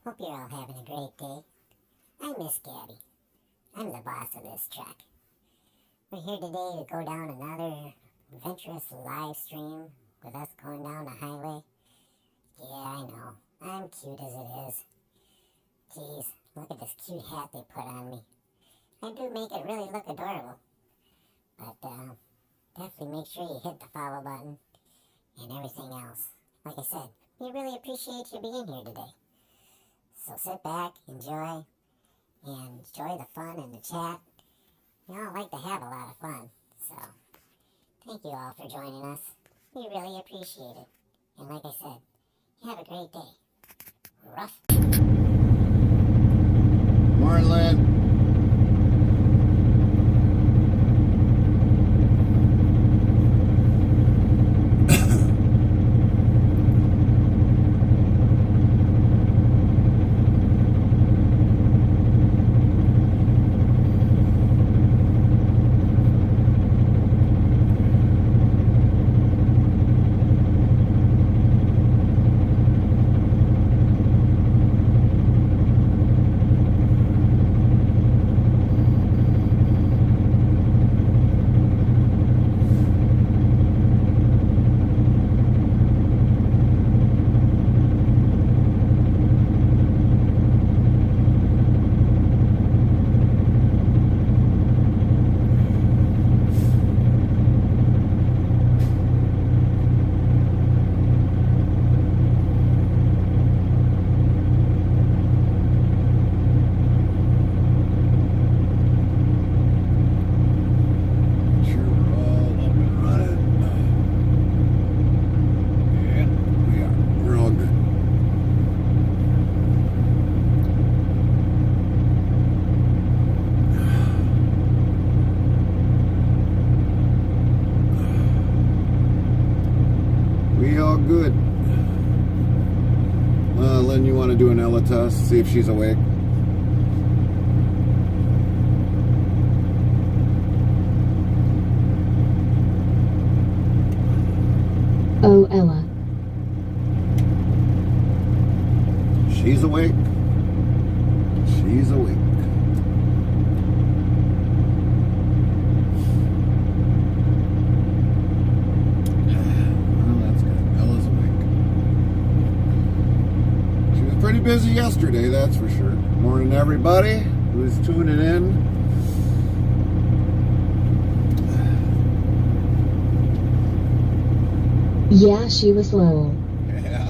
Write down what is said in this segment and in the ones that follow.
Hope you're all having a great day. I'm Miss Gabby. I'm the boss of this truck. We're here today to go down another adventurous live stream with us going down the highway. Yeah, I know. I'm cute as it is. Jeez, look at this cute hat they put on me. I do make it really look adorable. But definitely make sure you hit the follow button and everything else. Like I said, we really appreciate you being here today. So sit back, enjoy the fun in the chat. We all like to have a lot of fun. So thank you all for joining us. We really appreciate it. And like I said, have a great day. Rough. Marlin. Good. Lynn, you want to do an Ella test? See if she's awake. Oh, Ella. She's awake. She's awake. Pretty busy yesterday, that's for sure. Morning, everybody who's tuning in. Yeah, she was low. Yeah.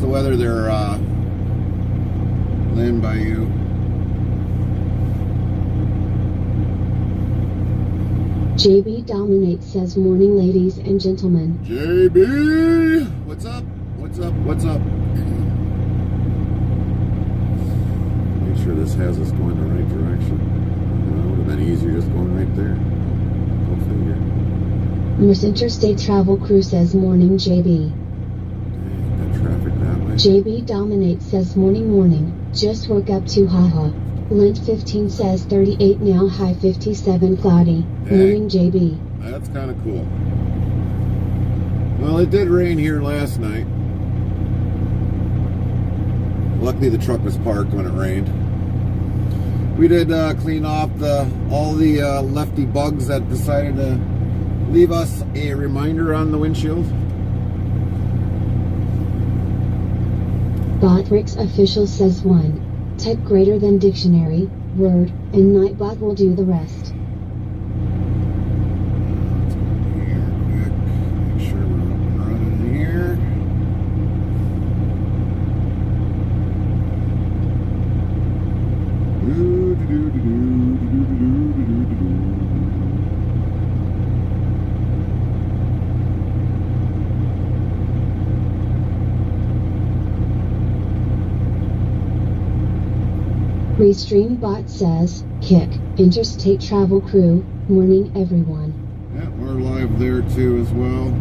Weather there, Lynn, by you. JB Dominate says, morning, ladies and gentlemen. JB! What's up? What's up? What's up? Make sure this has us going the right direction. It would have been easier just going right there. Go figure. Miss Interstate Travel Crew says, morning, JB. Traffic that way. JB Dominate says, morning, just woke up to haha. Lint 15 says 38 now, high 57, cloudy. Dang. Morning, JB. That's kind of cool. Well, it did rain here last night. Luckily the truck was parked when it rained. We did clean off all the lefty bugs that decided to leave us a reminder on the windshield. Botrix official says 1. Type greater than dictionary, word, and Nightbot will do the rest. Let's go here quick. Make sure we're up and running here. Restream bot says, kick, interstate travel crew, morning everyone. Yeah, we're live there too as well.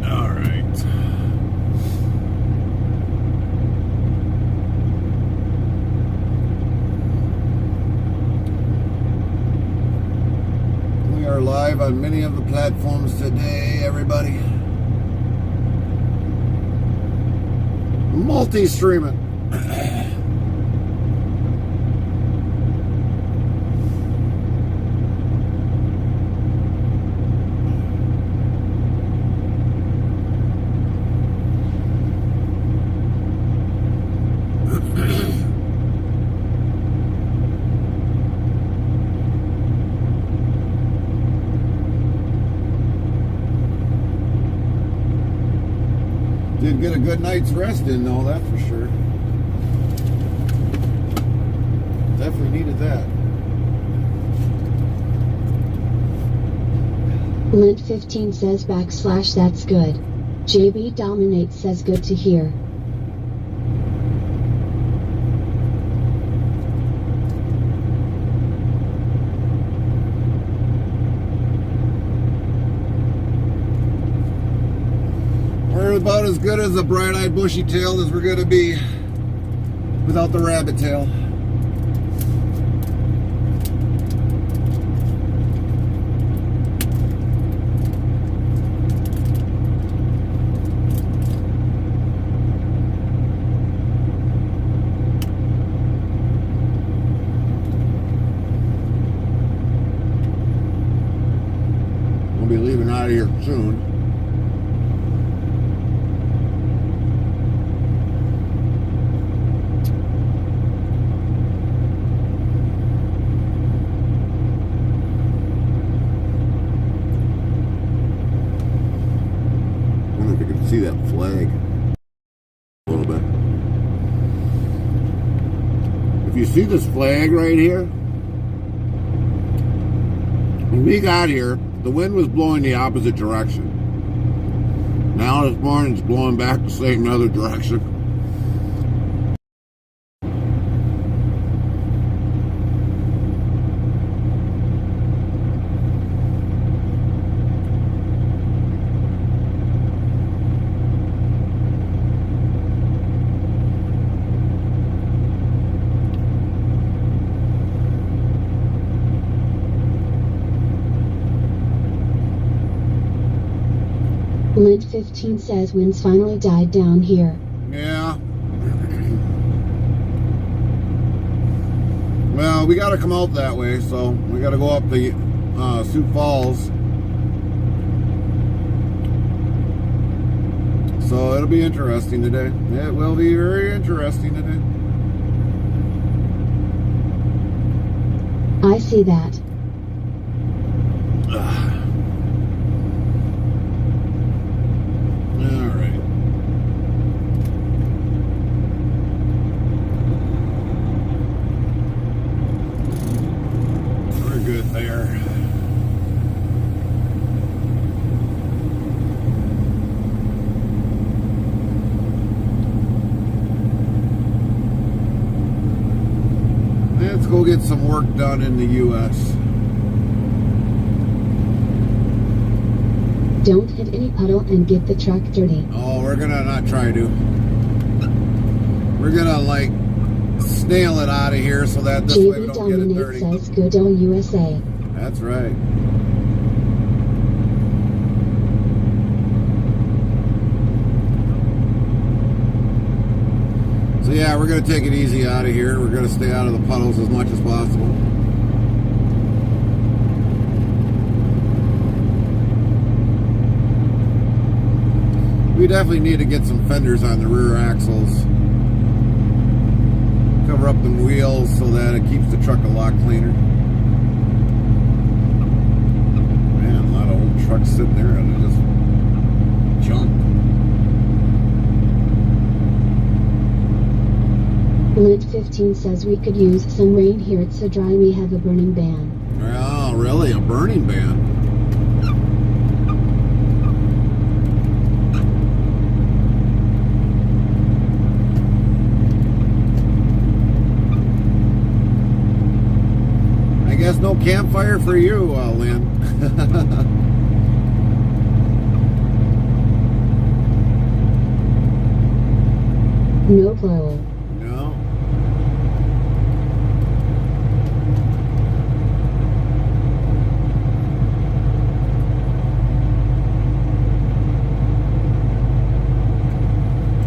All right. We are live on many of the platforms today, everybody. Multi-streaming. Did get a good night's rest in, though, that's for sure. Definitely needed that. Lint15 says / that's good. JB Dominates says good to hear. We're about as good as a bright-eyed bushy tail as we're going to be without the rabbit tail. We'll be leaving out of here soon. See that flag a little bit. If you see this flag right here, when we got here, the wind was blowing the opposite direction. Now this morning it's blowing back the same other direction. Lint15 says winds finally died down here. Yeah. Well, we got to come out that way, so we got to go up the Sioux Falls. So it'll be interesting today. It will be very interesting today. I see that. Let's go get some work done in the U.S. Don't hit any puddle and get the truck dirty. Oh, we're gonna not try to. We're gonna like snail it out of here so that this way we don't get it dirty. Says good old USA. That's right. So yeah, we're going to take it easy out of here. We're going to stay out of the puddles as much as possible. We definitely need to get some fenders on the rear axles. Cover up the wheels so that it keeps the truck a lot cleaner. Man, a lot of old trucks sitting there and they just junk. Lint 15 says we could use some rain here. It's so dry we have a burning ban. Oh, really? A burning ban? I guess no campfire for you, Lynn. No blower. No.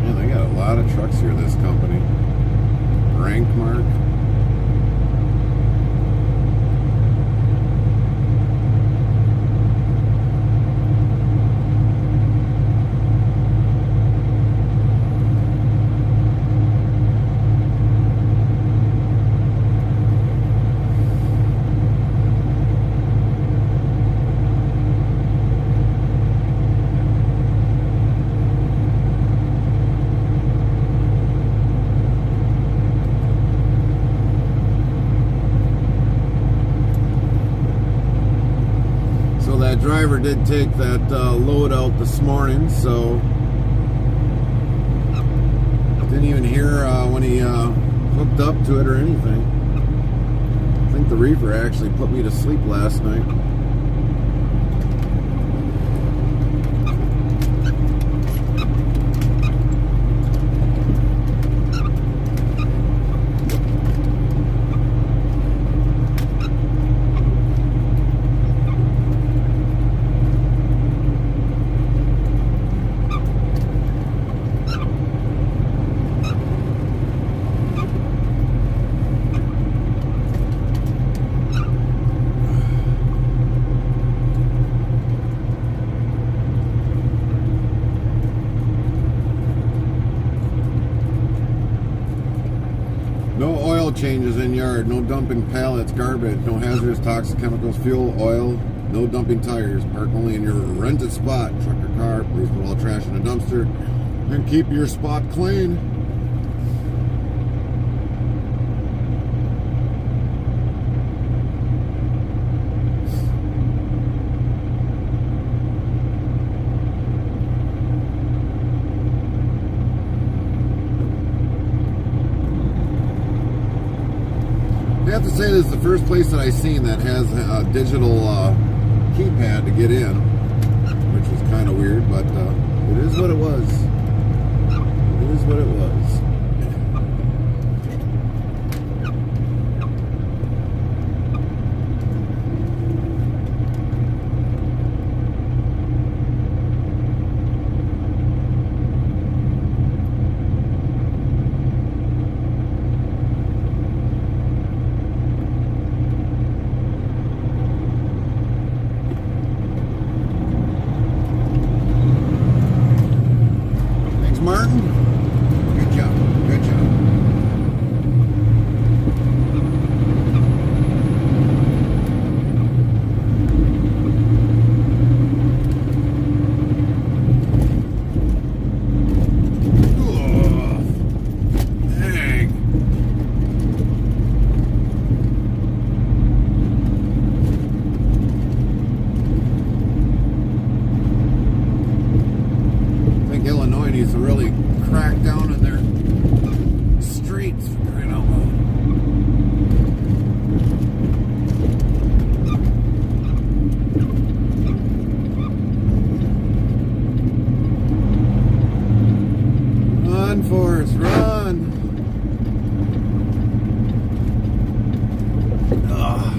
Man, they got a lot of trucks here, this company. Rank mark. That driver did take that load out this morning, so didn't even hear when he hooked up to it or anything. I think the reefer actually put me to sleep last night. No oil changes in yard, no dumping pallets, garbage, no hazardous toxic chemicals, fuel, oil, no dumping tires. Park only in your rented spot, truck or car. Please put all trash in a dumpster and keep your spot clean. I have to say this is the first place that I've seen that has a digital keypad to get in, which was kind of weird, but it is what it was. It is what it was. Martin, good job, good job. Dang. I think Illinois needs to really crack down on their streets for crying out loud. Run, Forrest, run! Ugh.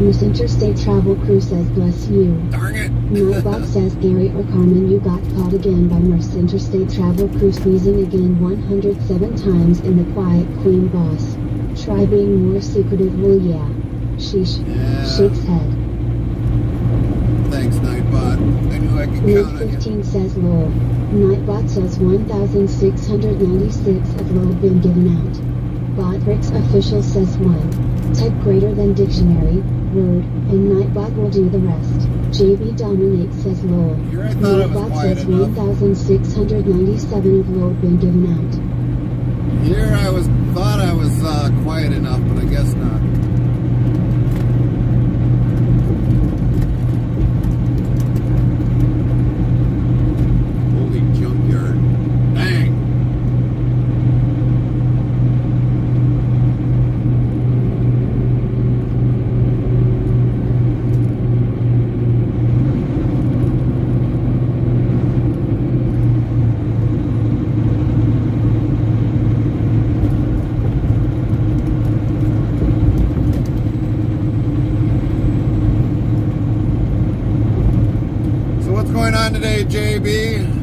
Miss Interstate Travel Crew says bless you. Darn it! Nightbot says Gary or Carmen, you got caught again by Miss Interstate Travel Crew sneezing again 107 times in the Quiet Queen boss. Try being more secretive, well yeah. Sheesh. Yeah. Shakes head. Thanks, Nightbot. I knew I could Link count on you. 15 says lol. Nightbot says 1,696 of lol been given out. Botrix official says 1. Type greater than dictionary, word, and Nightbot will do the rest. JB Dominate says lol. Here I thought I was Nightbot quiet says enough. 1,697 of lol been given out. Here I thought I was quiet enough, but I guess not. Holy junkyard. Dang. So what's going on today, JB?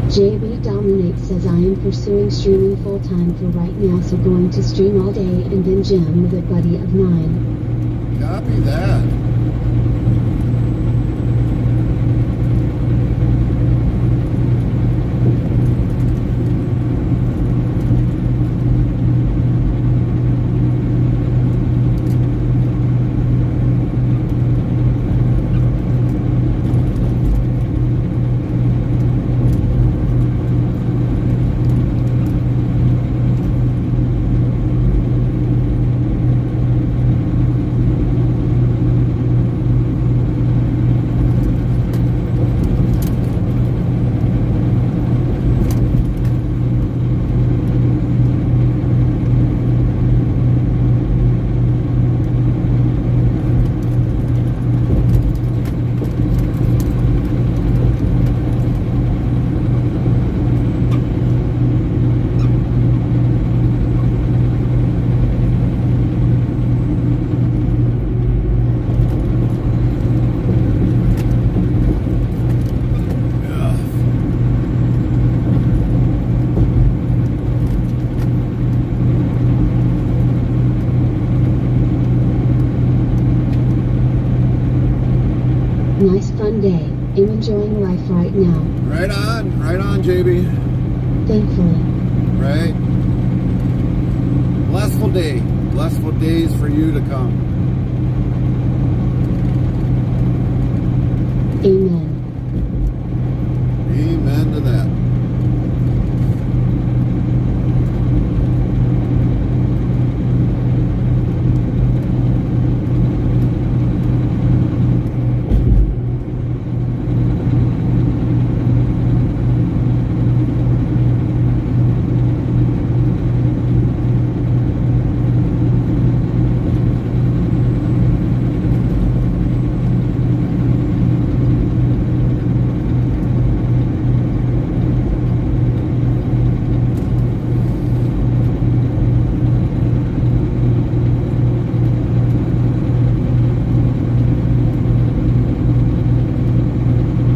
JB Dominate says I am pursuing streaming full time for right now, so going to stream all day and then gym with a buddy of 9. Copy that. Nice fun day. I'm enjoying life right now. Right on, JB. Thankfully. Right. Blissful day. Blissful days for you to come. Amen. Amen to that.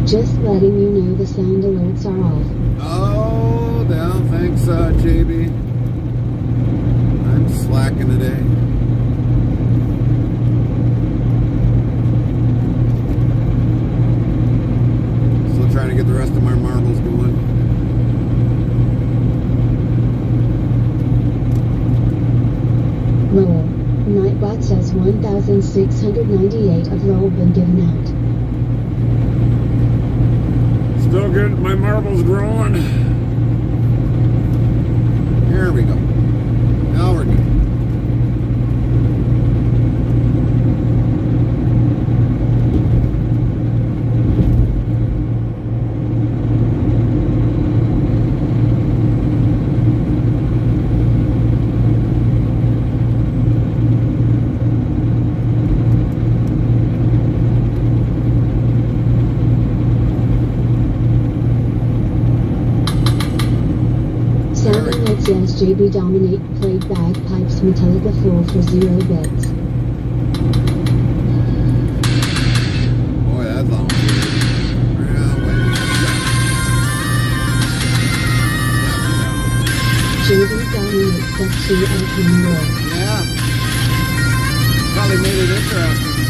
Just letting you know the sound alerts are off. Oh, down. Thanks, JB. I'm slacking today. Still trying to get the rest of my marbles going. Lowell. Nightbot says 1,698 of Lowell been given out. Still getting my marbles growing. It says JB Dominate played bagpipes Metallica full for 0 bits. Boy, that sounds good. Yeah, wait. JB Dominate says she and more. Yeah. Probably made it interesting.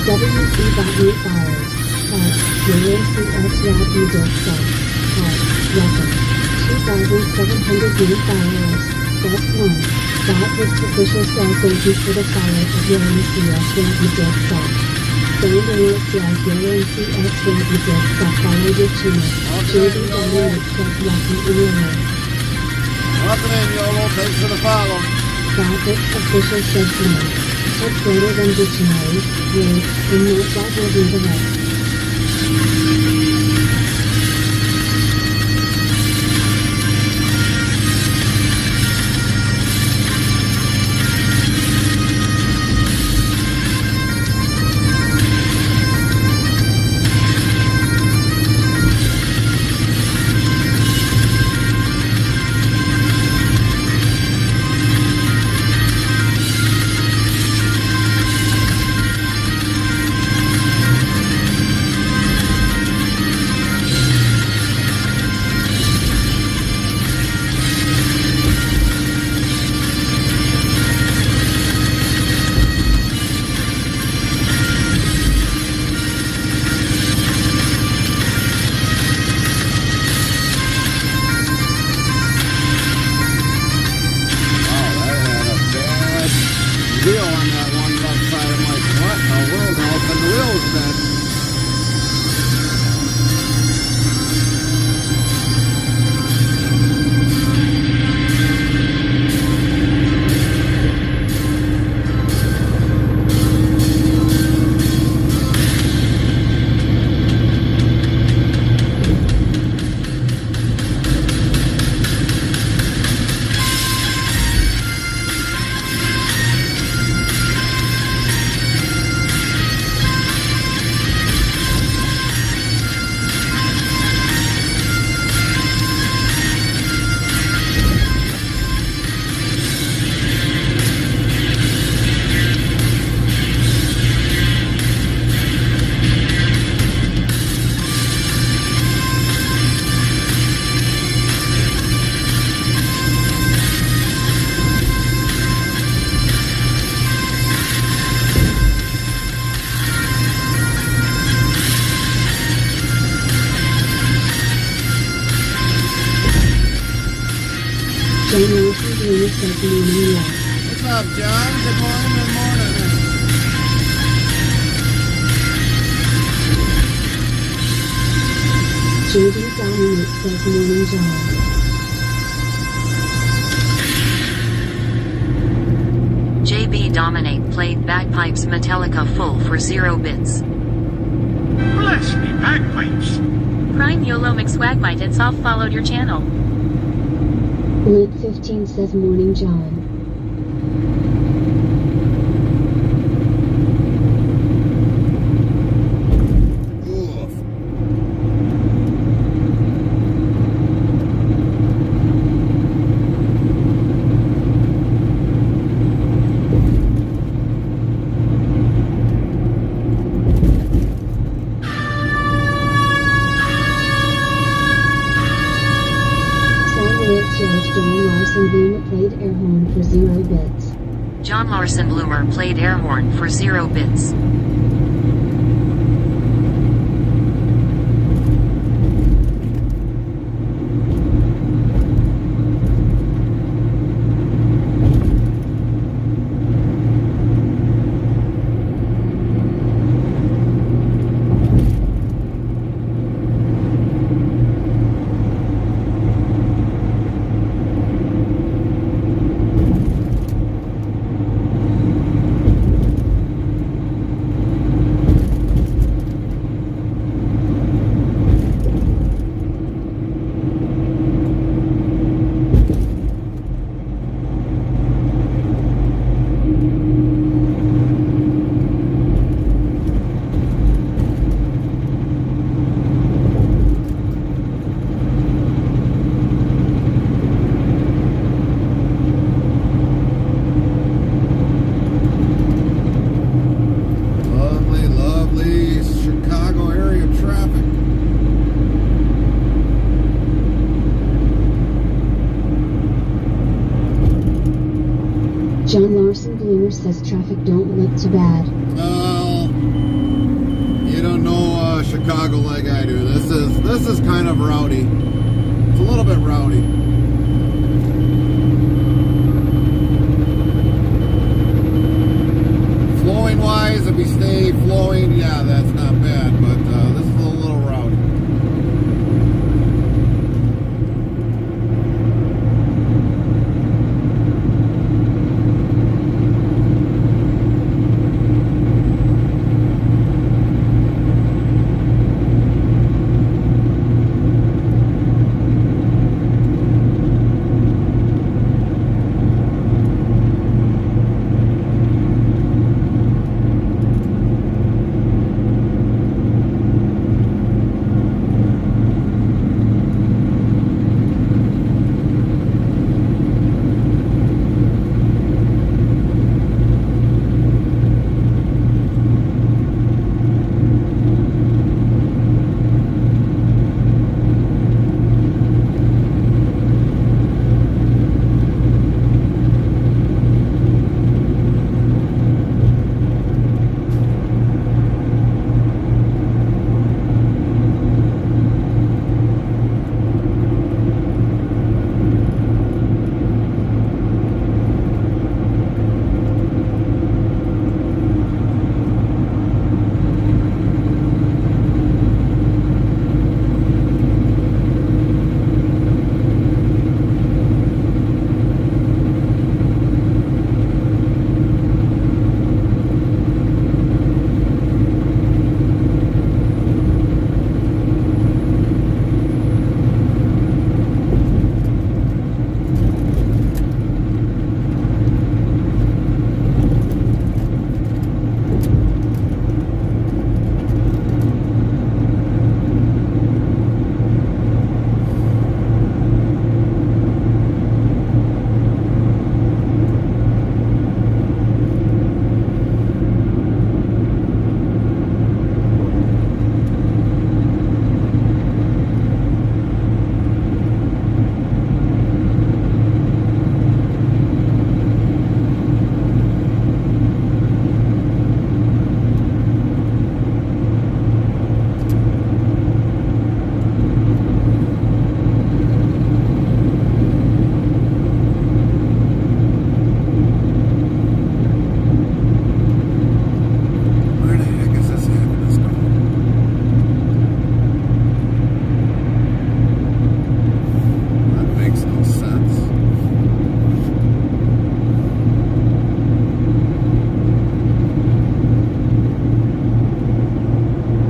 WC.me files. Part. UNCS Rapi Disk Set. Part. Record. 2,700 new followers. Best 1. This official says thank you for the follow of UNCS Rapi Disk Set. Same Daniel says UNCS Rapi Disk Set followed your channel. JB Dominate says lucky in your life. Welcome in, YOLO. Thanks for the follow. This official says no. It's greater than dictionary, word, and no that will do the rest. Wheel on that one left side. I'm like, what in the world? And all of a sudden the wheel's bent. What's up, John? Good morning, good morning. JB Dominate says morning, John. JB Dominate played bagpipes Metallica full for 0 bits. Bless me bagpipes. Prime YOLO McSwagmite and soft followed your channel. Lit 15 says morning, John. Played air horn for 0 bits. John Larson Bloomer played air horn for 0 bits. John Larson Bloomer says traffic don't look too bad. Well, you don't know Chicago like I do. This is kind of rowdy. It's a little bit rowdy. Flowing wise, if we stay flowing, yeah, that's not bad. But this is a little rowdy.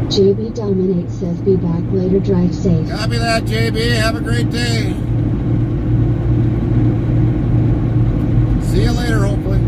JB Dominate says be back later, drive safe. Copy that, JB. Have a great day. See you later, hopefully.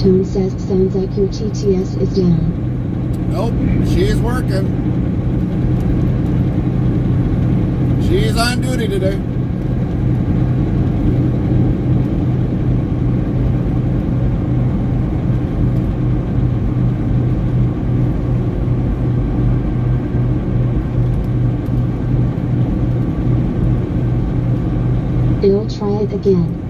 tone says sounds like your TTS is down. Nope, she's working. She's on duty today. It'll try it again.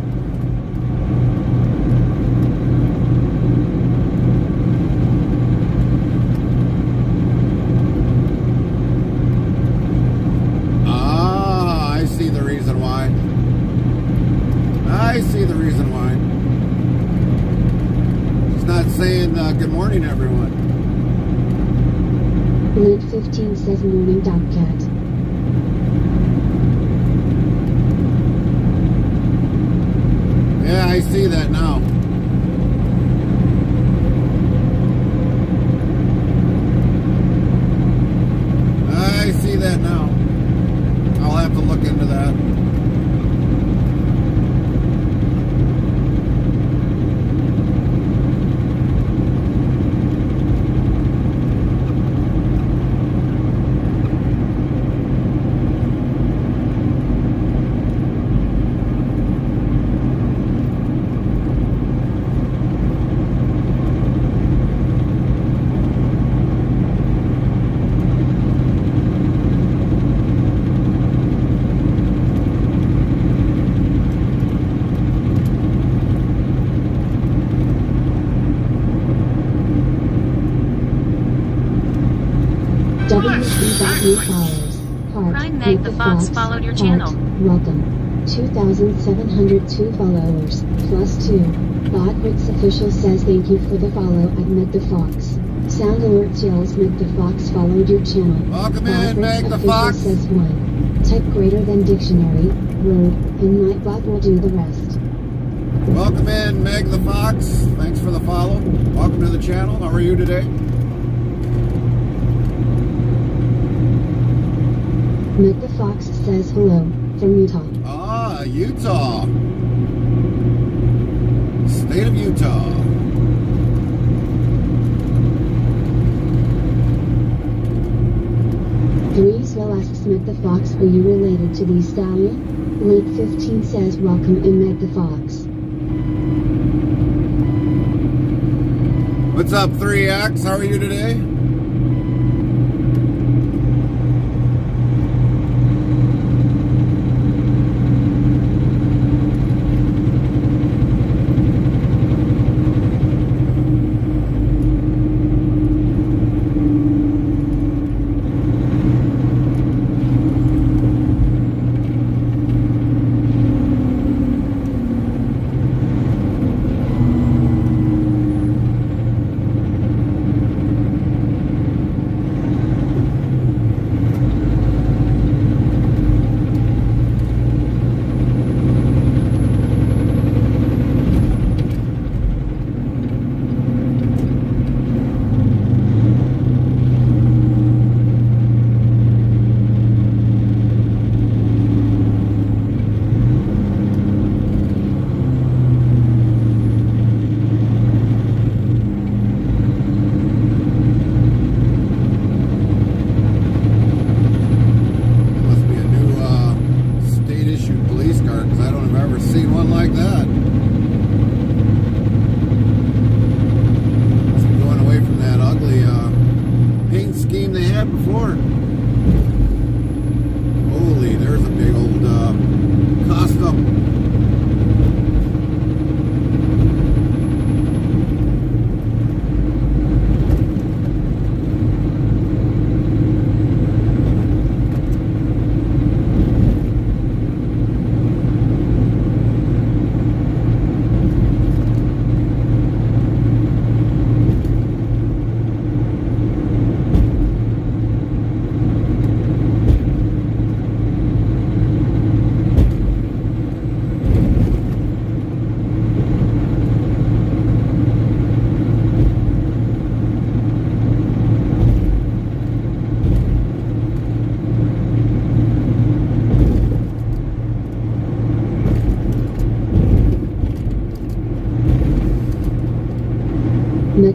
Ah, I see the reason why. I see the reason why. She's not saying good morning, everyone. Link 15 says morning Dogcat. Yeah, I see that now. I see that now. I'll have to look into that. New followers. Heart. Prime Meg the Fox followed your channel. Welcome. 2,702 followers. Plus 2. Botwitz Official says thank you for the follow at Meg the Fox. Sound Alert yells Meg the Fox followed your channel. Welcome in, Meg the Official Fox. says 1. Type greater than dictionary, word, and Nightbot will do the rest. Welcome in, Meg the Fox. Thanks for the follow. Welcome to the channel. How are you today? Meg the Fox says hello, from Utah. Ah, Utah. State of Utah. Threeswell asks Meg the Fox, are you related to the stallion? Link 15 says welcome in Meg the Fox. What's up, 3X? How are you today?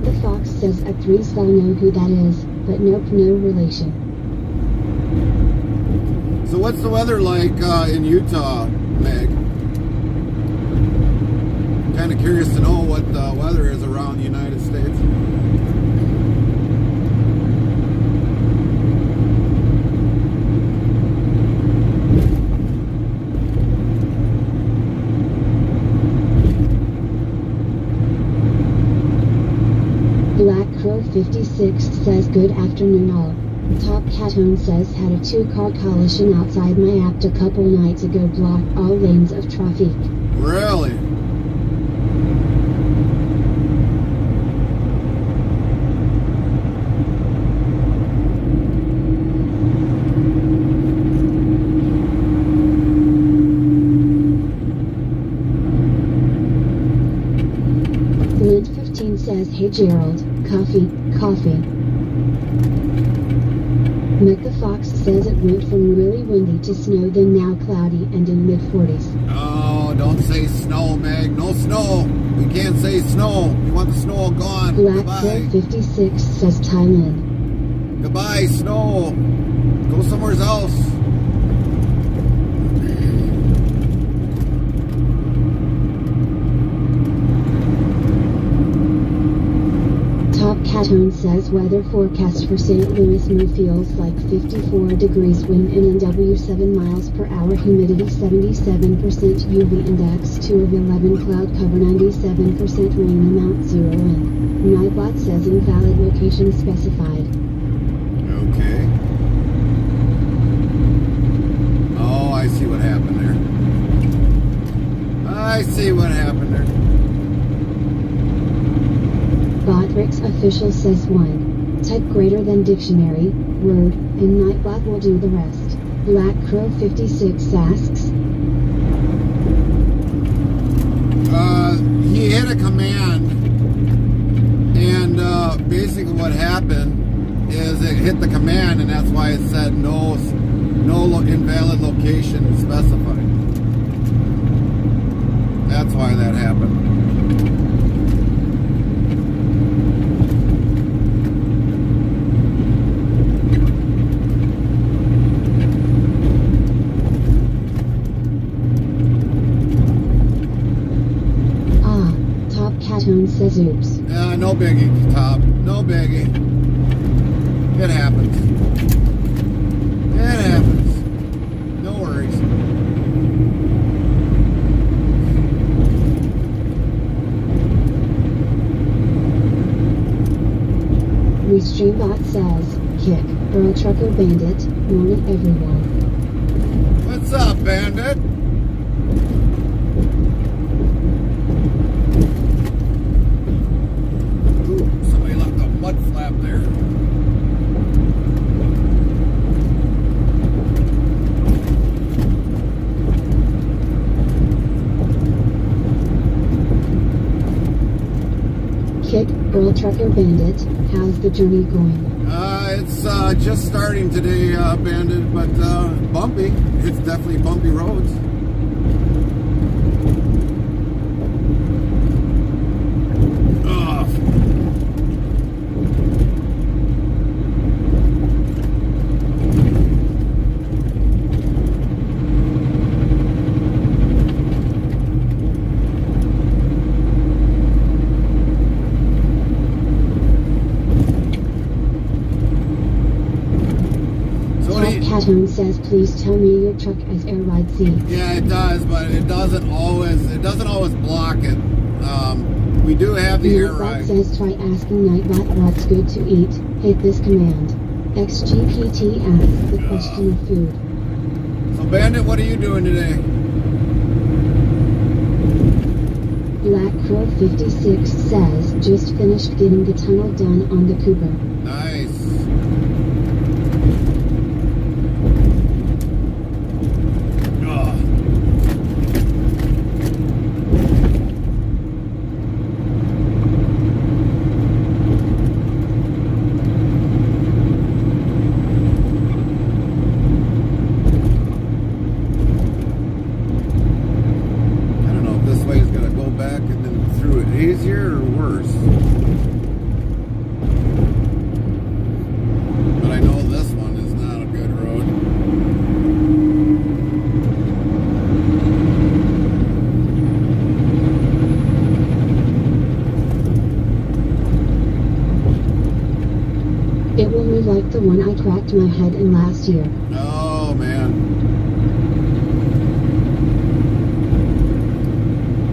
Mick the Fox says at 3 I'll know who that is, but nope, no relation. So what's the weather like in Utah, Meg? Kind of curious to know what the weather is around the United States. Black Crow 56 says good afternoon all. Top Catone says had a 2-car collision outside my apt a couple nights ago, blocked all lanes of traffic. Really? Lint 15 says hey Gerald, coffee. Mick the Fox says it went from really windy to snow, then now cloudy and in mid-40s. Oh, don't say snow, Meg. No snow. We can't say snow. We want the snow gone. Black Goodbye. Crow 56 says Thailand. Goodbye, snow. Go somewhere else. Top Catone says weather forecast for St. Louis feels like 54 degrees, wind NW 7 miles per hour, humidity 77%, UV index 2 of 11, cloud cover 97%, rain amount 0 and Nightbot says invalid location specified. Okay. Oh, I see what happened there. I see what happened there. Botrix official says 1. Type greater than dictionary, word, and Nightbot will do the rest. Black Crow 56 asks. He hit a command, and basically what happened is it hit the command, and that's why it said no invalid location specified. That's why that happened. Catone says oops. No biggie, Top. No biggie. It happens. It happens. No worries. Restreambot says, kick, Earl Trucker Bandit, morning everyone. What's up, Bandit? Mud flap there. Kick, Earl Trucker Bandit, how's the journey going? It's just starting today, Bandit, but bumpy. It's definitely bumpy roads. Catone says, please tell me your truck has air ride seats. Yeah, it does, but it doesn't always block it. We do have the air ride. Says try asking Nightbot what's good to eat. Hit this command. XGPT asks the question of food. So Bandit, what are you doing today? Black Crow 56 says just finished getting the tunnel done on the Cooper. Nice. the one I cracked my head in last year. Oh, man.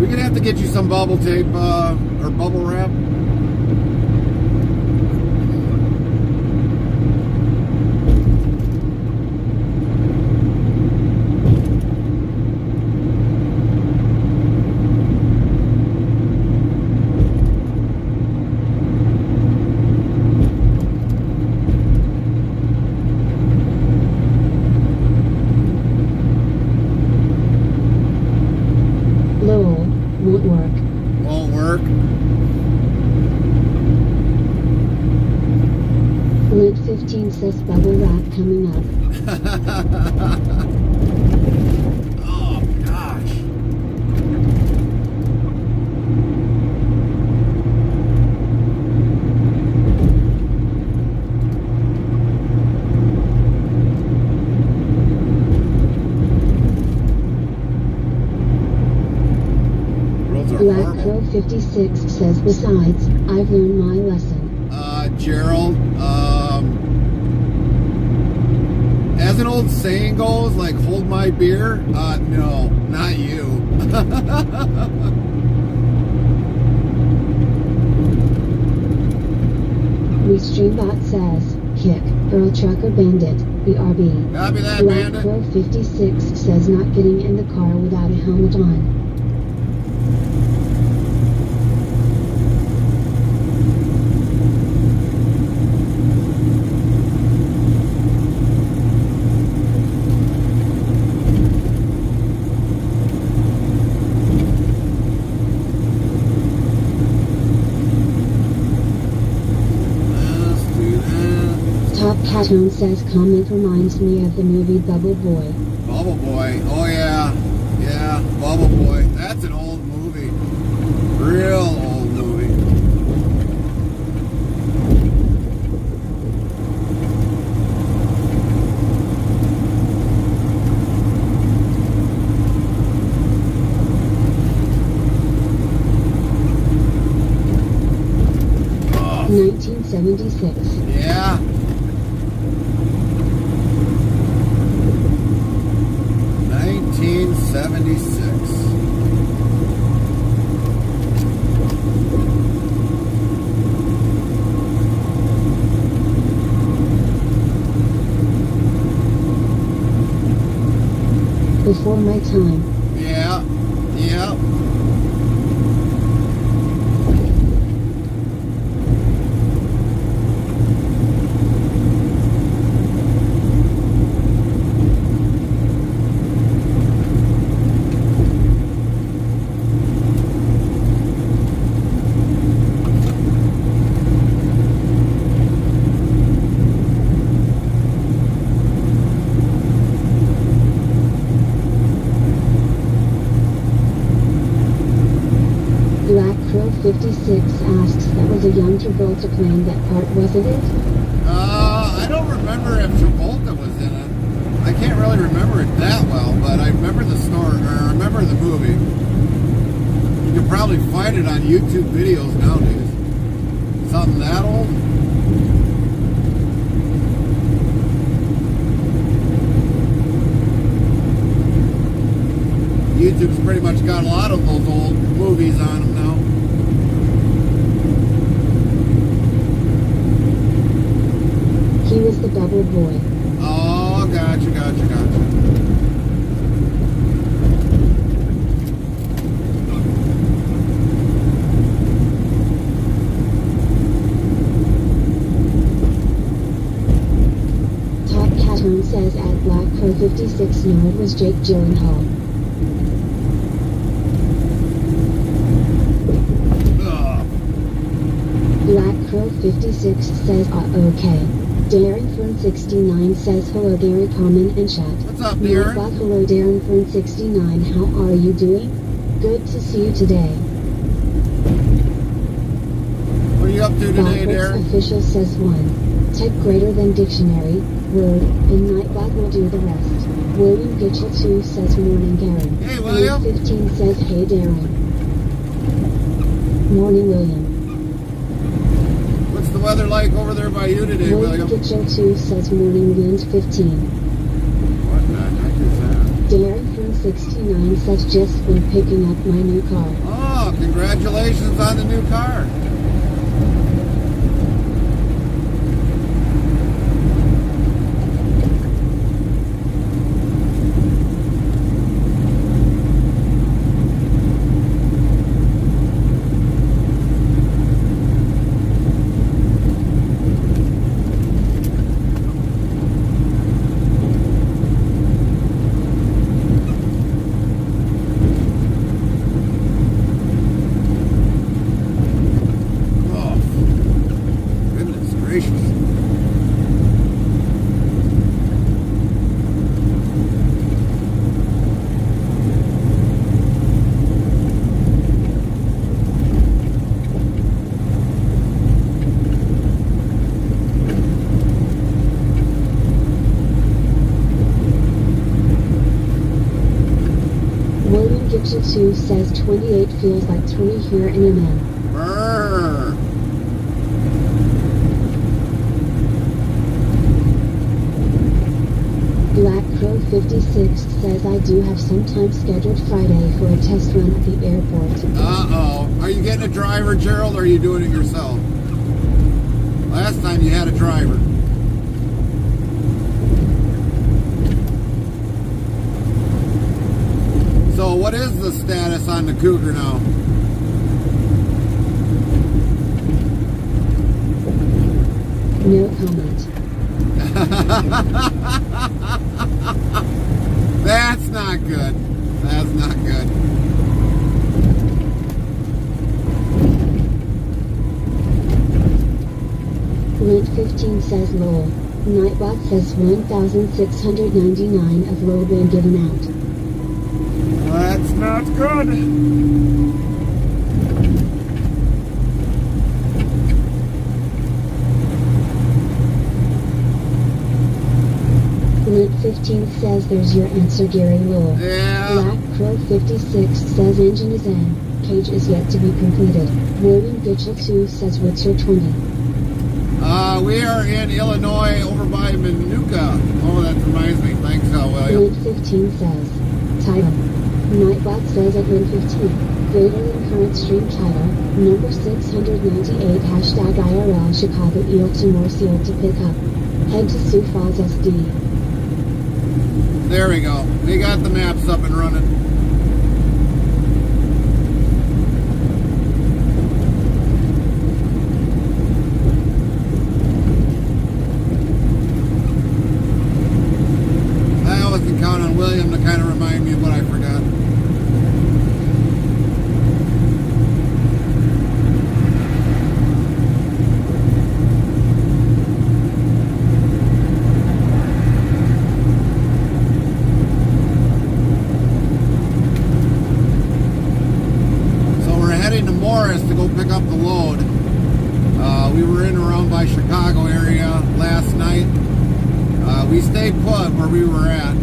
We're gonna have to get you some bubble tape, or bubble wrap. Lol, won't work. Won't work. Lint 15 says bubble wrap coming up. Oh, gosh. Roads are Black horrible. Crow 56 says besides, I've learned my lesson. Gerald, as an old saying goes, like, hold my beer, no, not you. Restreambot says, kick, girl trucker bandit, BRB. Copy that, Black bandit. Crow 56 says not getting in the car without a helmet on. Let's do that. Top Catone says comment reminds me of the movie Bubble Boy. Bubble Boy. Oh, yeah. Yeah, Bubble Boy. That's an old movie. Real old movie. Oh, 1976. yeah. '76. Before my time. Yeah. Yeah. Black Crow 56 asks that was a young Travolta playing that part, wasn't it? I don't remember if Travolta was in it. I can't really remember it that well, but I remember the story, or I remember the movie. You can probably find it on YouTube videos nowadays. Something that old? YouTube's pretty much got a lot of those old movies on them now. He was the Bubble Boy. Oh, gotcha. Top Catone says at Black Crow 56 no, it was Jake Gyllenhaal. Ugh. Black Crow 56 says okay. Darren Fern 69 says hello Gary, comment and chat. What's up, No, Darren? but hello Darren Fern 69, how are you doing? Good to see you today. What are you up to today, Backwards Darren? official says 1. Type greater than dictionary, word, and Nightbot will do the rest. William Gitchell 2 says morning Garen. Hey, William. 15 says hey Darren. Morning William. What's the the weather like over there by you today, William William? Gitcho 2 says morning wind 15. What the heck is that? Darren from 69 says just when picking up my new car. Oh, congratulations on the new car. Gitcho 2 says 28 feels like 20 here in MN. Brr. Black Crow 56 says I do have some time scheduled Friday for a test run at the airport. Uh-oh. Are you getting a driver, Gerald, or are you doing it yourself? Last time you had a driver. So what is the status on the Cougar now? No comment. That's not good. That's not good. Lint 15 says lol. Nightbot says 1,699 of lol been given out. That's not good. Lint 15 says there's your answer, Gary lol. Yeah. Black Crow 56 says engine is in. Cage is yet to be completed. William Gitchell 2 says what's your 20? We are in Illinois over by Manuka. Oh, that reminds me. Thanks, William. Lint 15 says title. Nightbot says at Lint 15. Greater than current stream title. Number 698 hashtag IRL Chicago Eel to Morseal to pick up. Head to Sioux Falls SD. There we go. We got the maps up and running. I always can count on William to kind of remind me of what I forgot. To go pick up the load. We were in around by Chicago area last night. We stayed put where we were at.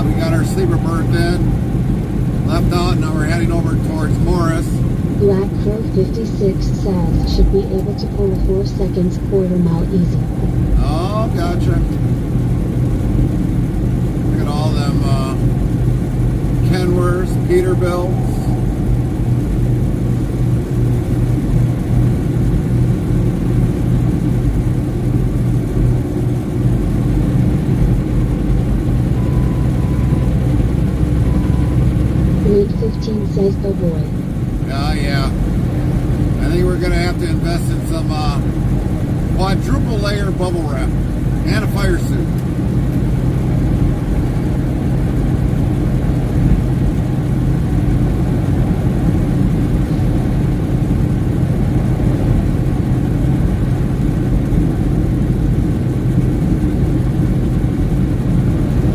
We got our sleeper berth in, left out, and now we're heading over towards Morris. Black Crow 56 says should be able to pull a 4 seconds quarter mile easy. Oh, gotcha. Look at all them Kenworths, Peterbilts. Lint 15 says oh boy. Oh, yeah. I think we're going to have to invest in some quadruple layer bubble wrap and a fire suit.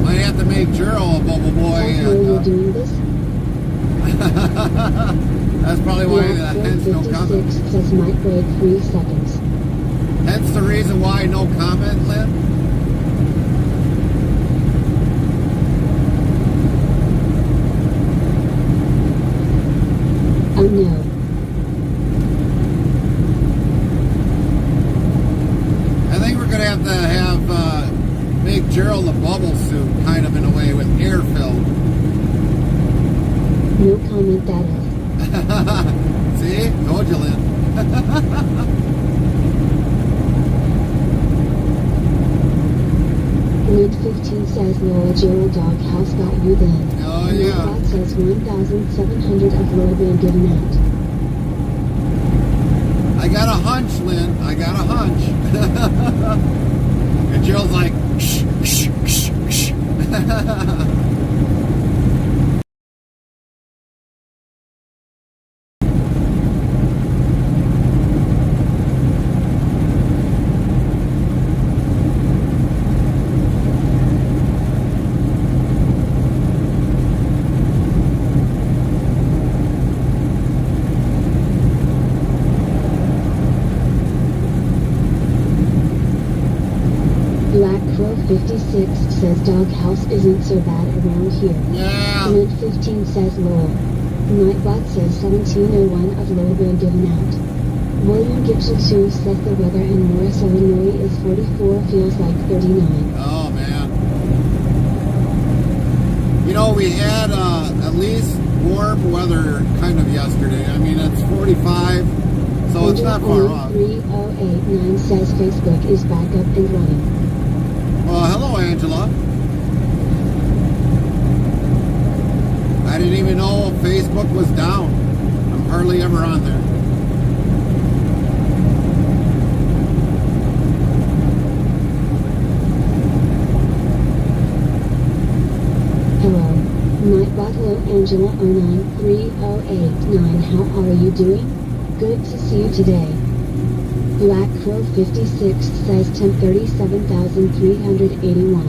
Might have to make Gerald a bubble boy. How are you doing this? That's probably why hence no comment. 56 says might wait 3 seconds. Hence the reason why no comment, Lynn. Oh no. See? Told you, Lynn. Lid 15 says Lola Gerald Doghouse got you then. Oh, yeah. Nightbot says 1,700 of Lola been given out. I got a hunch, Lynn. I got a hunch. And Gerald's like, shh, shh, shh, shh. Black Crow 56 says Doghouse isn't so bad around here. Yeah. Lid 15 says Lowell. Nightbot says 1701 of Lowell been given out. William Gibson 2 says the weather in Morris, Illinois is 44, feels like 39. Oh, man. You know, we had at least warm weather kind of yesterday. I mean, it's 45, so it's not far off. 3089 says Facebook is back up and running. Well, hello, Angela. I didn't even know Facebook was down. I'm hardly ever on there. Hello. Nightbot hello Angela 093089. How are you doing? Good to see you today. Black Crow 56 says temp 37,381.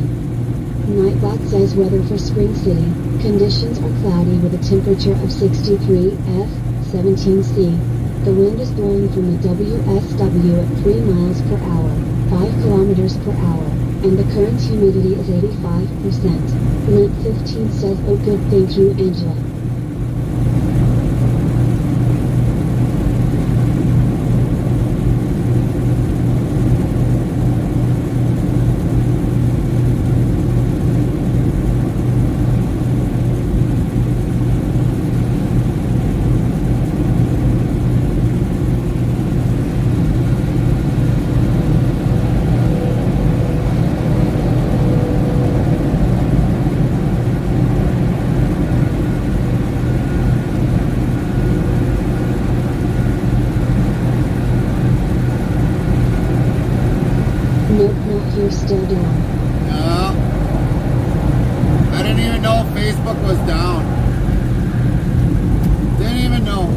Nightbot says weather for Spring City. Conditions are cloudy with a temperature of 63 F, 17C. The wind is blowing from the WSW at 3 miles per hour, 5 kilometers per hour, and the current humidity is 85%. Link 15 says, oh good, thank you, Angela. Nope, not here, still down. No. I didn't even know Facebook was down. Didn't even know.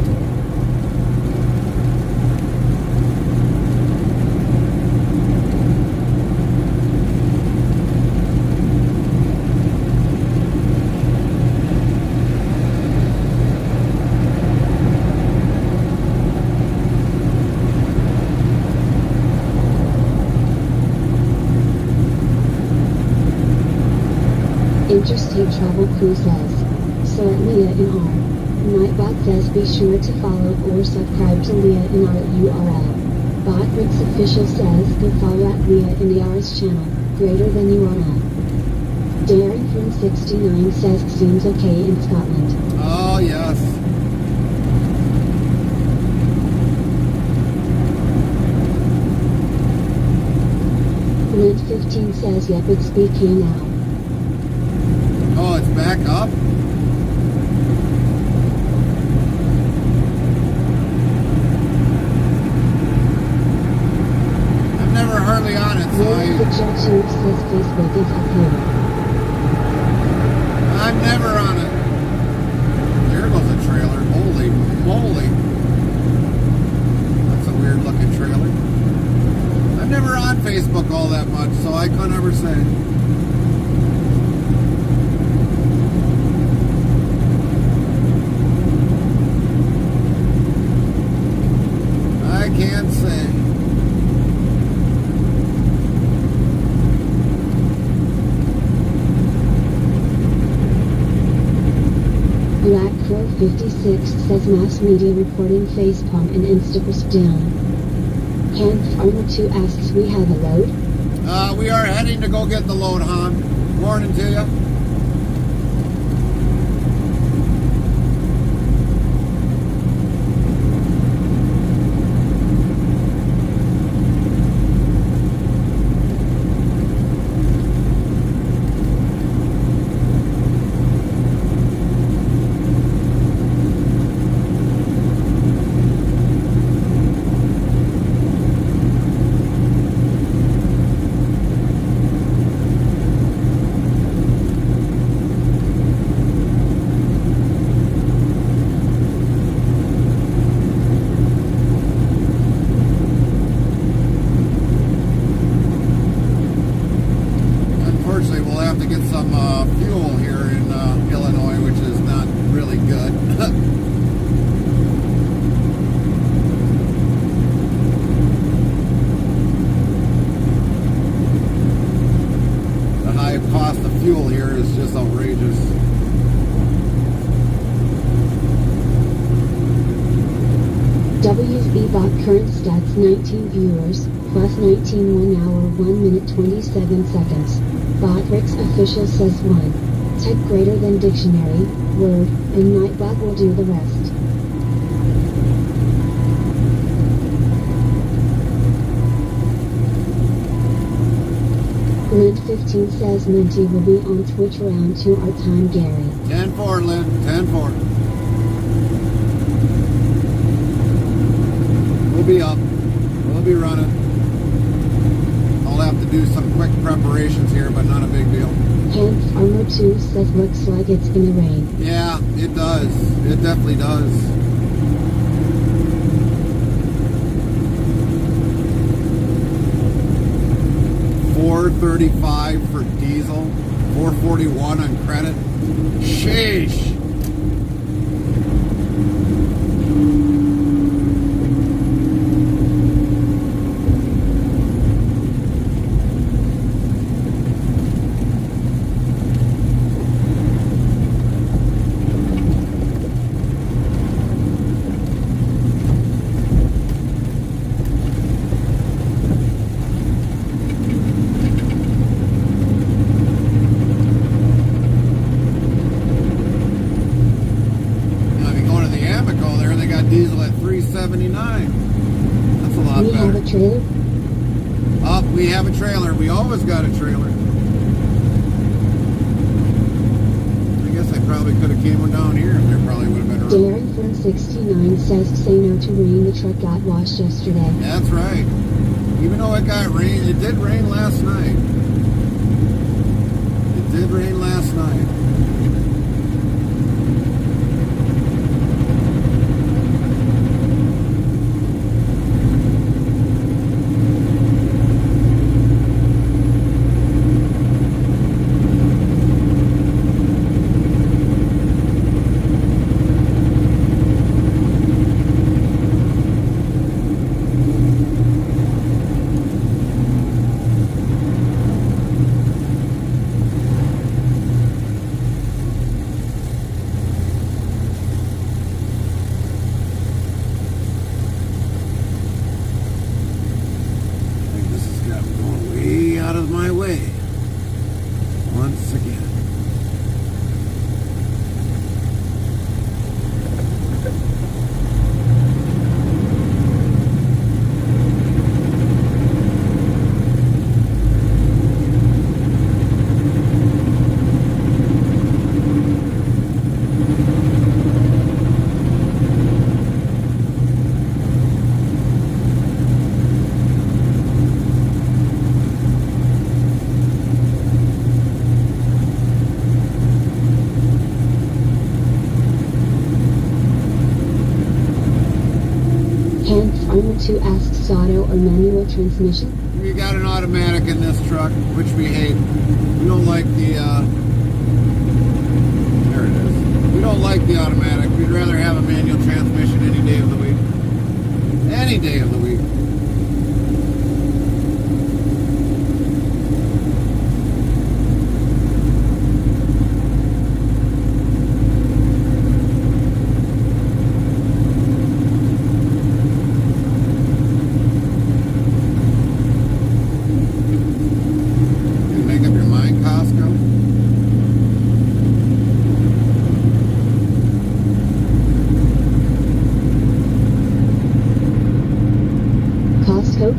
Interstate Travel Crew says. So at Leah in R. Nightbot says be sure to follow or subscribe to Leah in R URL. Botbricks Official says go follow at Leah in the R's channel, greater than URL. Daring from 69 says seems okay in Scotland. Oh, yes. Lid 15 says yep it's BK now. Oh, it's back up? I'm never hardly on it, so Lid 15 says Facebook is up here. I'm never on it. There goes a trailer. Holy moly. That's a weird looking trailer. I'm never on Facebook all that much, so I can't ever say. I can't say. Black Crow 56 says mass media reporting facepalm and Instagram down. Han Farmer 2 asks we have a load? We are heading to go get the load, Han. Morning to you. WV bot current stats 19 viewers, plus 19 1 hour 1 minute 27 seconds. Botrix official says 1. Type greater than dictionary, word, and Nightbot will do the rest. Lint15 says Minty will be on Twitch around 2 our time, Gary. 10-4, Lynn. 10-4. We'll be up. We'll be running. I'll have to do some quick preparations here, but not a big deal. Hence Armor 2 says looks like it's gonna rain. Yeah, it does. It definitely does. $4.35 for diesel, $4.41 on credit. Sheesh. Diesel at $3.79. That's a lot better. We have a trailer? We have a trailer. We always got a trailer. I guess I probably could have came down here and there probably would have been a road. Darren from 69 says say no to rain. The truck got washed yesterday. That's right. Even though it got rain, it did rain last night. It did rain last night. Armor 2 asks auto or manual transmission? We got an automatic in this truck, which we hate. We don't like the, there it is. We don't like the automatic. We'd rather have a manual transmission any day of the week. Any day of the week.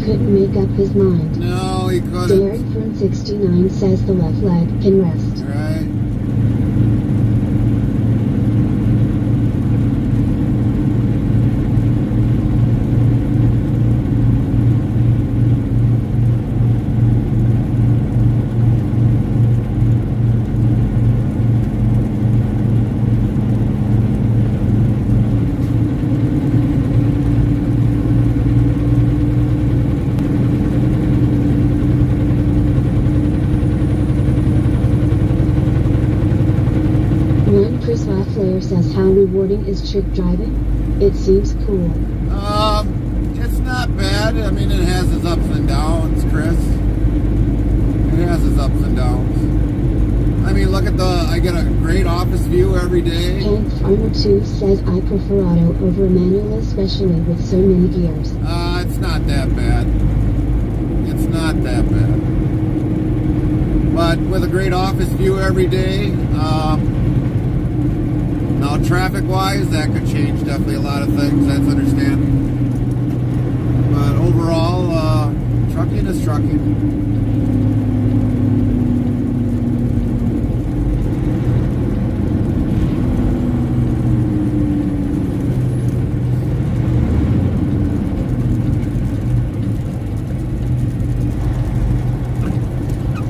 Couldn't make up his mind. No, he couldn't. Derek from 69 says the left leg can rest. Right. Says how rewarding is trick driving? It seems cool. It's not bad. I mean, it has its ups and downs, Chris. It has its ups and downs. I mean, look at I get a great office view every day. And Farmer 2 says I prefer auto over manual, especially with so many gears. It's not that bad. It's not that bad. But with a great office view every day, now traffic-wise, that could change definitely a lot of things. That's understandable. But overall, trucking is trucking.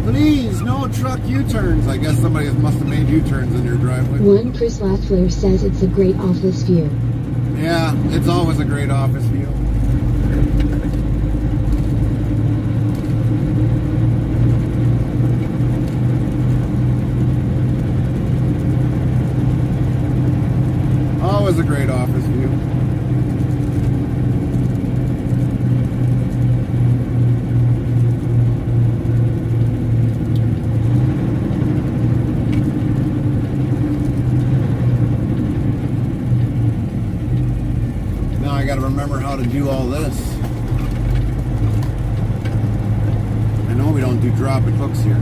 Please, no truck U-turns. I guess somebody must have made U-turns in your driveway. One Chris Lafleur says it's a great office view. Yeah, it's always a great office view. Always a great office view. I got to remember how to do all this. I know we don't do drop and hooks here.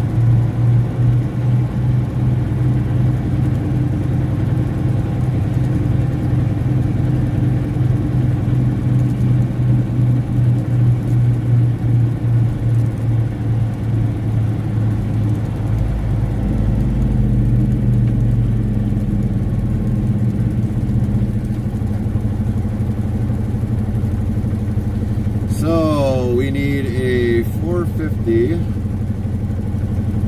So we need a 450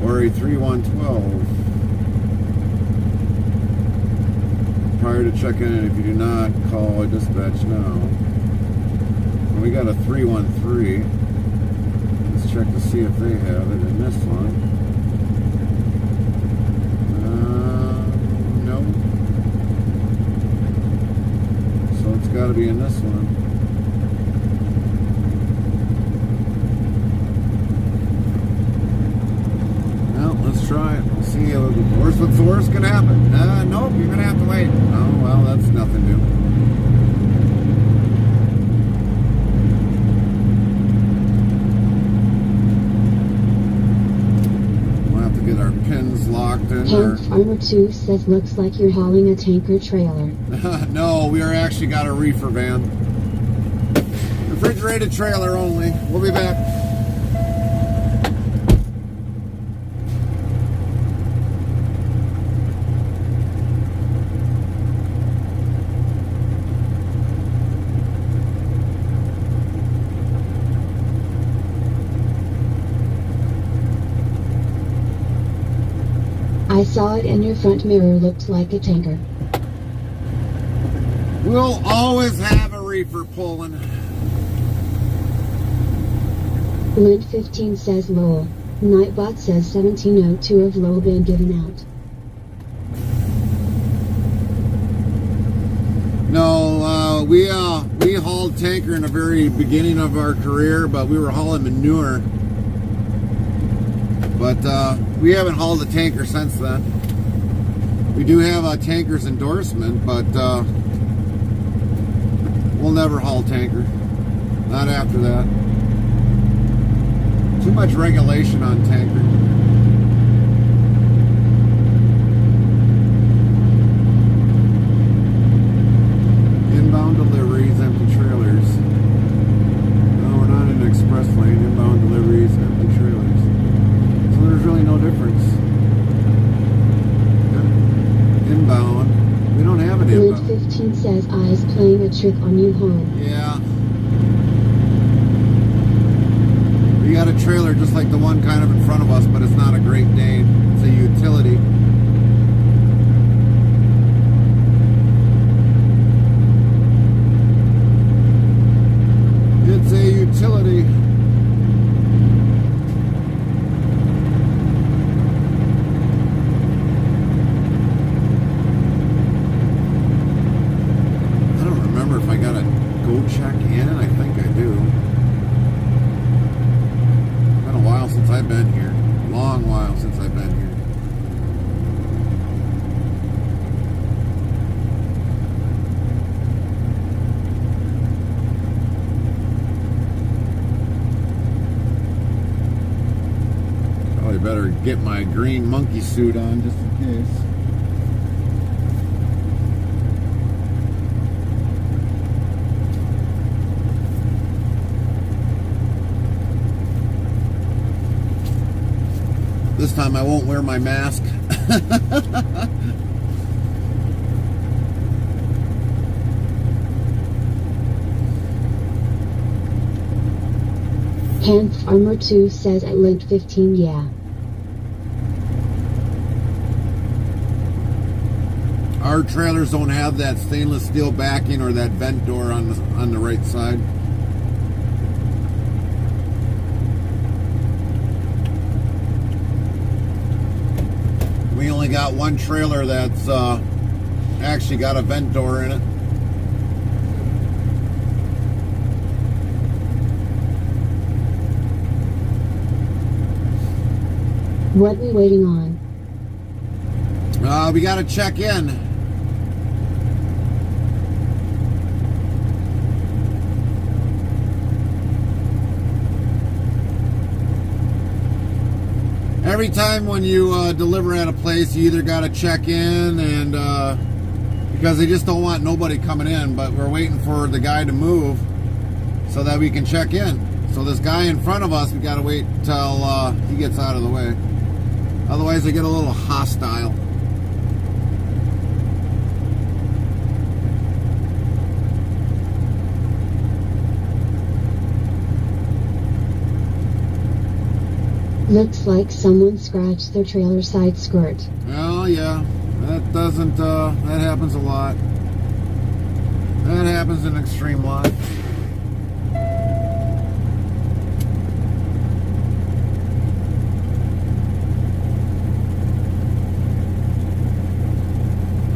or a 3112 prior to check-in. If you do not, call a dispatch now. And we got a 313. Let's check to see if they have it in this one. No. So it's got to be in this one. Let's try it. We'll see. What's the worst can happen? Nope, you're going to have to wait. Oh, well, that's nothing new. We'll have to get our pins locked in. And Farmer 2 says looks like you're hauling a tanker trailer. No, we are actually got a reefer van. Refrigerated trailer only. We'll be back. I saw it in your front mirror, looked like a tanker. We'll always have a reefer pulling. Lint 15 says Lowell. Nightbot says 1702 of Lowell been given out. No, we hauled tanker in the very beginning of our career, but we were hauling manure. But we haven't hauled a tanker since then. We do have a tanker's endorsement, but we'll never haul tanker. Not after that. Too much regulation on tanker. Inbound deliveries, empty trailers. No, we're not in an express lane. Inbound deliveries, empty trailers. So there's really no difference. Inbound. We don't have an inbound. Lint 15 says I is playing a trick on you home. Yeah. We got a trailer just like the one kind of in front of us, but it's not a Great Dane. It's a utility. It's a utility. I don't remember if I gotta go check in. I think I do. Been a while since I've been here. Long while since I've been here. get my green monkey suit on just in case. This time I won't wear my mask. Pants Armor 2 says at Link 15, yeah. Our trailers don't have that stainless steel backing or that vent door on the right side. We only got one trailer that's actually got a vent door in it. What we waiting on? We got to check in. Every time when you deliver at a place, you either got to check in and because they just don't want nobody coming in, but we're waiting for the guy to move so that we can check in. So this guy in front of us, we got to wait till he gets out of the way. Otherwise, they get a little hostile. Looks like someone scratched their trailer side skirt. Well, yeah, that doesn't, that happens a lot. That happens an extreme lot.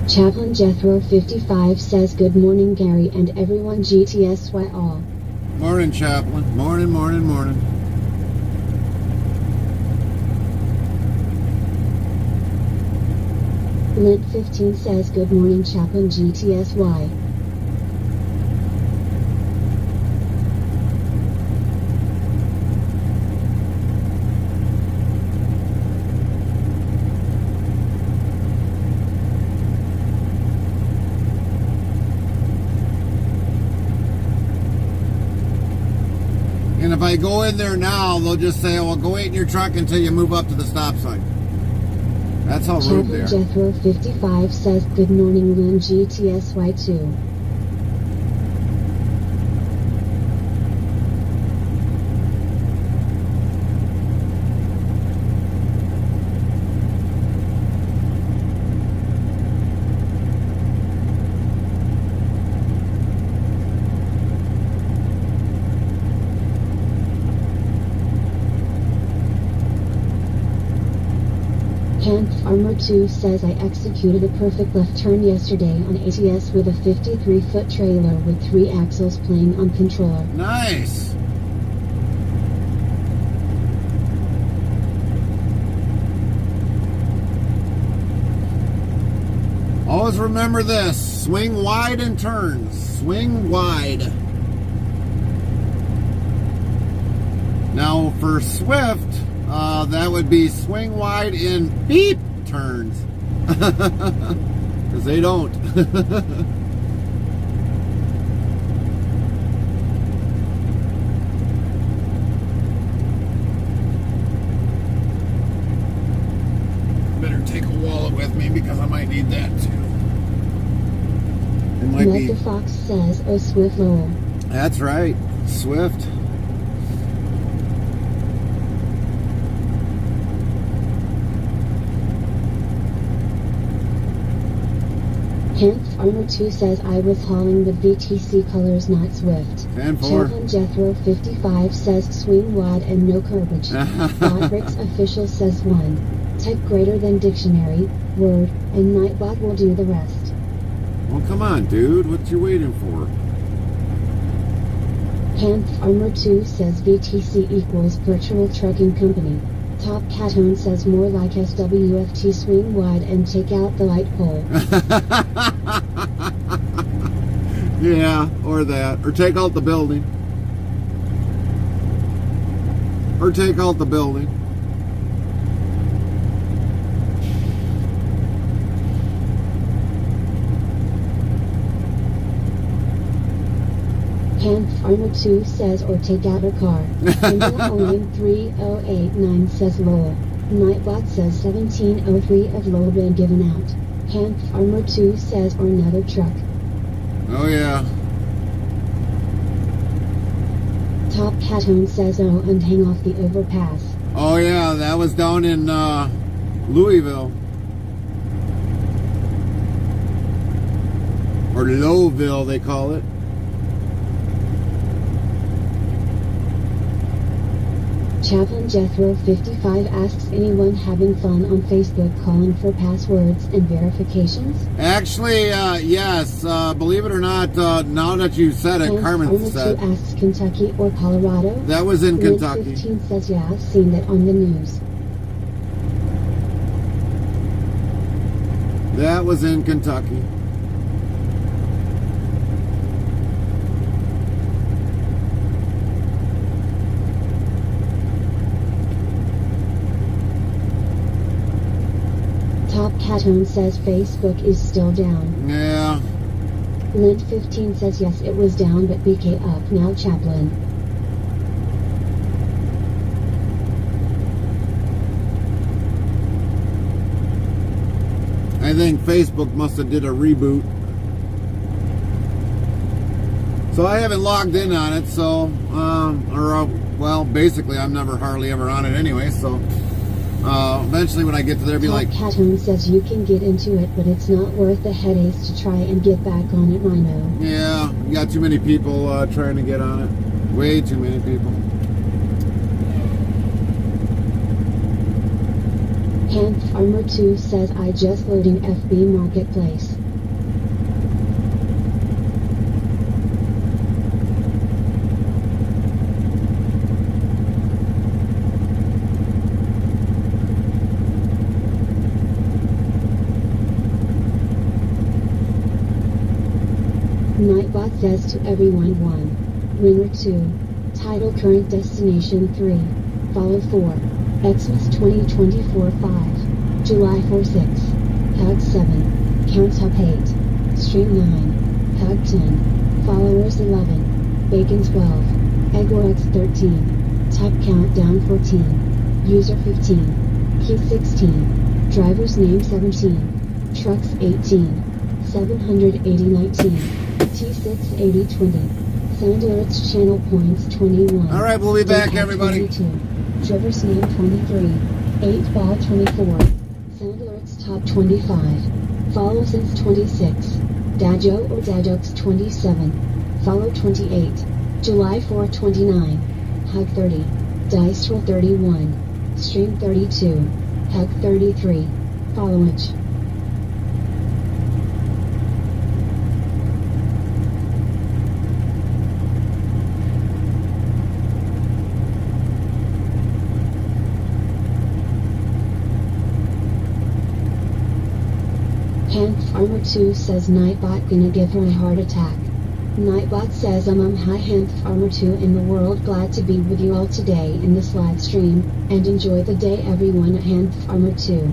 Chaplain Jethro 55 says good morning Gary and everyone GTSY all. Morning, Chaplain. Morning, morning, morning. Lint 15 says good morning Chaplain GTSY. And if I go in there now, they'll just say, well, go wait in your truck until you move up to the stop sign. That's how rude they Chaplain are. Jethro 55 says good morning Lynn GTSY2. Pants Armor 2 says I executed a perfect left turn yesterday on ATS with a 53-foot trailer with 3 axles playing on controller. Nice. Always remember this. Swing wide in turns. Swing wide. Now for Swift, that would be swing wide in beep turns. Because they don't. Better take a wallet with me because I might need that too. It might be. Mega Fox says, oh Swift Lowell. That's right. Swift. Pants Armor 2 says I was hauling with VTC colors, not Swift. 10-4. Chaplain Jethro 55 says swing wide and no curbage. Roderick's official says 1. Type greater than dictionary, word, and Nightbot will do the rest. Well, come on, dude. What you waiting for? Pants Armor 2 says VTC equals Virtual Trucking Company. Top Catone says more like SWFT, swing wide and take out the light pole. Yeah, or that. Or take out the building. Or take out the building. Hanf Armor 2 says or take out a car. Angela Owen 3089 says lol. Nightbot says 1703 of lol been given out. Hanf Armor 2 says or another truck. Oh yeah. Top Catone says oh and hang off the overpass. Oh yeah, that was down in Louisville. Or Lowville, they call it. Chaplain Jethro 55 asks anyone having fun on Facebook calling for passwords and verifications? Actually, yes. Believe it or not, now that you said it, Carmen Armor said 2 asks Kentucky or Colorado? that was in Lid Kentucky. 15 says yeah, I've seen that on the news. That was in Kentucky. Top Catone says Facebook is still down. Yeah. Lint 15 says yes, it was down but BK up now. Chaplain. I think Facebook must have did a reboot. So I haven't logged in on it, so, well, basically I'm never hardly ever on it anyway, so eventually when I get to there, be Top like, Catone says you can get into it, but it's not worth the headaches to try and get back on it, Rhino. yeah, you got too many people trying to get on it. Way too many people. Hanf Armor 2 says I just loading FB Marketplace. Nightbot says to everyone 1. Winner 2. Title current destination 3. Follow 4. Xmas 2024 5. July 4 6. Hug 7. Count up 8. Stream 9. Hug 10. Followers 11. Bacon 12. Eggorex 13. Type countdown 14. User 15. Key 16. Driver's name 17. Trucks 18. 780 19. T6 80 20. Sound alerts channel points 21. All right, we'll be back, everybody. 22. Trevor's name 23. 8 ball 24. Sound alerts top 25. Follow since 26. Dajo or Dajokes 27. Follow 28. July 4 29. Hug 30. Dice roll 31. Stream 32. Hug 33. Followage. Hanf Armor 2 says Nightbot gonna give her a heart attack. Nightbot says hi Hanf Armor 2 in the world, glad to be with you all today in this live stream, and enjoy the day everyone at Hanf Armor 2.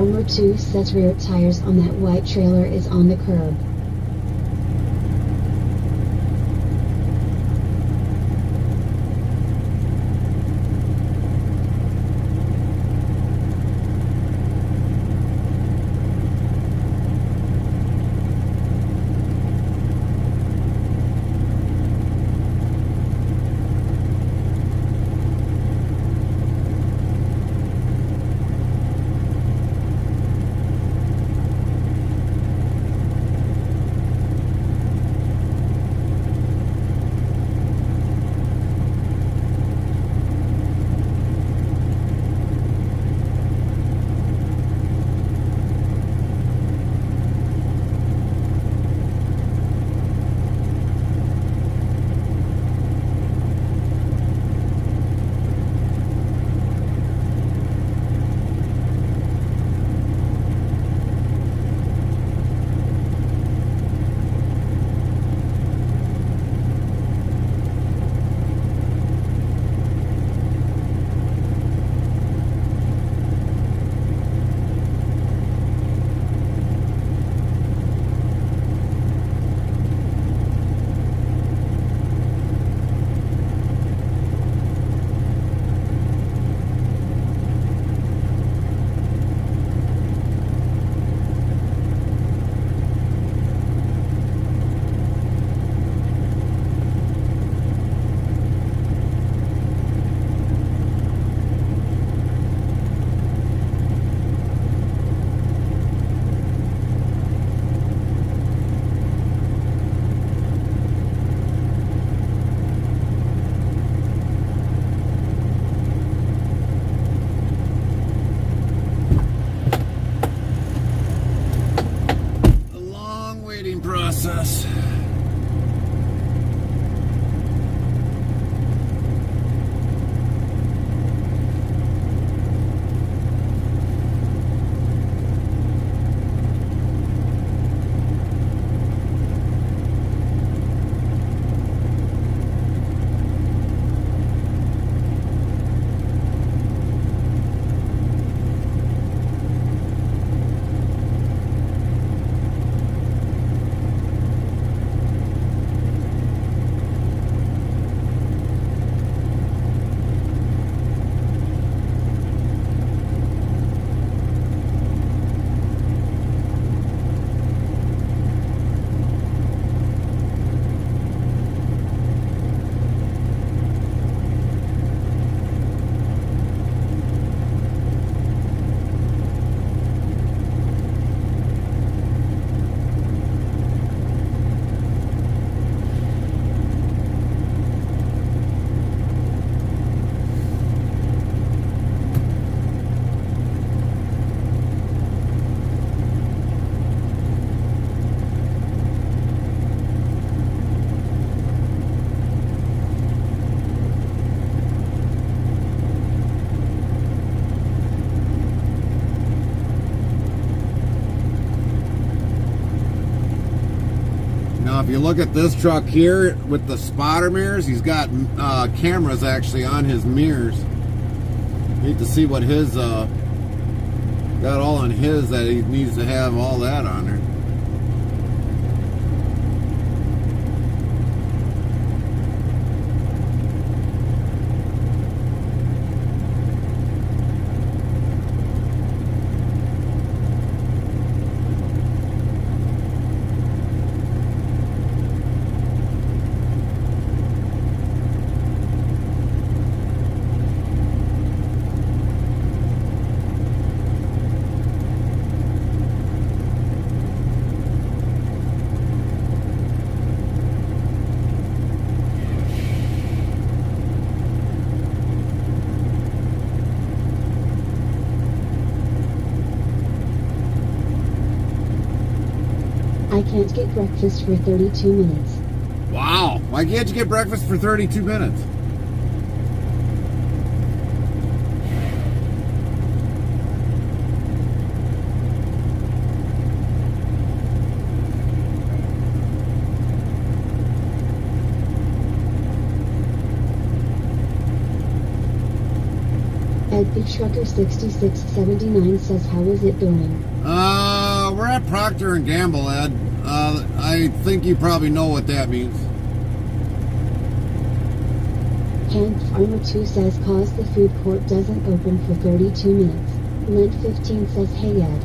Armor 2 sets rear tires on that white trailer is on the curb. Process. Now, if you look at this truck here with the spotter mirrors, he's got cameras actually on his mirrors. Need to see what his got all on his that he needs to have all that on there. I can't get breakfast for 32 minutes. Wow, why can't you get breakfast for 32 minutes? Ed Ed the Trucker 6679 says, how is it going? We're at Procter & Gamble, Ed. I think you probably know what that means. Hank Farmer 2 says, cause the food court doesn't open for 32 minutes. Lent 15 says, hey Ed.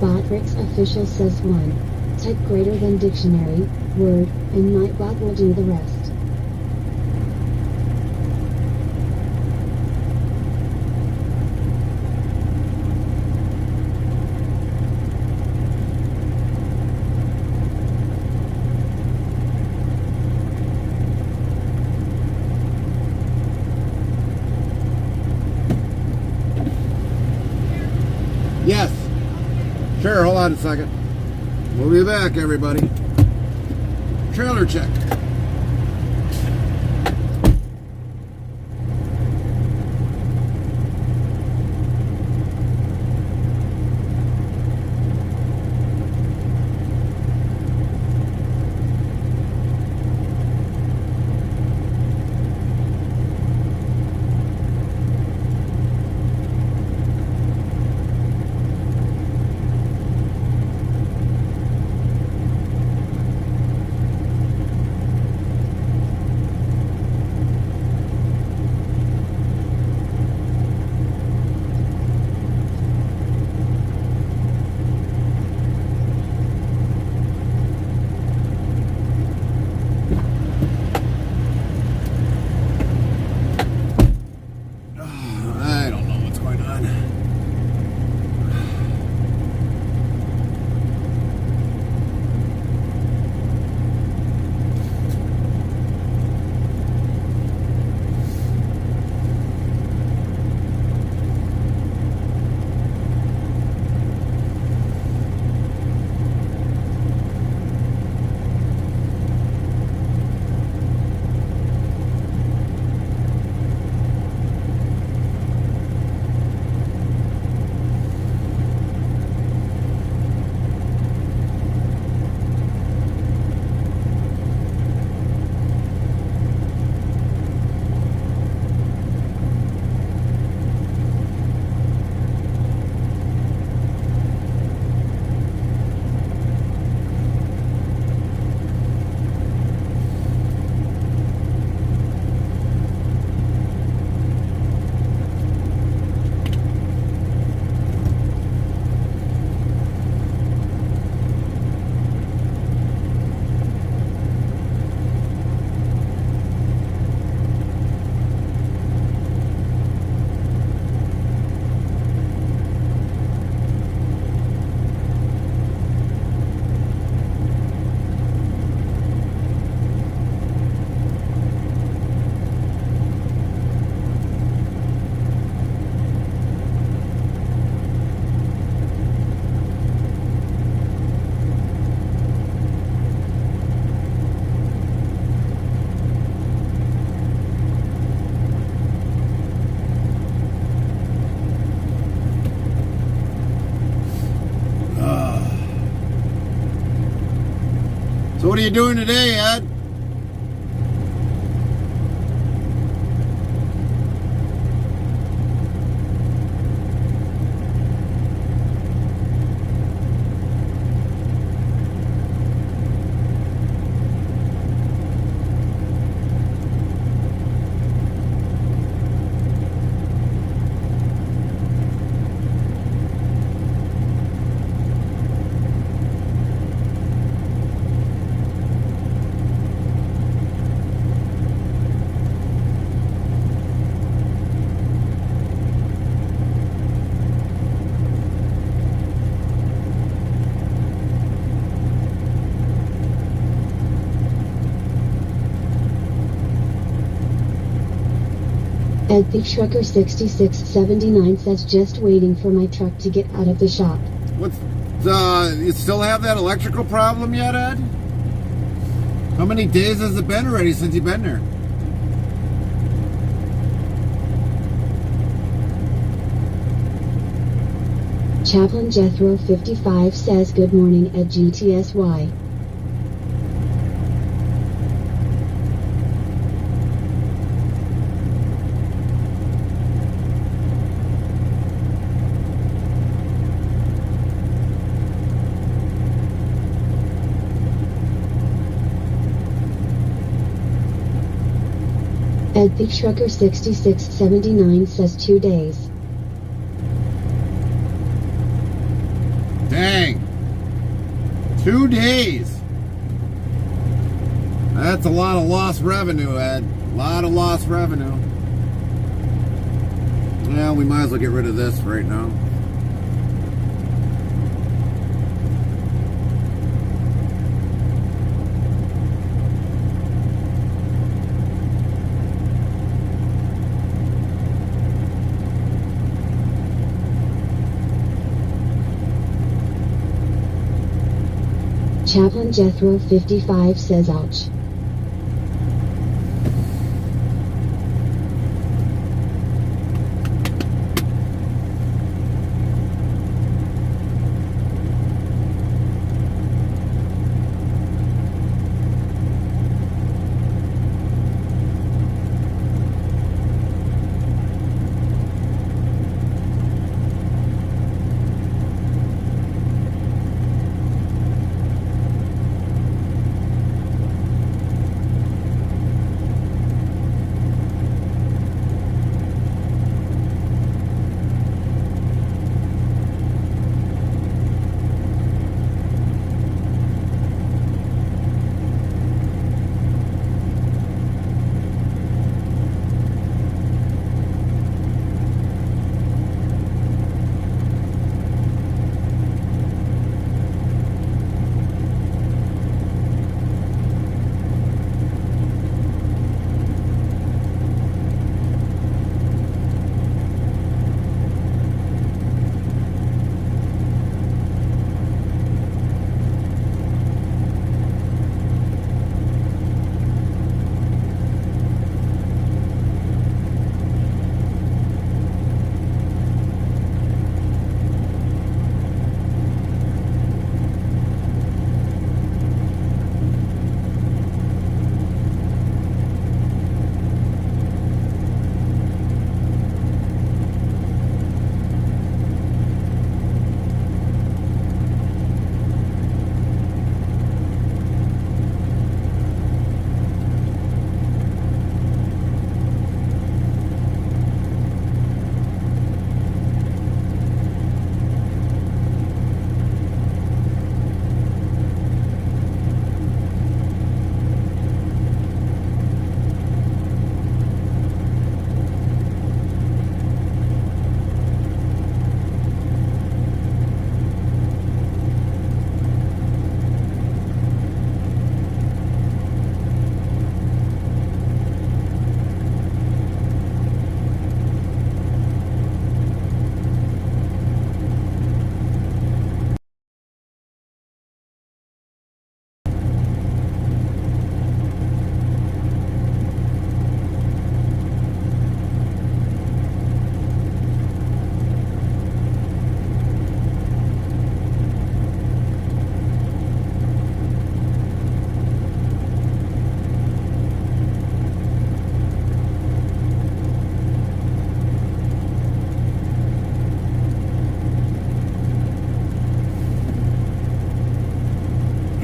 Botrix official says 1. Type greater than dictionary, word, and Nightbot will do the rest. Yes. Sure, hold on a second. We'll be back, everybody. Trailer check. So what are you doing today, Ed? Ed the Trucker 6679 says, just waiting for my truck to get out of the shop. What's you still have that electrical problem yet, Ed? How many days has it been already since you've been there? Chaplain Jethro 55 says, good morning Ed GTSY. Deadpeak Trucker 6679 says 2 days. Dang. 2 days. That's a lot of lost revenue, Ed. A lot of lost revenue. Well, we might as well get rid of this right now. Chaplain Jethro 55 says ouch.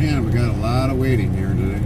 Man, we got a lot of waiting here today.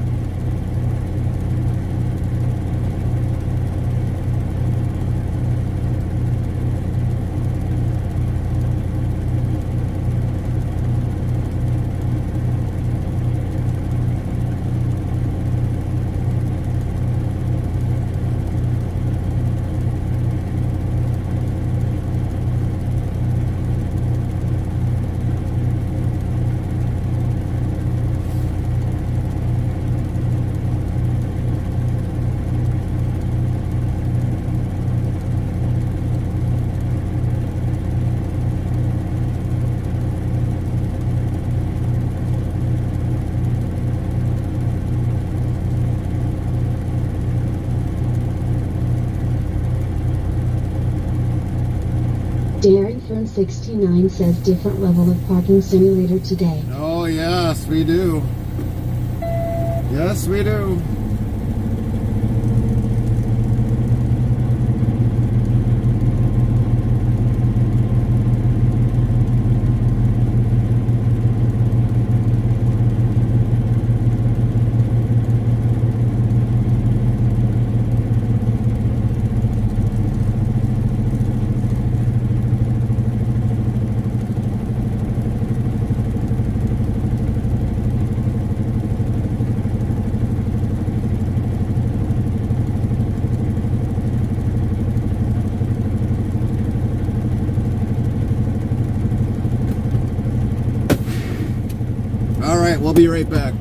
Darren from 69 says different level of parking simulator today. Oh, yes, we do. Yes, we do. Okay, we'll be right back.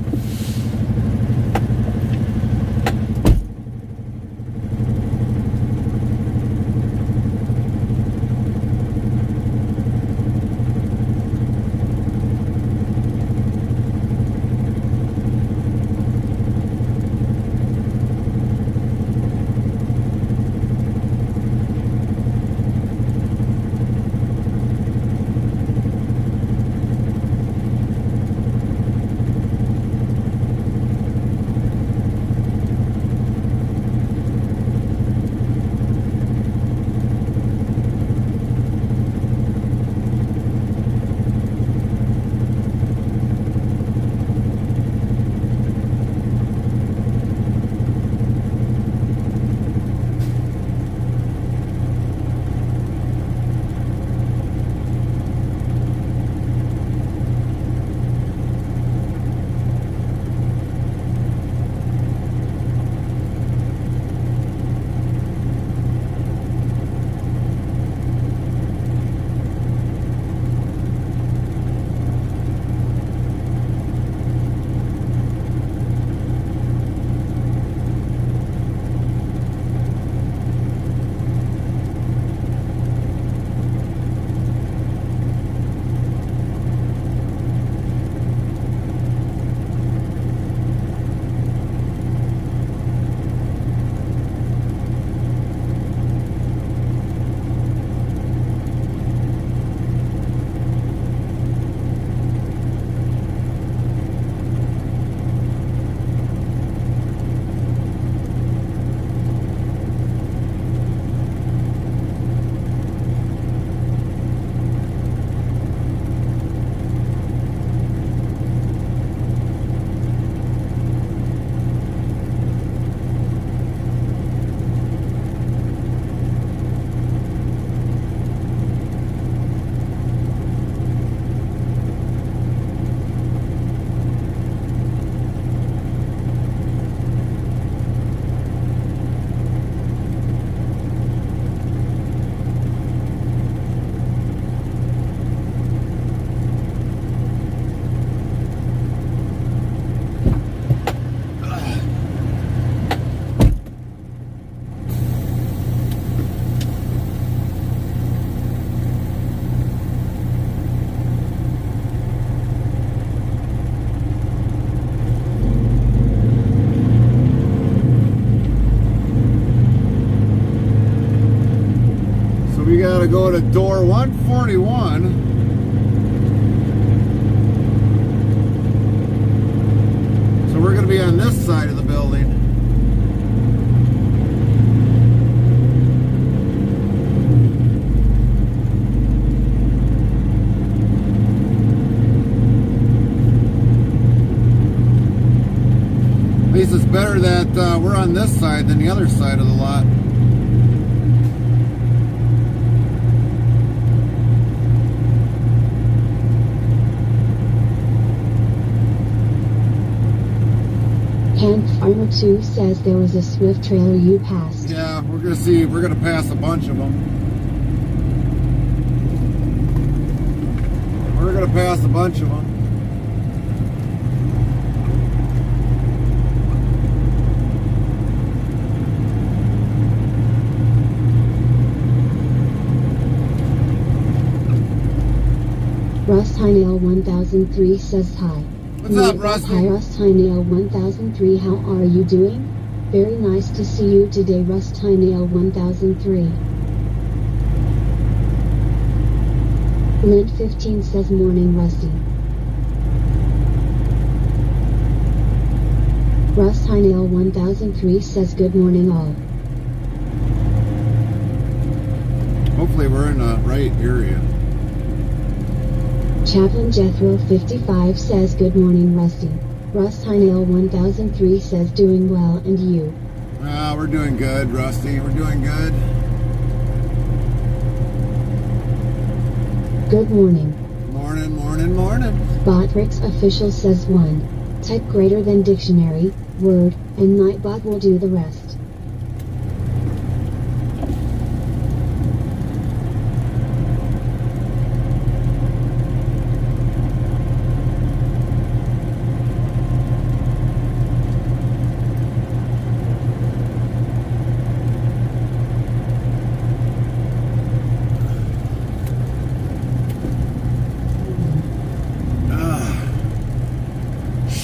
We gotta go to door 141. So we're gonna be on this side of the building. At least it's better that we're on this side than the other side of the lot. Camp Farmer 2 says there was a Swift trailer you passed. Yeah, we're gonna see. We're gonna pass a bunch of them. We're gonna pass a bunch of them. Russ Heinel 1003 says hi. What's up, Rusty? Hi, Russ Heinel 1003. How are you doing? Very nice to see you today, Russ Heinel 1003. Lint 15 says morning, Rusty. Russ Heinel 1003 says good morning all. Hopefully we're in the right area. Chaplain Jethro 55 says good morning, Rusty. Russ Heinel 1003 says doing well, and you? We're doing good, Rusty. We're doing good. Good morning. Morning, morning, morning. Botrix official says 1. Type greater than dictionary, word, and Nightbot will do the rest.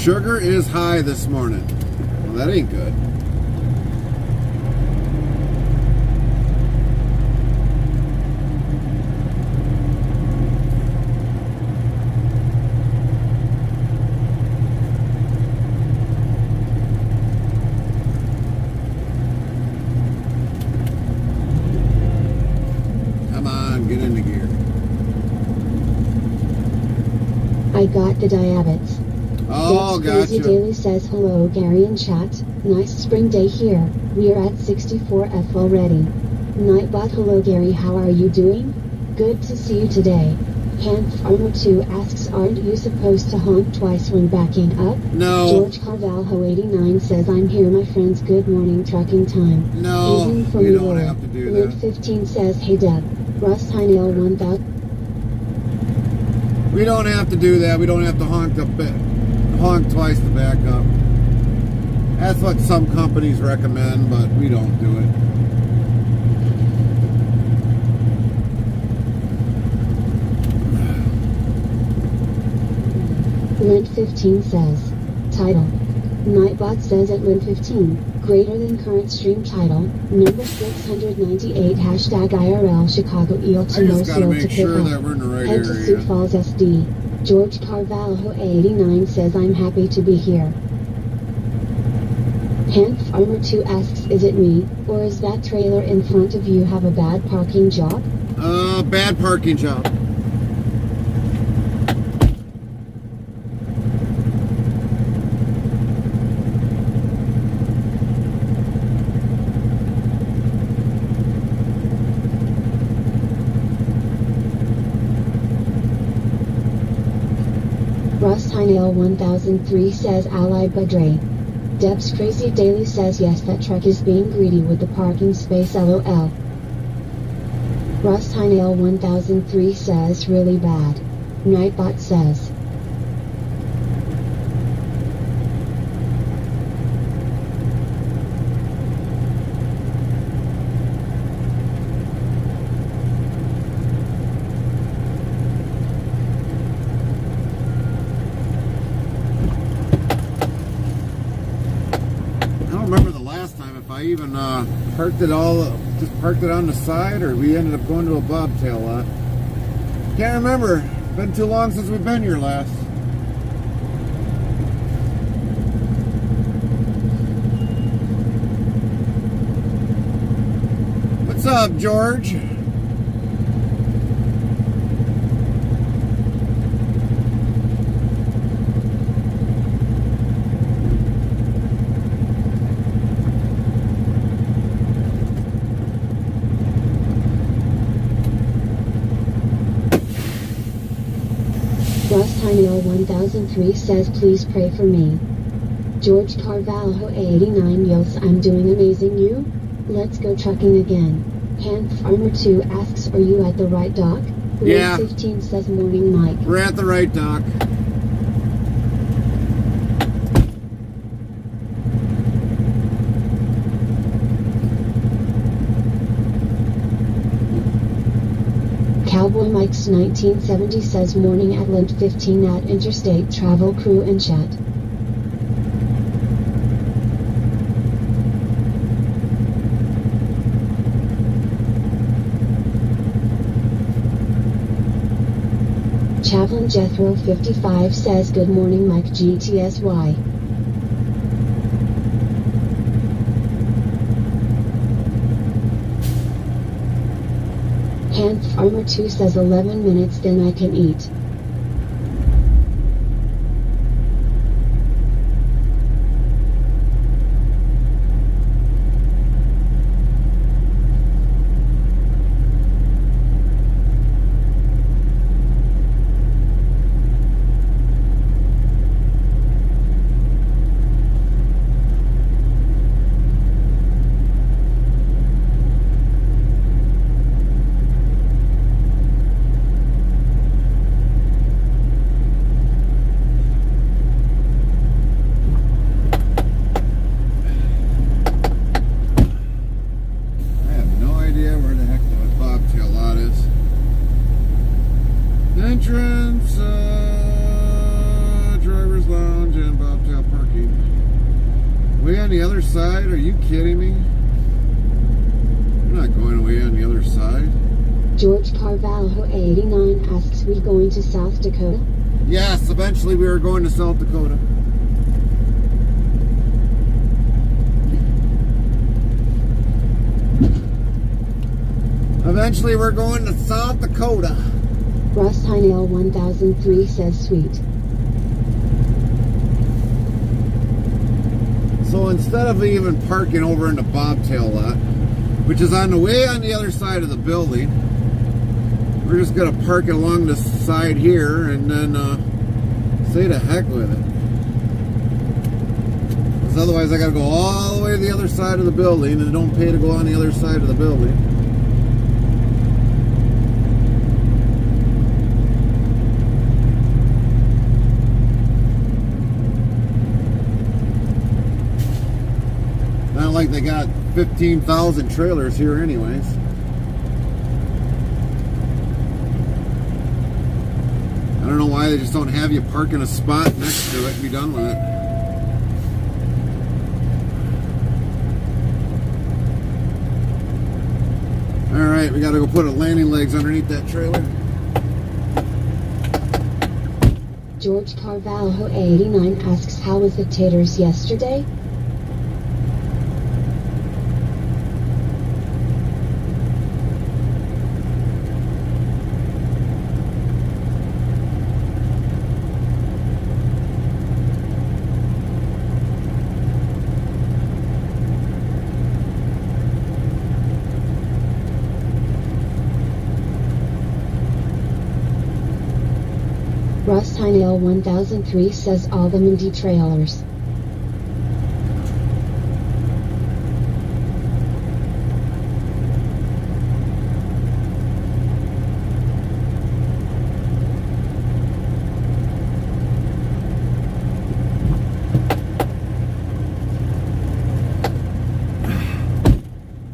sugar is high this morning. Well, that ain't good. Come on, get into gear. I got the diabetes. Oh, Crazy gotcha. Daily says hello Gary and chat. Nice spring day here. We are at 64F already. Nightbot hello Gary, how are you doing? Good to see you today. Hand Farmer 2 asks, aren't you supposed to honk twice when backing up? No. George Carvalho 89 says, I'm here my friends, good morning trucking time. No, Evening for we me don't there. have to do Lid that. 15 says, hey Deb. Russ Heinel 1000. We don't have to do that. We don't have to honk twice to back up. That's what some companies recommend, but we don't do it. Lint 15 says, title. Nightbot says at Lint 15, greater than current stream title, number 698 hashtag IRL Chicago EL to I just gotta Northfield to make pick sure up. that we're in the right Head to Sioux area. Falls SD. George Carvalho 89 says I'm happy to be here. Hand Farmer 2 asks, is it me, or is that trailer in front of you have a bad parking job? Bad parking job. Russ Heinel 1003 says Allied Badre. Deb's Crazy Daily says yes, that truck is being greedy with the parking space LOL. Russ Heinel 1003 says really bad. Nightbot says. I don't remember the last time if I even parked it on the side, or we ended up going to a bobtail lot. Can't remember. Been too long since we've been here last. What's up, George? Russ Heinel 1003 says please pray for me. George Carvalho 89 yells I'm doing amazing, you? Let's go trucking again. Hand Farmer 2 asks, are you at the right dock? Yeah. Lid 15 says morning Mike. We're at the right dock. Cowboy Mike's 1970 says morning at Lint 15 at Interstate Travel Crew and Chat. Chaplain Jethro 55 says good morning Mike GTSY. Hand Farmer 2 says 11 minutes then I can eat. I have no idea where the heck the bobtail lot is. Entrance, driver's lounge, and bobtail the other side? Are you kidding me? You're not going away on the other side. George Carvalho 89 asks, we going to South Dakota? Yes, eventually we are going to South Dakota. Eventually we're going to South Dakota. Russ Heinel 1003 says, sweet. So instead of even parking over in the bobtail lot, which is on the way on the other side of the building, we're just going to park it along the side here and then say to heck with it. Because otherwise I got to go all the way to the other side of the building and don't pay to go on the other side of the building. Not like they got 15,000 trailers here anyways. I don't know why they just don't have you park in a spot next to it and be done with it. Alright, we gotta go put a landing legs underneath that trailer. George Carvalho 89 asks, how was the taters yesterday? Russ Heinel 1003 says, all the Mindy trailers.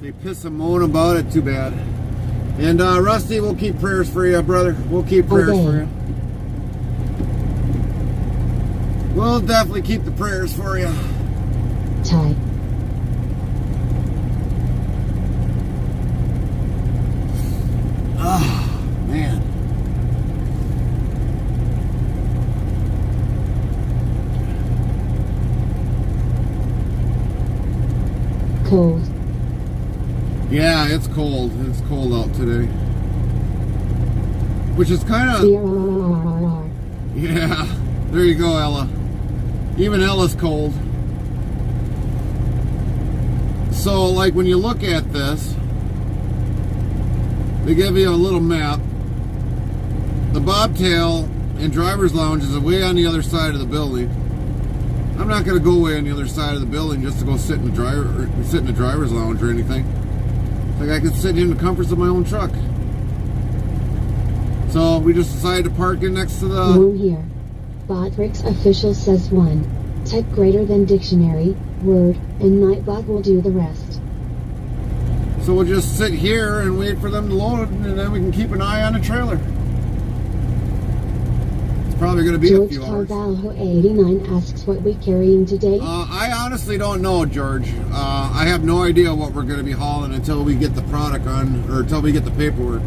They piss and moan about it, too bad. And Rusty, we'll keep prayers for you, brother. We'll keep prayers for you. We'll definitely keep the prayers for you. Ty. Oh, man. Cold. Yeah, it's cold. It's cold out today. Which is kind of... Yeah. There you go, Ella. Even Ella's cold. So, like, when you look at this, they give you a little map. The bobtail and driver's lounge is way on the other side of the building. I'm not going to go way on the other side of the building just to go sit in the driver's lounge or anything. Like, I could sit in the comforts of my own truck. So we just decided to park in next to the... One here. Botrix official says 1. Type greater than dictionary, word, and Nightbot will do the rest. So we'll just sit here and wait for them to load, and then we can keep an eye on the trailer. It's probably going to be a few hours. George Carvalho 89 asks what we're carrying today. I honestly don't know, George. I have no idea what we're going to be hauling until we get the product on, or until we get the paperwork.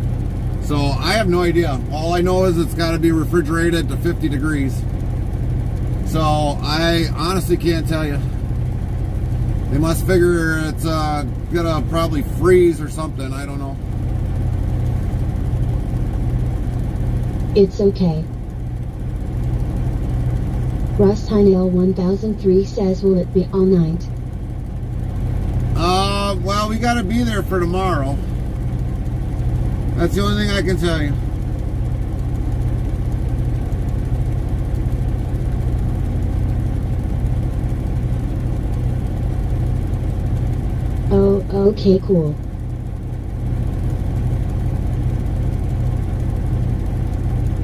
So I have no idea. All I know is it's got to be refrigerated to 50 degrees. So I honestly can't tell you. They must figure it's gonna probably freeze or something. I don't know. It's okay. Russ Heinel 1003 says, will it be all night? Well, we got to be there for tomorrow. That's the only thing I can tell you. Oh, okay, cool.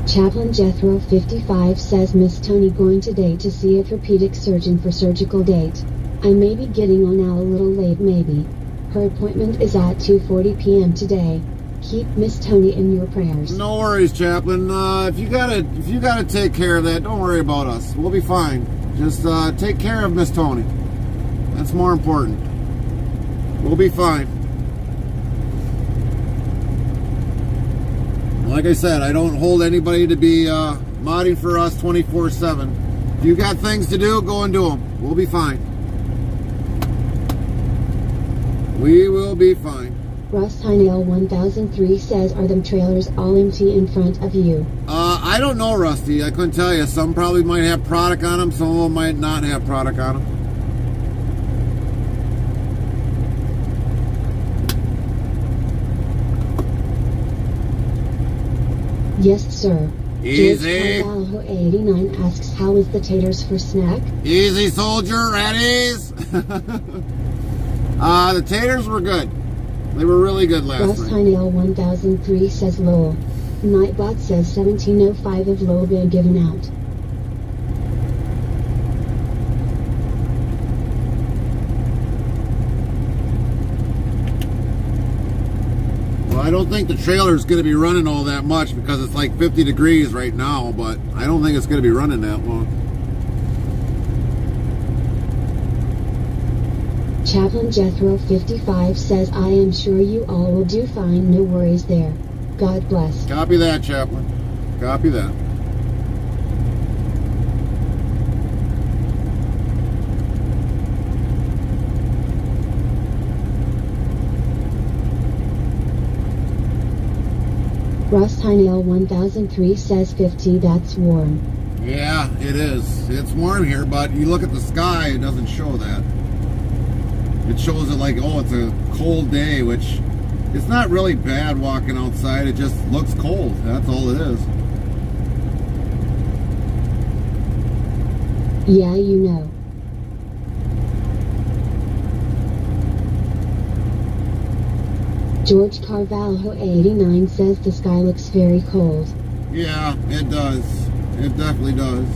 Chaplain Jethro 55 says, Miss Tony going today to see orthopedic surgeon for surgical date. I may be getting on now a little late maybe. Her appointment is at 2:40 p.m. today. Keep Miss Tony in your prayers. No worries, Chaplain. If you gotta take care of that, don't worry about us. We'll be fine. Just take care of Miss Tony. That's more important. We'll be fine. Like I said, I don't hold anybody to be modding for us 24/7. If you got things to do, go and do them. We'll be fine. We will be fine. Russ Heinel 1003 says, are them trailers all empty in front of you? I don't know, Rusty. I couldn't tell you. Some probably might have product on them. Some of them might not have product on them. Yes, sir. Easy. George 89 asks, how is the taters for snack? Easy, soldier. At ease. The taters were good. They were really good last Russ night. Heinel 1003 says Lowell. Nightbot says 1705 of Lowell been given out. Well, I don't think the trailer's going to be running all that much because it's like 50 degrees right now, but I don't think it's going to be running that long. Chaplain Jethro 55 says, I am sure you all will do fine, no worries there. God bless. Copy that, Chaplain. Copy that. Russ Heinel 1003 says 50, that's warm. Yeah, it is. It's warm here, but you look at the sky, it doesn't show that. It shows it like, oh, it's a cold day, which it's not really bad walking outside. It just looks cold. That's all it is. Yeah, you know. George Carvalho 89 says the sky looks very cold. Yeah, it does. It definitely does.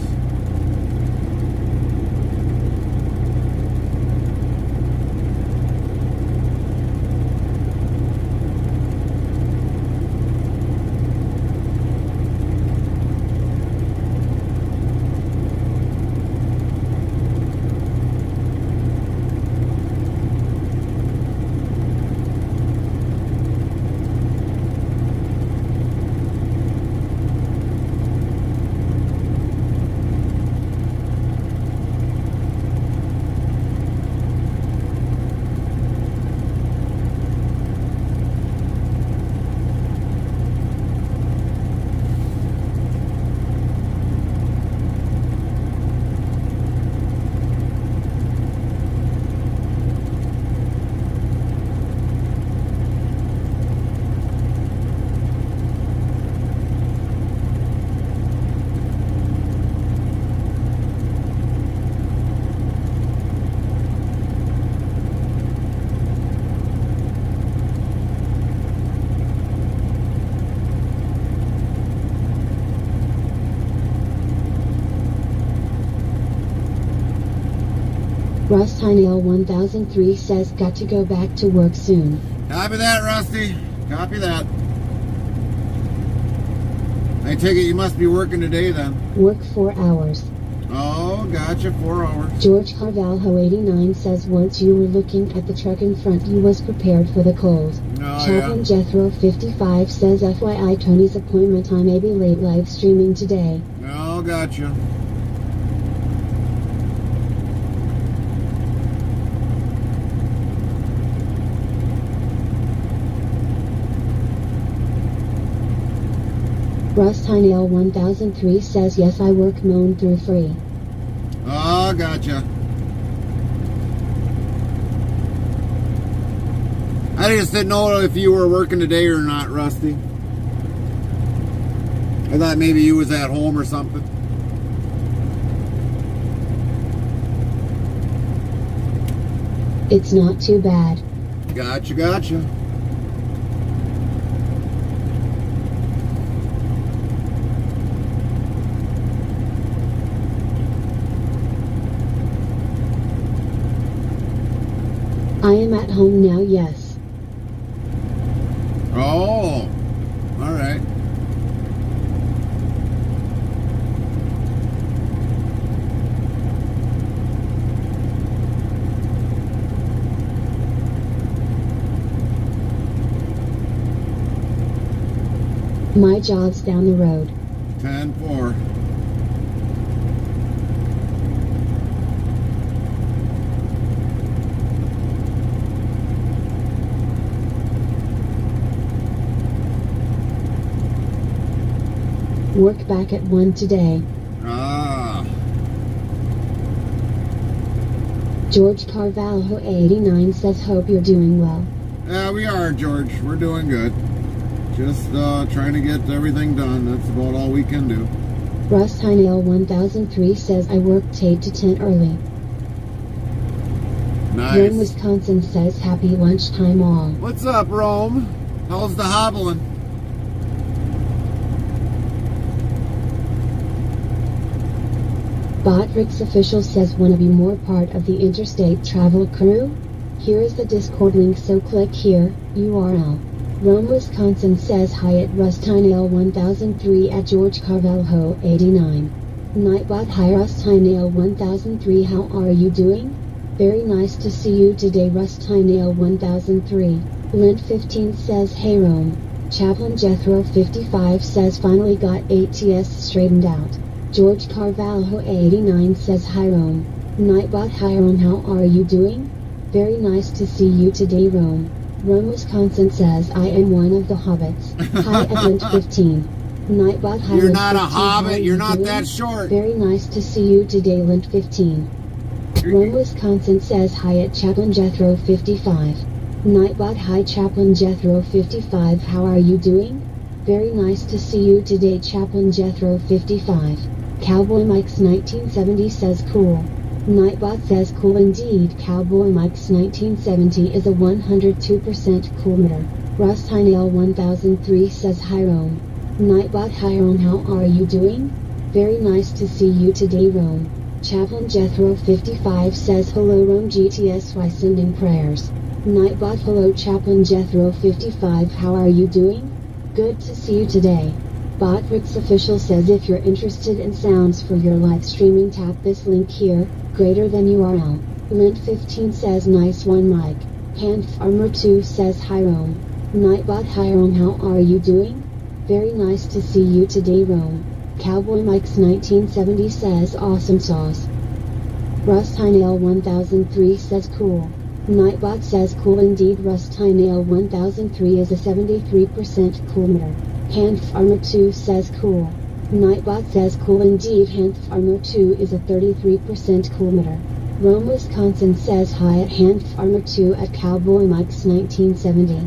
Russ Heinel 1003 says, got to go back to work soon. Copy that, Rusty. Copy that. I take it you must be working today then. Work 4 hours. Oh, gotcha, 4 hours. George Carvalho 89 says once you were looking at the truck in front you was prepared for the cold. Oh, Chaplain yeah. Jethro 55 says FYI Tony's appointment, I may be late live streaming today. Oh, gotcha. Russ Heinel 1003 says yes, I work moan through free. Oh, gotcha. I just didn't know if you were working today or not, Rusty. I thought maybe you was at home or something. It's not too bad. Gotcha, gotcha. I am at home now, yes. Oh, all right. My job's down the road. 10-4. Work back at 1 today. Ah. George Carvalho 89 says hope you're doing well. Yeah, we are, George. We're doing good. Just trying to get everything done. That's about all we can do. Russ Heinel 1003 says I worked 8 to 10 early. Nice. Rome, Wisconsin says happy lunchtime all. What's up, Rome? How's the hobbling? Botrix official says wanna be more part of the Interstate travel crew? Here is the Discord link, so click here, URL. Rome, Wisconsin says hi at Rustinail 1003 at George Carvalho 89. Nightbot, hi Rustinail 1003, how are you doing? Very nice to see you today, Rustinail 1003. Lint 15 says hey Rome. Chaplain Jethro 55 says finally got ATS straightened out. George Carvalho 89 says hi Rome. Nightbot, hi Rome, how are you doing? Very nice to see you today, Rome. Rome, Wisconsin says I am one of the hobbits. Hi at Lint 15. Nightbot, hi You're Lint not 15, a how hobbit. are You're you not doing? that short. Very nice to see you today, Lint 15. Rome, Wisconsin says hi at Chaplain Jethro 55. Nightbot, hi Chaplain Jethro 55, how are you doing? Very nice to see you today, Chaplain Jethro 55. Cowboy Mike's 1970 says cool. Nightbot says cool indeed. Cowboy Mike's 1970 is a 102% cool meter. Russ Heinel 1003 says hi Rome. Nightbot, hi Rome, how are you doing? Very nice to see you today, Rome. Chaplain Jethro 55 says hello Rome, GTSY sending prayers. Nightbot, hello Chaplain Jethro 55, how are you doing? Good to see you today. Botrix official says if you're interested in sounds for your live streaming, tap this link here, greater than URL. Lint 15 says nice one Mike. Hand Farmer 2 says hi Rome. Nightbot, hi Rome, how are you doing? Very nice to see you today, Rome. Cowboy Mike's 1970 says awesome sauce. Russ Heinel 1003 says cool. Nightbot says cool indeed. Russ Heinel 1003 is a 73% cool meter. Hand Farmer 2 says cool. Nightbot says cool indeed. Hand Farmer 2 is a 33% cool meter. Rome, Wisconsin says hi at Hand Farmer 2 at Cowboy Mike's 1970.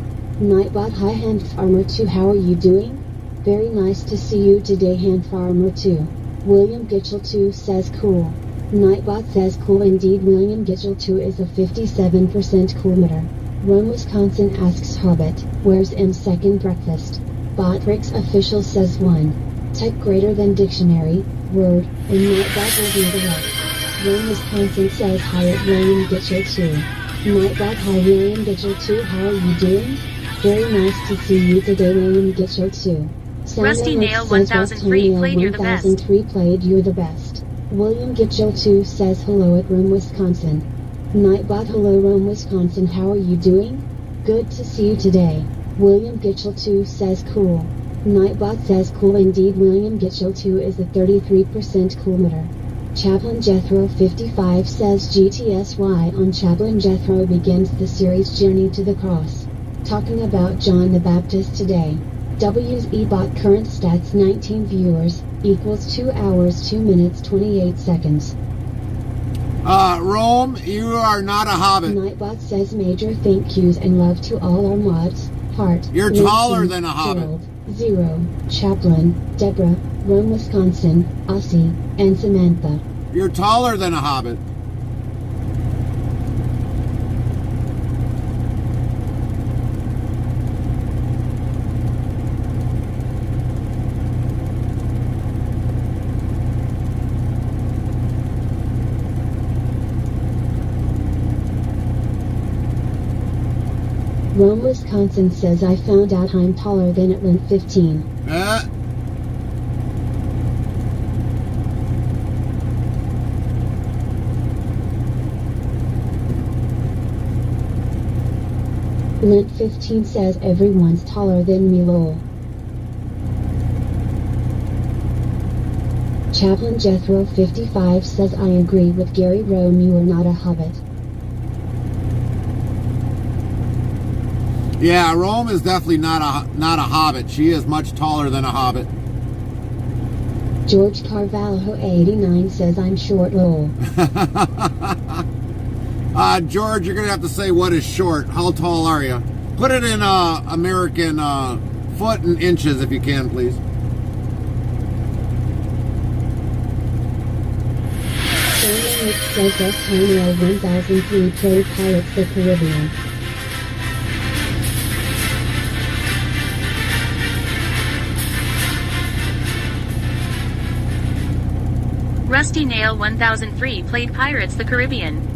Nightbot, hi Hand Farmer 2, how are you doing? Very nice to see you today, Hand Farmer 2. William Gitchell 2 says cool. Nightbot says cool indeed. William Gitchell 2 is a 57% cool meter. Rome, Wisconsin asks Hobbit, where's M's second breakfast? Botrix official says 1. Tech greater than dictionary, word, and Nightbot will do the rest. Rome, Wisconsin says hi at William Gitchell 2. Nightbot, hi William Gitchell 2, how are you doing? Very nice to see you today, William Gitchell 2. Rusty Nail 1003 played You're the Best. 1003 played You're the Best. William Gitchell 2 says hello at Rome, Wisconsin. Nightbot, hello Rome, Wisconsin, how are you doing? Good to see you today. William Gitchell 2 says cool. Nightbot says cool indeed. William Gitchell 2 is a 33% cool meter. Chaplain Jethro 55 says GTSY on Chaplain Jethro begins the series Journey to the Cross. Talking about John the Baptist today. W's ebot current stats 19 viewers, equals 2 hours 2 minutes 28 seconds. Rome, you are not a hobbit. Nightbot says major thank yous and love to all our mods. Heart. You're Lindsay, taller than a hobbit. Gerald, Zero, Chaplain, Deborah, Rome, Wisconsin, Aussie, and Samantha. You're taller than a hobbit. Rome, Wisconsin says I found out I'm taller than at Lint 15. Lint 15 says everyone's taller than me lol. Chaplain Jethro 55 says I agree with Gary Rome, you are not a hobbit. Yeah, Rome is definitely not a hobbit. She is much taller than a hobbit. George Carvalho 89 says I'm short lol. George, you're gonna have to say what is short. How tall are you? Put it in American foot and inches if you can, please. Scenic says S-Tiny 1003 played Pirates of the Caribbean. Rusty Nail 1003 played Pirates the Caribbean.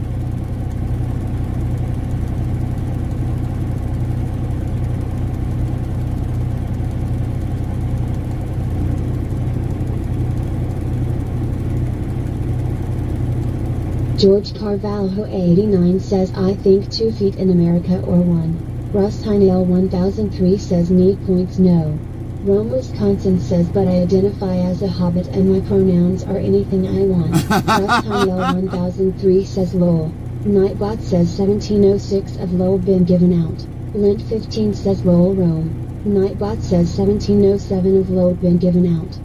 George Carvalho 89 says I think 2 feet in America or 1. Russ Heinel 1003 says knee points no. Rome, Wisconsin says but I identify as a hobbit and my pronouns are anything I want. Russ Heinel 1003 says lol. Nightbot says 1706 of lol been given out. Lint 15 says lol Rome. Nightbot says 1707 of lol been given out.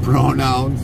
Pronouns.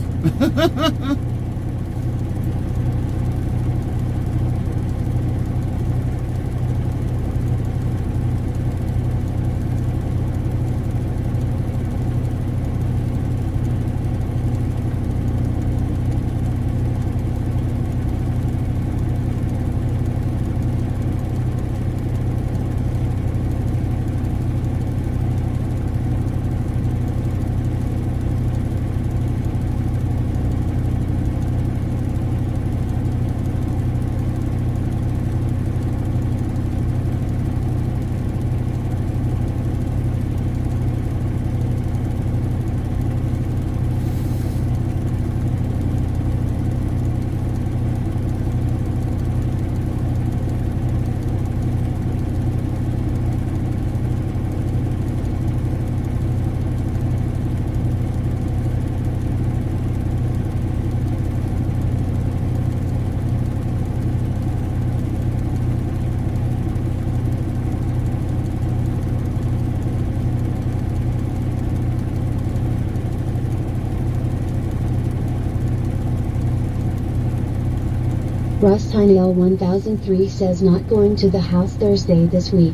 Russ Heinel 1003 says not going to the house Thursday this week.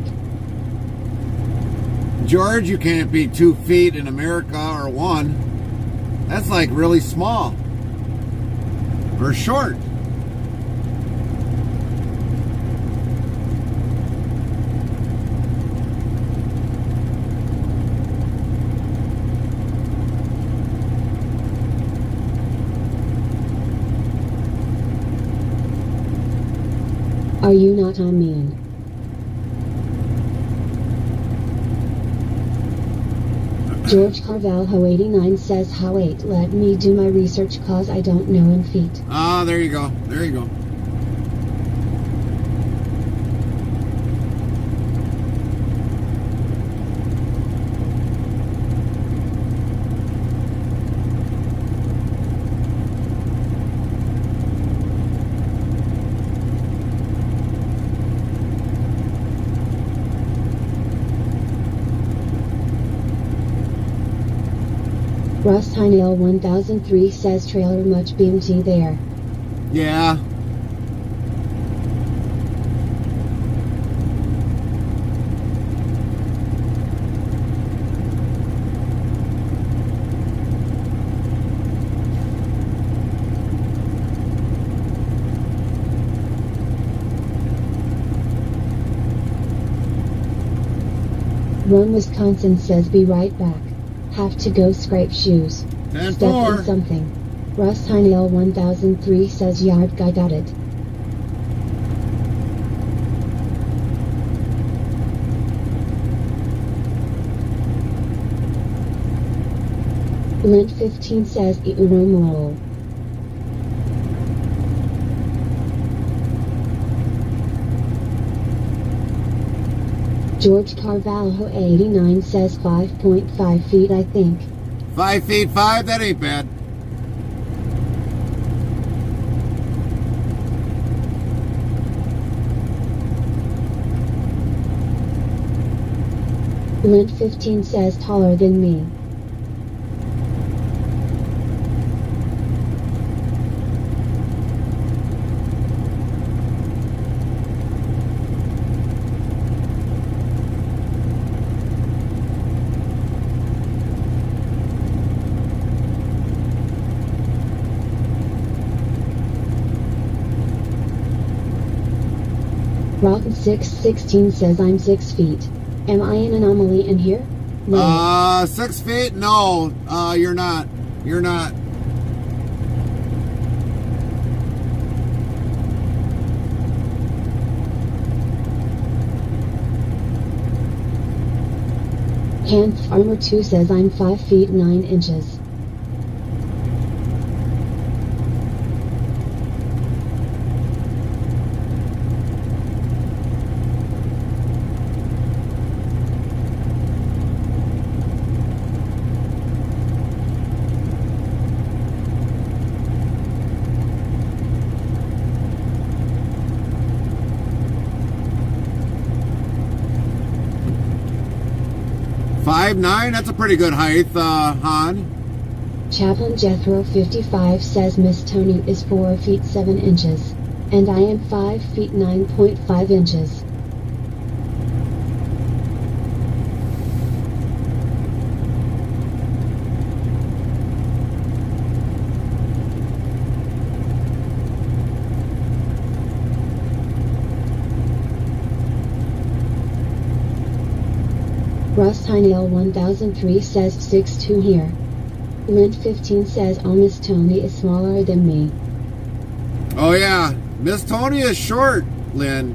George, you can't be 2 feet in America or 1. That's like really small. Or short. Are you not I mean? George Carvalho 89 says how wait let me do my research cause I don't know in feet. Ah, there you go. There you go. Russ Heinel 1003 says trailer much BMT there. Yeah. Rome, Wisconsin says be right back. Have to go scrape shoes. 10-4. Step in something. Russ Heinel 1003 says yard guy got it. Lint 15 says Rome roll. George Carvalho 89 says 5.5 feet, I think. 5 feet 5? That ain't bad. Lint 15 says taller than me. Rocket 616 says I'm 6 feet. Am I an anomaly in here? No. 6 feet? No, you're not. You're not. Hanth Armor 2 says I'm 5 feet 9 inches. Five nine. That's a pretty good height, Han. Chaplain Jethro 55 says Miss Tony is 4 feet 7 inches. And I am 5 feet 9.5 inches. Russ Heinel 1003 says 6'2" here. Lint 15 says oh Miss Tony is smaller than me. Oh yeah, Miss Tony is short, Lynn.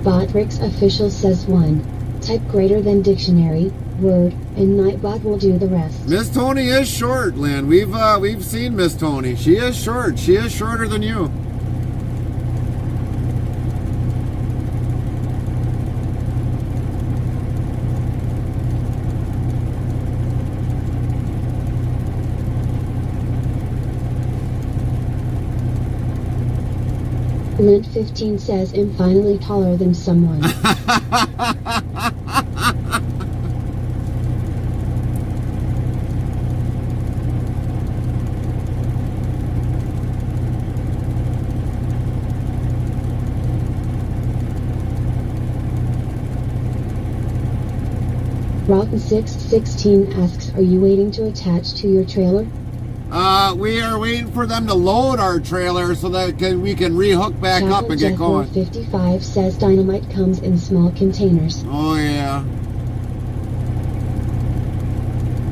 Botrix official says 1. Type greater than dictionary, word, and Nightbot will do the rest. Miss Tony is short, Lynn. We've seen Miss Tony. She is short. She is shorter than you. Lint 15 says I'm finally taller than someone. Rotten 616 asks, are you waiting to attach to your trailer? We are waiting for them to load our trailer so that we can rehook back up and get going. 55 says dynamite comes in small containers. Oh yeah.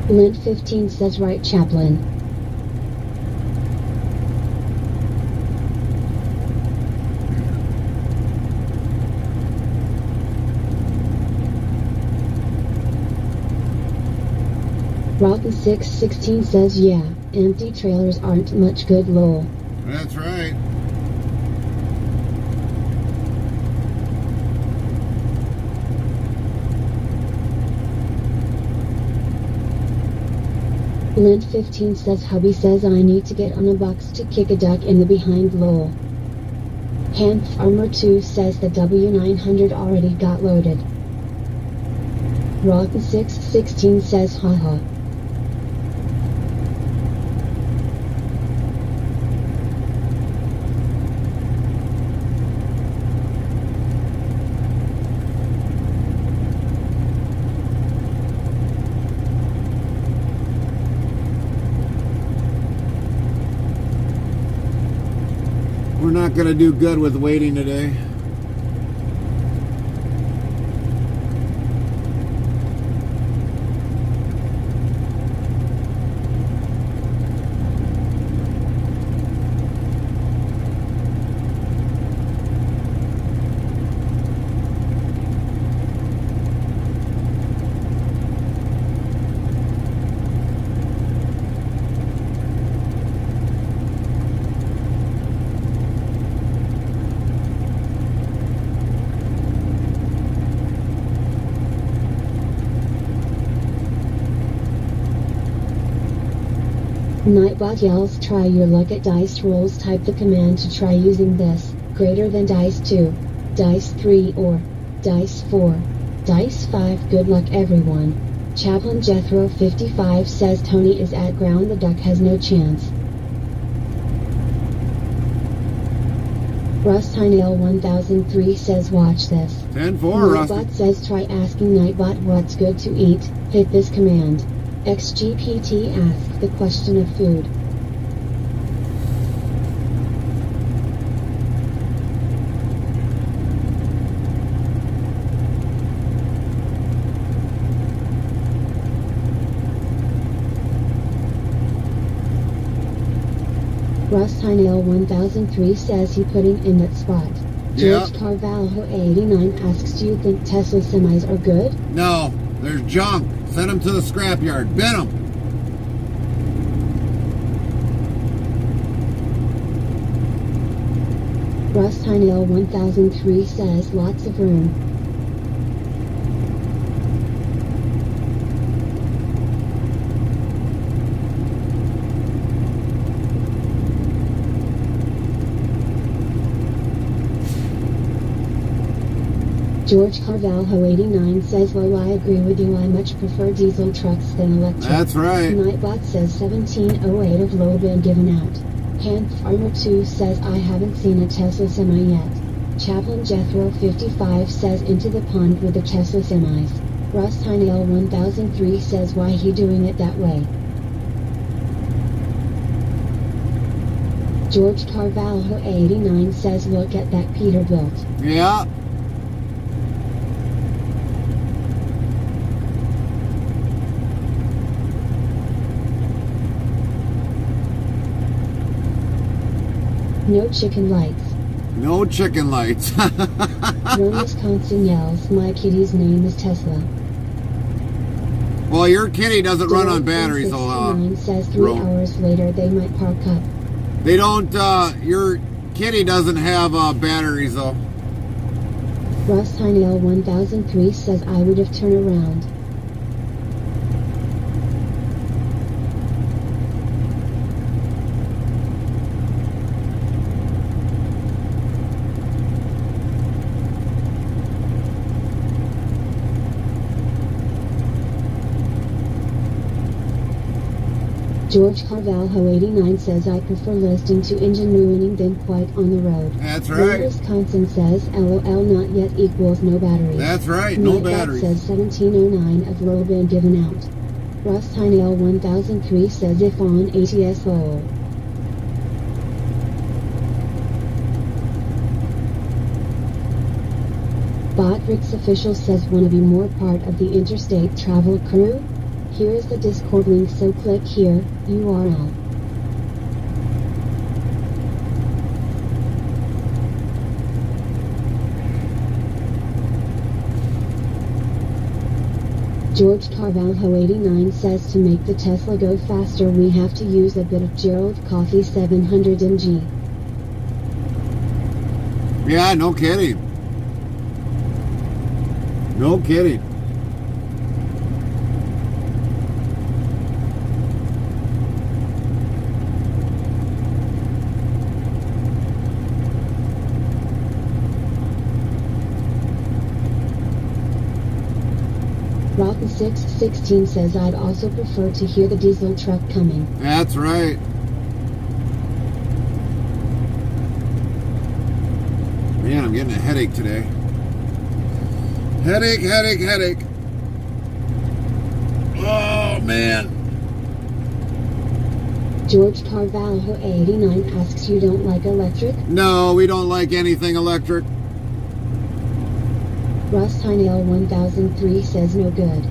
Lint 15 says right, Chaplain. Rotten 616 says yeah, empty trailers aren't much good, lol. That's right. Lint 15 says hubby says I need to get on a box to kick a duck in the behind, lol. Hanth Armor 2 says the W900 already got loaded. Rotten 616 says haha. We're not going to do good with waiting today. Nightbot yells, try your luck at dice rolls. Type the command to try using this. Greater than dice 2, dice 3 or dice 4, dice 5. Good luck everyone. Chaplain Jethro 55 says Tony is at ground. The duck has no chance. Russ Hynale 1003 says watch this. 10-4, Rusty. Nightbot says try asking Nightbot what's good to eat. Hit this command. XGPT asks the question of food. Russ Hynale 1003 says he putting in that spot. Yeah. George Carvalho 89 asks, do you think Tesla semis are good? No, there's junk. Send them to the scrapyard. Bin them. Russ Hynale 1003 says lots of room. George Carvalho 89 says, well, I agree with you. I much prefer diesel trucks than electric. That's right. Nightbot says 1708 of low been given out. Hand Farmer 2 says, I haven't seen a Tesla semi yet. Chaplain Jethro 55 says, into the pond with the Tesla semis. Russ Hynale 1003 says, why he doing it that way? George Carvalho 89 says, look at that Peterbilt. Yeah. No chicken lights. No chicken lights. One Wisconsin yells, my kitty's name is Tesla. Well, your kitty doesn't run on batteries, so 69 says 3 hours later they might park up. they don't. Your kitty doesn't have batteries, though. Russ Hynale 1003 says I would have turned around. George Carvalho 89 says I prefer listening to engine ruining than quiet on the road. That's right. Wisconsin says LOL not yet equals no batteries. That's right, no Nightbot batteries. says 1709 of low been given out. Russ Hynale 1003 says if on ATS lol. Botrix official says wanna be more part of the Interstate travel crew? Here is the Discord link, so click here, URL. George Carvalho 89 says to make the Tesla go faster we have to use a bit of Gerald Coffee 700 mg. Yeah, no kidding. No kidding. Rotten 616 says I'd also prefer to hear the diesel truck coming. That's right. Man, I'm getting a headache today. Headache, headache, headache. Oh, man. George Carvalho 89 asks you don't like electric? No, we don't like anything electric. Russ Hynale 1003 says no good.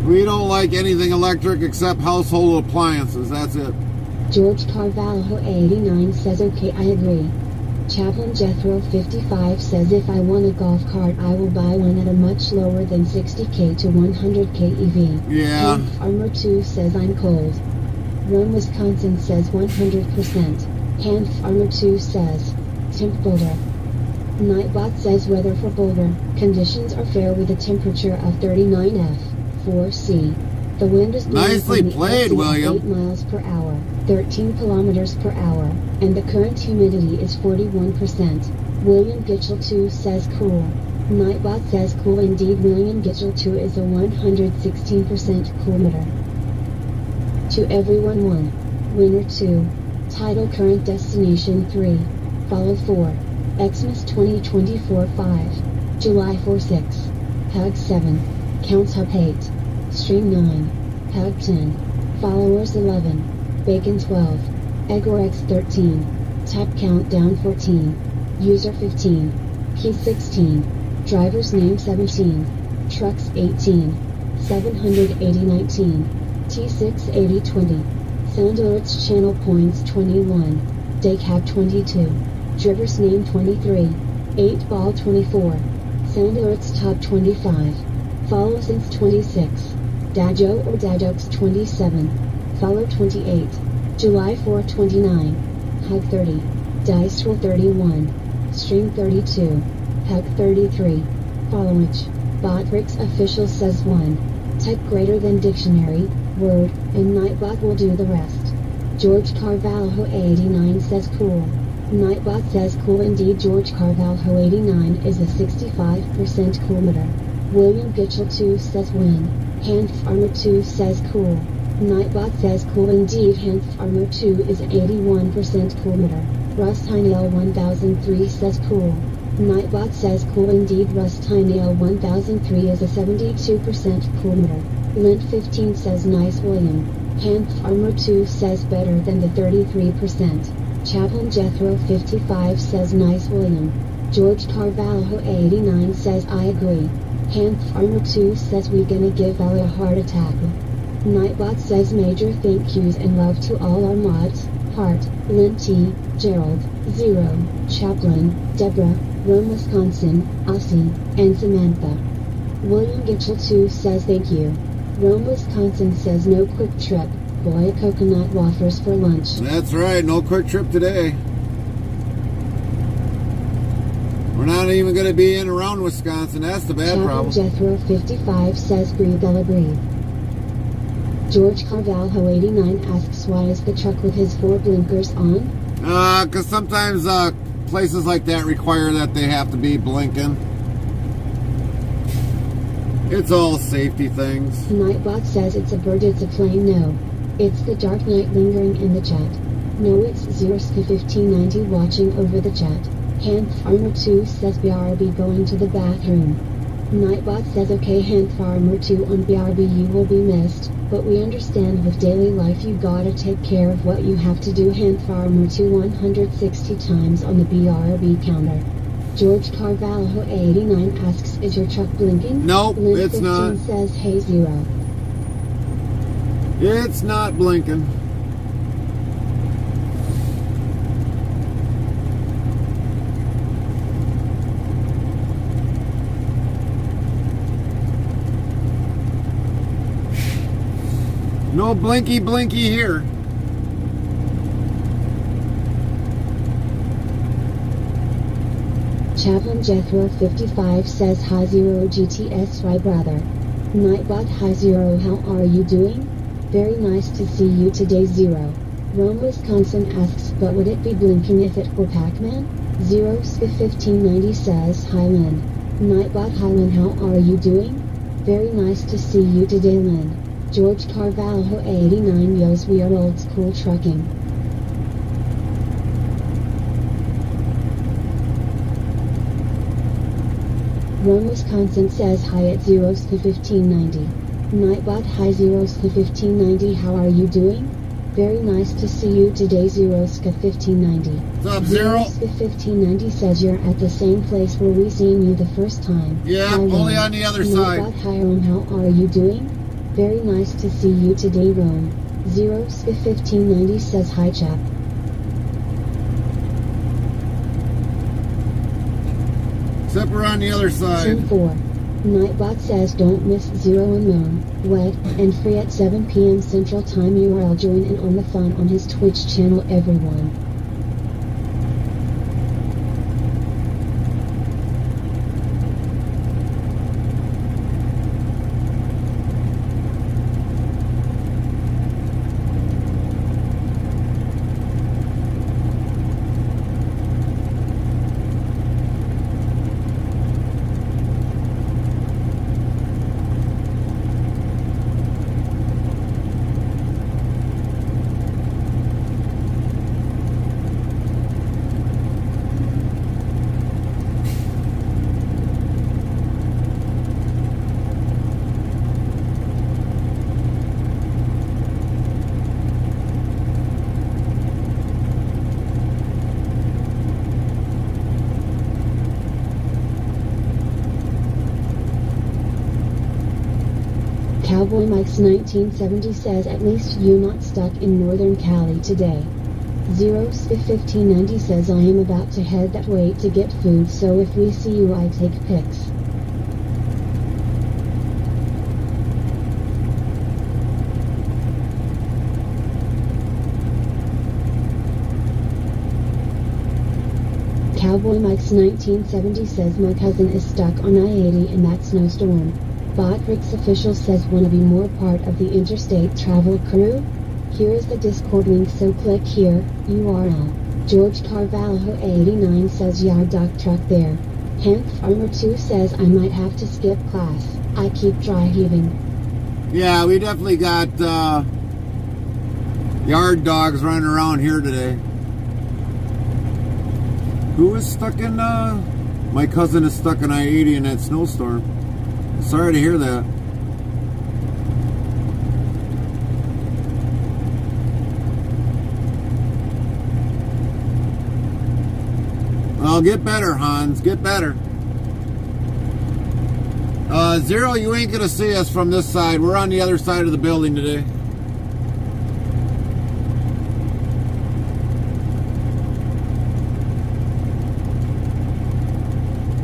We don't like anything electric except household appliances. That's it. George Carvalho 89 says okay, I agree. Chaplain Jethro 55 says if I want a golf cart I will buy one at a much lower than 60k to 100k EV. Yeah. Hank Farmer 2 says I'm cold. Rome Wisconsin says 100%. Hank Farmer 2 says temp Boulder. Nightbot says weather for Boulder. Conditions are fair with a temperature of 39 F, 4C. The wind is blowing Nicely from the played, exit at William. 8 miles per hour, 13 kilometers per hour, and the current humidity is 41%. William Gitchell 2 says cool. Nightbot says cool indeed. William Gitchell 2 is a 116% coolmeter. To everyone 1. Winner 2. Title current destination 3. Follow 4. Xmas 2024 5. July 4 6. Hug 7. Counts Hub 8. Stream 9. Hug 10. Followers 11. Bacon 12. Egorex 13. Tap countdown 14. User 15. Key 16. Driver's name 17. Trucks 18. 780 19. T6 80 20. Sound alerts channel points 21. Daycap 22. Driver's name 23. 8 ball 24. Sound alerts top 25. Follow since 26. Dajo or Dajox 27. Follow 28. July 4 29. Hug 30. Dice roll 31. Stream 32. Hug 33. Followage. Botrix official says 1. Type greater than dictionary, word, and Nightbot will do the rest. George Carvalho 89 says cool. Nightbot says cool indeed. George Carvalho 89 is a 65% coolmeter. William Gitchell 2 says win. Hanth Armor 2 says cool. Nightbot says cool indeed. Hanth Armor 2 is an 81% coolmeter. Russ Heinel 1003 says cool. Nightbot says cool indeed. Russ Heinel 1003 is a 72% coolmeter. Lint 15 says nice William. Hanth Armor 2 says better than the 33%. Chaplain Jethro 55 says nice William. George Carvalho 89 says I agree. Hanth Armor 2 says we gonna give Ellie a heart attack. Nightbot says major thank yous and love to all our mods. Heart, Lynn T, Gerald, Zero, Chaplain, Deborah, Rome, Wisconsin, Aussie, and Samantha. William Gitchell 2 says thank you. Rome, Wisconsin says no quick trip. Boy, coconut wafers for lunch. That's right, no quick trip today. We're not even going to be in around Wisconsin. That's the bad problem. Jethro 55 says breathe, Ella breathe. George Carvalho 89 asks why is the truck with his 4 blinkers on? Because sometimes places like that require that they have to be blinking. It's all safety things. Nightbot says it's a bird, it's a plane. No. It's the Dark Knight lingering in the chat. No, it's Zerska 1590 watching over the chat. Hanth Armor 2 says BRB going to the bathroom. Nightbot says okay Hanth Armor 2 on BRB you will be missed, but we understand with daily life you gotta take care of what you have to do. Hanth Armor 2 160 times on the BRB counter. George Carvalho 89 asks is your truck blinking? Nope, Lynn it's 15 not. says hey Zero. It's not blinking. No blinky blinky here. Chaplain Jethro 55 says hi Zero GTS right brother. Nightbot hi Zero how are you doing? Very nice to see you today Zero. Rome Wisconsin asks but would it be blinking if it were Pac-Man? Zero Ska 1590 says hi Lynn. Nightbot hi Lynn how are you doing? Very nice to see you today Lynn. George Carvalho 89 yells we are old school trucking. Rome Wisconsin says hi at Zeroska 1590. Nightbot hi Zeroska 1590 how are you doing? Very nice to see you today Zeroska 1590. What's up, Zero? Zeroska 1590 says you're at the same place where we seen you the first time. Yeah, Hi, only Rome. on the other Nightbot side. hi Rome how are you doing? Very nice to see you today Rome. Zeroska 1590 says hi chap. Except we're on the other side. Sim 4. Nightbot says don't miss Zero and Moan, wet, and free at 7 p.m. Central Time URL join in on the fun on his Twitch channel everyone. Cowboy Mike's 1970 says at least you not stuck in Northern Cali today. 0Spiff1590 says I am about to head that way to get food, so if we see you I take pics. Cowboy Mike's 1970 says my cousin is stuck on I-80 in that snowstorm. Botrix official says wanna be more part of the Interstate travel crew? Here is the Discord link, so click here, URL. George Carvalho 89 says yeah, dock truck there. Hank Farmer 2 says I might have to skip class. I keep dry heaving. Yeah, we definitely got yard dogs running around here today. Who is stuck in, my cousin is stuck in I-80 in that snowstorm. Sorry to hear that. Well, get better, Hans. Get better. Zero, you ain't gonna see us from this side. We're on the other side of the building today.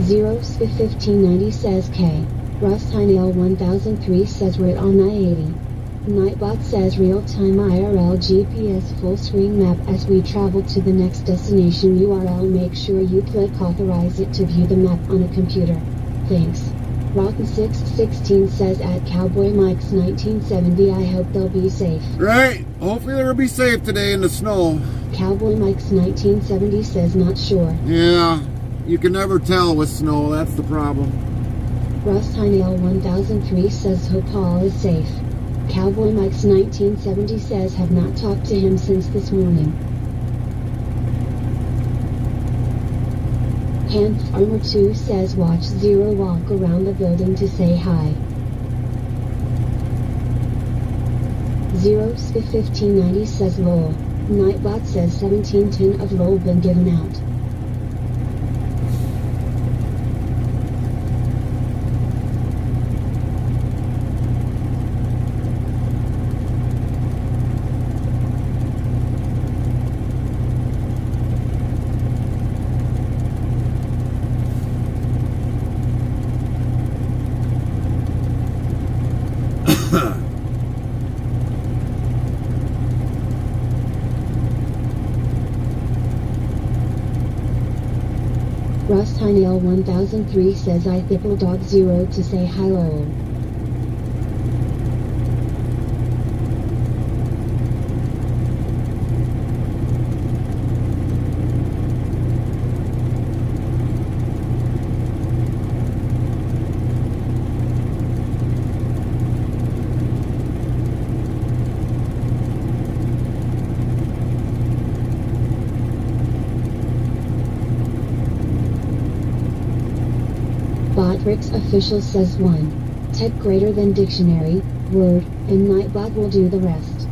Zero Spiff 1590 says K. Russ Heinel 1003 says we're on I-80. Nightbot says real-time IRL GPS full screen map as we travel to the next destination URL. Make sure you click authorize it to view the map on a computer. Thanks. Rotten616 says at Cowboy Mike's 1970 I hope they'll be safe. Right. Hopefully they'll be safe today in the snow. Cowboy Mike's 1970 says not sure. Yeah. You can never tell with snow. That's the problem. Russ Heinel 1003 says hope all is safe. Cowboy Mike's 1970 says have not talked to him since this morning. Hand Farmer 2 says watch Zero walk around the building to say hi. Zero Spiff 1590 says lol. Nightbot says 1710 of lol been given out. Russ Heinel 1003 says I thipple dog Zero to say hello. Botrix official says 1. Tech greater than dictionary, word, and Nightbot will do the rest.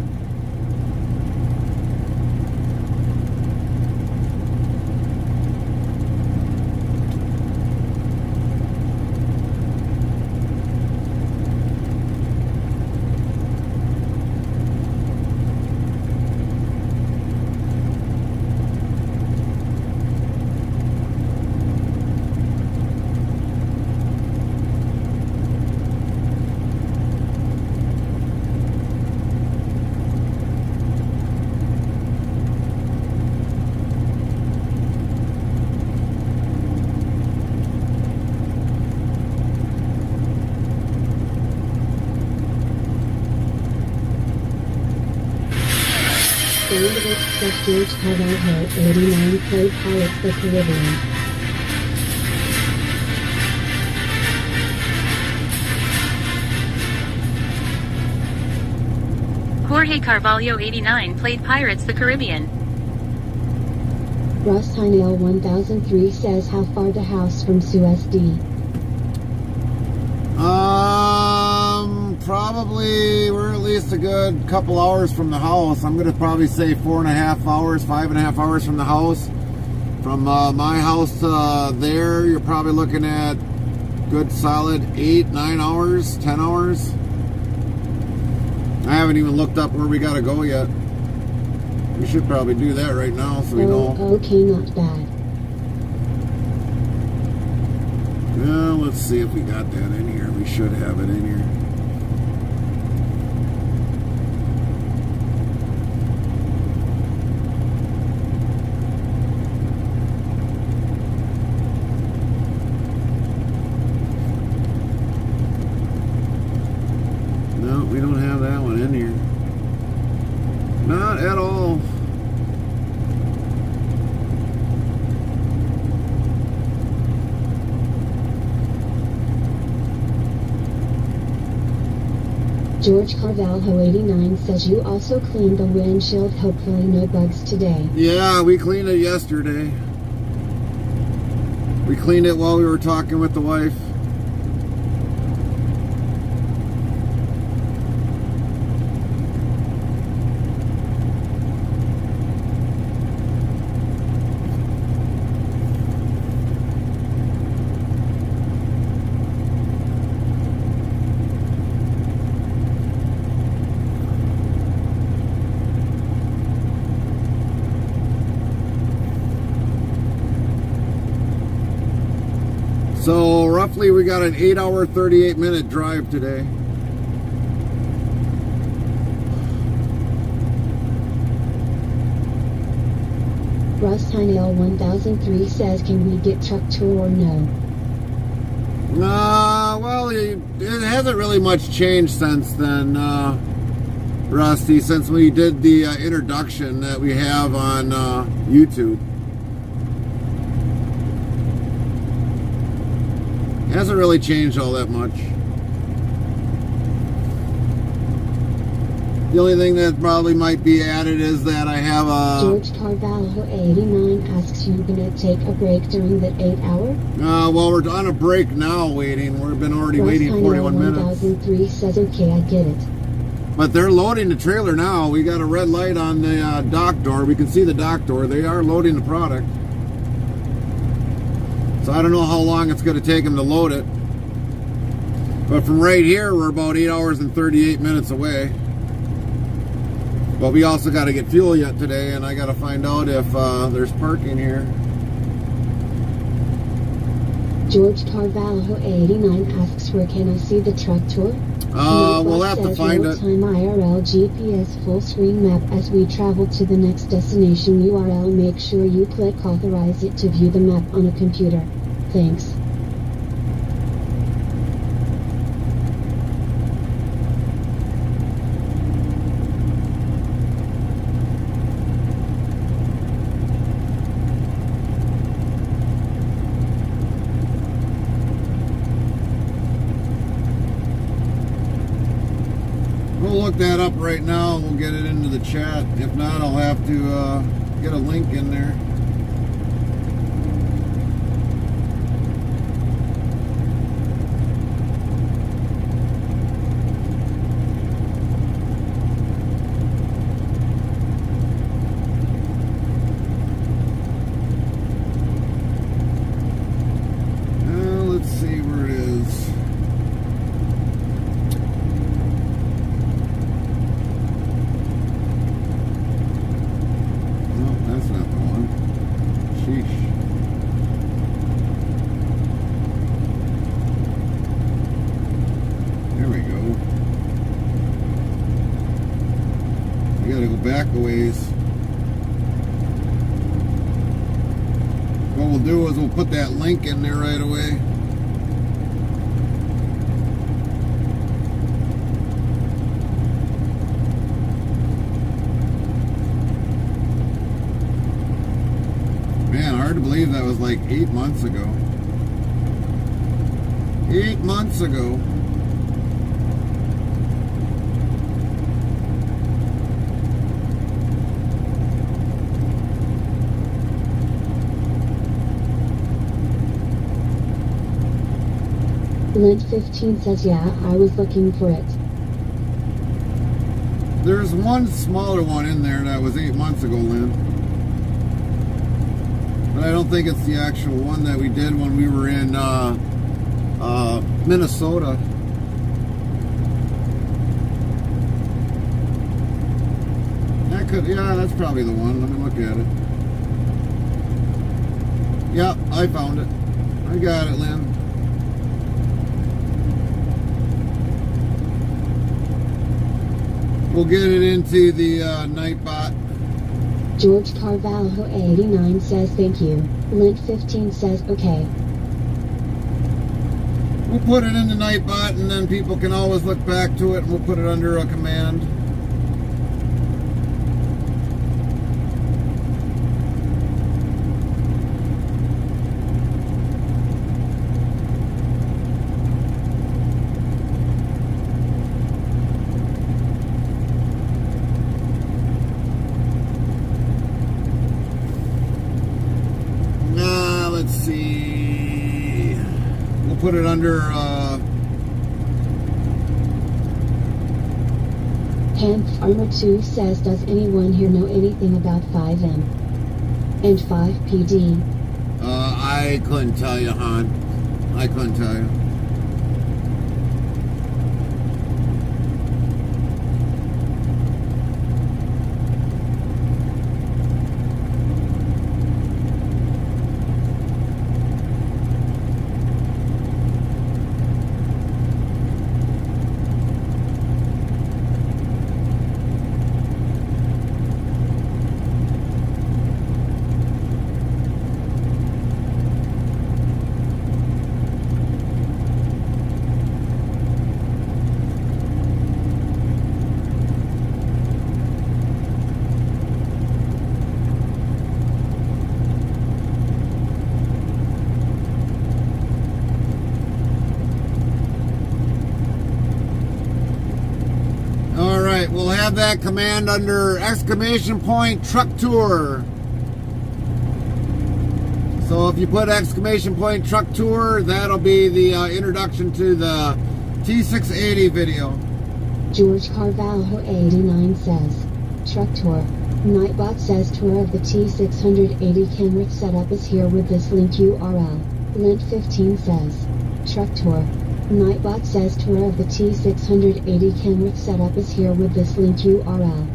George Carvalho 89 played Pirates the Caribbean. Jorge Carvalho 89 played Pirates the Caribbean. Russ Heinel 1003 says how far the house from Sioux SD? Probably we're at least a good couple hours from the house. I'm gonna probably say 4.5 hours, 5.5 hours from the house. From my house to there, you're probably looking at good solid 8, 9 hours, 10 hours. I haven't even looked up where we gotta go yet. We should probably do that right now so we know. Okay, not bad. Well, let's see if we got that in here. We should have it in here. No, we don't have that one in here. Not at all. George Carvalho 89 says you also cleaned the windshield, hopefully no bugs today. Yeah, we cleaned it yesterday. We cleaned it while we were talking with the wife. So roughly we got an 8-hour, 38-minute drive today. Russ Heinel 1003 says, can we get truck tour or no? Well, it hasn't really much changed since then, Rusty, since we did the introduction that we have on YouTube. Hasn't really changed all that much. The only thing that probably might be added is that I have a... George Carvalho 89 asks, you gonna take a break during the 8 hour? Well, we're on a break now waiting. We've been already waiting 41 minutes. 1003 says, okay, I get it. But they're loading the trailer now. We got a red light on the dock door. We can see the dock door. They are loading the product. So I don't know how long it's going to take them to load it. But from right here, we're about 8 hours and 38 minutes away. But we also got to get fuel yet today, and I got to find out if there's parking here. George Carvalho 89 asks, where can I see the truck tour? We'll have to find it. Real-time IRL GPS full screen map as we travel to the next destination URL. Make sure you click authorize it to view the map on a computer. Thanks. We'll look that up right now and we'll get it into the chat. If not, I'll have to get a link in there. Let's see where it is. Back a ways. What we'll do is we'll put that link in there right away. Man, hard to believe that was like 8 months ago. 8 months ago. Lent 15 says, yeah, I was looking for it. There's one smaller one in there that was 8 months ago, Lynn. But I don't think it's the actual one that we did when we were in Minnesota. could, yeah, that's probably the one. Let me look at it. Yep, I found it. I got it, Lynn. We'll get it into the Nightbot. George Carvalho 89 says thank you. Lint 15 says okay. We'll put it in the Nightbot, and then people can always look back to it, and we'll put it under a command. Let's see. We'll put it under Hanth Armor 2 says does anyone here know anything about 5M and 5PD? I couldn't tell you, hon. I couldn't tell you. We'll have that command under exclamation point truck tour. So if you put exclamation point truck tour, that'll be the introduction to the T680 video. George Carvalho 89 says truck tour. Nightbot says tour of the T680 camera setup is here with this link URL. Lint 15 says truck tour. Nightbot says tour of the T680 camera setup is here with this link URL.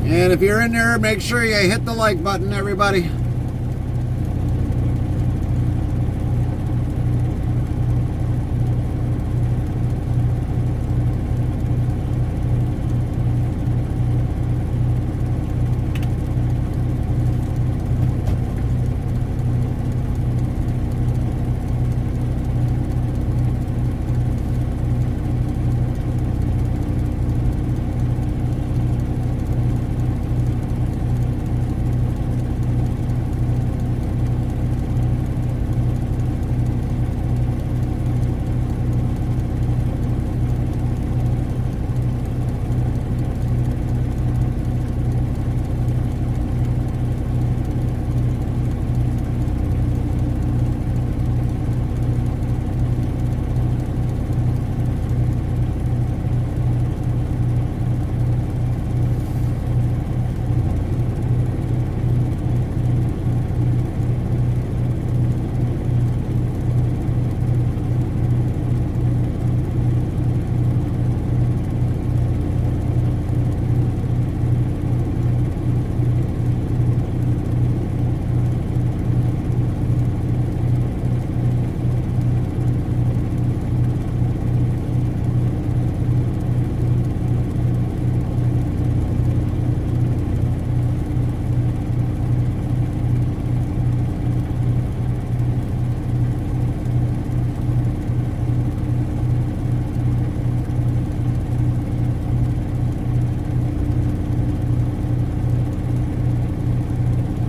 And if you're in there, make sure you hit the like button, everybody.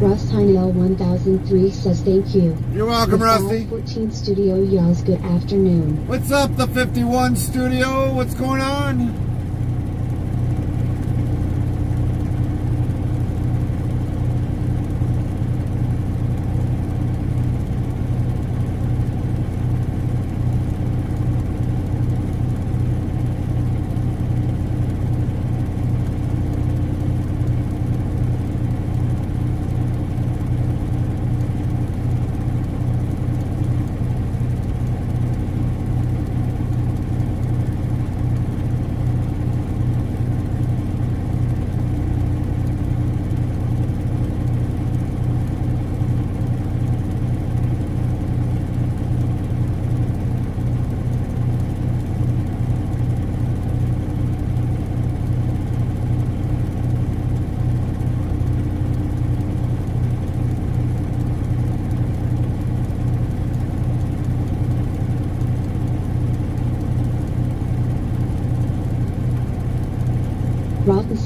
Russ Heinel 1003 says thank you. You're welcome, The Rusty. 14 Studio yells good afternoon. What's up, the 51 Studio? What's going on?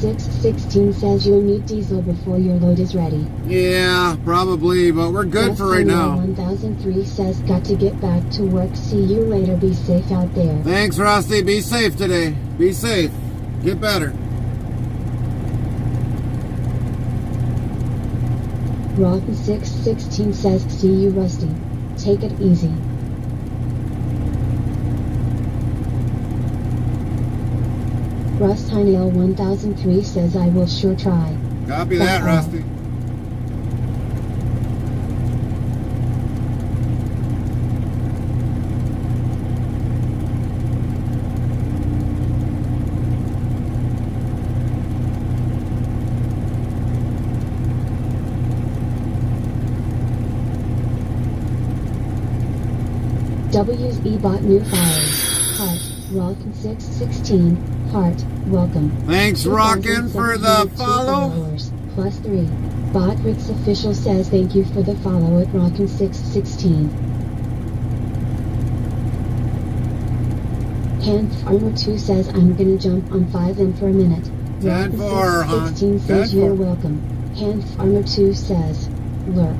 616 says you'll need diesel before your load is ready. Yeah, probably, but we're good for right now. 1003 says got to get back to work. See you later. Be safe out there. Thanks, Rusty. Be safe today. Be safe. Get better. Rotten 616 says see you, Rusty. Take it easy. Rust Hinail 1003 says I will sure try. Copy that, Rusty. WE bought new followers. Heart, Rockin 616, Heart, welcome. Thanks, Rockin, for the follow. Followers, plus 3. Bot Rick's official says thank you for the follow at Rockin 616. Hand Farmer 2 says I'm gonna jump on 5M for a minute. Rockin 616 says you're welcome. Hand Farmer 2 says, lurk.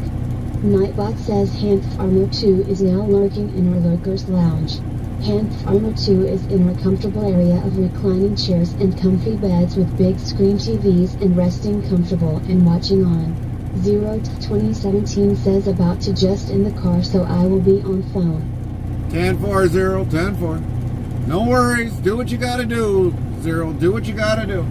Nightbot says Hand Farmer 2 is now lurking in our Lurkers Lounge. Hand Farmer 2 is in our comfortable area of reclining chairs and comfy beds with big screen TVs and resting comfortable and watching on. 0-2017 says about to just in the car so I will be on phone. 10-4, 0, 10-4. No worries. Do what you gotta do, 0. Do what you gotta do.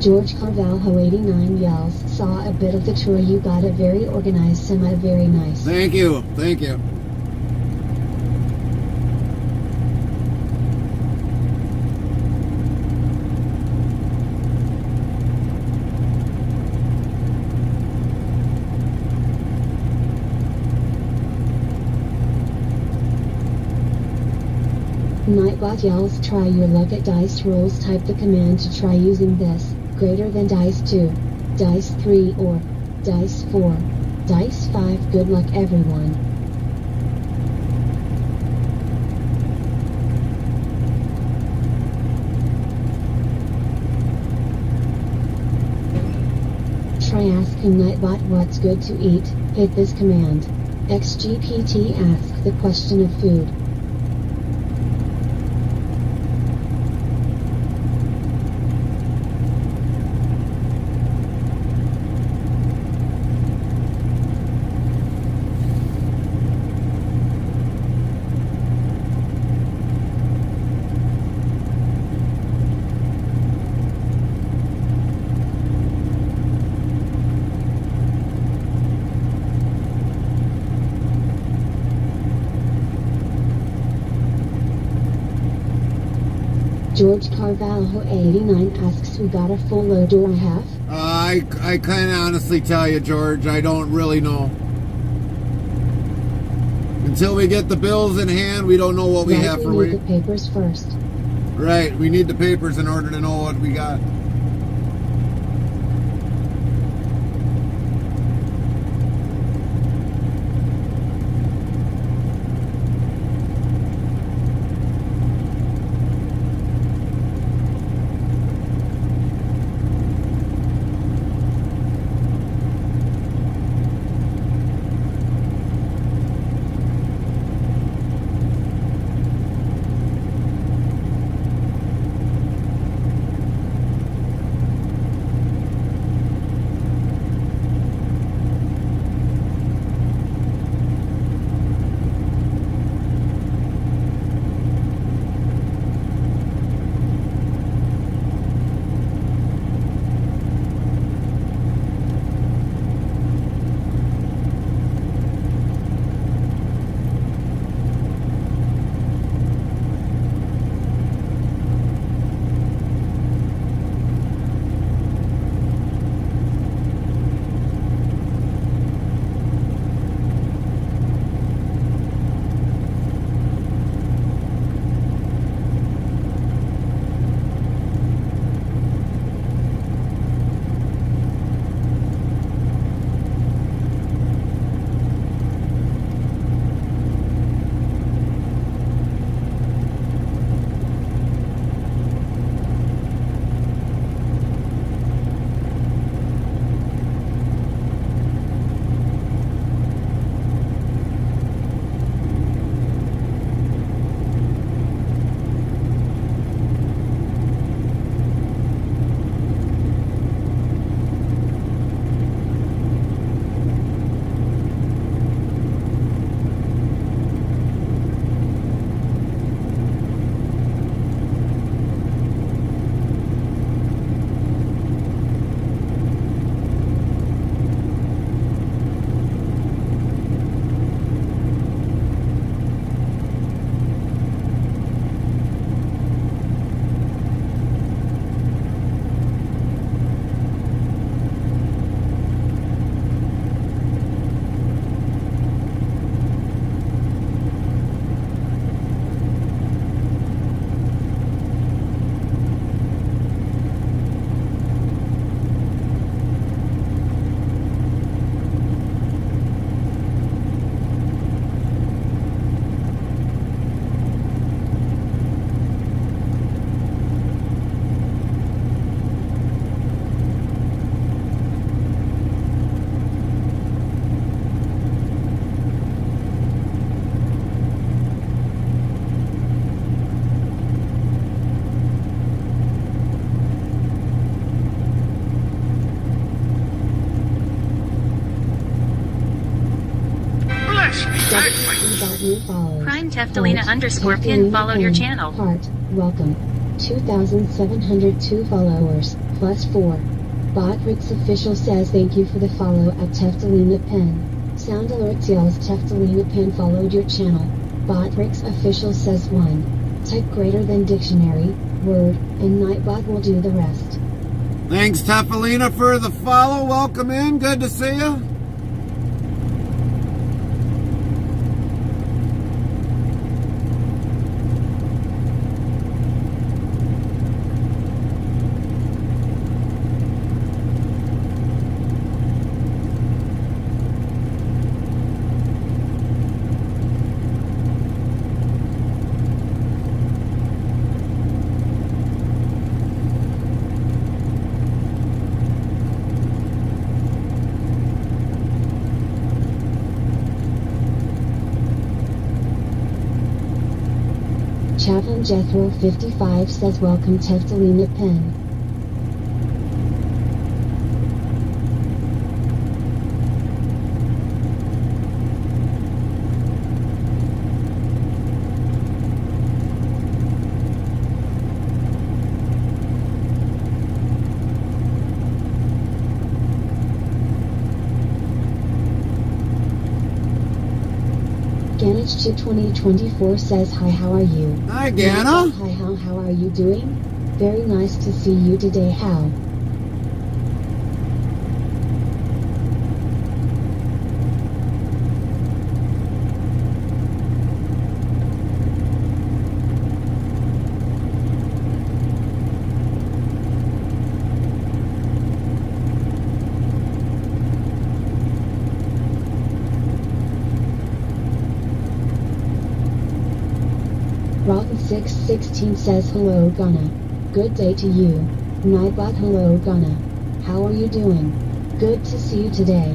George Carvalho 89 yells, saw a bit of the tour, you got it very organized, semi very nice. Thank you, thank you. Nightbot yells, try your luck at dice rolls, type the command to try using this, greater than dice 2, dice 3 or dice 4, dice 5, good luck everyone. Try asking Nightbot what's good to eat, hit this command. XGPT ask the question of food. George Carvalho 89 asks, we got a full load or a half? I can't honestly tell you, George. I don't really know. Until we get the bills in hand, we don't know what we have for weight. We need the papers first. Right, we need the papers in order to know what we got. follows. Prime Teftalina Heart, underscore pin Teftalina followed your pin, channel. Heart, welcome. 2,702 followers, plus 4. Botrix official says thank you for the follow at Teftalina Pen. Sound alerts yells Teftalina Pen followed your channel. Botrix official says 1. Type greater than dictionary, word, and Nightbot will do the rest. Thanks, Tefalina, for the follow. Welcome in. Good to see you. Chaplain Jethro 55 says welcome Teftalina Pen. Ganich 2024 says hi, how are you? Hi, Ganna. Hi, how are you doing? Very nice to see you today, how? Rotten 616 says hello Gunna. Good day to you. Nightbot hello Gunna. How are you doing? Good to see you today.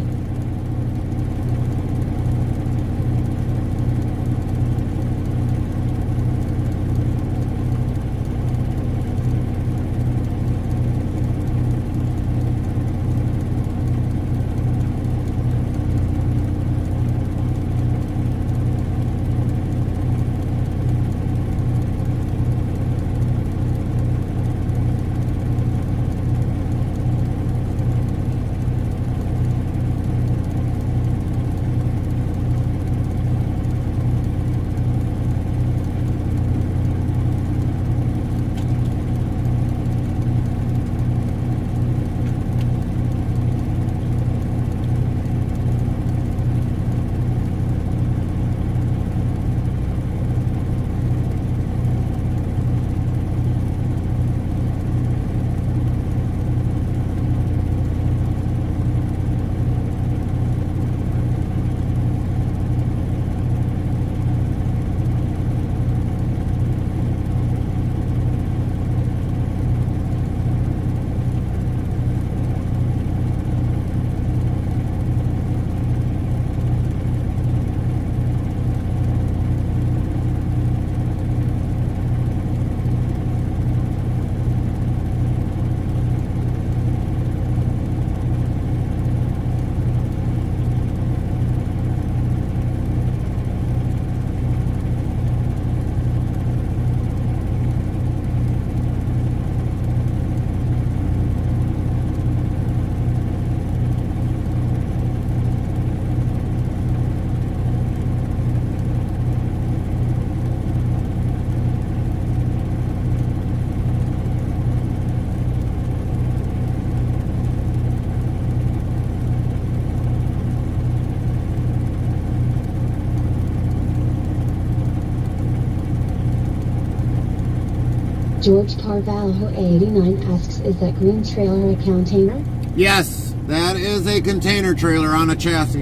George Carvalho 89 asks, is that green trailer a container? Yes, that is a container trailer on a chassis.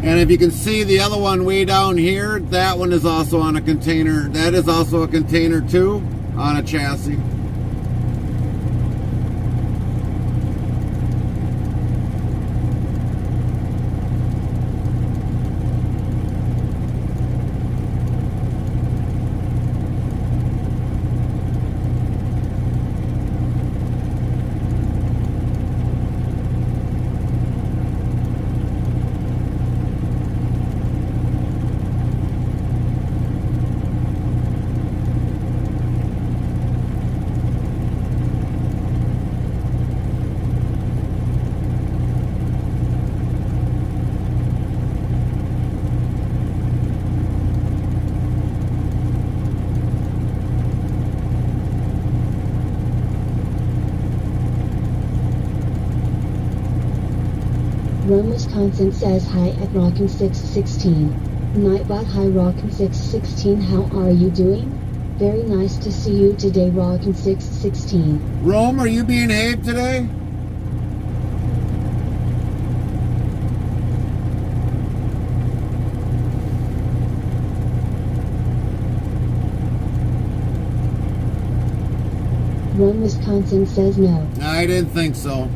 And if you can see the other one way down here, that one is also on a container. That is also a container too, on a chassis. Rome, Wisconsin says hi at Rockin' 616. Nightbot, hi Rockin' 616, how are you doing? Very nice to see you today, Rockin' 616. Rome, are you being Abe today? Rome, Wisconsin says no. I didn't think so.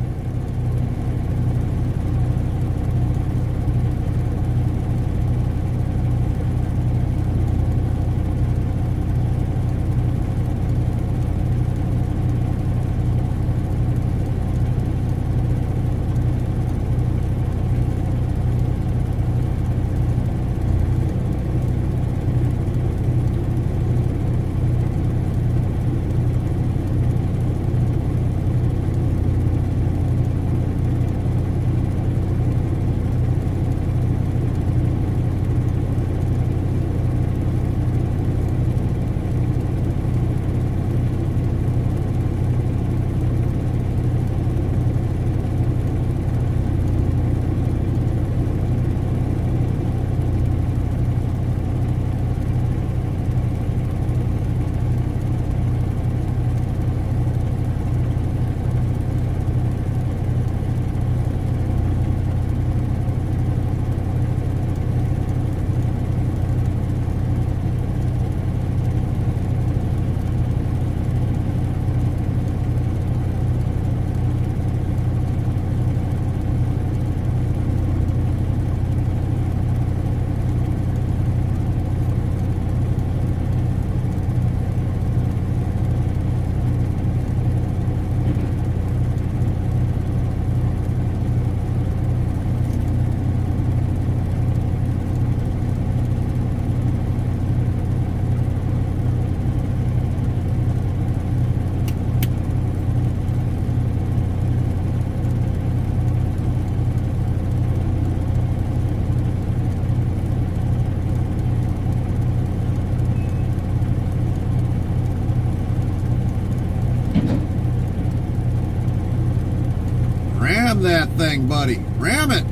Ram that thing, buddy. Ram it.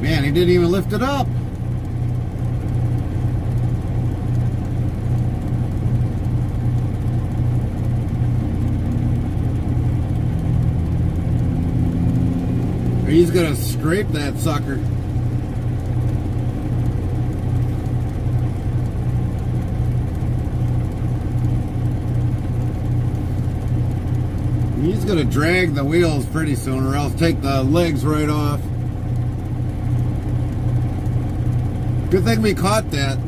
Man, he didn't even lift it up. He's gonna scrape that sucker. He's gonna drag the wheels pretty soon, or else take the legs right off. Good thing we caught that.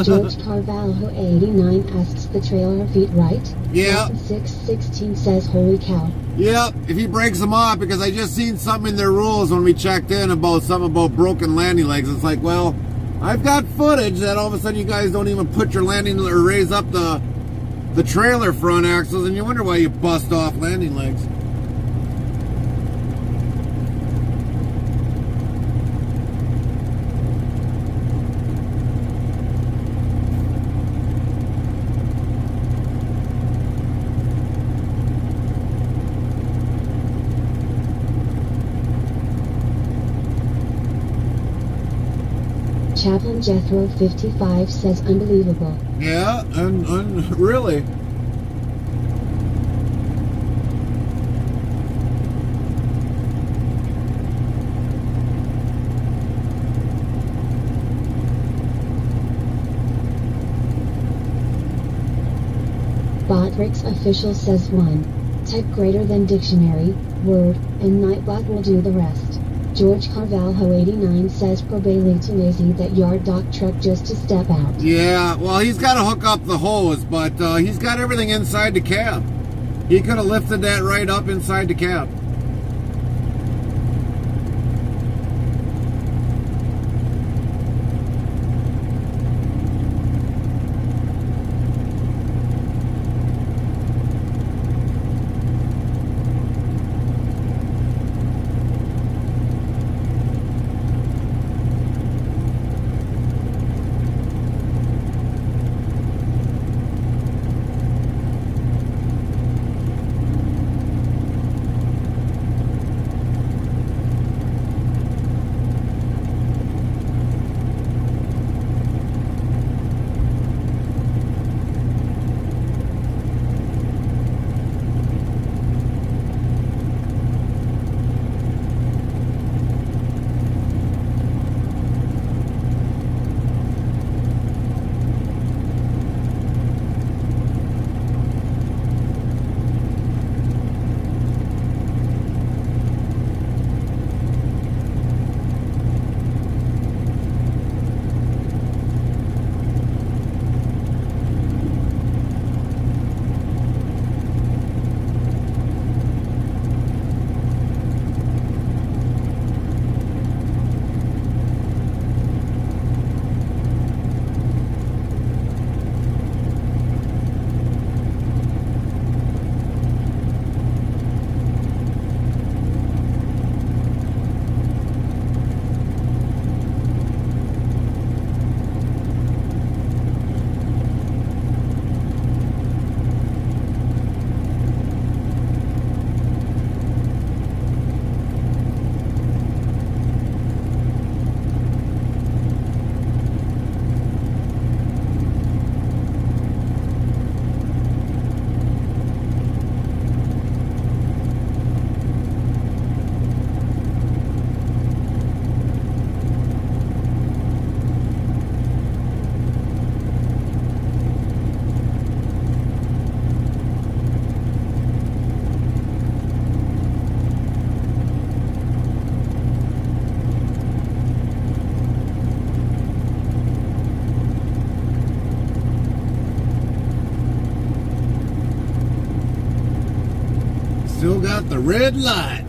George Carvalho 89 asks the trailer feet right? Yeah. 616 says holy cow. Yep, if he breaks them off, because I just seen something in their rules when we checked in about something about broken landing legs. It's like, well, I've got footage that all of a sudden you guys don't even put your landing or raise up the trailer front axles, and you wonder why you bust off landing legs. Chaplain Jethro 55 says unbelievable. Yeah, and really. Botrix official says 1. Type greater than dictionary, word, and Nightbot will do the rest. George Carvalho 89 says probably too lazy that yard dock truck just to step out. Yeah, well, he's got to hook up the hose, but he's got everything inside the cab. He could have lifted that right up inside the cab. still got the red light.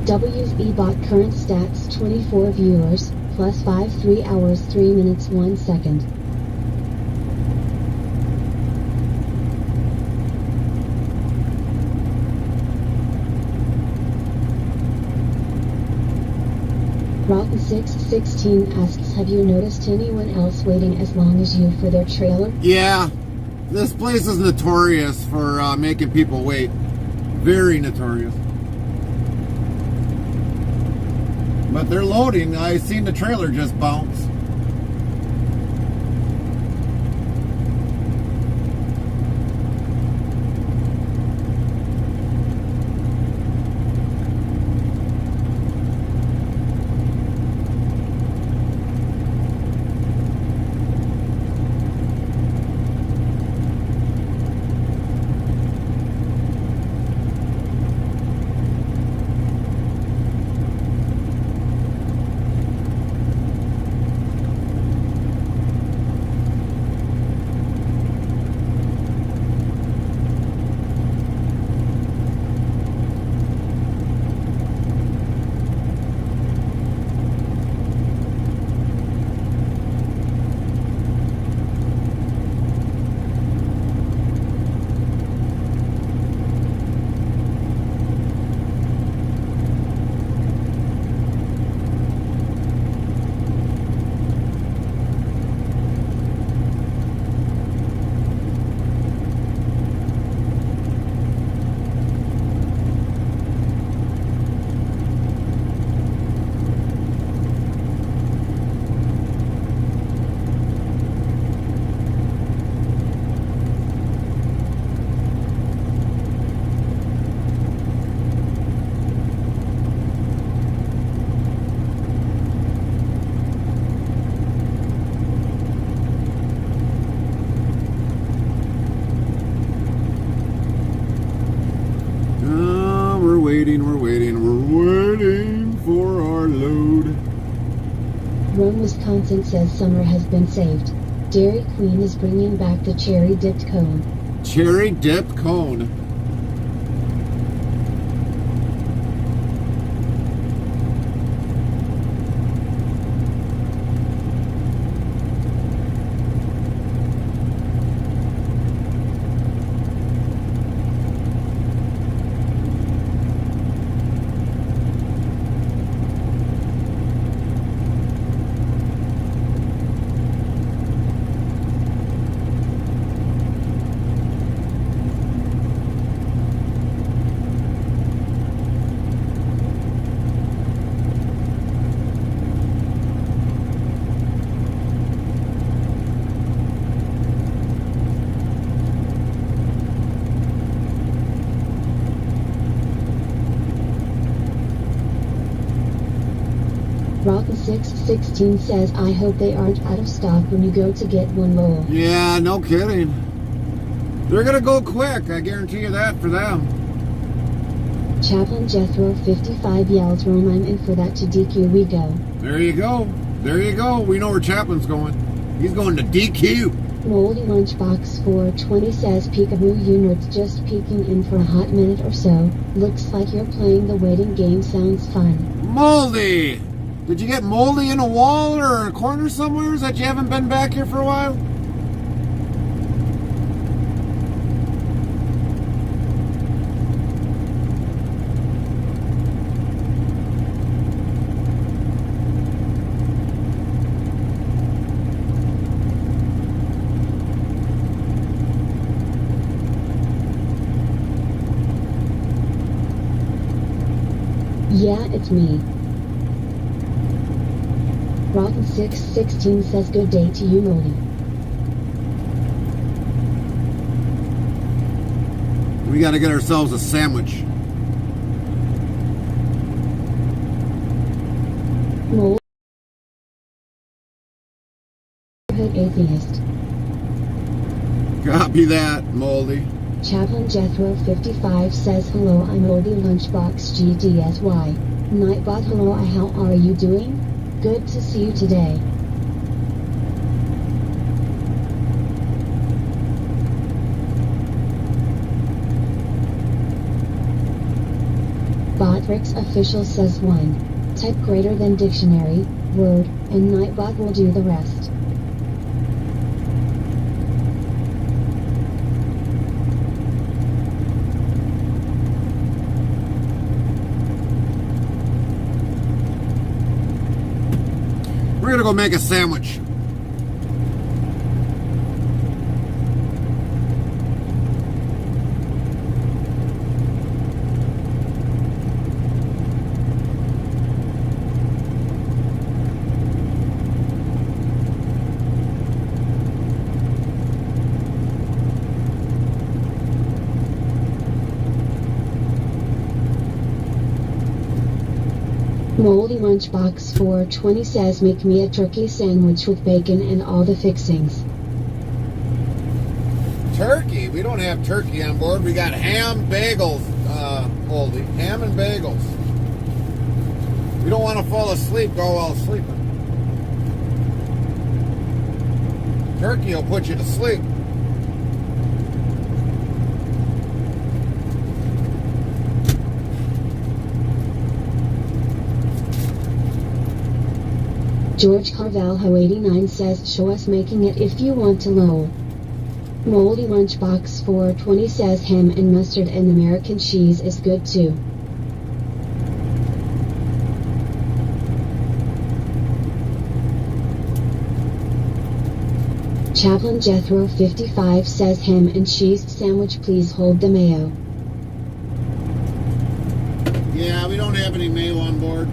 WB bot current stats 24 viewers, plus 5 3 hours 3 minutes 1 second. Rotten616 asks, have you noticed anyone else waiting as long as you for their trailer? Yeah, this place is notorious for making people wait. Very notorious. But they're loading. I seen the trailer just bounce. We're waiting for our load. Rome, Wisconsin says summer has been saved. Dairy Queen is bringing back the cherry dipped cone. Cherry dipped cone. 616 says, I hope they aren't out of stock when you go to get one, lol. Yeah, no kidding. They're gonna go quick, I guarantee you that for them. Chaplain Jethro 55 yells, Rome, I'm in for that. To DQ we go. There you go. There you go. We know where Chaplin's going. He's going to DQ. Moldy Lunchbox 420 says, Peekaboo, you nerds just peeking in for a hot minute or so. Looks like you're playing the waiting game. Sounds fun. Moldy! Did you get moldy in a wall or a corner somewhere that you haven't been back here for a while? Yeah, it's me. Rotten 616 says, good day to you, Moldy. We gotta get ourselves a sandwich. Moldy Atheist. Copy that, Moldy. Chaplain Jethro 55 says, hello, I'm Moldy Lunchbox GDSY. Nightbot, hello, how are you doing? Good to see you today. Botrix official says 1. Type greater than dictionary, word, and Nightbot will do the rest. We're gonna go make a sandwich. Moldy Lunchbox 420 says, make me a turkey sandwich with bacon and all the fixings. Turkey? We don't have turkey on board. We got ham, bagels, Moldy. Ham and bagels. We don't want to fall asleep, go while sleeping. Turkey will put you to sleep. George Carvalho 89 says, show us making it if you want to, lol. Moldy Lunchbox 420 says, ham and mustard and American cheese is good too. Chaplain Jethro 55 says, ham and cheese sandwich, please hold the mayo. Yeah, we don't have any mayo on board.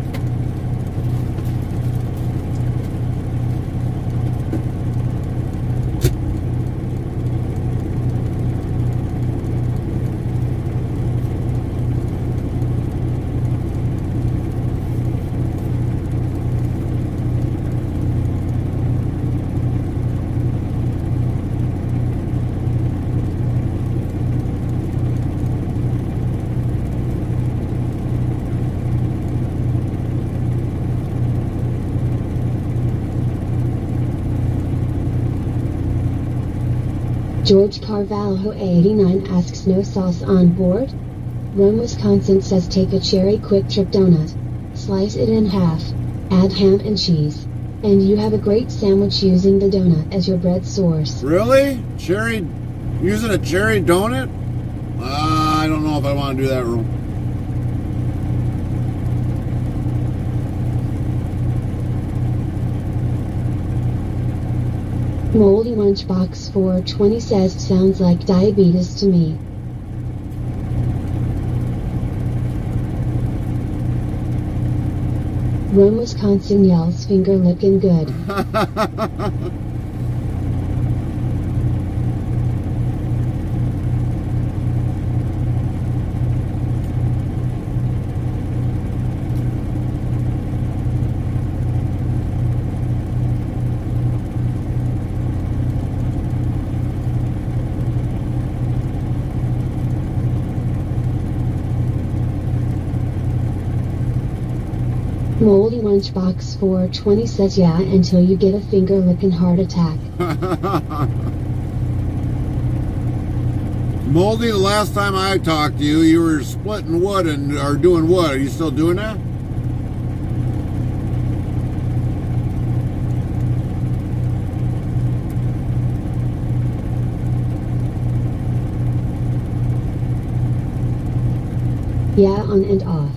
George Carvalho 89 asks, no sauce on board? Rome, Wisconsin says, take a cherry quick trip donut, slice it in half, add ham and cheese, and you have a great sandwich using the donut as your bread source. Really? Cherry? Using a cherry donut? I don't know if I want to do that, Rome. Moldy Lunchbox 420 says, sounds like diabetes to me. Rome, Wisconsin yells, finger licking good. Moldy Lunchbox 420 says yeah until you get a finger licking heart attack. Moldy, the last time I talked to you, you were splitting wood and are doing wood. Are you still doing that? Yeah, on and off.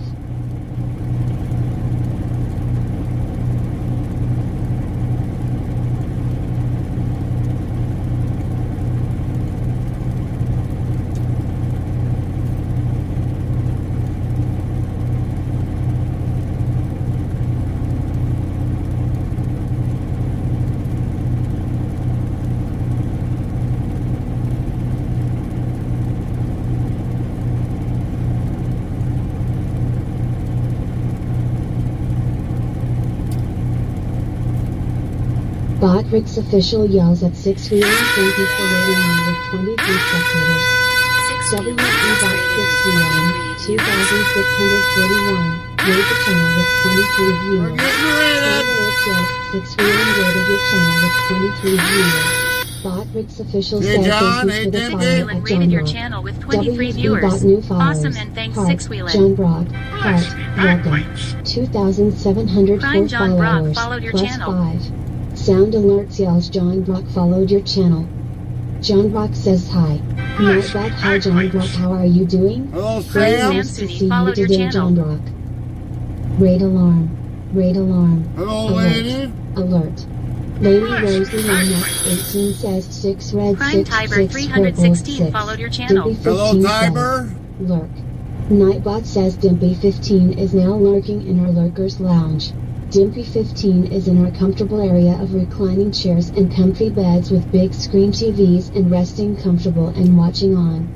Bot Rick's official yells at six-wheeler thank you for waiting on with 23 spectators. WE Bot 6-wheeling 2,641. Rate the channel with 23 viewers. Six-wheeling rated your channel with 23 viewers. Bot Rick's official Hey, said John, thank you for the follow Six-wheeling at rated John your Brock. channel with 23 WB viewers. Bot new followers. Awesome and thanks Heart, Six-wheeling. John Brock. Heart. Welcome. 2,704 Prime John Brock followers. followed your Plus channel. 5. Sound alerts yells John Brock followed your channel. John Brock says hi. Not bad. Hi John Brock, how are you doing? Hello, Very Sam. nice to Sunny see you followed your today, channel. John Brock. Raid alarm. Raid alarm. Hello, Alert. lady. Alert. Lady Rosie Lana 18 says 6 red Prime 6 Tiber 6 purple 316 6. followed your channel. Dimpy Hello, 15 Tiber. says, lurk. Nightbot says Dimpy 15 is now lurking in our lurkers lounge. Dimpy 15 is in our comfortable area of reclining chairs and comfy beds with big screen TVs and resting comfortable and watching on.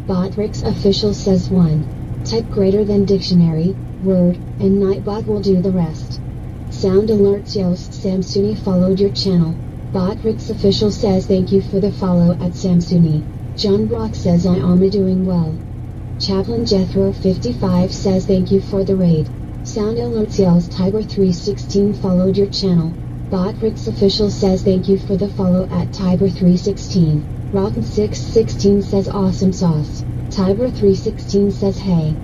Botrix official says 1. Type greater than dictionary, word, and Nightbot will do the rest. Sound alerts yells Samsuni followed your channel. Botrix official says thank you for the follow at Samsuni. John Brock says I am doing well. Chaplain Jethro 55 says thank you for the raid. Sound alerts yells Tiber 316 followed your channel. Botrix official says thank you for the follow at Tiber 316. Rotten 616 says awesome sauce. Tiber 316 says hey.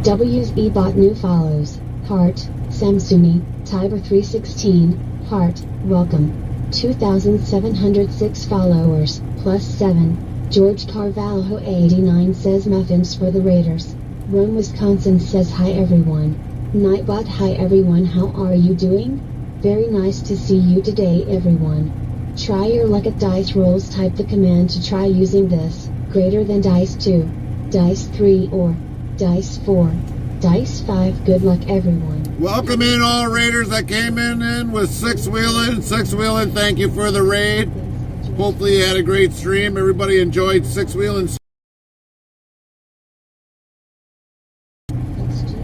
W's Ebot new follows. Heart, Samsuni, Tiber 316, Heart, welcome. 2,706 followers, plus 7. George Carvalho 89 says muffins for the Raiders. Rome, Wisconsin says hi everyone. Nightbot hi everyone, how are you doing? Very nice to see you today everyone. Try your luck at dice rolls, type the command to try using this, greater than dice 2, dice 3 or dice 4, dice 5, good luck everyone. Welcome in all raiders that came in with six-wheeling. Six-wheeling, thank you for the raid. Hopefully you had a great stream. Everybody enjoyed six-wheeling.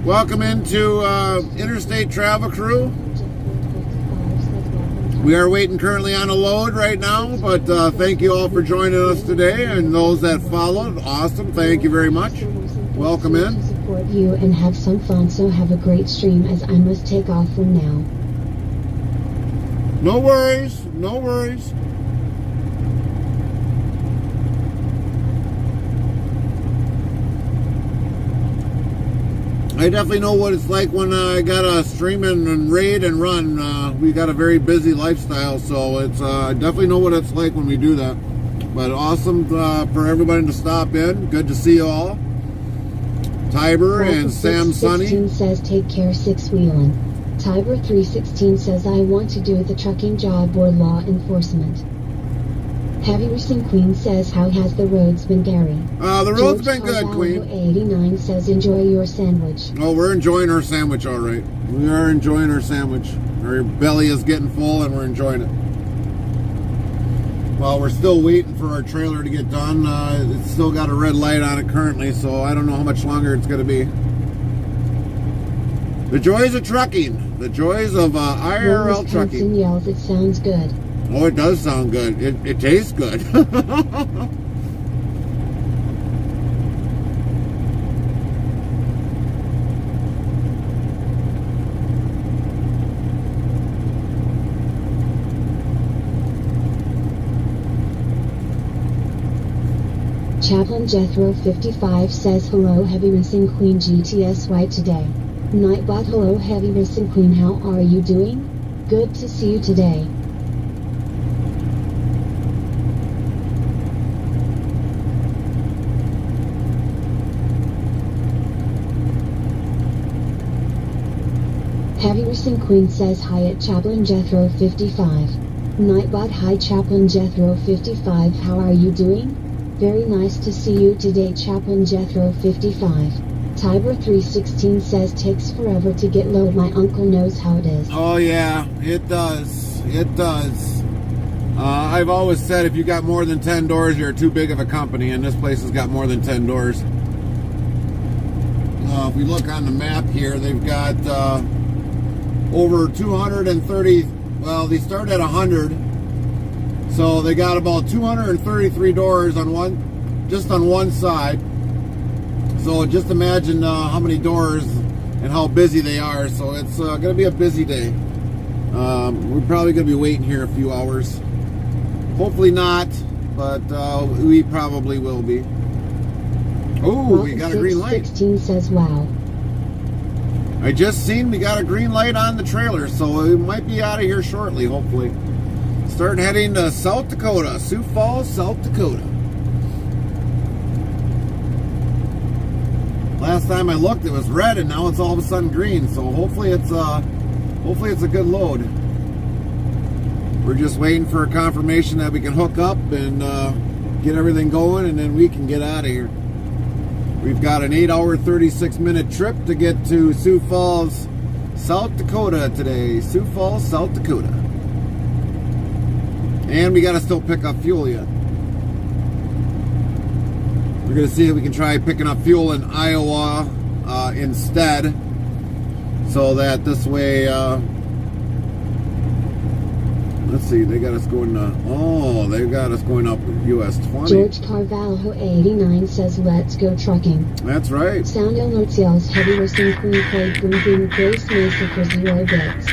Welcome into Interstate Travel Crew. We are waiting currently on a load right now, but thank you all for joining us today, and those that followed, awesome. Thank you very much. Welcome in. Support you and have some fun, so have a great stream as I must take off from now. No worries, no worries. I definitely know what it's like when I gotta stream and raid and run. We got a very busy lifestyle, so it's I definitely know what it's like when we do that. But awesome for everybody to stop in. Good to see you all. Tiber and Sam Sunny. 616 says take care six-wheeling. Tiber 316 says I want to do the trucking job or law enforcement. Heavy Racing Queen says how has the roads been, Gary? The road's been good, Queen. 89 says enjoy your sandwich. Oh, we're enjoying our sandwich, all right. We are enjoying our sandwich. Our belly is getting full and we're enjoying it. Well, we're still waiting for our trailer to get done. It's still got a red light on it currently, so I don't know how much longer it's going to be. The joys of trucking. The joys of IRL Wisconsin trucking. yells it sounds good. Oh, it does sound good. It tastes good. Chaplain Jethro 55 says hello Heavy Racing Queen GTS White today. Nightbot hello Heavy Racing Queen, how are you doing? Good to see you today. Heavy Racing Queen says hi at Chaplain Jethro 55. Nightbot hi Chaplain Jethro 55, how are you doing? Very nice to see you today Chaplain Jethro 55. Tiber 316 says takes forever to get load, my uncle knows how it is. Oh yeah, it does. It does. I've always said if you got more than 10 doors, you're too big of a company, and this place has got more than 10 doors. If we look on the map here, they've got over 230, well, they start at 100, so they got about 233 doors on just on one side. So just imagine how many doors and how busy they are. So it's going to be a busy day. We're probably going to be waiting here a few hours. Hopefully not, but we probably will be. Oh, we got a green light. 16 says wow. I just seen we got a green light on the trailer, so we might be out of here shortly, hopefully. Start heading to South Dakota, Sioux Falls, South Dakota. Last time I looked, it was red, and now it's all of a sudden green. So hopefully it's a good load. We're just waiting for a confirmation that we can hook up and get everything going, and then we can get out of here. We've got an 8-hour, 36-minute trip to get to Sioux Falls, South Dakota today. Sioux Falls, South Dakota. And we got to still pick up fuel yet. We're going to see if we can try picking up fuel in Iowa instead. So that this way, let's see, they got us going they've got us going up US 20. George Carvalho 89 says let's go trucking. That's right. Sound alerts yells Heavy Racing Queen played Boom Boom Grace Mesa for 0 bits.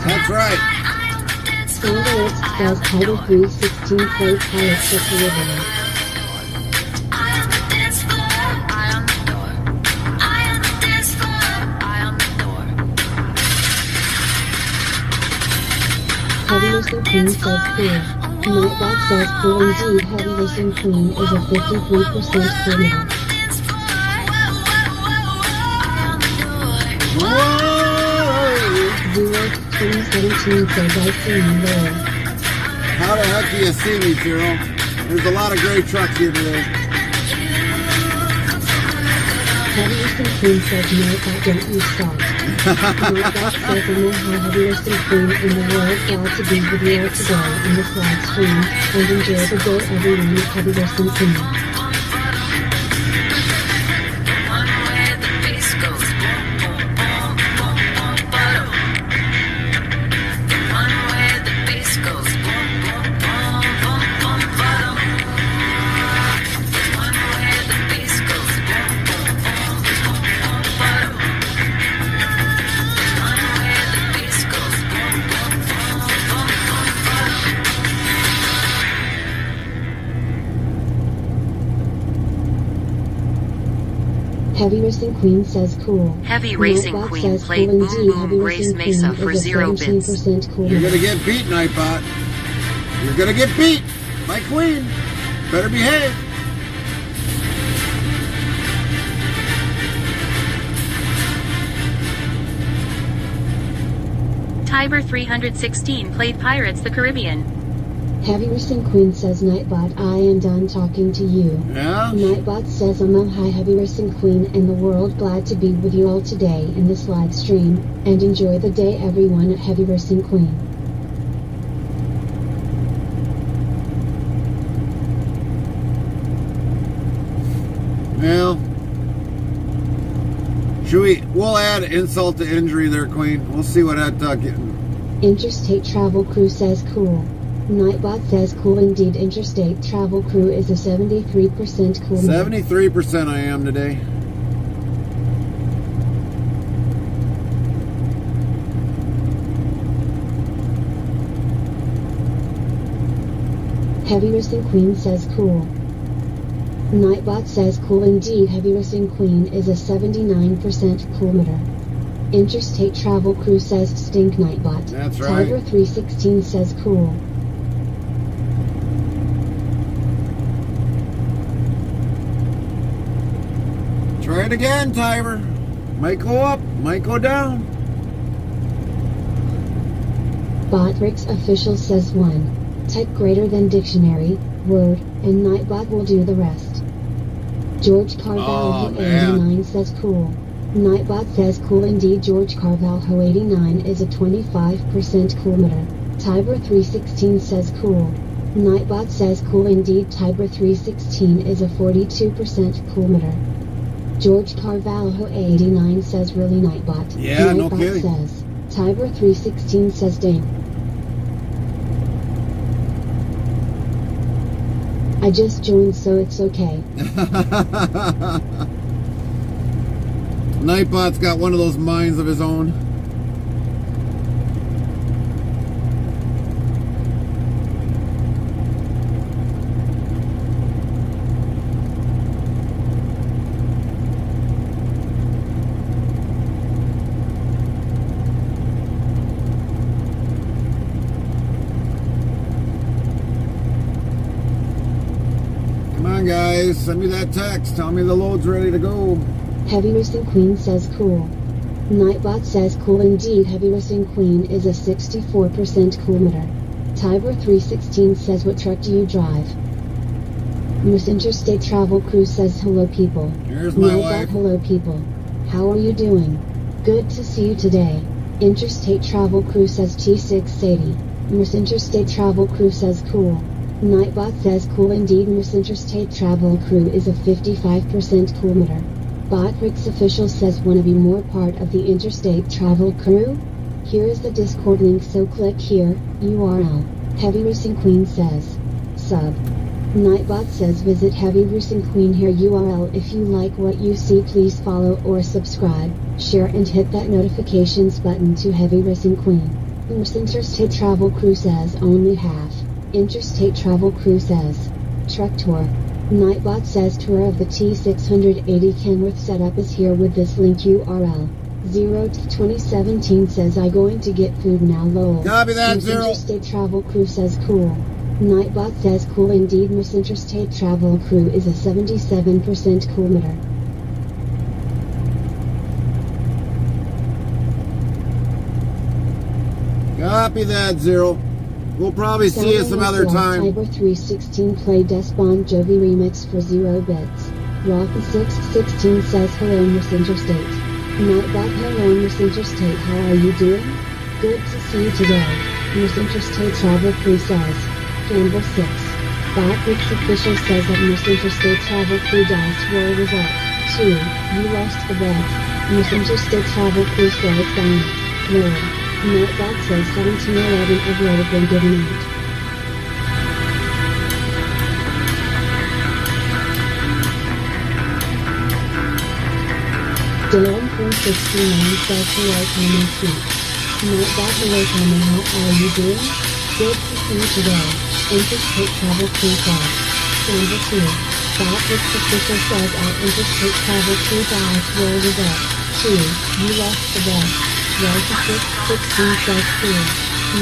That's right. Sound alerts says Title 316 played Pilots for Refueling. Heavy Racing Queen says cool. Nightbot says cool indeed. Heavy Racing Queen is a 53% cool now. Whoa! 0-2017 says I see you there. How the heck do you see me, Zero? There's a lot of great trucks here today. Heavy Racing Queen says no, that don't you stop. Nightbot says I know how Heavy Racing Queen in the world glad to be with you all today in this live stream, and enjoy the day everyone with Heavy Racing Queen. Heavy Racing Queen says cool. Heavy Racing Nightbot Queen says played cool Boom indeed. Boom Heavy Race Racing Mesa Queen for is a 0 bits. 17% cool. You're gonna get beat, Nightbot. You're gonna get beat. My queen. Better behave. Tiber 316 played Pirates the Caribbean. Heavy Racing Queen says Nightbot, I am done talking to you. Yeah? Nightbot says hi Heavy Racing Queen and the world, glad to be with you all today in this live stream, and enjoy the day everyone at Heavy Racing Queen. Well, we'll add insult to injury there, Queen. We'll see what that Interstate Travel Crew says cool. Nightbot says cool indeed. Interstate Travel Crew is a 73% cool. 73% I am today. Heavy Racing Queen says cool. Nightbot says cool indeed. Heavy Racing Queen is a 79% coolmeter. Interstate Travel Crew says stink. Nightbot. That's right. Tiger 316 says cool. Try it again, Tiber. Might go up, might go down. Botrix Official says 1. Type greater than dictionary, word, and Nightbot will do the rest. George Carvalho 89 says cool. Nightbot says cool indeed. George Carvalho 89 is a 25% coolmeter. Tiber 316 says cool. Nightbot says cool indeed. Tiber 316 is a 42% coolmeter. George Carvalho 89 says really Nightbot. Yeah, no Nightbot kidding. says. Tiber 316 says dang. I just joined so it's okay. Nightbot's got one of those minds of his own. Come on, guys, send me that text. Tell me the load's ready to go. Heavy Racing Queen says cool. Nightbot says cool indeed. Heavy Racing Queen is a 64% coolmeter. Tiber 316 says what truck do you drive? Miss Interstate Travel Crew says hello people. Here's my Nightbot, wife. hello people. How are you doing? Good to see you today. Interstate Travel Crew says T6 Sadie. Miss Interstate Travel Crew says cool. Nightbot says cool indeed. Miss Interstate Travel Crew is a 55% coolmeter. Botrix Official says wanna be more part of the Interstate Travel Crew? Here is the Discord link, so click here, URL. Heavy Racing Queen says sub. Nightbot says visit Heavy Racing Queen here URL. If you like what you see, please follow or subscribe, share and hit that notifications button to Heavy Racing Queen. Miss Interstate Travel Crew says only half. Interstate Travel Crew says truck tour. Nightbot says tour of the T680 Kenworth setup is here with this link URL. 0-2017 says I going to get food now lol. Copy that, Miss Zero. Interstate Travel Crew says cool. Nightbot says cool indeed. Miss Interstate Travel Crew is a 77% coolmeter. Copy that, Zero. We'll probably see you some other time. Tiber 316 play Des Bon Jovi remix for 0 bits. Rocky 616 says hello Miss Interstate. Nightbot hello Miss Interstate, how are you doing? Good to see you today. Miss Interstate Travel Crew says Campbell 6. Botrix Official says that Miss Interstate Travel Crew dice roll result 2. You lost the bet. Miss Interstate Travel Crew says down. Lord. Nightbot says 1711 of load have been given out. Dylan from 69 says hello Common Sweet. Nightbot hello Common, how are you doing? Good to see you today. Interstate Travel Crew says Number 2. Its official says at Interstate travel 2 dies roll result. 2. You lost the bet. Rocky 616 says cool.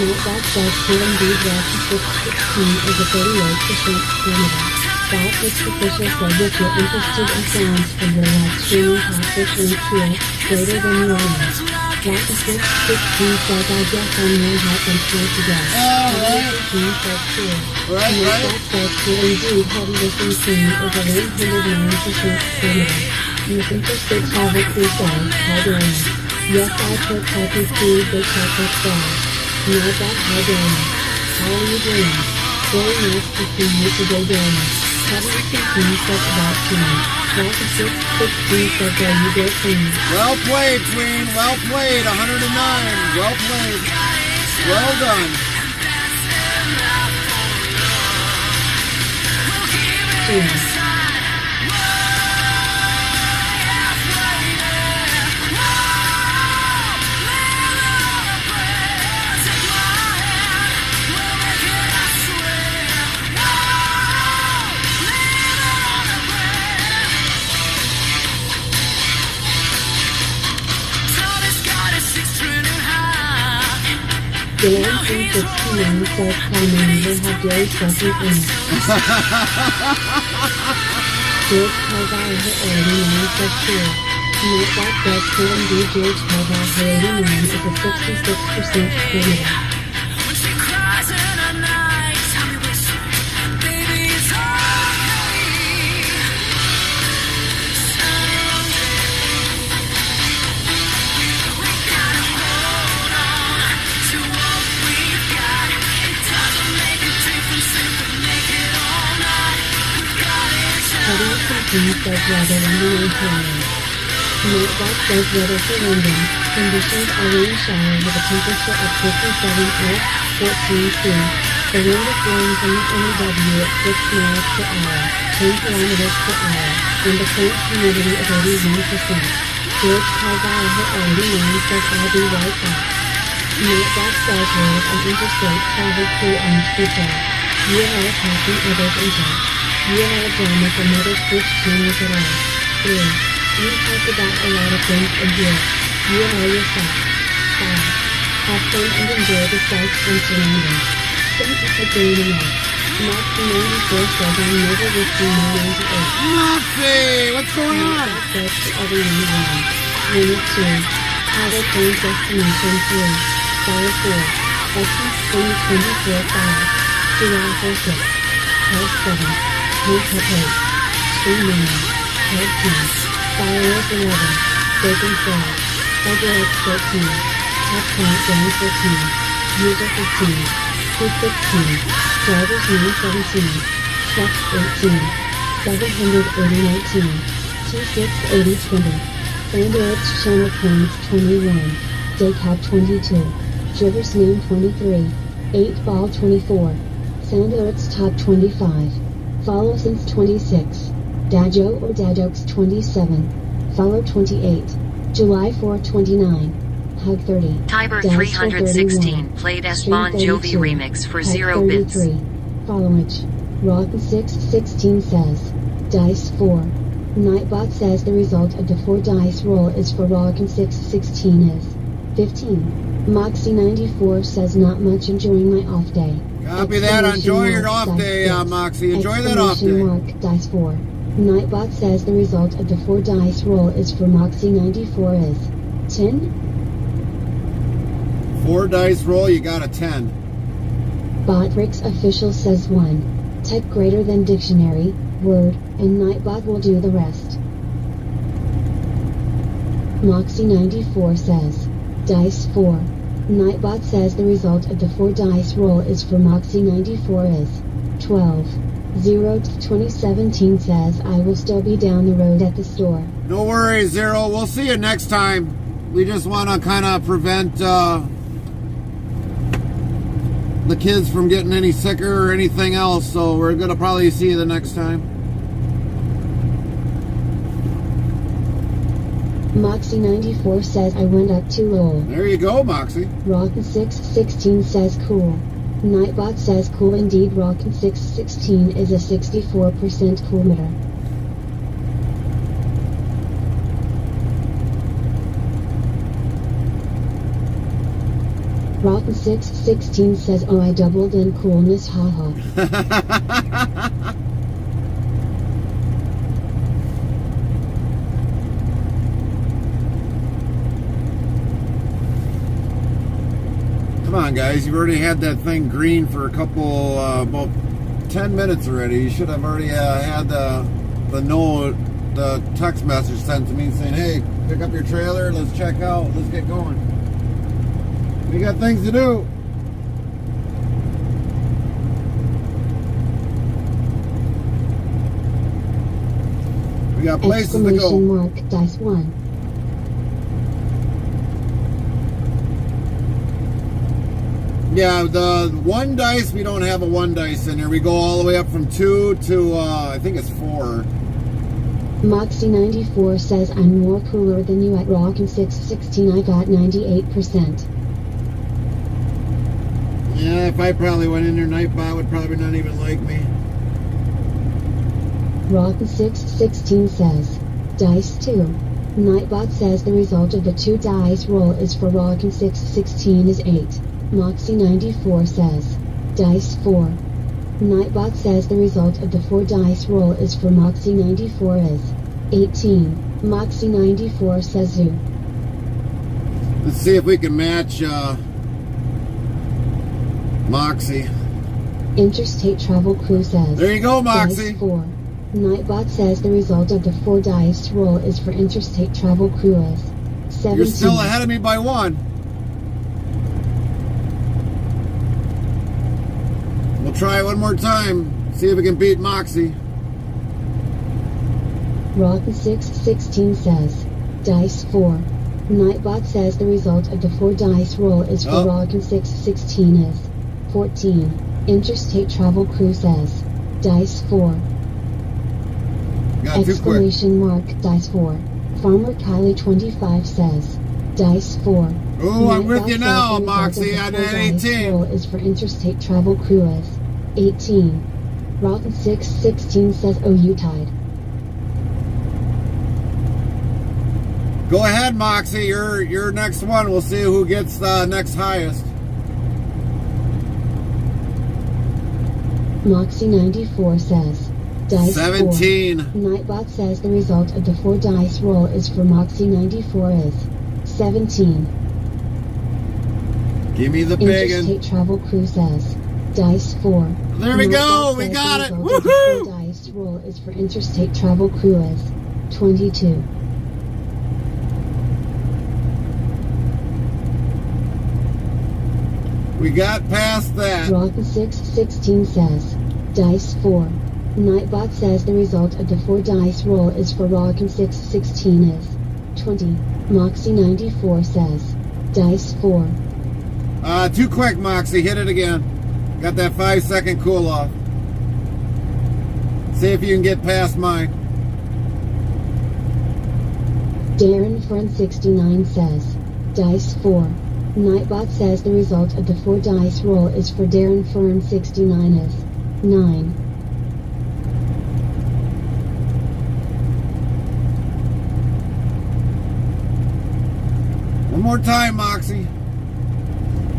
Nightbot says cool indeed. Rocky 616 is a 38% parameter. Its official says if you're interested in sounds from your live streaming topic link here, greater than your own. Rocky 616 says I guess I'm more hot than cool today. Alright. 16 says cool. Right. Nightbot says cool indeed. Heavy lifting team is a 109% parameter. Miss Interstate travel crew says, hi Diana. Yes, I put happy food, big chocolate stars. Nightbot, hi Diana. How are you doing? Very nice to see you today, Diana. Heavy lifting team says about team. Rocky 616 says are you good team? Well played, Queen. Well played. 109. Well played. Well done. 2. Dan 369 says Carmen will have Gary present in it. George Carville hit 89 says cool. Nightbot says cool indeed. George Carville hit 89 is a 66% parameter. Heading says weather London and Harlem. Nightbot says weather for London. Conditions are rain shower with a temperature of 57 F, 14 C. The wind is blowing from the NEW at 6 miles per hour, 10 kilometers per hour, and the current humidity is 81%. George Carville hit 89 says I'll be right back. Nightbot says road and interstate travel crew on Twitter. You are attacking others in touch. You are a drama for mother Twitch channels at all. 3. We talk about a lot of things in here. You are yourself. 5. Have fun and enjoy the sights and surroundings. Thank you for joining us. Moxie94 says I'm never risking my 98. Moxie, what's going on? Says to everyone around. Unit 2. Travel Plane Destination 3. Fire 4. License 2024 5. July 46. Health 7. Hilltop 8, Stream 9, Head 10, Fireworks 11, Bacon 12, Federate 13, Top Point Down 14, User 15, Crew 16, Drivers 917, Trucks 18, 780 19, T6 80 20, Fandorets Channel Planes 21, Daycab 22, Drivers Name 23, 8 Ball 24, Sandoret's Top 25. Follow since 26. Dajo or Dadokes 27. Follow 28. July 4 29. Hug 30. Tiber Dash 316 played as Stream Bon Jovi 32. remix for Hug 0 bits. 33. Follow it. Rock 616 says. Dice 4. Nightbot says the result of the 4 dice roll is for Rock 616 is 15. Moxie94 says not much, enjoying my off day. Copy that. Enjoy your off day, Moxie. Enjoy that off day. Mark, dice 4. Nightbot says the result of the 4 dice roll is for Moxie94 is 10. 4 dice roll, you got a 10. Botrix official says 1. Type greater than dictionary, word, and Nightbot will do the rest. Moxie94 says dice 4. Nightbot says the result of the 4 dice roll is for Moxie94 is 12. 0 to 2017 says I will still be down the road at the store. No worries, Zero. We'll see you next time. We just want to kind of prevent the kids from getting any sicker or anything else, so we're going to probably see you the next time. Moxie94 says I went up too low. There you go, Moxie. Rockin616 says cool. Nightbot says cool indeed. Rockin616 is a 64% cool meter. Rotten 616 says, oh, I doubled in coolness, haha. Come on, guys. You've already had that thing green for a couple, about 10 minutes already. You should have already had the text message sent to me saying, hey, pick up your trailer, let's check out, let's get going. We got things to do. We got places to go. Exclamation mark, dice 1. Yeah, the 1 dice, we don't have a 1 dice in there. We go all the way up from 2 to, I think it's 4. Moxie94 says, I'm more cooler than you at Rockin' 616. I got 98%. Yeah, if I probably went in there, Nightbot would probably not even like me. Rockin' 616 says, dice 2. Nightbot says the result of the 2 dice roll is for Rockin' 616 is 8. Moxie94 says, dice 4. Nightbot says the result of the 4 dice roll is for Moxie94 is 18. Moxie94 says zoo. Let's see if we can match Moxie. Interstate Travel Crew says, There you go, Moxie. dice 4. Nightbot says the result of the 4 dice roll is for Interstate Travel Crew is 17. You're still ahead of me by 1. We'll try it one more time. See if we can beat Moxie. Rockin' 616 says, dice 4. Nightbot says the result of the 4 dice roll is for Rockin' 616 is 14. Interstate Travel Crew says, dice 4. Got too quick. Exclamation mark, dice 4. Farmer Kylie 25 says, dice 4. Oh, I'm with you now, Moxie. I did 18. Roll is for Interstate Travel Crew is 18. Rockin' 616 says, oh, you tied. Go ahead, Moxie. You're next one. We'll see who gets next highest. Moxie94 says, dice 17. 4. Nightbot says the result of the 4 dice roll is for Moxie94 is 17. Give me the big one. Interstate Travel Crew says, dice 4. There we go. We got it. Woohoo! The 4 dice roll is for Interstate Travel Crew is 22. We got past that. Rockin' 616 says, dice 4. Nightbot says the result of the 4 dice roll is for Rockin' 616 is 20. Moxie94 says, dice 4. Too quick, Moxie. Hit it again. Got that 5-second cool off. See if you can get past mine. Darren Friend 69 says, dice 4. Nightbot says the result of the 4 dice roll is for Darren Fern 69 is 9. One more time, Moxie.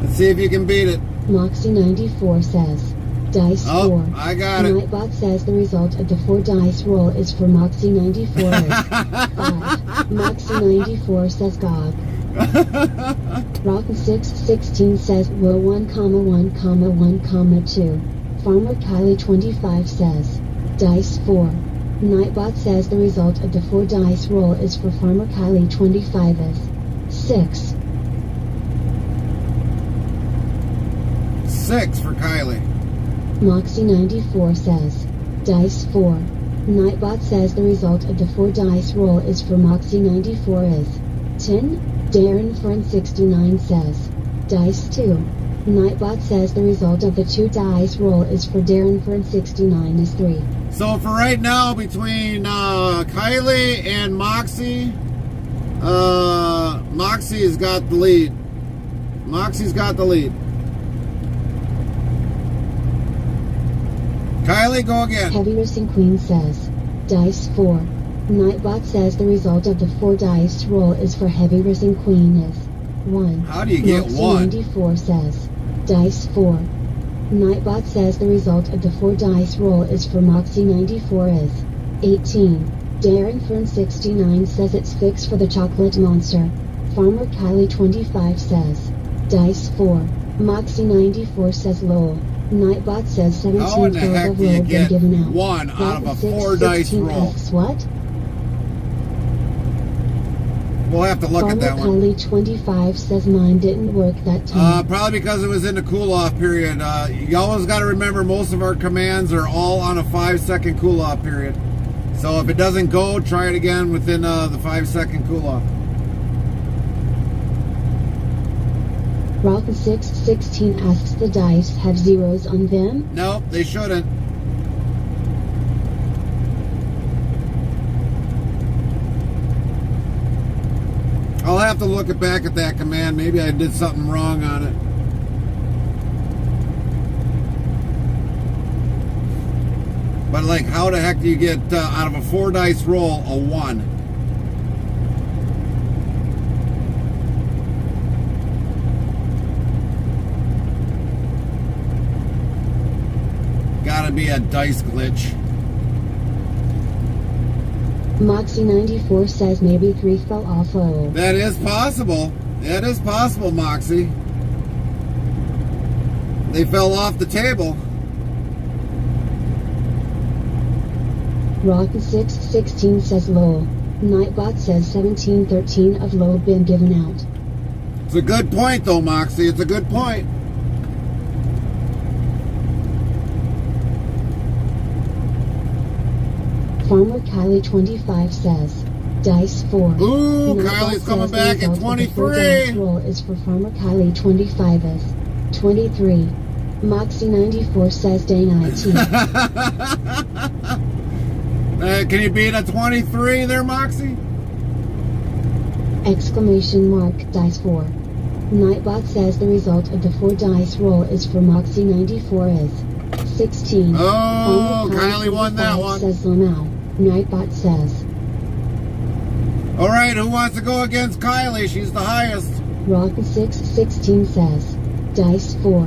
Let's see if you can beat it. Moxie94 says, dice 4. I got it. Nightbot says the result of the 4 dice roll is for Moxie94 is 5. Moxie94 says Gog. Rockin' 616 says, well, 1,1,1,2. Farmer Kylie 25 says, dice 4. Nightbot says the result of the 4 dice roll is for Farmer Kylie 25 is 6. 6 for Kylie. Moxie94 says, dice 4. Nightbot says the result of the 4 dice roll is for Moxie94 is 10. Darren Fern 69 says, dice 2. Nightbot says the result of the 2 dice roll is for Darren Fern 69 is 3. So for right now, between Kylie and Moxie, Moxie has got the lead. Moxie's got the lead. Kylie, go again. Heavy Racing Queen says, dice 4. Nightbot says the result of the 4 dice roll is for Heavy Racing Queen is 1. How do you get Moxie 1? 94 says, dice 4. Nightbot says the result of the 4 dice roll is for Moxie 94 is 18. Darren Fern 69 says it's fixed for the chocolate monster. Farmer Kylie 25 says, dice 4. Moxie 94 says lol. Nightbot says 17 How in the heck of do you roll been get given out. 1 out of a Rotten 4 dice 16 roll? asks what? We'll have to look Farmer at that one. Kylie 25 says mine didn't work that time. Probably because it was in the cool-off period. You always got to remember most of our commands are all on a 5-second cool-off period. So if it doesn't go, try it again within the 5-second cool-off. Rock 616 asks the dice have zeros on them? Nope, they shouldn't. I'll have to look back at that command. Maybe I did something wrong on it. But like, how the heck do you get out of a 4 dice roll a 1? Gotta be a dice glitch. Moxie 94 says maybe 3 fell off. Oh. That is possible. That is possible, Moxie. They fell off the table. Rock 616 says lol. Nightbot says 1713 of lol been given out. It's a good point, though, Moxie. It's a good point. Farmer Kylie 25 says, dice 4. Ooh, Nightbot Kylie's coming says the back at result of the 4 dice 23. roll is for Farmer Kylie 25 is 23. Moxie 94 says dang IT. Can you beat a 23 there, Moxie? Exclamation mark dice 4. Nightbot says the result of the 4 dice roll is for Moxie 94 is 16. Oh, Farmer Kylie won that 25 one. says Lamau. Nightbot says, All right, who wants to go against Kylie? She's the highest. Rock 616 says, dice 4.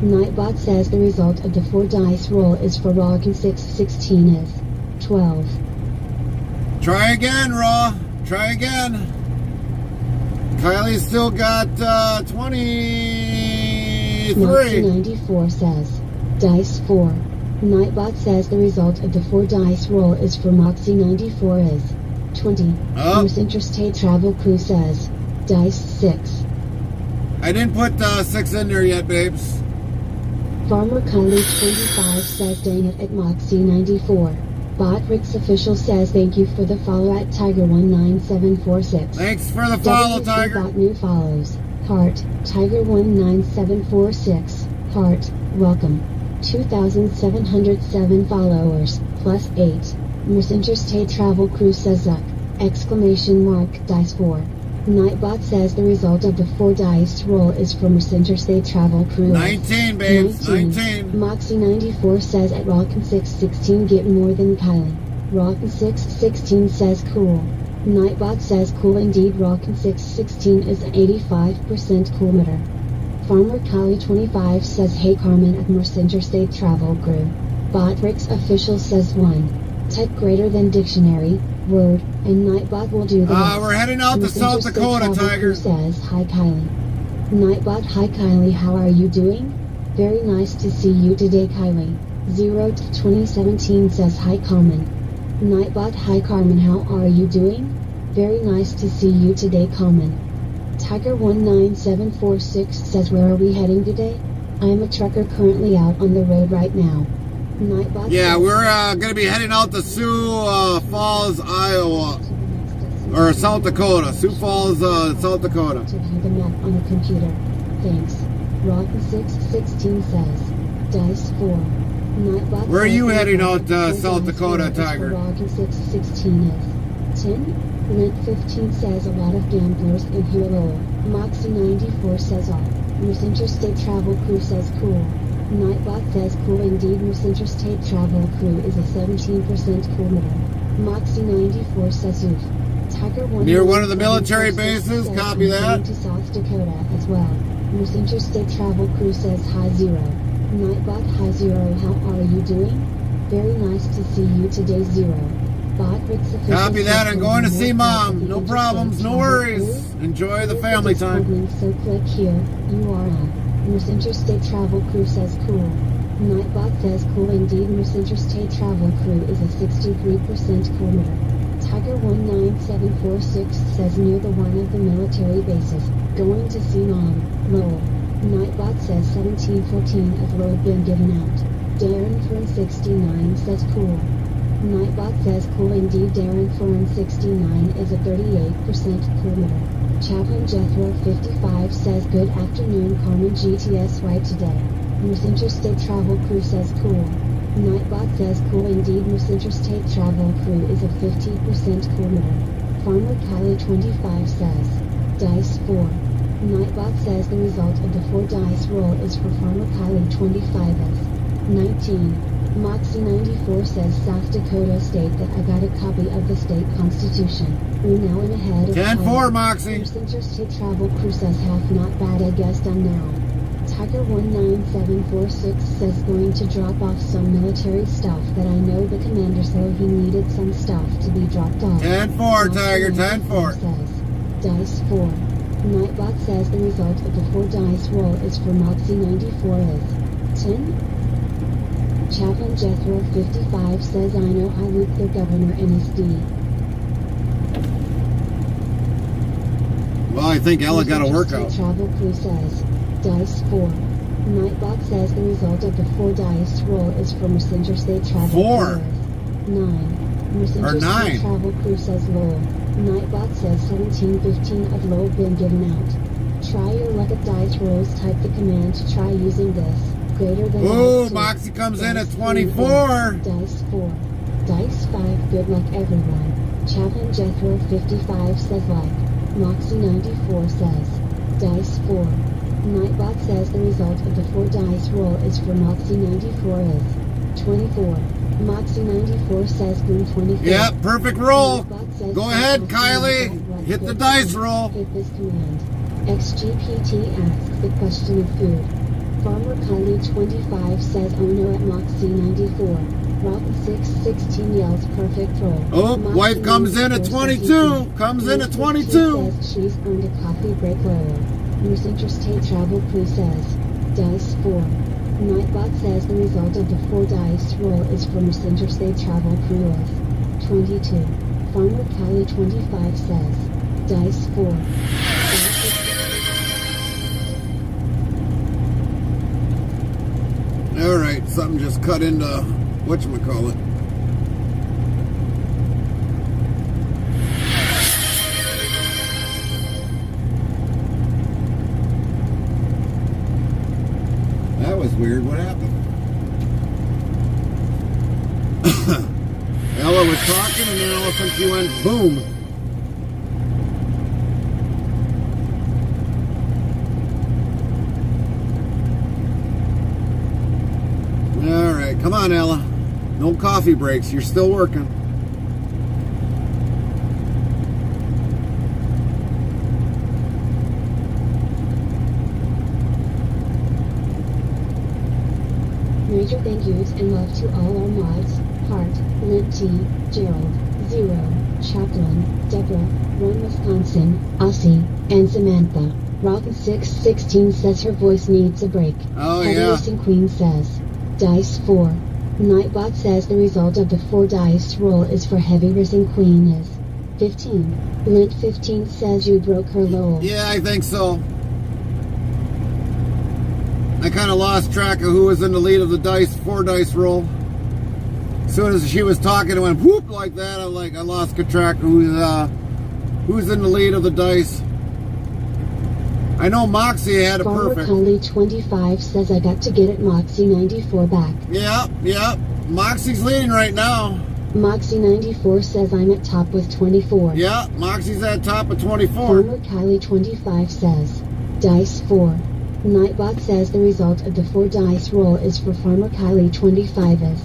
Nightbot says the result of the 4 dice roll is for Rock 616 is 12. Try again, Raw. Try again. Kylie's still got 23. Moxie 94 says, dice 4. Nightbot says the result of the 4 dice roll is for Moxie 94 is 20. Oh. Interstate Travel Crew says, dice 6. I didn't put 6 in there yet, babes. Farmer Kylie 25 says dang it at Moxie 94. Bot Rick's official says thank you for the follow at Tiger19746. Thanks for the follow, WC Tiger. Bot new follows. Heart, Tiger19746. Heart, welcome. 2,707 followers, plus 8. Interstate Travel Crew says Zuck! Exclamation mark dice 4. Nightbot says the result of the 4 dice roll is from Interstate Travel Crew. 19, babes. 19. Moxie 94 says at Rockin' 616 get more than Kylie. Rockin' 616 says cool. Nightbot says cool indeed. Rockin' 616 is 85% coolmeter. Farmer Kylie 25 says hey Carmen at Interstate Travel Crew. Botrix official says 1. Type greater than dictionary, word, and Nightbot will do the rest. We're heading out to South Interstate Dakota, Travel Tiger. Crew says hi Kylie. Nightbot hi Kylie, how are you doing? Very nice to see you today Kylie. 0-2017 says hi Carmen. Nightbot hi Carmen, how are you doing? Very nice to see you today Carmen. Tiger19746 says where are we heading today? I am a trucker currently out on the road right now. Nightbot Yeah, says, we're going to be heading out to Sioux Falls, Iowa. Or South Dakota. Sioux Falls, South Dakota. to view the map on a computer. Thanks. Rock616 says, dice 4. Nightbot Where are says you the heading result out, of the South dice Dakota, roll is for Tiger? Rock616 is 10. Lint 15 says a lot of gamblers in here lol. Moxie 94 says all. Interstate Travel Crew says cool. Nightbot says cool indeed. Interstate Travel Crew is a 17% coolmeter. Moxie 94 says oof. Tiger Near one of the military bases, says copy I'm that. going to South Dakota as well. Miss Interstate Travel Crew says hi Zero. Nightbot hi Zero, how are you doing? Very nice to see you today Zero. Bot Rick's official Copy that. I'm going to says see more part of Mom. the No Interstate problems, no Travel worries. Crew. Enjoy the Here's family Discord time. link, so click here. URL. Miss Interstate Travel Crew says cool. Nightbot says cool indeed. Miss Interstate Travel Crew is a 63% kilometer. Tiger 19746 says near the one of the military bases. Going to see Mom. Lol. Nightbot says 1714 of load been given out. Darren Fern 69 says cool. Nightbot says cool indeed. Darren Fern 69 is a 38% kilometer. Chaplain Jethro 55 says good afternoon Carmen GTS right today. Miss Interstate Travel Crew says cool. Nightbot says cool indeed. Miss Interstate Travel Crew is a 50% kilometer. Farmer Kylie 25 says Dice 4. Nightbot says the result of the 4 dice roll is for Farmer Kylie 25 as 19. Moxie 94 says South Dakota state that I got a copy of the state constitution. We're now in ahead of 10-4, Moxie. Miss Interstate Travel Crew says half not bad I guess done now. Tiger 19746 says going to drop off some military stuff that I know the commander said he needed some stuff to be dropped off. 10-4, Tiger, 10-4. Says Dice 4. Nightbot says the result of the 4 dice roll is for Moxie 94 is 10. Chaplain Jethro 55 says I know I looped the governor in his D. Well, I think Ella got a workout. Travel Crew says Dice 4. Nightbot says the result of the 4 dice roll is for Miss Interstate Travel 4. Crew is 9. Miss Or Interstate 9. Travel Crew says lol. Nightbot says 1715 of lol been given out. Try your luck at dice rolls. Type the command to try using this. Greater than Ooh, dice 2. Moxie comes in at Dice 24. 3, Dice 4. Dice 5. Good luck everyone. Chaplain Jethro 55 says like. Moxie 94 says Dice 4. Nightbot says the result of the 4 dice roll is for Moxie 94 is 24. Moxie 94 says boom 24. Yep, perfect roll. Nightbot says Go ahead, Moxie Kylie. 94 Hit the good dice command. roll. Hit this command. XGPT asks the question of food. Farmer Kylie 25 says oh no at Moxie 94. Rock 616 yells perfect roll. Oh, Moxie wife comes in at 94 says 22. easy. Comes in at Miss 22. says she's earned a coffee break lower. Miss Interstate Travel Crew says Dice 4. Nightbot says the result of the 4 dice roll is for Miss Interstate Travel Crew is 22. Farmer Kylie 25 says Dice 4. Alright, something just cut into whatchamacallit. That was weird. What happened? Ella was talking and then all of a sudden she went boom. Alright, come on, Ella. No coffee breaks. You're still working. Major thank yous and love to all our mods, Hart, Lint T, Gerald, Zero, Chaplin, Deborah, Rome, Wisconsin, Aussie, and Samantha. Rock616 says her voice needs a break. Oh, Heavy yeah. Racing Queen says Dice 4. Nightbot says the result of the 4 dice roll is for Heavy Racing Queen is 15. Lint 15 says you broke her lol. Yeah, I think so. I kind of lost track of who was in the lead of the 4 dice roll. As soon as she was talking, it went whoop like that. I lost track of who's in the lead of the dice. I know Moxie had a Farmer perfect. Kylie 25 says I got to get it Moxie 94 back. Yep. Moxie's leading right now. Moxie 94 says I'm at top with 24. Yeah, Moxie's at top of 24. Farmer Kylie 25 says Dice 4. Nightbot says the result of the 4 dice roll is for Farmer Kylie 25 is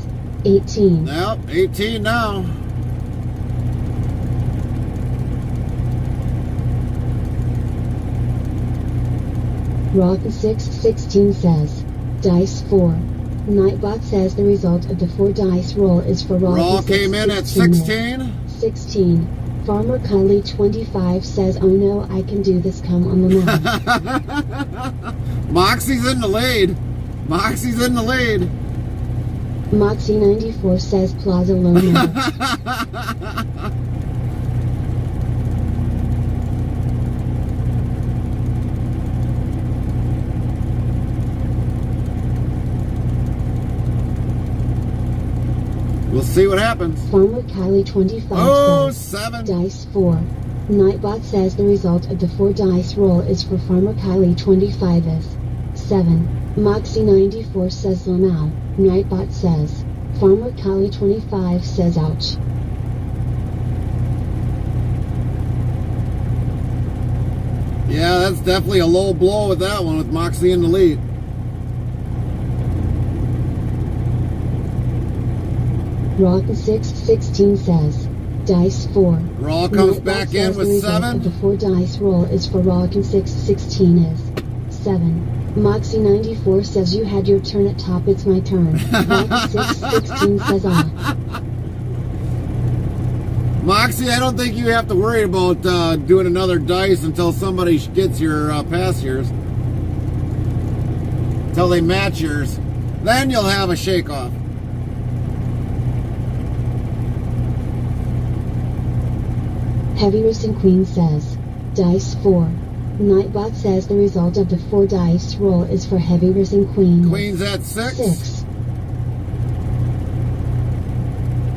18. Yep, 18 now. Rock616 says, Dice 4. Nightbot says the result of the 4 dice roll is for Rock. Raw came in at 16. 16. Farmer Kylie 25 says, oh no, I can do this, come on the map. Moxie's in the lead. Moxie's in the lead. Moxie 94 says Plaza Lona. We'll see what happens. Farmer Kylie 25 says 7. Dice 4. Nightbot says the result of the 4 dice roll is for Farmer Kylie 25 is 7. Moxie 94 says Lamau. Nightbot says Farmer Kylie 25 says ouch. Yeah, that's definitely a low blow with that one with Moxie in the lead. Rock616 says Dice 4. Raw comes Nightbot back says in with the result 7. of the 4 dice roll is for Rock616 is 7. Moxie 94 says you had your turn at top, it's my turn. Rock616 says ah. Moxie, I don't think you have to worry about doing another dice until somebody gets your pass yours. Until they match yours. Then you'll have a shake-off. Heavy Racing Queen says Dice 4. Nightbot says the result of the 4 dice roll is for Heavy Racing Queen. Queen's at 6. 6.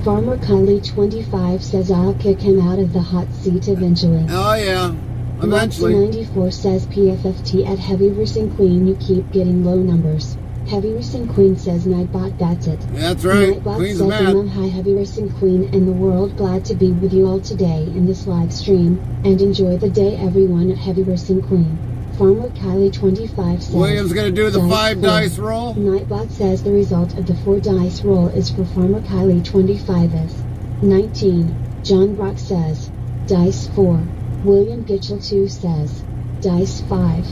Farmer Kylie 25 says I'll kick him out of the hot seat eventually. Oh yeah, eventually. Moxie 94 says PFFT at Heavy Racing Queen, you keep getting low numbers. Heavy Racing Queen says Nightbot, that's it. That's right. Nightbot Queen's says mad. I'm Hi Heavy Racing Queen and the world, glad to be with you all today in this live stream, and enjoy the day everyone at Heavy Racing Queen. Farmer Kylie 25 says William's gonna do the 5 dice roll. Nightbot says the result of the 4 dice roll is for Farmer Kylie 25 is 19. John Brock says Dice 4. William Gitchell 2 says Dice 5.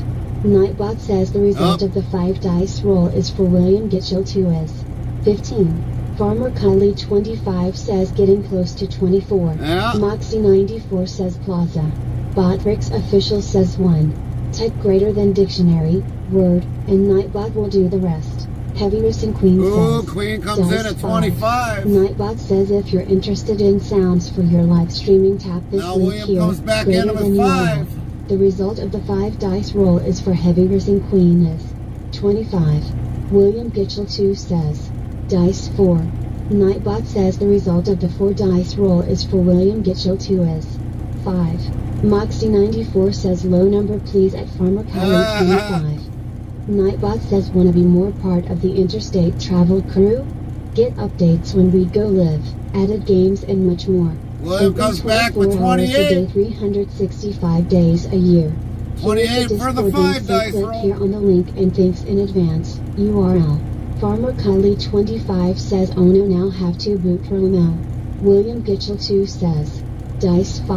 Nightbot says the result of the 5 dice roll is for William Gitchell 2 is 15. Farmer Kylie 25 says getting close to 24. Yeah. Moxie 94 says Plaza. Botrix official says 1. Type greater than dictionary, word, and Nightbot will do the rest. Heavy Racing Queen Ooh, says Queen comes Dice in at 5. 25. Nightbot says if you're interested in sounds for your live streaming, tap this Now link William here. comes back Greater in than with you 5. are. The result of the 5 dice roll is for Heavy Racing Queen is 25. William Gitchell 2 says Dice 4. Nightbot says the result of the 4 dice roll is for William Gitchell 2 is 5. Moxie 94 says low number please at Farmer Kylie 25. Nightbot says wanna be more part of the Interstate travel crew? Get updates when we go live, added games and much more. William Open comes back with 24 hours a 28. day, 365 days a year. 28 for the 5 dice click roll. here on the link and thanks in advance. URL. Farmer Kylie 25 says oh no, now have to boot for Lamau. William Gitchell 2 says Dice 5.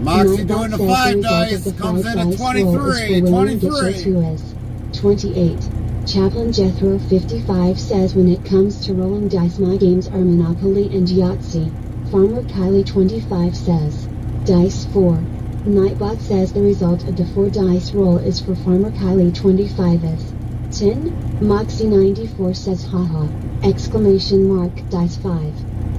Moxie Nightbot doing the says 5 result of dice the comes 5 in at dice roll is for 23. William Gitchell 23. 2 is 28. Chaplain Jethro 55 says when it comes to rolling dice my games are Monopoly and Yahtzee. Farmer Kylie 25 says Dice 4. Nightbot says the result of the 4 dice roll is for Farmer Kylie 25 is 10. Moxie 94 says haha! Exclamation mark Dice 5.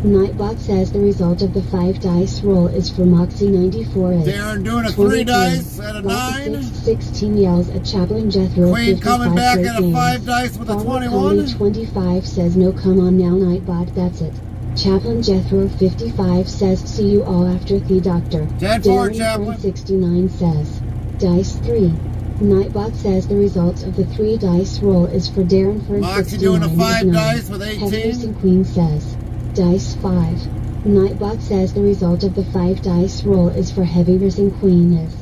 Nightbot says the result of the 5 dice roll is for Moxie 94 is Darren doing a 3 23. dice at a 9. 16 yells at Chaplain Jethro. Queen 55 coming back great at a games. 5 dice with a Farmer 21. Kylie 25 says no, come on now Nightbot, that's it. Chaplain Jethro 55 says see you all after the doctor. 10-4, Darren Chaplain. 69 says Dice 3. Nightbot says the result of the 3 dice roll is for Darren for Moxie 69 doing a is 5 9. dice with Heavy 18. Racing Queen says Dice 5. Nightbot says the result of the 5 dice roll is for Heavy Racing Queen is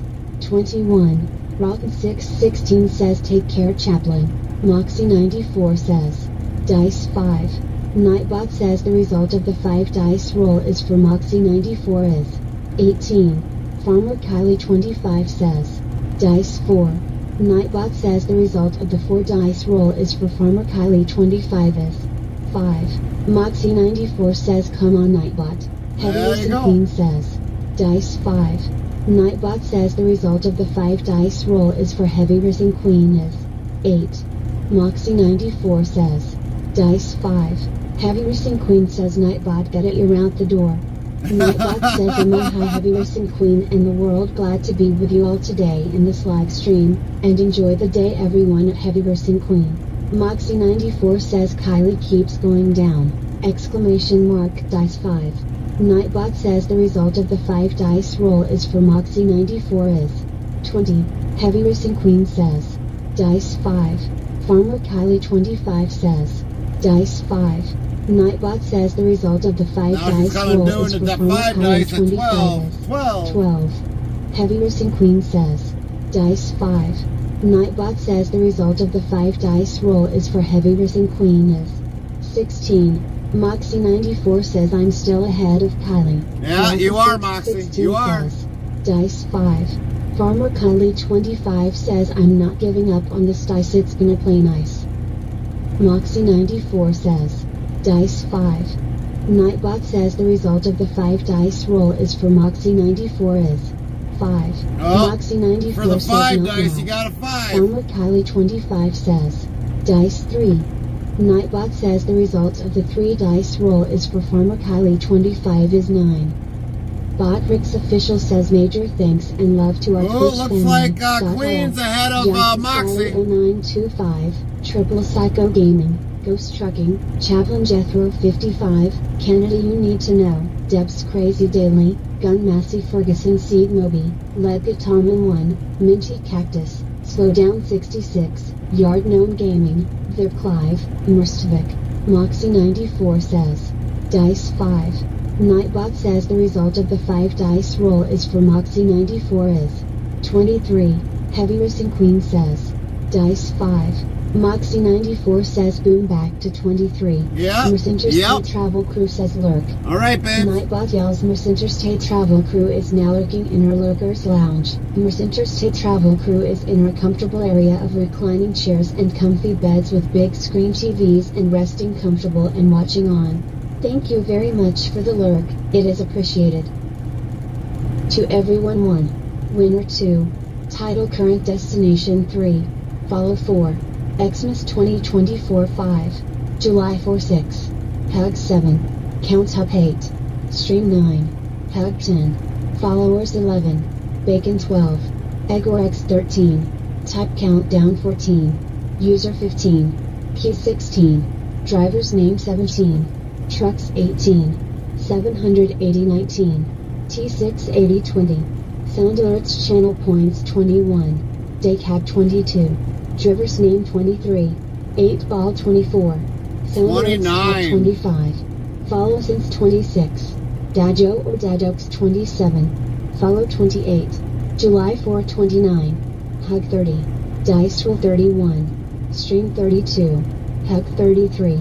21. Rocket616 says take care Chaplain. Moxie 94 says Dice 5. Nightbot says the result of the 5 dice roll is for Moxie 94 is 18. Farmer Kylie 25 says Dice 4. Nightbot says the result of the 4 dice roll is for Farmer Kylie 25 is 5. Moxie 94 says come on Nightbot. Heavy There you Racing go. Queen says dice 5. Nightbot says the result of the 5 dice roll is for Heavy Racing Queen is 8. Moxie 94 says dice 5. Heavy Racing Queen says Nightbot get it, you're out the door. Nightbot says I'm on High Heavy Racing Queen and the world, glad to be with you all today in this live stream, and enjoy the day everyone at Heavy Racing Queen. Moxie 94 says Kylie keeps going down! Exclamation mark dice 5. Nightbot says the result of the 5 dice roll is for Moxie 94 is 20. Heavy Racing Queen says dice 5. Farmer Kylie 25 says dice 5. Nightbot says the result of the 5 Now dice she's kind of roll doing is it, for that Farmer 5 Kylie dice at 25 12. is 12. 12. Heavy Racing Queen says dice 5. Nightbot says the result of the 5 dice roll is for Heavy Racing Queen is 16. Moxie 94 says I'm still ahead of Kylie. Yeah, you are, Moxie. You are. Says, dice 5. Farmer Kylie 25 says I'm not giving up on this dice, it's gonna play nice. Moxie 94 says dice 5. Nightbot says the result of the 5 dice roll is for Moxie 94 is 5. Oh, Moxie 94 For the says 5 not dice, now. you got a 5. Farmer Kylie 25 says dice 3. Nightbot says the result of the 3 dice roll is for Farmer Kylie 25 is 9. Bot Rick's official says major thanks and love to our Oh, Twitch looks family. like Scott Queen's L. ahead of Jackson Moxie. Sally 0925, Triple Psycho Gaming, Ghost Trucking, Chaplain Jethro 55, Kennedy You Need to Know, Debs Crazy Daily, Gun Massey Ferguson Seed Moby, Lead Guitarman 1, Minty Cactus, Slow Down 66, Yard Gnome Gaming, Vip Clive, Murstvik, Moxie 94 says dice 5. Nightbot says the result of the 5 dice roll is for Moxie 94 is 23. Heavy Racing Queen says dice 5. Moxie 94 says boom back to 23. Yeah. Interstate Yep. Travel Crew says lurk. All right, babe. Nightbot yells Interstate Travel Crew is now lurking in our lurkers lounge. Interstate Travel Crew is in our comfortable area of reclining chairs and comfy beds with big screen TVs and resting comfortable and watching on. Thank you very much for the lurk, it is appreciated. To everyone 1. Winner 2. Title current destination 3. Follow 4. Xmas 2024 5. July 4 6. Hug 7. Counts up 8. Stream 9. Hug 10. Followers 11. Bacon 12. Egor X 13. Type countdown 14. User 15. Key 16. Driver's name 17. Trucks 18. 780 19. T6 80 20. Sound alerts channel points 21. Daycab 22. Driver's name 23. 8 ball 24. Sound alerts 29. 25. Follow since 26. Dajo or Dadox 27. Follow 28. July 4 29. Hug 30. Dice roll 31. Stream 32. Hug 33.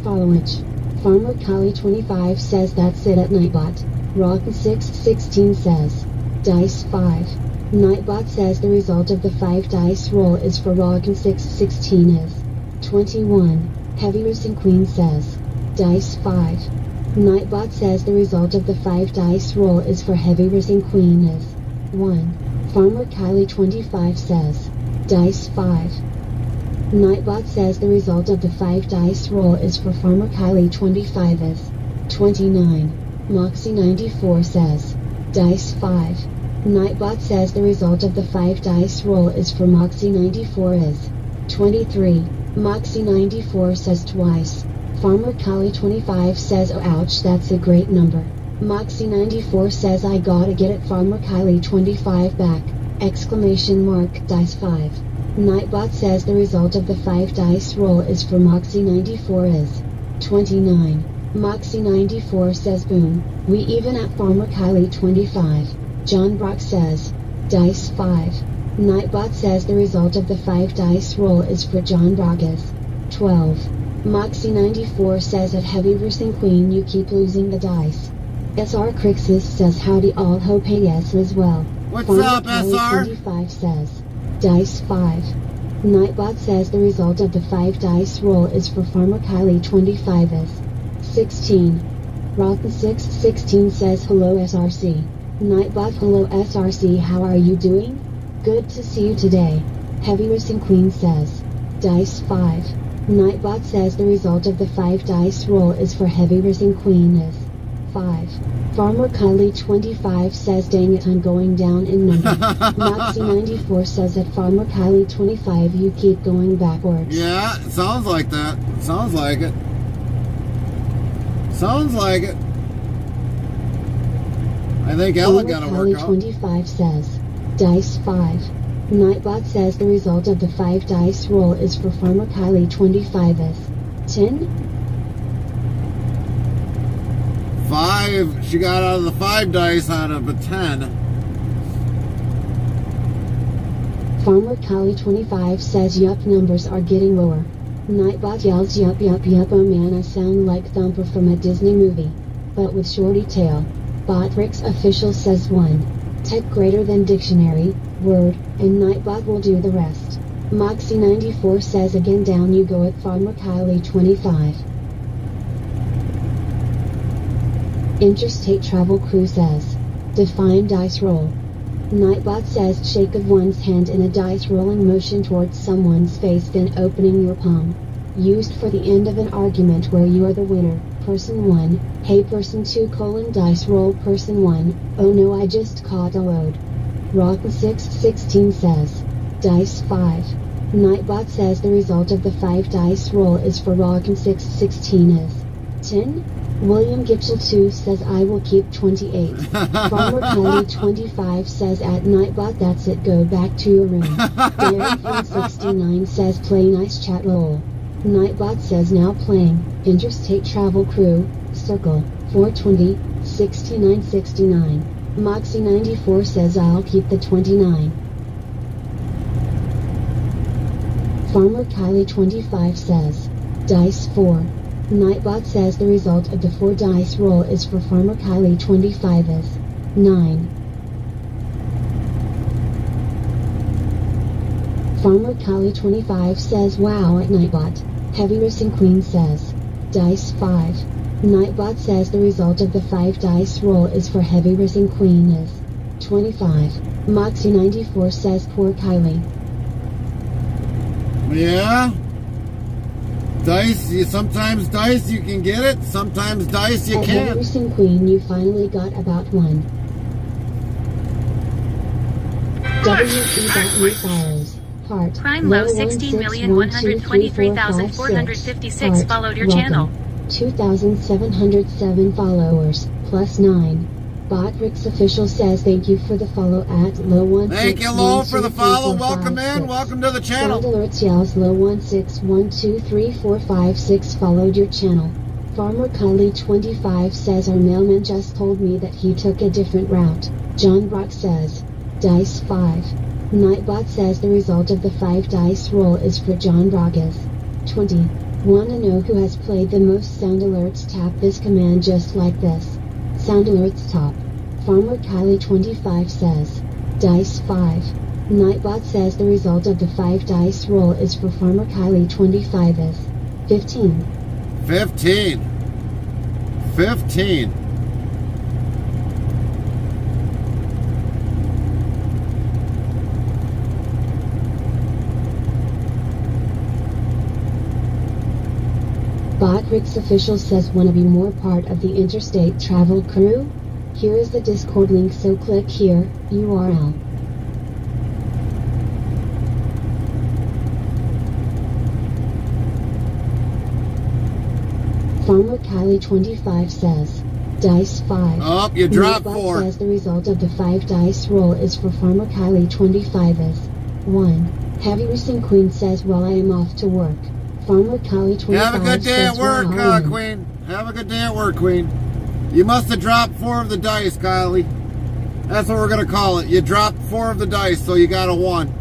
Followage. Farmer Kylie 25 says that's it at Nightbot. Rock 616 says dice 5. Nightbot says the result of the 5 dice roll is for Rock 616 is 21. Heavy Racing Queen says dice 5. Nightbot says the result of the 5 dice roll is for Heavy Racing Queen is 1. Farmer Kylie 25 says dice 5. Nightbot says the result of the 5 dice roll is for Farmer Kylie 25 is 29. Moxie 94 says dice 5. Nightbot says the result of the 5 dice roll is for Moxie 94 is 23. Moxie 94 says twice. Farmer Kylie 25 says oh ouch, that's a great number. Moxie 94 says I gotta get it Farmer Kylie 25 back! Exclamation mark dice 5. Nightbot says the result of the 5 dice roll is for Moxie 94 is 29. Moxie 94 says boom, we even at Farmer Kylie 25. John Brock says dice 5. Nightbot says the result of the 5 dice roll is for John Brock is 12. Moxie 94 says at Heavy Racing Queen you keep losing the dice. SR Crixus says howdy all, hope hey yes as well. What's Farmer up, Kylie SR? 25 says Dice 5. Nightbot says the result of the 5 dice roll is for Farmer Kylie 25 is 16. Rotten616 says hello SRC. Nightbot hello SRC, how are you doing? Good to see you today. Heavy Racing Queen says Dice 5. Nightbot says the result of the 5 dice roll is for Heavy Racing Queen is 5. Farmer Kylie 25 says dang it, I'm going down in number. Nazi 94 says that Farmer Kylie 25 you keep going backwards. Yeah, it sounds like that. Sounds like it. Sounds like it. I think Ellen got to work out. 25 says Dice 5. Nightbot says the result of the 5 dice roll is for Farmer Kylie 25 is 10. 5. She got out of the 5 dice out of a 10. Farmer Kylie 25 says yup, numbers are getting lower. Nightbot yells yup yup yup, oh man, I sound like Thumper from a Disney movie, but with shorty tail. Botrix official says 1. Type greater than dictionary, word, and Nightbot will do the rest. Moxie 94 says again down you go at Farmer Kylie 25. Interstate Travel Crew says define dice roll. Nightbot says shake of one's hand in a dice rolling motion towards someone's face, then opening your palm. Used for the end of an argument where you are the winner. Person 1, hey person 2 : dice roll person 1, oh no I just caught a load. Rotten616 says Dice 5. Nightbot says the result of the 5 dice roll is for Rotten616 is 10. William Gitchell 2 says I will keep 28. Farmer Kylie 25 says at Nightbot that's it, go back to your room. Darren69 says play nice chat lol. Nightbot says now playing Interstate Travel Crew, Circle, 420, 6969. Moxie 94 says I'll keep the 29. Farmer Kylie 25 says Dice 4. Nightbot says the result of the 4 dice roll is for Farmer Kylie 25 is 9. Farmer Kylie 25 says wow at Nightbot. Heavy Racing Queen says Dice 5. Nightbot says the result of the 5 dice roll is for Heavy Racing Queen is 25. Moxie 94 says poor Kylie. Yeah. Dice, sometimes dice you can get it, sometimes dice you At can't. Heavy Racing Queen you finally got about 1. WE got new followers. Heart. Crime low 16,123,456 followed your channel. 2,707 followers, plus 9. Botrix official says thank you for the follow at low 16. Thank you, Lo, for the follow. Welcome in. Welcome to the channel. Sound alerts yells low 16123456 followed your channel. Farmer Kylie 25 says our mailman just told me that he took a different route. John Brock says Dice 5. Nightbot says the result of the 5 dice roll is for John Brock is 20. Wanna know who has played the most sound alerts? Tap this command just like this. Sound alerts top. Farmer Kylie 25 says Dice 5. Nightbot says the result of the 5 dice roll is for Farmer Kylie 25 is 15. 15. 15. Botrix official says wanna be more part of the Interstate Travel Crew? Here is the Discord link, so click here, URL. Farmer Kylie 25 says Dice 5. Oh, you dropped Nightbot 4. says the result of the 5 dice roll is for Farmer Kylie 25 is 1. Heavy Racing Queen says well I am off to work. Farmer Kylie 25 Have a good day at says, work, wow, Queen. Have a good day at work, Queen. You must have dropped 4 of the dice, Kylie. That's what we're going to call it. You dropped 4 of the dice, so you got a 1.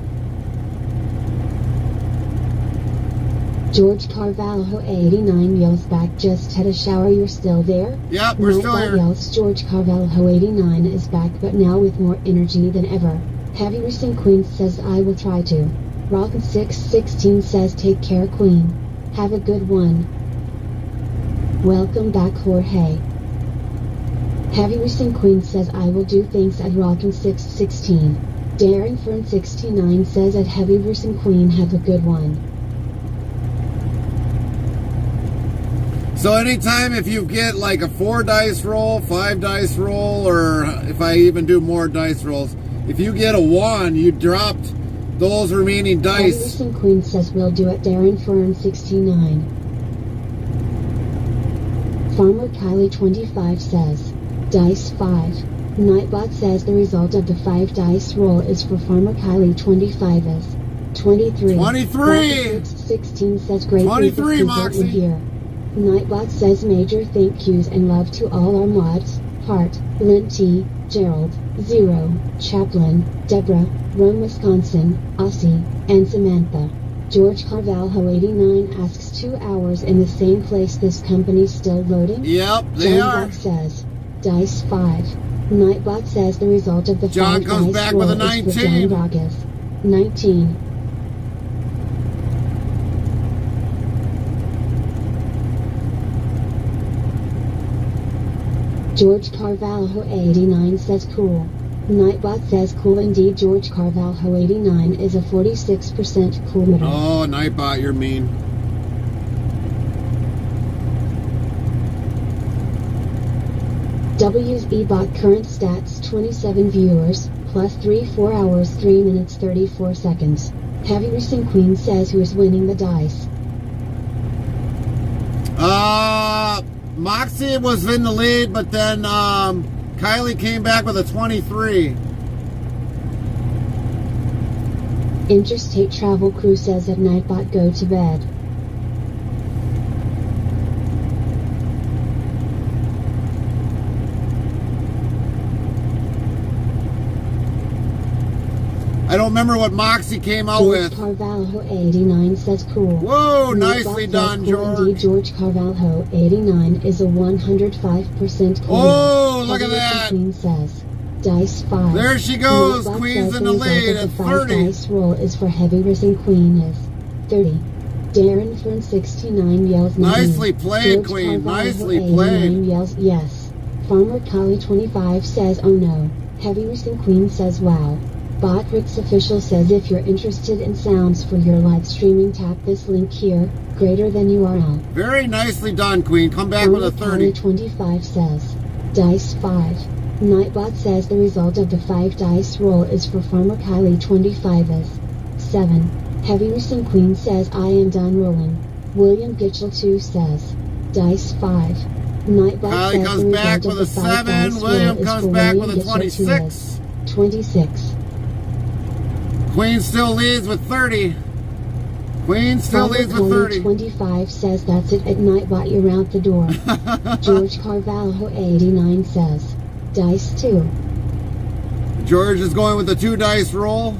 George Carvalho 89 yells back, just had a shower, you're still there? Yep, we're still Nightbot here. yells George Carvalho 89 is back, but now with more energy than ever. Heavy Racing Queen says I will try to. Rotten 616 says take care Queen. Have a good one. Welcome back Jorge. Heavy Racing Queen says I will do things at Rockin' 616. Daring Fern 69 says at Heavy Racing Queen have a good one. So anytime if you get like a 4 dice roll, 5 dice roll, or if I even do more dice rolls, if you get a 1, you dropped those remaining Heavy dice. Racing Queen says we'll do it. Darren Fern 69. Farmer Kylie 25 says dice 5. Nightbot says the result of the 5 dice roll is for Farmer Kylie 25 is 23. 23! 16 says great 23, people Moxie. here. Nightbot says major thank yous and love to all our mods. Hart, Lynn T, Gerald, Zero, Chaplin, Deborah, Rome, Wisconsin, Aussie, and Samantha. George Carvalho 89 asks 2 hours in the same place. This company's still loading? Yep, they John are. Buck says dice 5. Nightbot says the result of the John 5 comes dice back roll with a is for 19. John Vargas. 19. George Carvalho 89 says cool. Nightbot says cool indeed. George Carvalho 89 is a 46% cool meter. Oh, Nightbot, you're mean. WSBot current stats 27 viewers, plus 3 4 hours 3 minutes 34 seconds. Heavy Racing Queen says who is winning the dice. Moxie was in the lead, but then Kylie came back with a 23. Interstate Travel Crew says at Nightbot go to bed. I don't remember what Moxie came out George with. Carvalho 89 says cool. Whoa, Nightbot nicely says done, cool George. Indeed, George Carvalho 89 is a 105% cool. Oh, look Heavy at Racing that. Queen says dice 5. There she goes. Nightbot Queen's says in the result lead of at the 5 30. dice roll is for Heavy Racing Queen is 30. Darren Fern 69 yells 90. Nicely played, George Queen. Carvalho Nicely 89 played. yells yes. Farmer Kali 25 says oh no. Heavy Racing Queen says wow. Bot Rick's official says if you're interested in sounds for your live streaming, tap this link here, greater than URL. Very nicely done, Queen. Come back with a 30. 25 says dice 5. Nightbot says the result of the 5 dice roll is for Farmer Kylie 25 is 7. Heavy Racing Queen says I am done rolling. William Gitchell 2 says dice 5. Nightbot Kylie says comes the back result with of a the 5 7. dice William roll is comes for back William with a Gitchell 2 is 26. 26. Queen still leads with 30. Queen still Farmer leads with Kylie 30. 25 says that's it at Nightbot, you're out the door. George Carvalho 89 says dice 2. George is going with the 2 dice roll.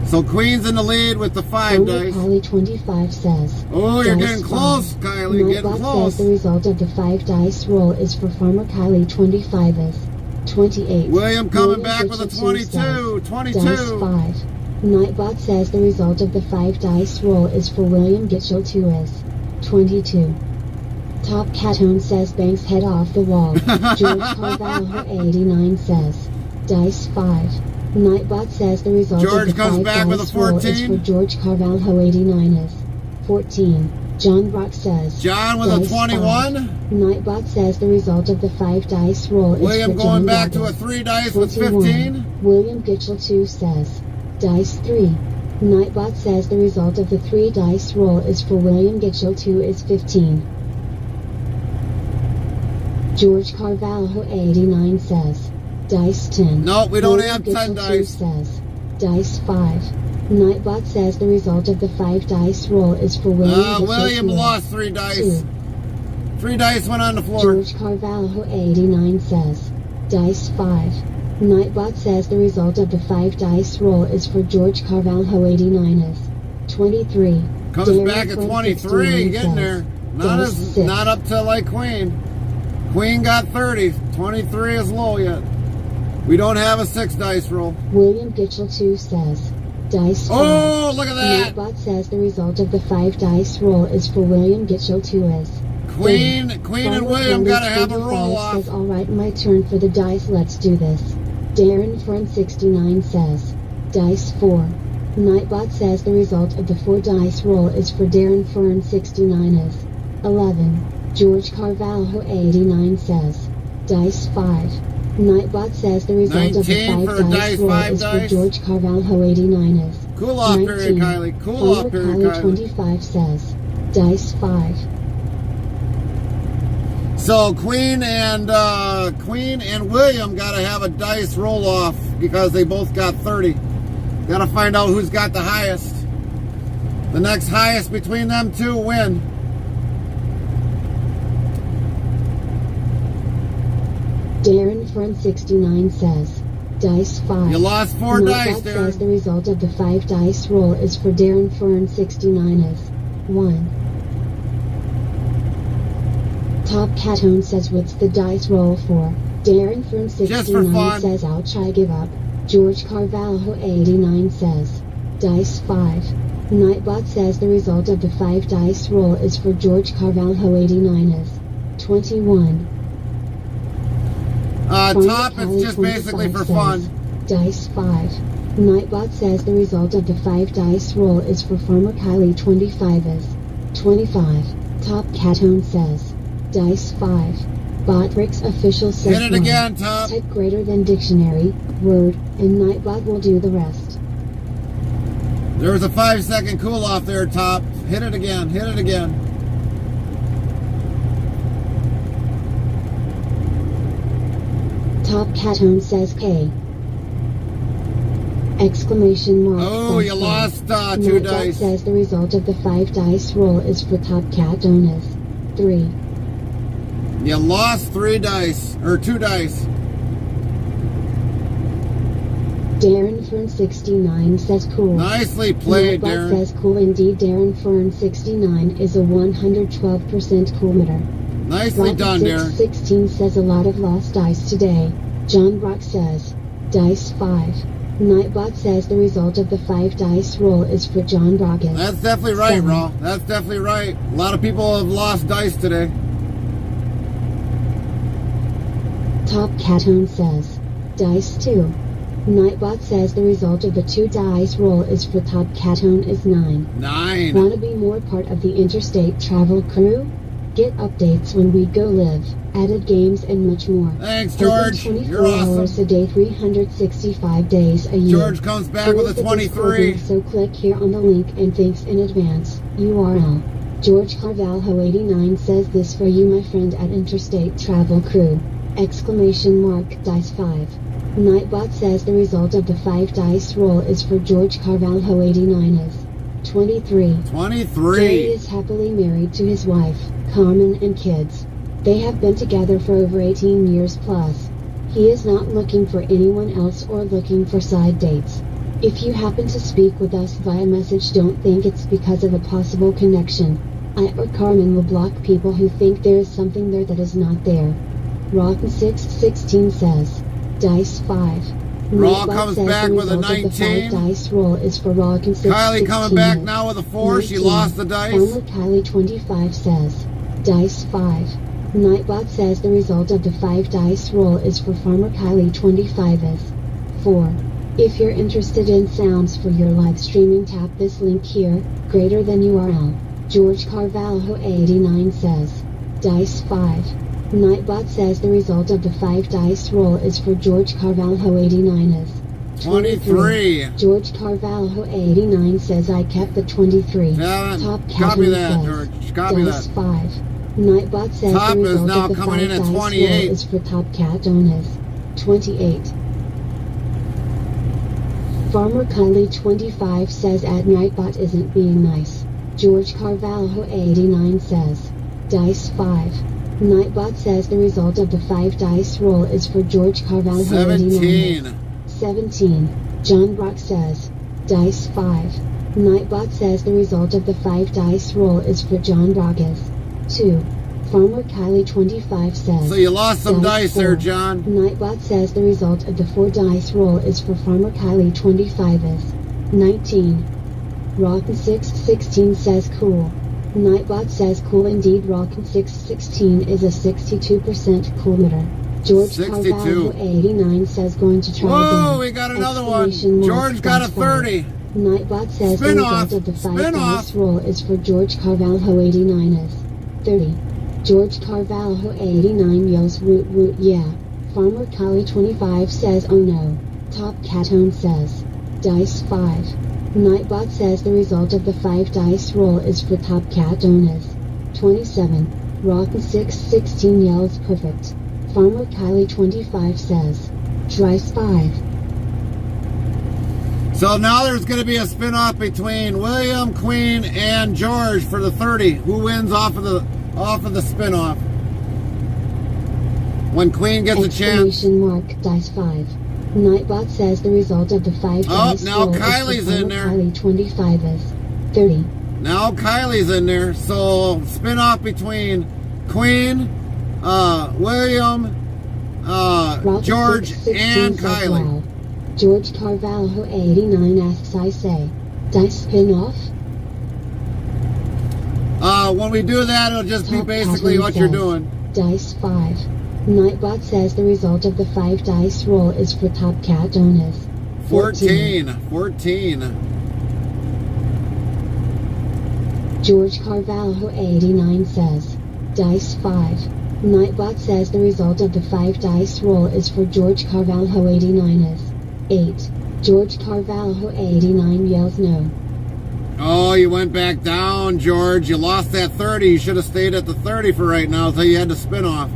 So Queen's in the lead with the 5 Farmer dice. Kylie 25 says Oh, you're dice getting 5. close, Kylie. Getting Nightbot close. says the result of the 5 dice roll is for Farmer Kylie 25 is 28. William coming William back with a Gitchell 22. says 22. dice 5. Nightbot says the result of the 5 dice roll is for William Gitchell 2 is 22. Top Catone says Banks head off the wall. George Carvalho 89 says dice 5. Nightbot says the result George of the comes 5 back with a dice roll is 14. for George Carvalho 89 is 14. John Brock says John with a dice 21. 5. Nightbot says the result of the 5 dice roll William is for going John back to a Vargas. 3 dice with 21. 15. William Gitchell 2 says dice 3. Nightbot says the result of the 3 dice roll is for William Gitchell 2 is 15. George Carvalho 89 says dice 10. No, we don't William have 10 Gitchell 2 dice. says dice 5. Nightbot says the result of the 5 dice roll is for William Gitchell William 2 is lost 3 dice. 2. 3 dice went on the floor. George Carvalho 89 says dice 5. Nightbot says the result of the 5 dice roll is for George Carvalho 89 is 23. Comes Darren back at Fred 23, 69 getting says, there. dice 6. Not up to like Queen. Queen got 30. 23 is low yet. We don't have a 6 dice roll. William Gitchell 2 says, dice 5. Oh, look at that. Nightbot says the result of the 5 dice roll is for William Gitchell 2 is Queen and William gotta have a roll off. Says, alright, my turn for the dice, let's do this. Darren Fern 69 says, dice 4. Nightbot says the result of the 4 dice roll is for Darren Fern 69 is 11. George Carvalho 89 says, dice 5. Nightbot says the result of the 5 dice roll is for George Carvalho 89 is Cool off 19. period, Kylie. Cool off period, Kylie Kylie. 25 says, dice 5. So Queen and William gotta have a dice roll off because they both got 30. Gotta find out who's got the highest. The next highest between them two win. Darren Fern 69 says, dice 5. You lost 4 dice, Nightbot says Darren. the result of the 5 dice roll is for Darren Fern 69 is 1. Top Catone says what's the dice roll for? Darren Fern Just for 69 fun. says ouch, I give up. George Carvalho 89 says, dice 5. Nightbot says the result of the 5 dice roll is for George Carvalho 89 is 21. Top, it's just basically for fun. Dice 5. Nightbot says the result of the 5 dice roll is for Farmer Kylie 25 is 25. Top Catone says, dice 5. Botrix official says Hit it again, Top. type greater than dictionary, word, and Nightbot will do the rest. There was a 5-second cool off there, Top. Hit it again. Hit it again. Top Catone says K. Exclamation mark. Oh, you lost 2 dice. Says the result of the 5 dice roll is for Top Catone is 3. You lost 3 dice, or 2 dice. Darren Fern 69 says cool. Nicely played, Nightbot Darren. says cool indeed. Darren Fern 69 is a 112% coolmeter. Nicely done, Darren. 16 says a lot of lost dice today. John Brock says, dice 5. Nightbot says the result of the 5 dice roll is for John Brockett. That's definitely right, 7. Raw. That's definitely right. A lot of people have lost dice today. Top Catone says, dice 2. Nightbot says the result of the 2 dice roll is for Top Catone is 9. 9. Want to be more part of the Interstate travel crew? Get updates when we go live, added games and much more. Thanks, Open George. 24 You're awesome. hours a day, 365 days a year. George comes back Here with is a the Discord 23. link, so click here on the link and thanks in advance. URL. George Carvalho 89 says this for you, my friend at Interstate Travel Crew. Exclamation mark, dice 5. Nightbot says the result of the 5 dice roll is for George Carvalho 89 is 23. 23. Jerry is happily married to his wife, Carmen, and kids. They have been together for over 18 years plus. He is not looking for anyone else or looking for side dates. If you happen to speak with us via message, don't think it's because of a possible connection. I or Carmen will block people who think there is something there that is not there. Rotten 616 says, dice 5. Raw Nightbot comes says back the with a result of the 19. 5 dice roll is for Rocken 616. Kylie coming back now with a 4. She 19. lost the dice. Farmer Kylie 25 says, dice 5. Nightbot says the result of the 5 dice roll is for Farmer Kylie 25 is 4. If you're interested in sounds for your live streaming, tap this link here, greater than URL. George Carvalho 89 says, dice 5. Nightbot says the result of the 5 dice roll is for George Carvalho 89 is 23. George Carvalho 89 says I kept the 23. Yeah, Top copy Catherine that, says, George. Copy dice that. 5. Nightbot says Top the is result now of the coming 5 in at dice 28. roll is for Top Catone is 28. Farmer Kylie 25 says at Nightbot isn't being nice. George Carvalho 89 says, dice 5. Nightbot says the result of the 5 dice roll is for George Carvalho 89. 17. John Brock says, dice 5. Nightbot says the result of the 5 dice roll is for John Brock is 2. Farmer Kylie 25 says. So you lost some dice there, 4. John. Nightbot says the result of the 4 dice roll is for Farmer Kylie 25 is 19. Rockin' 616 says cool. Nightbot says cool indeed. Rockin' 616 is a 62% coolmeter. George 62. Carvalho 89 says going to try again. Whoa, we got another one. George got a 30. Nightbot says the result of the 5 dice roll is for George Carvalho 89 is 30. George Carvalho 89 yells root root yeah. Farmer Kylie 25 says oh no. Top Catone says dice 5. Nightbot says the result of the 5 dice roll is for Top Catone is 27. Rockin' 616 yells perfect. Farmer Kylie 25 says dice 5. So now there's going to be a spin-off between William, Queen, and George for the 30. Who wins off of the spin-off? When Queen gets a chance. Exclamation mark dice 5. Nightbot says the result of the 5 dice now roll Kylie's is for in there. Kylie 25 is 30. Now Kylie's in there. So spin-off between Queen, William, George, and Kylie. Wow. George Carvalho 89 asks I say dice spin-off? When we do that, it'll just be Top basically Catone what you're says, doing. Dice 5. Nightbot says the result of the 5 dice roll is for Top Catone is 14. George Carvalho 89 says dice 5. Nightbot says the result of the 5 dice roll is for George Carvalho 89 is 8. George Carvalho 89 yells no. Oh, you went back down, George. You lost that 30. You should have stayed at the 30 for right now, so you had to spin off.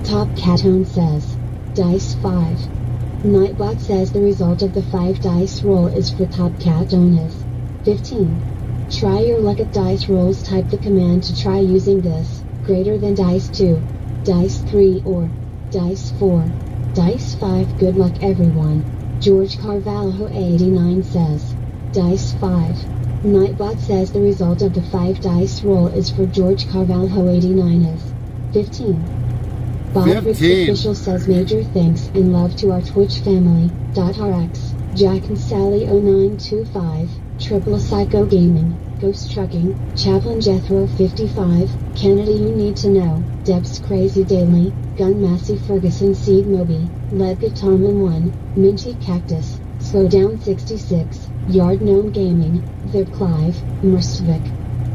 Top Catone says dice 5. Nightbot says the result of the 5 dice roll is for Top Catone is 15. Try your luck at dice rolls. Type the command to try using this, greater than dice 2, dice 3 or dice 4, dice 5. Good luck everyone. George Carvalho 89 says dice 5. Nightbot says the result of the 5 dice roll is for George Carvalho 89 is 15. Bob Ricks Official says major thanks and love to our Twitch family. .rx, Jack and Sally 0925, Triple Psycho Gaming, Ghost Trucking, Chaplain Jethro 55, Kennedy You Need to Know, Debs Crazy Daily, Gun Massey Ferguson Seed Moby, Ledga Tomlin 1, Minty Cactus, Slowdown 66, Yard Gnome Gaming, Vip Clive, Merstvik.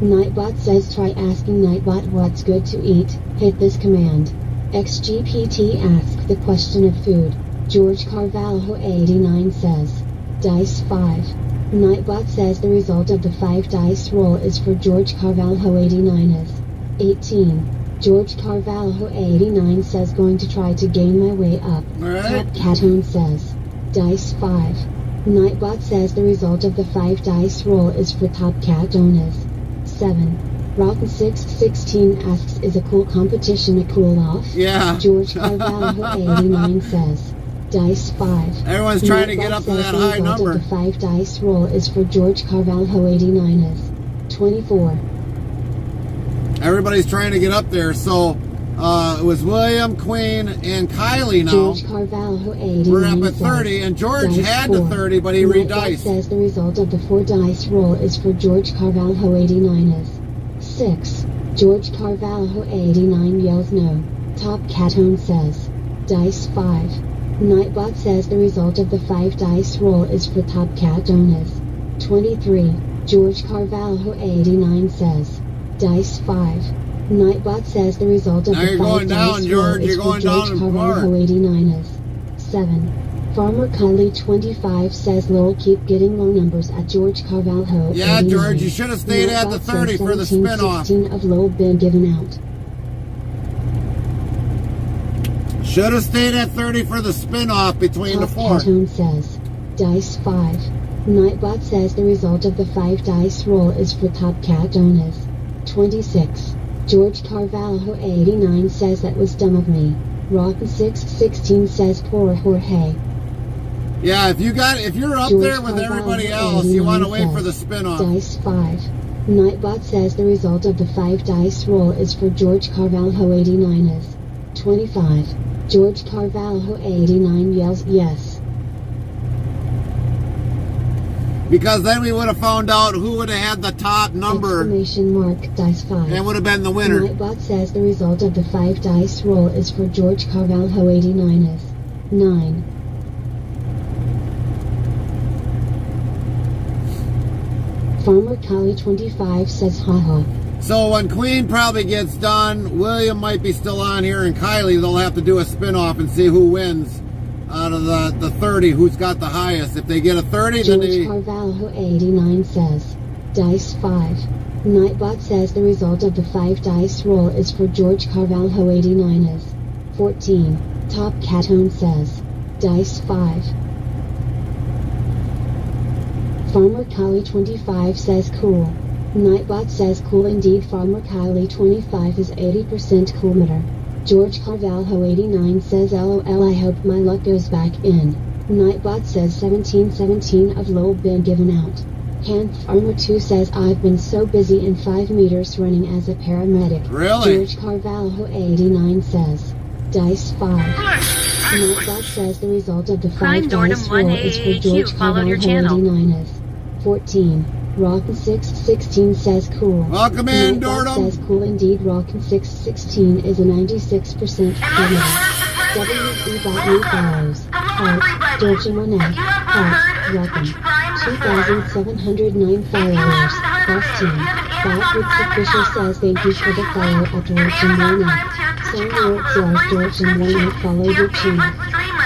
Nightbot says try asking Nightbot what's good to eat, hit this command. XGPT asks the question of food. George Carvalho 89 says dice 5. Nightbot says the result of the 5 dice roll is for George Carvalho 89 is 18. George Carvalho 89 says going to try to gain my way up. Alright. Top Catone says dice 5. Nightbot says the result of the 5 dice roll is for Top Catone is 7. Rotten 616 asks is a cool competition a cool off? Yeah. George Carvalho 89 says dice 5. Everyone's trying to get up to that high number. The 5 dice roll is for George Carvalho 89 is 24. Everybody's trying to get up there. So it was William, Queen, and Kylie now. George Carvalho 89 We're up at says 30, and George dice had 4. the 30, but he Nightbot rediced. says the result of the 4 dice roll is for George Carvalho 89 is 6. George Carvalho 89 yells no. Top Catone says dice 5. Nightbot says the result of the 5 dice roll is for Top Catone is 23. George Carvalho 89 says dice 5. Nightbot says the result of Now the you're 5 going dice down, roll George. is You're for going George down in Carvalho bar. 89 is 7. Farmer Kylie 25 says lol keep getting low numbers at George Carvalho. Yeah, 89. George, you should have stayed at the Nightbot 30 says for the 17, spin-off. 16 of lol been given out. Should have stayed at 30 for the spin-off between the Top 4. Catone says dice 5. Nightbot says the result of the 5 dice roll is for Top Catone is 26. George Carvalho 89 says that was dumb of me. Rotten 616 says poor Jorge. Yeah, if you're up George there with Carvalho everybody else, you want to wait for the spin-off. Dice 5. Nightbot says the result of the 5 dice roll is for George Carvalho 89 is 25. George Carvalho 89 yells yes. Because then we would have found out who would have had the top number. Exclamation mark dice 5. And would have been the winner. Nightbot says the result of the 5 dice roll is for George Carvalho 89 is 9. Farmer Callie 25 says haha. So when Queen probably gets done, William might be still on here, and Kylie, they'll have to do a spin-off and see who wins out of the 30, who's got the highest. If they get a 30, then George they... Carvalho 89 says dice 5. Nightbot says the result of the 5 dice roll is for George Carvalho 89 is 14. Top Catone says dice 5. Farmer Kylie 25 says cool. Nightbot says cool indeed. Farmer Kylie 25 is 80% coolmeter. George Carvalho 89 says LOL, I hope my luck goes back in. Nightbot says 1717 of lol been given out. Hand Farmer 2 says I've been so busy in 5 meters running as a paramedic. Really? George Carvalho 89 says dice 5. Nightbot says the result of the 5 Crime Dordom dice roll is for George followed your Carvalho channel. 89 is 14. Rockin' 616 says cool. Welcome in, Nightbot Dordom. says cool indeed. Rockin' 616 is a 96% coolmeter. WE bought new follows. Heart, Georgia Monet, Heart, welcome. 2,709 followers. Boss team. Botwoods official says thank you for the follow at George and Monet. Sam Ward says George and Monet followed your channel.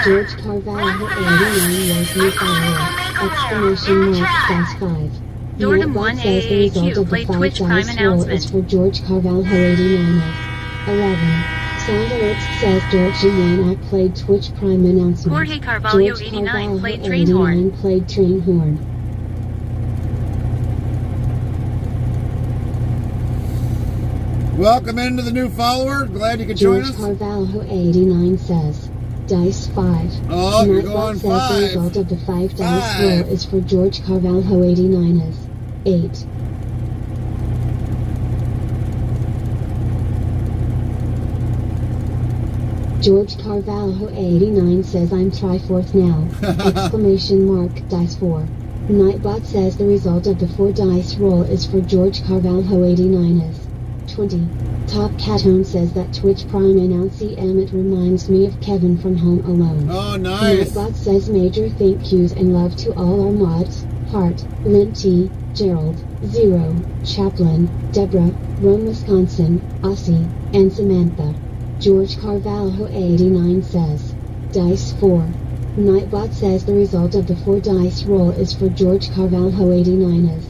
George Carvalho 89 was new follower. Exclamation mark dice 5. Dordom Nightbot says the 1AAQ result of the played 5 Twitch Prime dice roll is announcement. for George Carvalho 89 is 11. Sound Alerts says George Yanak played Twitch Prime announcement. Jorge Carvalho George 89 Carvalho played 89 Train Horn. played Train Horn. Welcome into the new follower. Glad you could join George us. Carvalho 89 says dice 5. Oh, you're Nightbot going says the 5. result of the 5 dice 5. roll is for George Carvalho 89 is 8. George Carvalho 89 says I'm try-fourth now. Exclamation mark dice 4. Nightbot says the result of the 4 dice roll is for George Carvalho 89 is 20. Top Catone says that Twitch Prime announce Emmett reminds me of Kevin from Home Alone. Oh, nice. Nightbot says major thank yous and love to all our mods. Hart, Lynn T, Gerald, Zero, Chaplin, Deborah, Rome, Wisconsin, Aussie, and Samantha. George Carvalho 89 says dice 4. Nightbot says the result of the 4 dice roll is for George Carvalho 89 is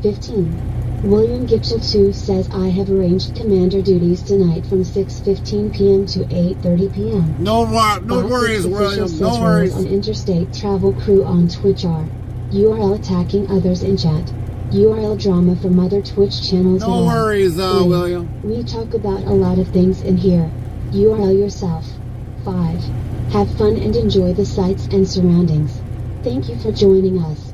15. William Gitchell 2 says I have arranged commander duties tonight from 6:15 p.m. to 8:30 p.m. No Botwoods worries, official William. says No roles worries. on Interstate travel crew on Twitch are URL attacking others in chat. URL drama from other Twitch channels. No and all. worries, 3. William. We talk about a lot of things in here. URL yourself. 5. Have fun and enjoy the sights and surroundings. Thank you for joining us.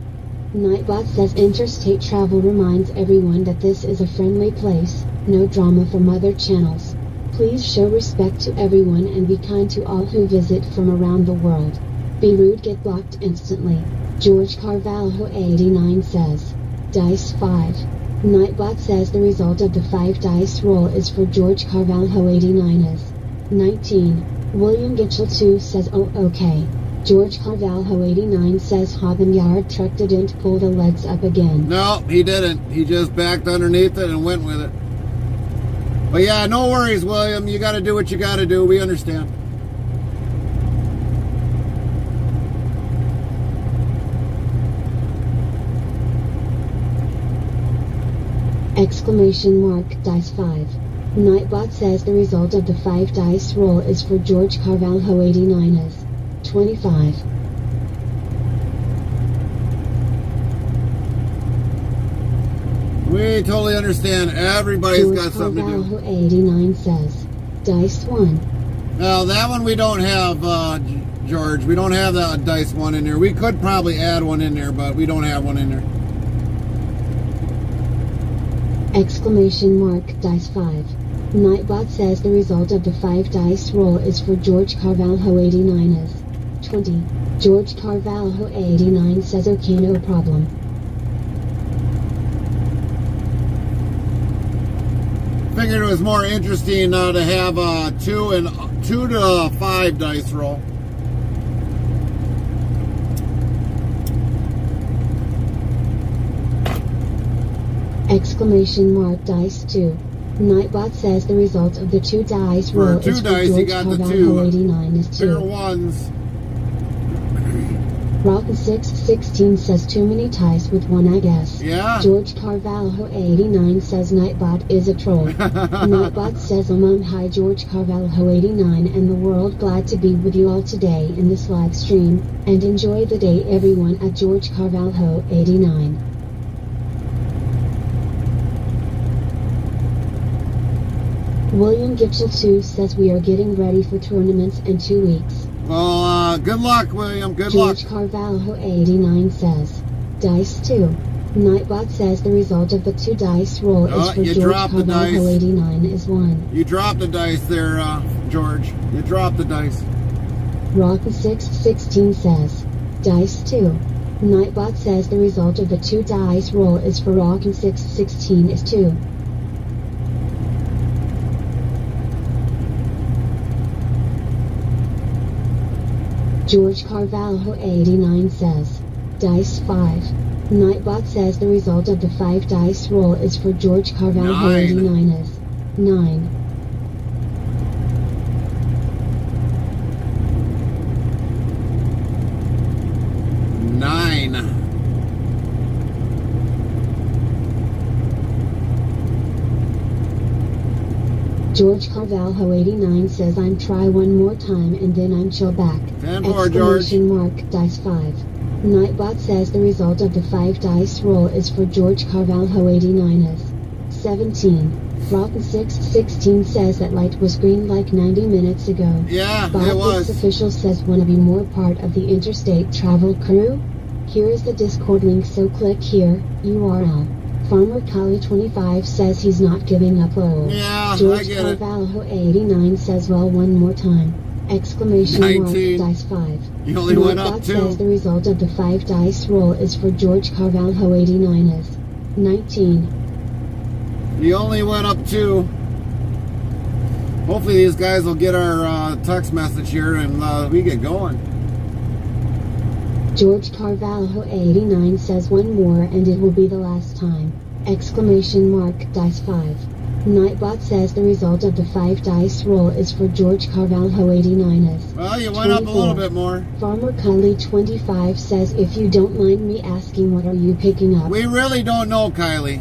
Nightbot says Interstate Travel reminds everyone that this is a friendly place, no drama from other channels. Please show respect to everyone and be kind to all who visit from around the world. Be rude, get blocked instantly. George Carvalho 89 says dice 5. Nightbot says the result of the 5 dice roll is for George Carvalho 89 is 19. William Gitchell 2 says oh okay. George Carvalho 89 says Hobbin Yard truck didn't pull the legs up again. No, he didn't. He just backed underneath it and went with it. But yeah, no worries, William. You got to do what you got to do. We understand. Exclamation mark dice 5. Nightbot says the result of the 5 dice roll is for George Carvalho 89 is 25. We totally understand. Everybody's George got something to do. Carvalho 89 says dice 1. Now, that one we don't have, George. We don't have that dice one in there. We could probably add one in there, but we don't have one in there. Exclamation mark dice 5. Nightbot says the result of the 5 dice roll is for George Carvalho 89 is 20. George Carvalho 89 says okay, no problem. Figured it was more interesting to have a 2 to 5 dice roll. Exclamation mark dice 2. Nightbot says the result of the 2 dice roll For 2 is for dice, you George got the Carvalho 2. 89 is 2. Bigger ones. Rocket 616 says too many ties with one, I guess. Yeah. George Carvalho 89 says Nightbot is a troll. Nightbot says hi George Carvalho 89 and the world, glad to be with you all today in this live stream, and enjoy the day everyone at George Carvalho 89. William Gitchell 2 says we are getting ready for tournaments in 2 weeks. Well, good luck, William. Good luck. George Carvalho 89 says dice 2. Nightbot says the result of the 2 dice roll is for you George dropped the Carvalho dice. 89 is 1. You dropped the dice there, George. You dropped the dice. Rocket 616 says dice 2. Nightbot says the result of the 2 dice roll is for Rocket 616 is 2. George Carvalho 89 says dice 5. Nightbot says the result of the 5 dice roll is for George Carvalho 9. 89 is 9. George Carvalho 89 says I'm try one more time and then I'm chill back. 10-4, George. Exclamation mark dice 5. Nightbot says the result of the 5 dice roll is for George Carvalho 89 is 17. Rocket 616 says that light was green like 90 minutes ago. Yeah, Bob it was. Hicks official says wanna be more part of the Interstate travel crew? Here is the Discord link, so click here, URL. Farmer Kali 25 says he's not giving up. Oh. Yeah, George I get it. Carvalho 89 says well one more time. Exclamation 19. mark dice 5. You only went up Nightbot 2. says the result of the 5 dice roll is for George Carvalho 89 is 19. You only went up 2. Hopefully these guys will get our text message here and we get going. George Carvalho 89 says one more and it will be the last time. Exclamation mark dice 5. Nightbot says the result of the 5 dice roll is for George Carvalho 89 is Well, you went up a little bit more. Farmer Kylie 25 says if you don't mind me asking, what are you picking up? We really don't know, Kylie.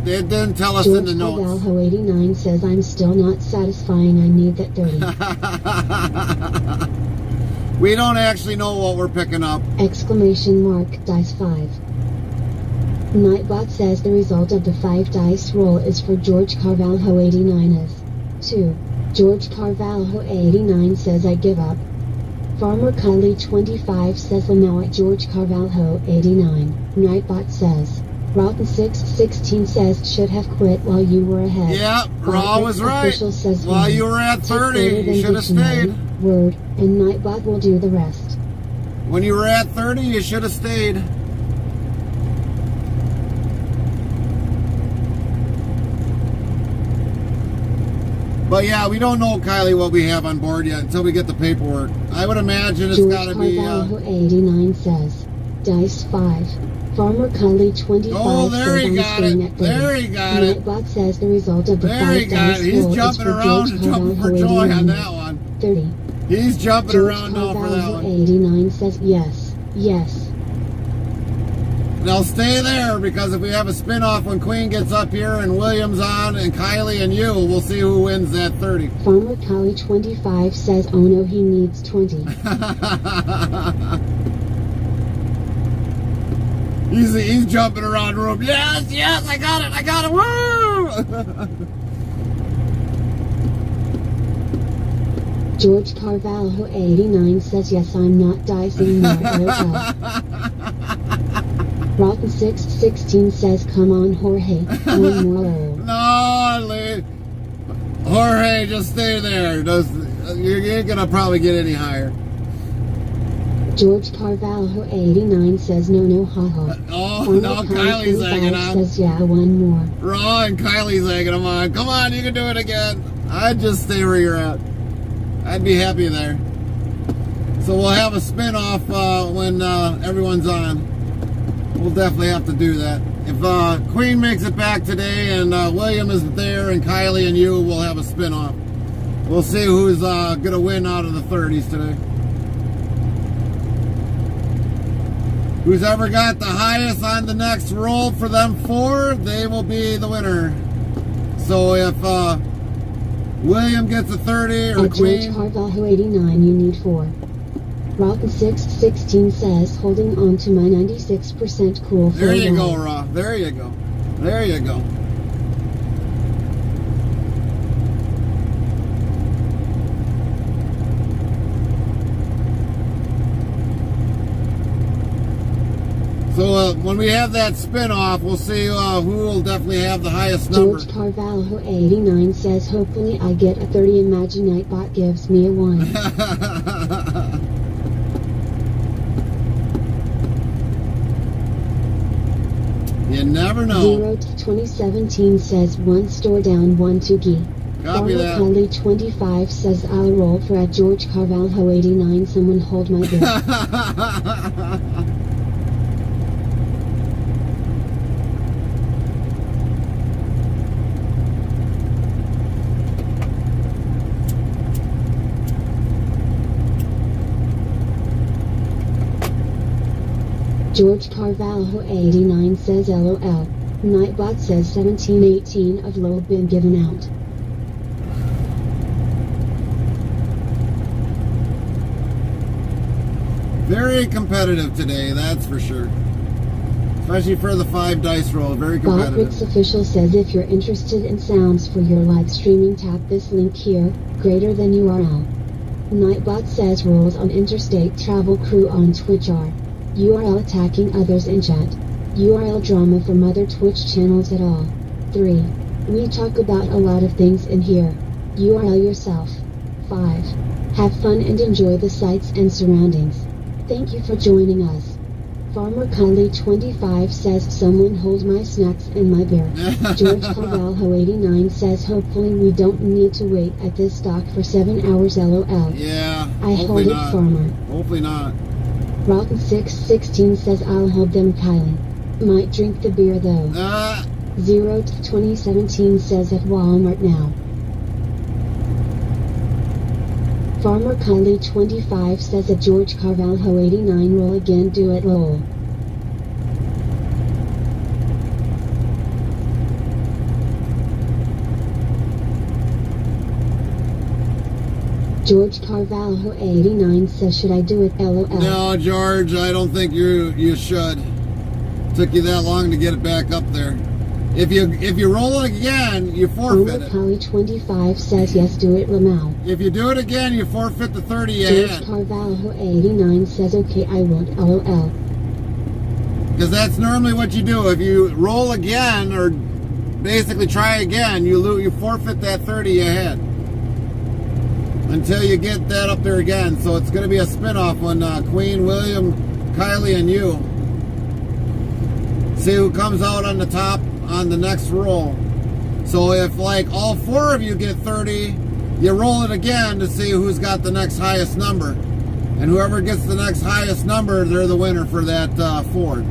They didn't tell us in the George notes. Carvalho 89 says I'm still not satisfying, I need that 30. We don't actually know what we're picking up. Exclamation mark dice 5. Nightbot says the result of the 5 dice roll is for George Carvalho 89 is 2. George Carvalho 89 says I give up. Farmer Kylie 25 says no at George Carvalho 89. Nightbot says Rotten 616 says should have quit while you were ahead. Yeah, Raw was right. Official says While you were at 30, you should have stayed. Word, and Nightbot will do the rest. When you were at 30, you should have stayed. But yeah, we don't know, Kylie, what we have on board yet until we get the paperwork. I would imagine it's got to be... Carvalho 89 says dice 5. Farmer Kylie 25 Oh, there says he I'm got staying it. at 30. There he got it. Nightbot says the result of the There 5 he got dice it. He's roll is jumping for around George and jumping for Carvalho joy 89 on that one. 30. He's jumping George around now for that Carvalho one. 89 says yes, yes. Now stay there, because if we have a spin-off when Queen gets up here and William's on and Kylie and you, we'll see who wins that 30. Farmer Kylie 25 says oh no, he needs 20. He's jumping around the room. Yes, yes, I got it, woo! George Carvalho 89 says yes, I'm not dicing more. Rotten 616 says, come on, Jorge. One more lol. No, Jorge, just stay there. You ain't gonna probably get any higher. George Carvalho 89 says, no, haha. Oh, Former no, Con Kylie's 25 hanging on. says, yeah, one more. Raw and Kylie's egging them on. Come on, you can do it again. I'd just stay where you're at. I'd be happy there. So we'll have a spin-off when everyone's on. We'll definitely have to do that. If Queen makes it back today and William is there and Kylie and you, we'll have a spin-off. We'll see who's going to win out of the 30s today. Who's ever got the highest on the next roll for them four, they will be the winner. So if William gets a 30 or At Queen... George Carvalho 89 you need 4. Rotten 616 says, holding on to my 96% cool for There a you go, while. Raw. There you go. There you go. So when we have that spin-off, we'll see who will definitely have the highest number. George Carvalho 89 says, hopefully I get a 30. Imagine Nightbot gives me a 1. You never know. 0 to 2017 says, 1 store down, 1 Tugi. Copy that. Kelly 25 says, I'll roll for at George Carvalho 89. Someone hold my beer. George Carvalho 89 says LOL. Nightbot says 1718 of low been given out. Very competitive today, that's for sure. Especially for the 5 dice roll, very competitive. Botrix Official says if you're interested in sounds for your live streaming, tap this link here, greater than URL. Nightbot says rolls on Interstate Travel Crew on Twitch are URL attacking others in chat. URL drama from other Twitch channels at all. 3. We talk about a lot of things in here. URL yourself. 5. Have fun and enjoy the sights and surroundings. Thank you for joining us. Farmer Kylie 25 says someone hold my snacks and my beer. George Carvalho 89 says hopefully we don't need to wait at this dock for 7 hours LOL. Yeah, I hold hopefully it, not. Farmer. Hopefully not. Rotten 616 says I'll hold them, Kylie. Might drink the beer though. 0 to 2017 says at Walmart now. Farmer Kylie 25 says at George Carvalho 89 roll again, do it lol. George Carvalho 89 says, should I do it LOL? No, George, I don't think you should. Took you that long to get it back up there. If you roll it again, you forfeit it. Kylie 25 says yes, do it Lamau. If you do it again, you forfeit the 30 you George had. Carvalho 89 says okay, I won't LOL. Because that's normally what you do. If you roll again, or basically try again, you forfeit that 30 you had. Until you get that up there again. So it's going to be a spin-off when Queen, William, Kylie, and you. See who comes out on the top on the next roll. So if like all 4 of you get 30, you roll it again to see who's got the next highest number. And whoever gets the next highest number, they're the winner for that Ford.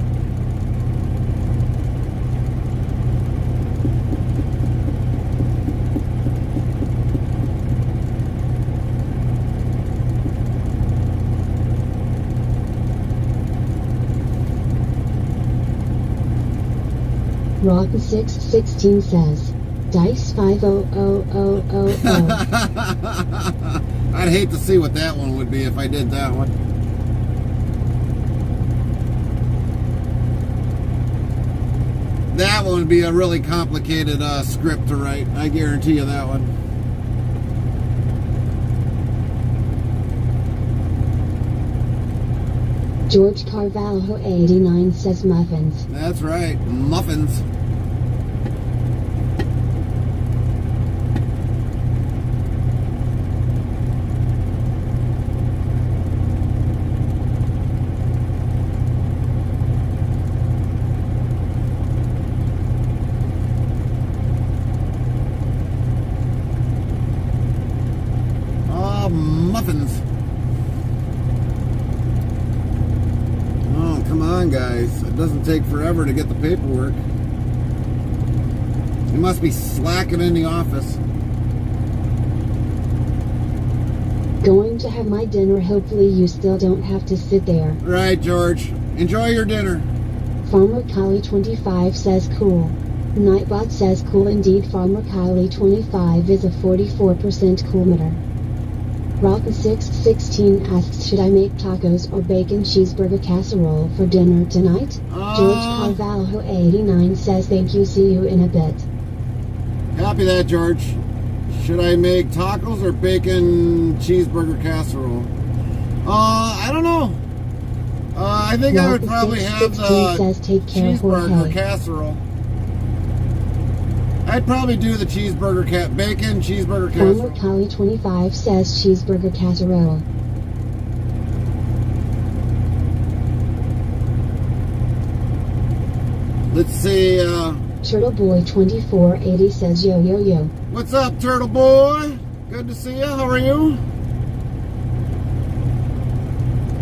Rock 616 says, Dice 50000. I'd hate to see what that one would be if I did that one. That one would be a really complicated script to write. I guarantee you that one. George Carvalho 89 says muffins. That's right, muffins. Muffins. Oh, come on, guys. It doesn't take forever to get the paperwork. You must be slacking in the office. Going to have my dinner. Hopefully you still don't have to sit there. Right, George. Enjoy your dinner. Farmer Kylie 25 says cool. Nightbot says cool indeed. Farmer Kylie 25 is a 44% cool meter. Rock616 asks, should I make tacos or bacon cheeseburger casserole for dinner tonight? George Carvalho 89 says thank you, see you in a bit. Copy that, George. Should I make tacos or bacon cheeseburger casserole? I don't know. I think I would probably have the says, take care, cheeseburger Jorge. casserole. I'd probably do the cheeseburger bacon cheeseburger casserole. Farmer Kylie 25 says cheeseburger casserole. Let's see, Turtle Boy 2480 says yo yo yo. what's up, Turtle Boy? Good to see you. How are you?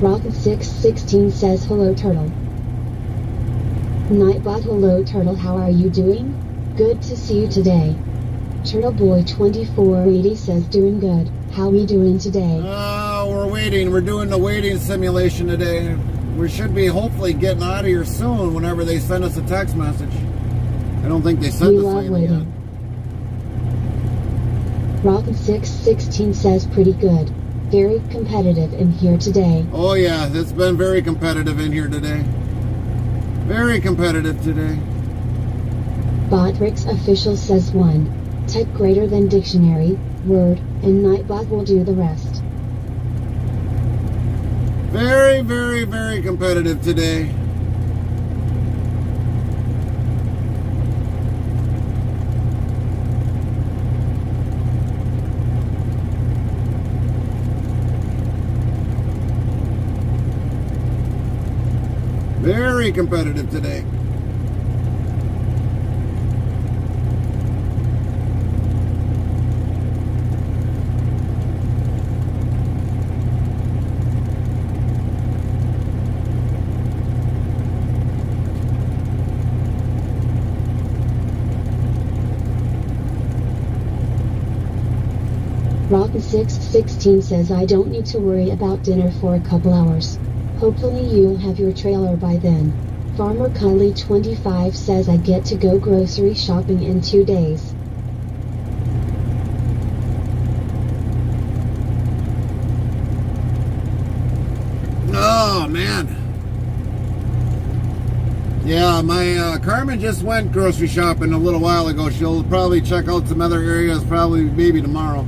Rocket616 says hello Turtle. Nightbot hello Turtle, how are you doing? Good to see you today. Turtle Boy 2480 says doing good. How we doing today? We're waiting. We're doing the waiting simulation today. We should be hopefully getting out of here soon whenever they send us a text message. I don't think they sent We us love anything yet. waiting. Rocket616 says pretty good. Very competitive in here today. Oh yeah, it's been very competitive in here today. Very competitive today. Botrix official says 1. Type greater than dictionary, word, and Nightbot will do the rest. Very, very, very competitive today. Very competitive today. Rocket616 says I don't need to worry about dinner for a couple hours. Hopefully you'll have your trailer by then. Farmer Kylie 25 says I get to go grocery shopping in 2 days. Oh man. Yeah, my Carmen just went grocery shopping a little while ago. She'll probably check out some other areas probably maybe tomorrow.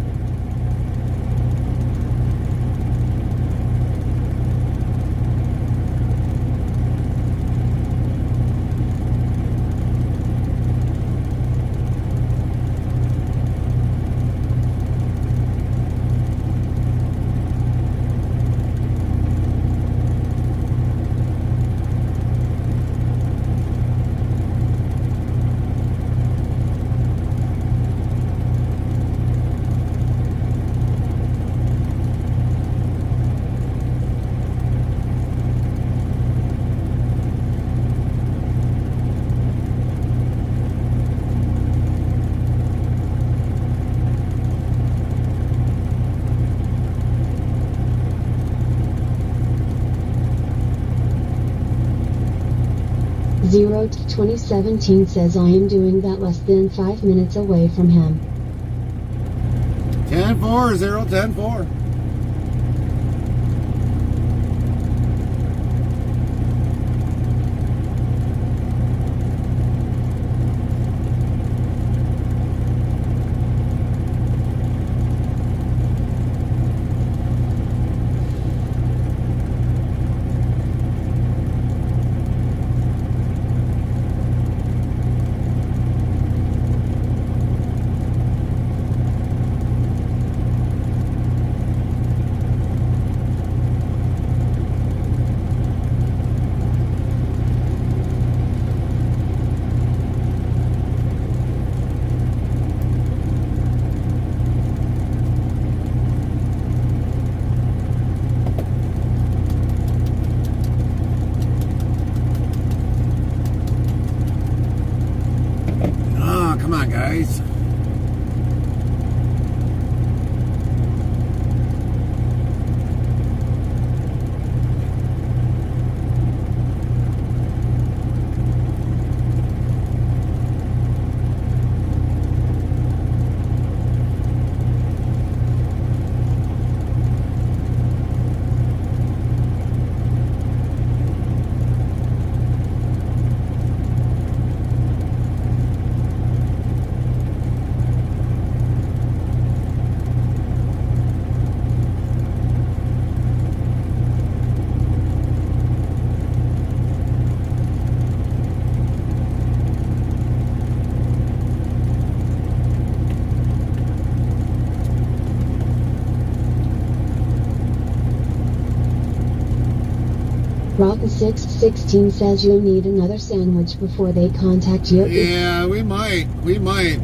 Zero to 2017 says I am doing that less than 5 minutes away from him. 10-4, 0-10-4. guys. Rotten616 says you'll need another sandwich before they contact you. Yeah, we might,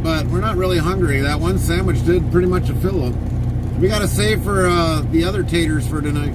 but we're not really hungry. That one sandwich did pretty much a fill up. We gotta save for the other taters for tonight.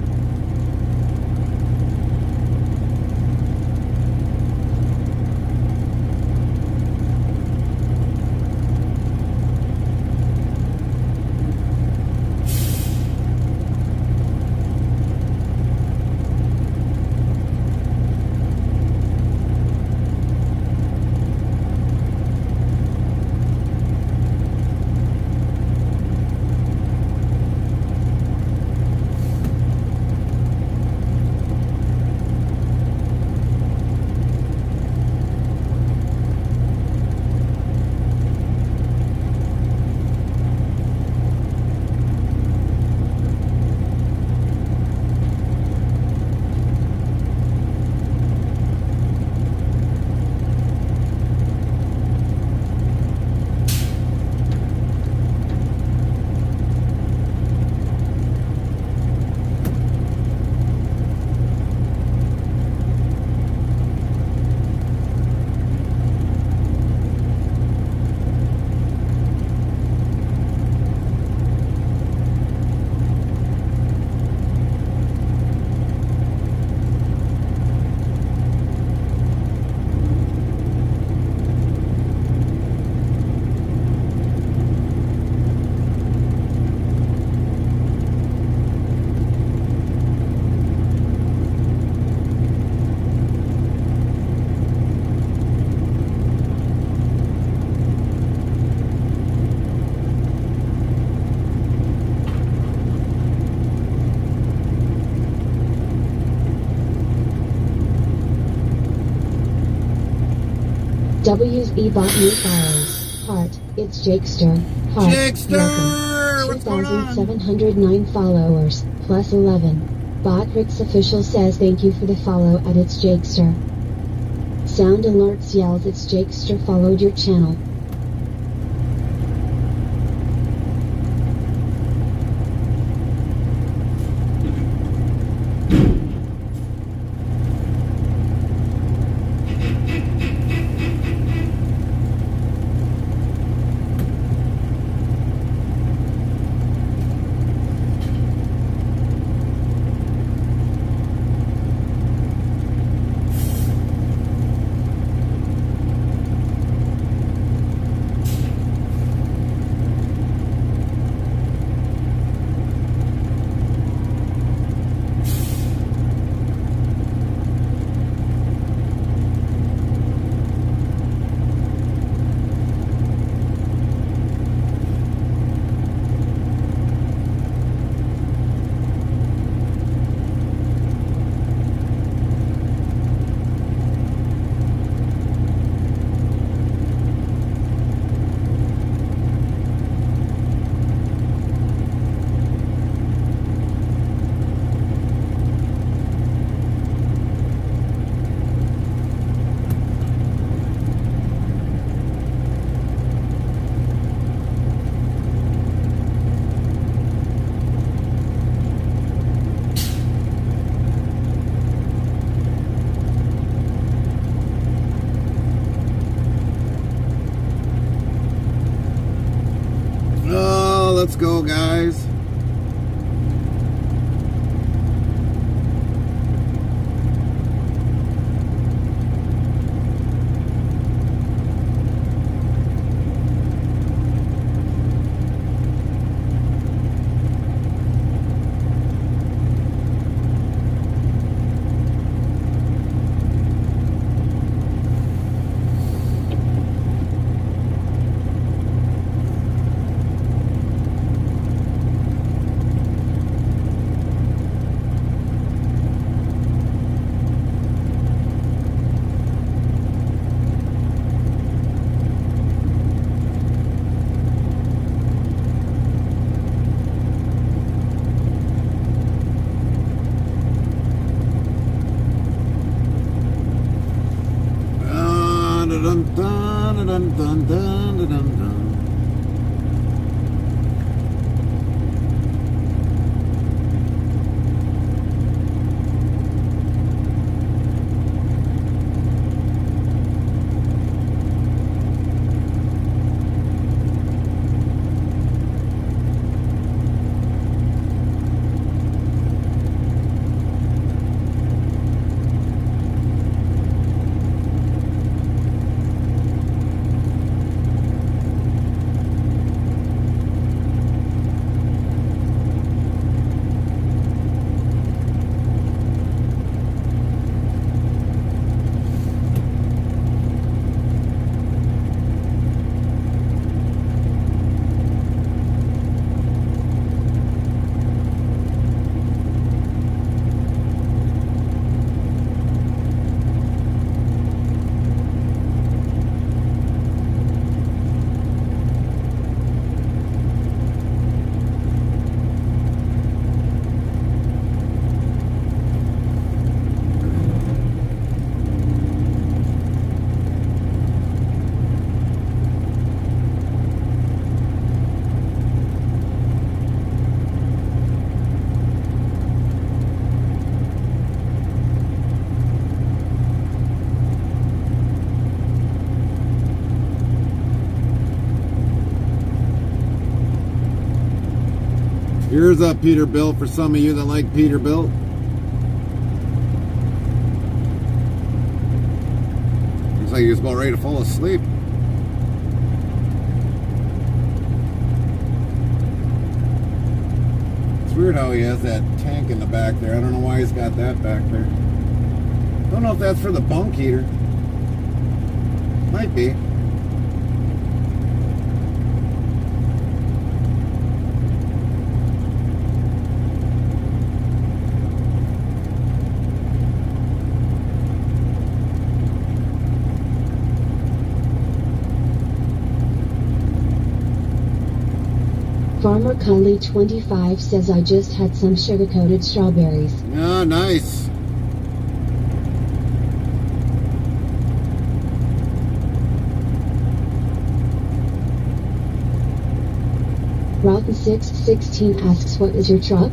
WSB bought new follows. Heart, it's Jakester. Heart, Jakester! welcome. What's going on? 2,709 followers, plus 11. Bot Rick's official says thank you for the follow at It's Jakester. Sound Alerts yells It's Jakester followed your channel. Let's go, guys. dun, dun, dun, dun, dun, dun, dun. Here's a Peterbilt for some of you that like Peterbilt. Looks like he was about ready to fall asleep. It's weird how he has that tank in the back there. I don't know why he's got that back there. Don't know if that's for the bunk heater. Might be. Farmer Cully 25 says I just had some sugar-coated strawberries. Yeah, nice. Rotten616 asks what is your truck?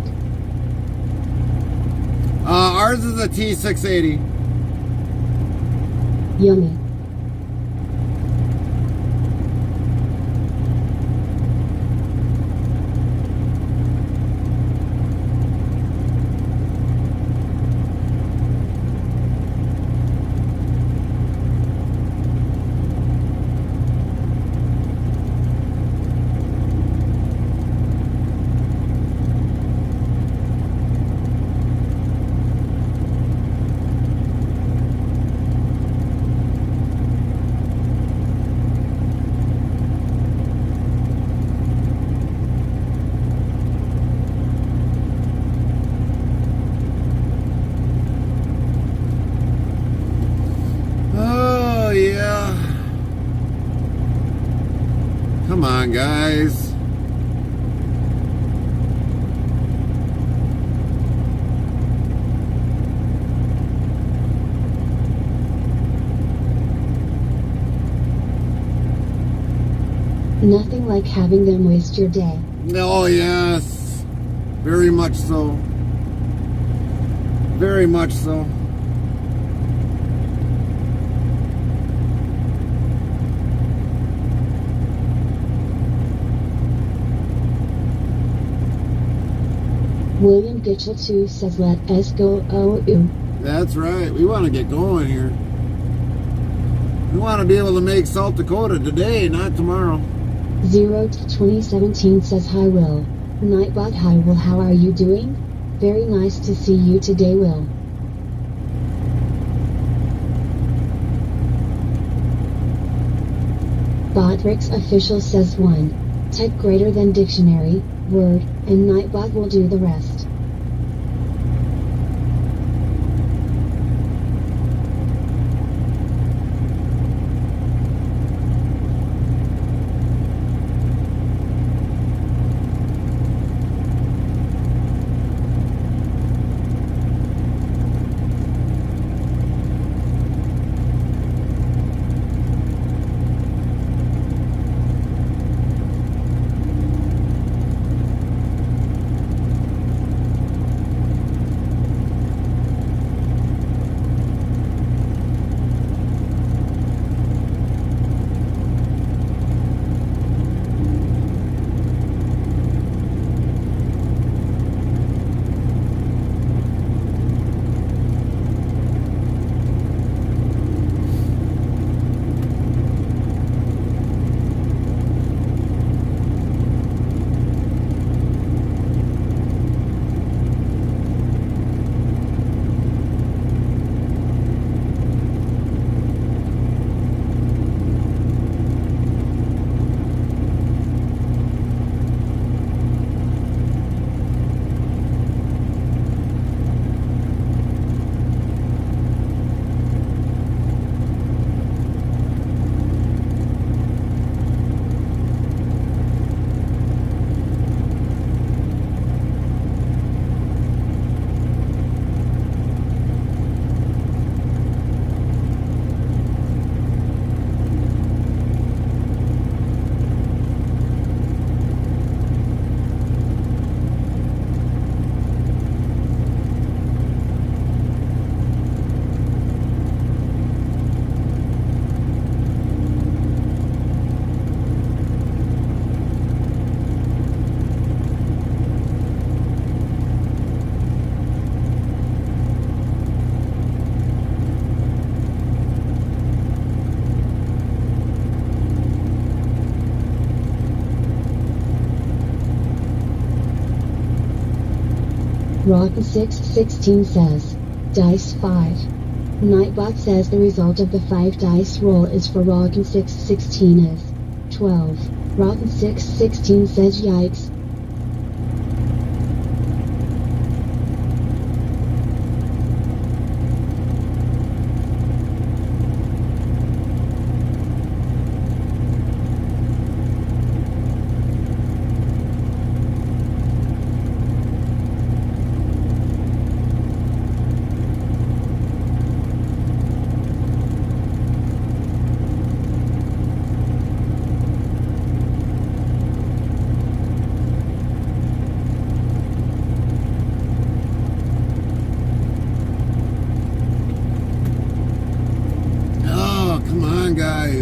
Ours is a T680. Yummy. Come on, guys. Nothing like having them waste your day. Oh, yes. Very much so. Very much so. William Gitchell 2 says let us go ooh. That's right. We want to get going here. We want to be able to make South Dakota today, not tomorrow. 0 to 2017 says hi Will. Nightbot hi Will, how are you doing? Very nice to see you today Will. Botrix official says 1. Type greater than dictionary, word, and Nightbot will do the rest. Rotten616 says, Dice 5. Nightbot says the result of the 5 dice roll is for Rotten616 is 12. Rotten616 says yikes.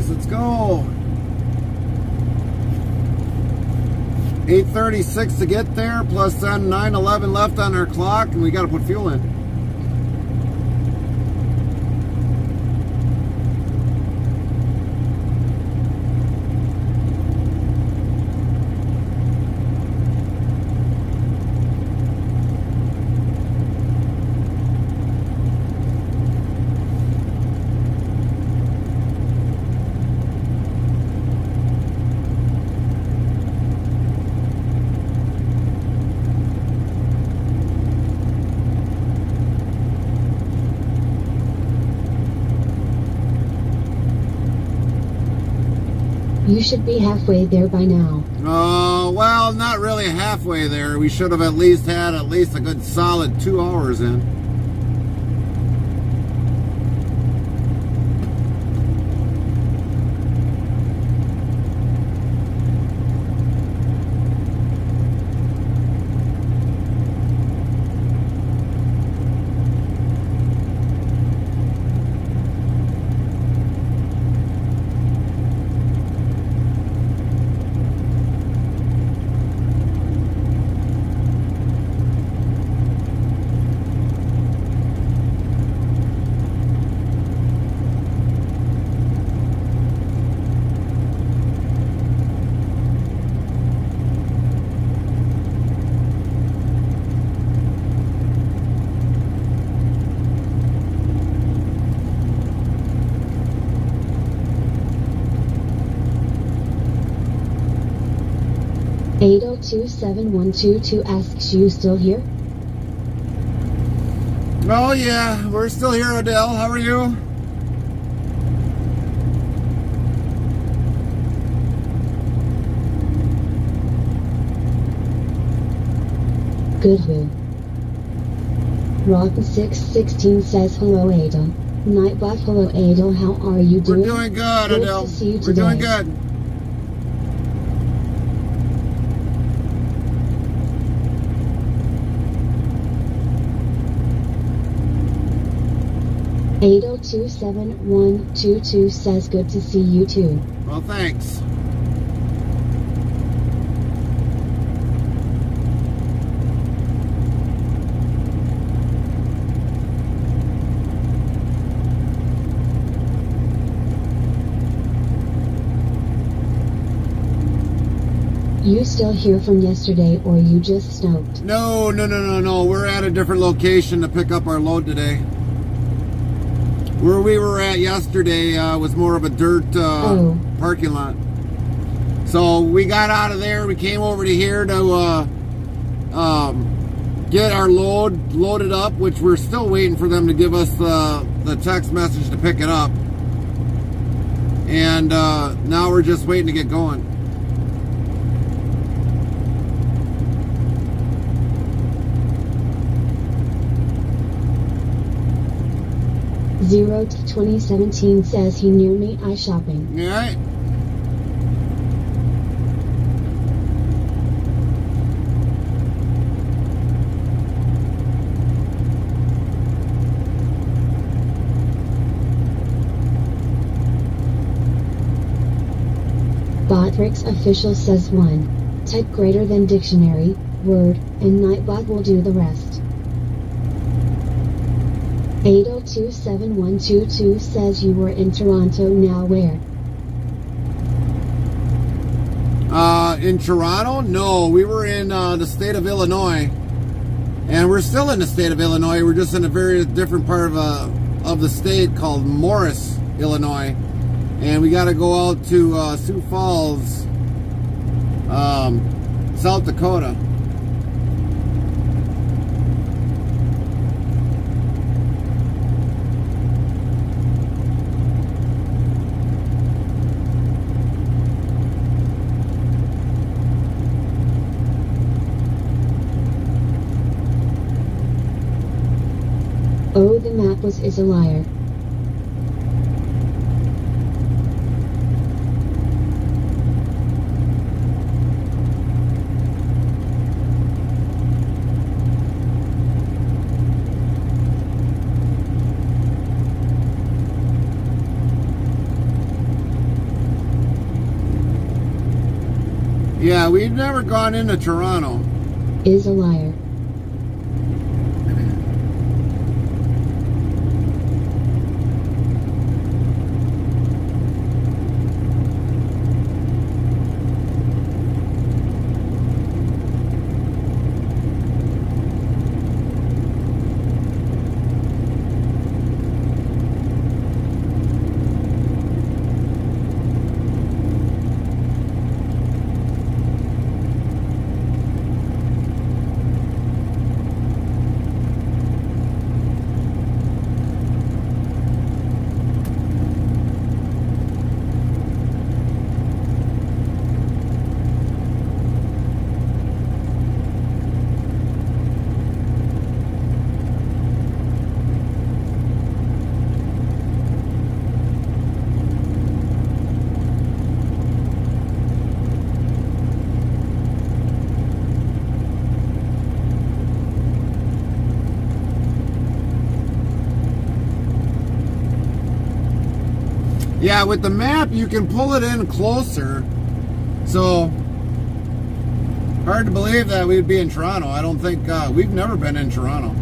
Let's go. 8:36 to get there, plus then 9:11 left on our clock, and we got to put fuel in. You should be halfway there by now. Well, not really halfway there. We should have at least had a good solid 2 hours in. (8027122) asks, you still here? Oh yeah, we're still here, Adele. How are you? Good who? Rotten616 says hello Adel. Nightbot, hello Adel, how are you doing? We're doing good, Adele. To see you We're today. doing good. (8027122) says good to see you too. Well, thanks. You still here from yesterday or you just snowed? No. We're at a different location to pick up our load today. Where we were at yesterday was more of a dirt parking lot. So we got out of there. We came over to here to get our load loaded up, which we're still waiting for them to give us the text message to pick it up. And now we're just waiting to get going. 0-2017 says he near me I shopping. Alright. Botrix official says 1. Type greater than dictionary, word, and Nightbot will do the rest. 8027122 says you were in Toronto, now where? In Toronto? No, we were in the state of Illinois. And we're still in the state of Illinois. We're just in a very different part of the state called Morris, Illinois. And we got to go out to Sioux Falls, South Dakota. Oh, the map is a liar. Yeah, we've never gone into Toronto. Is a liar. Yeah, with the map, you can pull it in closer. So, hard to believe that we'd be in Toronto. I don't think, we've never been in Toronto.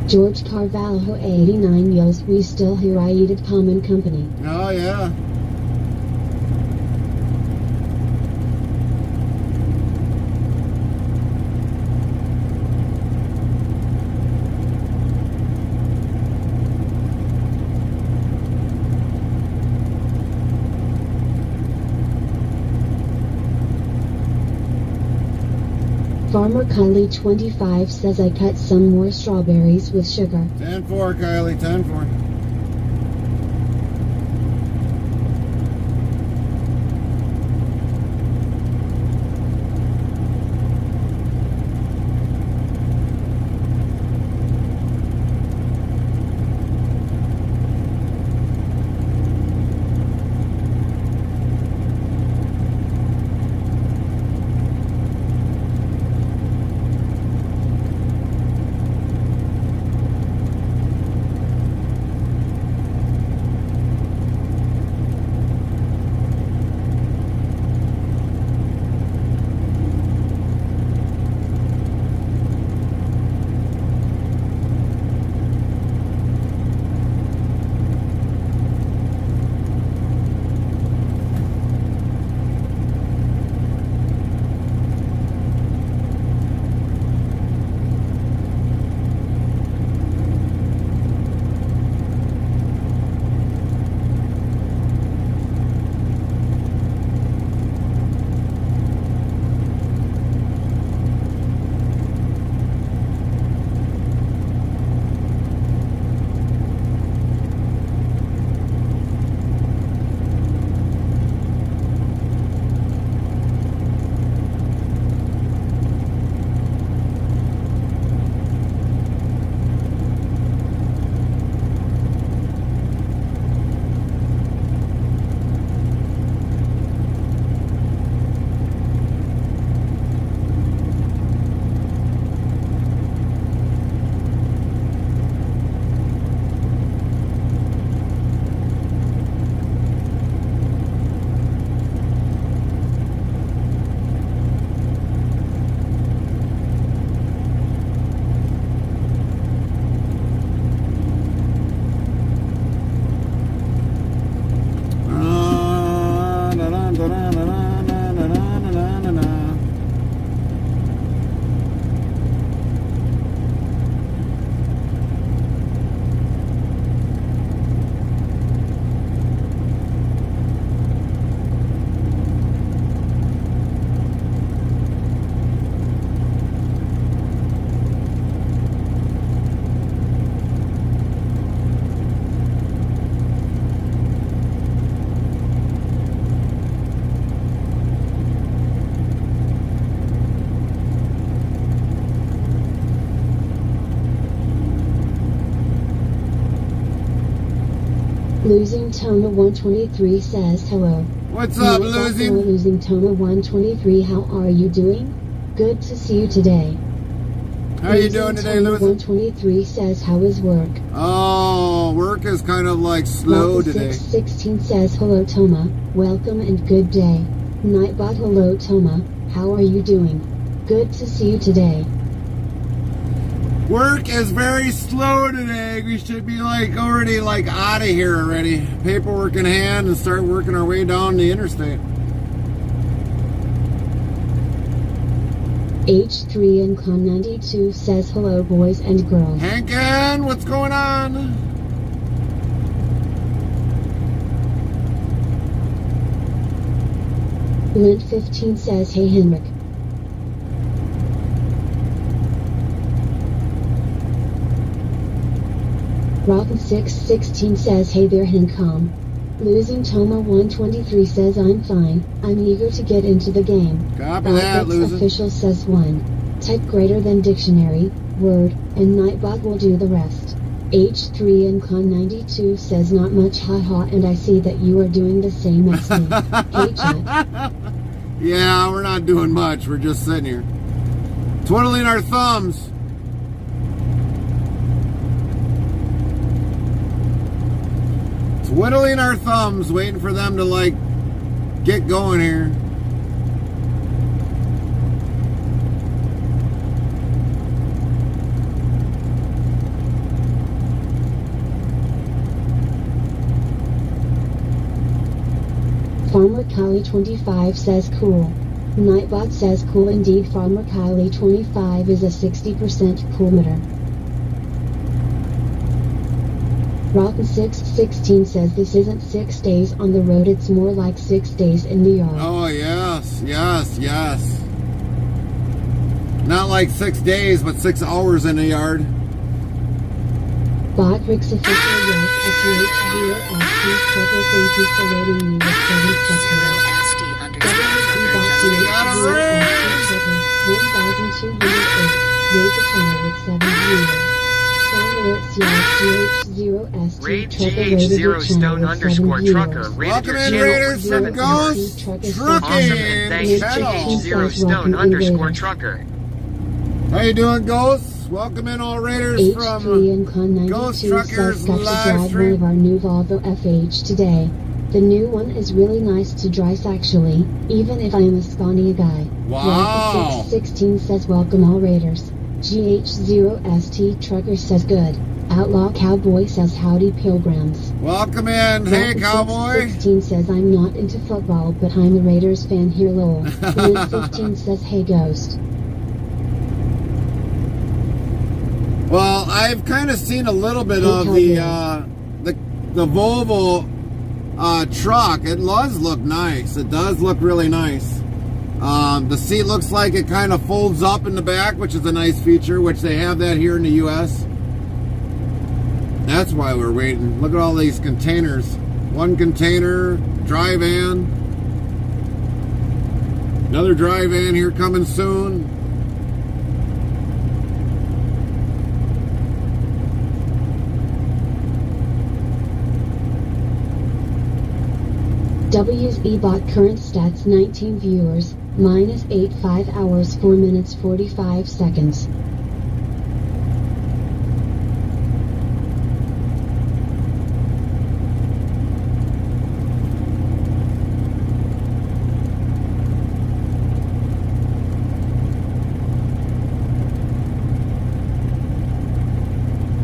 George Carvalho 89 yells, we still here, I eat at Common Company. Oh, yeah. Farmer Kylie 25 says I cut some more strawberries with sugar. 10-4, Kylie, 10-4. Losing Toma 123 says hello. What's up, Hello, Losing? Losing Toma 123, how are you doing? Good to see you today. How you doing today, Losing? 123 says, how is work? Oh, work is kind of like slow today. 616 says, hello Toma, welcome and good day. Nightbot, hello Toma, how are you doing? Good to see you today. Work is very slow today. We should be already out of here already. Paperwork in hand and start working our way down the interstate. H3 and Con 92 says hello boys and girls. Hankin, what's going on? Lint 15 says hey Henrik. Rotten 616 says hey there Hencom. Losing Toma 123 says I'm fine, I'm eager to get into the game. Copy that, Losing. Official says 1. Type greater than dictionary, word, and Nightbot will do the rest. H3 and Con 92 says not much haha and I see that you are doing the same as me. Hey chat. Yeah, we're not doing much. We're just sitting here. Twiddling our thumbs. Twiddling our thumbs, waiting for them to get going here. Farmer Kylie 25 says cool. Nightbot says cool indeed. Farmer Kylie 25 is a 60% cool-meter. Rotten 616 says this isn't 6 days on the road, it's more like 6 days in the yard. Oh, yes, yes, yes. Not like 6 days, but 6 hours in the yard. Bot Rick's official yes, SUH0ST Trucker, thank you for rating me with 7 seconds. WC.DH0ST Trucker, 1,208, rate the channel with 7 viewers. Raid GH0 Stone underscore Trucker rated your channel with 7 viewers. Awesome, and thanks GH0 Stone underscore Trucker. How you doing, Ghosts? Welcome in all raiders from Ghost Truckers live one of our new Volvo FH today. The new one is really nice to drive actually, even if I am a Scania guy. Wow. 616 says welcome all raiders. GH0ST Trucker says good. Outlaw Cowboy says howdy pilgrims. Welcome in. Hey, Cowboy. 16 says I'm not into football, but I'm a Raiders fan here, lol. Lynn 15 says hey Ghost. Well, I've kind of seen a little bit of the Volvo truck. It does look nice. It does look really nice. The seat looks like it kind of folds up in the back, which is a nice feature, which they have that here in the U.S. That's why we're waiting. Look at all these containers. One container, dry van. Another dry van here coming soon. W's eBot current stats 19 viewers, minus 8 5 hours 4 minutes 45 seconds.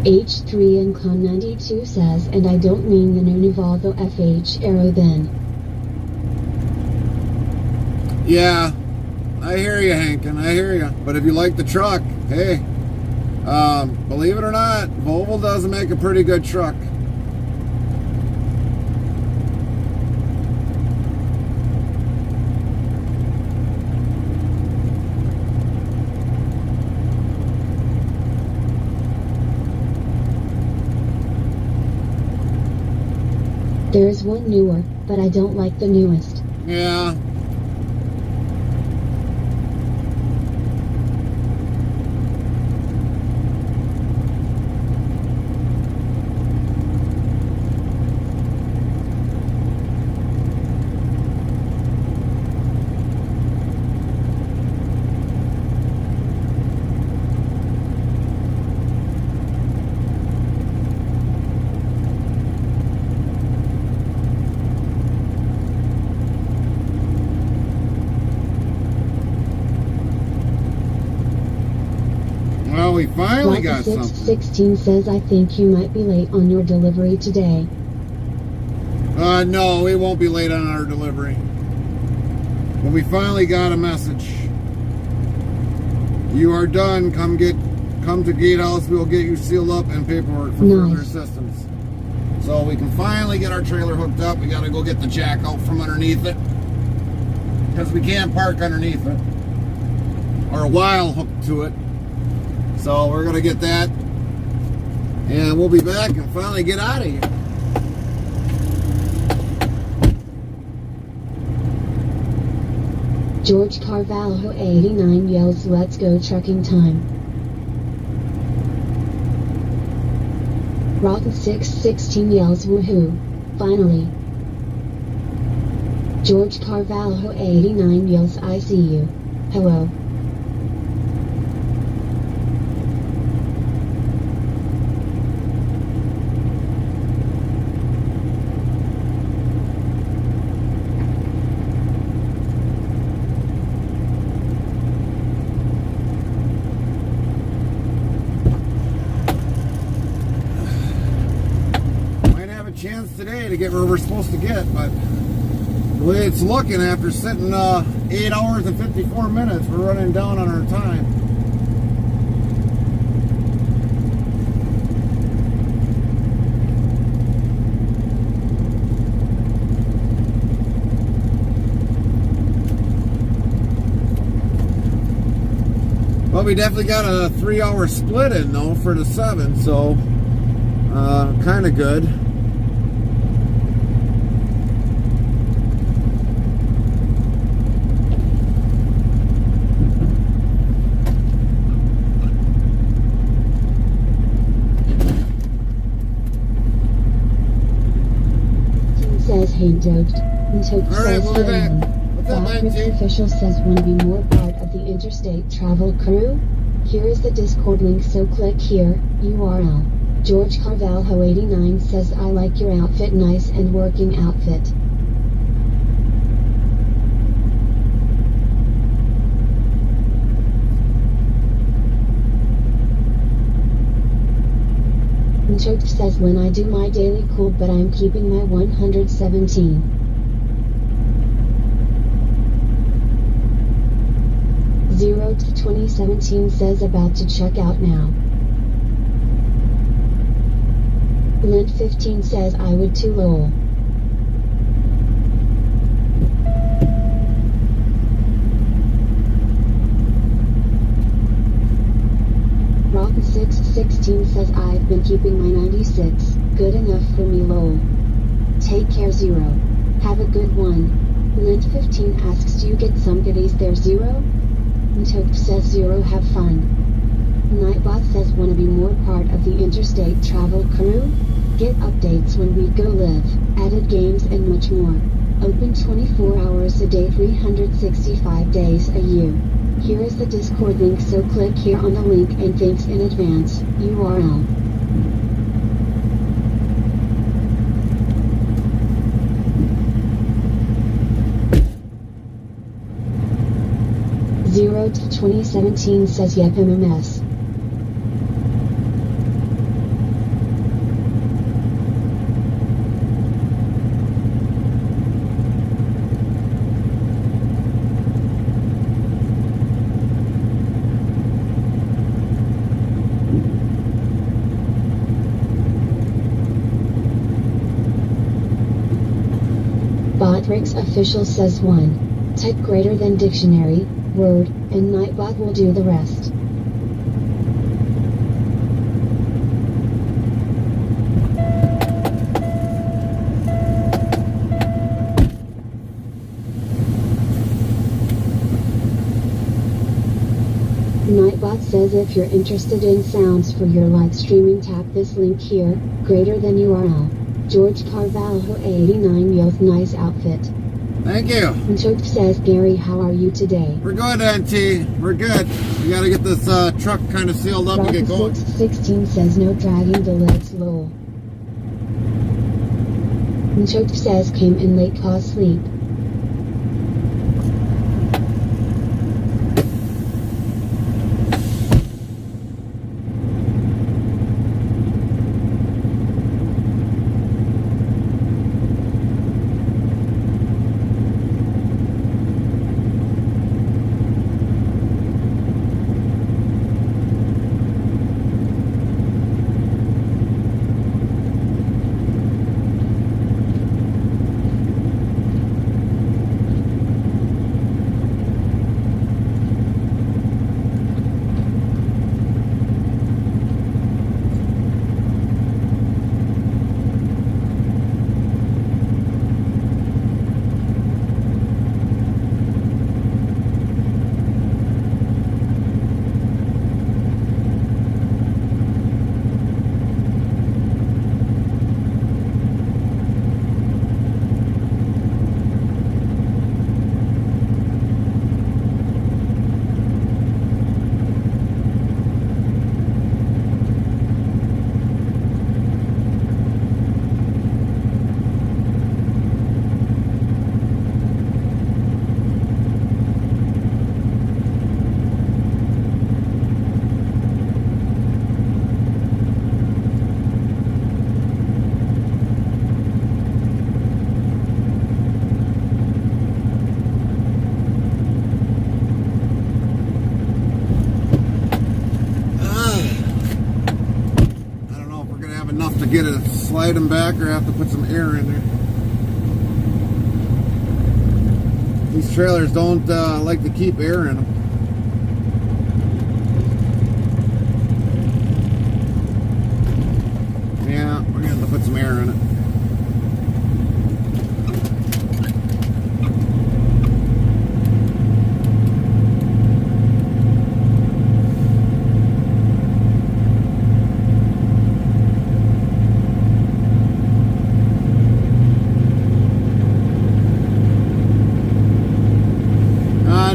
H3 and Con 92 says, and I don't mean the new Volvo FH Aero then. Yeah, I hear you, Hankin. I hear you. But if you like the truck, hey, believe it or not, Volvo does make a pretty good truck. There's one newer, but I don't like the newest. Yeah. we finally got something. 616 says, I think you might be late on your delivery today. No, we won't be late on our delivery. But we finally got a message. You are done. Come to Gatehouse. We'll get you sealed up and paperwork for further assistance. So we can finally get our trailer hooked up. We got to go get the jack out from underneath it, because we can't park underneath it or a while hooked to it. So we're going to get that, and we'll be back and finally get out of here. George Carvalho 89 yells, let's go trucking time. Rotten 616 yells, woohoo, finally. George Carvalho 89 yells, I see you. Hello. Chance today to get where we're supposed to get, but the way it's looking, after sitting 8 hours and 54 minutes, we're running down on our time. But we definitely got a 3-hour split in though for the 7, so kind of good. Says Headng. Alright, we'll be back. What's up, man? Official says, want to be more part of the Interstate travel crew? Here is the Discord link, so click here, URL. George Carvalho 89 says, I like your outfit, nice and working outfit. Church says, when I do my daily cool, but I'm keeping my 117. Zero to 2017 says, about to check out now. Lint 15 says, I would too, lol. Rock 616 says, I've been keeping my 96, good enough for me, lol. Take care, Zero. Have a good one. Lint 15 asks, do you get some goodies there, Zero? Ntoke says, Zero, have fun. Nightbot says, wanna be more part of the Interstate travel crew? Get updates when we go live, added games and much more. Open 24 hours a day, 365 days a year. Here is the Discord link, so click here on the link, and thanks in advance, URL. Zero to 2017 says, yep, MMS. Botrix official says 1. Type greater than dictionary, word, and Nightbot will do the rest. Nightbot says, if you're interested in sounds for your live streaming, tap this link here, greater than URL. George Carvalho 89 yells, nice outfit. Thank you. And Church says, Gary, how are you today? We're good, NT. We're good. We gotta get this truck kind of sealed up and get going. 616 says, no dragging the legs, lol. And Church says, came in late, cause sleep. slide them back or have to put some air in there. These trailers don't like to keep air in them. Yeah, we're gonna have to put some air in it.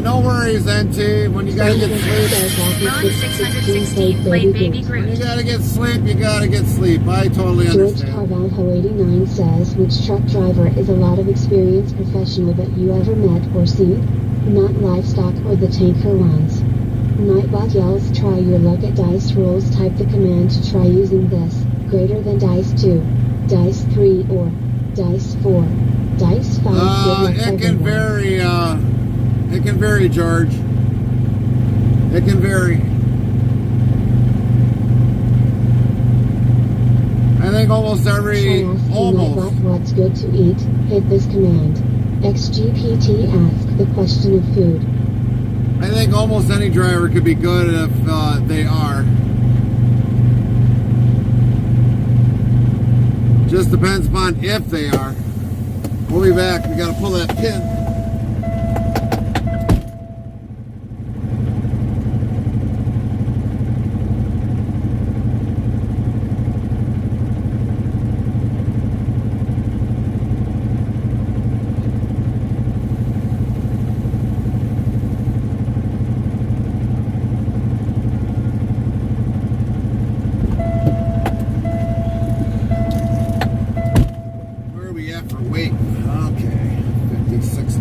No worries, NT. When you gotta get sleep, Ron 616 played Baby when you Groot. gotta get sleep, you gotta get sleep. I totally George understand. Carvalho 89 says, which truck driver is a lot of experienced professional that you ever met or seen? Not livestock or the tanker ones. Nightbot yells, try your luck at dice rolls. Type the command to try using this. Greater than dice 2, dice 3, or dice 4, dice 5. Good luck, It can everyone. vary, it can vary, George. It can vary. I think almost every, Try asking almost. Nightbot what's good to eat. Hit this command. XGPT ask the question of food. I think almost any driver could be good if they are. Just depends upon if they are. We'll be back. We gotta pull that pin. Where are we at for weight? Okay, 50, 60.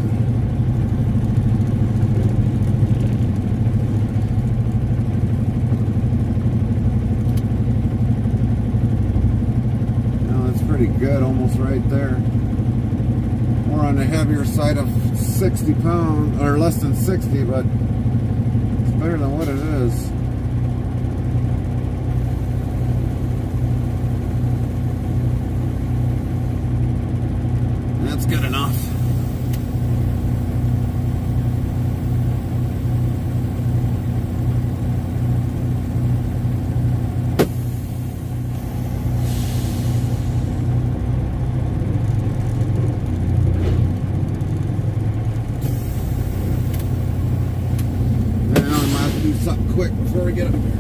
No, that's pretty good, almost right there. We're on the heavier side of 60 pounds, or less than 60, but it's better than what it is. That's good enough. Now I might have to do something quick before we get up there.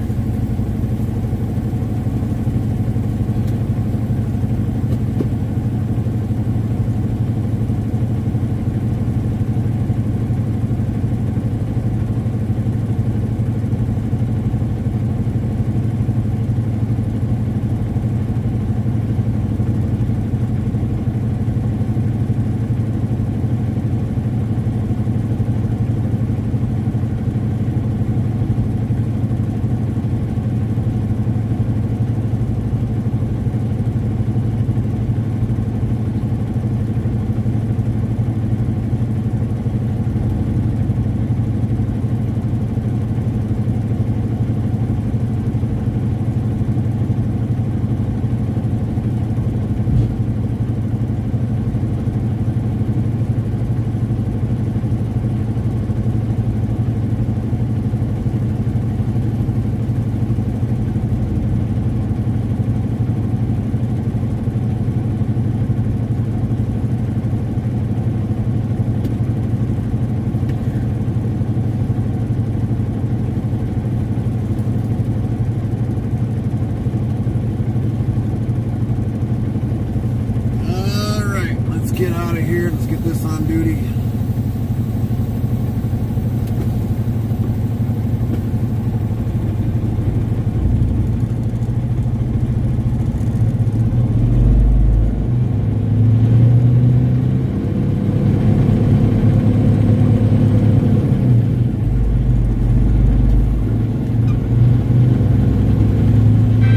Get out of here. Let's get this on duty.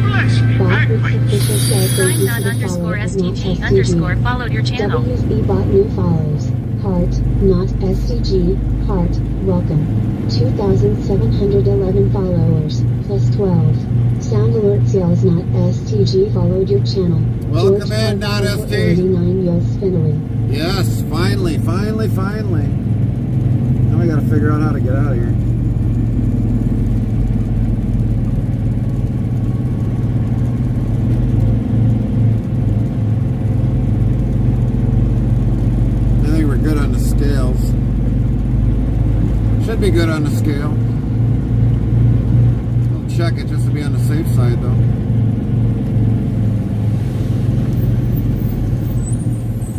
Bless me Bot Group's backwards. official says thank you Sign to on the follower underscore of not STG STG. underscore followed your channel. WSB bot new follows. Heart, not STG, heart, welcome. 2,711 followers, plus 12. Sound alerts yells not STG followed your channel. Welcome George in, not Carver ST. 89 yells Finley. Yes, finally. Now we gotta figure out how to get out of here. I think we're good on the scales. Should be good on the scale. We'll check it just to be on the safe side though.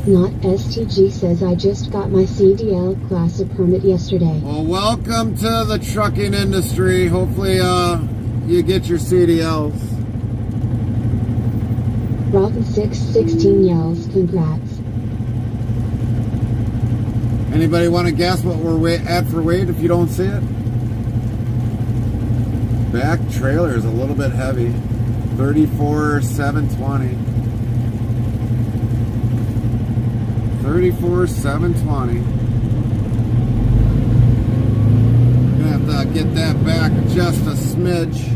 Not STG says I just got my CDL class A permit yesterday. Well, welcome to the trucking industry. Hopefully, you get your CDLs. Rotten 616 yells congrats. Anybody want to guess what we're at for weight if you don't see it? Back trailer is a little bit heavy. 34,720. 34,720. Gonna have to get that back just a smidge.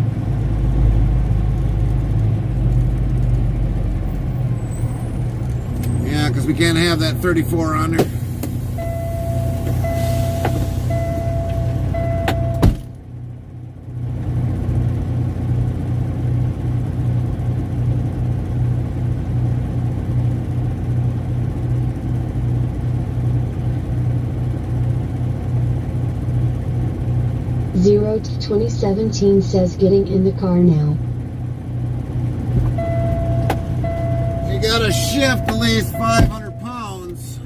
Yeah, because we can't have that 34 on there. Zero to 2017 says getting in the car now. You gotta shift at least 500 pounds.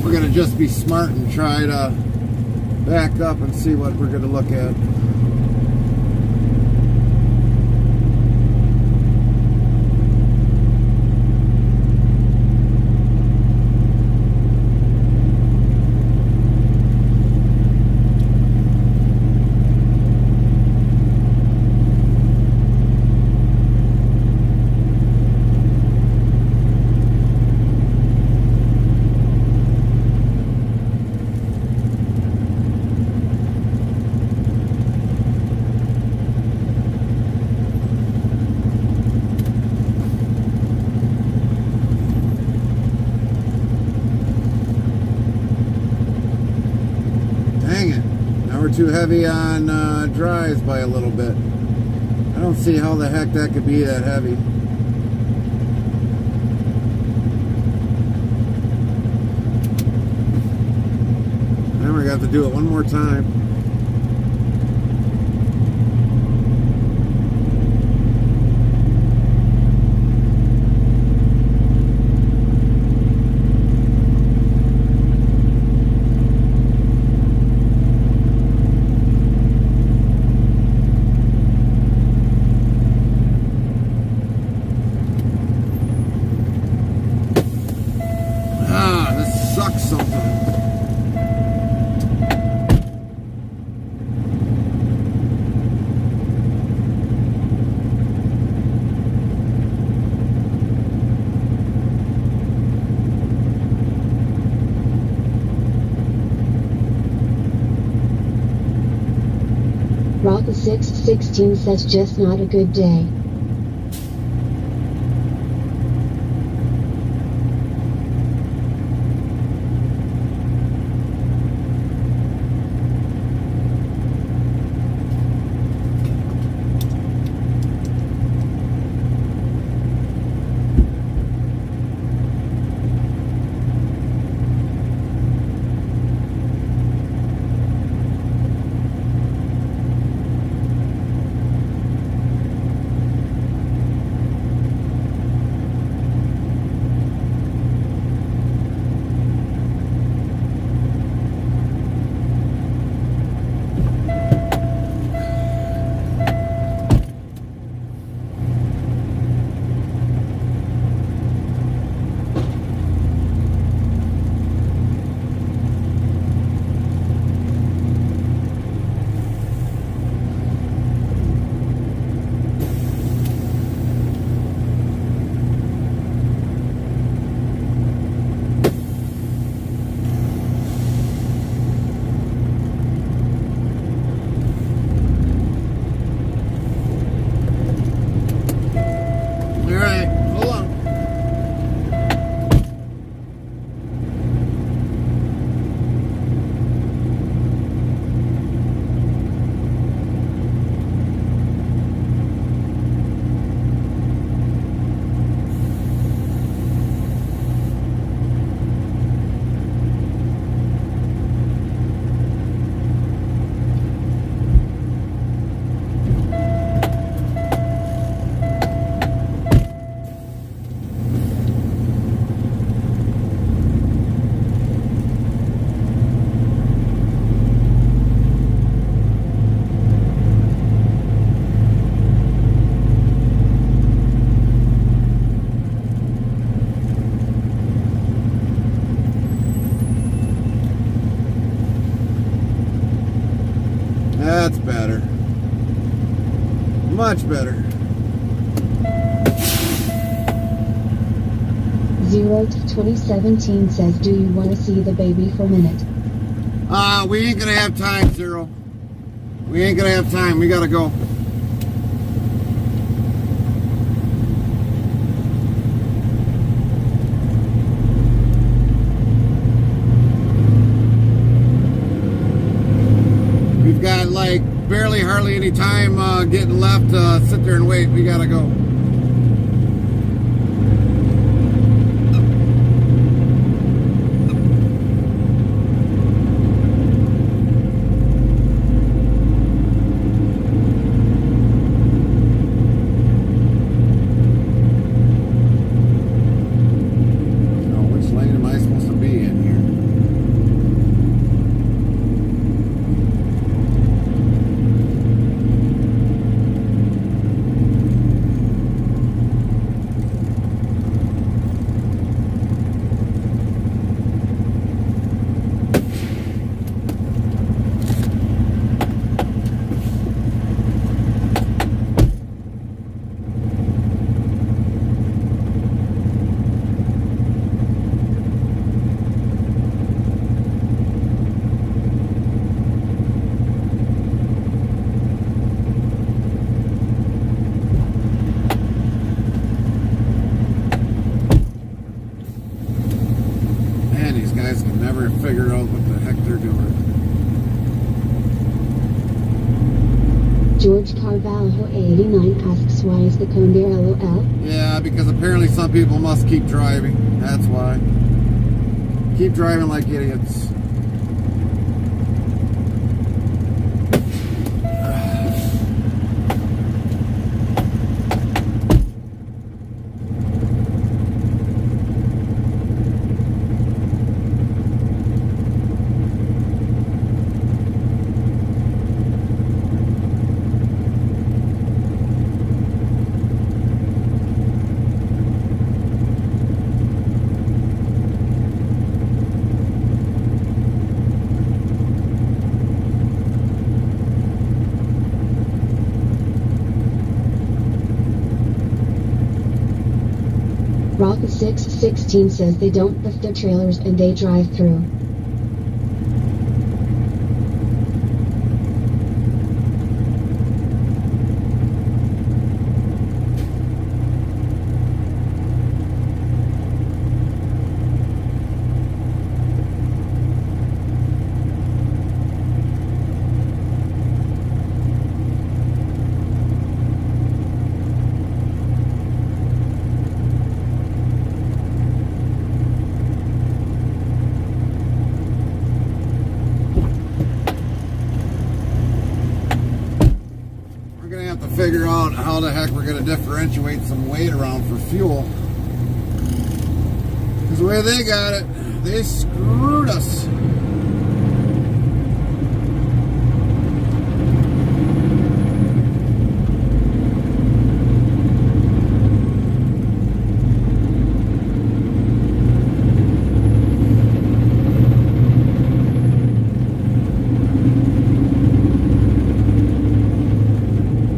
We're gonna just be smart and try to back up and see what we're gonna look at. Too heavy on dries by a little bit. I don't see how the heck that could be that heavy. Then we're gonna have to do it one more time. Rocket 616 says just not a good day. That's better. Much better. 0 to 2017 says, do you want to see the baby for a minute? We ain't gonna have time, Zero. We ain't gonna have time. We gotta go. We've got like barely hardly any time getting left to sit there and wait. We gotta go. Figure out what the heck they're doing. George Carvalho 89 asks, why is the cone there, LOL? Yeah, because apparently some people must keep driving. That's why. Keep driving like idiots. Rocket 616 says they don't lift their trailers and they drive through. Figure out how the heck we're going to differentiate some weight around for fuel. Because the way they got it, they screwed us.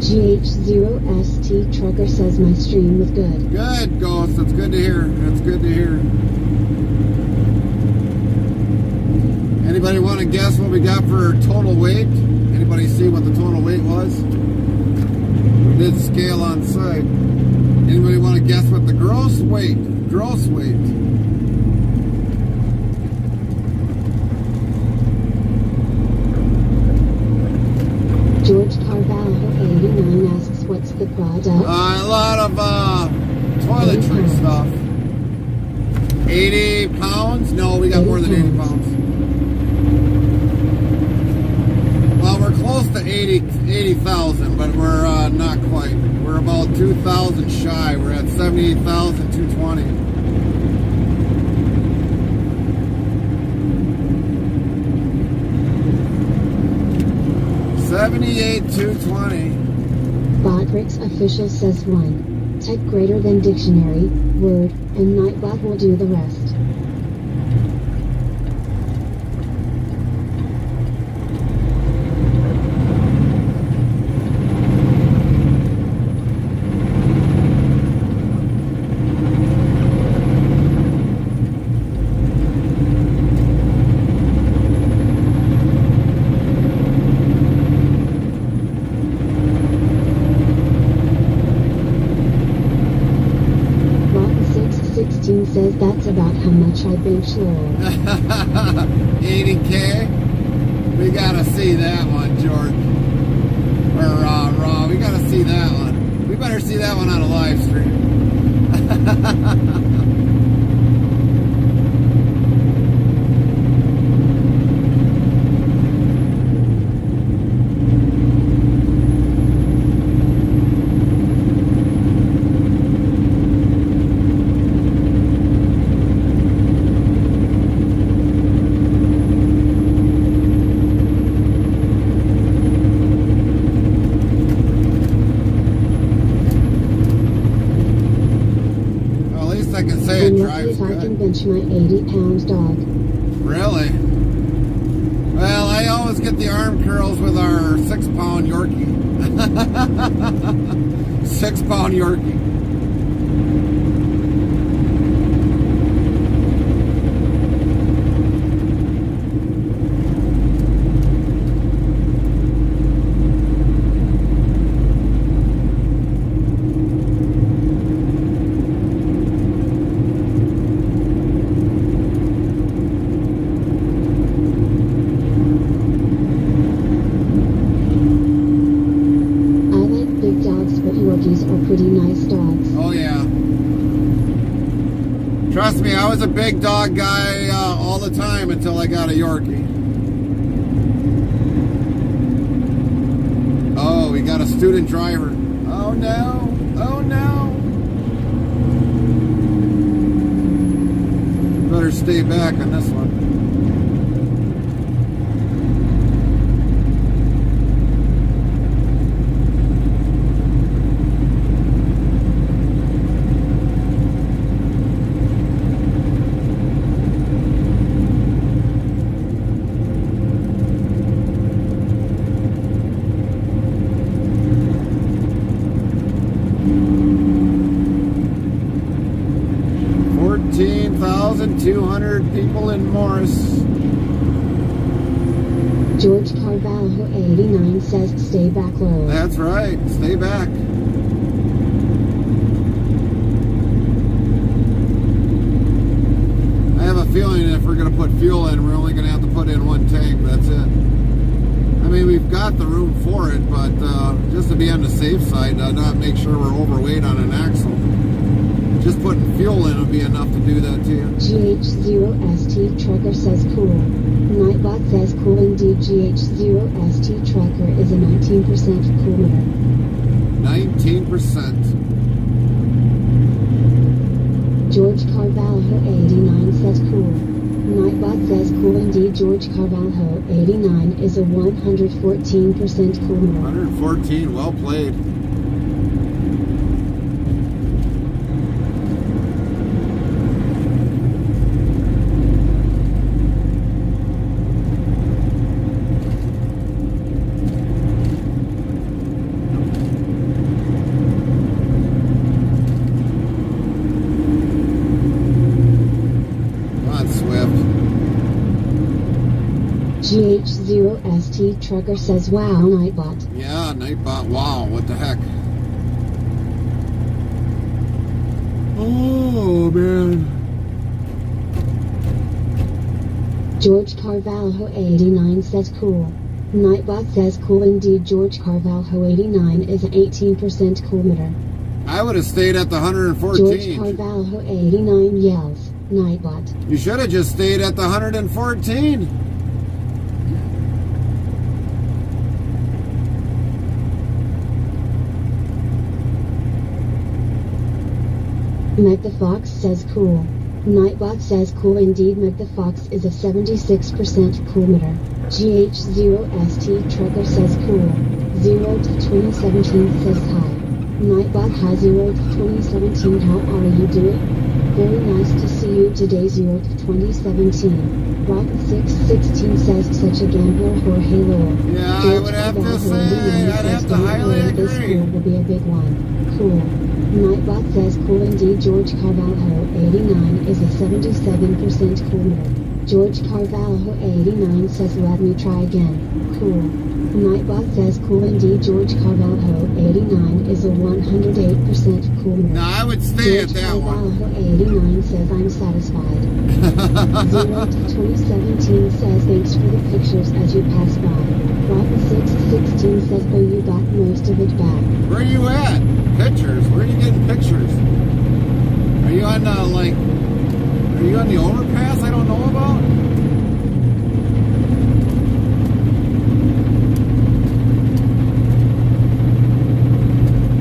GH0ST Trucker says my stream was good. Good, Ghost. That's good to hear. That's good to hear. Anybody want to guess what we got for total weight? Anybody see what the total weight was? We did scale on site. Anybody want to guess what the gross weight? Gross weight. George Carvalho 89 asks, what's the product? A lot of toiletry stuff. 80 pounds? No, we got more than 80 pounds. Well, we're close to 80,000, but we're not quite. We're about 2,000 shy. We're at 78,220. 78,220. Botrix official says 1. Type greater than dictionary, word, and Nightbot will do the rest. says that's about how much I bench lol. 80K? We gotta see that one, George. Or Raw, we gotta see that one. We better see that one on a live stream. I'm lucky if I can bench my 80-pound dog. Really? Well, I always get the arm curls with our 6-pound Yorkie. 6-pound Yorkie. Pretty nice dogs. Oh yeah. Trust me, I was a big dog guy all the time until I got a Yorkie. Oh, we got a student driver. Oh no. Oh no. Better stay back on this one. People in Morris. George Carvalho 89 says stay back low. That's right, stay back. I have a feeling if we're going to put fuel in, we're only going to have to put in one tank. That's it. I mean, we've got the room for it, but just to be on the safe side, not make sure we're overweight on an axle. Just putting fuel in will be enough to do that to you. GH0ST Trucker says cool. Nightbot says cool indeed. GH0ST Trucker is a 19% coolmeter. 19%. George Carvalho 89 says cool. Nightbot says cool indeed. George Carvalho 89 is a 114% coolmeter. 114, well played. GH0ST Trucker says wow, Nightbot. Yeah, Nightbot, wow, what the heck. Oh, man. George Carvalho 89 says cool. Nightbot says cool indeed. George Carvalho 89 is an 18% coolmeter. I would have stayed at the 114. George Carvalho 89 yells, Nightbot. You should have just stayed at the 114. Meg the Fox says cool. Nightbot says cool indeed. Meg the Fox is a 76% coolmeter. GH0ST Trucker says cool. 0 to 2017 says hi. Nightbot hi 0 to 2017. How are you doing? Very nice to see you today. 0 to 2017. Rocket 616 says such a gambler. Jorge Lowell. Yeah, I would have to say, I'd have to highly agree. This cool will be a big one. Cool. Nightbot says cool indeed. George Carvalho 89 is a 77% coolmeter. George Carvalho 89 says let me try again. Cool. Nightbot says cool indeed. George Carvalho 89 is a 108% cool. No, I would stay at that one. George Carvalho 89 says I'm satisfied. 0 to 2017 says thanks for the pictures as you pass by. Rotten 616 says oh you got most of it back. Where are you at? Pictures? Where are you getting pictures? Are you on are you on the overpass I don't know about?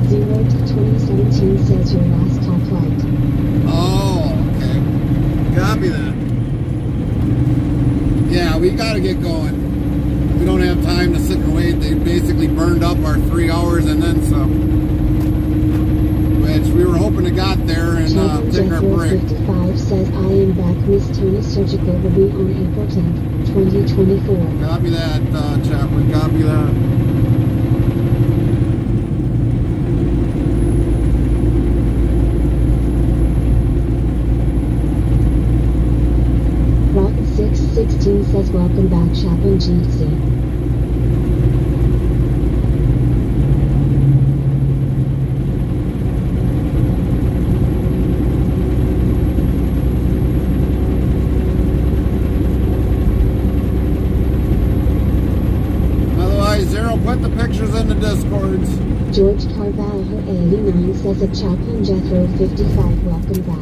0 to 2017 says your last top flight. Oh, okay. Copy that. Yeah, we gotta get going. We don't have time to sit and wait. They basically burned up our 3 hours and then some. Which we were hoping to got there and take our break. 55 says I am back. Miss Tony Surgical will be on April 10th, 2024. Copy that, Chaplain. Copy that. Rocket 616 says welcome back, Chaplain GC. Put the pictures in the Discords. George Carvalho 89 says a Chaplain Jethro 55 welcome back.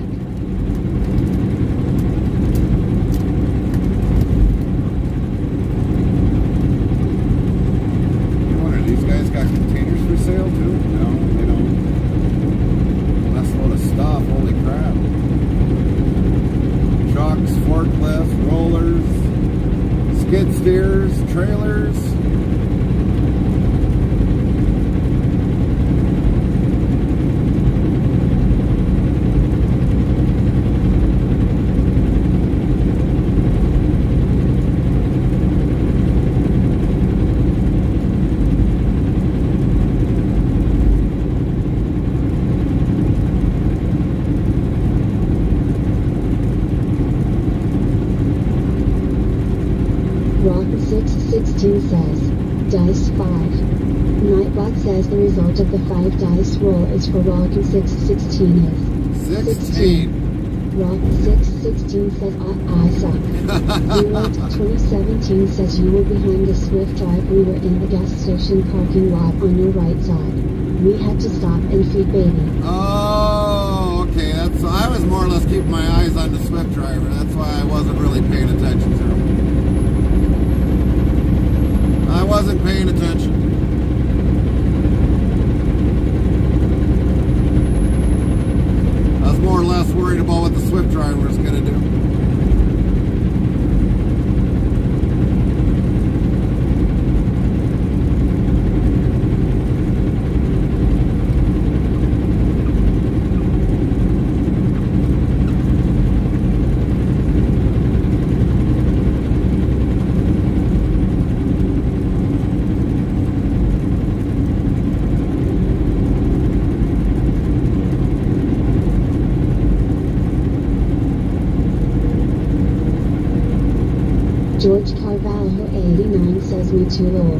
I wonder, these guys got containers for sale too? No, they don't. That's a load of stuff, holy crap. Trucks, forklifts, rollers, skid steers, trailers. Rocket 616 says, Dice 5. Nightbot says the result of the 5 dice roll is for Rocket 616 is 16. Rocket 616 says I suck. 0 to 2017 says you were behind the Swift drive. We were in the gas station parking lot on your right side. We had to stop and feed baby. Oh, okay. I was more or less keeping my eyes on the Swift driver. That's why I wasn't really paying attention to him. I wasn't paying attention. I was more or less worried about what the Swift driver was going to do. George Carvalho 89 says me too low.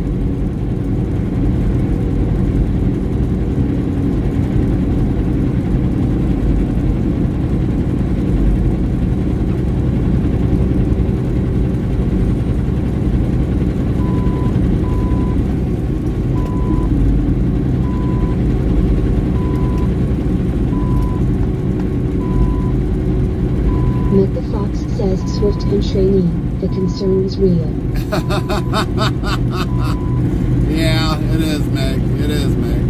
Met the Fox says Swift and trainee. The concern is real. Yeah, it is, Meg. It is, Meg.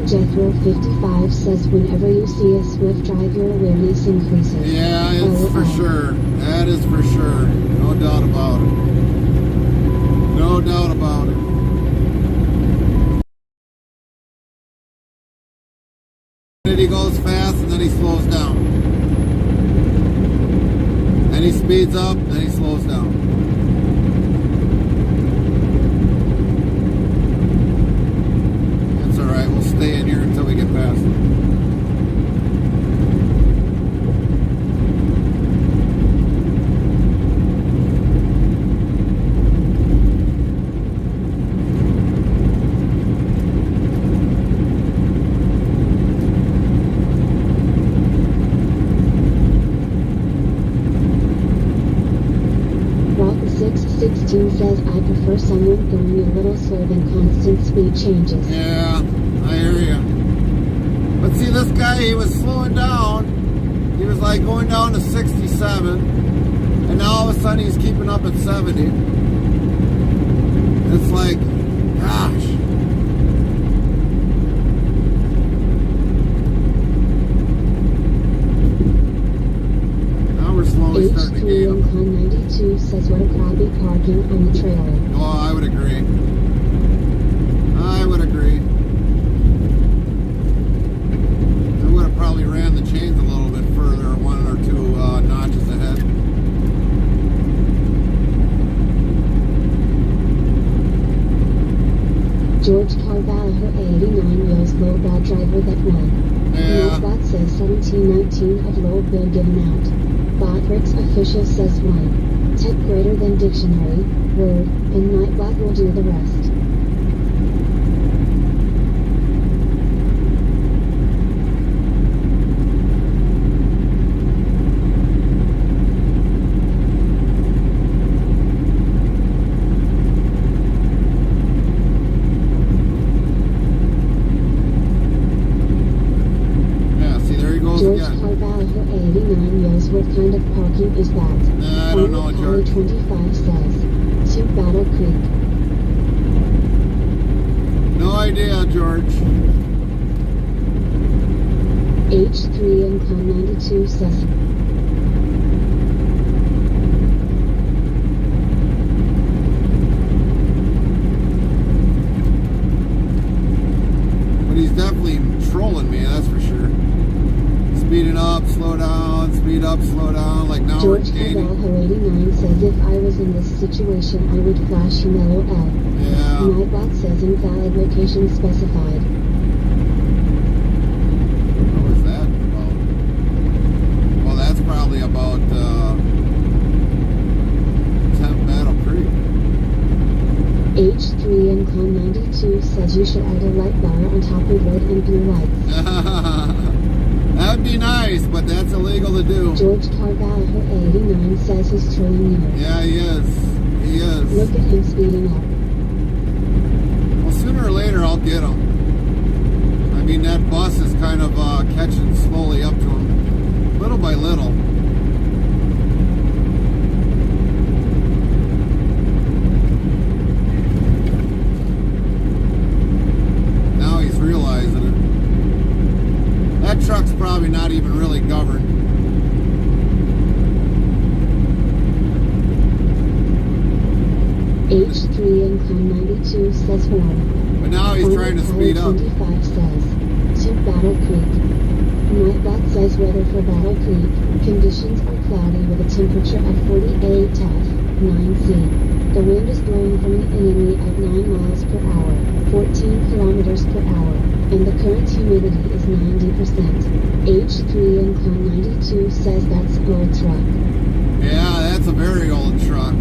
Jethro 55 says whenever you see a Swift drive your awareness increases. Yeah, it's for sure. That is for sure. No doubt about it. No No doubt about it. He goes fast and then he slows down. Then he speeds up, then he slows down. That's alright, we'll stay in here until we get past him. Says I prefer someone going a little slow than constant speed changes. Yeah, I hear you. But see, this guy, he was slowing down. He was like going down to 67. And now all of a sudden he's keeping up at 70. It's like, gosh. Now we're slowly starting to gain him. Con 92 says what a crappy parking on the trailer. Oh, I would agree. I would agree. I would have probably ran the chains a little bit further, one or two notches ahead. George Carvalho, 89, knows low bad driver that won. Yeah. Nightbot says 1719 of low bill given out. Botrix official says 1. Tech greater than dictionary, word, and Nightbot will do the rest. What kind of parking is that? I don't know, George. 25 says. To Battle Creek. No idea, George. H3 and Con 92 says. But he's definitely trolling me, that's for sure. Speeding up, slow down, speed up, slow down, like now George we're gaining. Carvalho 89 says if I was in this situation I would flash him LOL. Yeah. Nightbot says invalid location specified. What was that about? Well, that's probably about 10 Battle Creek. H3 and Con 92 says you should add a light bar on top of red and blue lights. That'd be nice, but that's illegal to do. George Carvalho 89 says he's trolling you. Yeah, he is. He is. Look at him speeding up. Well, sooner or later, I'll get him. I mean, that bus is kind of catching slowly up to him. Little by little. Now he's realizing it. That truck's probably not even really governed. H3 and Con 92 says 1. But now he's trying to speed up. 25 says, to Battle Creek. Nightbot says weather for Battle Creek. Conditions are cloudy with a temperature of 48 F, 9C. The wind is blowing from an enemy at 9 miles per hour, 14 kilometers per hour, and the current humidity is 90%. H3 and Con 92 says that's an old truck. Yeah, that's a very old truck.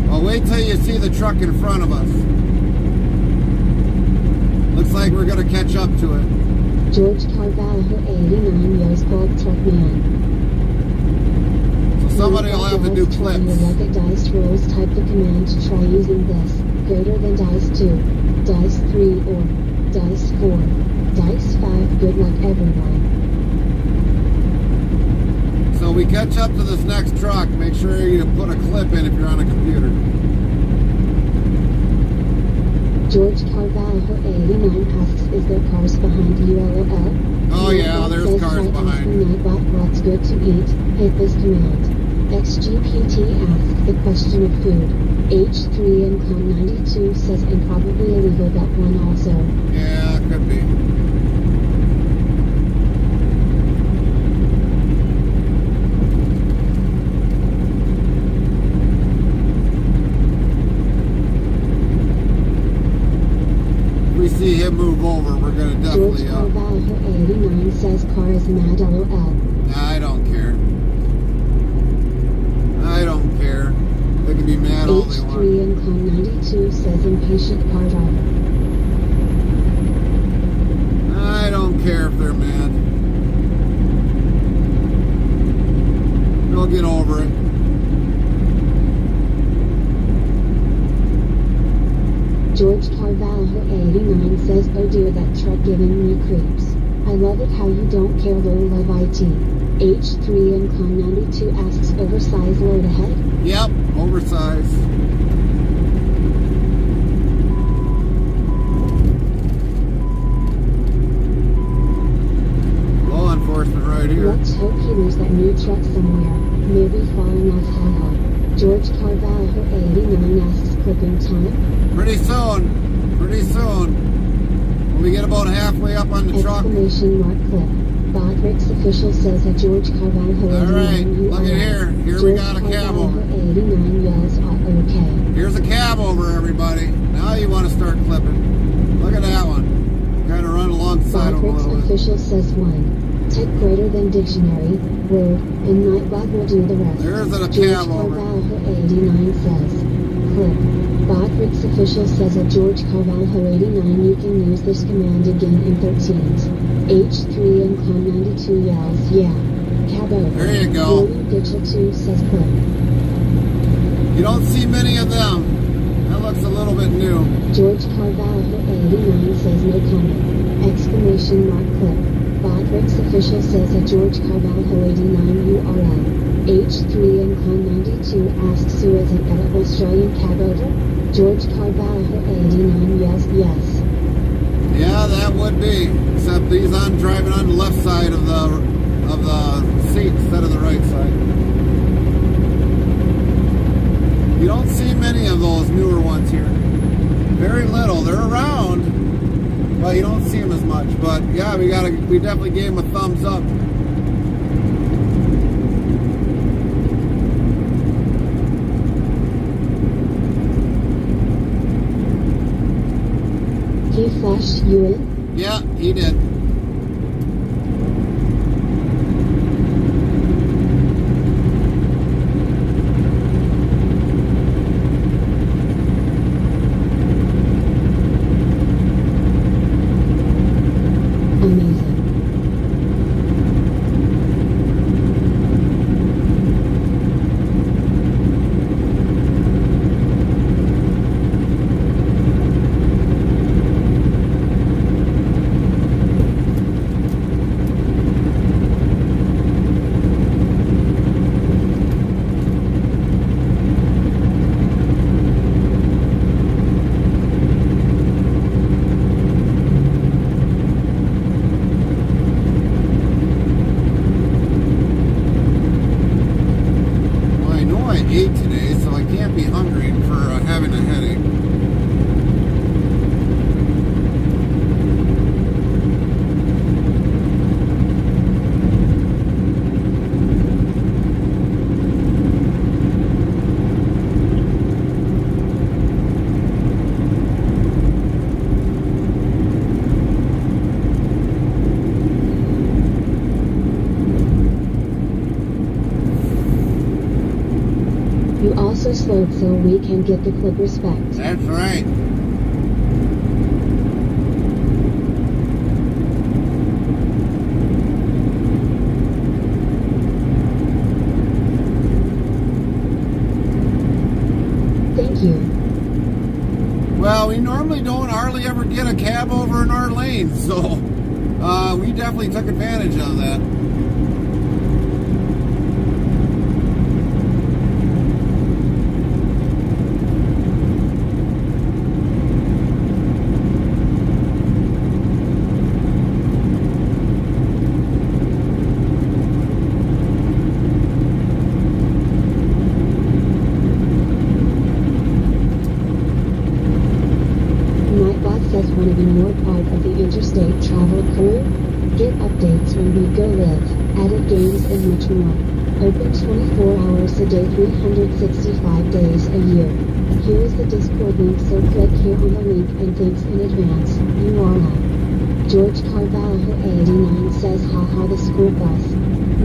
Well, wait till you see the truck in front of us. Looks like we're going to catch up to it. George Carvalho 89 yells Bob Truck Man. So somebody will have to do clips. When you look at dice rolls, type the command to try using this. Greater than dice 2, dice 3, or dice 4, dice 5. Good luck, everyone. So we catch up to this next truck. Make sure you put a clip in if you're on a computer. George Carvalho 89 asks, is there cars behind you, LOL? Oh yeah, there's cars behind. Nightbot, what's good to eat? Hit this command. XGPT asked the question of food. H3 and Con92 says and probably illegal that one also. Yeah, could be. We see him move over, we're gonna George definitely Carvalho 89 says car is mad LOL. Nah, I don't care. I don't care. They can be mad all they H3 want. and Con92 says impatient car driver. I don't care if they're mad. They'll get over it. George Carvalho 89 says, oh dear, that truck giving me creeps. I love it how you don't care, low love IT. H3 and Con92 asks, oversized load ahead? Yep, oversized. Law enforcement right here. Let's hope he leaves that new truck somewhere, maybe falling off, haha. George Carvalho 89 asks, clipping time? Pretty soon. Pretty soon. When we get about halfway up on the truck. Exclamation mark clip. Bodrick's official says that George Carvalho 89 Alright, you look are at here. right. Here we George got a cab Carvalho over. 89 yells are okay. Here's a cab over, everybody. Now you want to start clipping. Look at that one. Kind of run alongside them a Bodrick's little bit. official says 1. Type greater than dictionary, word, and Nightbot will do the rest. There's a George cab over. Carvalho 89 says, clip. Bodrick's official says at George Carvalho 89 you can use this command again in 13s. H3 and Con92 yells, yeah. Cab over. There you go. William Ditchell 2 says clip. You don't see many of them. That looks a little bit new. George Carvalho 89 says no comment. Exclamation mark clip. Bodrick's official says at George Carvalho 89 URL. H3 and Con92 asks Sioux is an edible Australian cab over? George Carvalho 89 yells yes. Yeah, that would be. Except he's on driving on the left side of the seat instead of the right side. You don't see many of those newer ones here. Very little. They're around, but you don't see them as much. But yeah, we definitely gave him a thumbs up. He flashed you in? Yeah, he did. Amazing. I ate today, so I can't be hungry for having a headache. You also slowed so we can get the clip respect. That's right. Thank you. Well, we normally don't hardly ever get a cab over in our lane, so we definitely took advantage of that. says, want to be more part of the Interstate travel crew? Get updates when we go live, added games and much more. Open 24 hours a day, 365 days a year. Here is the Discord link, so click here on the link and thanks in advance, URL. George Carvalho 89 says, haha, the school bus.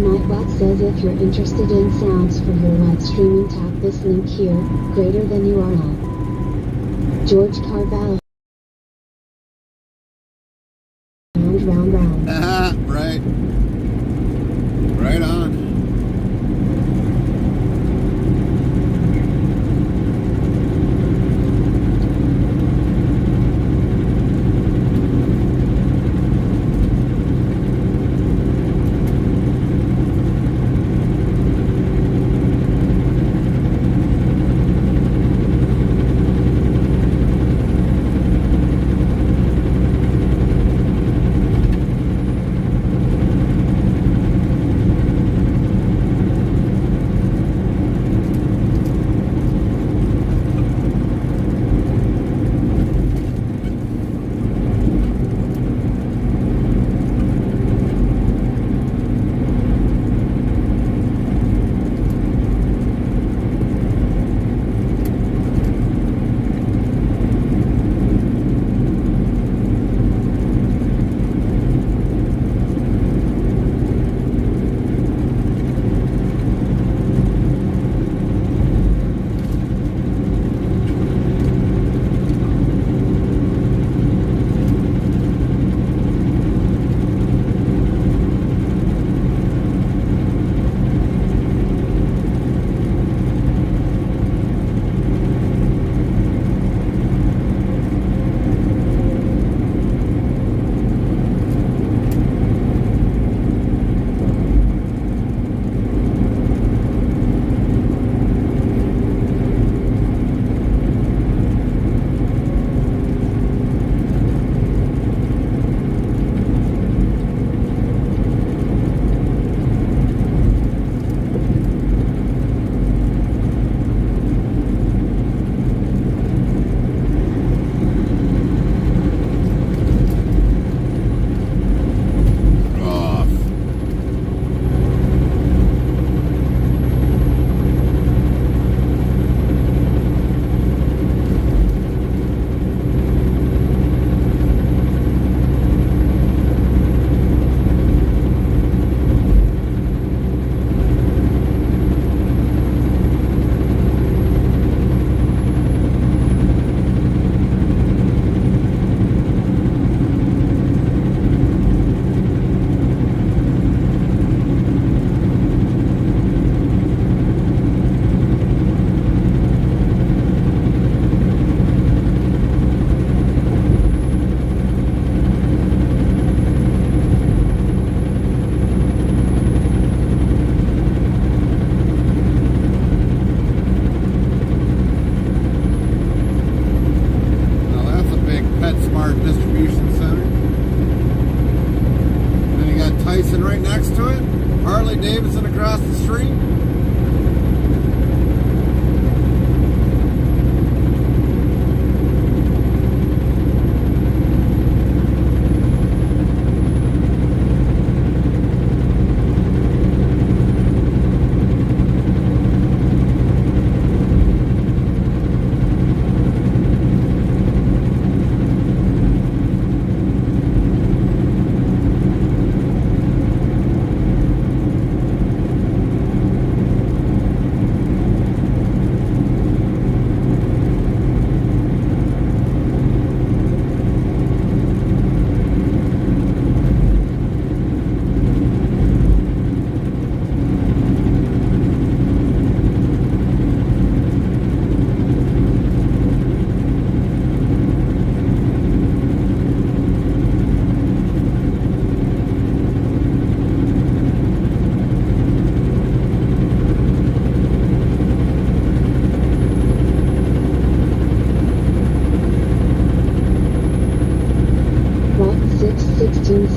Nightbot says, if you're interested in sounds for your live streaming, tap this link here, greater than URL. George Carvalho. Round. Right. Right on.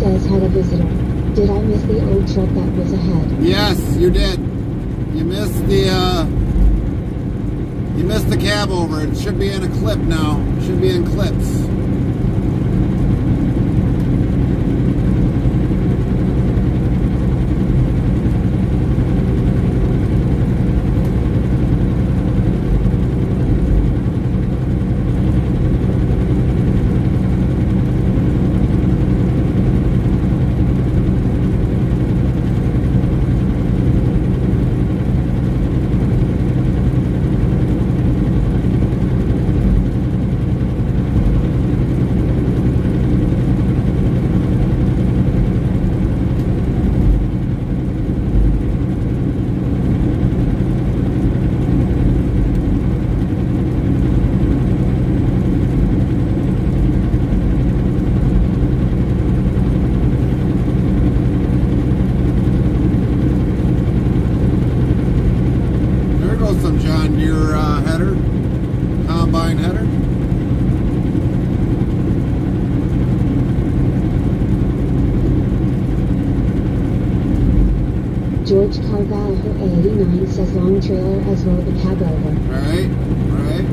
says had a visitor. Did I miss the old truck that was ahead? Yes, you did. You missed the cab over. It should be in a clip now. It should be in clips. George Carvalho 89 says long trailer as well the cab over. Right, right.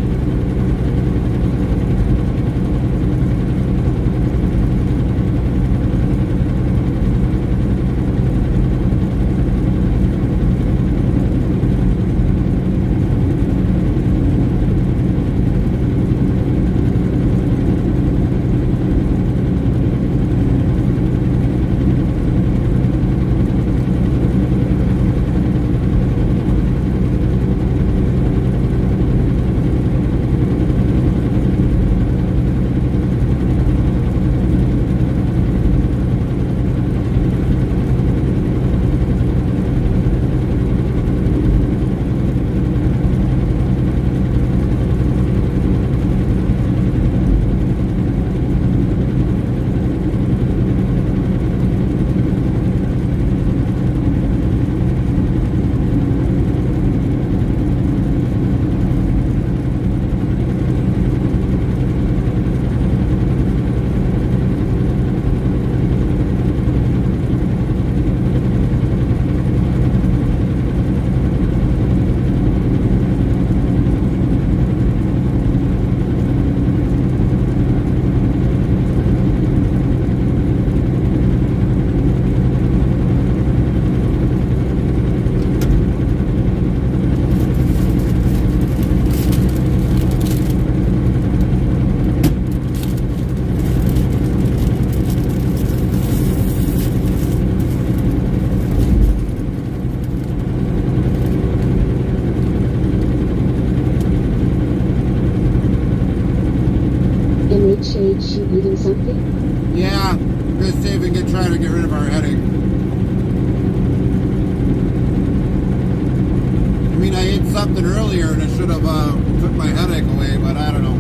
Shade, she eating something? Yeah, we're gonna see if we can try to get rid of our headache. I mean, I ate something earlier and it should have took my headache away, but I don't know.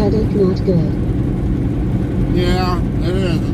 Headache not good. Yeah, it is.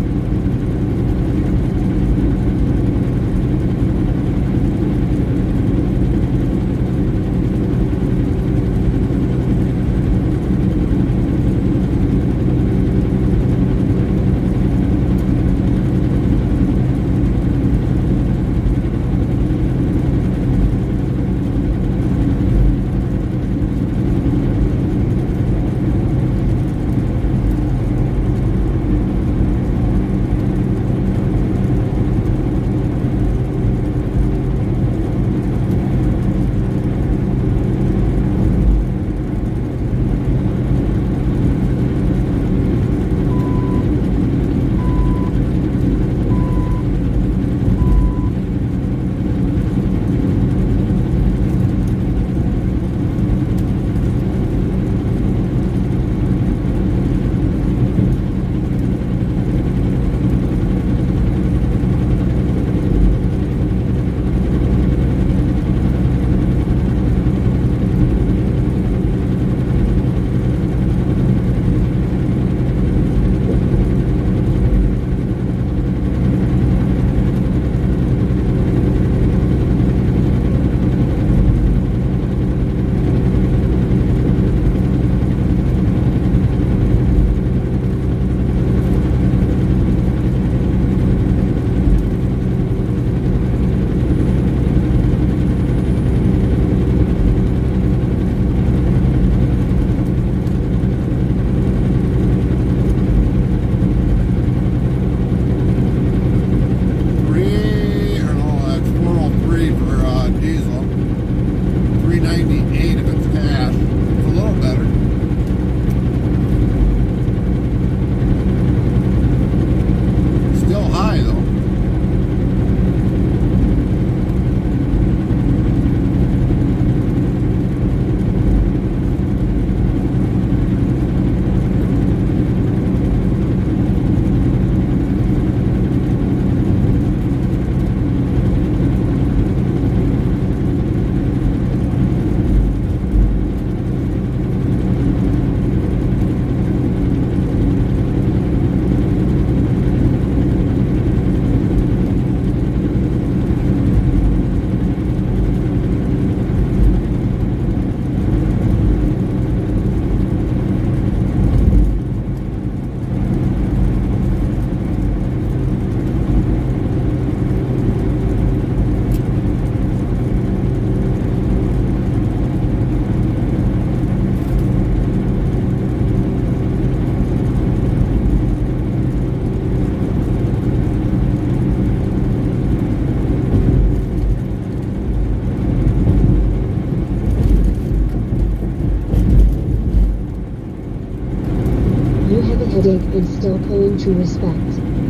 Heading and still pulling true respect.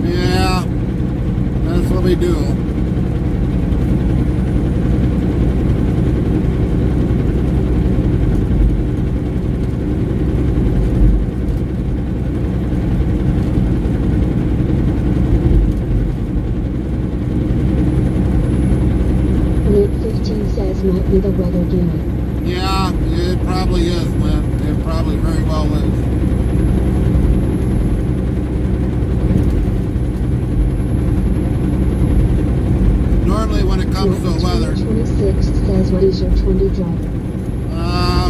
Yeah, that's what we do. Link 15 says might be the weather Gary. Yeah, it probably is, Lynn. It probably very well is. Normally when it comes to weather, 26 says what is your trendy driver?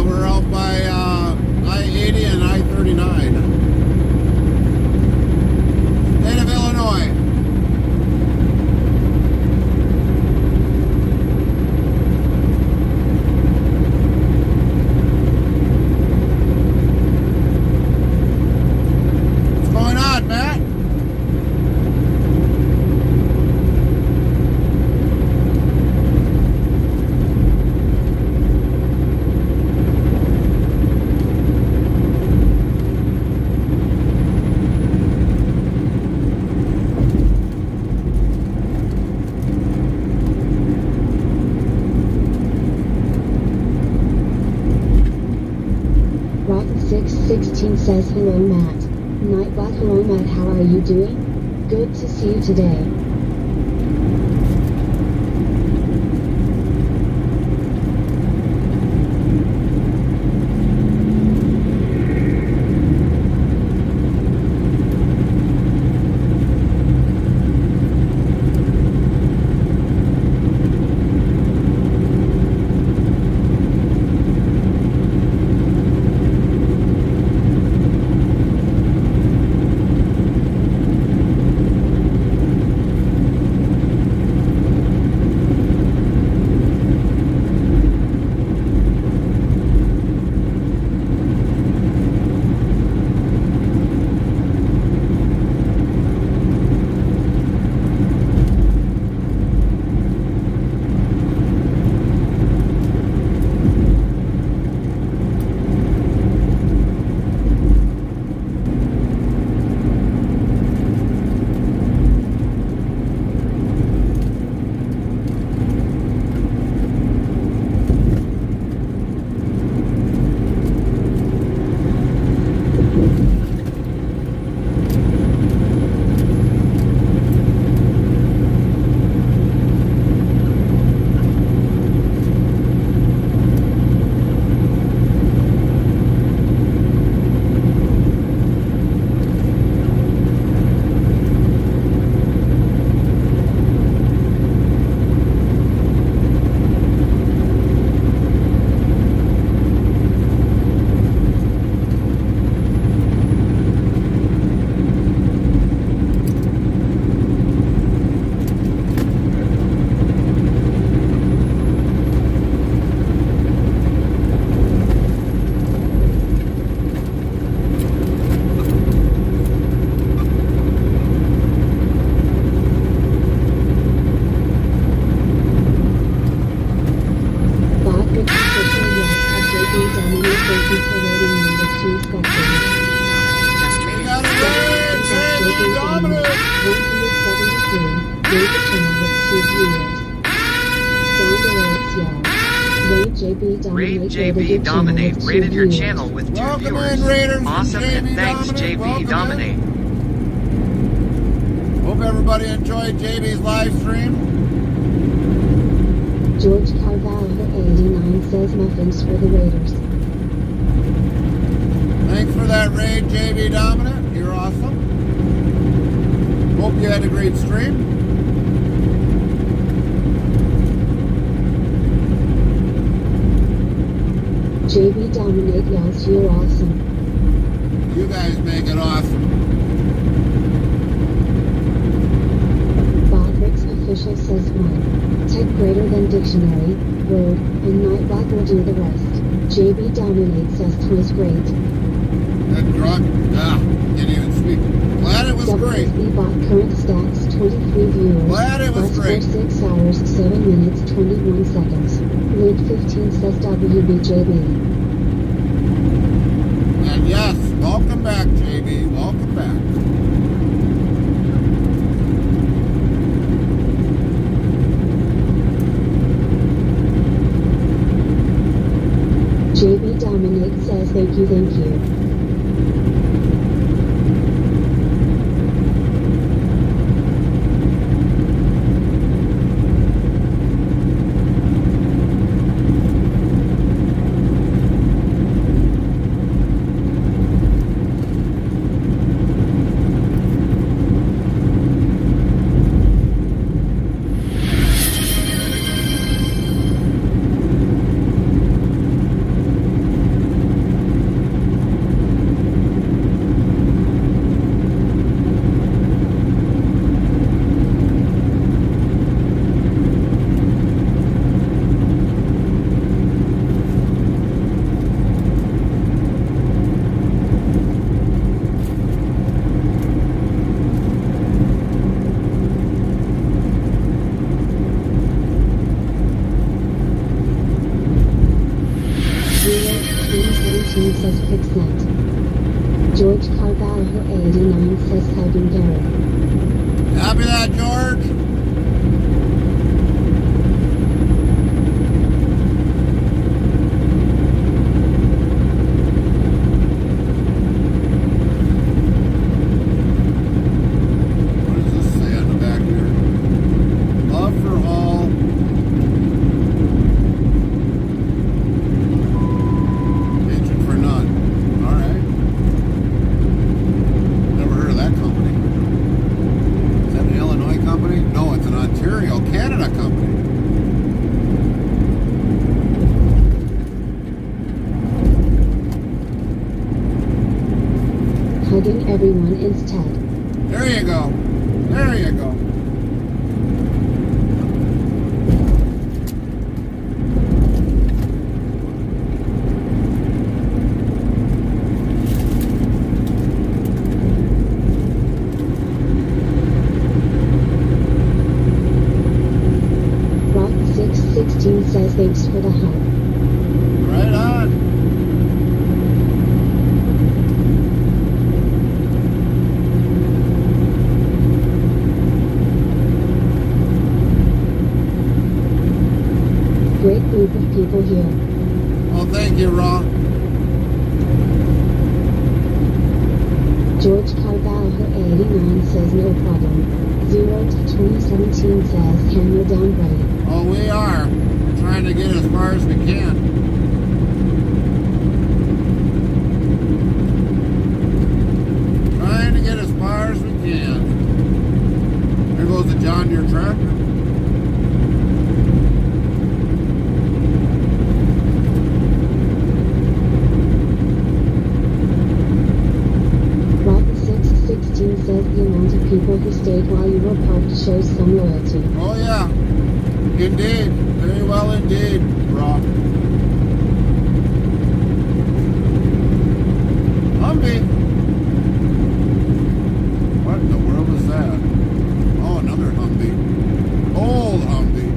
we're out by I-80 and I-39. State of Illinois. What's going on, Matt? Rotten 616 says hello Matt. Nightbot hello Matt, how are you doing? Good to see you today. JB Dominate rated your channel with 2 Welcome viewers. in, Raiders. Awesome, and thanks JB Dominate. Hope everybody enjoyed JB's live stream. George Carvalho 89 says muffins for the Raiders. Thanks for that raid, JB Dominant. You're awesome. Hope you had a great stream. JB Dominate yells, you're awesome. You guys make it awesome. Botrix official says 1. Type greater than dictionary, word, and Nightbot will do the rest. JB Dominate says twice great. That drug? Can't even speak. Glad it was great. Bot current stats 23 viewers. Glad it was great. For 6 hours, 7 minutes, 21 seconds. Link 15 says WBJB. And yes, welcome back, JB. Welcome back. Thank you, thank you. Says Pixnet. George Carvalho 89 says Headng Garrett. Copy that, George. What does this say on the back here? Love for all. Hatred for none. All right. Never heard of that company. Is that an Illinois company? No, it's an Ontario, Canada company. Hugging everyone instead. There you go. There you go. Rock 616 says thanks for the hug. Right on. Great group of people here. Well, thank you, Ron. George Carvalho 89 says no problem. 0 to 2017 says hammer down buddy. Oh, we are. We're trying to get as far as we can. Trying to get as far as we can. There goes the John Deere tractor. Rock 616 says the amount of people who stayed while you were parked shows some loyalty. Oh, yeah. Indeed. Very well indeed, Rob. Humvee. What in the world is that? Oh, another Humvee. Old Humvee.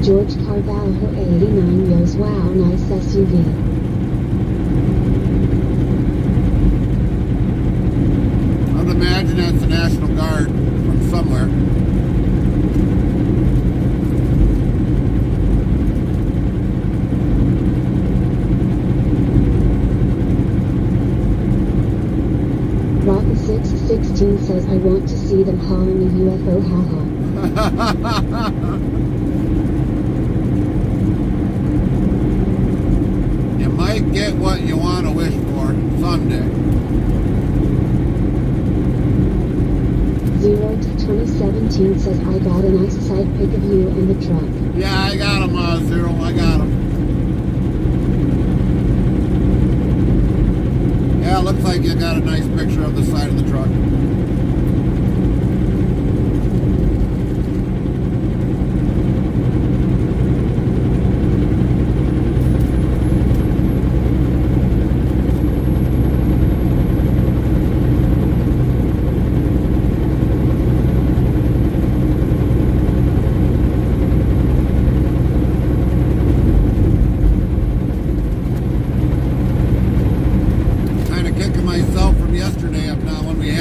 George Carvalho 89 yells wow nice SUV. I would imagine that's the National Guard from somewhere. Rock 616 says I want to see them hauling a UFO haha. You might get what you want to wish for someday. 0 to 2017 says I got a nice side pic of you and the truck. Yeah, I got him, Zero. I got him. Yeah, looks like you got a nice picture of the side of the truck.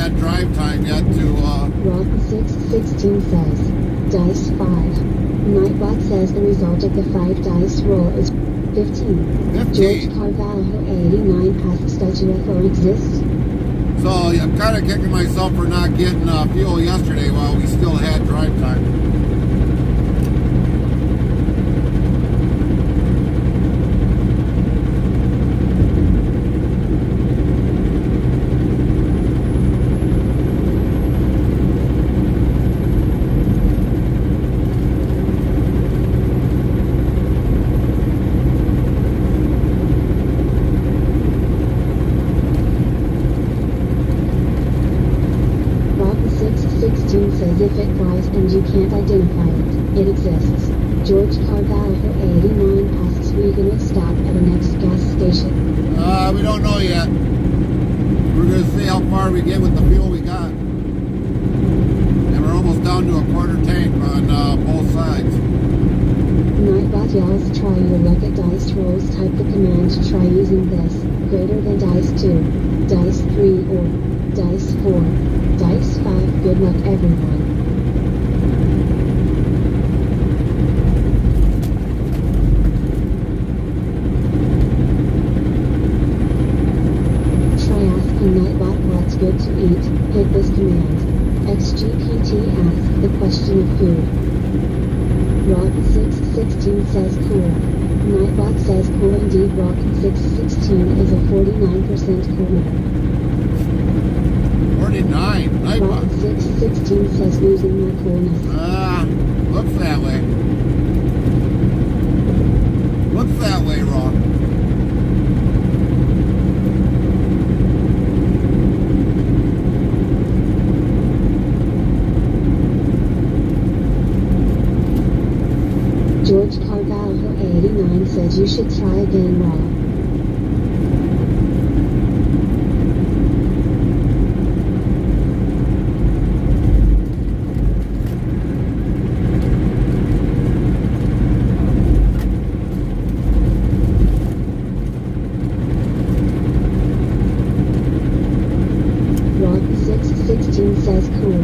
Drive time yet to Rock 616 says Dice 5 Night result of the 5 dice roll is 15. 15. George Carvalho 89 asks, does UFO exist? So I'm kind of kicking myself for not getting fuel yesterday while we still had drive time. Says if it flies and you can't identify it, it exists. George Carvalho 89 asks, we gonna stop at the next gas station? We don't know yet. We're gonna see how far we get with the fuel we got. And we're almost down to a quarter tank on both sides. Nightbot yells, try your luck at dice rolls. Type the command to try using this. Greater than dice 2, dice 3 or dice 4, dice 5. Good luck everyone. Try asking Nightbot what's good to eat. Hit this command. XGPT asks the question of food. Rock616 says cool. Nightbot says cool indeed. Rock616 is a 49% cool. 49. Nightbot. Rock616 says losing my coolness. Looks that way. Looks that way, Rock. George Carvalho 89 says you should try again, Raw. Rock616 says cool.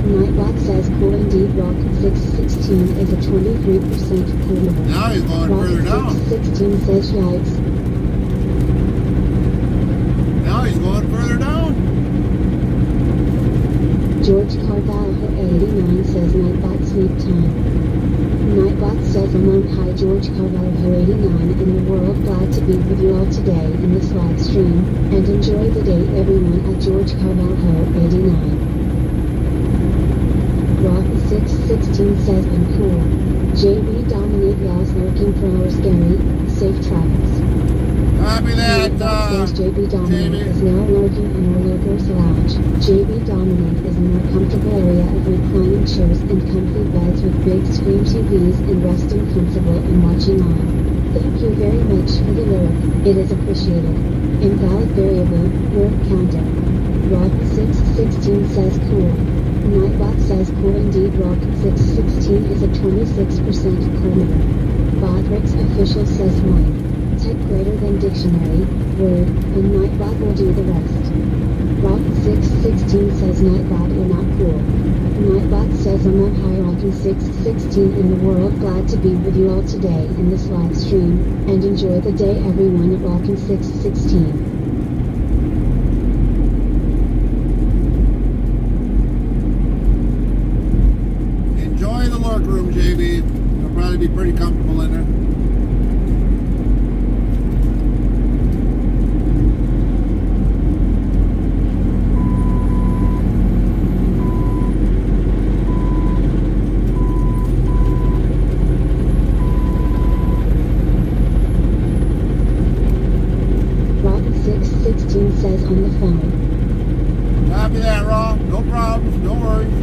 Nightbot says cool indeed. Rock616 is a 23% cooler. Now he's going further down. Rock616 says yikes. Now he's going further down. George Carvalho 89 says Nightbot sleep time. Nightbot says I'm on high. George Carvalho 89 in the world. Glad to be with you all today in this live stream, and enjoy the day everyone at George Carvalho 89. Rock616 says I'm cool. JB Dominate yells lurking for our scary, safe travels. Copy that, says JB Dominate JB. is now lurking in our lurkers lounge. JB Dominate is a more comfortable area of reclining chairs and comfy beds with big screen TVs and resting comfortable and watching on. Thank you very much for the lurk. It is appreciated. Invalid variable, word counter. Rock616 says cool. Nightbot says cool indeed. Rock616 is a 26% cooler. Botrix official says 1. Type greater than dictionary, word, and Nightbot will do the rest. Rock616 says Nightbot you're not cool. Nightbot says I'm up high. Rock616 in the world. Glad to be with you all today in this live stream, and enjoy the day everyone at Rock616. Enjoy the lurk room, JB. You'll probably be pretty comfortable in there. Rock616 says on the phone. Copy that, Raw. No problems. No worries.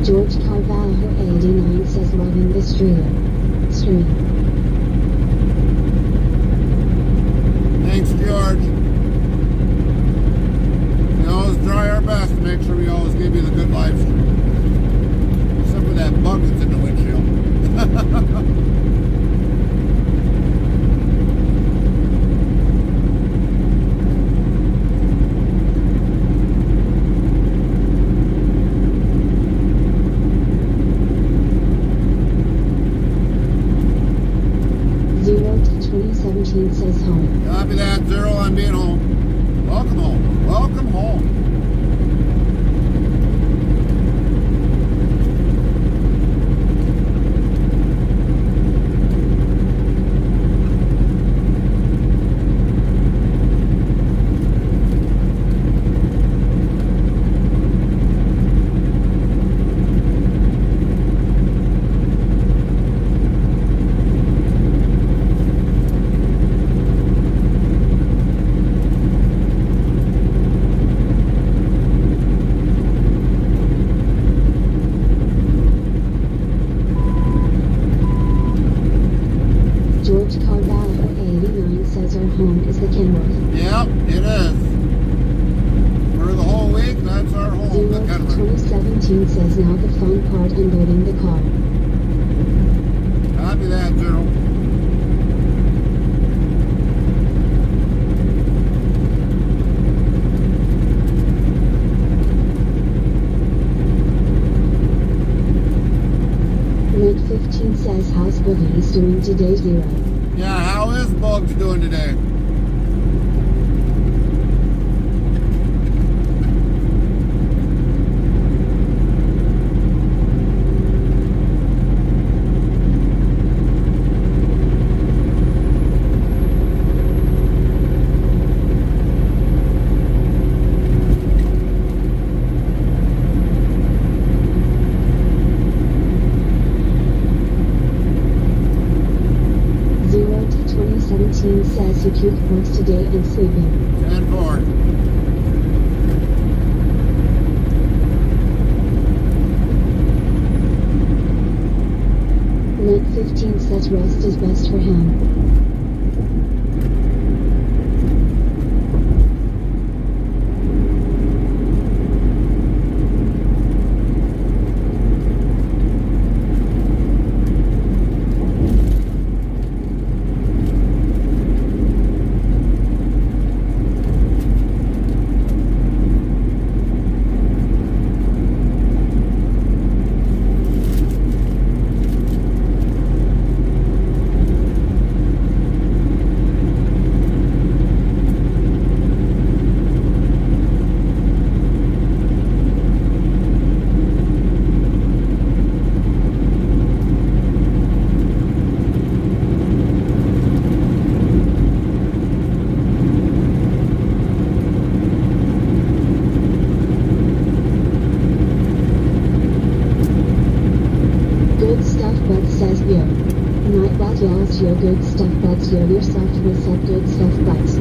George Carvalho 89 says loving the stream. Thanks, George. We always try our best to make sure we always give you the good live stream. Except for that bug that's in the windshield. 17 says home. Copy that, 0, I'm being home. Welcome home. Welcome home. George Carvalho 89 says our home is the Kenworth. Yep, it is. For the whole week, that's our home, 0 the to Kenworth. 2017 says now the fun part unloading the car. Copy that, 0. Red 15 says how's Boogie's doing today, 0. Yeah, how is Bugs doing today? Says he took works today and sleeping. 10-4. Lent 15 says rest is best for him. Your good stuff buds, yo yourself what's up, good stuff buds.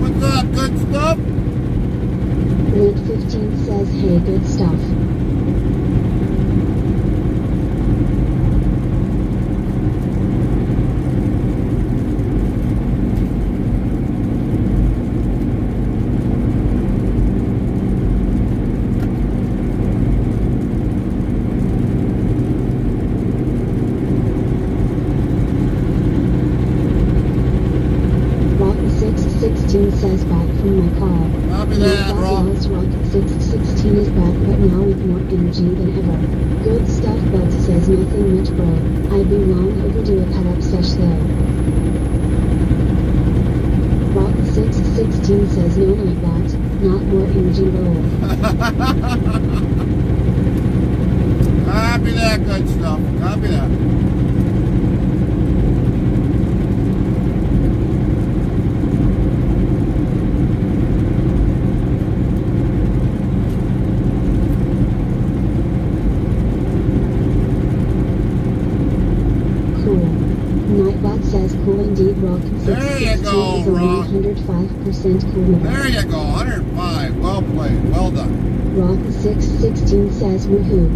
What's up, good stuff? Red 15 says hey, good stuff. Says back from my car. Copy that, Rob. Rocket 616 is back, but now with more energy than ever. Good stuff, Bud says nothing much, bro. I'd be long overdue a cut-up sesh though. Rocket 616 says no, Nightbot, not more energy, bro. Copy that, good stuff. Copy that. Says cool indeed, Rock. There you go, Rock. 105% cool. There you go, 105. Well played. way. Well done. Rock 616 says woohoo.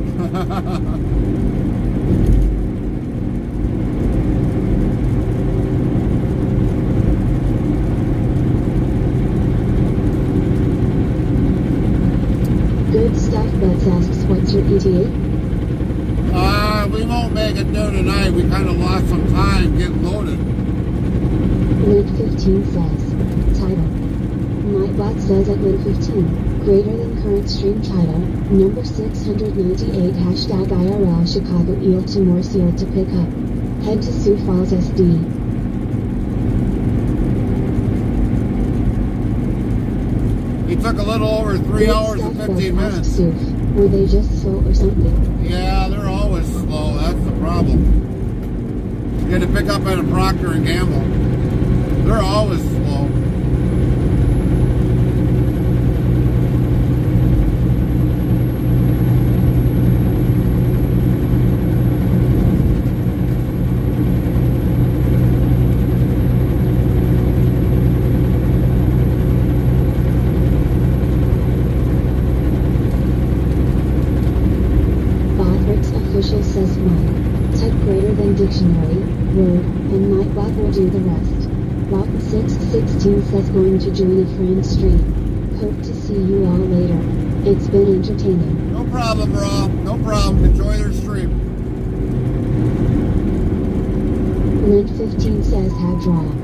Good stuff, Butts asks what's your ETA? We won't make it through tonight. We kind of lost some time getting loaded. Link 15 says, title. Nightbot says at link 15, greater than current stream title, number 698 hashtag IRL Chicago Eel to Morseal to pick up. Head to Sioux Falls SD. He took a little over 3 Good hours stuff, and 15 Buzz asks minutes. Sioux. Were they just slow or something? Yeah, they're always slow. That's the problem. You had to pick up at a Procter & Gamble. They're always slow. Official says 1. Type greater than dictionary, word, and Nightbot will do the rest. Rock 616 says going to join a friend stream. Hope to see you all later. It's been entertaining. No problem, Raw. No problem. Enjoy their stream. Link 15 says have rock.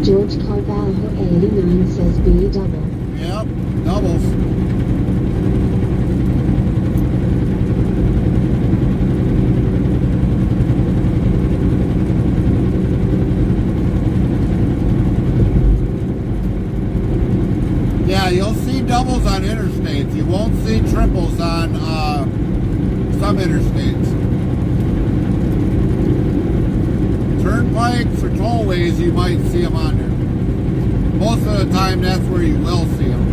George Carvalho 89 says B double. Yep, doubles. Yeah, you'll see doubles on interstates. You won't see triples on some interstates. Turnpikes or tollways, you might see them on there. Most of the time, that's where you will see them.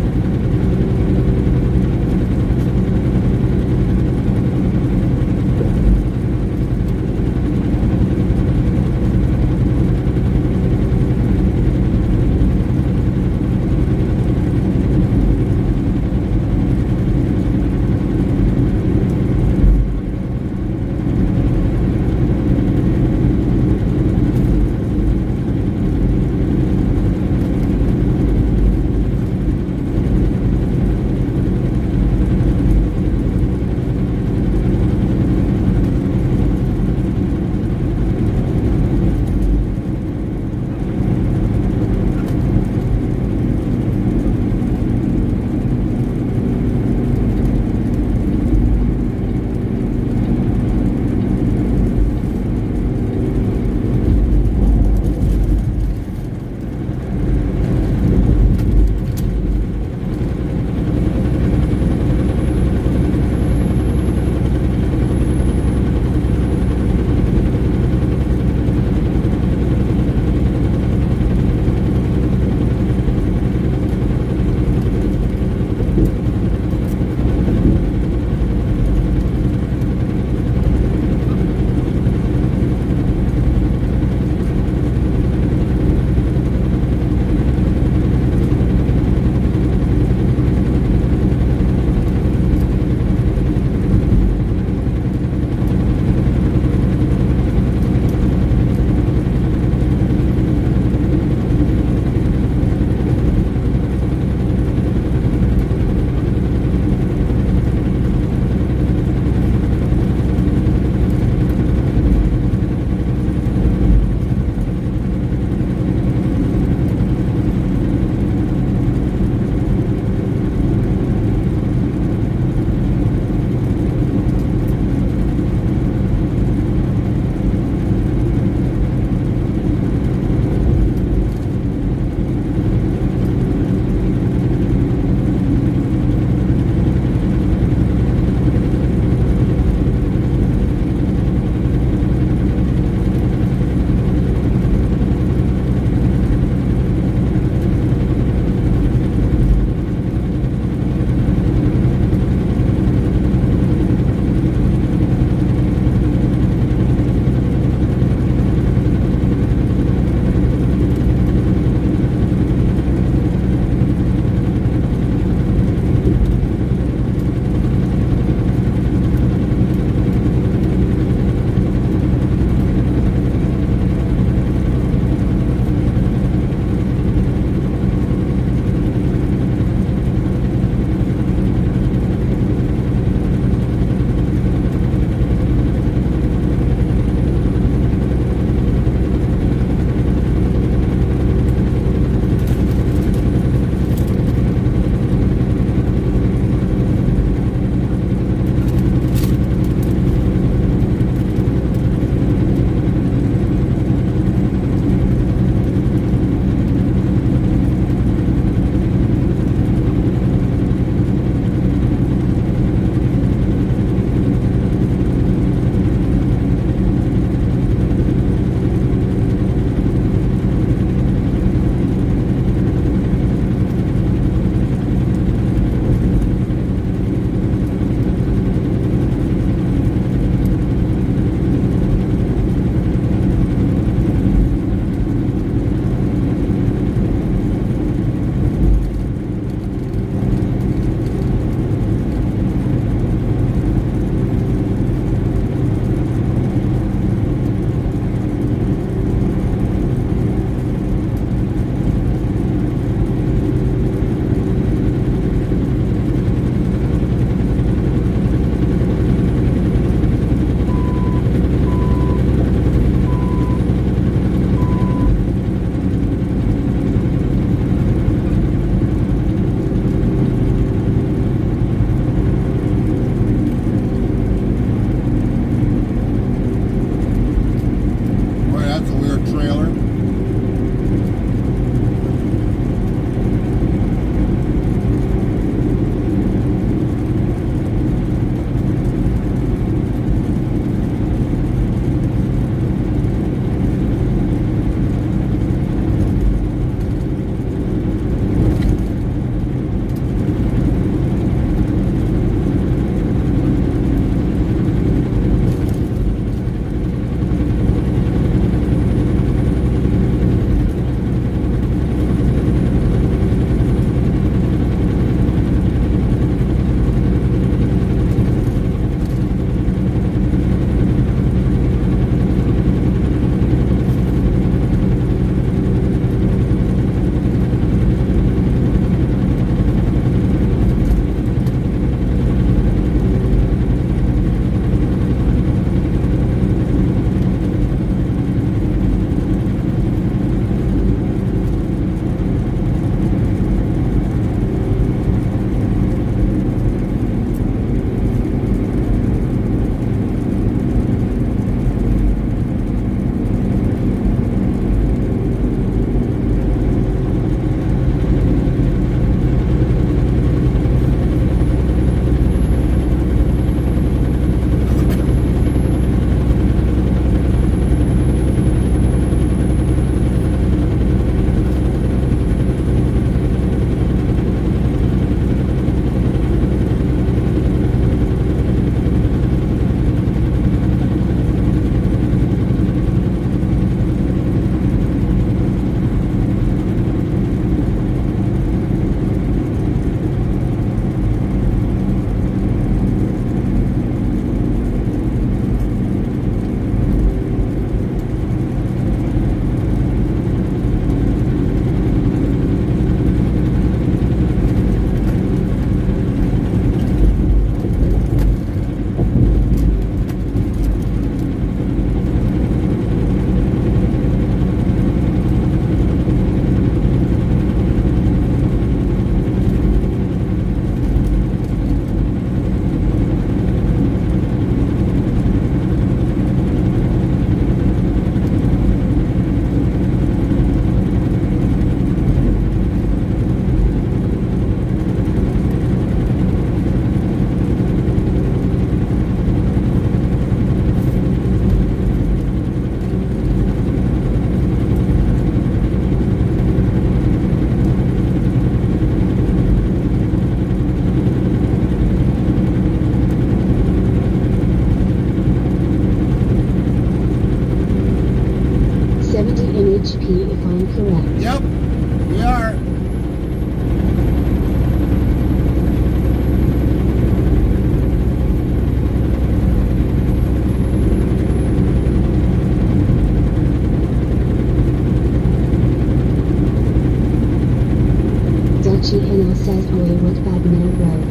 Dutchy NL says, "Oi, what bad middle road?"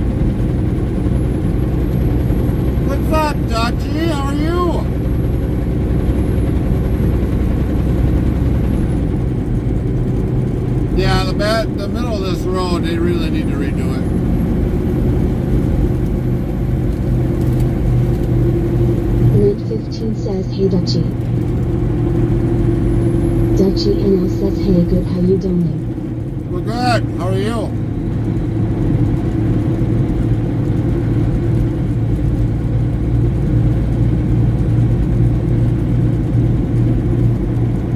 What's up, Dutchy? How are you? Yeah, the middle of this road, they really need to redo it. Link 15 says, "Hey Dutchy." Dutchy NL says, "Hey, good, how you doing?" We're good. How are you?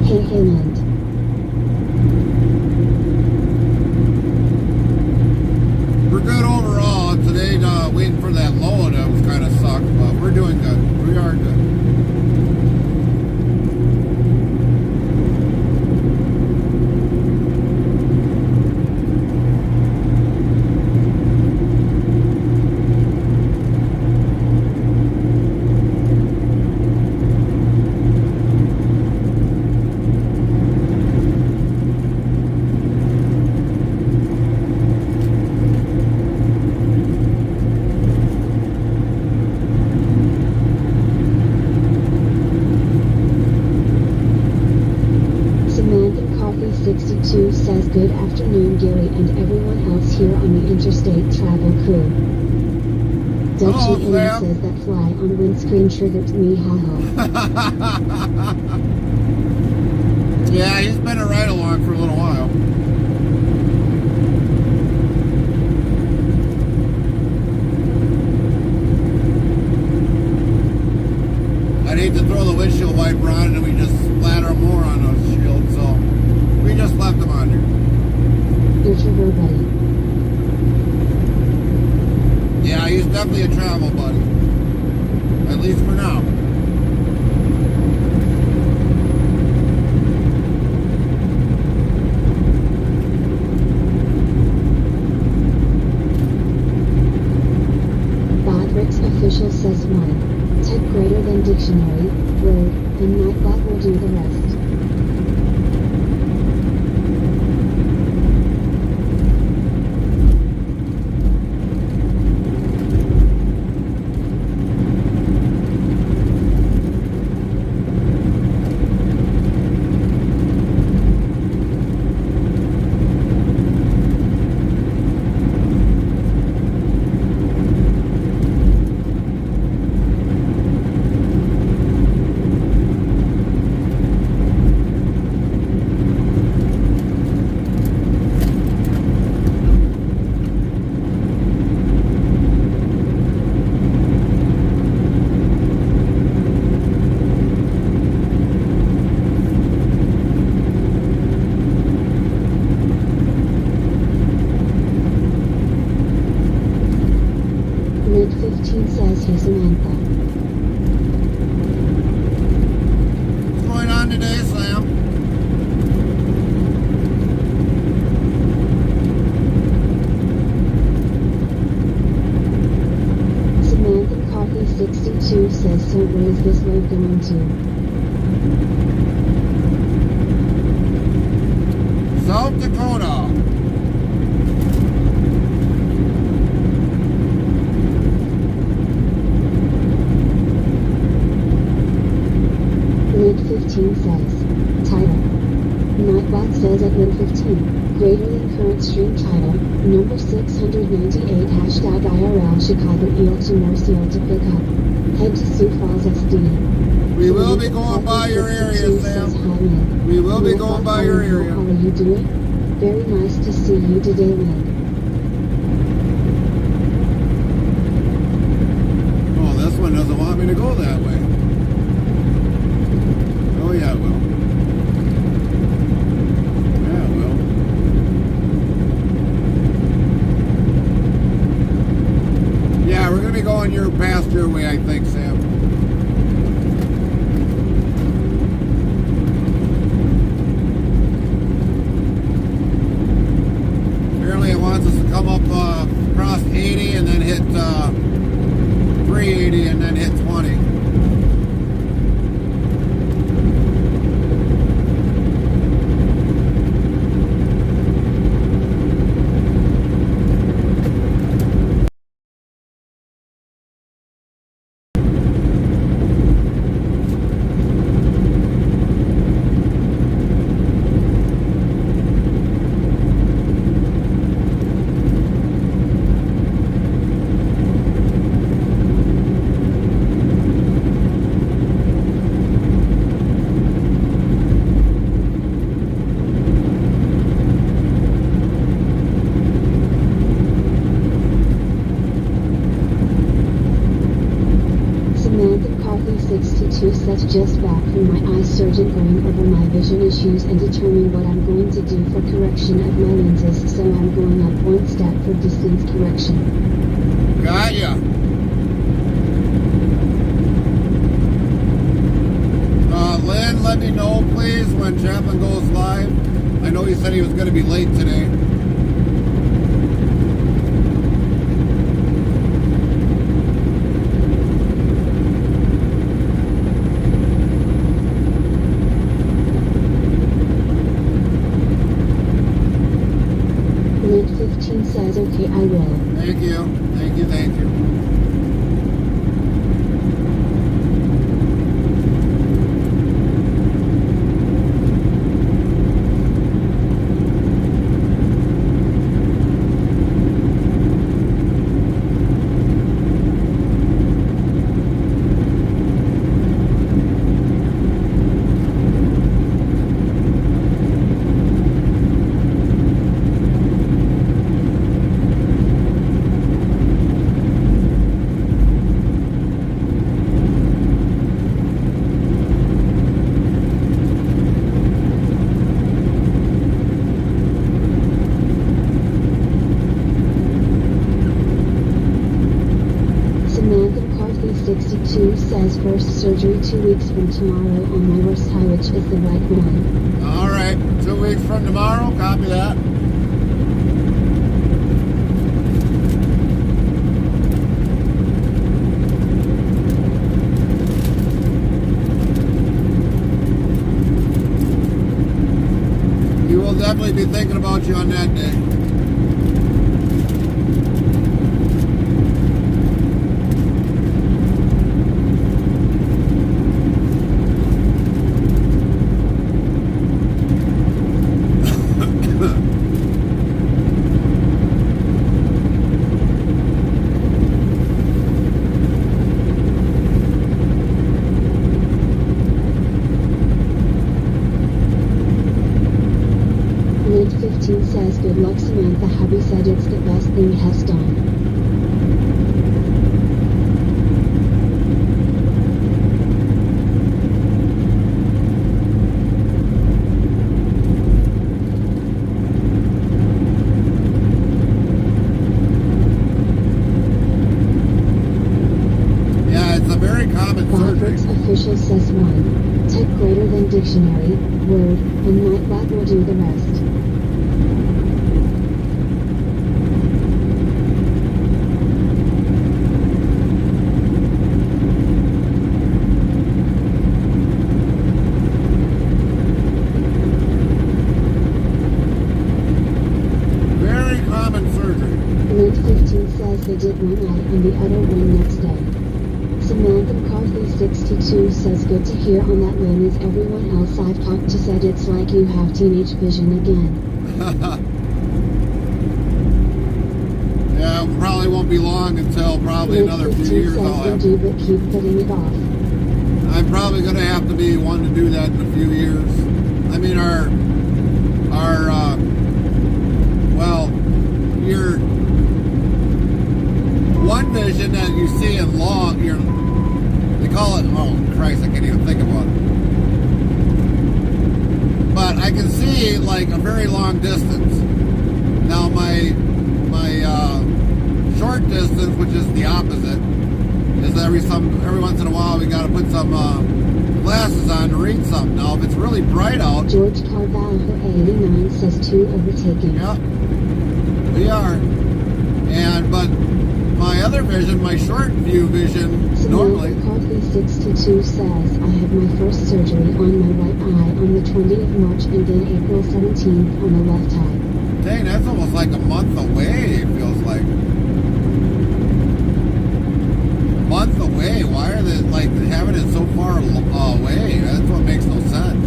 Hey Hayland. We're good overall. Today, waiting for that load, that was kind of sucked, but we're doing good. We are good. Says, "Good afternoon, Gary and everyone else here on the Interstate Travel crew." Dutchy Hello, NL Sam. says, "That fly on windscreen triggered me, haha." Yeah, he's been a ride along for a little while. I'd hate to throw the windshield wiper on and we just splatter more on those shields, so we just left them on there. Here's your road buddy. Yeah, he's definitely a travel buddy. At least for now. Bodrick's official says, "1. Type greater than dictionary, word, and Nightbot will do the rest." Mid 15 says, "Hey Samantha." What's going on today, Sam? Samantha Coffee 62 says, "So where is this load going to?" South Dakota. Link 15 says, "Title." Nightbot says at link 15, greater than current stream title, number 698 #IRL Chicago EL to Marseille to pick up. Head to Sioux Falls SD. We will be going by your area, Sam. We will be going by your area. How are you doing? Very nice to see you today, Link. Oh, this one doesn't want me to go that way. Oh, yeah, it will. Yeah, it will. Yeah, we're going to be going your past your way, I think, Sam. Apparently it wants us to come up across 80 and then hit 380 and then hit 20. That's just back from my eye surgeon going over my vision issues and determining what I'm going to do for correction of my lenses, so I'm going up one step for distance correction. Got ya. Lynn, let me know, please, when Chaplin goes live. I know he said he was going to be late today. Link 15 says, okay, I will. Thank you. Thank you, thank you. Says first surgery 2 weeks from tomorrow on my worst eye, which is the right one. All right, 2 weeks from tomorrow, copy that. You will definitely be thinking about you on that day. Says good luck, Samantha. Hubby said it's the best thing he has done. Yeah, it's a very common surgery. Official says 1. Type greater than dictionary, word, and nightbot will do the rest. They did one eye and the other one next day. Samantha McCarthy 62 says good to hear on that lens. Everyone else I've talked to said it's like you have teenage vision again. Yeah, it probably won't be long until probably another few years I'll have. Do, but keep putting it off. I'm probably going to have to be one to do that in a few years. I mean, your one vision that you see in long, they call it, oh Christ, I can't even think about it. But I can see like a very long distance. Now my short distance, which is the opposite, is every once in a while we got to put some glasses on to read something. Now if it's really bright out. George Carvalho 89 says 2 overtaken. Yep, we are. But my other vision, my short view vision, normally. McCarthy 62 says, I had my first surgery on my right eye on the 20th of March and then April 17th on the left eye. Dang, that's almost like a month away, it feels like. Month away? Why are they like having it so far away? That's what makes no sense.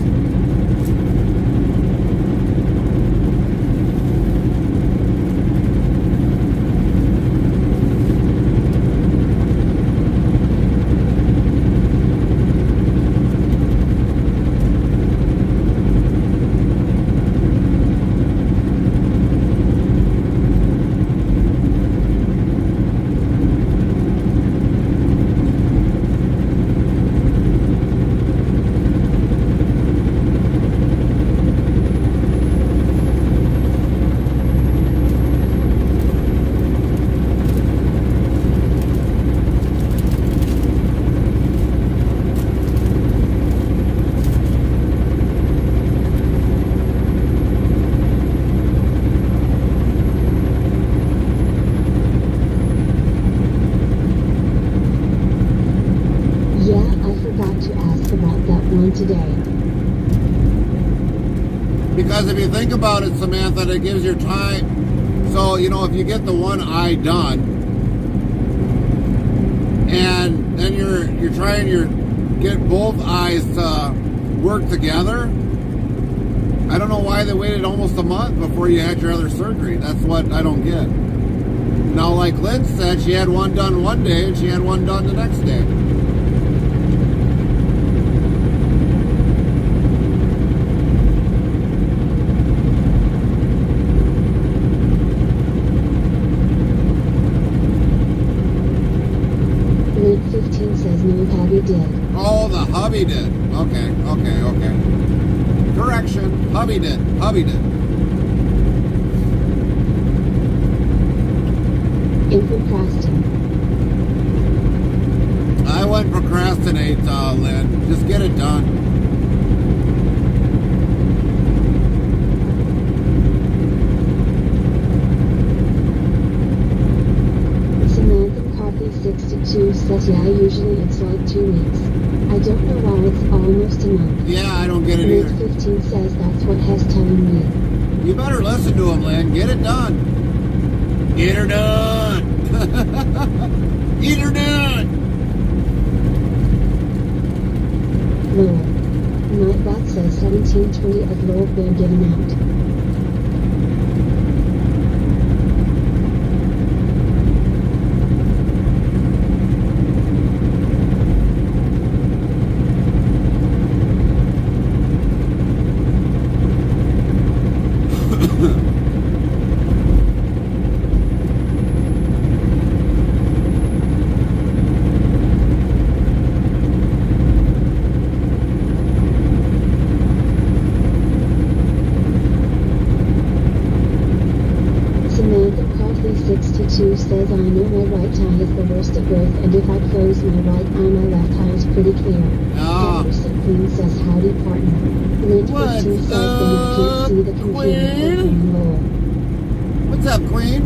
today. Because if you think about it, Samantha, it gives your time. So, you know, if you get the one eye done, and then you're trying to get both eyes to work together. I don't know why they waited almost a month before you had your other surgery. That's what I don't get. Now, like Lynn said, she had one done one day and she had one done the next day. Link 15 says no, hubby did. Oh, the hubby did. Okay. Correction. Hubby did. In procrastinate. I wouldn't procrastinate, Lynn. Just get it done. Samantha Coffee 62 says, yeah, usually it's like 2 weeks. I don't know why it's almost a month. Yeah, I don't get it Link either. 15 says that's what Hess telling me. You better listen to him, Lynn. Get it done. Get her done. Get her done. Lowell. Nightbot says 1720 of Lowell been given out. Samantha Coffee 62 says, I know my right eye is the worst at birth, and if I close my right eye, my left eye is pretty clear. Ah. Anderson Queen says, howdy partner. Lint 15 What's says, then I can't see the computer. Queen? Opening Lowell. What's up, Queen?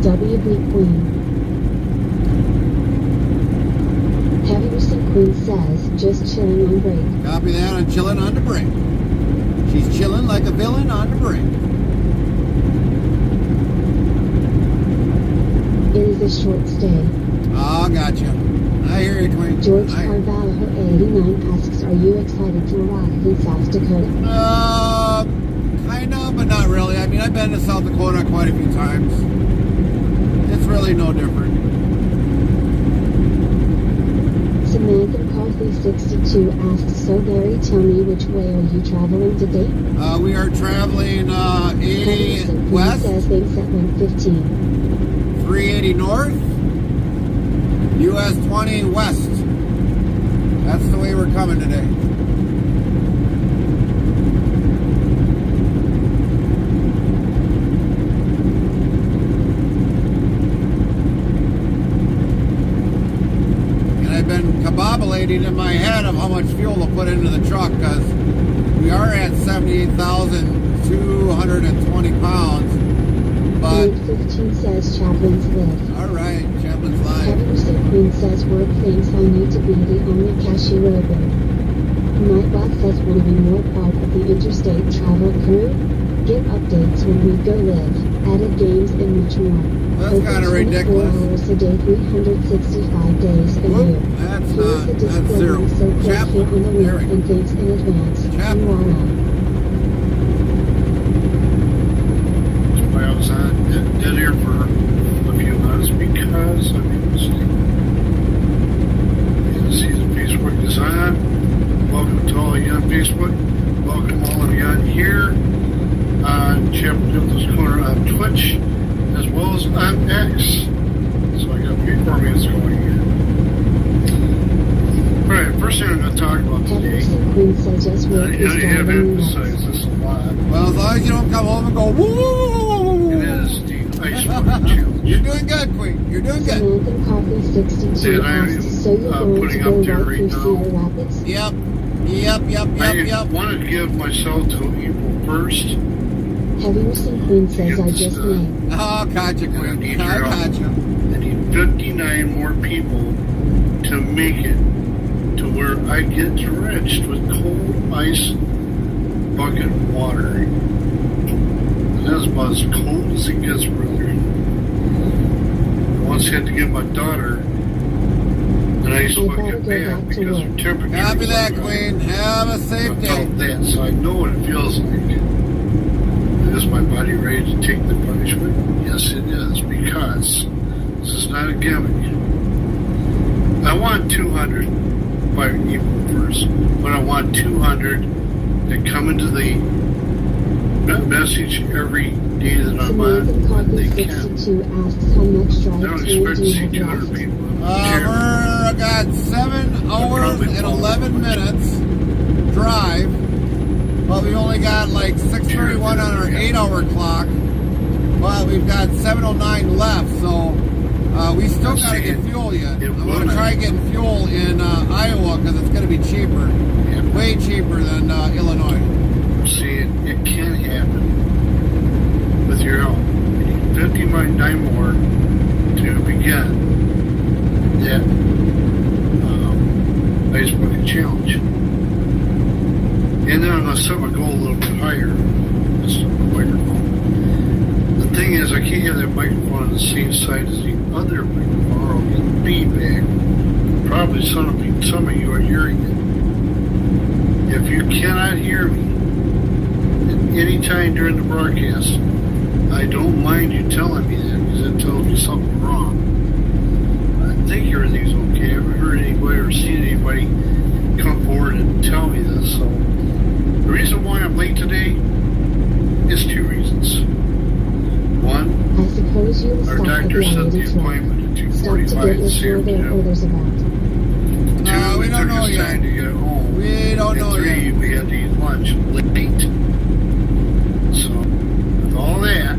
WB Queen. Heavyerson Queen says, just chilling on break. Copy that. I'm chilling on the break. She's chilling like a villain on the break. It is a short stay. Oh, gotcha. I hear you, Queen. George I hear you. Carvalho 89 asks, are you excited to arrive in South Dakota? Kind of, but not really. I mean, I've been to South Dakota quite a few times. It's really no different. Samantha Coffee 62 asks, so Gary, tell me which way are you traveling today? We are traveling 80 Henderson Queen west, says thanks at 115. 380 north, US 20 west. That's the way we're coming today. And I've been kabobulating in my head of how much fuel to put into the truck because we are at 78,220 pounds. But, Link 15 says Chaplin's live. all right, Chaplin's live. Henderson Queen says work thinks I need to be the only cashier open. Nightbot says want to be more part of the Interstate travel crew? Get updates when we go live, added games and much more. That's Open kinda 24 ridiculous. hours a day, 365 days a Whoop, year. that's Here's not, the that's disclaimer, zero. so click Chap, here on the link Gary. and thanks in advance. Chap. You are up. I was dead here for a few months because I mean, this is Facebook Design. Welcome to all you on Facebook. Welcome all of you on here on Chaplin's Corner on Twitch, as well as on X. So I got a few more minutes going here. Alright, first thing I'm going to talk about today. Henderson Queen says just work I is have driving me nuts. emphasized this a lot. Well, as long as you don't come home and go, woo! It is the Ice Bucket Challenge. You're doing good, Queen. You're doing good. Samantha Coffee 62 That I am, asks, so you're going to putting go up there right right through now. Cedar Rapids? Yep. I want to give myself till April 1st Heading Queen says I just named. Oh, gotcha, And I Queen. need I your help. gotcha. I need 59 more people to make it to where I get drenched with cold ice bucket water. And that's about as cold as it gets, brother. I once had to get my daughter an ice bucket bath because her temperature Copy was that, up. Queen. Have a safe day. About that, so I know what it feels like. Is my body ready to take the punishment? Yes, it is, because this is not a gimmick. I want 200 by April 1st, but I want 200 that come into the message every day that I'm on when they can. 62 asks how much I drive don't time expect do to you see have 200 left? people. We're got 7 hours and 11 minutes drive. Well, we only got like 6:31 on our 8-hour clock. But we've got 7:09 left, so we still got to get fuel yet. I'm going to try getting fuel in Iowa because it's going to be cheaper. Way cheaper than Illinois. See, it can happen with your help. You need 59 more to begin that ice bucket challenge. And then I'm going to set my goal a little bit higher. That's the microphone. The thing is, I can't have that microphone on the same side as the other microphone, or I'll get feedback. Probably some of you are hearing it. If you cannot hear me at any time during the broadcast, I don't mind you telling me that, because it tells me something wrong. I think everything's okay. I haven't heard anybody or seen anybody come forward and tell me this. So the reason why I'm late today is 2 reasons. One, I suppose you will our stop at doctor the set the Identity appointment at Stop to 2:45 get this your their afternoon. orders about. No, we don't know It took us yet. time to get home. We don't know At 3, yet. we had to eat lunch late. So, with all that, I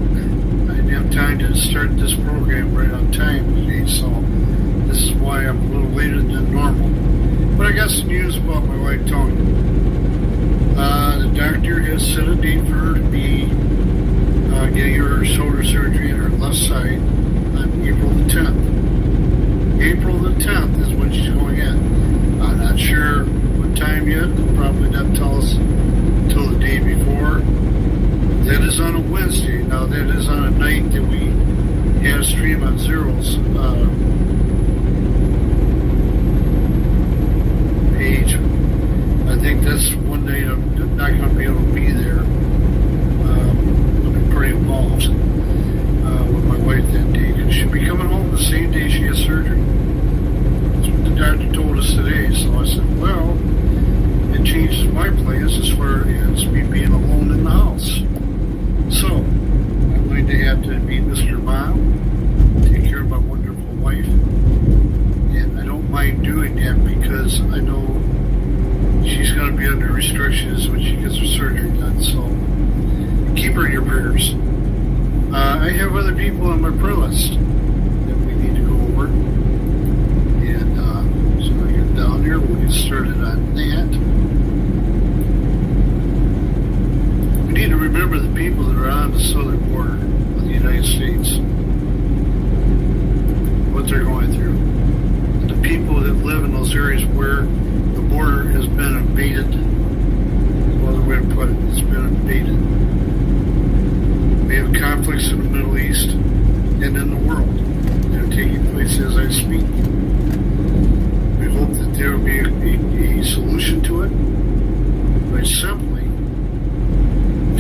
didn't have time to start this program right on time today. So, this is why I'm a little later than normal. But I got some news about my wife, Tony. The doctor has set a date for her to be getting her shoulder surgery on her left side on April the 10th. April the 10th is when she's going in. I'm not sure what time yet. They'll probably not tell us until the day before. That is on a Wednesday. Now, that is on a night that we had a stream on Zero's page. I think that's one night I'm not going to be able to be there. I'll be pretty involved with my wife that day, because she'll be coming home the same day she has surgery. That's what the doctor told us today. So I said, well, it changes my plans as far as me being alone in the house. So I'm going to have to meet Mr. Mom, take care of my wonderful wife, and I don't mind doing that because I know she's going to be under restrictions when she gets her surgery done. So keep her in your prayers. I have other people on my prayer list that we need to go over, and so I get down here. We'll get started on that. We need to remember the people that are on the southern border of the United States, what they're going through. And the people that live in those areas where the border has been invaded. Another way to put it, it's been invaded. We have conflicts in the Middle East and in the world that are taking place as I speak. We hope that there will be a solution to it by simply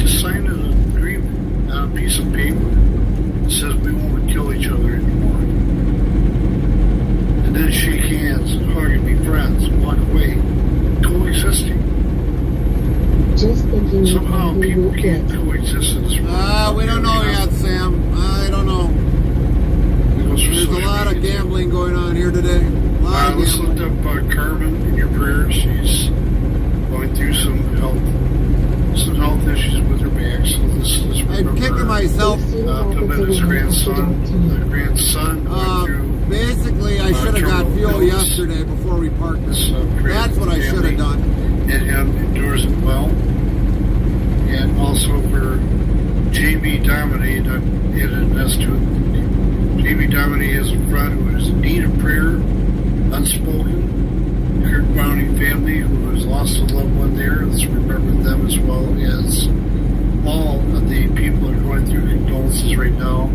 just signing an agreement on a piece of paper that says we won't kill each other anymore. And then shake hands and hug and be friends and walk away, coexisting. Just thinking you Somehow probably people will can't get. coexist in this world. We don't know yet, Sam. I don't know. There's a lot of gambling going on here today. A lot of Let's gambling. lift up Carmen in your prayers. She's going through some health issues with her back. So this is I'm kicking myself. Pimenda's grandson going through. Basically, I should have got fuel yesterday before we parked this. That's what I should have done. And him endures it well. And also for JB Dominic, I added an S to it. JB Dominic has a friend who is in need of prayer, unspoken. Kirk Browning family who has lost a loved one there. Let's remember them as well as all of the people that are going through condolences right now.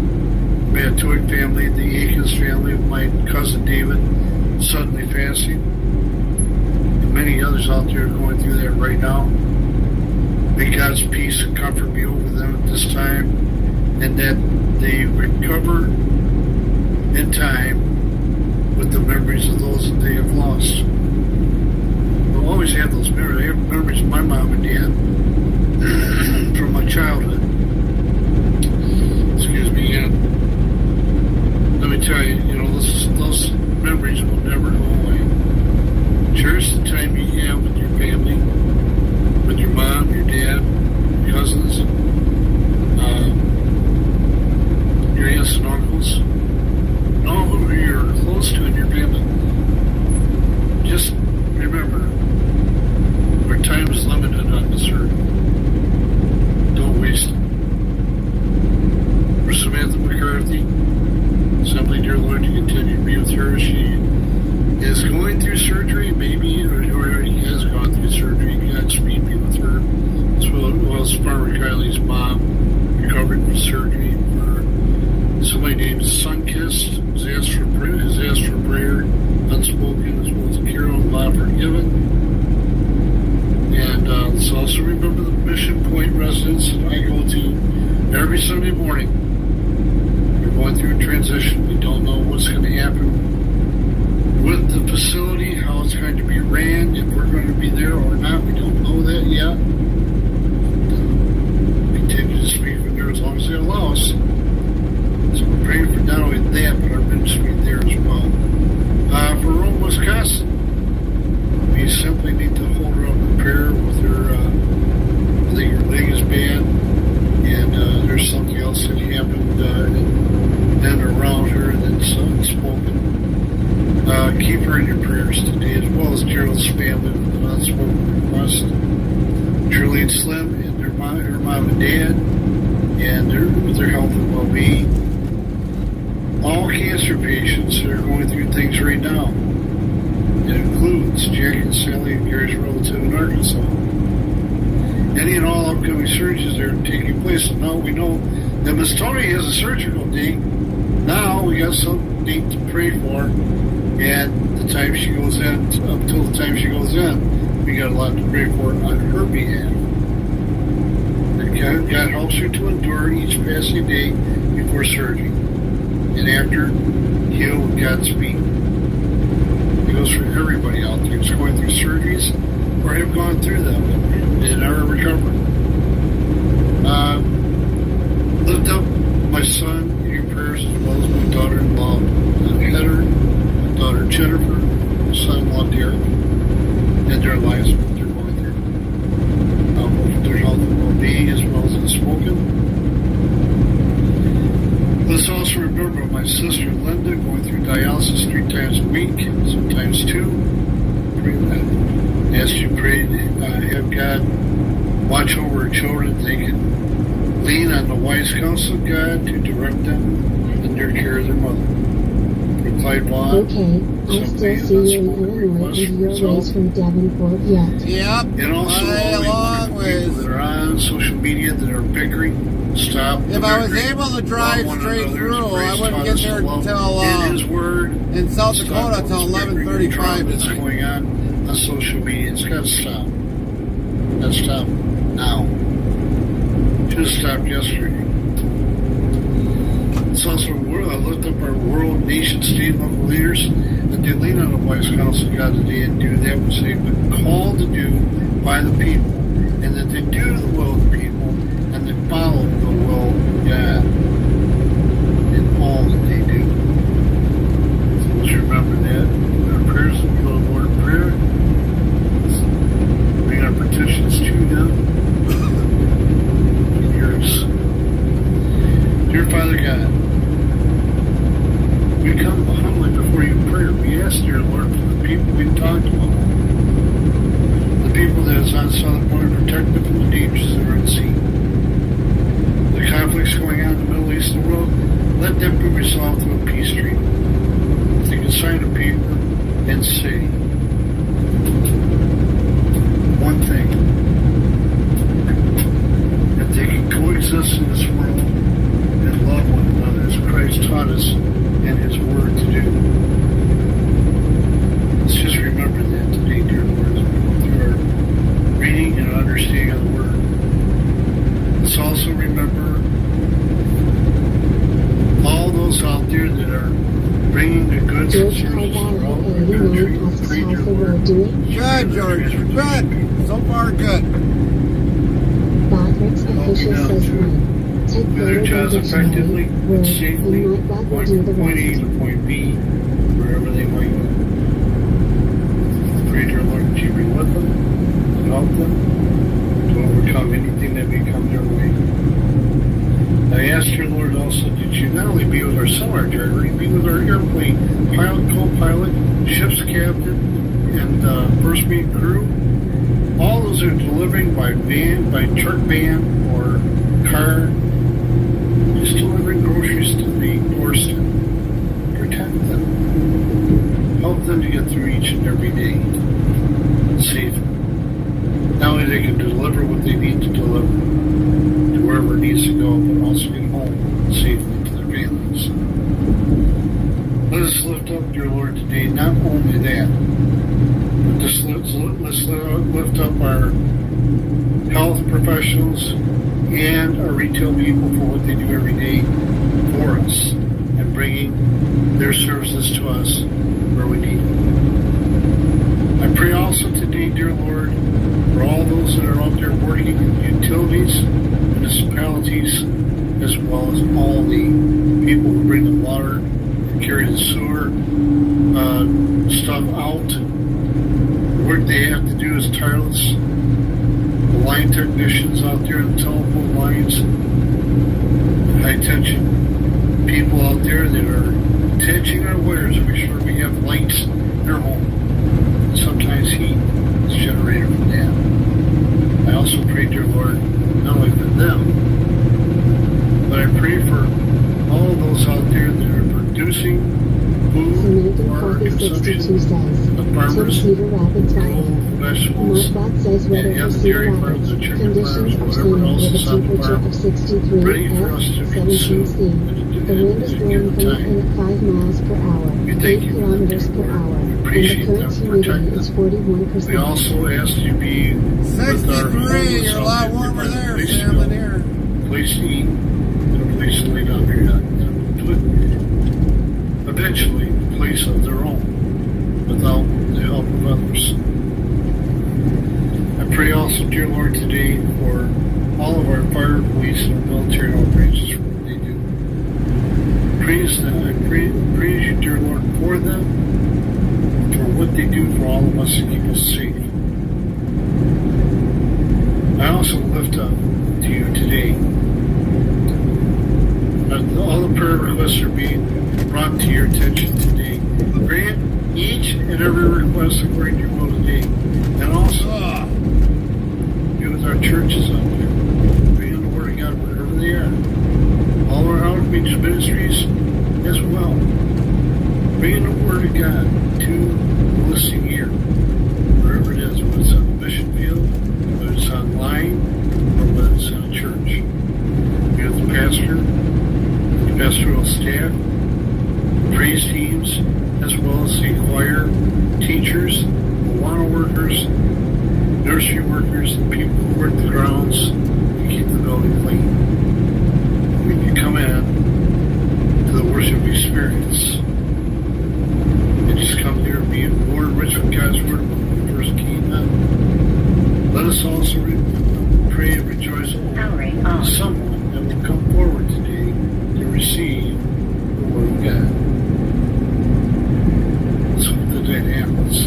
Matuik family, the Akins family, my cousin David suddenly passing, and many others out there going through that right now. May God's peace and comfort be over them at this time, and that they recover in time with the memories of those that they have lost. We'll always have those memories. I have memories of my mom and dad from my childhood. Excuse me, and let me tell you, those memories will never go away. Cherish the time you have with your family, with your mom, your dad, your cousins, your aunts and uncles, and all who you're close to in your family. Just remember, our time is limited on this earth. Don't waste it. For Samantha McCarthy, simply, dear Lord, you continue to be with her. She is going through surgery, maybe, or already has gone through surgery. Godspeed be with her. As well as Farmer Kylie's mom, recovering from surgery. For somebody named Sunkissed, has asked for prayer, unspoken, as well as Carol and Bob Forgiven. And let's also remember the Mission Point residents that I go to every Sunday morning. We're going through a transition. We don't know what's going to happen with the facility, how it's going to be ran, if we're going to be there or not. We don't know that yet. Continue to speak from there as long as they allow us. So we're praying for not only that, but our ministry there as well. For Rome, Wisconsin, we simply need to hold her up in prayer with her. I think her leg is bad, and there's something else that happened and around her that's unspoken. Keep her in your prayers today, as well as Gerald's family with an unspoken request. Truly and Slim and her mom and dad, and with their health and well-being. All cancer patients that are going through things right now. It includes Jack and Sally and Gary's relative in Arkansas. Any and all upcoming surgeries that are taking place. And now we know that Miss Tony has a surgical date. Now we got some date to pray for. And the time she goes in, up till the time she goes in, we got a lot to pray for on her behalf. And God helps her to endure each passing day before surgery. And after, heal with Godspeed. It goes for everybody out there who's going through surgeries or have gone through them and are recovering. Lift up my son in your prayers, as well as my daughter-in-law, Heather, my daughter Jennifer, my son-in-law Derek, and their lives, what they're going through. Both their health and well-being, as well as unspoken. Let's also remember my sister Linda going through dialysis 3 times a week, sometimes 2. Pray that. Ask you pray, have God watch over her children. They can lean on the wise counsel of God to direct them in their care of their mother. For Clyde Vaughn. Okay, I still see you in Illinois and your ways from Davenport yet. Yep. And also all the people that are on social media that are bickering. Stop. If I was able to drive straight through, I wouldn't get there until in South Dakota until 11:35. That's going on social media. It's got to stop. Got to stop now. Should have stopped yesterday. It's also lift up our world, nation, state, and local leaders that they lean on the wise counsel of God today and do that which they've been called to do by the people, and that they do the will of the people. And they follow the will of God in all that they do. So let's remember that. Our prayers will go to Lord of prayer. Let's bring our petitions to Him. And yours. Dear Father God, we come humbly before you in prayer. We ask, dear Lord, for the people we've talked about. The people that is on Southern Border, protect them from the dangers that are unseen. The conflicts in the world, let them be resolved through a peace treaty. They can sign a paper and say one thing, that they can coexist in this world and love one another as Christ taught us in His Word to do. Let's just remember that today, dear Lord, as we go through our reading and understanding of the Word. Let's also remember all those out there that are bringing the goods and services around our country. Read your Word. Good, George. Good. So far, good. Bottrick's official says one. Take Do their jobs effectively and safely, and Mike going do the from point A rest. to point B, wherever they might go. Pray, dear Lord, that you be with them and help them to overcome anything that may come their way. I ask your Lord also that you not only be with our summer driver, you be with our airplane pilot, co-pilot, ship's captain, and first mate crew. All those are delivering by van, by truck van or car, just delivering groceries to the doorstep. Protect them. Help them to get through each and every day safely. Not only they can deliver what they need to deliver to wherever it needs to go, but also get home safely to their families. Let us lift up, dear Lord, today not only that, but let's lift up our health professionals and our retail people for what they do every day for us and bringing their services to us where we need them. I pray also today, dear Lord, for all those that are out there working in utilities, municipalities, as well as all the people who bring the water and carry the sewer stuff out. The work they have to do is tireless. The line technicians out there on the telephone lines, high tension people out there that are attaching our wires to make sure we have lights in our home. And sometimes heat is generated from that. I also pray, dear Lord, not only for them, but I pray for all those out there that are producing food Dominican for our Coffee 62 consumption, says, the Tip farmers, Cedar Rapids grow Valley. vegetables, Markbot says weather and for the Cedar dairy farms, Rapids. the chicken Conditions farms, are whatever sunny else with a is on the temperature farm, of 63 ready for F, us to 17 consume C. and The wind is to blowing give from time. and at 5 miles per hour, We 8 thank you for that, kilometers dear per Lord. hour, We and the appreciate current them, humidity protect is them. 41%. We also ask you to be with our 63. You're a lot warmer there, Sam, than here. place to eat and a place to lay down your head. Eventually, a place of their own without the help of others. I pray also, dear Lord, today for all of our fire, police, and our military and all branches for what they do. Praise them. I praise you, dear Lord, for them, for what they do for all of us to keep us safe. I also lift up to you today. All the prayer requests are being brought to your attention today. Grant each and every request according to your will today. And also, be with our churches out there. Bring the Word of God wherever they are. All our outreach ministries as well. Bring the Word of God to the listening ear. Wherever it is, whether it's on the mission field, whether it's online, or whether it's in a church. Be with the pastor, the pastoral staff, praise teams, as well as the choir, teachers, Awana workers, nursery workers, and people who work the grounds and keep the building clean. When you come in to the worship experience, and just come here and be more rich with God's Word when we first came in. Let us also pray and rejoice over someone that will come forward today to receive the Word of God. So that happens.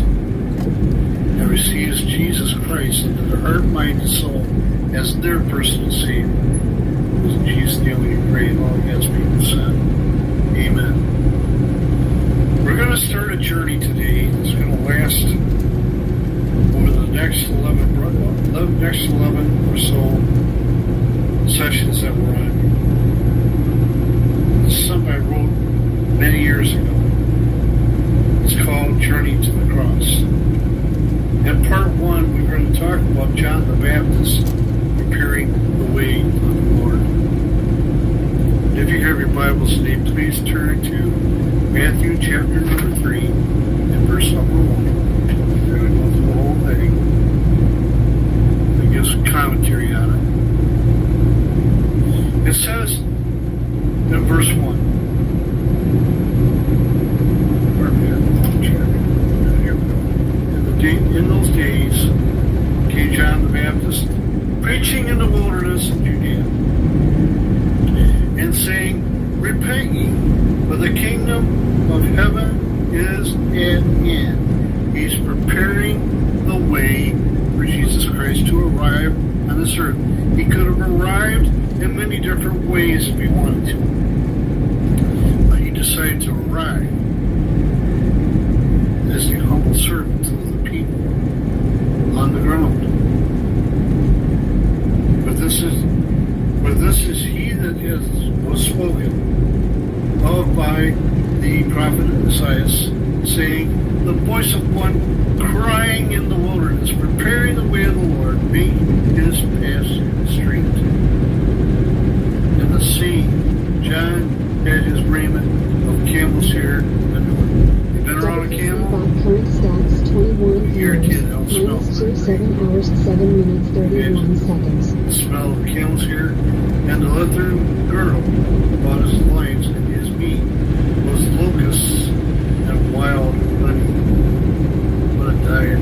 And receives Jesus Christ into their heart, mind, and soul as their personal Savior. In Jesus' name we pray and all God's people said. Amen. We're going to start a journey today that's going to last over the next 11 or so sessions that we're on. is something I wrote many years ago. It's called Journey to the Cross. In part 1, we're going to talk about John the Baptist preparing the way of the Lord. If you have your Bibles today, please turn to Matthew chapter number 3 and verse number 1. We're going to go through the whole thing and give some commentary on it. It says in verse 1. In those days came John the Baptist, preaching in the wilderness of Judea, and saying, Repent ye, for the kingdom of heaven is at hand. He's preparing the way for Jesus Christ to arrive on this earth. He could have arrived in many different ways if he wanted to, but he decided to arrive as the humble servant of the people on the ground. But this is he that was spoken of by the prophet Isaiah, saying, The voice of one crying in the wilderness, preparing the way of the Lord, make his path straight. In the scene, John had his raiment of camel's hair and you've been around a camel? Current stats 21 Irritated, I'll smell minutes to 7 hours 7 minutes 31 seconds. The smell of the camel's hair and the leathern girdle about his loins, and his meat was locusts and wild honey. What a diet.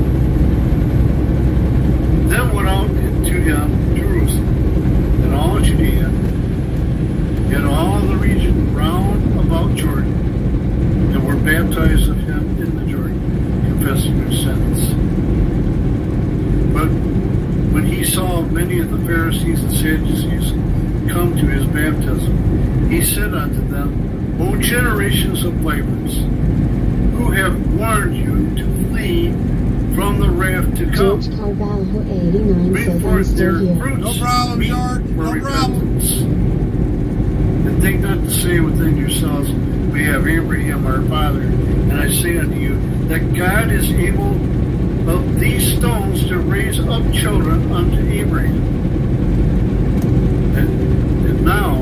Then went out to him Jerusalem and all Judea and all the region round about Jordan, and were baptized of him in the Jordan, confessing their sins. But when he saw many of the Pharisees and Sadducees come to his baptism, he said unto them, O generations of vipers, who have warned you to flee from the wrath to come? George Carvalho 89 Bring says I'm forth still their here. fruits. No problem, meet George. for No problem. repentance. And think not to say within yourselves, We have Abraham our father. And I say unto you, that God is able of these stones to raise up children unto Abraham. And now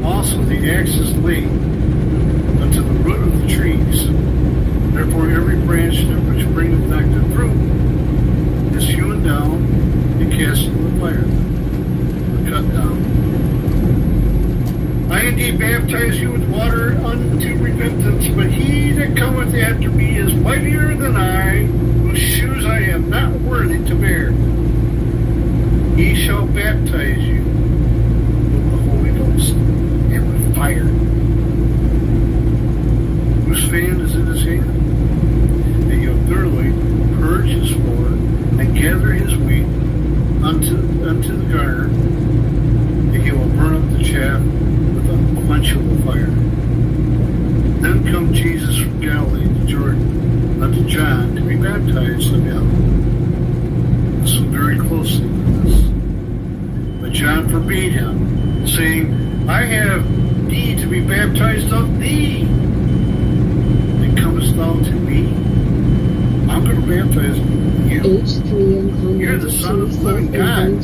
also the axe is laid unto the root of the trees. Therefore every branch which bringeth not good fruit is hewn down and cast into the fire, or cut down. I indeed baptize you with water unto repentance, but he that cometh after me is mightier than I, whose shoes I am not worthy to bear. He shall baptize you with the Holy Ghost and with fire, whose fan is in his hand. And you'll thoroughly purge his floor and gather his wheat unto the garner, and he will burn up the chaff with unquenchable fire. Then come Jesus from Galilee to Jordan unto John to be baptized of him. Listen very closely to this. But John forbade him, saying, I have need to be baptized of thee, and comest thou to me? I'm going to baptize you. H3 and You're the Son of the living God. I'm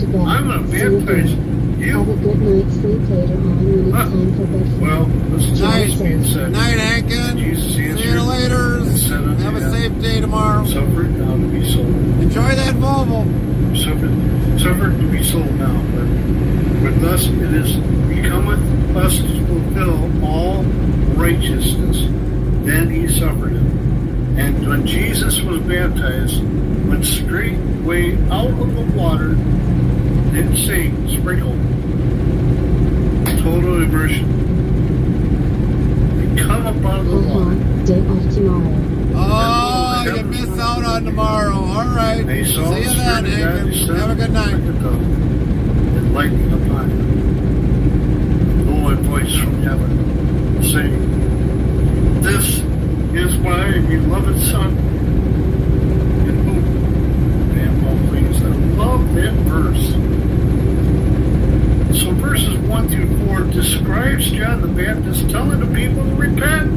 going to baptize you. Have a good night's sleep later on when it's time for bed. Well, this is Night, being said. night, Hankin. Jesus See you answered later. and said unto Have a them, safe day tomorrow. Suffered now to be sold. Enjoy that Volvo. Suffered to be sold now, but with us it is becometh us to fulfill all righteousness. Then he suffered him. And when Jesus was baptized, went straightway out of the water, didn't say sprinkle, total immersion. They come up out of the water. Day off tomorrow. Oh, you miss out on tomorrow. All right. They See saw the you Spirit then, of God Hankin. descend Have a good like night. a dove, and lightning upon him. And a voice from heaven, saying, This is my beloved Son, in whom I am well pleased. I love that verse. So verses 1 through 4 describe describes John the Baptist telling the people to repent.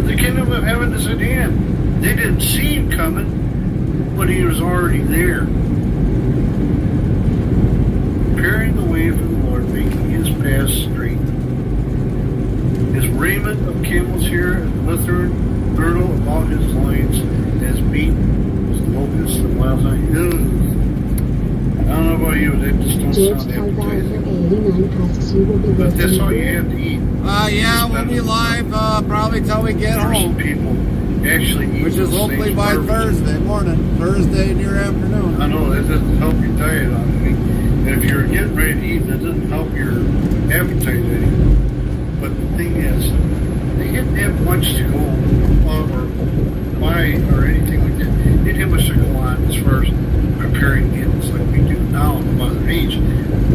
The kingdom of heaven is at hand. They didn't see him coming, but he was already there. Preparing the way for the Lord, making his path straight. His raiment of camel's hair and leathern girdle about his loins, and his meat was locusts and wild honey. I don't know about you, that just don't George sound Carvalho appetizing. 89 asks you will be But that's all you listening. have to eat. Yeah, we'll be live probably till we get Most home, people actually eat which is those hopefully things by barbecue. Thursday morning, Thursday near afternoon. I know that doesn't help your diet on any. And if you're getting ready to eat, that doesn't help your appetite any. But the thing is, they didn't have much to go on or buy or anything like that. They didn't have much to go on as far as preparing meals like we do now in the modern age.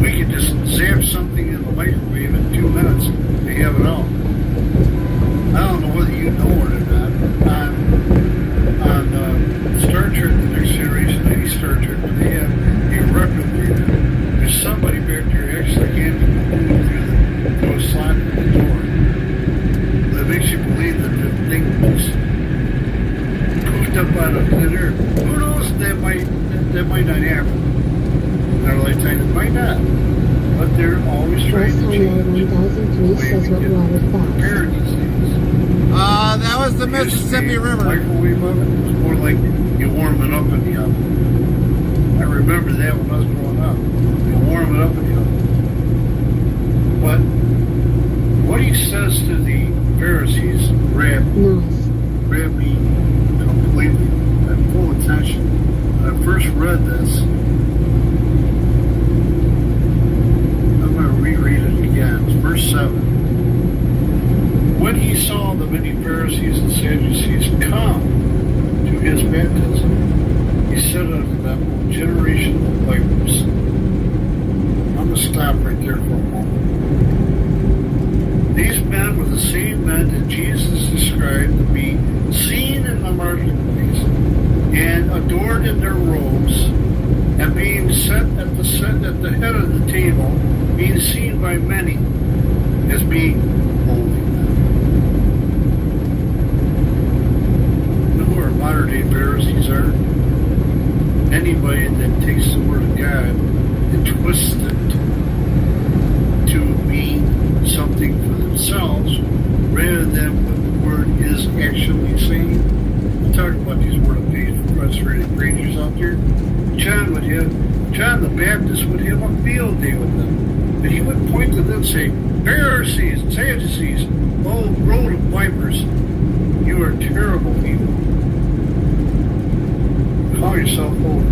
We could just zap something in the microwave in 2 minutes and have it out. I don't know whether you know it or not, but on Star Trek, The Next Generation, any Star Trek, when they have a refrigerator, there's somebody back there actually handing the food through a slot in the door. That makes you believe that the thing was poofed up out of thin air. Who knows? That might not happen. In our lifetime, it might not. But they're always trying Ross to Hunter change 1003 says what water thoughts. prepared these things. That was the Mississippi River. Microwave oven, it was more like you warm it up in the oven. I remember that when I was growing up. You warm it up in the oven. But what he says to the Pharisees grabbed Nice. me completely. I'm full attention. When I first read this, I'm going to reread it again. It's verse 7. When he saw the many Pharisees and Sadducees come to his baptism, he said unto them, O generation of vipers. I'm going to stop right there for a moment. These men were the same men that Jesus described to be seen in the marketplace and adored in their robes and being set at the head of the table, being seen by many as being holy. Modern day Pharisees are anybody that takes the word of God and twists it to mean something for themselves rather than what the word is actually saying. I'm talking about these word of faith frustrated preachers out there. John the Baptist would have a field day with them. And he would point to them and say, Pharisees, Sadducees, oh brood of vipers, you are terrible people. Call yourself holy.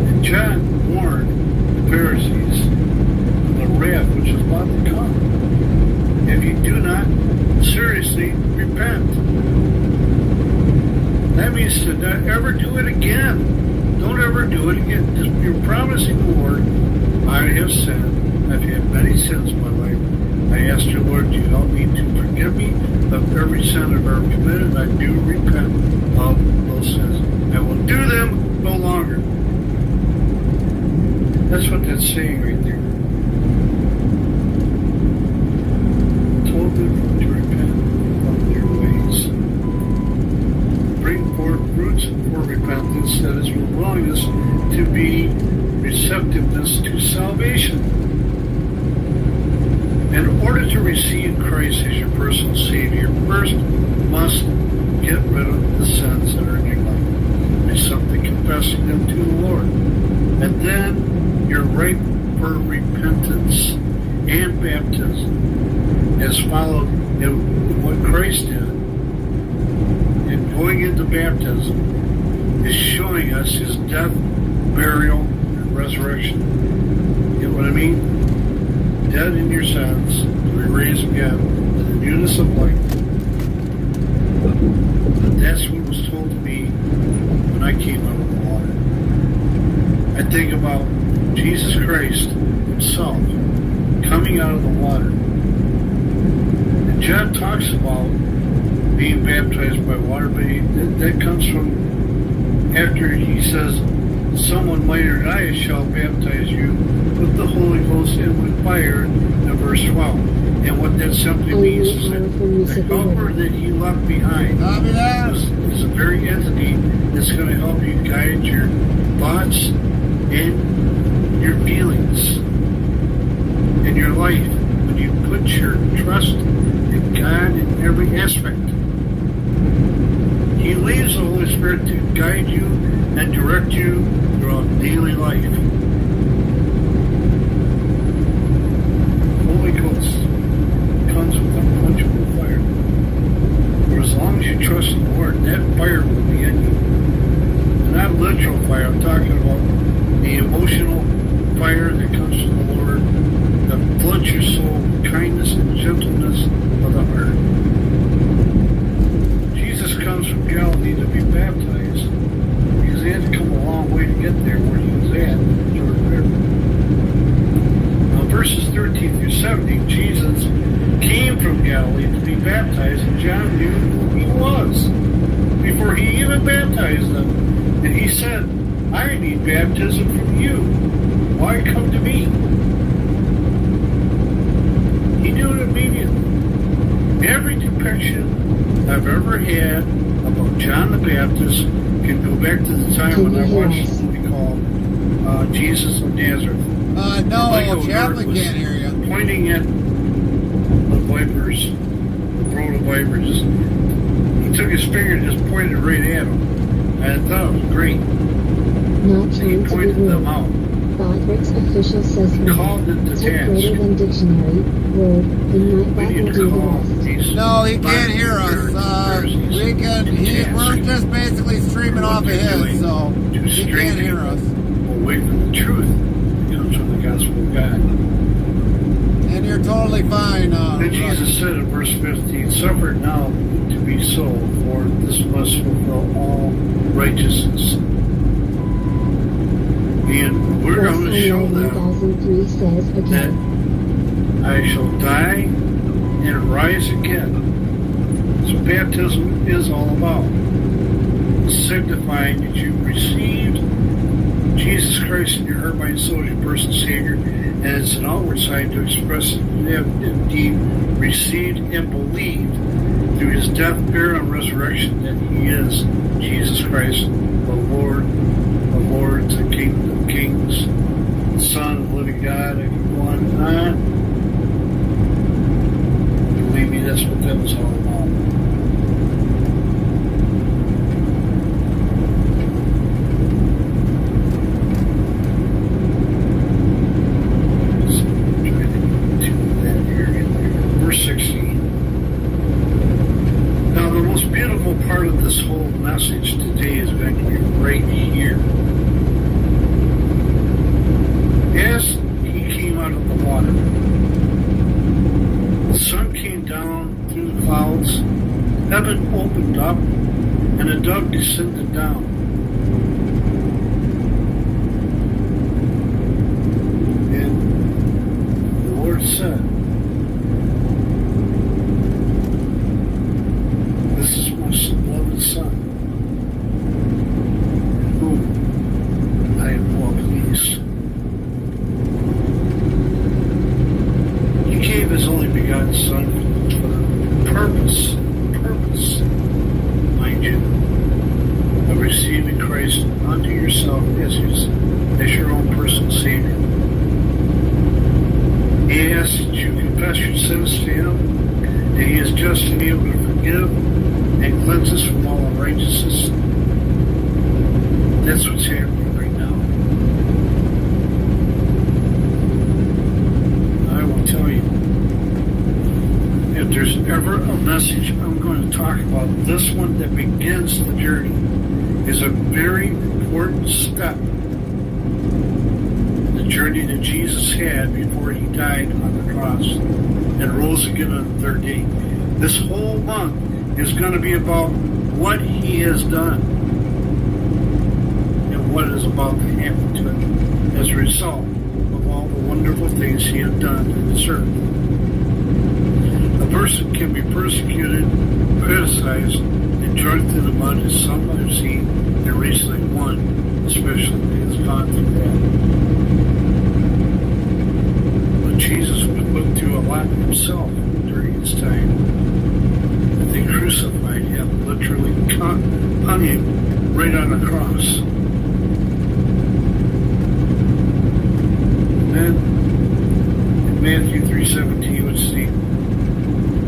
And John warned the Pharisees of the wrath which is about to come if you do not seriously repent. That means to not ever do it again. Don't ever do it again. Just you're promising the Lord, I have sinned. I've had many sins in my life. I ask you, Lord, to help me to forgive me of every sin I've ever committed. I do repent of those sins. I will do them no longer. That's what that's saying right there. Told them to repent of their ways. Bring forth fruits for repentance, that is, willingness to be receptiveness to salvation. In order to receive Christ as your personal Savior, first must get rid of the sins that are in your life. By simply confessing them to the Lord. And then you're ripe for repentance and baptism, as followed in what Christ did. And going into baptism is showing us his death, burial, and resurrection. You know what I mean? Dead in your sins, to be raised again in the newness of life. But that's what was told to me when I came out of the water. I think about Jesus Christ himself coming out of the water. And John talks about being baptized by water, but that comes from after he says, someone later than I shall baptize you with the Holy Ghost and with fire in verse 12. And what that simply means is that the helper that he left behind is a very entity that's going to help you guide your thoughts and your feelings in your life when you put your trust in God in every aspect. He leaves the Holy Spirit to guide you and direct you throughout daily life. Holy Ghost comes with unquenchable fire. For as long as you trust in the Lord, that fire will be in you. And not literal fire, I'm talking about the emotional fire that comes from the Lord that floods your soul with kindness and gentleness of the heart. Jesus comes from Galilee to be baptized because he had to come a long way to get there where he was at, Jordan River. Now, verses 13 through 17, Jesus came from Galilee to be baptized, and John knew who he was before he even baptized them. And he said, I need baptism from you. Why come to me? He knew it immediately. Every depiction I've ever had about John the Baptist can go back to the time when I watched a movie called Jesus of Nazareth. No, Chaplain can't hear you. Pointing at the vipers, the brood of vipers. He took his finger and just pointed right at them. And I thought it was great. Not He trying to be pointed them out. rude. Bothric's official says He no. called it the Type task. greater than dictionary, word, and We Nightbot need will to do the call rest. these. No, he can't hear us. We're just basically streaming off of his, so he can't hear us. Away from the truth that comes from the gospel of God. And you're totally fine. Then Jesus said in verse 15, suffer it now to be so, for this must fulfill all righteousness. And we're going to show them 1003 says that again. I shall die and rise again. So baptism is all about signifying that you've received Jesus Christ in your heart, mind, soul, as your personal Savior, and it's an outward sign to express that you have indeed received and believed through his death, burial, and resurrection that he is Jesus Christ, the Lord of Lords, the King of Kings, the Son of the living God. I can go on and on. Believe me, that's what that was all about. Verse 16. Now, the most beautiful part of this whole message today is going to be right here. As he came out of the water, the sun came down through the clouds, heaven opened up, and a dove descended down. And the Lord said, this is my beloved Son, in whom I am well pleased. He gave his only begotten Son for the purpose, mind you, of receiving Christ unto yourself as your own personal Savior. He asks that you confess your sins to him, and he is just and able to forgive and cleanse us from all unrighteousness. That's what's happening right now. I will tell you, if there's ever a message I'm going to talk about, this one that begins the journey is a very important step in the journey that Jesus had before he died on the cross and rose again on the third day. This whole month is going to be about what he has done and what is about to happen to him as a result of all the wonderful things he has done in this earth. A person can be persecuted, criticized, and dragged through the mud, as some I've seen, and recently one especially has gone through that. himself during his time. They crucified him, literally hung him right on the cross. And then in Matthew 3:17, which is the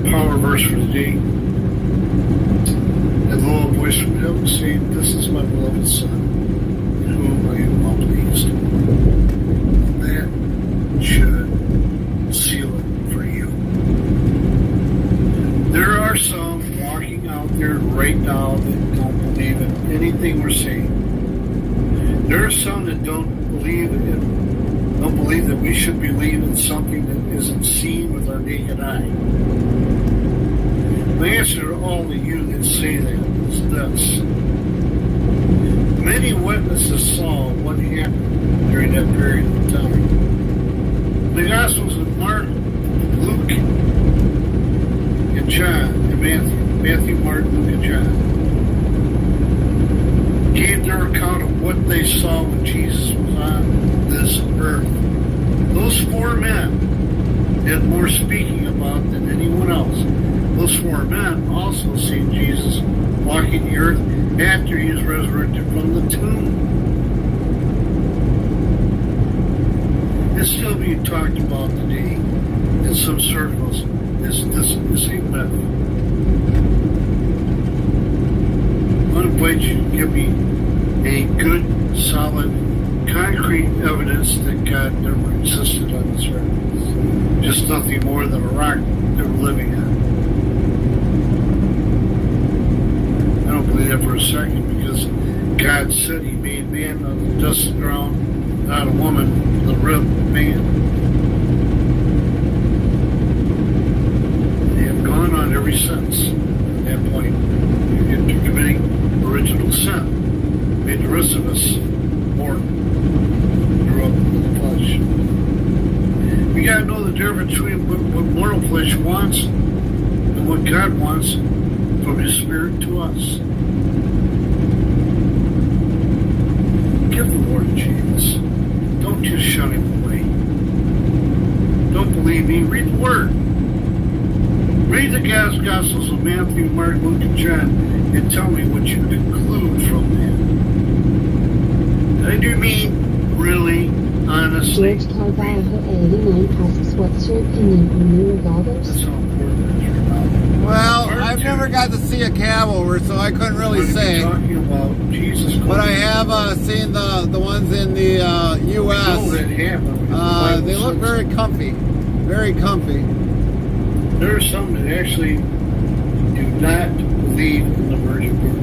power verse for the day, and lo, a voice from heaven saying, "This is my beloved Son, in whom I am well pleased." That should seal it for you. There are some walking out there right now that don't believe in anything we're saying. There are some that don't believe that we should believe in something that isn't seen with our naked eye. My answer to all of you that say that is this. Many witnesses saw what happened during that period of time. The Gospels of Mark, Luke, and John, and Matthew, Mark, Luke, and John, gave their account of what they saw when Jesus was on this earth. Those four men had more speaking about than anyone else. Those four men also seen Jesus walking the earth after he was resurrected from the tomb. It's still being talked about today in some circles. This is a myth. I invite you to give me a good, solid, concrete evidence that God never existed on this earth. Just nothing more than a rock that we're living on. I don't believe that for a second, because God said he made man out of the dust of the ground, not a woman, the rib man. They have gone on ever since. At that point, you're committing original sin. Made the rest of us more grew up in the flesh. We gotta know the difference between what mortal flesh wants and what God wants from His Spirit to us. Give the Lord a chance. Don't just shut Him away. Don't believe me. Read the Word. Read the Gospels of Matthew, Mark, Luke, and John, and tell me what you conclude from that. I do mean, really, honestly. George Carvalho 89 asks, what's your opinion on new revolvers? That's how important it is right now. Well, I've never got to see a cab over, so I couldn't really say. Talking about Jesus But I have seen the ones in the U.S. They look very comfy. Very comfy. There are some that actually do not believe in the virgin birth.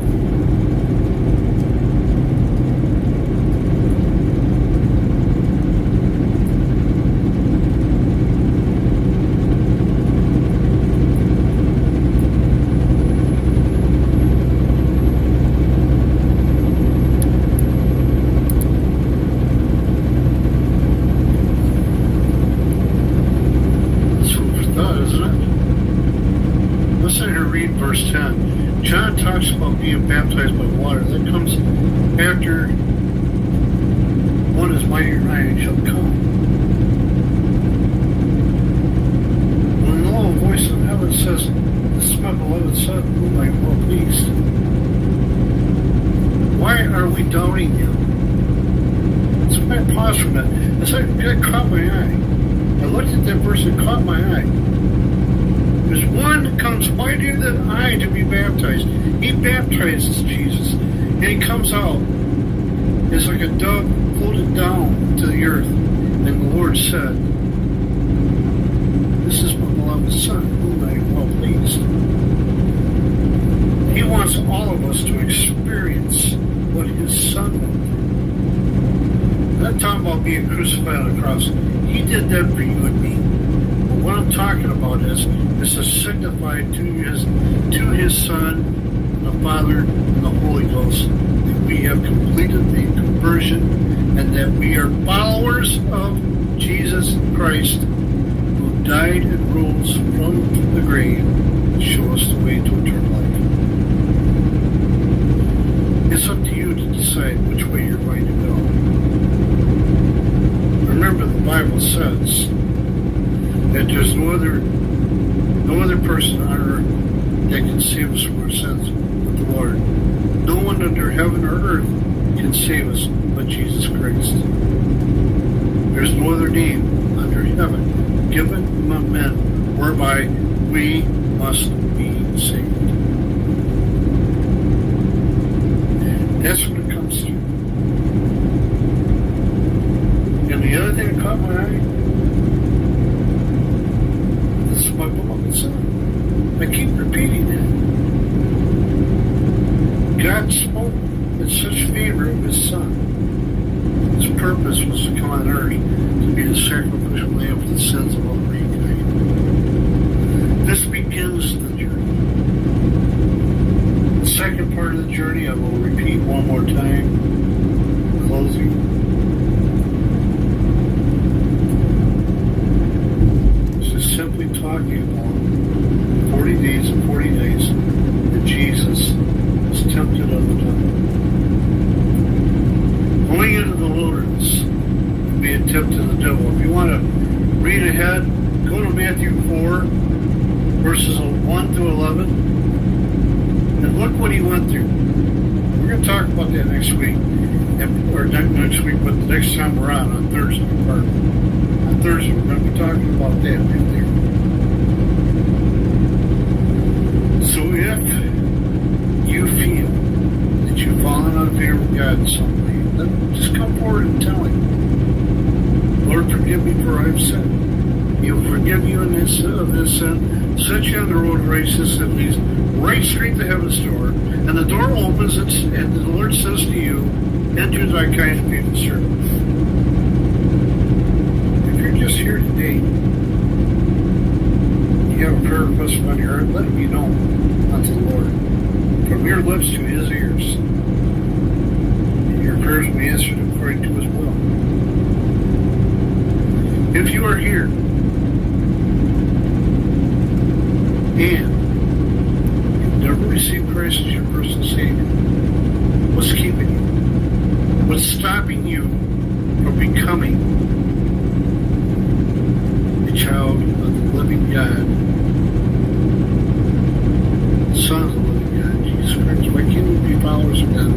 Verse 10. John talks about being baptized by water. That comes after one is mightier than I and shall come. When lo, a voice of heaven says, "This is my beloved Son, whom I am well pleased." Why are we doubting Him? So I paused from that. It's like it caught my eye. I looked at that verse and caught my eye. There's one that comes mightier than I to be baptized. He baptizes Jesus. And He comes out. It's like a dove floated down to the earth. And the Lord said, "This is my beloved Son, whom I am well pleased." He wants all of us to experience what His Son went through. I'm not talking about being crucified on the cross. He did that for you and me. What I'm talking about is to signify to his Son, the Father, and the Holy Ghost that we have completed the conversion and that we are followers of Jesus Christ, who died and rose from the grave to show us the way to eternal life. It's up to you to decide which way you're going to go. Remember, the Bible says that there's no other No other person on earth that can save us from our sins but the Lord. No one under heaven or earth can save us but Jesus Christ. There's no other name under heaven given among men whereby we must be saved. That's what it comes to. And the other thing that caught my eye, this is my beloved Son. I keep repeating that. God spoke in such favor of His Son. His purpose was to come on earth to be the sacrificial lamb for the sins of all mankind. This begins the journey. The second part of the journey, I will repeat one more time. Closing. This is simply talking about 40 days and 40 nights that Jesus was tempted of the devil. Going into the wilderness and being tempted of the devil. If you want to read ahead, go to Matthew 4, verses 1 to 11, and look what he went through. We're going to talk about that next week, or not next week, but the next time we're on Thursday. On Thursday, we're going to be talking about that right there. So if you feel that you've fallen out of favor with God in some way, then just come forward and tell Him, Lord, forgive me for I've sinned. He'll forgive you of this sin, set you on the road of righteousness that leads right straight to heaven's door, and the door opens, and the Lord says to you, enter thy kind of people servant. If you're just here today, you have a prayer request on your heart, let it be known unto the Lord, from your lips to His ears. Your prayers will be answered according to His will. If you are here, and you've never received Christ as your personal Savior, what's keeping you? What's stopping you from becoming a child of the living God, the Son of the living God, Jesus Christ? Why can't we be followers of God?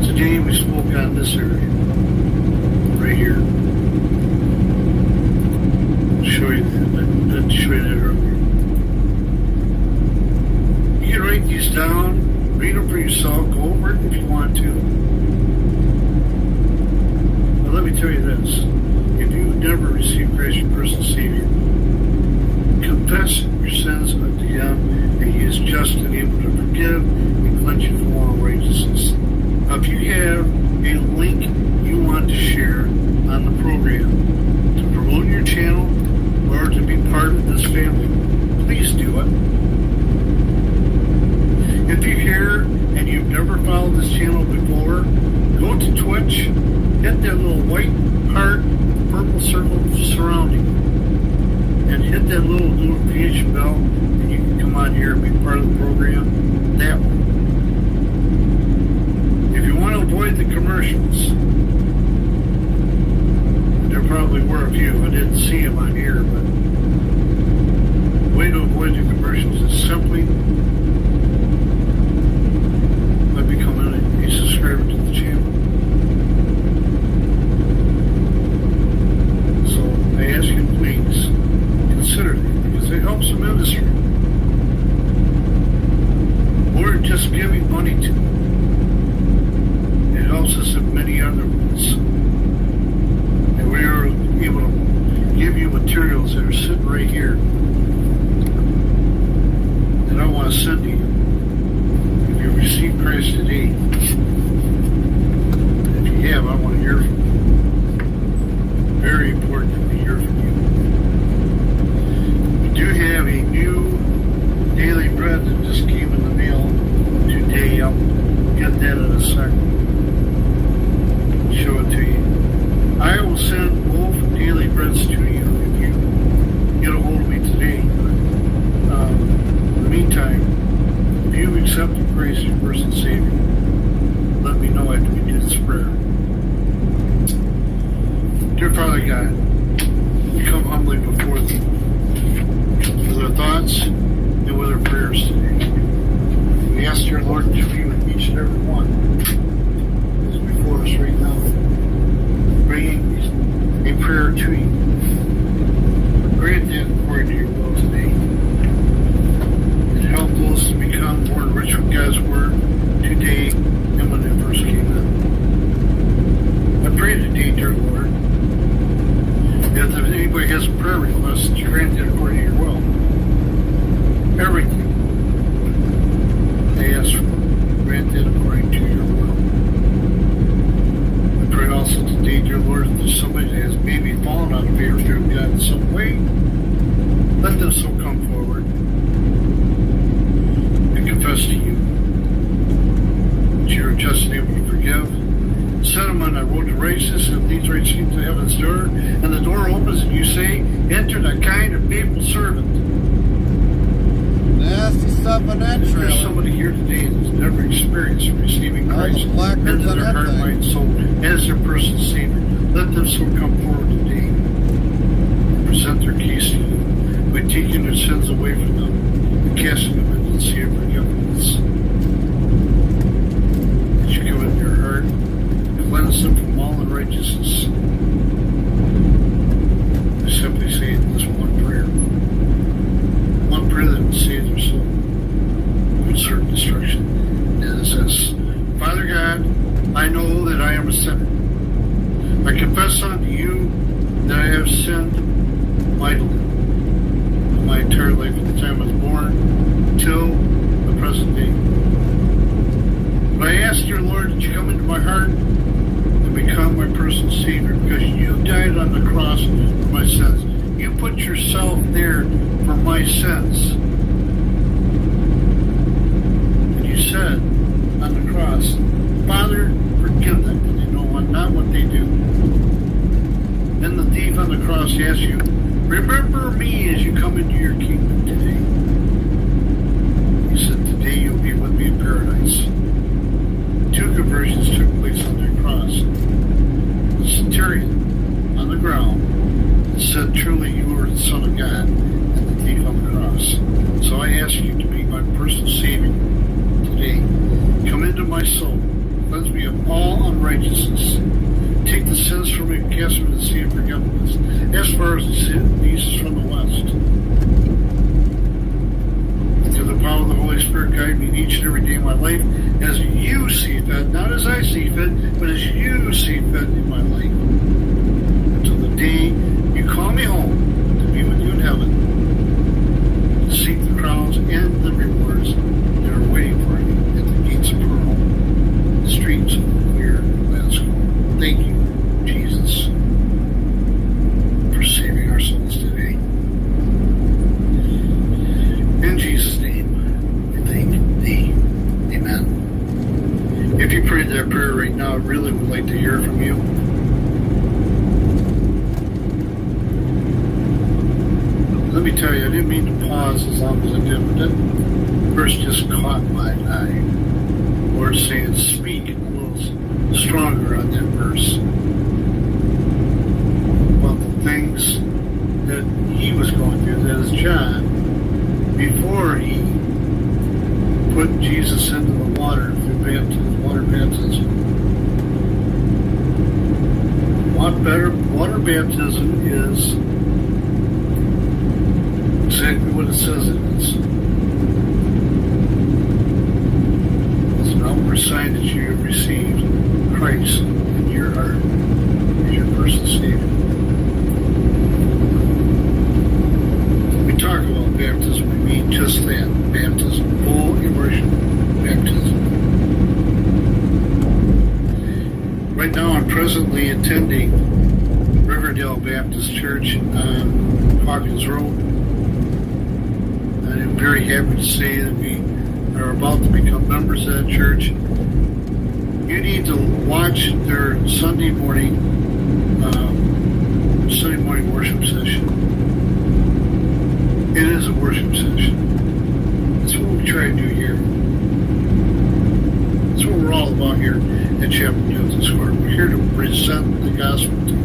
Today we spoke on this area, right here. Show you that. I didn't show you that earlier. You can write these down, read them for yourself, go over it if you want to. But let me tell you this. If you've never received Christ your personal Savior, confess your sins unto Him, and He is just and able to forgive and cleanse you from all righteousness. Now, if you have a link you want to share on the program to promote your channel, or to be part of this family, please do it. If you're here and you've never followed this channel before, go to Twitch, hit that little white heart with the purple circle surrounding it, and hit that little notification bell, and you can come on here and be part of the program that way. If you want to avoid the commercials, there probably were a few. I didn't see them on here, but the way to avoid the commercials is simply by becoming a subscriber to the channel. So I ask you, please consider that, because it helps the ministry. Or just giving money to it. It helps us in many other ways. We are able to give you materials that are sitting right here that I want to send to you. If you receive Christ today, if you have, I want to hear from you. Very important that we hear from you. We do have a new daily bread that just came in the mail today. I'll get that in a second. Show it to you. I will send both daily breads to you if you get a hold of me today. In the meantime, if you've accepted Christ as your personal Savior, let me know after we do this prayer. Dear Father God, we come humbly before Thee with our thoughts and with our prayers today. We ask, dear Lord, to be with each and every one who is before us right now, bringing a prayer to You. Grant that according to Your will today, and help those to become more enriched with God's Word today and when it first came in. I pray today, dear Lord, that if anybody has a prayer request, that You grant it according to Your will. Everything they ask for, grant it according to Your will. I pray also today, dear Lord, if there's somebody that has maybe fallen out of favor of God in some way, let them so come forward and confess to You that You are just and able to forgive. Set them on that road to righteousness and leads right to heaven's door, and the door opens and You say, enter the kind of faithful servant. Nasty stuff on that If there's trailer. somebody here today that's never experienced receiving Christ into their heart, mind, and soul as their personal Savior, let them so come forward today and present their case to You by taking their sins away from them and casting them into the sea of forgiveness. That You come into their heart, cleanse them from all unrighteousness. I simply say this one prayer. One prayer that will save their soul from certain destruction. And it says, Father God, I know that I am a sinner. I confess unto You that I have sinned mightily in my entire life from the time I was born till the present day. But I ask, dear Lord, that You come into my heart and become my personal Savior, because You died on the cross for my sins. You put Yourself there for my sins. And You said on the cross, Father, forgive them, for they know not what they do. Then the thief on the cross asks You, remember me as You come into Your kingdom today. You said, today You'll be with me in paradise. 2 conversions took place on that cross. The centurion on the ground said, truly You are the Son of God, and the thief on the cross. So I ask You to be my personal Savior today. Come into my soul, cleanse me of all unrighteousness. Take the sins from me and cast them into the sea of forgiveness, as far as the east is from the west. And through the power of the Holy Spirit, guide me each and every day of my life as You see fit, not as I see fit, but as You see fit in my life. Until the day You call me home to be with You in heaven, to seek the crowns and the rewards that are waiting for me at the gates of pearl, the streets of clear glass gold. Thank You, Jesus, for saving our souls today. In Jesus' name, we thank Thee. Amen. If you prayed that prayer right now, I really would like to hear from you. Let me tell you, I didn't mean to pause as long as I did, but that verse just caught my eye. The Lord saying, speak a little stronger on that verse about the things that he was going through. That is John, before he put Jesus into the water through water baptism. Water baptism is exactly what it says it is. It's an outward sign that you have received Christ in your heart as your personal Savior. When we talk about baptism, we mean just that, baptism, full immersion baptism. Right now I'm presently attending Riverdale Baptist Church on Hawkins Road. I'm very happy to say that we are about to become members of that church. You need to watch their Sunday morning worship session. It is a worship session. That's what we try to do here. That's what we're all about here at Chapel Hilton Square. We're here to present the gospel to you.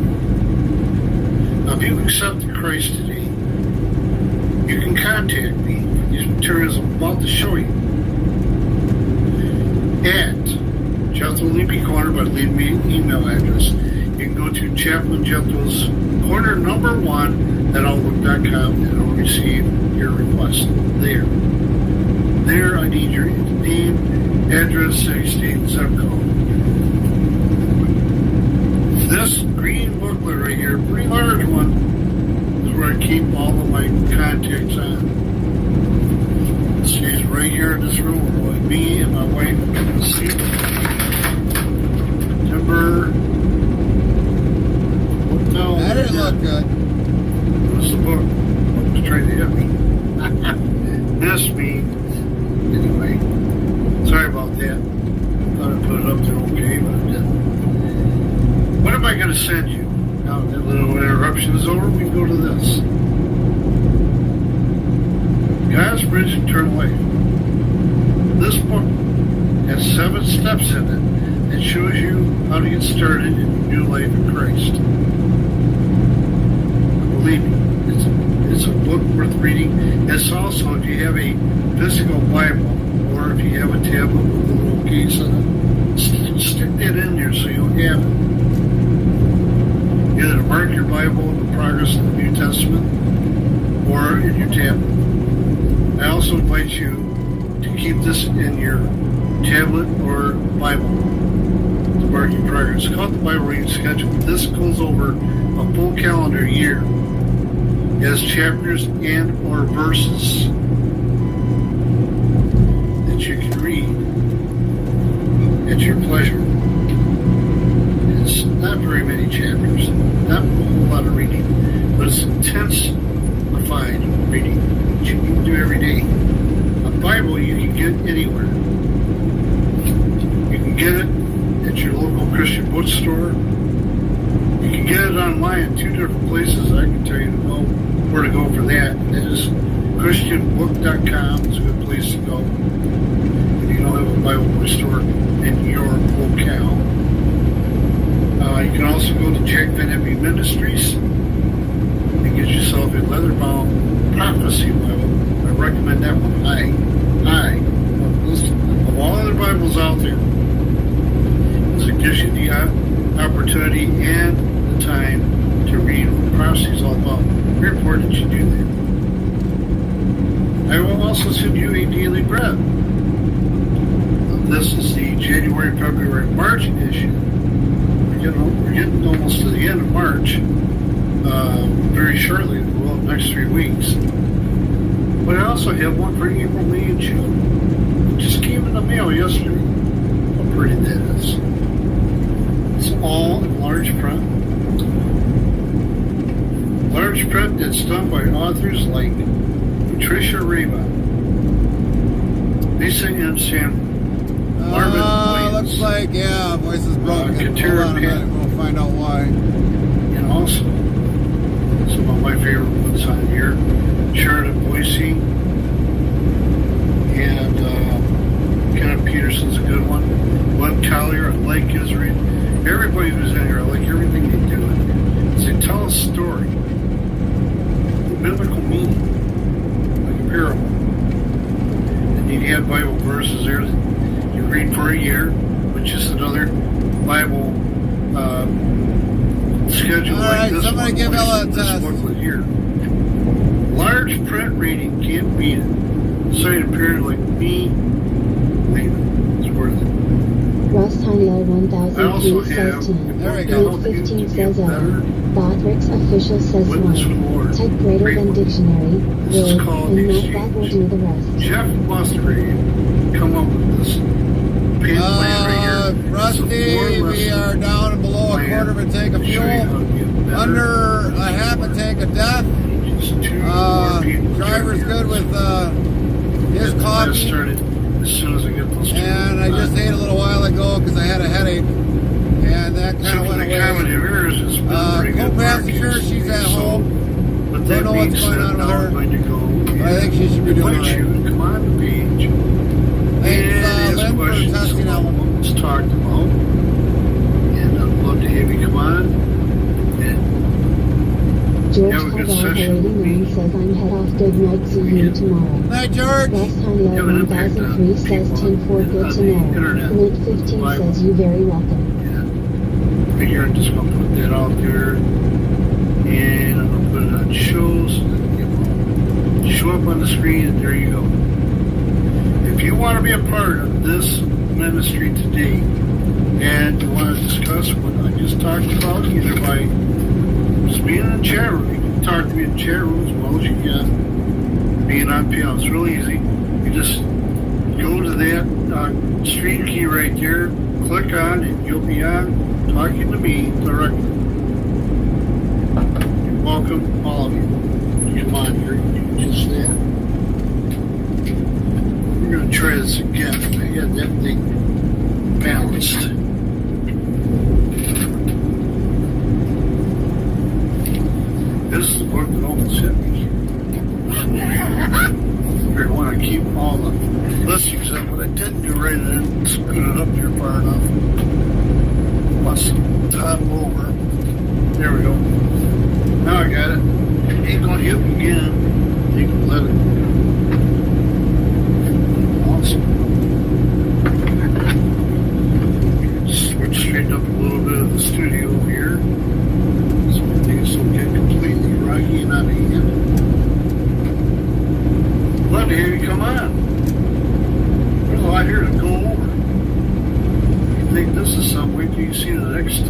Now, if you accept Christ today, you can contact me for these materials I'm about to show you at Jethro Leapy Corner by leaving me an email address. You can go to Chaplain Jethro's Corner number 1 at outlook.com and I'll receive your request there. There, I need your name, address, city, state, and zip code. This green booklet right here, pretty large one, is where I keep all of my contacts on. It stays right here in this room with me and my wife. September. No, That didn't look good. what's the book? It was trying to hit me. Miss me. Anyway, sorry about that. Thought I put it up there okay, but I didn't. What am I going to send you? Now that little interruption is over, we can go to this. God's Bridge to Eternal Life. This book has 7 steps in it that shows you how to get started in your new life in Christ. Believe me, it's a book worth reading. It's also, if you have a physical Bible, or if you have a tablet with a little case in it, stick that in there so you'll have it. Either to mark your Bible in the progress of the New Testament, or in your tablet. I also invite you to keep this in your tablet or Bible to mark your progress. It's called the Bible Reading Schedule. This goes over a full calendar year. It has chapters and or verses that you can read at your pleasure. It's not very many chapters, not a whole lot of reading, but it's intensified reading that you can do every day. A Bible you can get anywhere. You can get it at your local Christian bookstore. You can get it online in 2 different places. I can tell you where to go for that. That is christianbook.com. It's a good place to go if you don't have a Bible bookstore in your locale. You can also go to Jack Van Henry Ministries and get yourself a leather-bound prophecy Bible. I recommend that one. Of all other Bibles out there, it gives you the opportunity and the time to read what prophecy is all about. Very important that you do that. I will also send you a daily bread. This is the January, February, March edition. We're getting almost to the end of March. Very shortly, well, next 3 weeks. But I also have one for April, May, and June. It just came in the mail yesterday. How pretty that is. It's all in large print. Large print that's done by authors like Patricia Reba, Lisa M. Sam, Marvin Williams. Looks like, yeah, voice is broken. Hold on a minute, we'll find out why. And also, some of my favorite ones on here, Sheridan Boise, and Kenneth Peterson's a good one. Glenn Collier, I like his read. Everybody who's in here, I like everything they do in here. They tell a story, the biblical meaning, like a parable. And you have Bible verses there that you read for a year, which is another Bible schedule like this somebody one. give Ella a This test. booklet here. Large print reading can't beat it. Sight appeared like me. It's worth it. Ross Haniel I also 1003 have says 10. There we go. Luke 15 You says get 11. Bothric's official says Witness from the 1. Lord. Type greater than dictionary, This is word, called and the Notepad will do the rest. Jeff Musgrave come up with this pin plan right here. Rusty, we are down and below a quarter of a tank of fuel, under a half a tank of death. Driver's good with his coffee, started as soon as I get those. and I just ate a little while ago because I had a headache, and that kind of went away. Co-passenger, she's at home. But Don't know what's going on with her. But I think she should be doing all right. Come on the page. Thanks, Lynn, for testing that one. Let's talk about. And I'd love to have you come on. And George have a good Alright, session with Lady me. 9 says I'm head off. Good night. See you tomorrow. Night, George. Ross Honey Have an impact 1003 on says people 10 for on good to the know. internet. Lint 15 Bible. says you very welcome. Yeah. Figure I'm just gonna put that out there, and I'm gonna put it on shows. It will show up on the screen, and there you go. If you want to be a part of this ministry today, and you want to discuss what I just talked about, either by just being in the chat room, you can talk to me in the chat room as well as you can. Being on PL, it's really easy. You just go to that stream key right there, click on, and you'll be on talking to me directly. You're welcome, all of you. You come on here, you do just that. We're going to try this again. I got that thing balanced. This is the book that almost hit me. I want to keep all the listings up, but I didn't do right and then scoot it up here far enough. Must topple over. There we go. Now I got it. Ain't gonna hit me again. You can let it. Awesome. Switch straight up a little bit of the studio here. So things don't get completely rocky and out of hand. Love to hear you come on. There's a lot here to go over. I think this is some. Wait till you see the next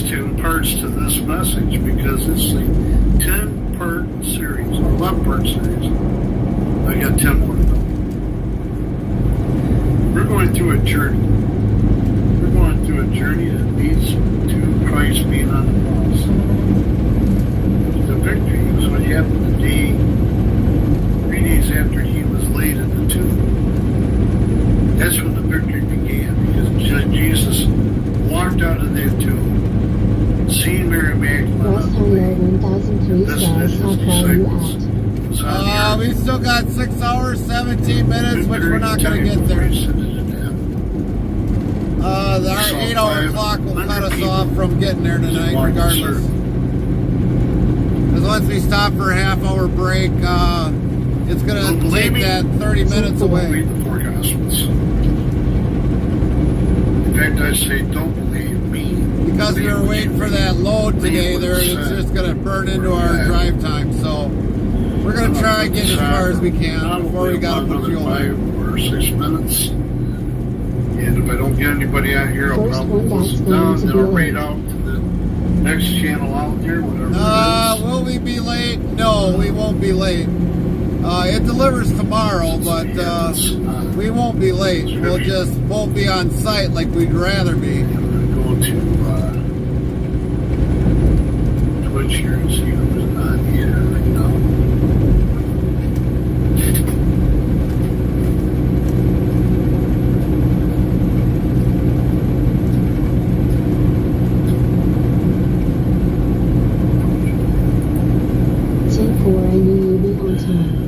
two parts to this message, because it's a 10-part series, or 11-part series. I got 10 more to go. We're going through a journey. We're going through a journey that leads to Christ being on the cross. The victory was what happened the day, 3 days after he was laid in the tomb. That's when the victory began, because Jesus walked out of that tomb, seen Mary Ross Honey Magdalene, 1003 says how far are you at? We still got 6 hours, 17 minutes, which we're not going to get there. Our 8-hour clock will cut us off from getting there tonight, regardless. Because once we stop for a half-hour break, it's going to take that 30 minutes away. Read the forecast. In fact, I say don't believe me. Because we were waiting for that load today, it's just going to burn into our drive time. So we're going to try and get as far as we can before we got to put fuel in. 5 or 6 minutes. And if I don't get anybody out here, I'll probably close it down, then I'll raid out to the next channel out there, whatever it is. Will we be late? No, we won't be late. It delivers tomorrow, but we won't be late. We'll just won't be on site like we'd rather be. I'm going to go to Twitch here and see who's on here right now. I knew you'd be on time.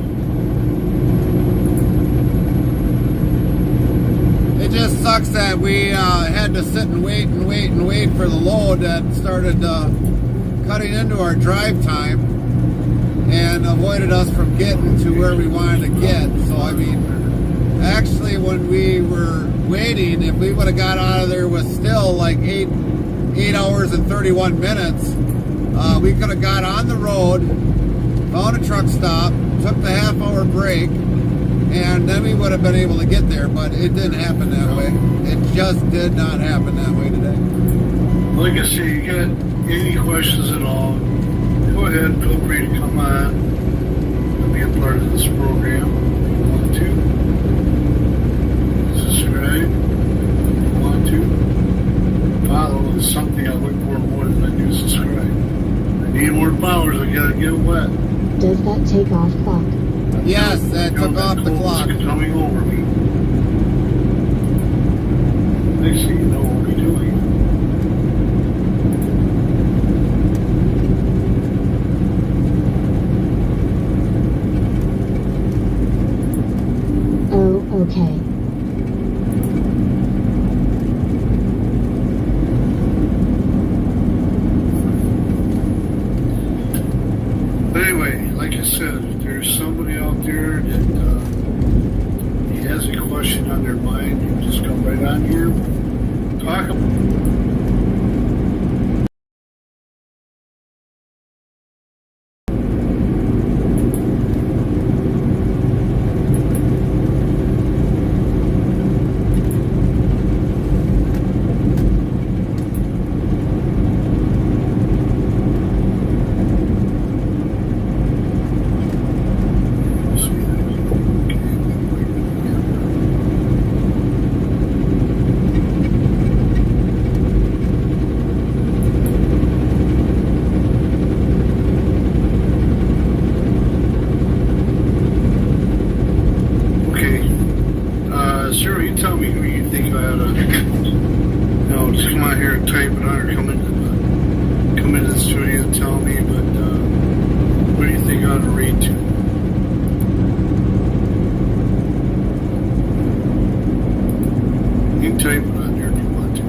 It just sucks that we had to sit and wait for the load that started cutting into our drive time and avoided us from getting to where we wanted to get. So, I mean, actually, when we were waiting, if we would have got out of there with still like 8 hours and 31 minutes, we could have got on the road, found a truck stop, took the half-hour break, and then we would have been able to get there, but it didn't happen that way. It just did not happen that way today. Like I say, you got any questions at all, go ahead, feel free to come on and be a part of this program if you want to. Subscribe if you want to. Follow is something I look for more than I do subscribe. I need more followers, I gotta get wet. Does that take off clock? Yes, that took off the clock. Coming over me. Next thing you know what we're doing. Oh, okay. question on their mind, you just come right on here, talk about. Just come out here and type it on, or come into the studio and tell me. But what do you think I ought to read to? You can type it on there if you want to.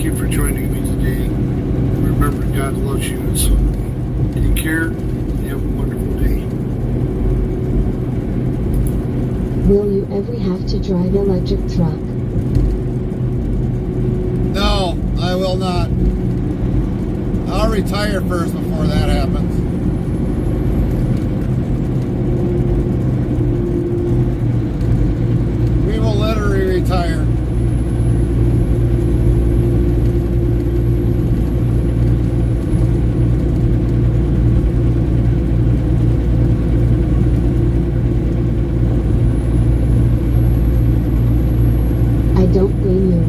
thank you for joining me today. Remember, God loves you and so do we. Take care and have a wonderful day. Will you ever have to drive electric truck? No, I will not. I'll retire first before that happens. We will literally retire. I don't blame you.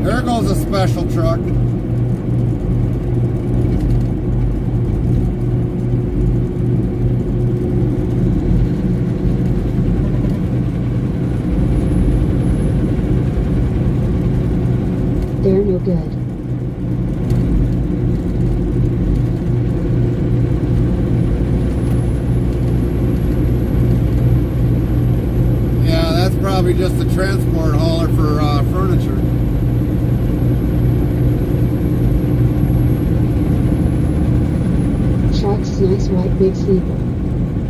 There goes a special truck. They're no good. Yeah, that's probably just a transport hauler for furniture. Truck's nice white big sleeper.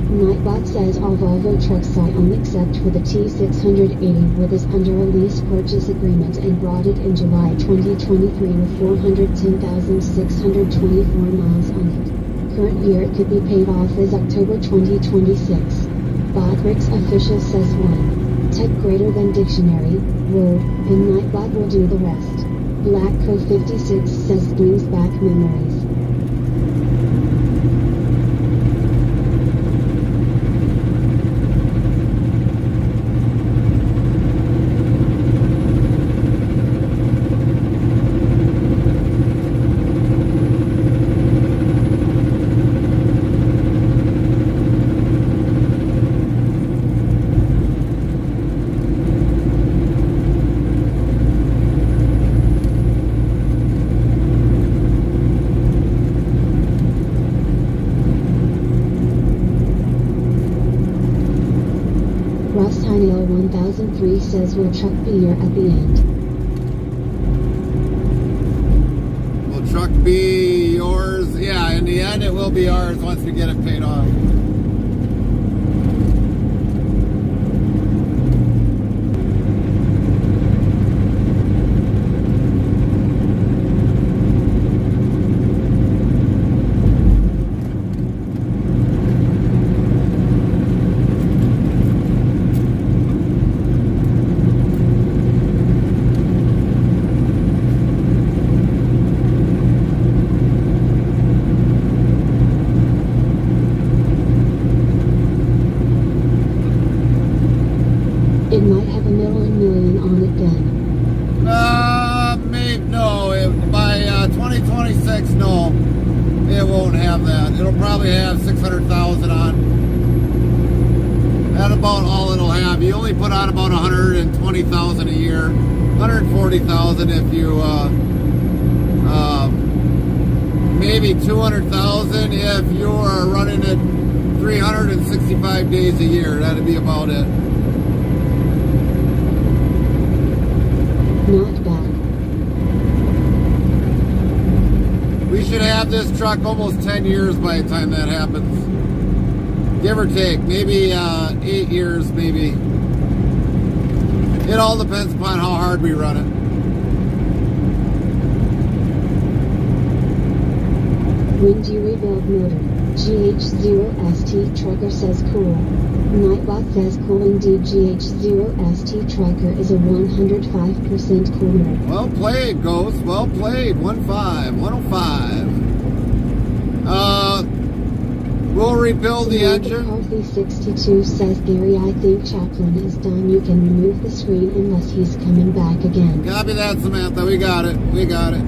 Nightbot says all Volvo trucks I own except for the T680 with is under a lease purchase agreement and brought it in July 2023 with 410,624 miles on it. Current year it could be paid off is October 2026. Botrick's official says 1. Tech greater than dictionary, word, and Nightbot will do the rest. Black Co 56 says brings back memories. Rustinail 1003 says will truck be here at the end. Will truck be yours? Yeah, in the end it will be ours once we get it paid off. It might have a million on it then. Maybe, no, by 2026, no, it won't have that. It'll probably have 600,000 on. That's about all it'll have. You only put on about 120,000 a year, 140,000 if you, maybe 200,000 if you are running it 365 days a year. That'd be about it. Not bad. We should have this truck almost 10 years by the time that happens. Give or take, maybe 8 years, maybe. It all depends upon how hard we run it. Windy rebuild motor. GH0ST trucker says cool. Nightbot says cool indeed. GH0ST trucker is a 105% cooler. Well played, Ghost. Well played. 105. We'll rebuild the engine. McCarthy 62 says Gary, I think Chaplin is done. You can remove the screen unless he's coming back again. Copy that, Samantha. We got it. We got it.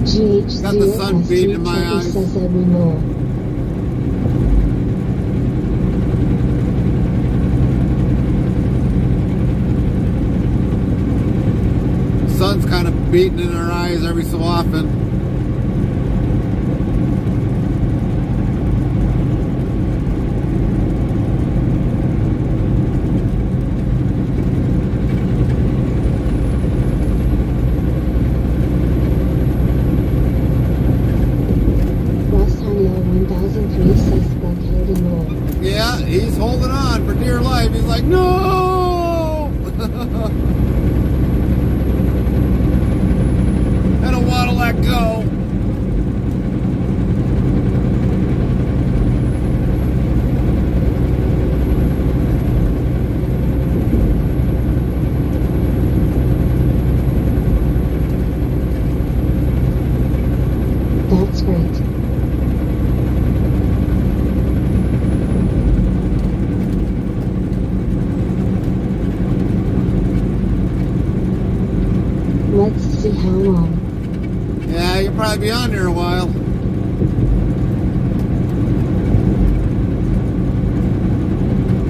GH0ST Got the sun beating in my trucker eyes. says Edwin Lowell. sun's kind of beating in our eyes every so often. Yeah, he's holding on for dear life. He's like, no! I don't want to let go. That's great. Let's see how long. Yeah, you'll probably be on there a while.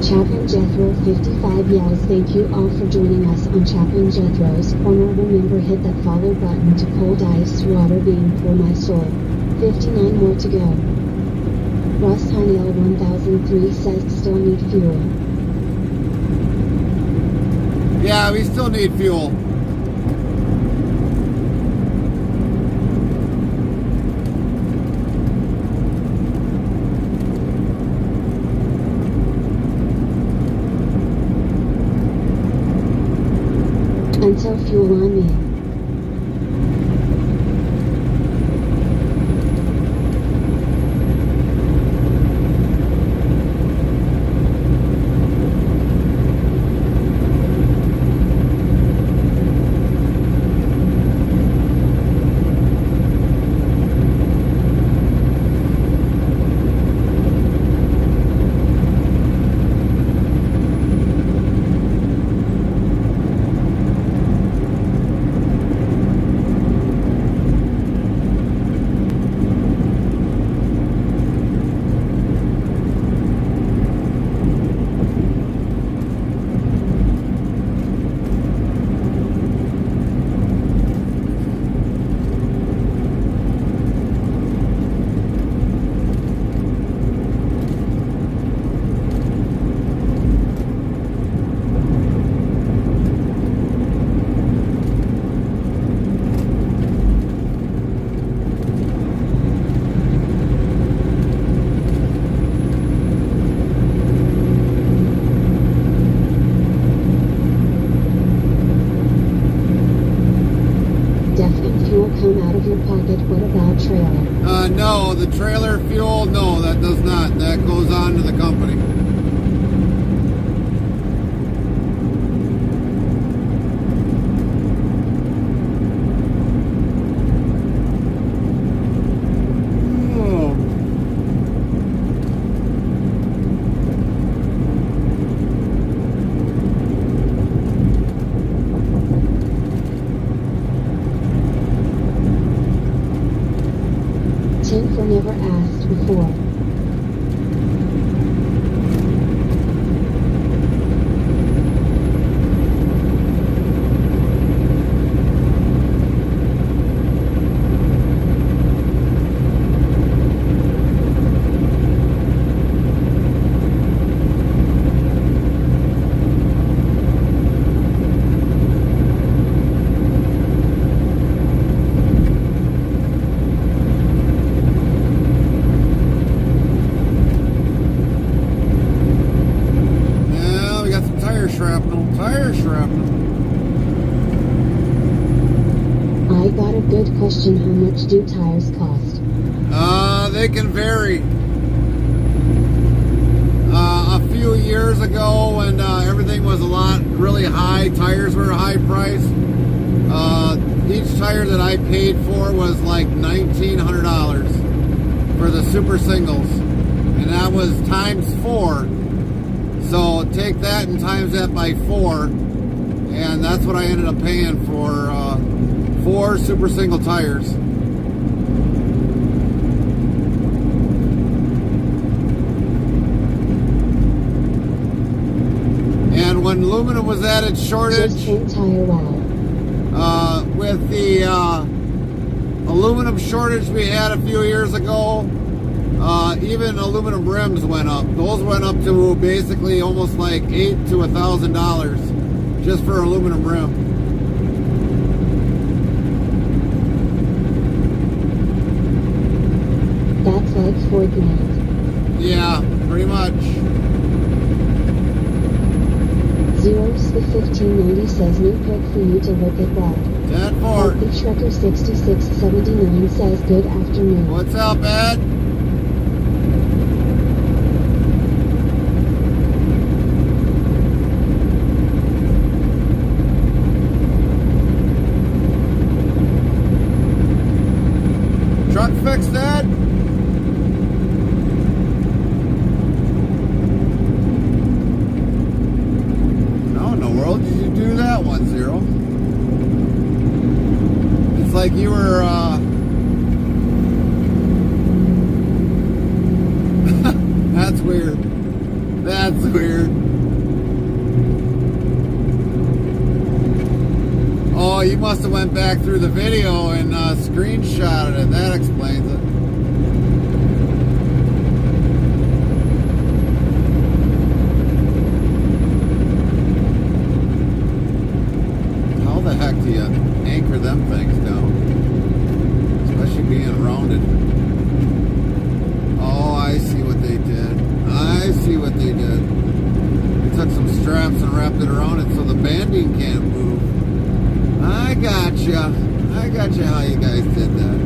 Chaplain Jethro 55 yells, thank you all for joining us on Chaplain Jethro's corner. Remember, hit that follow button to cold ice water being for my soul. 59 more to go. Russ Heinel 1003 says still need fuel. Yeah, we still need fuel. Until fuel on me. Come out of your pocket. What about trailer? No, the trailer fuel, no, that does not. That goes on to the company. Tinker never asked before. I got a good question. How much do tires cost? They can vary. A few years ago when everything was really high, tires were a high price. Each tire that I paid for was like $1,900 for the super singles. And that was times 4. So take that and times that by 4. And that's what I ended up paying for 4 super single tires. And when aluminum was at its shortage, Just tire wow. With the aluminum shortage we had a few years ago, even aluminum rims went up. Those went up to basically almost like $8,000 to $1,000 just for aluminum rim. That's like $4,000. Yeah, pretty much. Zeros the 1590 says new pick for you to look at that. 10-4. Healthy Shrekker 6679 says good afternoon. What's up, Ed? Truck fixed, Ed? How in the world did you do that 1-0? It's like you were, that's weird. That's weird. Oh, you must have went back through the video and screenshotted it. That explains it. How the heck do you anchor them things down? Especially being rounded. Oh, I see what they did. I see what they did. They took some straps and wrapped it around it so the banding can't move. I gotcha. I gotcha how you guys did that.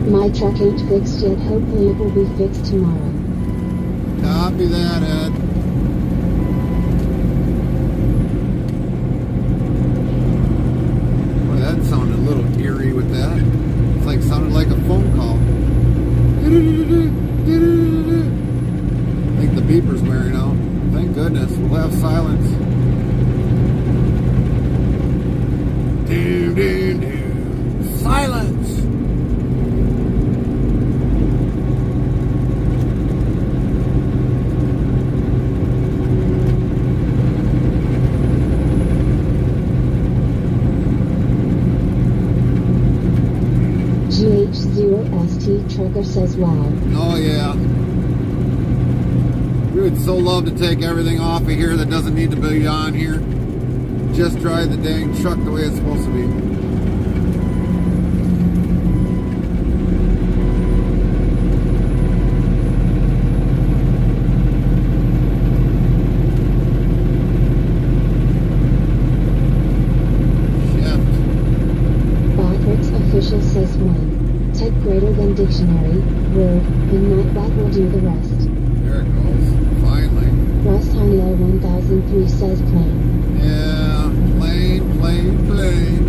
My truck ain't fixed yet. Hopefully it will be fixed tomorrow. Copy that, Ed. Boy, that sounded a little eerie with that. It's like sounded like a phone call. I think the beeper's wearing out. Thank goodness. We'll have silence. Doom, doom, doom. Silence! GH0ST Trucker says wow. Oh yeah. We would so love to take everything off of here that doesn't need to be on here. Just drive the dang truck the way it's supposed to be. Official says 1. Type greater than dictionary, word, and not that will do the rest. There it goes. Finally. Russ Honeylo 1003 says plain. Yeah, plain, plain, plain.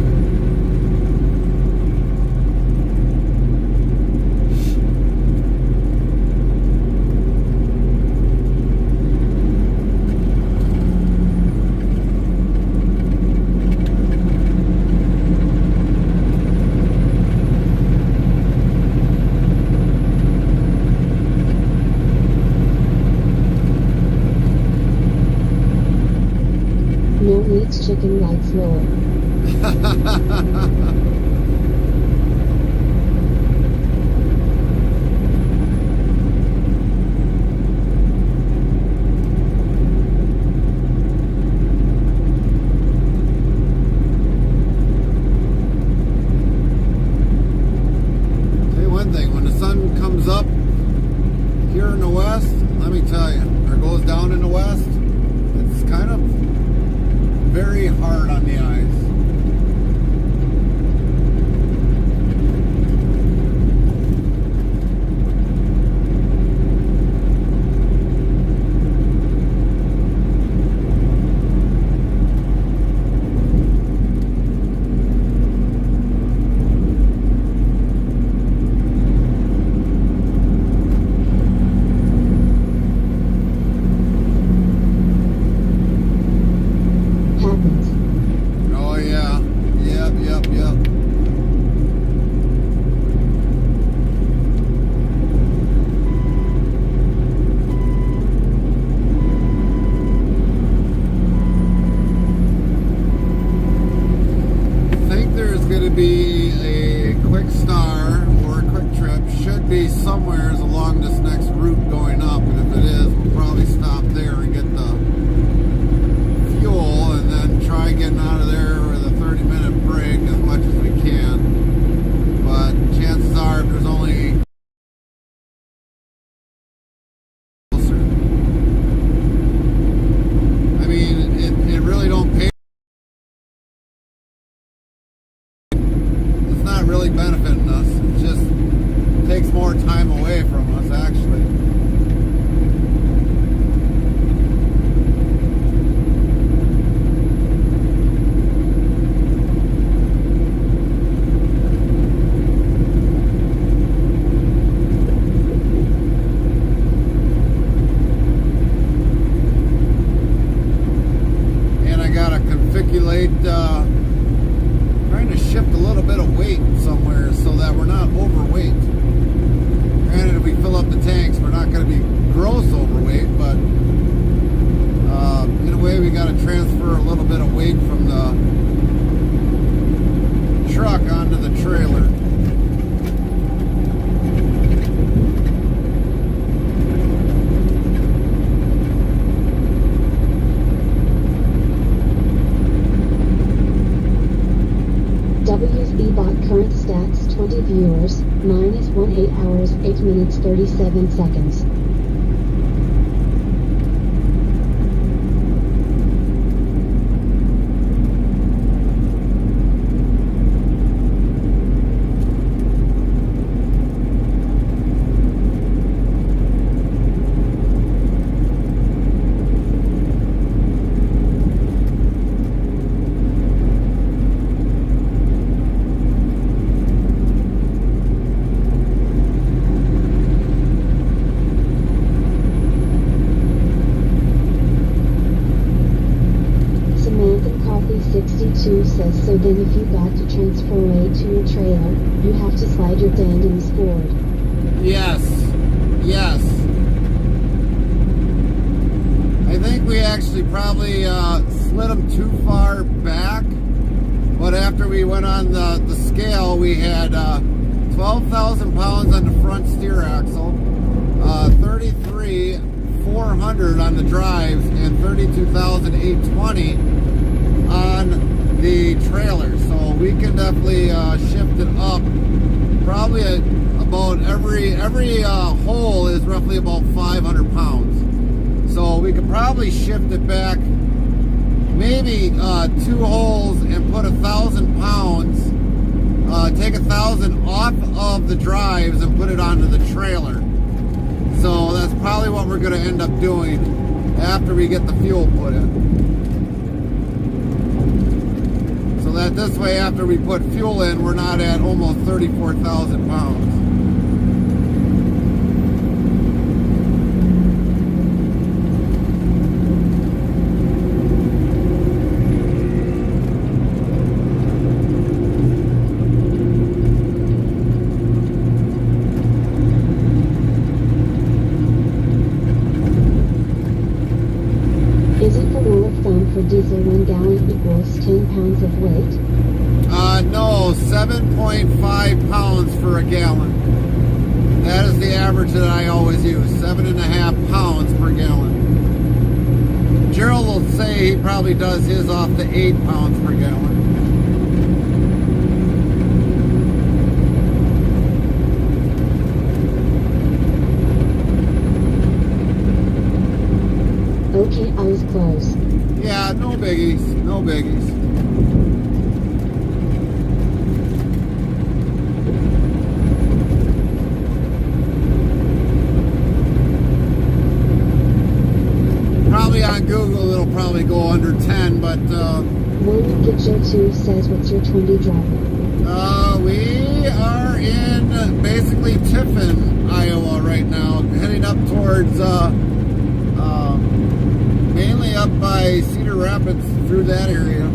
No meats chicken lights lower. Tell you one thing, when the sun comes up here in the west, let me tell you, or goes down in the west, it's kind of very hard on the eyes. to be a quick star or a quick trip. Should be somewhere along this next route going up, and if it is, we'll probably stop there and get the fuel and then try getting out of there with a 30-minute break as much as we can. But chances are, if there's only closer, I mean, it really don't pay. It's not really benefiting us. It just takes more time away from us, actually. Trying to shift a little bit of weight somewhere so that we're not overweight. Granted, if we fill up the tanks, we're not going to be gross overweight, but in a way, we got to transfer a little bit of weight from the truck onto the trailer. WSB bot current stats 20 viewers, minus 18 hours, 8 minutes 37 seconds. Says, so then if you got to transfer weight to your trailer, you have to slide your tandems forward. Yes. Yes. I think we actually probably slid them too far back, but after we went on the scale, we had 12,000 pounds on the front steer axle, 33,400 on the drives, and 32,820 on the trailer. So we can definitely shift it up. Probably about every hole is roughly about 500 pounds. So we could probably shift it back maybe 2 holes and put 1,000 pounds, take 1,000 off of the drives and put it onto the trailer. So that's probably what we're going to end up doing after we get the fuel put in. So that this way, after we put fuel in, we're not at almost 34,000 pounds. For diesel, 1 gallon equals 10 pounds of weight? No, 7.5 pounds for a gallon. That is the average that I always use, 7.5 pounds per gallon. Gerald will say he probably does his off to 8 pounds per gallon. Okay, I was close. Yeah, no biggies, no biggies. Probably on Google it'll probably go under 10, but William Gitcho2 says, what's your trendy driver? We are in basically Tiffin, Iowa right now, heading up towards mainly up by Cedar Rapids, through that area.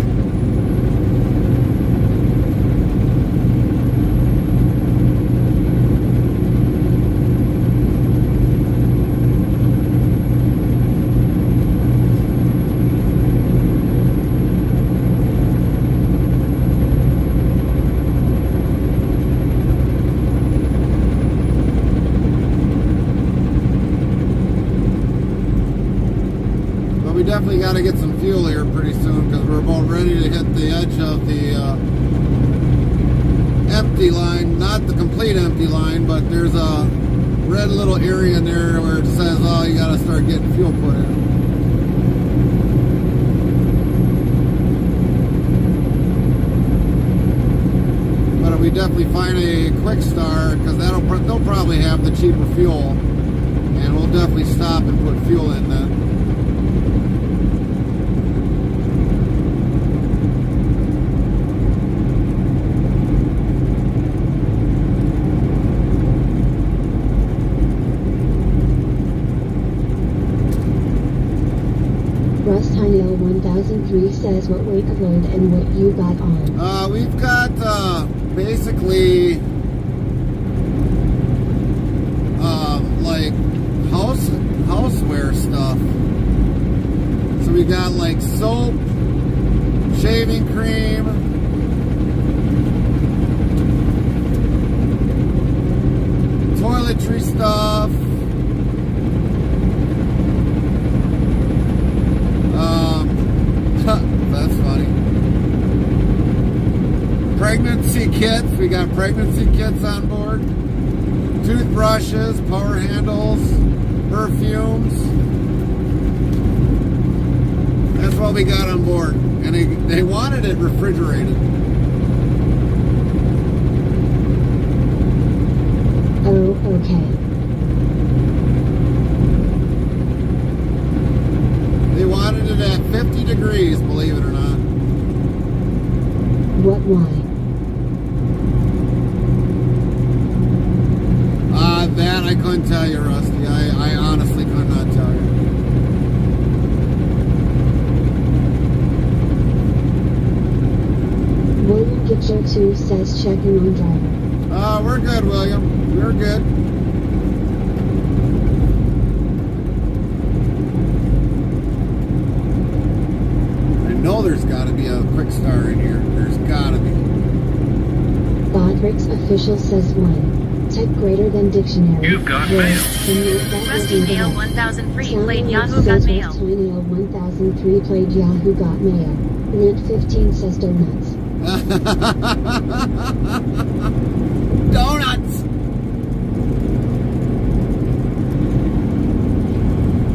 definitely got to get some fuel here pretty soon because we're about ready to hit the edge of the empty line. Not the complete empty line, but there's a red little area in there where it says, oh, you got to start getting fuel put in. But if we definitely find a quick start, because they'll probably have the cheaper fuel, and we'll definitely stop and put fuel in then. Russ Hynell 1003 says what weight of load and what you got on. We've got basically like houseware stuff. So we got like soap, shaving cream, toiletry stuff. That's funny. Pregnancy kits. We got pregnancy kits on board. Toothbrushes, power handles, perfumes. That's what we got on board. And they wanted it refrigerated. Oh, okay. They wanted it at 50 degrees, believe it or not. What, why? That I couldn't tell you, Rusty. I honestly could not tell you. William Gitcher 2 says checking on driver. We're good, William. We're good. I know there's got to be a quick star in here. There's got to be. Bodrick's official says 1. Type greater than dictionary. You've got Where? mail. Rusty Nail 1003 played Sounding Yahoo like Got says Mail. Rusty Nail 1003 played Yahoo Got Mail. Lint 15 says donuts. Donuts!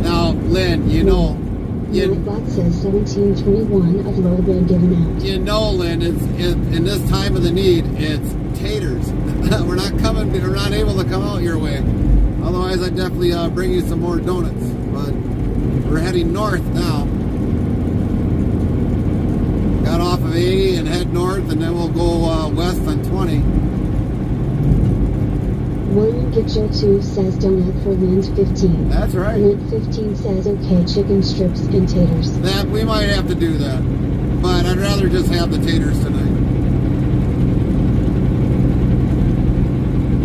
Now, Lynn, you know... Nightbot says 1721 of load been given out. You know, Lynn, in this time of the need, it's taters. We're not able to come out your way. Otherwise, I'd definitely bring you some more donuts. But we're heading north now. Got off of 80 and head north, and then we'll go west on 20. William Gitcher 2 says donut for Lint 15. That's right. Lint 15 says okay, chicken strips and taters. That we might have to do that, but I'd rather just have the taters tonight.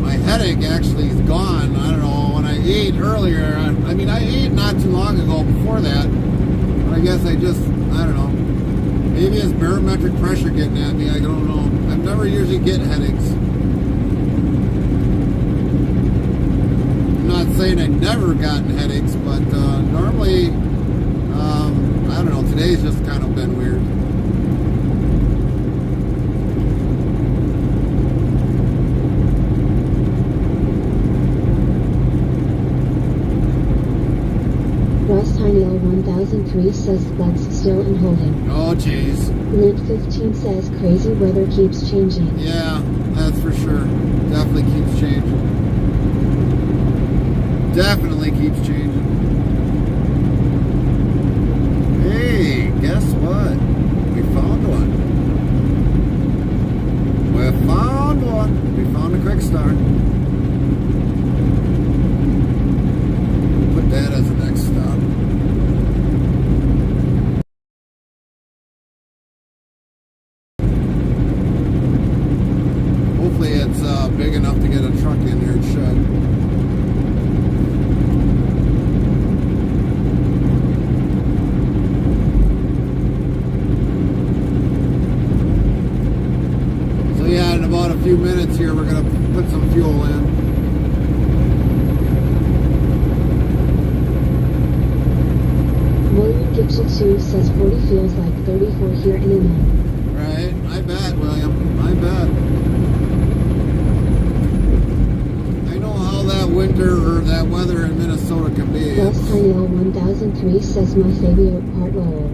My headache actually is gone. I don't know, when I ate earlier, I ate not too long ago before that, but I guess I don't know. Maybe it's barometric pressure getting at me, I don't know. I've never usually get headaches. I'm not saying I've never gotten headaches, but normally, I don't know, today's just kind of been weird. Russ Hynell 1003 says butts still in holding. Oh, jeez. Lint 15 says crazy weather keeps changing. Yeah, that's for sure. Definitely keeps changing. Definitely keeps changing. Hey, guess what? We found one. We found one. We found a quick start. Put that as the next stop. Hopefully it's big enough to get a truck in there. It should. In about a few minutes here, we're going to put some fuel in. William Gibson 2 feels like 34 here in LA. Right, I bet, William. I bet. I know how that winter or that weather in Minnesota can be. Plus Tiny 1003 says my favorite part roll.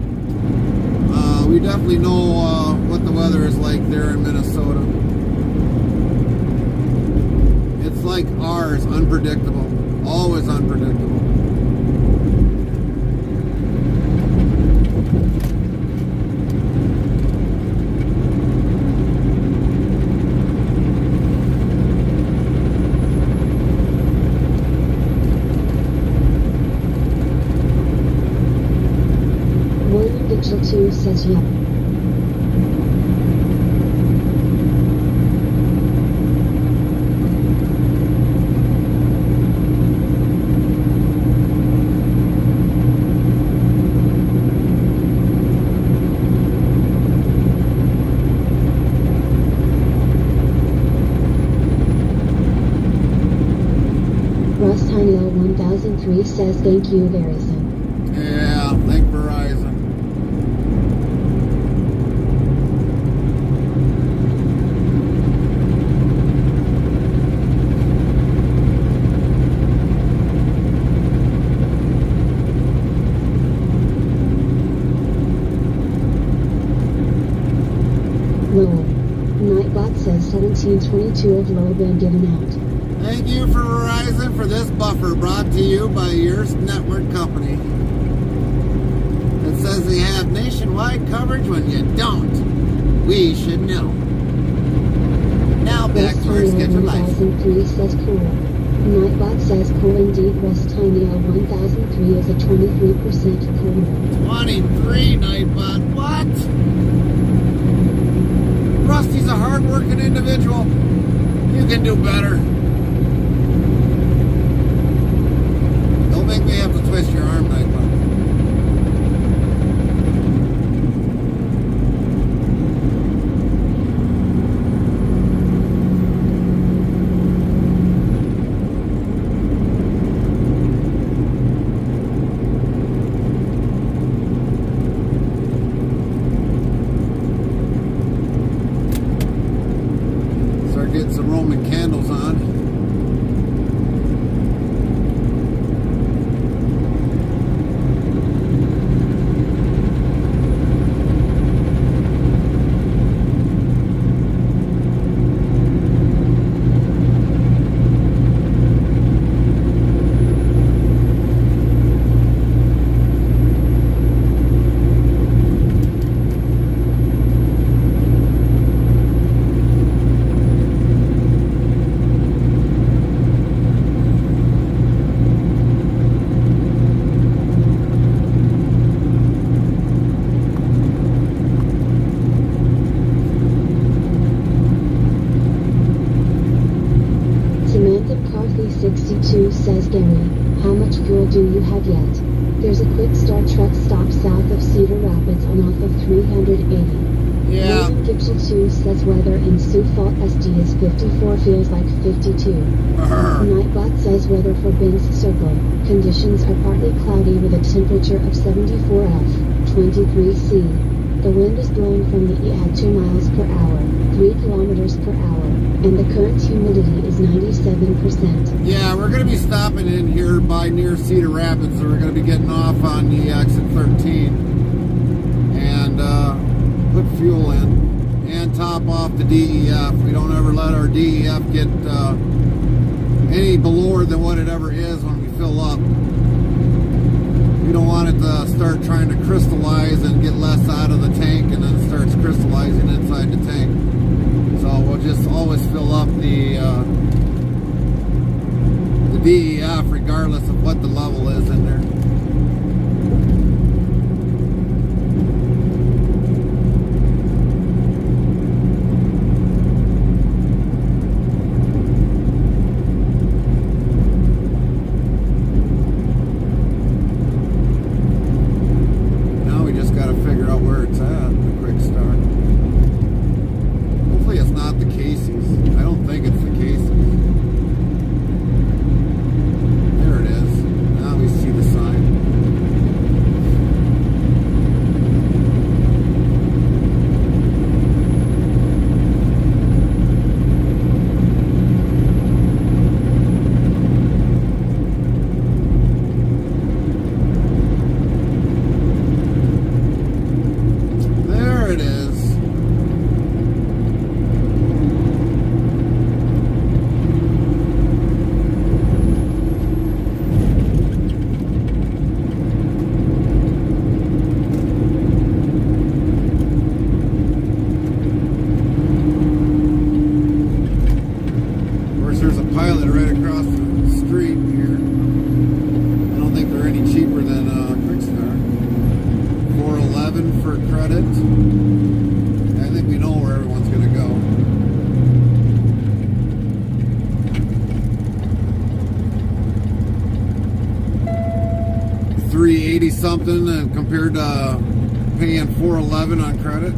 We definitely know what the weather is like there in Minnesota. It's like ours, unpredictable. Always unpredictable. William Mitchell 2 says yep. Russ Tiny 1003 says thank you Verizon. Yeah, thank Verizon. Lowell. Nightbot says 1722 of low been given out. Thank you for Verizon for this buffer brought to you by your network company. It says they have nationwide coverage when you don't. We should know. Now back to our scheduled life. 1003 says cool. Nightbot says cool indeed. West Tiny 1003 is a 23% cool. 23, Nightbot. What? Rusty's a hard-working individual. You can do better. Don't make me have to twist your arm, Nightbot. Start getting some Roman candles on. Samantha Carthy 62 says Gary, how much fuel do you have yet? There's a quick start truck stop south of Cedar Rapids on off of 380. Yeah. William Gibson 2 says weather in Sioux Falls SD is 54 feels like 52. Nightbot says weather for Ben's Circle. Conditions are partly cloudy with a temperature of 74 F, 23 C. The wind is blowing from the east at 2 miles per hour, 3 kilometers per hour, and the current humidity is 97%. Yeah, we're going to be stopping in here by near Cedar Rapids, so we're going to be getting off on the exit 13 and put fuel in and top off the DEF. We don't ever let our DEF get any below than what it ever is when we fill up. We don't want it to start trying to crystallize and get less out of the tank and then starts crystallizing inside the tank. So we'll just always fill up the DEF regardless of what the level is in there. Figure out where it's at, the quick start. Hopefully it's not the Casey's. I don't think it's the Casey's. There it is. something and compared to paying $4.11 on credit.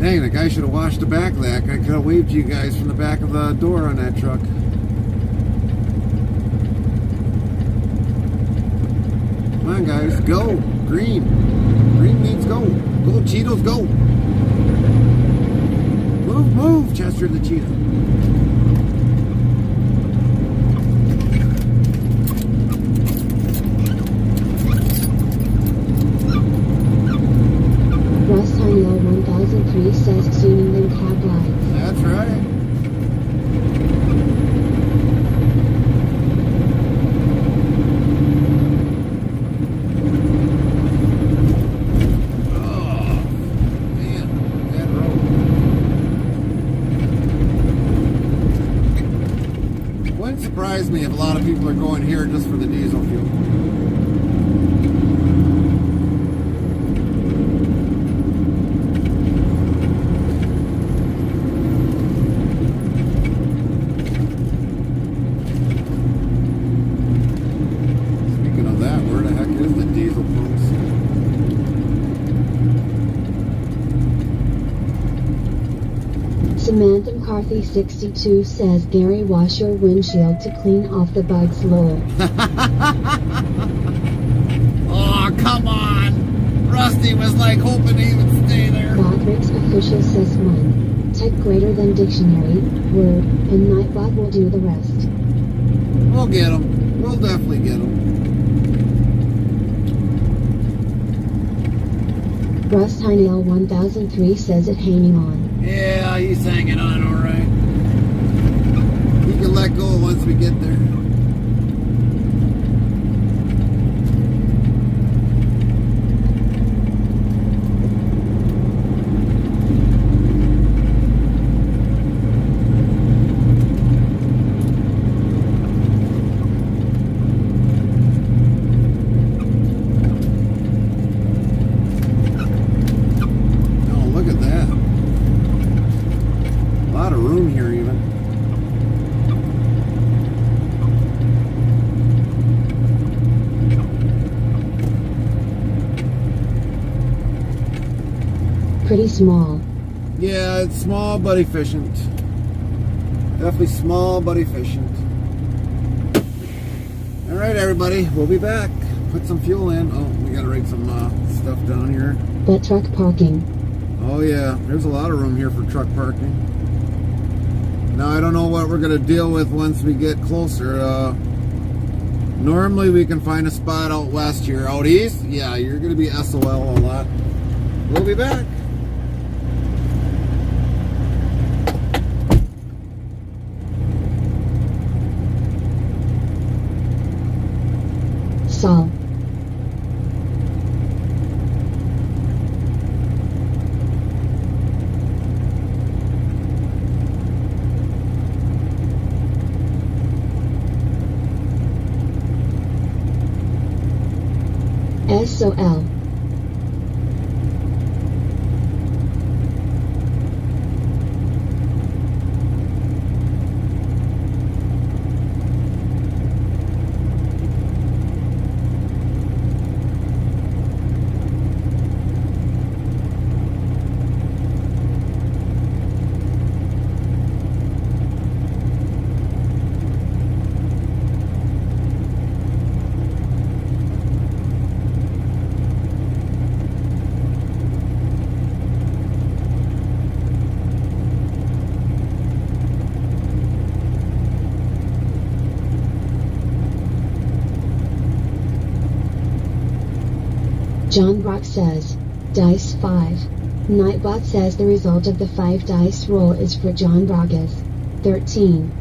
Dang, the guy should have washed the back of that. I could have waved to you guys from the back of the door on that truck. Come on, guys, go. Green. Green means go. Go, Cheetos, go. Move, move, Chester the Cheetah. Russ Heinel 1003 says tuning them cab lights. That's right. Surprise me if a lot of people are going here just for the diesel fuel. Speaking of that, where the heck is the diesel pumps? Samantha McCarthy 62 says, Gary, wash your windshield to clean off the bugs, lol. Oh, come on! Rusty was like hoping he would stay there. Godric's official says 1. Type greater than dictionary, word, and Nightbot will do the rest. We'll get him. We'll definitely get him. Russ Heinel 1003 says it hanging on. Yeah, he's hanging on all right. He can let go once we get there. Pretty small. Yeah, it's small but efficient. Definitely small but efficient. Alright everybody, we'll be back. Put some fuel in. Oh, we gotta write some stuff down here. But truck parking. Oh yeah, there's a lot of room here for truck parking. Now I don't know what we're gonna deal with once we get closer. Normally we can find a spot out west here. Out east, yeah, you're gonna be SOL a lot. We'll be back. Sol. SOL. John Brock says, Dice 5. Nightbot says the result of the 5 dice roll is for John Brogus. 13.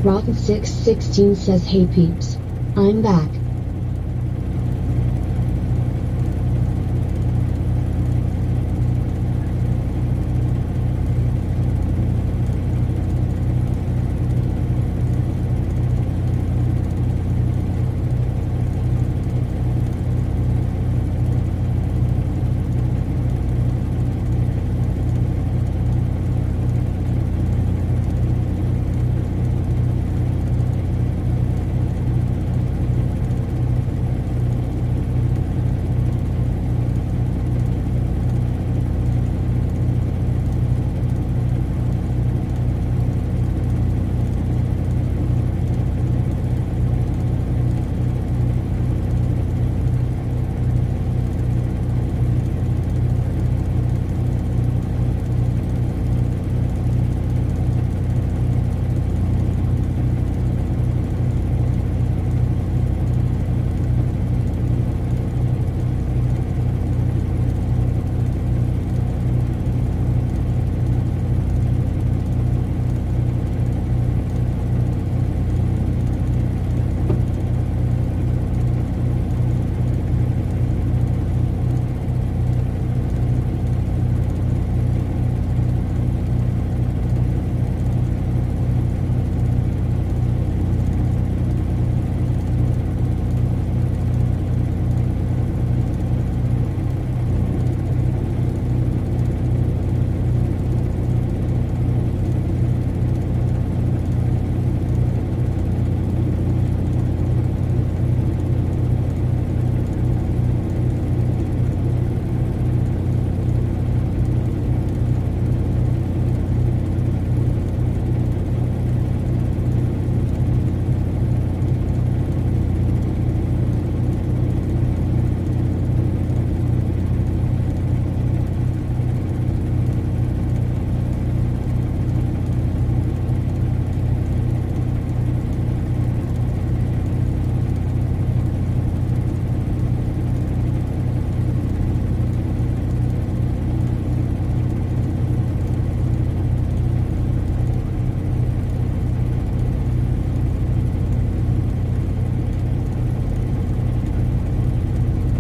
Rotten616 says, hey peeps. I'm back.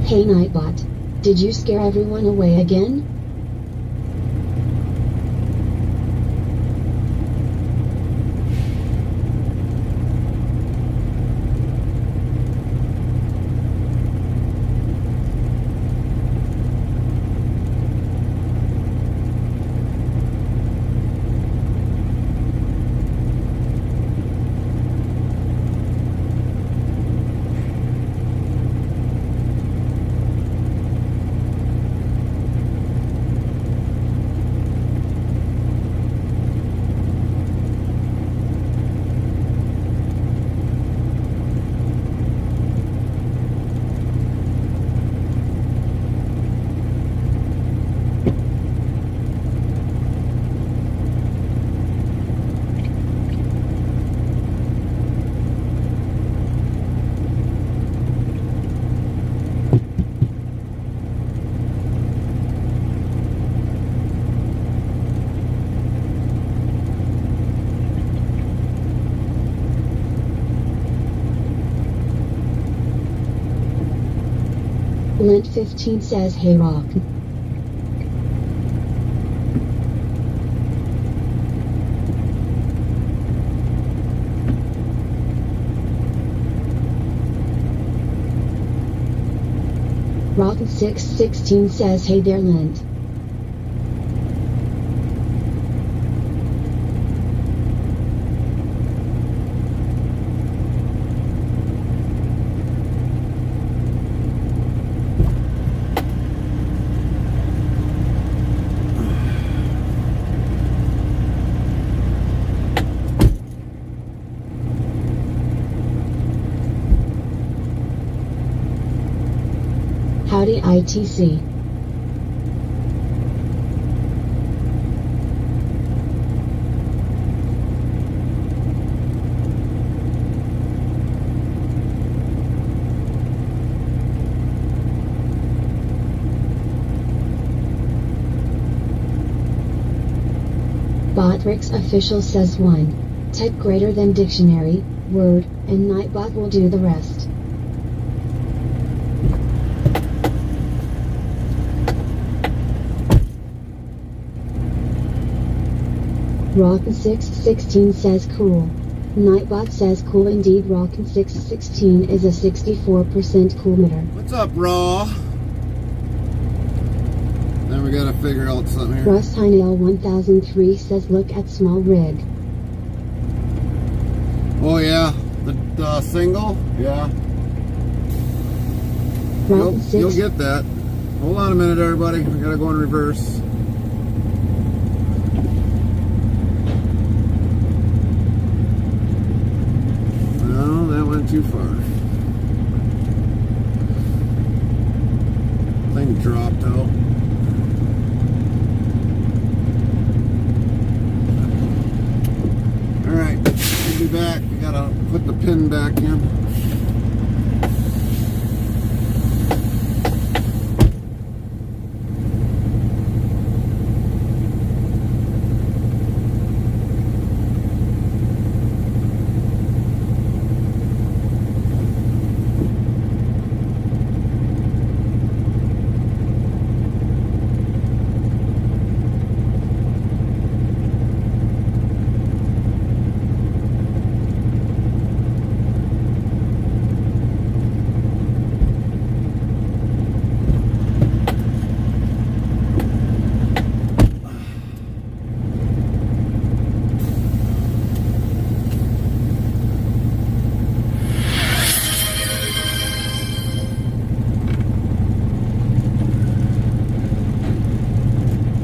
Hey Nightbot, did you scare everyone away again? Lint15 says, hey Rock. Rotten616 says, hey there Lint. Howdy ITC. Botrix official says 1. Type greater than dictionary, word, and Nightbot will do the rest. Rockin616 says cool. Nightbot says cool indeed. Rockin616 is a 64% coolmeter. What's up, Raw? Then we gotta figure out something here. Russ Heinel 1003 says look at small rig. Oh yeah, the single? Yeah. You'll get that. Hold on a minute, everybody. We gotta go in reverse. No, that went too far. Thing dropped out. Alright, we'll be back. We gotta put the pin back in.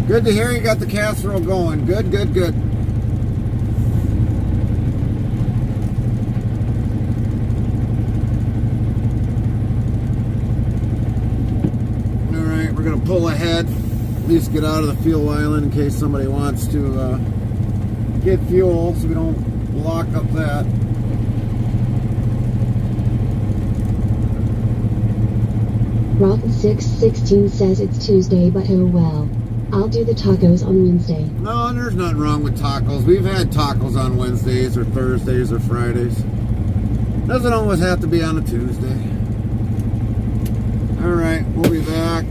Good to hear you got the casserole going. Good, good, good. Alright, we're going to pull ahead. At least get out of the fuel island in case somebody wants to get fuel so we don't lock up that. Rockin616 says it's Tuesday but oh well. I'll do the tacos on Wednesday. No, there's nothing wrong with tacos. We've had tacos on Wednesdays or Thursdays or Fridays. Doesn't always have to be on a Tuesday. Alright, we'll be back.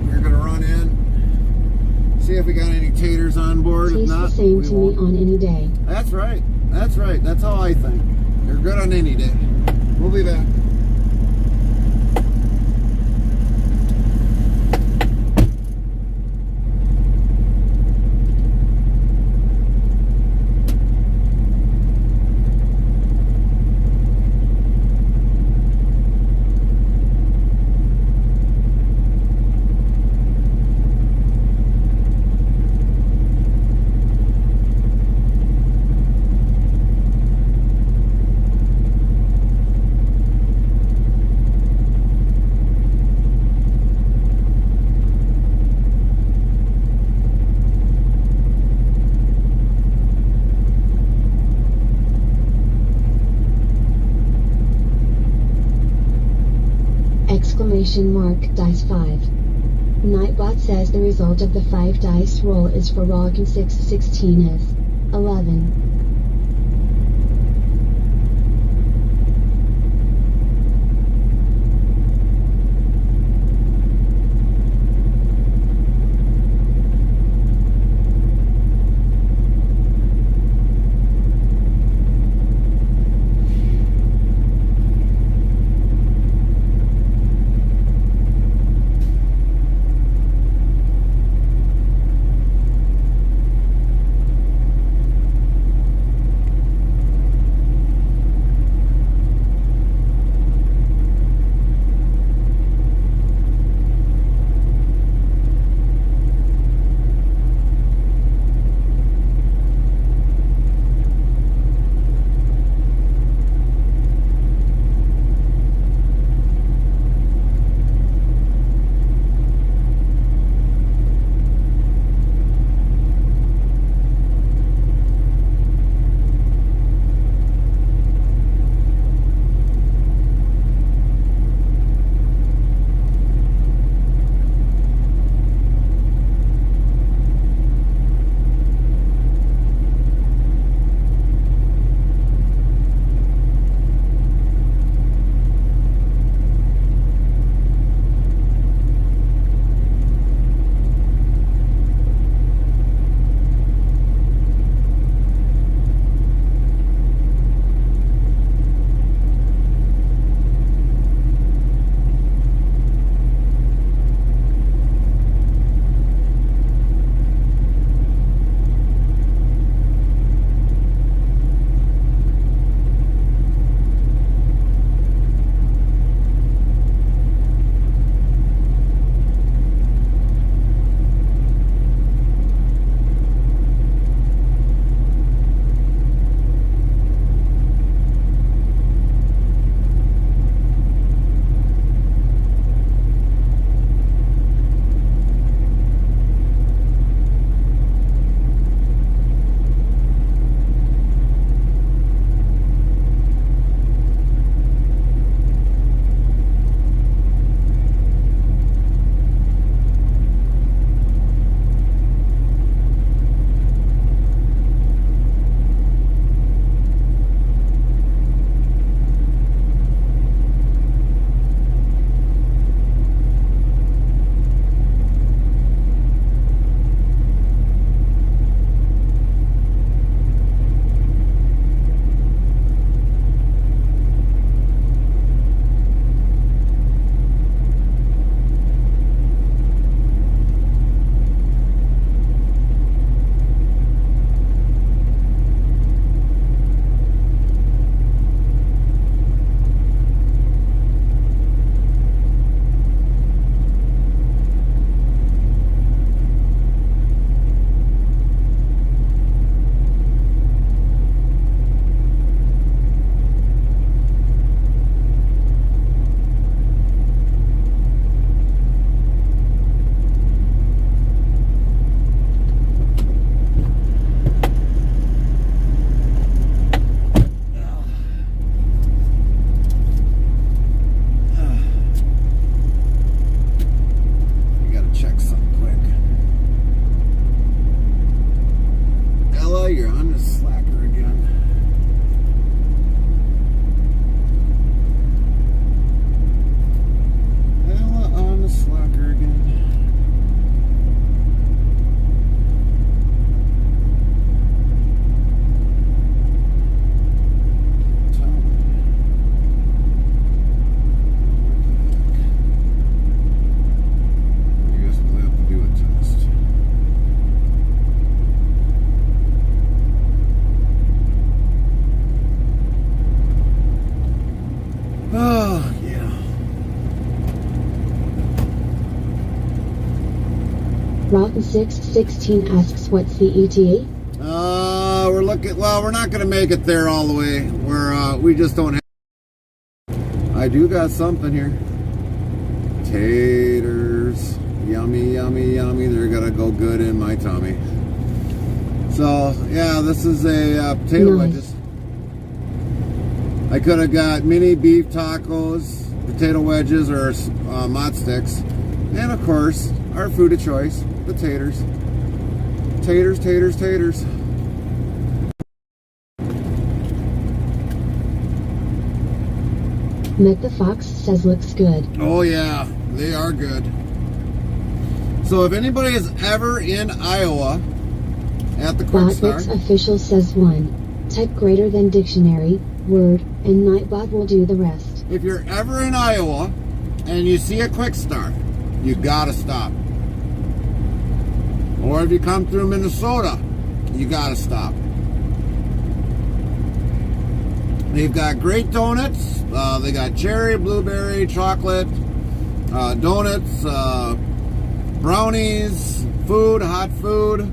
We're going to run in. See if we got any taters on board. If Tastes not, the same we to won't. me on any day. That's right. That's right. That's how I think. They're good on any day. We'll be back. Exclamation mark dice 5. Nightbot says the result of the 5 dice roll is for Rockin616 is 11. Rotten616 asks, what's the ETA? We're looking, well, we're not going to make it there all the way. We just don't have. I do got something here. Taters. Yummy, yummy, yummy. They're going to go good in my tummy. So, yeah, this is a potato wedges. I could have got mini beef tacos, potato wedges, or mott sticks. And, of course, our food of choice, the taters. Taters, taters, taters. Met the Fox says looks good. Oh yeah, they are good. So if anybody is ever in Iowa at the Quick Start, Botbox official says 1. Type greater than dictionary, word, and Nightbot will do the rest. if you're ever in Iowa and you see a Quick Start, you gotta stop. Or if you come through Minnesota, you gotta stop. They've got great donuts. They got cherry, blueberry, chocolate, donuts, brownies, food, hot food,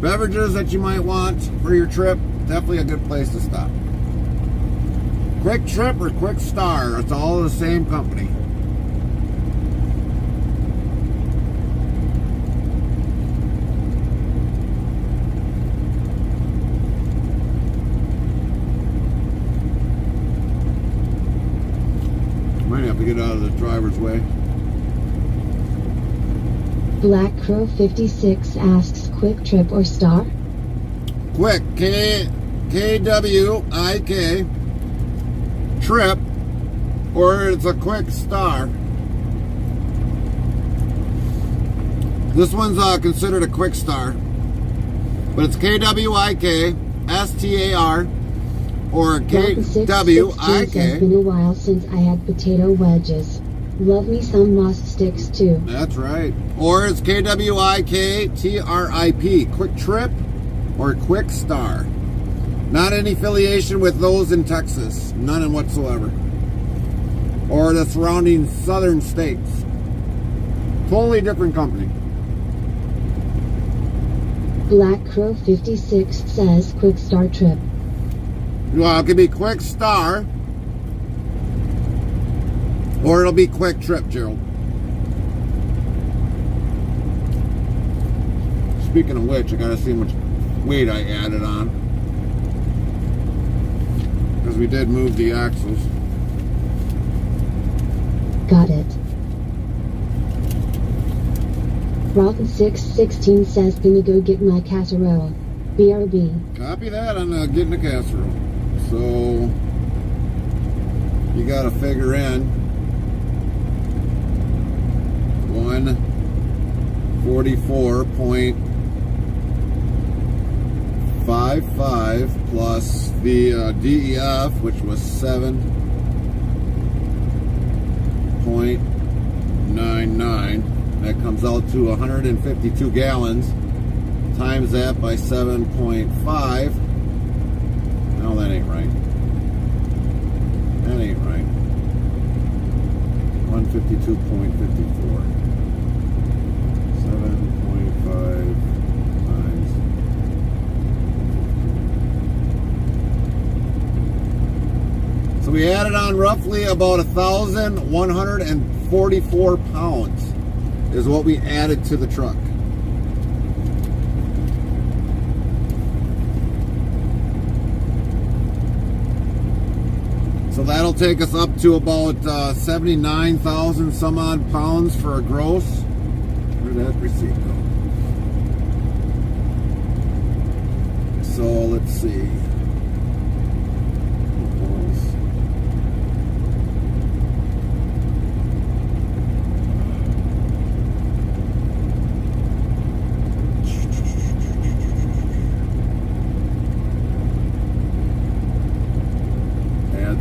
beverages that you might want for your trip. Definitely a good place to stop. Quick Trip or Quick Star, it's all the same company. Might have to get out of the driver's way. Black Crow 56 asks, Quick Trip or Star? Quick, K-W-I-K, Trip, or it's a Quick Star. This one's considered a Quick Star, but it's K-W-I-K-S-T-A-R, or K-W-I-K. It's been a while since I had potato wedges. Love me some moss sticks too. That's right. Or it's K-W-I-K-T-R-I-P, Quick Trip or Quick Star. Not any affiliation with those in Texas. None whatsoever. Or the surrounding southern states. Totally different company. Black Crow 56 says Quick Star Trip. Well, it could be Quick Star, or it'll be Quick Trip, Gerald. Speaking of which, I gotta see how much weight I added on, because we did move the axles. Got it. Rotten 616 says, gonna go get my casserole. BRB. Copy that. I'm getting a casserole. So you gotta figure in 144.55 plus the DEF, which was 7.99. That comes out to 152 gallons. Times that by 7.5. No, that ain't right. That ain't right. 152.54. 7.5 times. So we added on roughly about 1,144 pounds is what we added to the truck. So that'll take us up to about 79,000 some odd pounds for a gross. Where'd that receipt go? So let's see.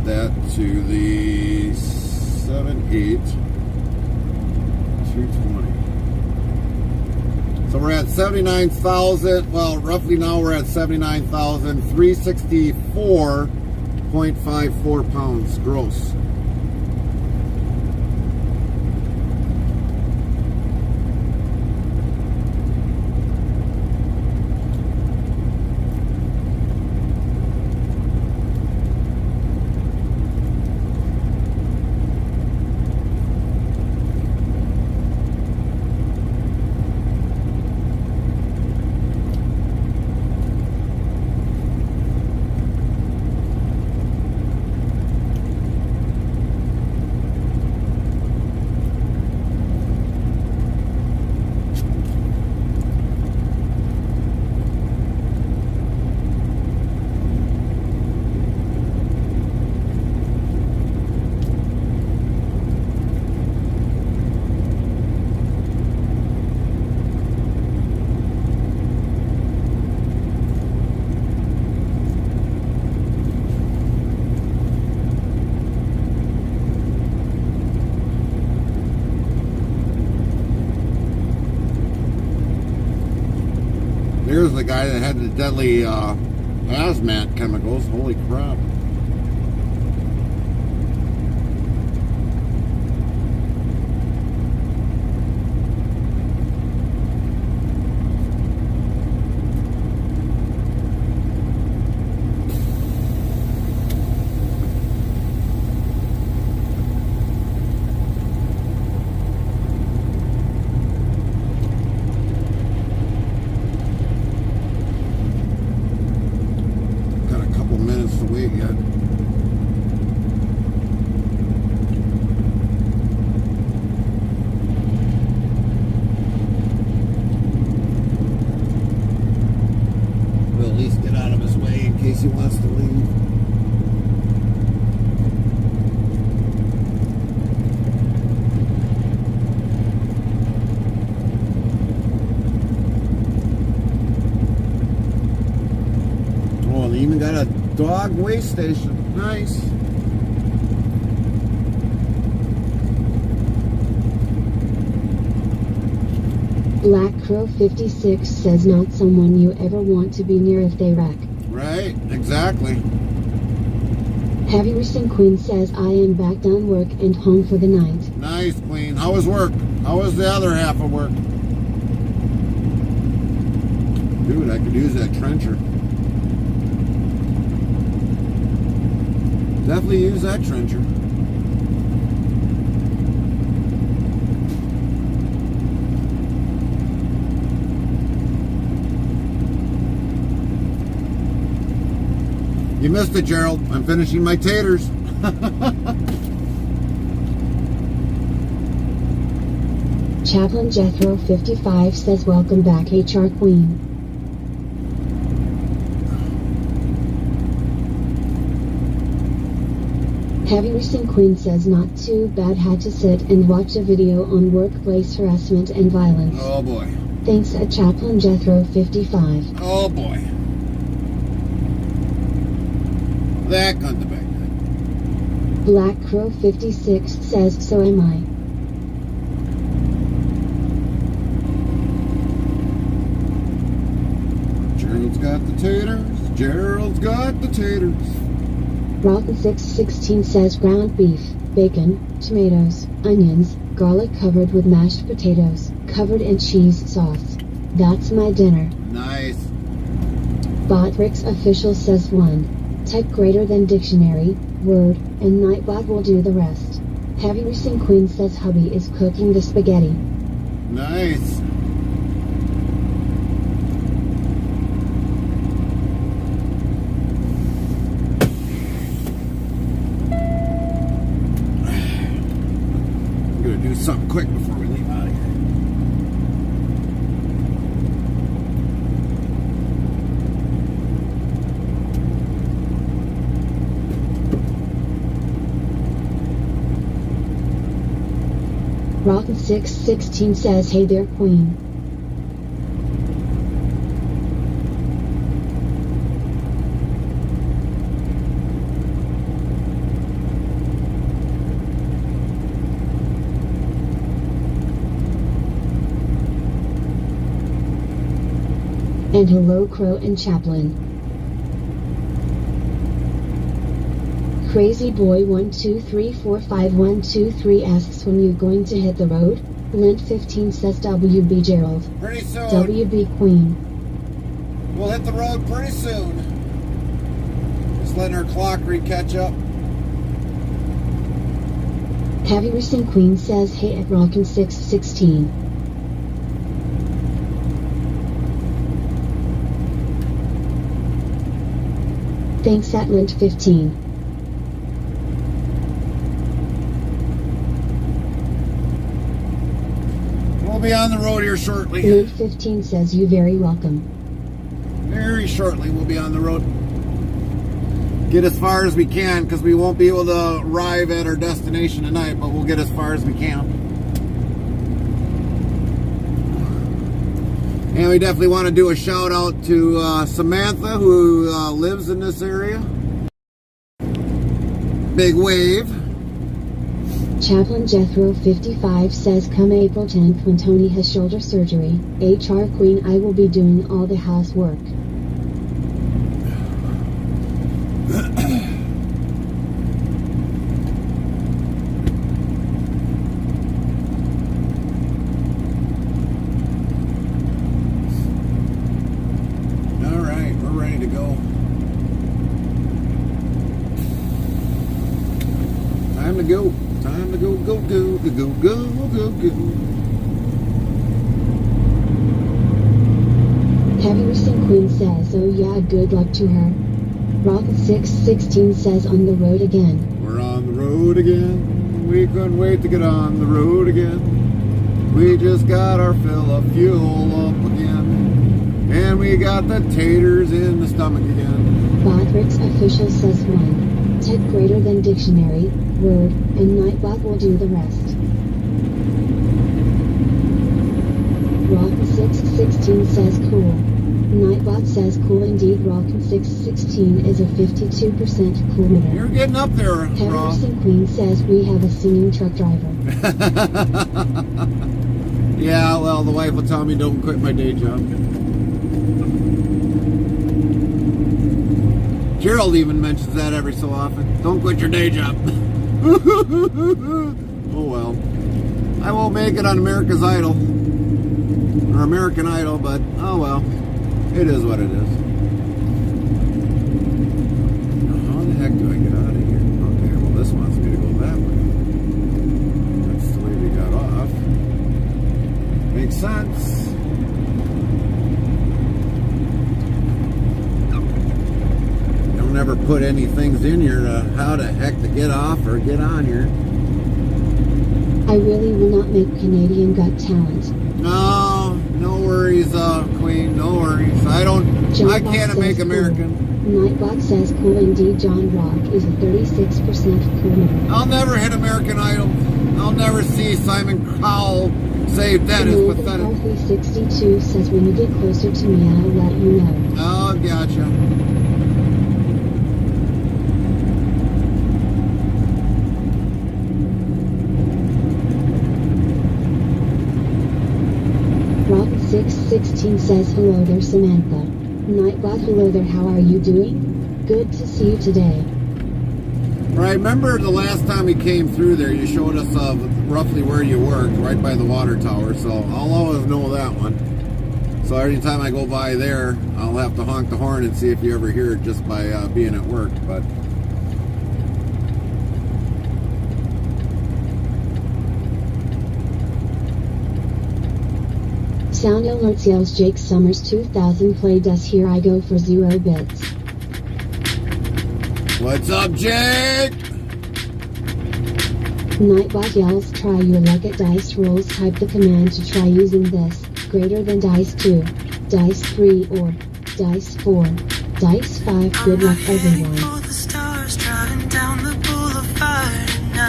That to the 220. So we're at 79,000. Well, roughly now we're at 79,364.54 pounds gross. the guy that had the deadly hazmat chemicals. Holy crap. He wants to leave. Oh, they even got a dog waste station. Nice. Black Crow 56 says not someone you ever want to be near if they wreck. Right, exactly. Heavy Racing Queen says I am back done work and home for the night. Nice, Queen. How was work? How was the other half of work? Dude, I could use that trencher. Definitely use that trencher. You missed it, Gerald. I'm finishing my taters. Chaplain Jethro 55 says welcome back HR Queen. Heavy Racing Queen says not too bad, had to sit and watch a video on workplace harassment and violence. Oh boy. Thanks at Chaplain Jethro 55. Oh boy. That got the back. Black Crow 56 says so am I. Gerald's got the taters. Gerald's got the taters. Rotten 616 says ground beef, bacon, tomatoes, onions, garlic covered with mashed potatoes, covered in cheese sauce. That's my dinner. Nice. Botrix official says 1. Type greater than dictionary, word, and Nightbot will do the rest. Heavy Racing Queen says hubby is cooking the spaghetti. Nice. I'm gonna do something quick before we leave out of here. Rotten 616 says hey there Queen. And hello Crow and Chaplain. Crazy Boy 123451123 asks when you going to hit the road. Lint 15 says WB Gerald. Pretty soon. WB Queen. We'll hit the road pretty soon. Just letting our clock catch up. Heavy Racing Queen says hey at Rockin' 616. Thanks at Lint 15. We'll be on the road here shortly. Lint 15 says you very welcome. Very shortly we'll be on the road. Get as far as we can because we won't be able to arrive at our destination tonight, but we'll get as far as we can. And we definitely want to do a shout out to Samantha, who lives in this area. Big wave. Chaplain Jethro 55 says come April 10th when Tony has shoulder surgery, HR Queen I will be doing all the housework. Alright, we're ready to go. Time to go. Time to go, go, go, go, go, go, go, go. Heavy Racing Queen says, oh yeah, good luck to her. Rocket 616 says on the road again. We're on the road again. We couldn't wait to get on the road again. We just got our fill of fuel up again. And we got the taters in the stomach again. Botrix official says 1. Tech greater than dictionary, word, and Nightbot will do the rest. Rocket 616 says cool. Nightbot says cool indeed. Rocket 616 is a 52% cool meter. You're getting up there, Henderson Queen says we have a singing truck driver. Yeah, well, the wife will tell me don't quit my day job. Gerald even mentions that every so often. Don't quit your day job. Oh well. I won't make it on America's Idol. Or American Idol, but oh well. It is what it is. Now, how the heck do I get out of here? Okay, well this wants me to go that way. That's the way we got off. Makes sense. Never put any things in here how the heck to get off or get on here. I really will not make Canadian Got Talent. No worries, Queen, no worries. I can't make American. Nightbot says cool indeed. John Rock is a 36% cool meter. I'll never hit American Idol. I'll never see Simon Cowell say that is pathetic. Coffee 62 says when you get closer to me, I'll let you know. Oh, gotcha. Rocket 616 says hello there Samantha. Nightbot hello there, how are you doing? Good to see you today. Right, remember the last time we came through there, you showed us roughly where you worked, right by the water tower, so I'll always know that one. So every time I go by there, I'll have to honk the horn and see if you ever hear it just by being at work, but... Sound alerts yells Jake Summers 2000 played us here I go for 0 bits. What's up, Jake? Nightbot yells try your luck at dice rolls. Type the command to try using this. Greater than dice 2, dice 3 or dice 4, dice 5. Good luck everyone.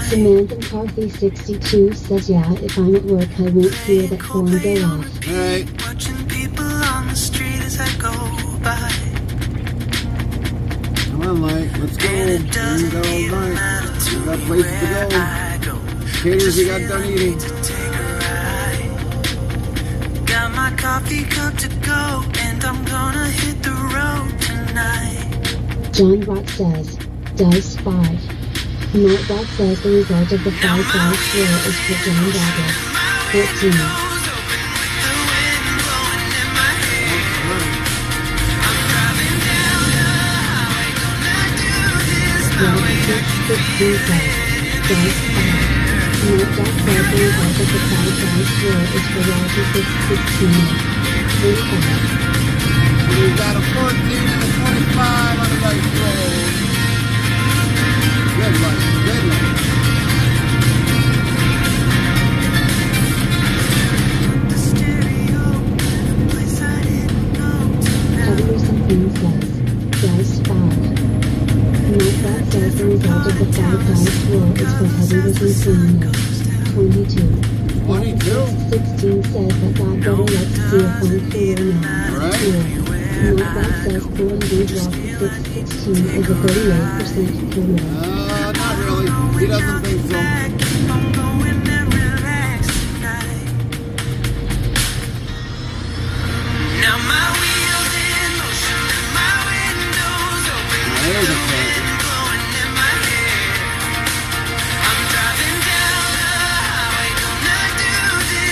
Samantha McCarthy 62 says yeah, if I'm at work I won't hear that horn go off. Hey. Come on, Light, let's go. We got all night. We got places to go. Caters we got done eating. Got my coffee cup to go, and I'm gonna hit the road tonight. John Rock says, dice 5. Nightbot says the result of the 5 dice roll is for John Douglas, 14. Rocket 616 says, dice 5. Nightbot says the result of the 5 dice roll is for Rocket 616, 35. We've got a 14 and a 25 on the dice roll. Good luck, good luck. Heading something says, dice 5. Nightbot says the result of the 5 dice roll is for Heading something 22. 22? 16 says that God better let's see if I'm cooler now. Alright. Nightbot says cool indeed. Rocket 616 is a 38% cool meter. Not really. He doesn't think so. Keep on going and relax tonight. Now my wheels in motion and my windows open. There's a track. Blowing in my hair. I'm driving down the highway, gonna do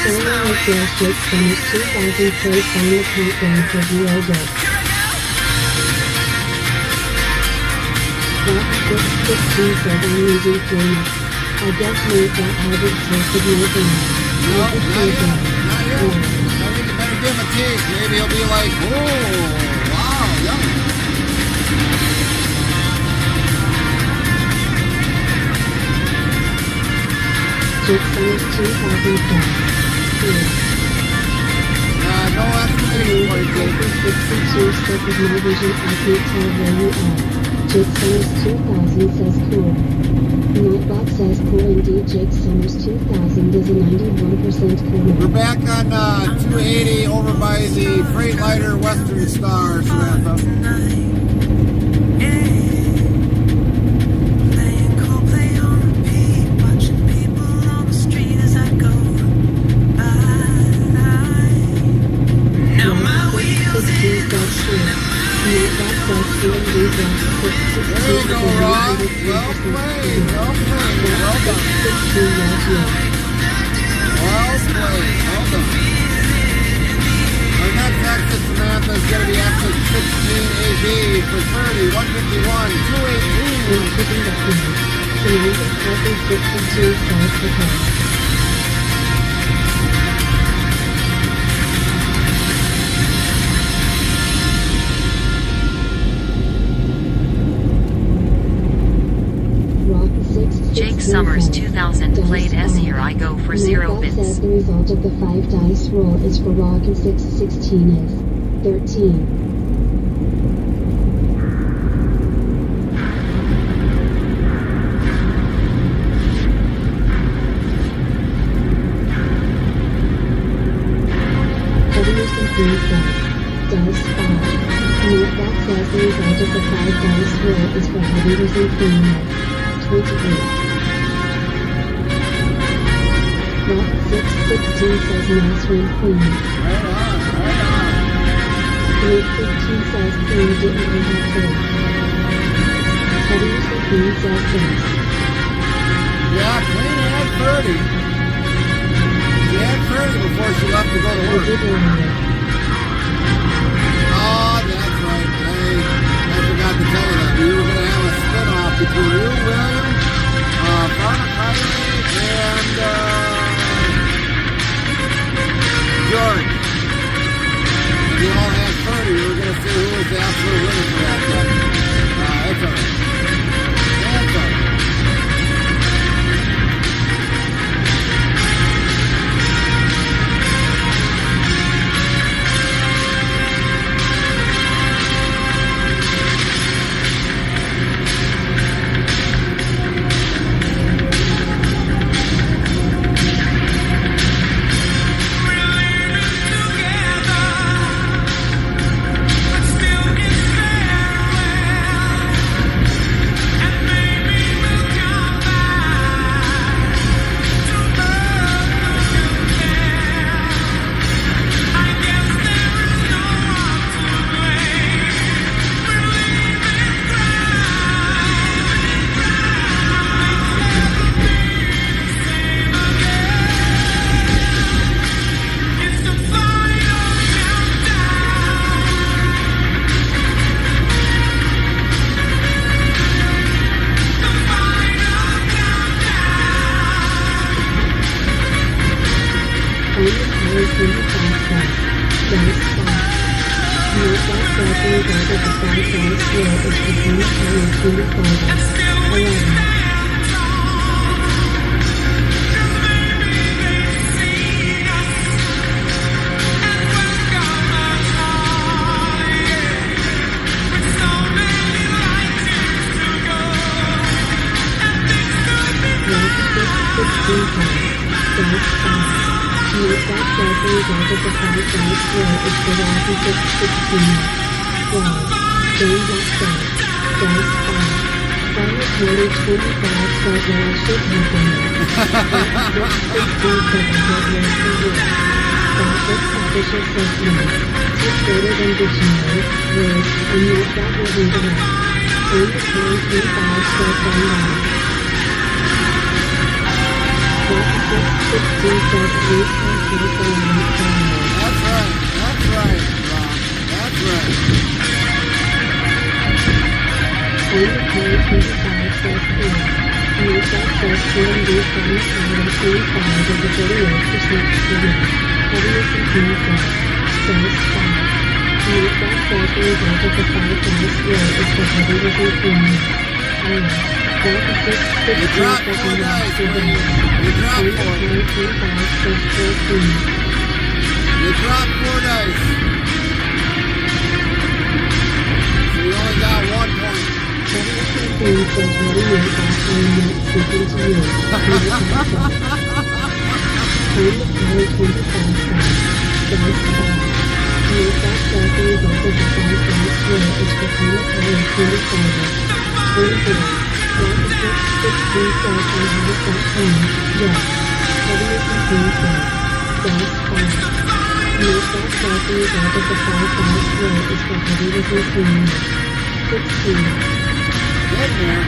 this my way. Refuel Jake Summit 2000 play final countdown for Zero Bit. Rock 616 says I'm losing Phoenix. I guess mate that Harvard tasted no ground. No, not yet. Not yet. I think you better give him a taste. Maybe he'll be like, oh, wow, yummy. Jake Summit 2005. No estimating for you, Jake. 62 stuck with my vision, I can't tell where you are. Jake Summers 2000 says cool. Nightbot says cool indeed. Jake Summers 2000 is a 91% cool. We're back on 280 over by the Freightliner Western Star, Samantha. Playing Coldplay on repeat, watching people on the street as I go by. Now my wheels in motion and my There you go, Rob. Well played. Well played. Well done. Well played. Well done. Our next exit, Samantha, is going to be exit 16AB for 30, 151, 218. Jake Summers 2000 played S Here I Go for 0 bits. Says the result of the 5 dice roll is for Rock and 616 is 13. Heading some green says dice 5. Nightbot says the result of the 5 dice roll is for Heading and Green is 28. Rock 616 says nice one, Queen. Right on. 815 says Queen didn't really have 30. Heading to Queen says this. Yeah, Queen had 30. She had 30 before she left to go to I work. did earlier. Oh, that's right. I forgot to tell you that. We were going to have a spin-off between you, William, Farmer Kylie, and George. And we all had 30. We were going to see who was the absolute winner for that. But that's all right. That's all right. Kelly 25 says that I should have been there. Rock 16 says I had worse than this. Gossip official says no. It's greater than dictionary, words, and not that will read it out. And the Kelly 25 says I'm right. Rock 16 says at least I'm here for a week for a year. That's right, Rob. That's right. And the Kelly 25 says here. Myself says CMD from the Canada 25 is a 38% figure. Heaviness and clean says 5. Myself says the result of the 5 dice roll is for heaviness and cleanness. Delta 6 You dropped 4 dice, Wayne. You dropped 4. And the Kelly 25 says 14. You dropped 4 dice. So you only got 1 point. Heaviness and clean says really nice after I'm not speaking to you. And the Kelly 25 says dice 5. Myself says the result of the 5 dice roll is for Kelly 25. 24. Rock 16 says I have it that time. Yes. Heaviness and clean says dice 5. Myself says the result of the 5 dice roll is for heaviness and cleanness. 16. Get in there.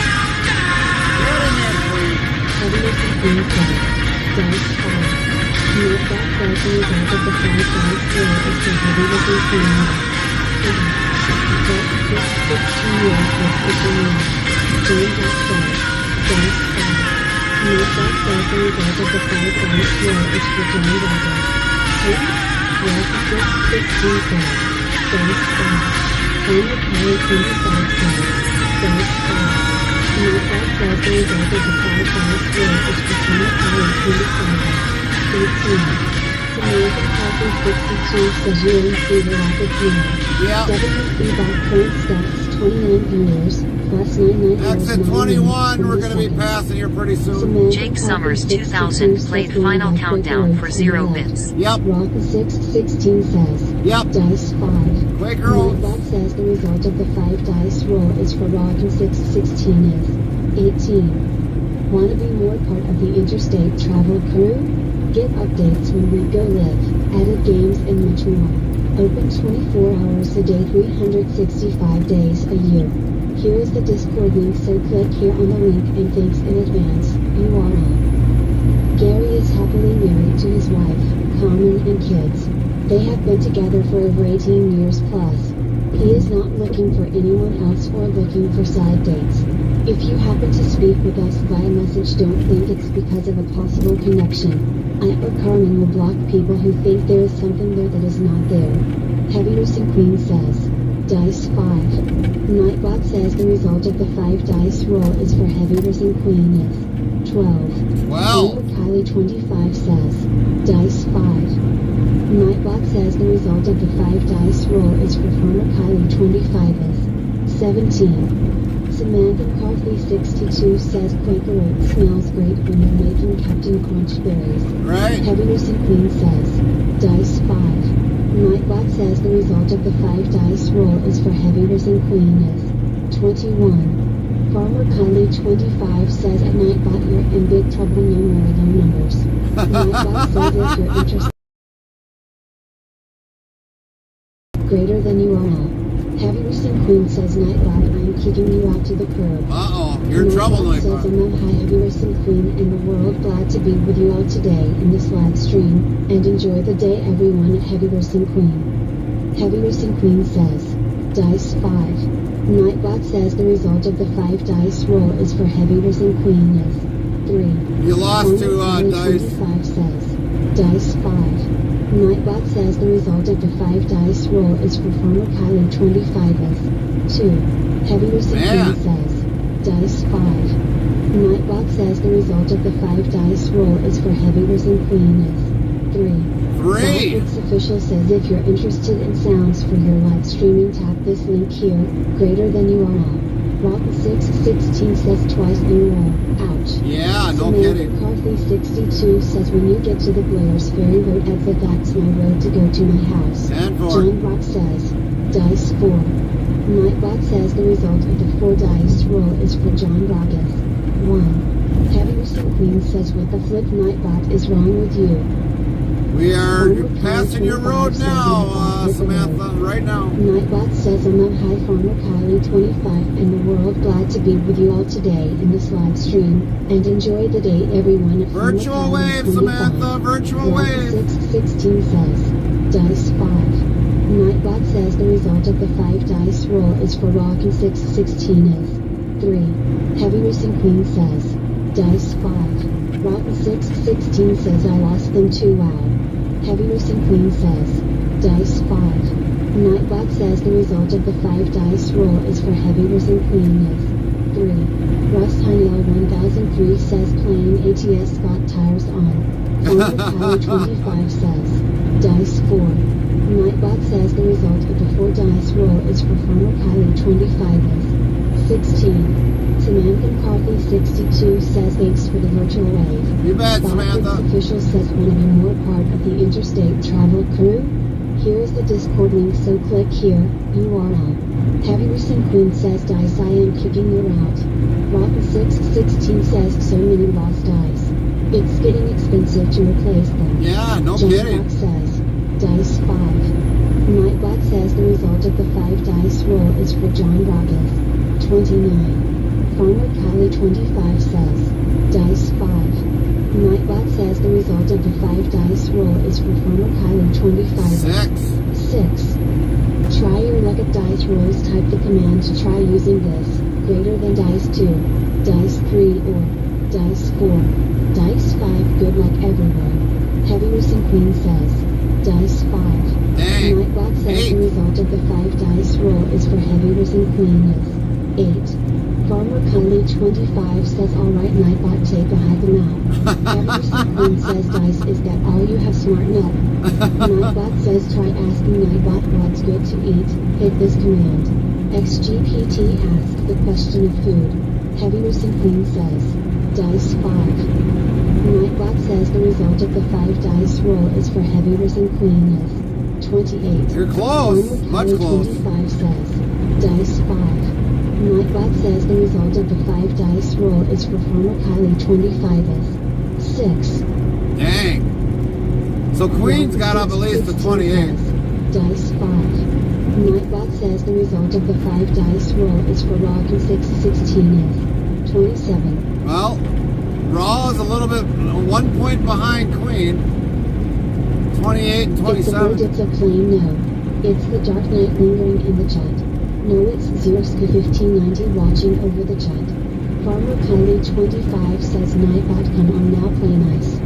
Get in there, Queen. Heaviness and clean says dice 5. Myself says the result of the 5 dice roll is for heaviness and cleanness. 16 years with Kitchen Rock. James Rock says dice 5. Myself says the result of the 5 dice roll is for John Roger. 10. Rock 16 says dice 5. And the Kelly 25 says dice 5. Myself says the result of the 5 dice roll is for Kelly 25. 18. Samantha Coffee 62 says UNC the Rapid Viewers. Yep. WC back current stats 29 viewers plus 99 Exit 21. We're going to be passing here pretty soon. Jake Summers 2000 played Final Countdown for 0 bits. Yep. Rock 616 says Yep. dice 5. Quaker Oats. Nightbot says the result of the 5 dice roll is for Rock and 616 is 18. Want to be more part of the Interstate travel crew? Get updates when we go live. Added games and much more. Open 24 hours a day, 365 days a year. Here is the Discord link, so click here on the link and thanks in advance. URL. Gary is happily married to his wife, Carmen, and kids. They have been together for over 18 years plus. He is not looking for anyone else or looking for side dates. If you happen to speak with us via message, don't think it's because of a possible connection. I or Carmen will block people who think there is something there that is not there. Heaviness and Queen says dice 5. Nightbot says the result of the 5 dice roll is for heaviness and Queen is 12. Wow. Kylie 25 says dice 5. Nightbot says the result of the 5 dice roll is for Farmer Kylie 25 is 17. Samantha Carthy 62 says Quaker Oats smells great when you're making Captain Crunch berries. Right. Heaviness and Queen says dice 5. Nightbot says the result of the 5 dice roll is for heaviness and Queen is 21. Farmer Kylie 25 says at Nightbot you're in big trouble, no more low numbers. Nightbot says if you're interested greater than URL. Heaviness and Queen says Nightbot, I'm kicking you out to the curb. Uh-oh. You're in trouble, Nightbot says I'm Nightbot. not high Heaviness and Queen in the world. Glad to be with you all today in this live stream, and enjoy the day everyone at Heaviness and Queen. Heaviness and Queen says dice 5. Nightbot says the result of the 5 dice roll is for Heaviness and Queen is 3. You lost to Dice. Dice. 25 says dice 5. Nightbot says the result of the 5 dice roll is for Farmer Kylie 25 is 2. Heaviness and Man. Queen says dice 5. Nightbot says the result of the 5 dice roll is for Heaviness and Queen is 3. 3. Netflix official says if you're interested in sounds for your live streaming, tap this link here, greater than URL. Rock 616 says twice in a row. Ouch. Yeah, no Samantha kidding. Carthy 62 says when you get to the Blair's Ferry Road exit, that's my road to go to my house. 10-4. John Rock says dice 4. Nightbot says the result of the 4 dice roll is for John Rogas. 1. Heavy Recent Queen says what the flip Nightbot is wrong with you. We are passing your road now, Samantha, right now. Nightbot says I'm up high Farmer Kylie 25 and the world, glad to be with you all today in this live stream, and enjoy the day everyone at Virtual Farmer wave, Kylie 25. Samantha, virtual wave. 616 says, dice 5. Nightbot says the result of the 5 dice roll is for Rock, and 616 is 3. Heavy Recent Queen says, dice 5. Rock, 616 says I lost them too, wow. Heavy Recent Queen says, dice 5. Nightbot says the result of the 5 dice roll is for Heavy Recent Queen is 3. Russ Hynell 1003 says playing ATS got tires on. Farmer Kylie 25 says, dice 4. Nightbot says the result of the 4 dice roll is for Farmer Kylie 25 is 16. Samantha Coffee 62 says thanks for the virtual wave. You bet, Samantha. Official says want to be more part of the Interstate travel crew? Here is the Discord link, so click here, URL. Heavy Recent Queen says dice I am kicking you out. Rotten 616 says so many lost dice. It's getting expensive to replace them. Yeah, no John kidding. Fox says, dice 5. Nightbot says the result of the 5 dice roll is for John Rogas. 29. Farmer Kylie 25 says, dice 5. Nightbot says the result of the 5 dice roll is for Farmer Kylie 25. 6. Try your luck at dice rolls. Type the command to try using this. Greater than dice 2, dice 3 or dice 4, dice 5. Good luck everyone. Heavy Recent Queen says, dice 5. Dang. Nightbot says the result of the 5 dice roll is for Heavy Recent Queen is 8. Farmer Kylie 25 says alright Nightbot, take a hike now. Heavy Recent Queen says dice, is that all you have? Smarten up. Nightbot says try asking Nightbot what's good to eat. Hit this command. XGPT asked the question of food. Heavy Recent Queen says, dice 5. Nightbot says the result of the 5 dice roll is for Heavy Recent Queen is 28. You're close, much close. 25 says, dice 5. Nightbot says the result of the 5 dice roll is for Farmer Kylie 25 is 6. Dang. So Queen's got up at least to 28. Dice 5. Nightbot says the result of the 5 dice roll is for Rock, and 616 is 27. Well, Raw is a little bit, 1 point behind Queen. 28 and 27. It's a bird, it's a plane, no. It's the Dark Knight lingering in the chat. No, it's Zerska 1590 watching over the chat. Farmer Kylie 25 says Nightbot come on now, play nice.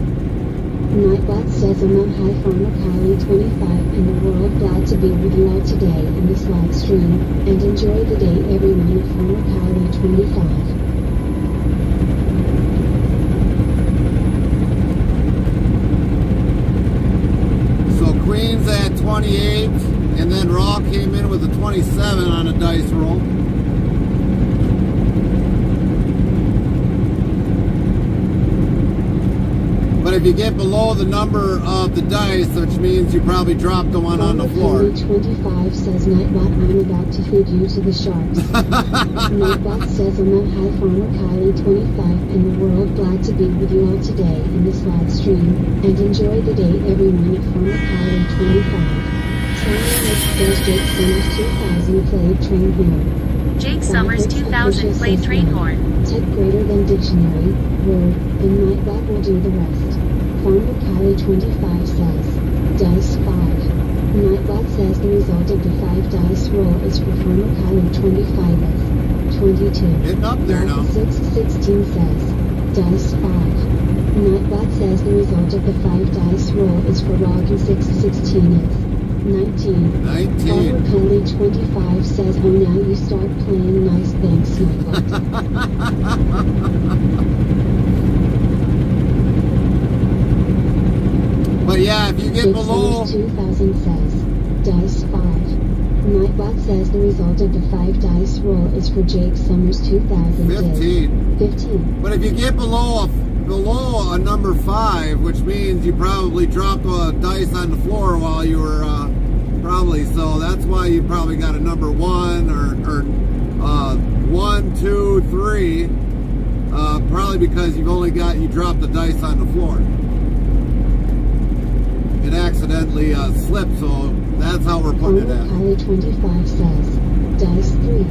Nightbot says I'm up high Farmer Kylie 25 and the world, glad to be with you all today in this live stream, and enjoy the day everyone at Farmer Kylie 25. Queen's at 28, and then Raw came in with a 27 on a dice roll. But if you get below the number of the dice, which means you probably dropped the one on the floor. 25 says Nightbot, I'm about to feed you to the sharks. Nightbot says I'm up high Farmer Kylie 25 and the world, glad to be with you all today in this live stream, and enjoy the day everyone at Farmer Kylie 25. Says Jake Summers 2000 played train horn. Jake Summers 2000 played train horn. Type greater than dictionary, word, and Nightbot will do the rest. Farmer Kylie 25 says, dice 5. Nightbot says the result of the 5 dice roll is for Farmer Kylie 25 is 22. Getting up there now. 616 says, dice 5. Nightbot says the result of the 5 dice roll is for Rog, and 616 is 19. 19. Farmer Kylie 25 says, oh now you start playing nice, thanks Nightbot. But yeah, if you get below 2000 says, dice 5. Nightbot says the result of the 5 dice roll is for Jake Summers 2000 15. 15. But if you get below a number 5, which means you probably dropped a dice on the floor while you were Probably so. That's why you probably got a number 1 or 1, 2, 3. Probably because you dropped the dice on the floor. It accidentally slipped, so that's how we're putting it at. Kylie 25 says, dice 3.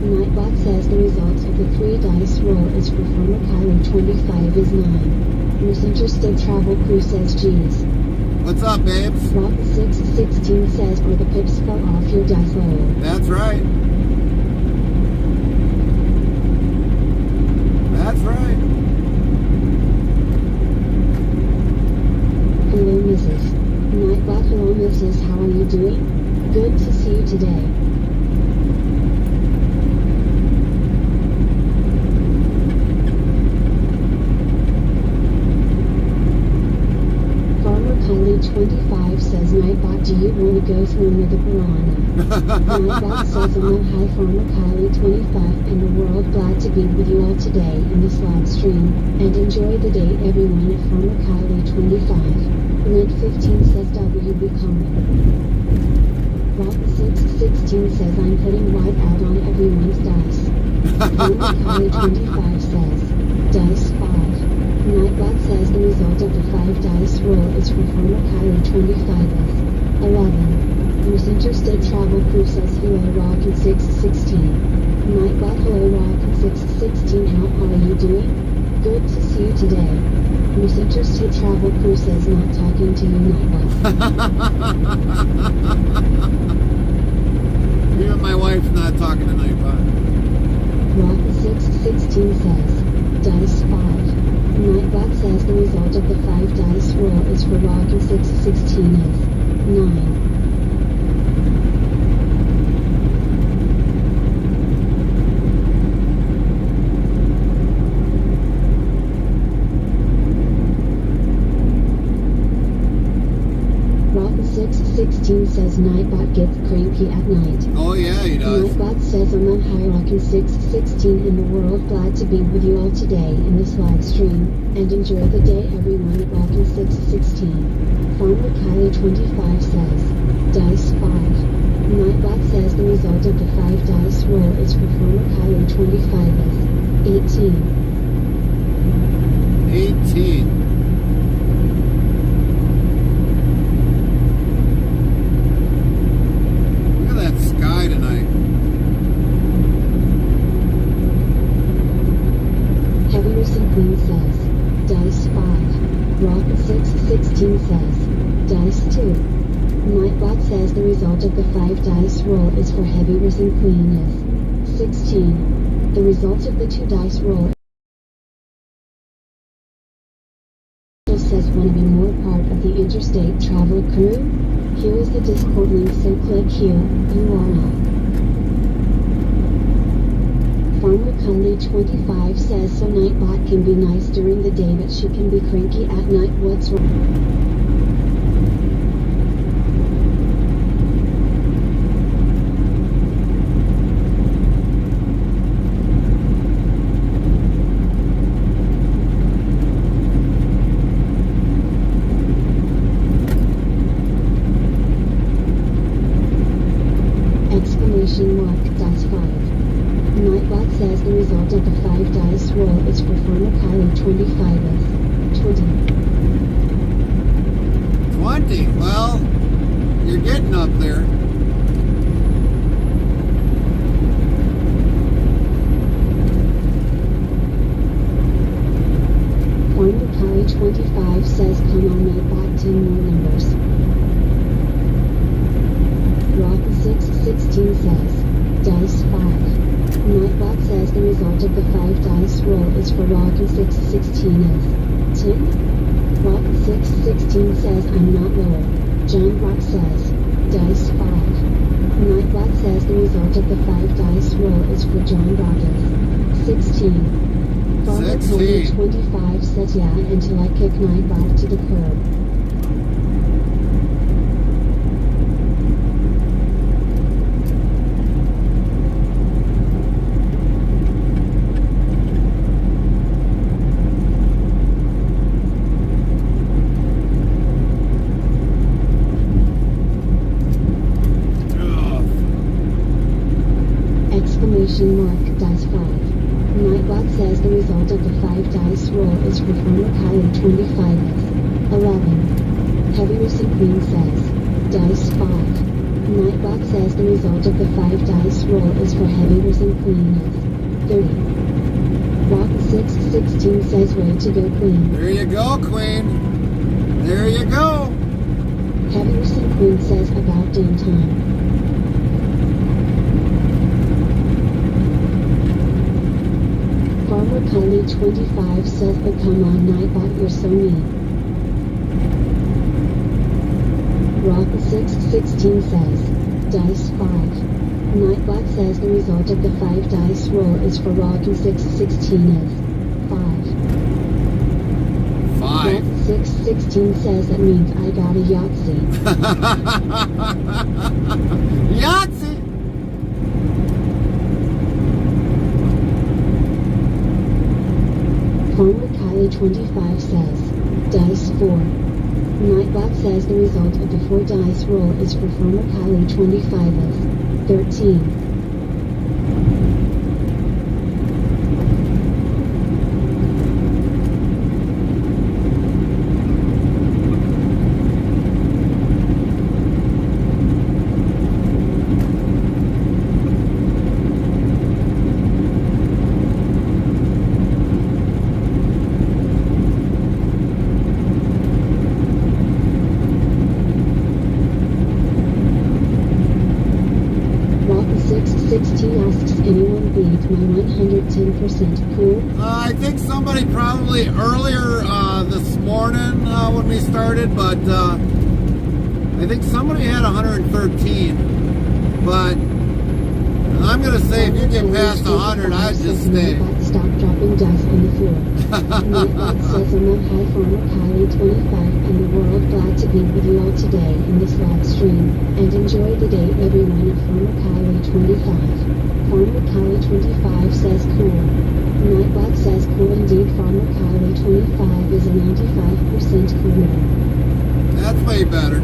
Nightbot says the result of the 3 dice roll is for Farmer Kylie 25 is 9. Miss Interstate Travel Crew says, geez. What's up, babes? Rock 616 says, or the pips fell off your dice roll. That's right. That's right. Hello, Mrs. Nightbot, hello, Mrs. How are you doing? Good to see you today. Kylie 25 says, Nightbot, do you want to go swimming with a piranha? Nightbot says, hello, hi, Farmer Kylie 25 and the world, glad to be with you all today in this live stream, and enjoy the day everyone at Farmer Kylie 25. Lint 15 says, WB coming. Rock 616 says, I'm putting white out on everyone's dice. Farmer Kylie 25 says, dice 5. Nightbot says the result of the 5 dice roll is for Farmer Kylie 25 is 11. Miss Interstate Travel Crew says, hello, Rock 616. Nightbot, hello, Rock 616. How are you doing? Good to see you today. Miss Interstate Travel Crew says, not talking to you, Nightbot. Even my wife's not talking to Nightbot. Rock 616 says, dice 5. Nightbot says the result of the 5 dice roll is for Rock 616 is 9. Rock 616 says Nightbot gets cranky at night. Oh yeah, he does. Nightbot says, I'm on high rockin' 616 in the world, glad to be with you all today in this live stream, and enjoy the day everyone at rockin' 616. Farmer Kylie 25 says, dice 5. Nightbot says the result of the 5 dice roll is for Farmer Kylie 25 is 18. 18. Sky tonight. Heavy Racing Queen says, dice 5. Rock 616 says, dice 2. Nightbot says the result of the 5 dice roll is for Heavy Racing Queen is 16. The result of the 2 dice roll says, want to be more part of the Interstate Travel Crew? Here is the Discord link, so click here, URL. Farmer Kylie 25 says, so Nightbot can be nice during the day but she can be cranky at night, what's wrong? Dice 5. Nightbot says the result of the 5 dice roll is for Farmer Kylie 25 is 20. 20? Well, you're getting up there. Farmer Kylie 25 says, come on Nightbot, 10 more numbers. Rock 616 says, dice 5. Nightbot says the result of the 5 dice roll is for Rock 616 is 10. Rock 616 says, I'm not lower. John Rock says, dice 5. Nightbot says the result of the 5 dice roll is for John Rock is 16. Farmer Kylie 25 says, yeah, until I kick Nightbot to the curb. Nightbot says the result of the 5 dice roll is for Farmer Kylie 25th. 11. Heavy Recent Queen says, dice 5. Nightbot says the result of the 5 dice roll is for Heavy Recent Queen is 30. Rock 616 says way to go Queen. There you go, Queen. There you go. Heavy Recent Queen says about damn time. Farmer Kylie 25 says, but come on Nightbot, you're so mean. Rock 616 says, dice 5. Nightbot says the result of the 5 dice roll is for Rock 616 is 5. 5. Rock 616 says that means I got a Yahtzee. Yahtzee! Farmer Kylie 25 says, dice 4. Nightbot says the result of the 4 dice roll is for Farmer Kylie 25 is 13. Anyone beat my 110% cool? I think somebody probably earlier this morning when we started, but I think somebody had 113. But I'm going to say if you get past 100, I'd just stay. Stop dropping dice on the floor. Nightbot says I'm on high Farmer Kylie 25 and the world, glad to be with you all today in this live stream, and enjoy the day everyone at Farmer Kylie 25. Farmer Kylie 25 says cool. Nightbot says cool indeed. Farmer Kylie 25 is a 95% cool. That's way better.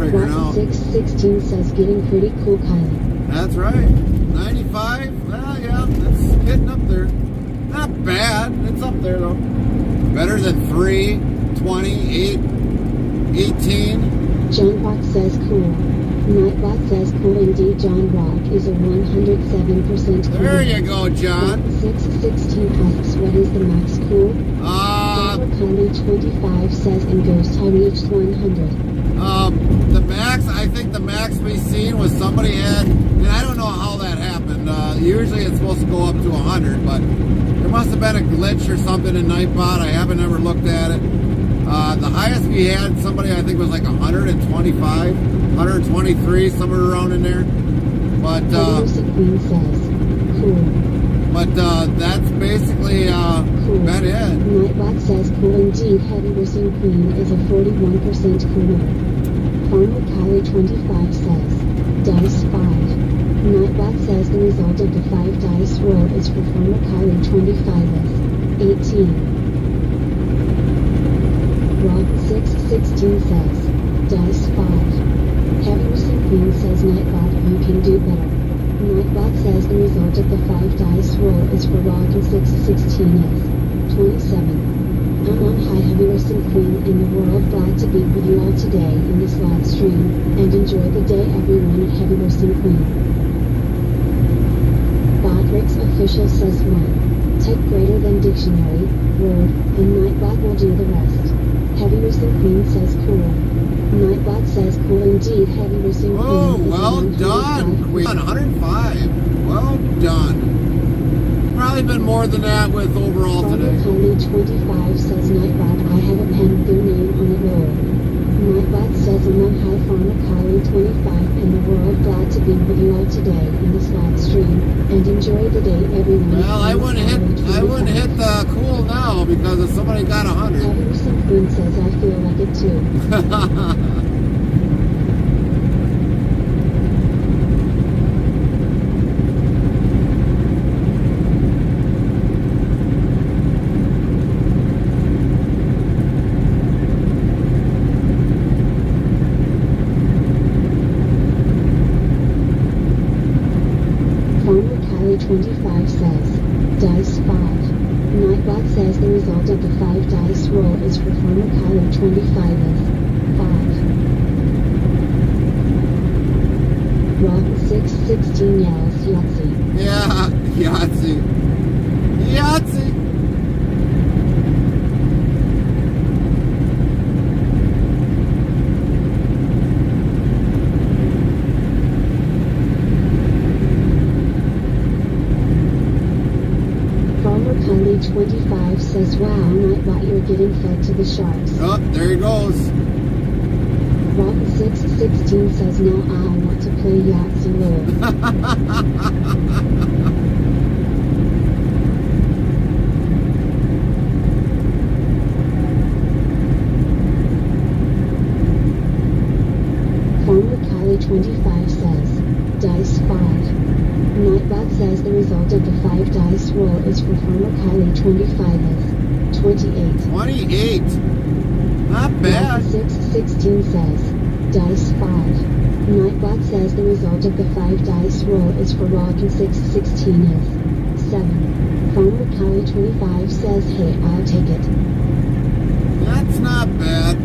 Rock 616 says getting pretty cool Kylie. That's right. 95? Well, yeah, that's getting up there. Not bad. It's up there, though. Better than 3, 20, 8, 18. John Rock says cool. Nightbot says cool indeed. John Rock is a 107% cool. There you go, John. Rock 616 asks what is the max cool? Farmer Kylie 25 says and Ghost I reached 100. The max, I think the max we seen was somebody had, and I don't know how that happened. Usually it's supposed to go up to 100, but there must have been a glitch or something in Nightbot. I haven't ever looked at it. The highest we had, somebody I think was like 125, 123, somewhere around in there. But Queen says, cool. But that's basically Cool. been it. Nightbot says cool indeed. Heavy Recent Queen is a 41% cooler. Farmer Kylie 25 says, dice 5. Nightbot says the result of the 5 dice roll is for Farmer Kylie 25 is 18. Rock 616 says, dice 5. Heavy Recent Queen says Nightbot, you can do better. Nightbot says the result of the 5 dice roll is for Rock 616 is 27. I'm on high Heavy Recent Queen in the world, glad to be with you all today in this live stream, and enjoy the day everyone at Heavy Recent Queen. Botrix Official says 1. Type greater than dictionary, word, and Nightbot will do the rest. Heavy Recent Queen says cool. Nightbot says cool indeed. Heavy Recent Queen. Oh, well done, Queen. 105. Well done. Probably been more than that with overall today. Farmer Kylie 25 says Nightbot, I have a pen with your name on it roll. Nightbot says I'm on high Farmer Kylie 25 in the world, glad to be with you all today in this live stream, and enjoy the day everyone. Well, I wouldn't hit the cool now because if somebody got 100. Heavy Recent Queen says I feel like it too. Kylie25 says, Dice 5. Nightbot says the result of the 5 dice roll is for Farmer Kylie25 is 5. Rob616 yells Yahtzee. Yeah, Yahtzee. Yahtzee. Farmer Kylie25 says, wow, Nightbot, you're getting fed to the sharks. Oh, there he goes. Rob616 says, now I want to play Yahtzee roll. Farmer Kylie25 says, Dice 5. Nightbot says the result of the 5 dice roll is for Farmer Kylie25 is 28. 28. Not bad. 616 says, Dice 5. Nightbot says the result of the 5 dice roll is for Rock616 is 7. Farmer Kylie25 says, hey, I'll take it. That's not bad.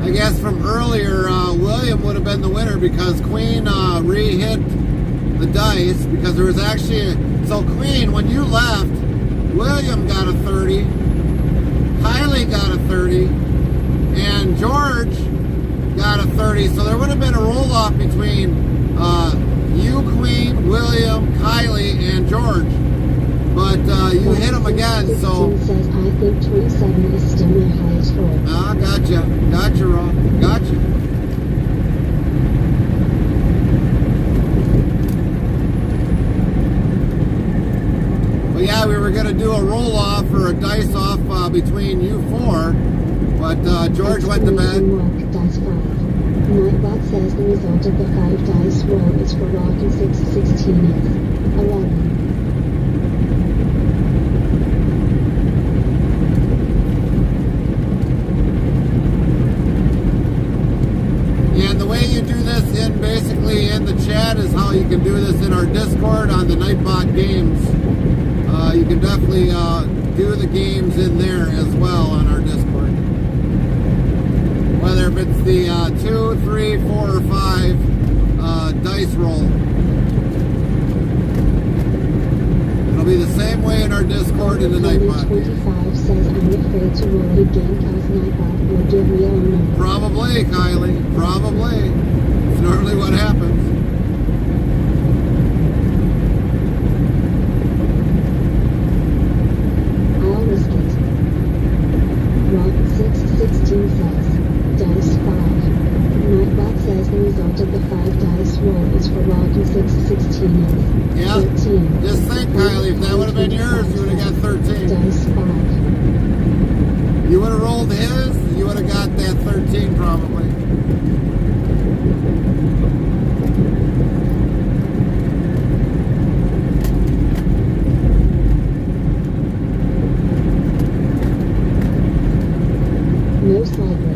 I guess from earlier, William would have been the winner because Queen re-hit the dice because there was actually... So Queen, when you left, William got a 30, Kylie got a 30, and George got a 30. So there would have been a roll-off between you, Queen, William, Kylie, and George. But you hit him again, so... says, I think 27 is still my highest roll. Ah, gotcha. Gotcha, Rob. Gotcha. Well, yeah, we were going to do a roll-off or a dice-off between you four, but George went to bed. Dice 5. Nightbot says the result of the 5 dice roll is for Rock616 is 11. And the way you do this basically in the chat is how you can do this in our Discord on the Nightbot games. You can definitely do the games in there as well on our Discord. Whether if it's the 2, 3, 4, or 5 dice roll. It'll be the same way in our Discord in the Nightbot. 25 says, I'm afraid to roll it again because Nightbot will give me a number. Probably, Kylie. Probably. It's normally what happens. I'll risk it. Rock616 says, Dice 5. Nightbot says the result of the 5 dice roll is for Rock616 is Yeah. 13. Just think, Kylie, if that would have been yours, you would have got 13. Dice 5. You would have rolled his, you would have got that 13 probably. Most likely.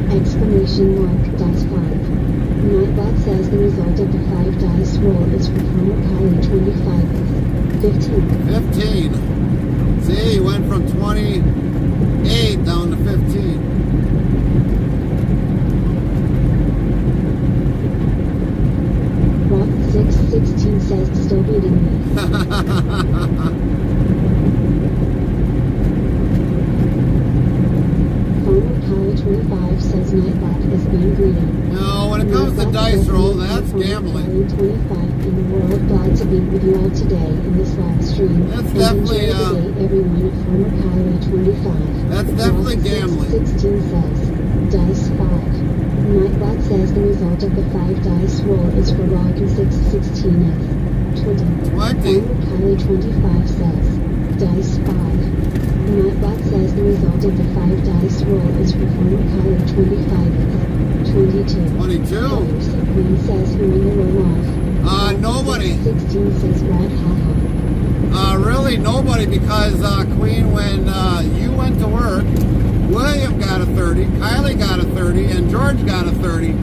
Exclamation mark, dice 5. Nightbot says the result of the 5 dice roll is for Farmer Kylie25 is 15. 15. See, you went from 28 down to 15. Rock616 says, still beating me. Farmer Kylie25 says Nightbot is being greedy. No, when it comes to dice roll, that's gambling. 25 in the world. Glad to be with you all today in this live stream. That's And definitely, enjoy the day, everyone at Farmer Kylie25. That's definitely gambling. 16 says, Dice 5. Nightbot says the result of the 5 dice roll is for Rock616 is 20. 20. Farmer Kylie25 says, Dice 5. Nightbot says the result of the 5 dice roll is for Farmer Kylie25 is 22. 22. Queen says who in the roll off. Nobody. 16 says right, haha. Really nobody, because Queen, when you went to work, William got a 30, Kylie got a 30, and George got a 30.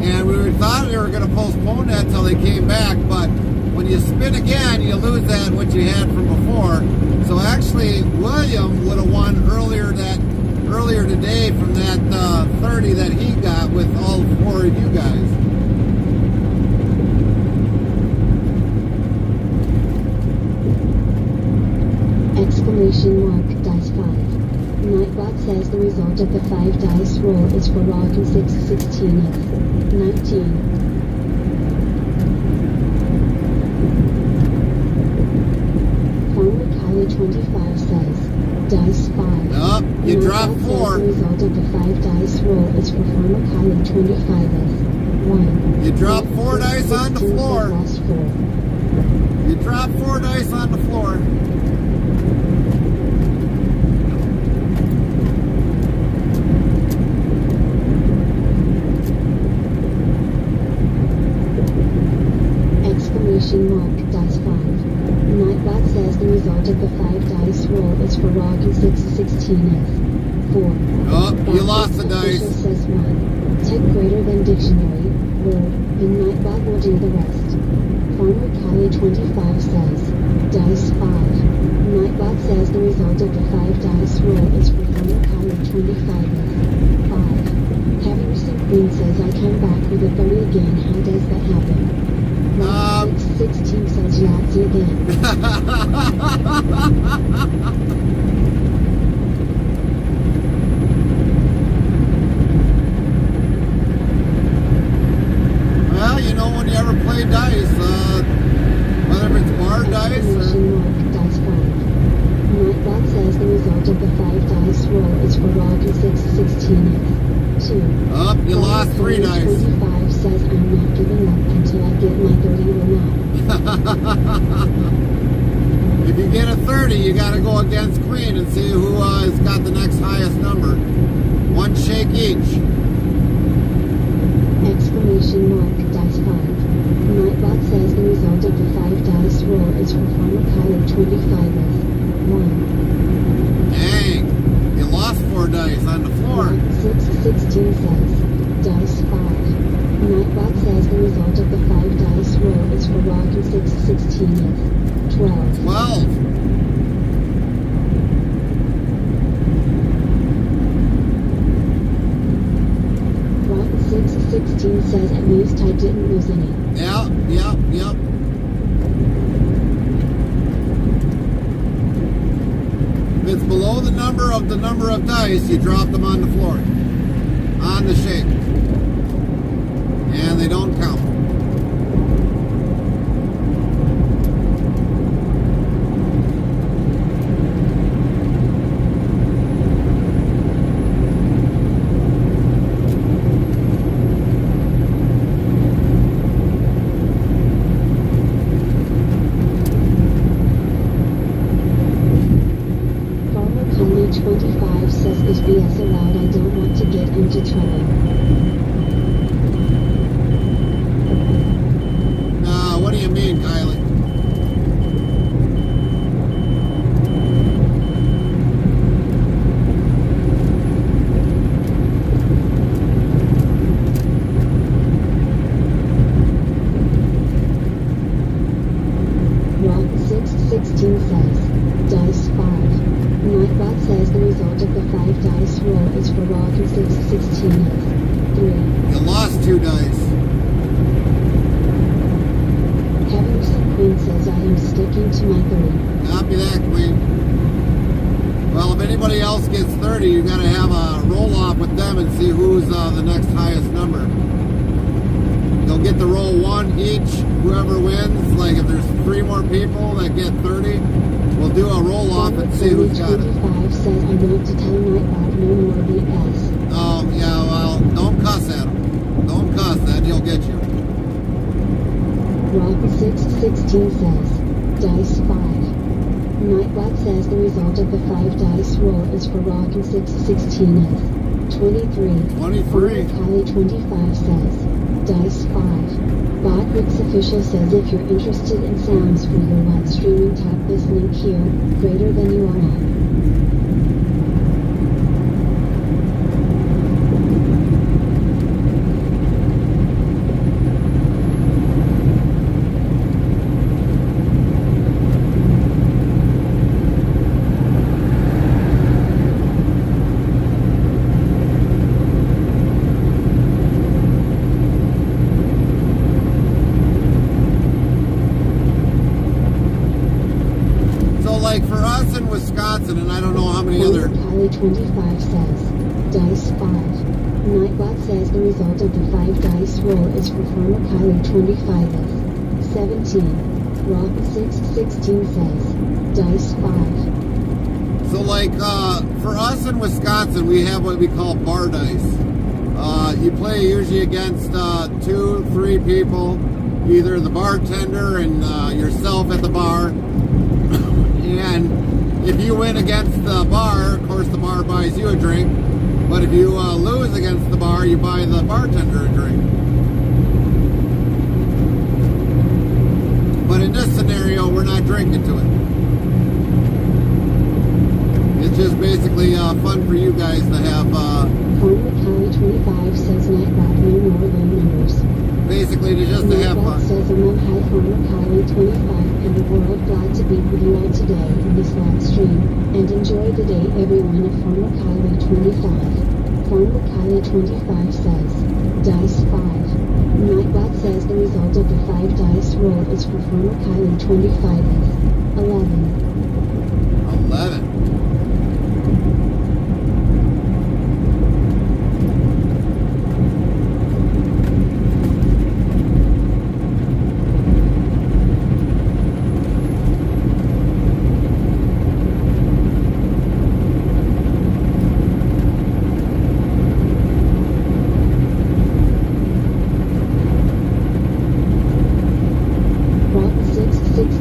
And we thought we were going to postpone that till they came back, but when you spin again, you lose that what you had from before. So actually, William would have won earlier today from that 30 that he got with all 4 of you guys. Exclamation mark dice 5. Nightbot says the result of the 5 dice roll is for Rock and 6/16th. 19. Farmer Kylie 25 says dice 5. Yup, you dropped 4. The result of the 5 dice roll is for Farmer Kylie 25th. 1. You dropped 4 dice on the floor. Lost 4. You dropped 4 dice on the floor. Exclamation mark dice 5. Nightbot says the result of the 5 dice roll is for Rock and 6/16th. 4. Oh, you lost the dice. Official says 1. Tech greater than dictionary, word, and Nightbot will do the rest. Farmer Kylie 25 says dice 5. Nightbot says the result of the 5 dice roll is for Farmer Kylie 25th. 5. Harrison Queen says I come back with a 30 again. How does that happen? 16 says Yahtzee again. Well, you know, when you ever play dice, whether it's bar dice or... Dice 5. Nightbot says the result of the 5 dice roll is for Rock and 6/16th. 2. Oh, you lost 3 dice. 25 says I'm not giving up until I get my 30 or not. If you get a 30, you got to go against Queen and see who has got the next highest number. 1 shake each. Exclamation mark dice 5. Nightbot says the result of the 5 dice roll is for Farmer Kylie 25th. 1. Dang, you lost 4 dice on the floor. 6/16 says dice 5. Nightbot says the result of the 5 dice roll is for Rock and 6/16th. 12. 12. Rock 6/16 says at least I didn't lose any. Yep. If it's below the number of dice, you drop them on the floor. On the shake. And they don't count. Farmer Kylie 25 says is BS allowed? I don't want to get into trouble. What do you mean, Kylie? Rock 6/16 says dice 5. Nightbot says the result of the 5 dice roll is for Rock and 6/16th. 3. You lost 2 dice. Queen says I am sticking to my 30. Copy that, Queen. Well, if anybody else gets 30, you got to have a roll-off with them and see who's the next highest number. They'll get to roll 1 each. Whoever wins, like if there's 3 more people that get 30, we'll do a roll-off and see who's got it. 25 says I want to tell Nightbot no more BS. Oh, yeah, well, don't cuss at him. Don't cuss, then he'll get you. Rock 6/16 says dice 5. Nightbot says the result of the 5 dice roll is for Rock and 6/16th. 23. 23. Kylie 25 says Dice 5. Bot Rick's official says if you're interested in sounds for your live streaming, tap this link here, greater than URL. Like for us in Wisconsin, and I don't know how many other. Kylie 25 says, Dice 5. Nightbot says the result of the 5 dice roll is for Farmer Kylie 25th. 17. Rock 616 says, Dice 5. So like for us in Wisconsin, we have what we call bar dice. You play usually against 2-3 people, either the bartender and yourself at the bar. And if you win against the bar, of course the bar buys you a drink. But if you lose against the bar, you buy the bartender a drink. But in this scenario, we're not drinking to it. It's just basically fun for you guys to have. Farmer Kylie 25 says Nightbot no more low numbers. Basically, to just to have Nightbot fun. says I'm hi Farmer Kylie 25 and the world, glad to be with you all today in this live stream, and enjoy the day everyone of Farmer Kylie 25. Farmer Kylie 25 says, Dice 5. Nightbot says the result of the 5 dice roll is for Farmer Kylie 25th. 11. 11.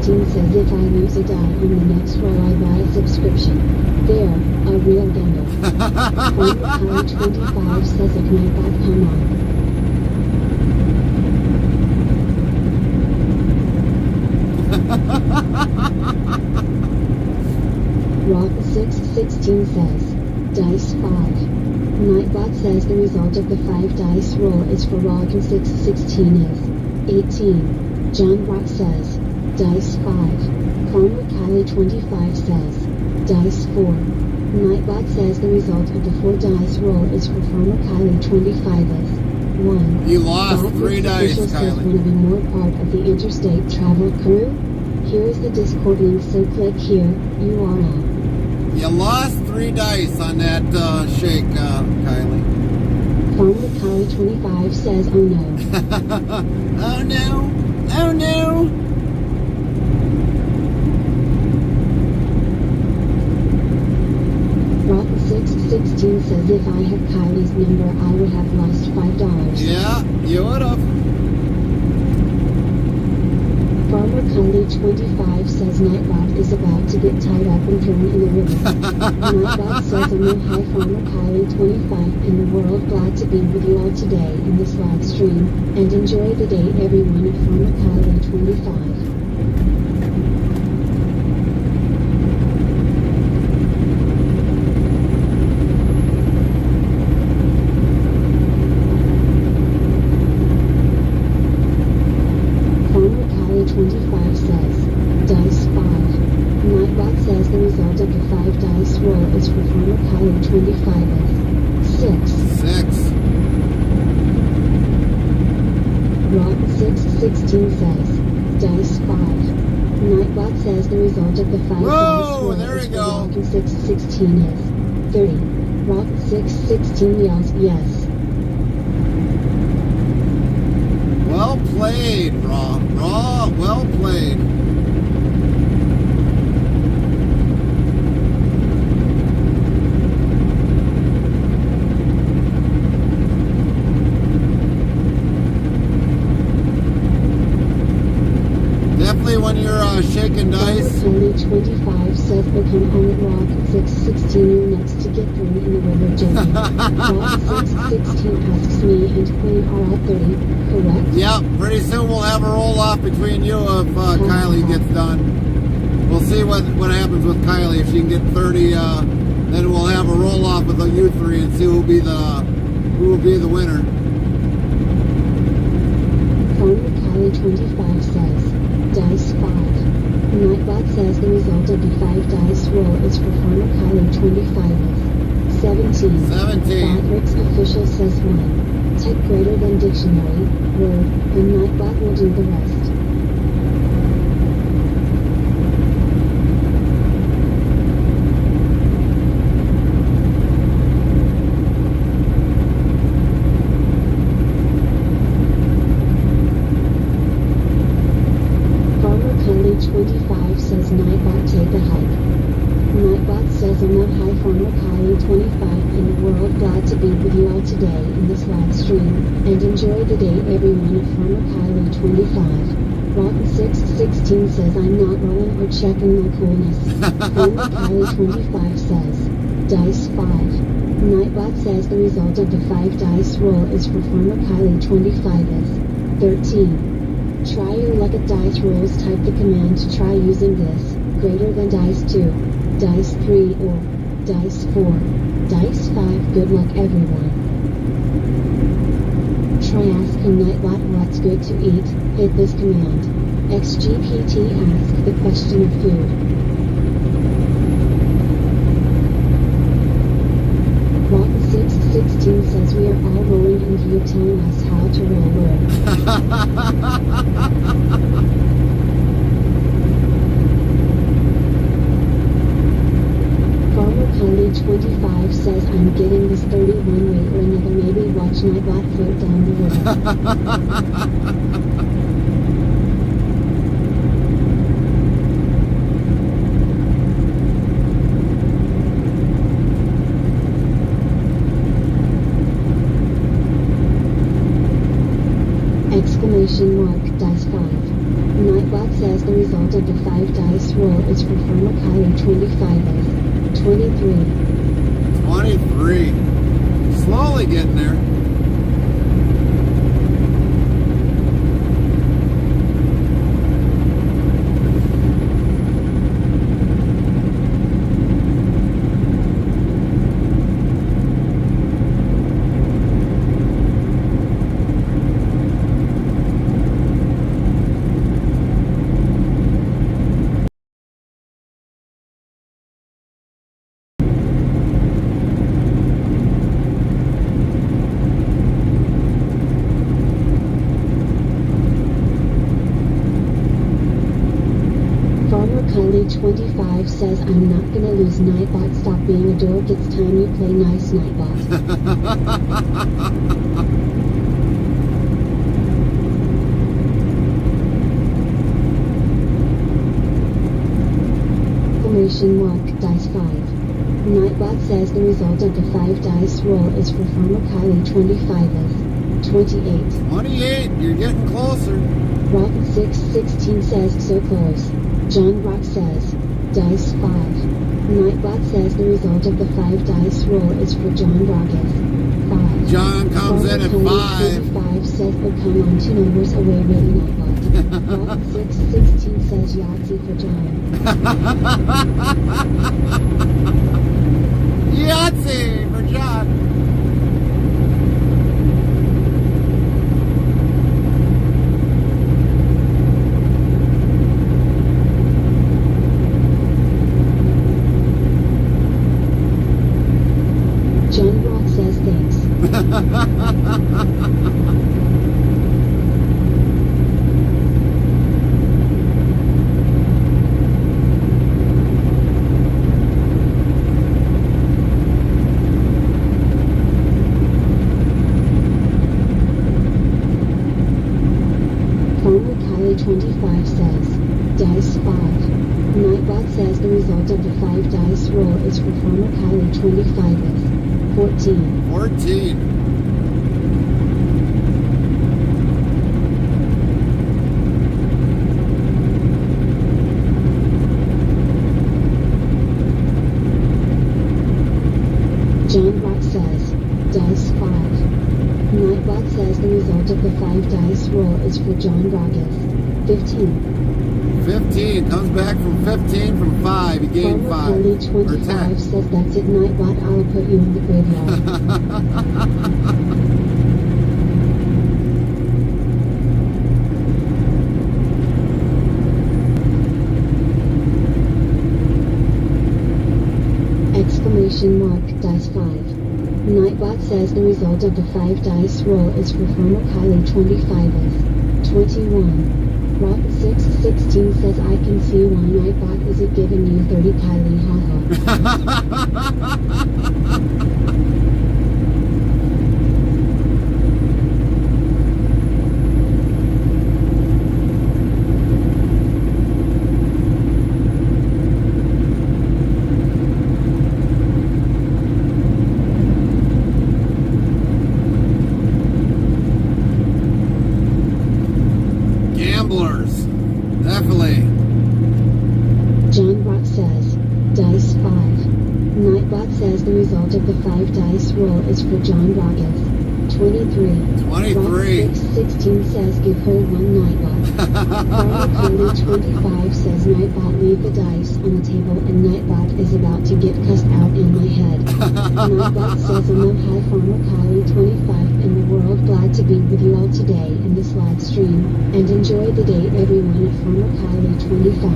Says if I lose a die on the next roll I buy a subscription. There, a real gamble. Farmer Kylie 25 says if Nightbot come on. Rock 616 says, Dice 5. Nightbot says the result of the 5 dice roll is for Rock and 616 is 18. John Rock says, Dice 5. Farmer Kylie 25 says, Dice 4. Nightbot says the result of the 4 dice roll is for Farmer Kylie 25th. 1. You lost Bot 3 Rick's dice, official says Kylie. want to be more part of the Interstate travel crew? Here is the Discord link, so click here, URL. You lost 3 dice on that shake, Kylie. Farmer Kylie 25 says, oh no. Oh no! Oh no! Rock 616 says if I had Kylie's number I would have lost $5. Yeah, you would have. Farmer Kylie 25 says Nightbot is about to get tied up and thrown in the river. Nightbot says I'm on hi Farmer Kylie 25 in the world, glad to be with you all today in this live stream, and enjoy the day everyone of Farmer Kylie 25. Farmer Kylie 25 says, Dice 5. Nightbot says the result of the 5 dice roll is for Farmer Kylie 25th. 6. 6. Rock 616 says, Dice 5. Nightbot says the result of the 5 dice roll there is we for go. Rock and 616 is 30. Rock 616 yells yes. Well played, Raw. Raw, well played. quickly when you're shaking dice. Kelly 25 says become on it rock 616 you're next to get thrown in the river Jenny. Rock 616 asks me and Queen are at 30, correct? Yep, pretty soon we'll have a roll-off between you if Kylie gets done. We'll see what happens with Kylie. If she can get 30, then we'll have a roll-off with you three and see who will be the winner. Farmer Kylie 25 says, dice 5. Nightbot says the result of the 5 dice roll is for Farmer Kylie 25 is 17. 17. Fabrics official says 1. Type greater than dictionary, word, and Nightbot will do the rest. Farmer Kylie 25 says Nightbot take a hike. Nightbot says I'm not high Farmer Kylie 25 in the world, glad to be with you all today in this live stream, and enjoy the day everyone at Farmer Kylie 25. Rotten 616 says I'm not rolling or checking my coolness. Farmer Kylie 25 says, dice 5. Nightbot says the result of the 5 dice roll is for Farmer Kylie 25 is 13. Try your luck at dice rolls, type the command to try using this, greater than dice 2, dice 3 or dice 4, dice 5. Good luck everyone. Try asking Nightbot what's good to eat, hit this command. XGPT ask the question of food. Rotten 616 says we are all rolling and you're telling us how to roll word. Farmer Kylie 25 says I'm getting this 31 way or another, maybe watch Nightbot float down the river. Exclamation mark dice 5. Nightbot says the result of the 5 dice roll is for Farmer Kylie 25 as 23. 23. Slowly getting there. Kylie 25 says I'm not gonna lose. Nightbot, stop being a dork, it's time you play nice, Nightbot. Exclamation mark dice 5. Nightbot says the result of the 5 dice roll is for Farmer Kylie 25 as 28. 28, you're getting closer. Rocket 616 says so close. John Rock says, dice 5. Nightbot says the result of the 5 dice roll is for John Rock as 5. John comes in at 5. 5 says, oh come on, 2 numbers away, really Nightbot. Rocket 616 says Yahtzee for John. Yahtzee for John. John Rock says thanks. Farmer Kylie 25 says, dice 5. Nightbot says the result of the 5 dice roll is for Farmer Kylie 25 is 14. 14. 5 dice roll is for John Rogas. 15. 15. Comes back from 15 from 5. He gained 5. Farmer Or 25 10. says that's it, Nightbot. I'll put you in the graveyard. Exclamation mark dice 5. Nightbot says the result of the 5 dice roll is for Farmer Kylie 25 is 21. Rock 616 says I can see why Nightbot isn't giving you 30 Kylie, haha. Gamblers. Definitely. John Rock says, dice 5. Nightbot says the result of the 5 dice roll is for John Rogas. 23. 23. Rock 616 says give her 1 Nightbot. Farmer Candy 25 says Nightbot leave the dice on the table and Nightbot is about to get cussed out in my head. Nightbot says aloha hi Farmer Kylie 25 in the world, glad to be with you all today in this live stream, and enjoy the day everyone at Farmer Kylie 25.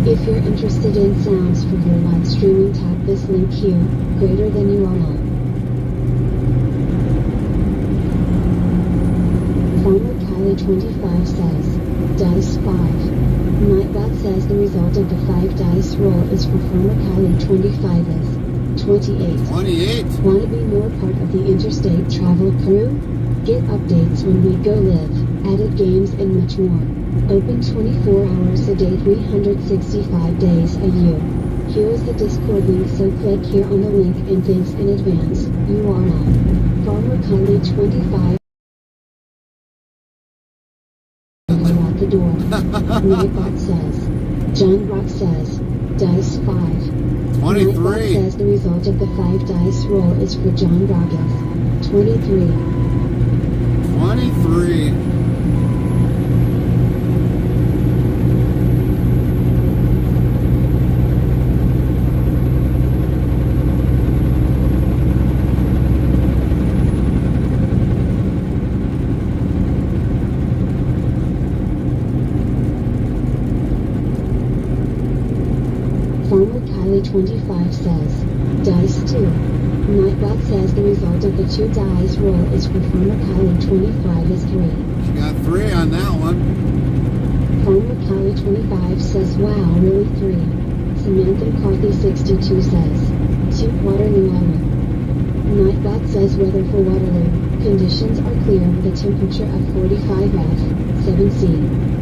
If you're interested in sounds for your live streaming, tap this link here, greater than you are all. Farmer Kylie 25 says, dice 5. Nightbot says the result of the 5 dice roll is for Farmer Kylie 25 is 28. 28. Want to be more part of the Interstate travel crew? Get updates when we go live, added games and much more. Open 24 hours a day, 365 days a year. Here is the Discord link, so click here on the link and thanks in advance. URL. Farmer Kylie 25. Out the door. Nightbot says. John Rock says. Dice 5. 23. Nightbot says the result of the 5 dice roll is for John Rogas. 23. 23. Farmer Kylie 25 says, dice 2. Nightbot says the result of the 2 dice roll is for Farmer Kylie 25 is 3. She got 3 on that one. Farmer Kylie 25 says, wow, really 3. Samantha McCarthy 62 says, Sioux water New Island. Nightbot says weather for Waterloo. Conditions are clear with a temperature of 45 F, 7C.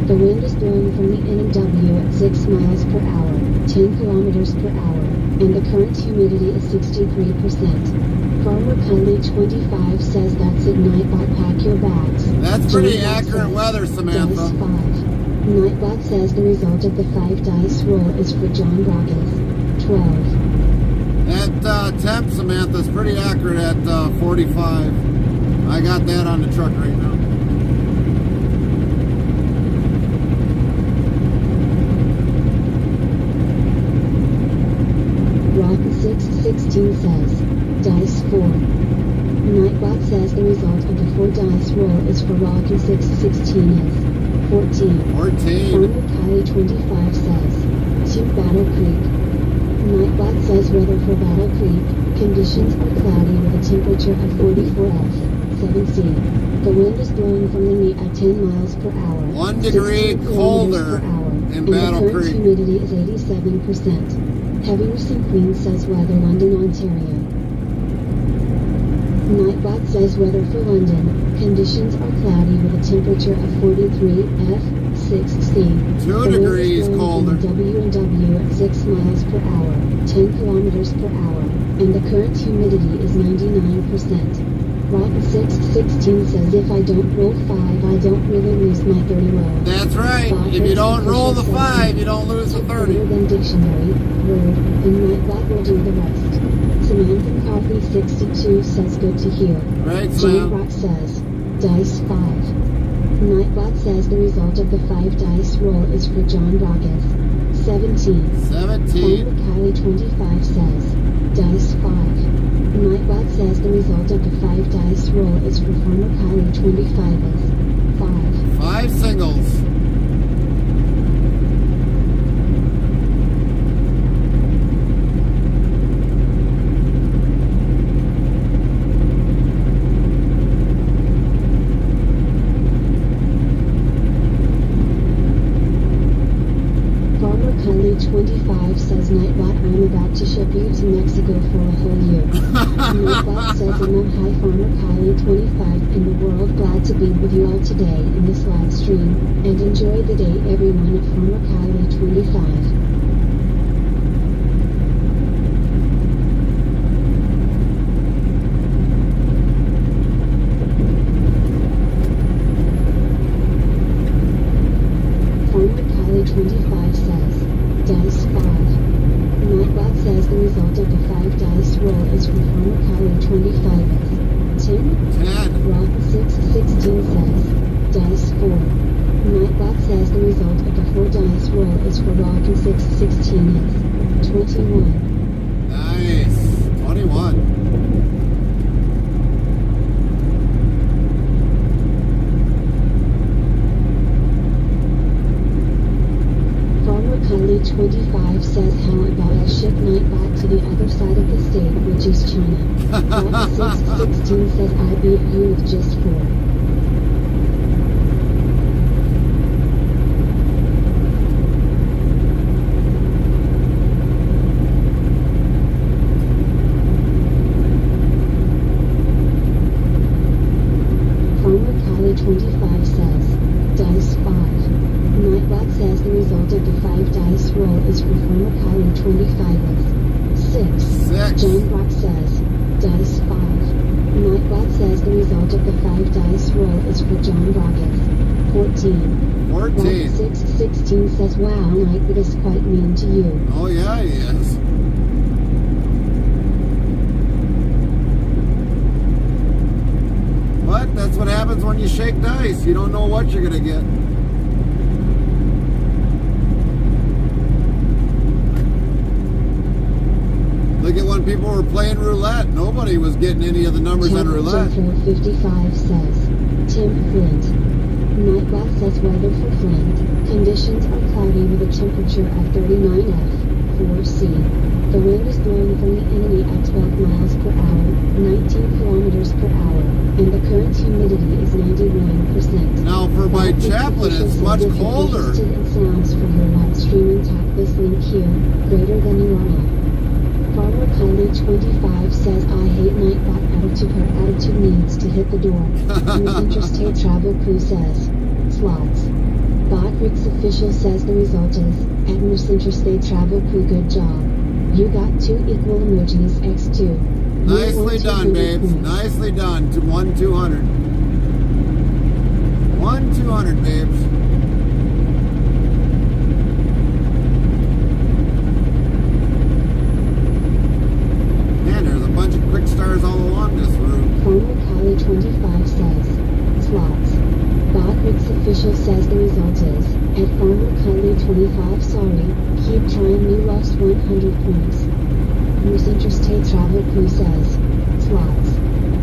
The wind is blowing from the NW at 6 miles per hour, 10 kilometers per hour, and the current humidity is 63%. Farmer Kylie 25 says that's it, Nightbot, pack your bags. That's pretty John Rock accurate says, weather, Samantha. Dice 5. Nightbot says the result of the 5 dice roll is for John Rogas. 12. That temp, Samantha, is pretty accurate at 45. I got that on the truck right now. Rock 616 says, dice 4. Nightbot says the result of the 4 dice roll is for Rock 616 is 14. 14. Farmer Kylie 25 says, Sioux Battle Creek. Nightbot says weather for Battle Creek. Conditions are cloudy with a temperature of 44 F, 7C. The wind is blowing from the knee at 10 miles per hour. 1 degree 16 kilometers colder per hour, in and Battle the current Creek. humidity is 87%. Heaviness in Queens says weather London, Ontario. Nightbot says weather for London. Conditions are cloudy with a temperature of 43 F, 6C. 2 degrees colder. W&W at 6 miles per hour, 10 kilometers per hour, and the current humidity is 99%. Rock 616 says if I don't roll 5, I don't really lose my 30 roll. That's right. If you don't roll the 5, you don't lose the 30. Better than dictionary, word, and Nightbot will do the rest. Samantha McCarthy 62 says good to hear. Right, Jane Sam? Rock says, Dice 5. Nightbot says the result of the 5 dice roll is for John Rocketh. 17. 17. Farmer Kylie 25 says, Dice 5. Nightbot says the result of the 5 dice roll is for Farmer Kylie 25 is 5. 5 singles. Farmer Kylie 25 says Nightbot, I'm about to ship you to Mexico for a whole year. Nightbot says I'm hi Farmer Kylie 25 in the world, glad to be with you all today in this live stream, and enjoy the day everyone at Farmer Kylie 25. Farmer Kylie 25 says, Dice 5. Nightbot says the result of the 5 dice roll is for Farmer Kylie 25 is 10. 10. Rock 616 says, Dice 4. Nightbot says the result of the 4 dice roll is for Rock 616 is 21. Nice. 21. Farmer Kylie 25 says, how about I ship Nightbot to the other side of the state, which is China. Rock 616 says, I beat you with just 4. Farmer Kylie 25 says, Dice 5. Nightbot says the result of the 5 dice roll is for Farmer Kylie 25 is 6. 6. John Rock says, Dice 5. Nightbot says the result of the 5 dice roll is for John Rocketh. 14. 14. Rock 616 says, wow, Nightbot is quite mean to you. Oh, yeah, he is. But that's what happens when you shake dice. You don't know what you're going to get. Look at when people were playing roulette. Nobody was getting any of the numbers on roulette. Jeffro 55 says, Tim Flint. Nightbot says weather for Flint. Conditions are cloudy with a temperature of 39 F4C. The wind is blowing from the enemy at 12 miles per hour, 19 kilometers per hour, and the current humidity is 91%. Now for my chaplain, it's much colder. If you're interested in sounds for your live streaming, tap this link here, greater than you are now. Farmer Kylie 25 says, I hate Nightbot attitude. Her attitude needs to hit the door. Miss Interstate Travel Crew says, slots. Bot Rick's official says the result is, at Miss Interstate Travel Crew, good job. You got 2 equal emojis, X2. Nicely done, babes. Nicely done. To 1-200. 1-200, babes. Man, there's a bunch of quick stars all along this route. Farmer Kylie 25 says, slots. Bot Rick's official says the result is, at Farmer Kylie 25 sorry, keep trying, you lost 100 points. Miss Interstate Travel Crew says, slots.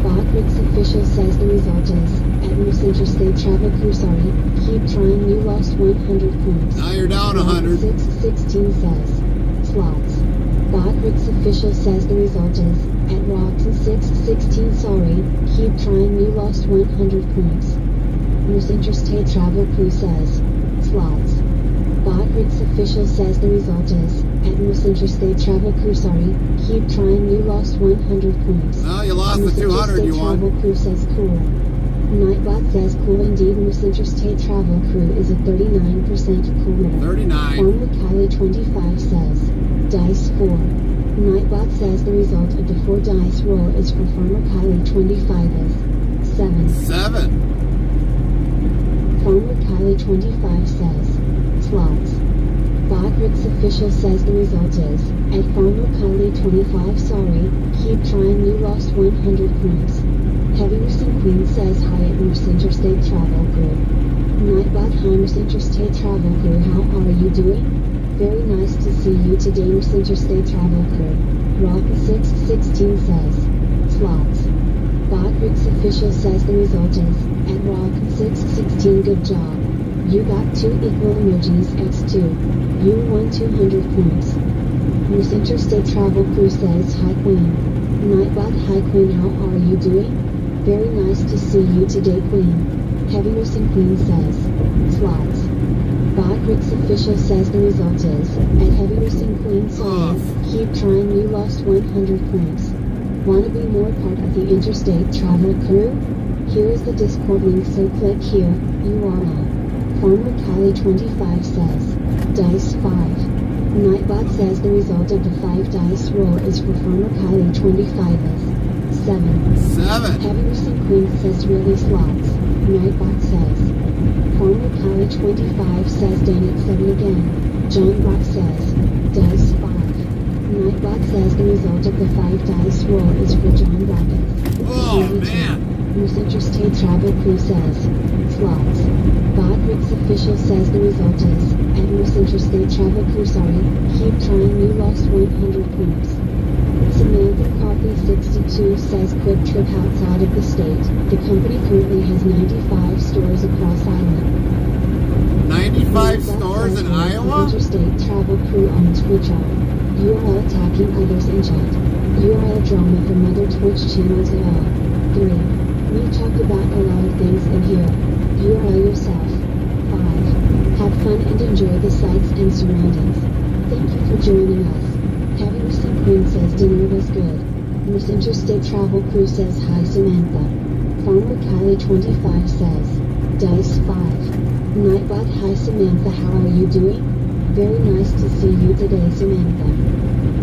Bot Rick's official says the result is, at Miss Interstate Travel Crew sorry, keep trying, you lost 100 points. Now you're down 100. 616 says, slots. Bot Rick's official says the result is, at Roxy 616 sorry, keep trying, you lost 100 points. Miss Interstate Travel Crew says, slots. Bot Rick's official says the result is, at Miss Interstate Travel Crew sorry, keep trying, you lost 100 points. Well, you lost the Miss 200 you Interstate won. Travel Crew says cool. Nightbot says cool indeed. Miss Interstate Travel Crew is a 39% cooler. 39. Farmer Kylie 25 says, Dice 4. Nightbot says the result of the 4 dice roll is for Farmer Kylie 25 is 7. 7. Farmer Kylie 25 says, slots. Bot Rick's official says the result is, at Farmer Kylie 25 sorry, keep trying, you lost 100 points. Heavy Racing Queen says hi at Merce Interstate Travel Crew. Nightbot hi Merce Interstate Travel Crew, how are you doing? Very nice to see you today Merce Interstate Travel Crew. Rock616 says, slots. Bot Rick's official says the result is, at Rock616 good job. You got 2 equal emojis X2. You won 200 points. Merce Interstate Travel Crew says hi Queen. Nightbot hi Queen, how are you doing? Very nice to see you today Queen. Heavy Racing Queen says, slots. Bot Rick's official says the result is, at Heavy Racing Queen says, keep trying, you lost 100 points. Wanna be more part of the Interstate Travel Crew? Here is the Discord link, so click here, URL. Farmer Kylie 25 says, dice 5. Nightbot says the result of the 5 dice roll is for Farmer Kylie 25 is 7. 7. Heavy Racing Queen says really slots. Nightbot says. Farmer Kylie 25 says dang it 7 again. John Rock says, dice 5. Nightbot says the result of the 5 dice roll is for John Rockets. Oh, man. Merce Interstate Travel Crew says, slots. Bot Rick's official says the result is, at Merce Interstate Travel Crew sorry, keep trying, you lost 100 points. Samantha Coffee 62 says quick trip outside of the state. The company currently has 95 stores across Iowa. 95 stores in Iowa? Interstate Travel Crew on Twitch are URL attacking others in chat. URL drama from other Twitch channels at all. 3. We talk about a lot of things in here. URL yourself. 5. Have fun and enjoy the sights and surroundings. Thank you for joining us. Heavy Racing Queen says dinner was good. Merce Interstate Travel Crew says hi Samantha. Farmer Kylie 25 says, dice 5. Nightbot hi Samantha, how are you doing? Very nice to see you today Samantha.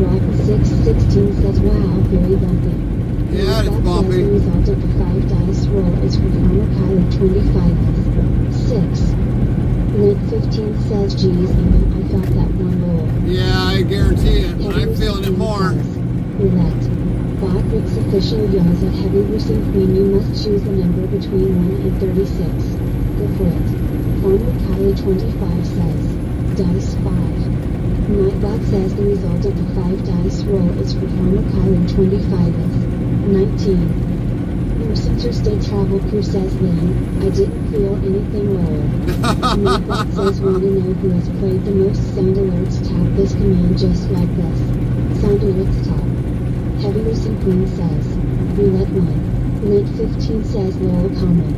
Rock616 says wow, very bumpy. Yeah, it's Nightbot bumpy. says the result of the 5 dice roll is for Farmer Kylie 25 is 6. Link 15 says geez even I felt that one roll. Yeah, I guarantee it. I'm feeling it more. Roulette. Bot Rick's official yells at Heavy Racing Queen, you must choose a number between 1 and 36. Go for it. Farmer Kylie 25 says, dice 5. Nightbot says the result of the 5 dice roll is for Farmer Kylie 25 is 19. Merce Interstate Travel Crew says Lynn, I didn't feel anything roll. Nightbot says want to know who has played the most sound alerts, tap this command just like this. Sound alerts top. Heavy Racing Queen says, roulette 1. Link 15 says lol common.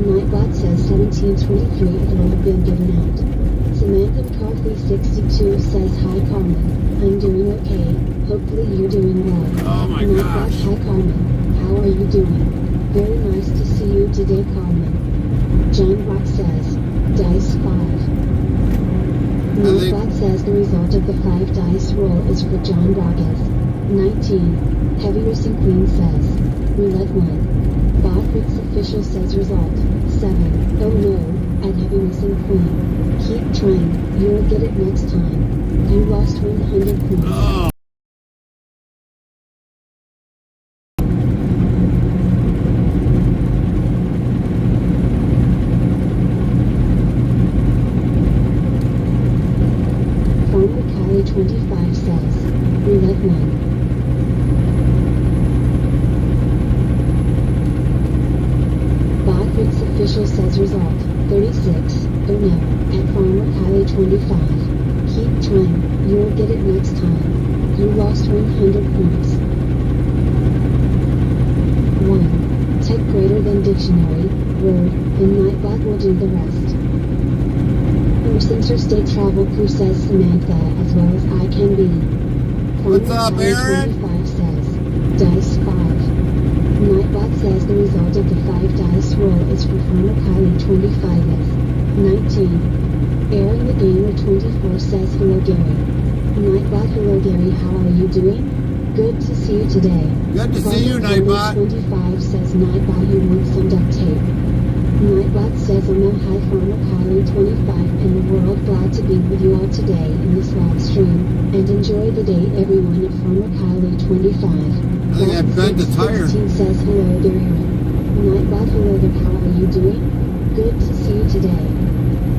Nightbot says 1723 if roll been given out. Samantha Coffee 62 says hi Carmen, I'm doing okay, hopefully you're doing well. Oh my Nightbot gosh. hi Carmen, how are you doing? Very nice to see you today Carmen. John Rock says, dice 5. Nightbot says the result of the 5 dice roll is for John Rockets. 19. Heavy Racing Queen says, roulette 1. Bot Rick's official says result, 7. Oh no, at Heavy Racing Queen. Keep trying, you'll get it next time. You lost 100 points. Oh. Farmer Kylie 25 says, roulette 1. Bot Rick's official says result, 36. Oh no, at Farmer Kylie 25. Keep trying, you'll get it next time. You lost 100 points. 1. Type greater than dictionary, word, and Nightbot will do the rest. Merce Interstate Travel Crew says Samantha as well as I can be. What's up, Kylie Aaron? 25 says, dice 5. Nightbot says the result of the 5 dice roll is for Farmer Kylie 25 is 19. Aaron the Gamer 24 says hello Gary. Nightbot hello Gary, how are you doing? Good to see you today. Good to see you, Nightbot. 25 says Nightbot you want some duct tape. Nightbot says I'm a hi Farmer Kylie 25 in the world, glad to be with you all today in this live stream, and enjoy the day everyone at Farmer Kylie 25. I think I bent the tire. 16 says hello Gary. Nightbot, hello there, how are you doing? Good to see you today.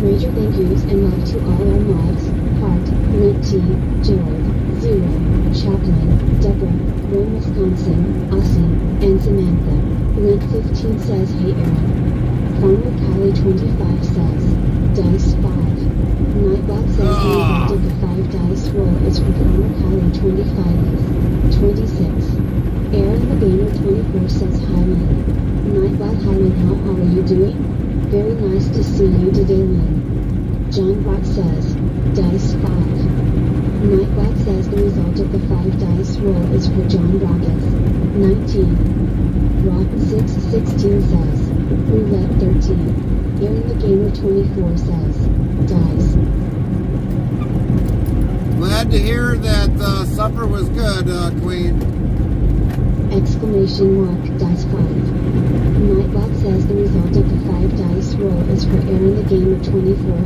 Major thank yous and love to all our mods, Hart, Link T, Gerald, Zero, Chaplin, Deborah, Rome, Wisconsin, Austin, and Samantha. Link 15 says, hey Aaron. Farmer Kylie 25 says, Dice 5. Nightbot says the result of the 5 dice roll is for Farmer Kylie 25 is 26. Aaron the Gamer 24 says, hi Lynn. Nightbot, hi Lynn, how are you doing? Very nice to see you today, Lynn. John Bot says, Dice 5. Nightbot says the result of the 5 dice roll is for John Rockets, 19. Rock 616 says, Roulette 13. Aaron the Gamer 24 says, Dice. Glad to hear that supper was good, Queen. Exclamation mark, Dice 5. Nightbot says the result of the 5 dice roll is for Aaron the Gamer 24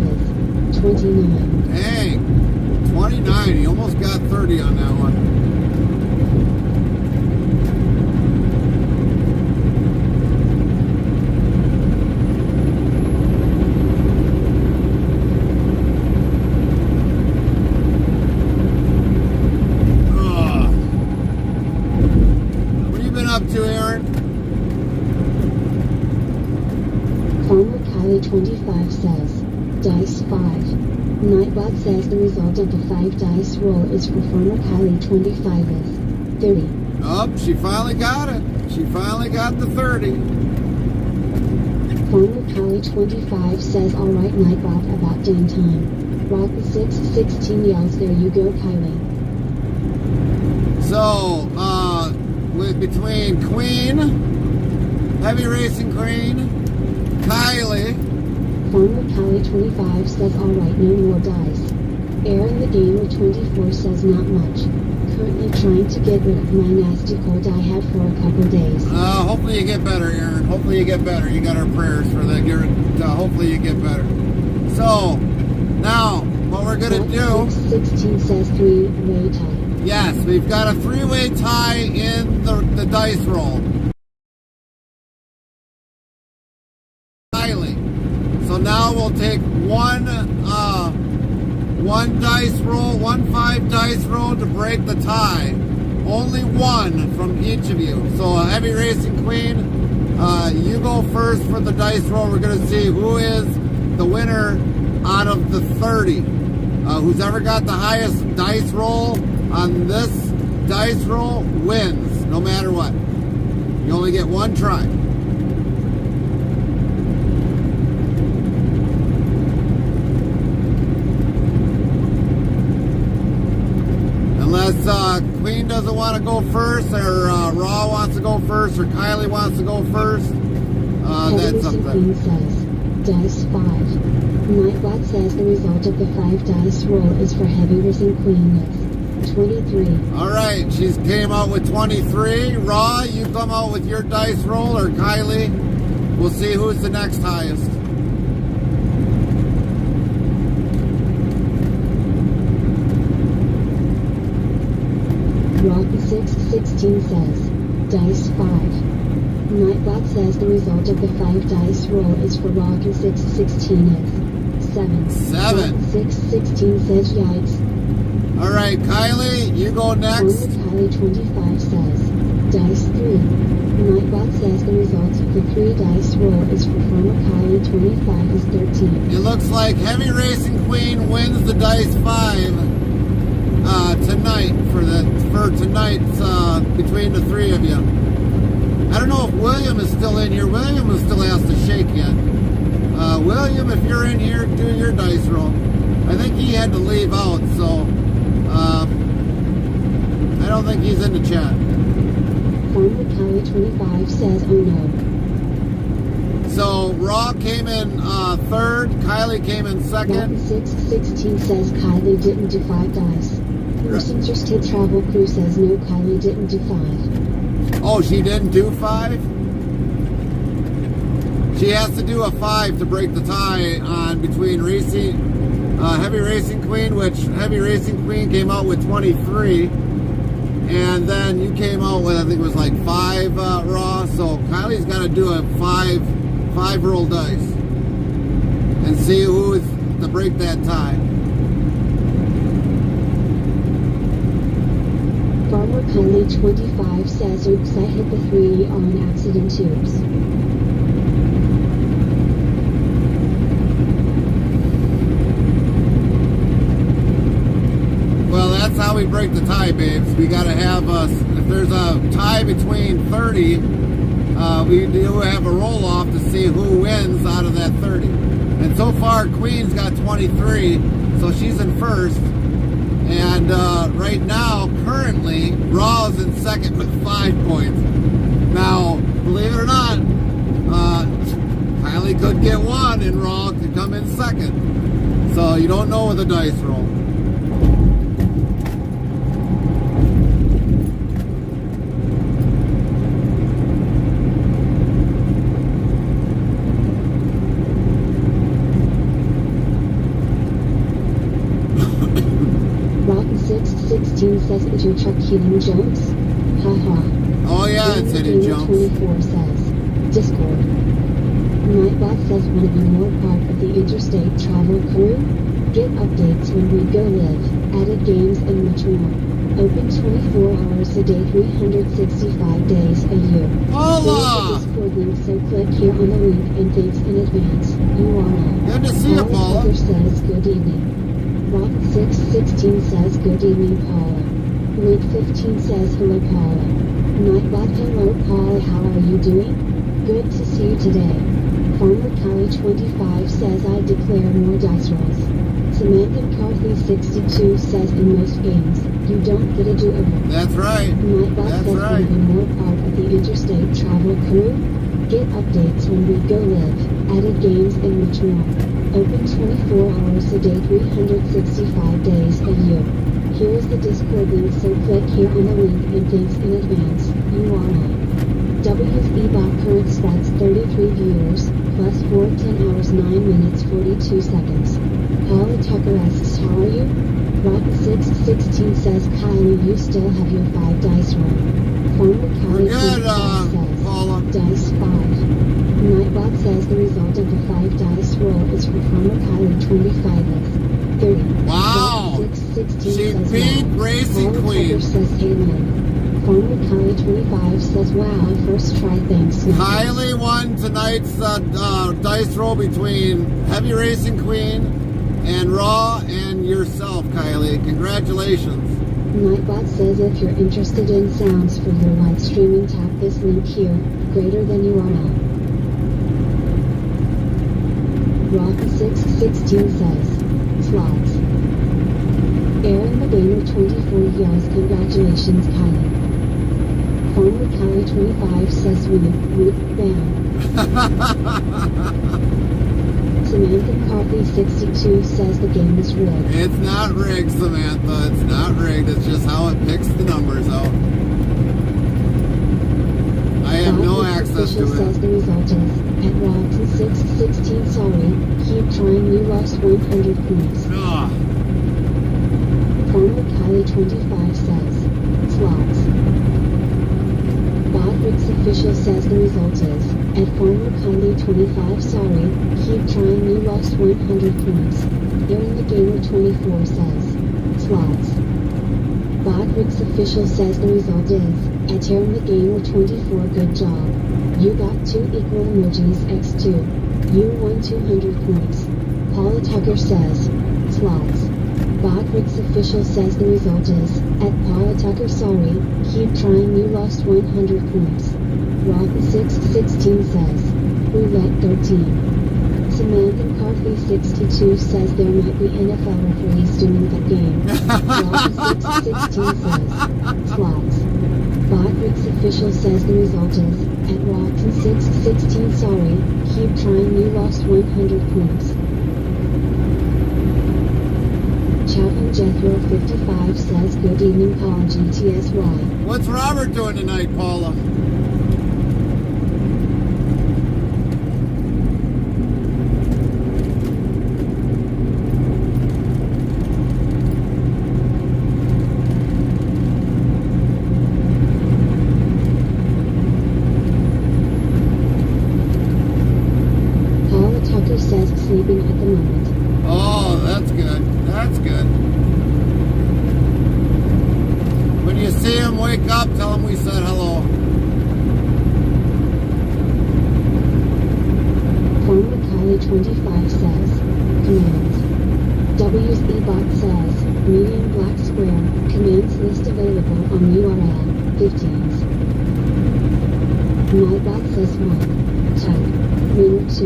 is 29. Dang, 29. He almost got 30 on that one. What have you been up to, Aaron? Farmer Kylie 25 says, Dice 5. Nightbot says the result of the 5 dice roll is for Farmer Kylie 25 is 30. Oh, she finally got it. She finally got the 30. Farmer Kylie 25 says, alright Nightbot, about damn time. Rock 616 yells, there you go Kylie. So, with between Queen, Heavy Racing Queen, Kylie, Farmer Kylie 25 says, alright, no more dice. Aaron the Gamer 24 says, not much. Currently trying to get rid of my nasty cold I had for a couple days. hopefully you get better, Aaron. Hopefully you get better. You got our prayers for that. Hopefully you get better. So, now, what we're going to do... 16 says 3-way tie. Yes, we've got a 3-way tie in the dice roll. So now we'll take one dice roll, 5 dice roll to break the tie. Only one from each of you. So Heavy Racing Queen, you go first for the dice roll. We're going to see who is the winner out of the 30. Who's ever got the highest dice roll on this dice roll wins, no matter what. You only get one try. Unless Queen doesn't want to go first, or Raw wants to go first, or Kylie wants to go first, that's up there. Queen says, Dice 5. Nightbot says the result of the 5 dice roll is for Heavy Racing Queen is 23. Alright, she came out with 23. Raw, you come out with your dice roll, or Kylie. We'll see who's the next highest. Rock 616 says, Dice 5. Nightbot says the result of the 5 dice roll is for Rock 616 is 7. 7. Rock 616 says, yikes. Alright, Kylie, you go next. Kylie 25 says, Dice 3. Nightbot says the result of the 3 dice roll is for Farmer Kylie 25 is 13. It looks like Heavy Racing Queen wins the Dice 5 tonight for tonight's between the 3 of you. I don't know if William is still in here. William is still has to shake yet. William, if you're in here, do your dice roll. I think he had to leave out, so I don't think he's in the chat. Farmer Kylie 25 says, oh no. So Raw came in 3rd, Kylie came in 2nd. 616 says Kylie didn't do 5 dice. Interstate Travel Crew says no, Kylie didn't do 5. Oh, she didn't do 5? She has to do a 5 to break the tie on between Heavy Racing Queen, which Heavy Racing Queen came out with 23, And then you came out with, I think it was like 5 raw. So Kylie's got to do a 5 roll dice and see who is to break that tie. Farmer Kylie 25 says, oops, I hit the 3 on accident tubes. Well, that's how we break the tie, babes. We got to have if there's a tie between 30, we do have a roll off to see who wins out of that 30. And so far, Queen's got 23, so she's in first. And right now, currently, Raw's in second with 5 points. Now, believe it or not, Kylie could get 1 and Raw could come in second. So you don't know with a dice roll. Rotten 616 says, is your truck hitting jumps? Haha. Oh yeah, it's hitting jumps. 24 says, Discord. Nightbot says, want to be more part of the Interstate travel crew? Get updates when we go live, added games and much more. Open 24 hours a day, 365 days a year. Paula! Here's the Discord link, so click here on the link and thanks in advance. You are all. Good to see you, Paula. Tucker says, good evening. Rock 616 says, good evening, Paula. Link 15 says, hello, Paula. Nightbot, hello, Paula, how are you doing? Good to see you today. Farmer Kylie 25 says, I declare more dice rolls. Samantha McCarthy 62 says, in most games, you don't get a do-over. That's right. Nightbot That's says, right. want to be more part of the Interstate travel crew? Get updates when we go live, added games and much more. Open 24 hours a day, 365 days a year. Here is the Discord link, so click here on the link and thanks in advance. You are on. WEBOT current stats 33 viewers, plus 4 10 hours 9 minutes 42 seconds. Paula Tucker asks, how are you? Rotten 616 says, Kylie, you still have your 5 dice roll. Farmer Kylie Good, 25 says, Paula. dice 5. Nightbot says the result of the 5 dice roll is for Farmer Kylie 25 is 30. Wow. 616 She says, beat wow. Racing Paula Queen. Tucker says, hey, Lynn. Farmer Kylie 25 says, wow, first try, thanks. Kylie won tonight's dice roll between Heavy Racing Queen and Raw and yourself, Kylie. Congratulations. Nightbot says, if you're interested in sounds for your live streaming, tap this link here, greater than URL. Rock 616 says, slots. Aaron the Gamer 24 yells, congratulations, Kylie. Farmer Kylie 25 says, whoop, bam. Samantha McCarthy 62 says the game is rigged. It's not rigged, Samantha. It's not rigged. It's just how it picks the numbers out. I have no access to says it. the result is, at Robson 616, sorry, keep trying, you lost 100 points. Ugh. Farmer Kylie 25 says, slots. Bodrick's official says the result is, at Farmer Kylie 25 sorry, keep trying, you lost 100 points. Aaron the Gamer 24 says, slots. Bodrick's official says the result is, at Aaron the Gamer 24 good job. You got 2 equal emojis x2. You won 200 points. Paula Tucker says, slots. Bodrick's official says the result is, at Paula Tucker sorry, keep trying, you lost 100 points. Rock 616 says, roulette 13. Samantha McCarthy 62 says there might be NFL referees doing that game. Rock 616 says, slots. Bodrick's official says the result is, at Roxon 616 sorry, keep trying, you lost 100 points. Chapman Jethro 55 says, good evening, Paul GTSY. What's Robert doing tonight, Paula? That's good. When you see him wake up, tell him we said hello. Farmer Kylie 25 says, commands. WSBot says, medium black square, commands list available on URL, 15s. Nightbot says 1, type, winner 2,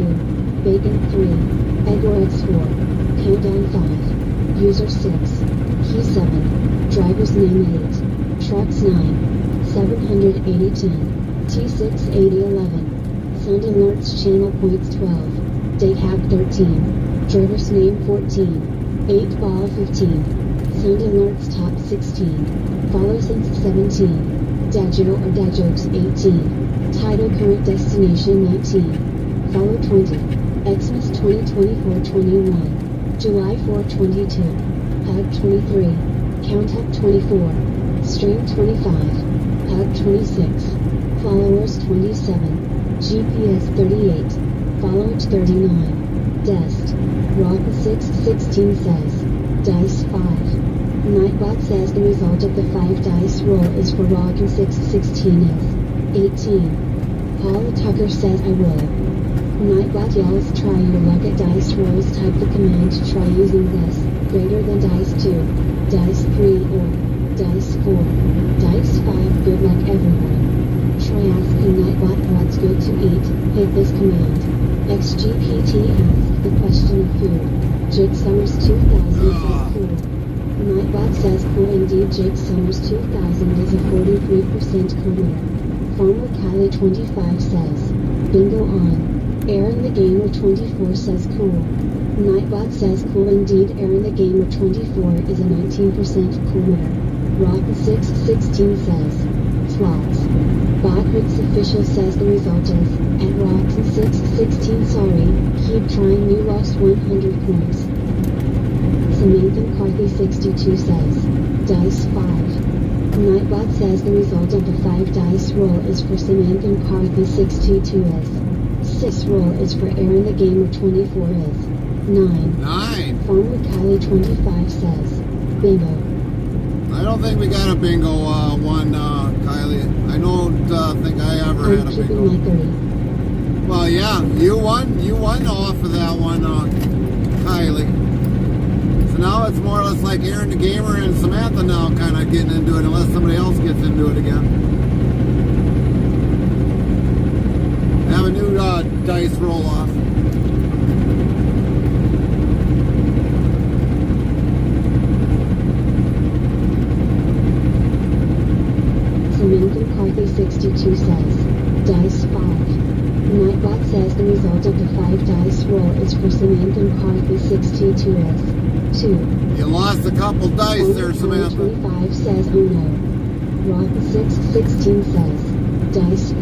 bacon 3, Edward 4, countdown 5, user 6, key 7, driver's name 8, trucks 9, 780 10, T6 80 11, sound alerts channel points 12, date hab 13, driver's name 14, 8 ball 15, sound alerts top 16, follow since 17, Dajo or Dajokes 18, title current destination 19, follow 20, Xmas 2024-21, July 4-22, hub 23, count up 24, stream 25, hub 26, followers 27, GPS 38, followed 39, Dest, Rock 616 says, Dice 5. Nightbot says the result of the 5 dice roll is for Rock 616 is 18. Paula Tucker says I will. Nightbot yells try your luck at dice rolls, type the command to try using this, greater than dice 2, dice 3 or dice 4, dice 5, good luck everyone. Try asking Nightbot what's good to eat, hit this command. XGPT asks the question of food. Jake Summers 2000 says cool. Nightbot says cool indeed. Jake Summers 2000 is a 43% cool. Farmer Kylie 25 says, bingo on. Aaron the Gamer 24 says cool. Nightbot says cool indeed. Aaron the Gamer 24 is a 19% cooler. Rock 616 says, slots. Botrit's official says the result is, at Rock 616 sorry, keep trying you lost 100 points. Samantha McCarthy 62 says, dice 5. Nightbot says the result of the 5 dice roll is for Samantha McCarthy 62 is. Sis roll is for Aaron the Gamer 24 is. 9. 9. Farmer Kylie 25 says, bingo. I don't think we got a bingo one, Kylie. I don't think I ever had a I'm keeping my bingo. 30. Well, yeah, you won off of that one, Kylie. So now it's more or less like Aaron the Gamer and Samantha now kind of getting into it, unless somebody else gets into it again. Have a new dice roll off. Samantha McCarthy 62 says, dice 5. Nightbot says the result of the 5 dice roll is for Samantha McCarthy 62 is 2. You lost a couple dice there, Samantha. 25 says oh no. Rock 616 says, dice 5.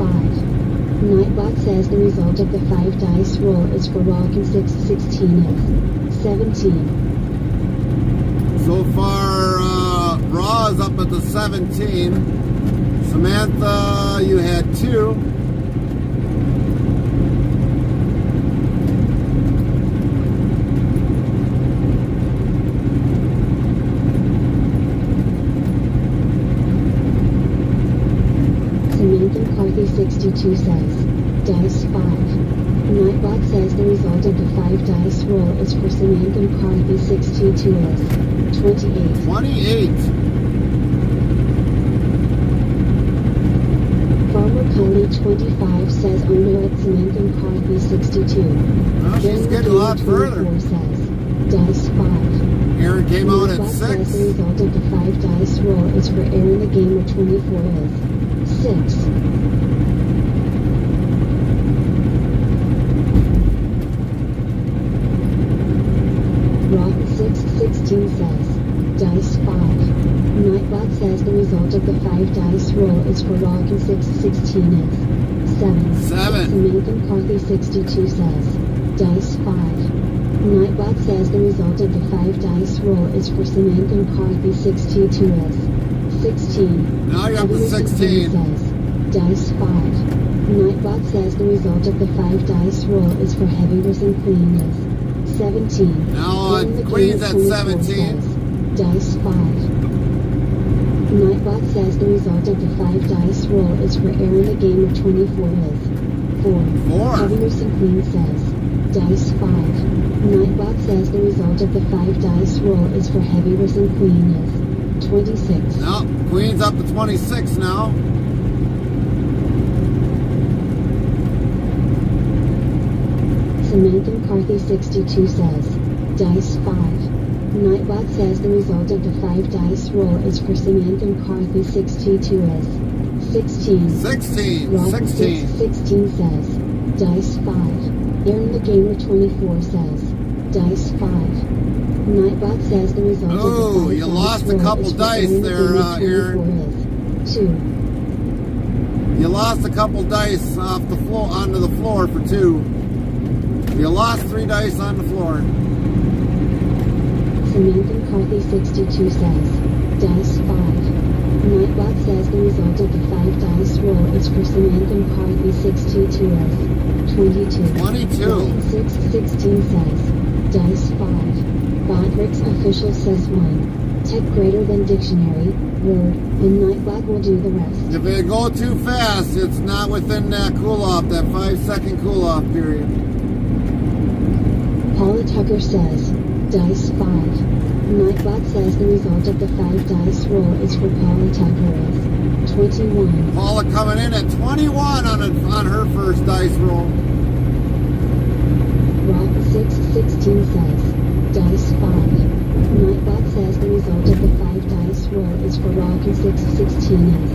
Nightbot says the result of the 5 dice roll is for Rock 616 is 17. So far, Raw is up at the 17. Samantha, you had 2. Samantha McCarthy 62 says, dice 5. Nightbot says the result of the 5 dice roll is for Samantha McCarthy 62 is 28. 28. Farmer Kylie 25 says oh no at Samantha McCarthy 62. Well, she's getting a lot further. Says, dice 5. Aaron came out at Nightbot 6. says the result of the 5 dice roll is for Aaron the Gamer 24 is 6. Rock 616 says, dice 5. Nightbot says the result of the 5 dice roll is for Rock 616 is 7. 7. Samantha McCarthy 62 says, dice 5. Nightbot says the result of the 5 dice roll is for Samantha McCarthy 62 is 16. Now you're up to 16. Says, dice 5. Nightbot says the result of the 5 dice roll is for Heavy Risen Queen is 17. Now, During the Queen's game at of 24 17. says, dice 5. Nightbot says the result of the 5 dice roll is for air in the game of 24 is 4. 4. Heaviness and Queen says, dice 5. Nightbot says the result of the 5 dice roll is for heaviness and Queen is 26. No, Queen's up to 26 now. Samantha McCarthy 62 says, dice 5. Nightbot says the result of the 5 dice roll is for Samantha McCarthy 62 is 16. 16. Rob 16. 16 says, dice 5. Aaron the Gamer 24 says, dice 5. Nightbot says the result of the 5 you dice lost a roll couple is for dice Aaron the there, Gamer 24 Aaron. is 2. You lost a couple dice off the floor onto the floor for 2. You lost 3 dice on the floor. Samantha McCarthy 62 says, dice 5. Nightbot says the result of the 5 dice roll is for Samantha McCarthy 62 as 22. 22. Ryan 616 says, dice 5. Bodrick's official says 1. Tech greater than dictionary, word, and Nightbot will do the rest. If it go too fast, it's not within that cool-off, that 5-second cool-off period. Paula Tucker says, dice 5. Nightbot says the result of the 5 dice roll is for Paula Tucker as 21. Paula coming in at 21 on her first dice roll. Rock 616 says, dice 5. Nightbot says the result of the 5 dice roll is for Rock 616 as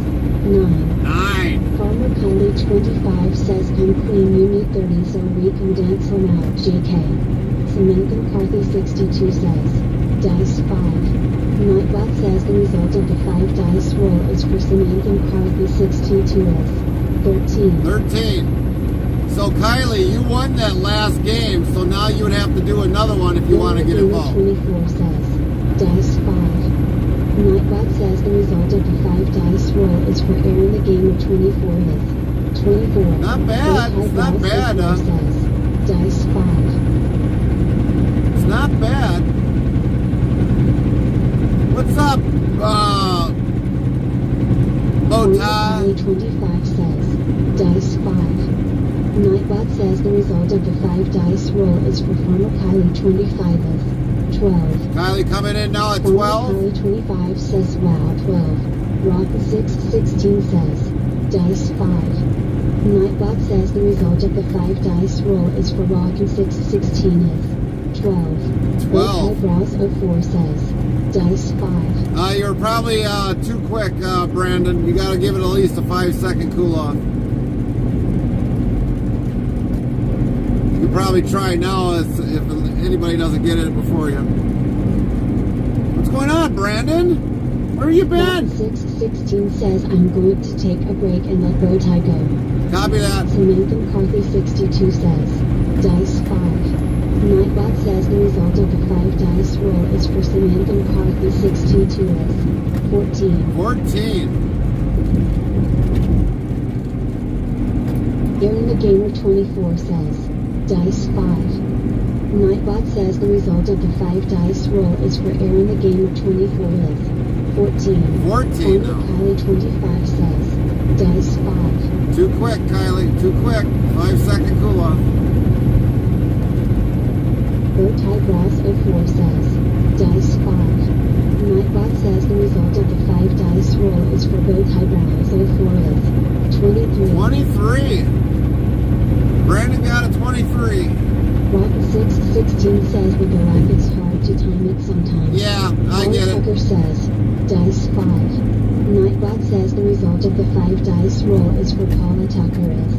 9. 9. Farmer Kylie 25 says, I'm Queen, you need 30, so we can dance him out, JK. Samantha McCarthy 62 says, dice 5. Nightbot says the result of the 5 dice roll is for Samantha McCarthy 62 as 13. 13. So Kylie, you won that last game, so now you would have to do another one if you want to get involved. 24 says, dice 5. Nightbot says the result of the 5 dice roll is for air in the game of 24 is 24. Not bad. It's not bad, huh? Says, dice 5. It's not bad. What's up, Bowtie? 25 says, dice 5. Nightbot says the result of the 5 dice roll is for Farmer Kylie 25 as 12. Kylie coming in now at Farmer 12. Kylie 25 says, wow, 12. Rock 616 says, dice 5. Nightbot says the result of the 5 dice roll is for Rock 616 as 12. 12. Browse 04 says, dice 5. You're probably too quick, Brandon. You got to give it at least a 5-second cool-off. You could probably try now if anybody doesn't get it before you. What's going on, Brandon? Where have you been? 616 says, I'm going to take a break and let Bowtie go. Copy that. Samantha McCarthy 62 says, dice 5. Nightbot says the result of the 5 dice roll is for Samantha McCarthy 62 as 14. 14. Aaron the Gamer 24 says, dice 5. Nightbot says the result of the 5 dice roll is for Aaron the Gamer 24 as 14. 14 Farmer now. Kylie 25 says, dice 5. Too quick, Kylie. Too quick. 5-second cool-off. Bowtie Brass 04 says, dice 5. Nightbot says the result of the 5 dice roll is for Bowtie Brass 04 is 23. 23. Brandon got a 23. Rock 616 says with the lag it's hard to time it sometimes. Yeah, I get it. Tucker says, dice 5. Nightbot says the result of the 5 dice roll is for Paula Tucker is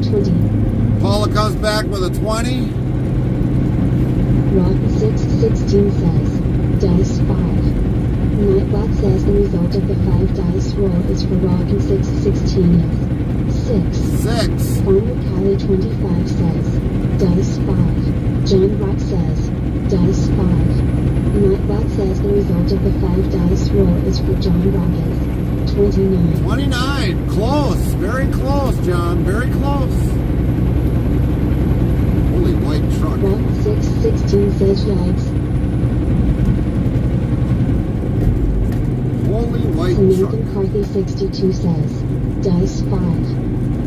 20. Paula comes back with a 20. Rock 616 says, dice 5. Nightbot says the result of the 5 dice roll is for Rock 616 is 6. 6. Farmer Kylie 25 says, dice 5. John Rock says, dice 5. Nightbot says the result of the 5 dice roll is for John Rock is 29. 29. Close. Very close, John. Very close. Holy boy. white truck. Rock 616 says yikes. Holy white truck. Samantha McCarthy 62 says, Dice 5.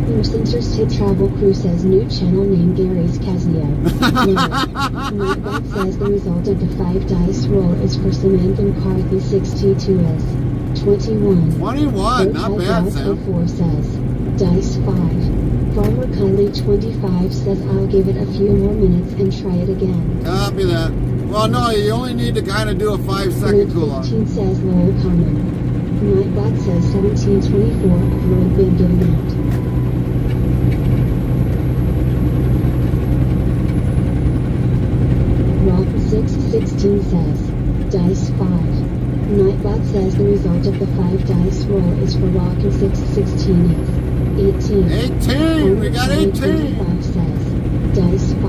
Interstate Travel Crew says new channel name Gary's Casio. Nightbot says the result of the 5 dice roll is for Samantha McCarthy 62 as 21. 21, not bad, Sam. 4 says, Dice 5. Farmer Kylie 25 says I'll give it a few more minutes and try it again. Copy that. Well, no, you only need to kind of do a 5-second cool off. 15 says Lowell Common. Nightbot says 1724 of load been given out. Rock 616 says, Dice 5. Nightbot says the result of the 5 dice roll is for Rock and 616 is 18. 18! We got 18! 25 says, Dice 5.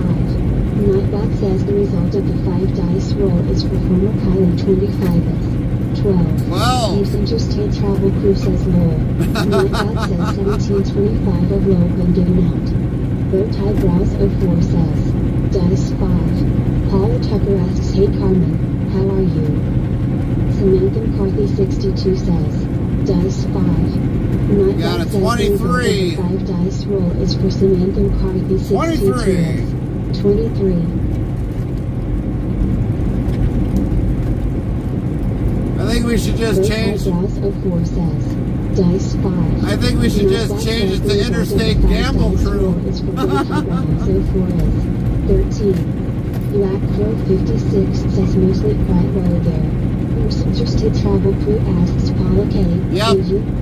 Nightbot says the result of the 5 dice roll is for Farmer Kylie 25 is 12. 12! East Interstate Travel Crew says Lowell. Nightbot says 1725 of Lowell been given out. Bowtie Browse 04 says, Dice 5. Paula Tucker asks, Hey Carmen, how are you? Samantha McCarthy 62 says, Dice 5. Got a Nightbot says the result of 23. the 5 dice roll is for Samantha McCarthy 62 23. as 23. I think we should just change. Browse 04 says, Dice 5. I think we should just change it to Interstate Gamble Crew. Is for Bowtie Browse 04 is 13. Black Crow 56 says mostly quite low there. Interstate Travel Crew asks Paula K. Yep,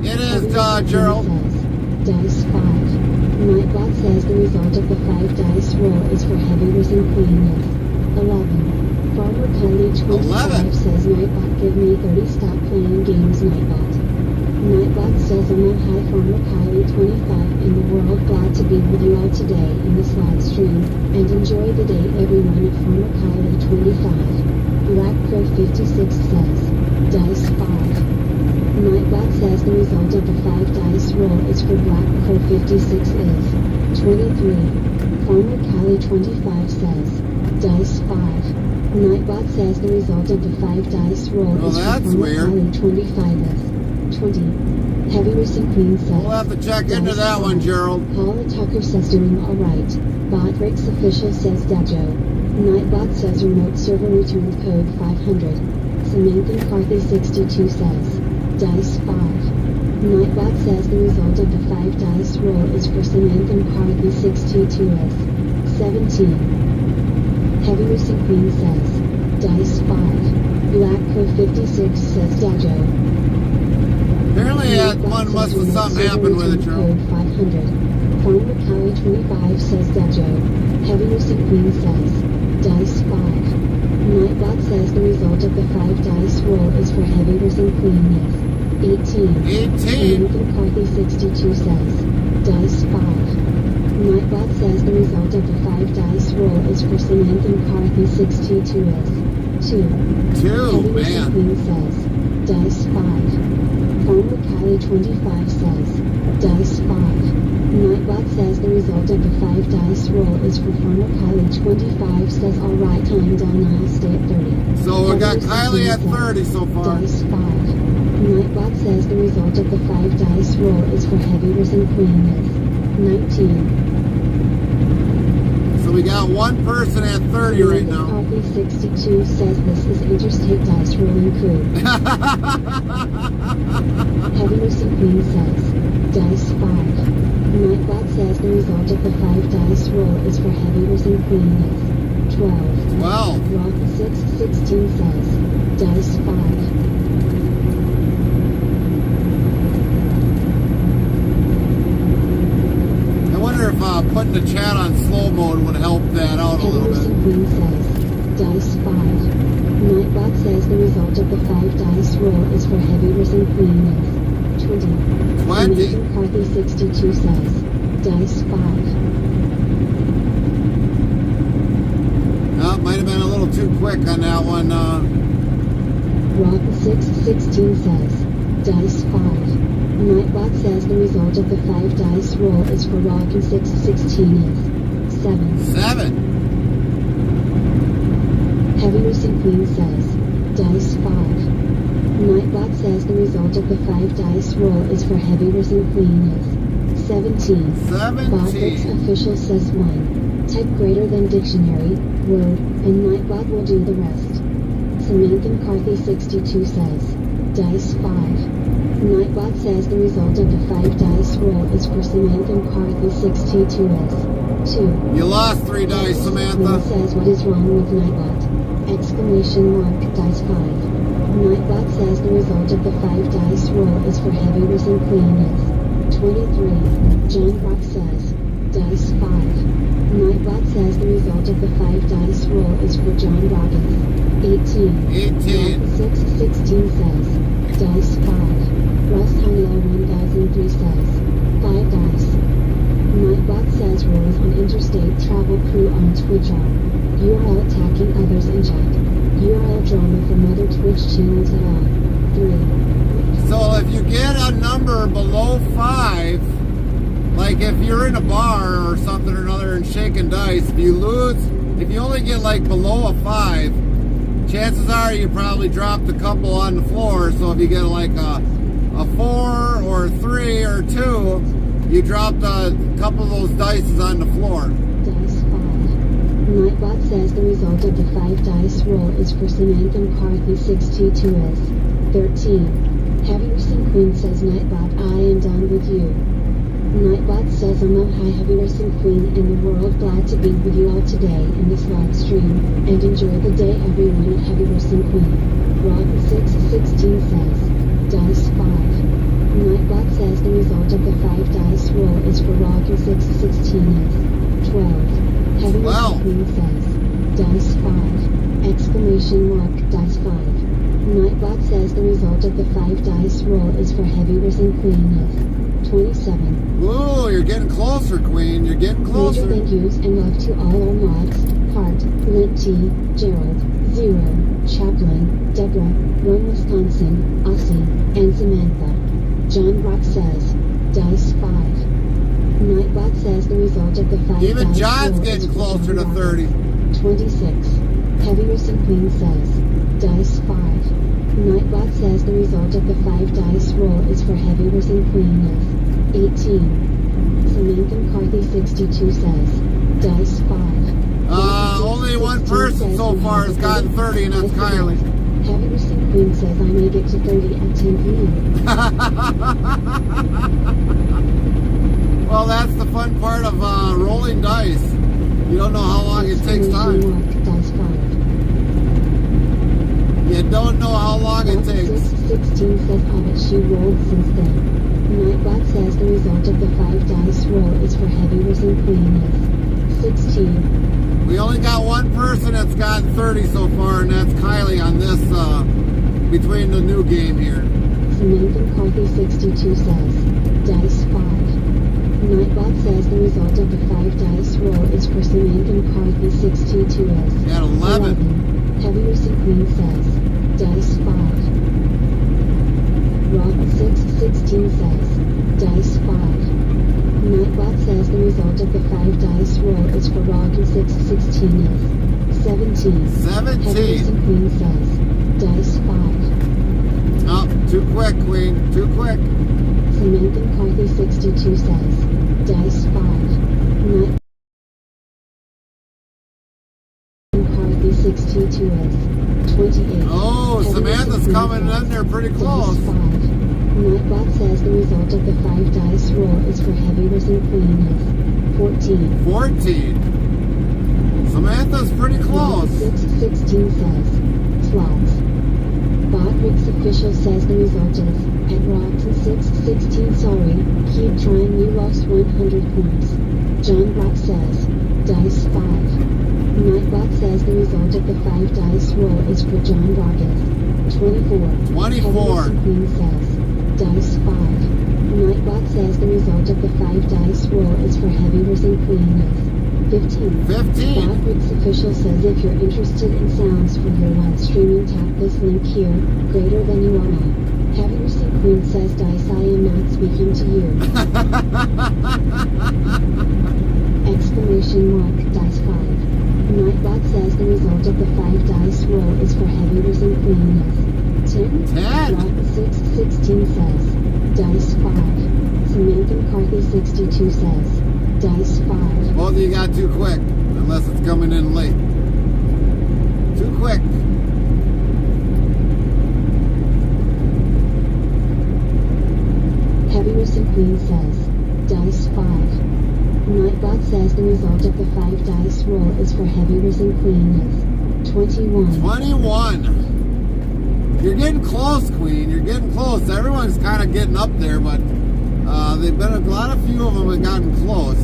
it is, Gerald. Says, Dice 5. Nightbot says the result of the 5 dice roll is for Heavyweights and Queen is 11. Farmer Kylie 25 says Nightbot give me 30 stop playing games Nightbot. Nightbot says I'm on high Farmer Kylie 25 in the world, glad to be with you all today in this live stream, and enjoy the day everyone of Farmer Kylie 25. Black Crow 56 says, Dice 5. Nightbot says the result of the 5 dice roll is for Black Crow 56 is 23. Farmer Kylie 25 says, Dice 5. Nightbot says the result of the 5 dice roll is for Farmer Kylie 25 is 20. Heavy Racing Queen says, We'll have to check into that one, Gerald. Paula Tucker says doing alright. Bot Breaks Official says Dajo. Nightbot says remote server returned code 500. Samantha McCarthy 62 says, Dice 5. Nightbot says the result of the 5 dice roll is for Samantha McCarthy 62 as 17. Heavy Racing Queen says, Dice 5. Black Crow 56 says Dajo. Apparently something happened with it, Gerald. Code 500. Farmer Kylie 25 says Dajo. Heavy Racing Queen says, Dice 5. Nightbot says the result of the 5 dice roll is for Heavy Racing Queen is 18. 18. Samantha McCarthy 62 says, Dice 5. Nightbot says the result of the 5 dice roll is for Samantha McCarthy 62 as 2. 2, Heavy Racing man. Queen says, Dice 5. Farmer Kylie 25 says, Dice 5. Nightbot says the result of the 5 dice roll is for Farmer Kylie 25 says alright, time down, I'll stay at 30. So we got Kylie at 30 so far. Dice 5. Nightbot says the result of the 5 dice roll is for Heavy Risen Queen is 19. So we got one person at 30 right now. Coffee 62 says this is Interstate Dice Rolling Crew. Heavy Risen Queen says, Dice 5. Nightbot says the result of the 5 dice roll is for Heavy Risen Queen is 12. 12. Rock 616 says, Dice 5. I wonder if putting the chat on slow mode would help that out a Heavy little Risen bit. Queen says, Dice 5. Nightbot says the result of the 5 dice roll is for Heavy Risen Queen is 20. 20. McCarthy 62 says, Dice 5. Oh, might have been a little too quick on that one. Rock 616 says, Dice 5. Nightbot says the result of the 5 dice roll is for Rock and 616 is 7. 7. Heavy Racing Queen says, dice 5. Nightbot says the result of the 5 dice roll is for Heavy Racing Queen is 17. 17. Botfix official says 1. Type greater than dictionary, word, and Nightbot will do the rest. Samantha McCarthy 62 says, dice 5. Nightbot says the result of the 5 dice roll is for Samantha McCarthy 62 as 2. You lost 3 dice, Samantha. Queen says what is wrong with Nightbot? Exclamation mark dice 5. Nightbot says the result of the 5 dice roll is for Heavy Racing Queen is 23. John Brock says, dice 5. Nightbot says the result of the 5 dice roll is for John Brock is 18. 18. 616 says, dice 5. Russ Hunlow 1003 says, 5 dice. Nightbot says rules on Interstate Travel Crew on Twitch are URL attacking others in chat. URL drama from other Twitch channels at all. 3. So if you get a number below 5, like if you're in a bar or something or another and shaking dice, if you lose, if you only get like below a 5, chances are you probably dropped a couple on the floor. So if you get like a 4 or a 3 or 2, you dropped a couple of those dice on the floor. Dice 5. Nightbot says the result of the 5 dice roll is for Samantha McCarthy 62 as 13. Heavy Racing Queen says Nightbot, I am done with you. Nightbot says I'm a high Heavy Racing Queen in the world, glad to be with you all today in this live stream, and enjoy the day everyone at Heavy Racing Queen. Rob 616 says, dice 5. Nightbot says the result of the 5 dice roll is for Rock 616 as 12. Heavy Racing Queen says, dice 5. Exclamation mark dice 5. Nightbot says the result of the 5 dice roll is for Heavy Racing Queen as 27. Ooh, you're getting closer, Queen. You're getting closer. Major thank yous and love to all our mods, Hart, Lint T, Gerald, Zero, Chaplin, Deborah, Rome, Wisconsin, Aussie, and Samantha. John Brock says, dice 5. Nightbot says the result of the 5 Even dice John's roll getting is for closer John to Rock. 30. 26. Heavy Racing Queen says, dice 5. Nightbot says the result of the 5 dice roll is for Heavy Racing Queen as 18. Samantha McCarthy 62 says, dice 5. Only one person so far has gotten 30, and that's Kylie. Heavy Racing Queen says I may get to 30 at 10 p.m. Well, that's the fun part of rolling dice. You don't know how long it takes time. Dice 5. You don't know how long it takes. 616 says I bet she rolled since then. Nightbot says the result of the 5 dice roll is for Heavy Racing Queen is 16. We only got one person that's gotten 30 so far, and that's Kylie on this, between the new game here. Samantha McCarthy 62 says, dice 5. Nightbot says the result of the 5 dice roll is for Samantha McCarthy 62 as Got 11. Heavy Racing Queen says, dice 5. Rock 616 says, dice 5. Nightbot says the result of the 5 dice roll is for Rock 616 as 17. 17. Heavy Racing Queen says, dice 5. Oh, too quick, Queen. Too quick. Samantha McCarthy 62 says, dice 5. Nightbot McCarthy 62 as 28. Oh, Heavy Samantha's Racing coming Queen in there pretty says, close. dice 5. Nightbot says the result of the 5 dice roll is for Heavy Racing Queen as 14. 14. Samantha's pretty close. 616 says, slots. Botwick's official says the result is, at Rocks 616 sorry, keep trying, you lost 100 points. John Brock says, dice 5. Nightbot says the result of the 5 dice roll is for John Brock as 24. 24. Heavy Racing Queen says, dice 5. Nightbot says the result of the 5 dice roll is for Heavy Racing Queen as 15. 15. Botwick's official says if you're interested in sounds for your live streaming, tap this link here, greater than you are now. Heavy Racing Queen says dice, I am not speaking to you. Exclamation mark dice 5. Nightbot says the result of the 5 dice roll is for heaviness and cleanness. 10. Rock 616 says, dice 5. Samantha McCarthy 62 says, dice 5. Both of you got too quick, unless it's coming in late. Too quick. Heaviness and clean says, dice 5. Nightbot says the result of the 5 dice roll is for heaviness and cleanness. 21. 21. You're getting close, Queen. You're getting close. Everyone's kind of getting up there, but they've been a few of them have gotten close.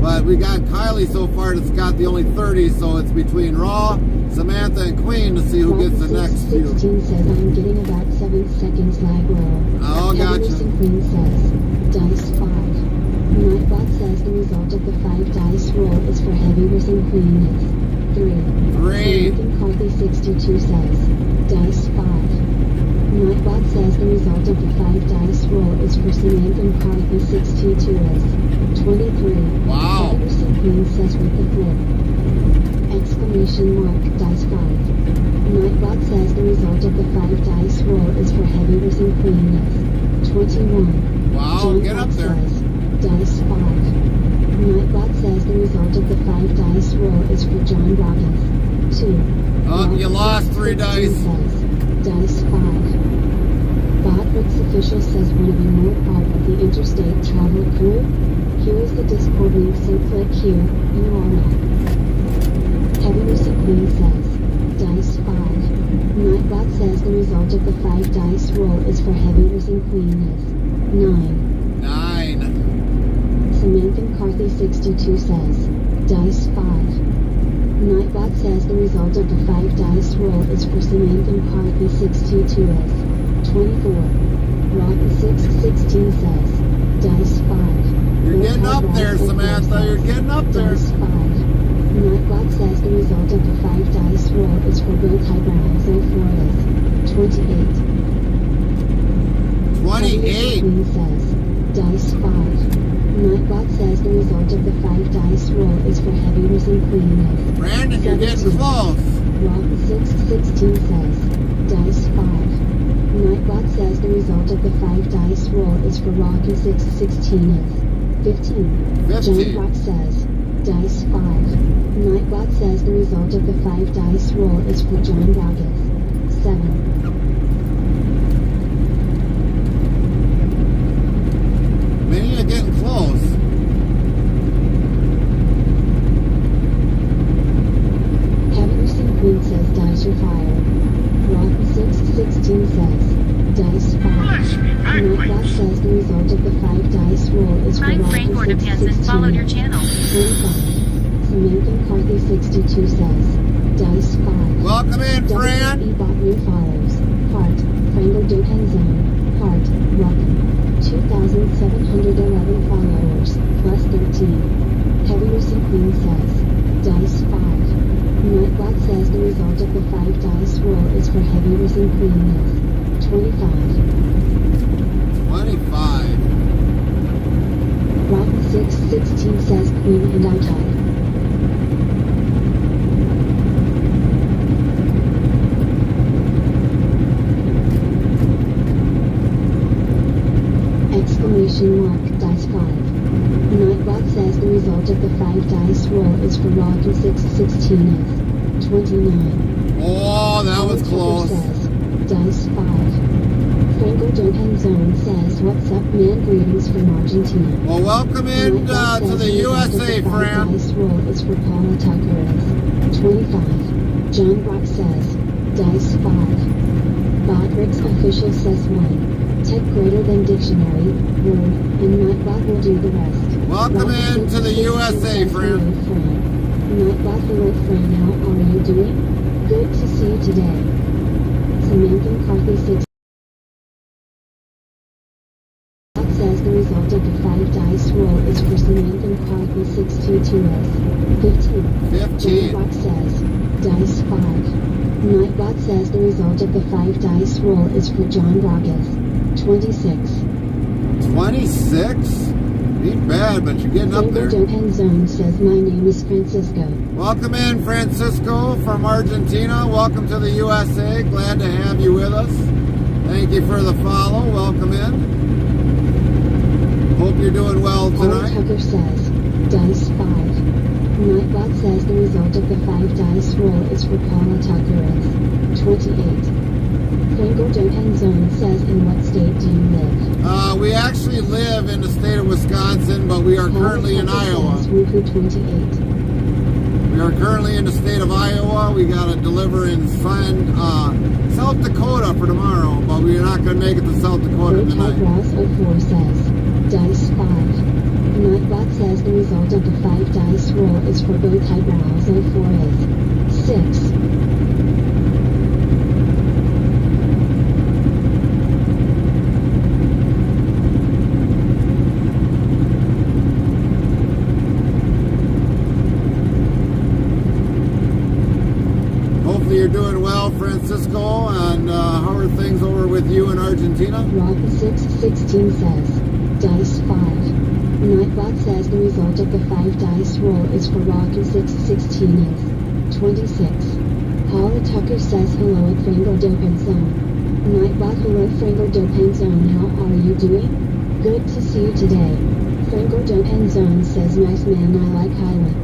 But we got Kylie so far that's got the only 30, so it's between Raw, Samantha, and Queen to see who gets the next few. 16 says I'm getting about 7 seconds lag roll. Oh, gotcha. Heaviness and clean says, dice 5. Nightbot says the result of the 5 dice roll is for heaviness and cleanness. 3. Samantha McCarthy 62 says, dice 5. Nightbot says the result of the 5 dice roll is for Samantha McCarthy 62 is 23. Wow. Heaviness and clean says with the flip. Exclamation mark, dice 5. Nightbot says the result of the 5 dice roll is for heaviness and cleanness. 21. Wow, John get up there. Says, dice 5. Nightbot says the result of the 5 dice roll is for John Robbins. 2. Oh, you lost 3 dice. Says, dice 5. Botbricks official says want to be more part of the Interstate travel crew? Here is the Discord link, so click here, you are not. Heaviness and clean says, dice 5. Nightbot says the result of the 5 dice roll is for heaviness and cleanness. 9. 9. Samantha McCarthy 62 says, dice 5. Nightbot says the result of the 5 dice roll is for Samantha McCarthy 62 is 24. Rock 616 says, dice 5. You're getting up there, Samantha. You're getting up there. Dice 5. Nightbot says the result of the 5 dice roll is for Bill Tyburn 04 is 28. 28. Queen says, dice 5. Nightbot says the result of the 5 dice roll is for heaviness and cleanness. Brandon, you're getting close. Rock 616 says, dice 5. Nightbot says the result of the 5 dice roll is for Rock 616 is 15. 15. John Rock says, dice 5. Nightbot says the result of the 5 dice roll is for John Roggins. 7. Many are getting close. Heaviness and Queen says dice are fire. Rock 616 says, dice 5. Nightbot says the result of the 5 dice roll is for Frank Rock Frank Ordopants 616 followed your channel. 25. Samantha McCarthy 62 says, dice 5. Welcome in, Fran. Bot new follows. Heart. Frango Dokan Zone. Heart. Welcome. 2,711 followers. Plus 13. Heaviness and Queen says, dice 5. Nightbot says the result of the 5 dice roll is for heaviness and cleanness. 25. 25. Rock 616 says Queen and outside. Exclamation mark, dice 5. Nightbot says the result of the 5 dice roll is for Rock 616 is 29. Oh, that was close. Says, dice 5. Franco Dokan Zone says, what's up, man? Greetings from Argentina. Well, welcome in to the USA, Fran. Dice roll is for Paula Tucker is 25. John Brock says, dice 5. Botbricks official says 1. Tech greater than dictionary, word, and Nightbot will do the rest. Welcome in to the USA, Fran. Nightbot, hello, Fran. How are you doing? Good to see you today. Samantha McCarthy 6 says the result of the 5 dice roll is for Samantha McCarthy 622s. 15. 15. John Rock says, dice 5. Nightbot says the result of the 5 dice roll is for John Roggins. 26. 26? Ain't bad, but you're getting up there. Dokan Zone says my name is Francisco. Welcome in, Francisco from Argentina. Welcome to the USA. Glad to have you with us. Thank you for the follow. Welcome in. Hope you're doing well Paul tonight. Tucker says, dice 5. Nightbot says the result of the 5 dice roll is for Paula Tucker is 28. Frango Dopen Zone says, in what state do you live? We actually live in the state of Wisconsin, but we are currently in Iowa. Says, Woohoo 28. We are currently in the state of Iowa. We got to deliver and send South Dakota for tomorrow, but we are not going to make it to South Dakota tonight. Ross 04 says, dice 5. Nightbot says the result of the 5 dice roll is for both eyebrows. 04 is 6. Hopefully you're doing well, Francisco, and how are things over with you in Argentina? Rock 616 says, dice 5. Nightbot says the result of the 5 dice roll is for Rock 616 is 26. Paula Tucker says hello at Frango Dopen Zone. Nightbot, hello Frango Dopen Zone, how are you doing? Good to see you today. Frango Dopen Zone says nice man, I like highway.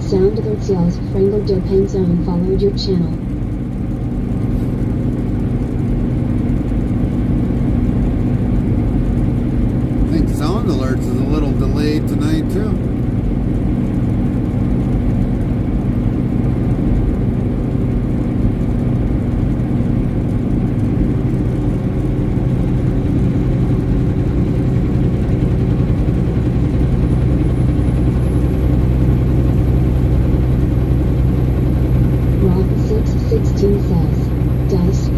Sound alerts yells, Frango Dopen Zone followed your channel. I think Sound Alerts is a little delayed tonight, too. Rock 616 says, dice 5.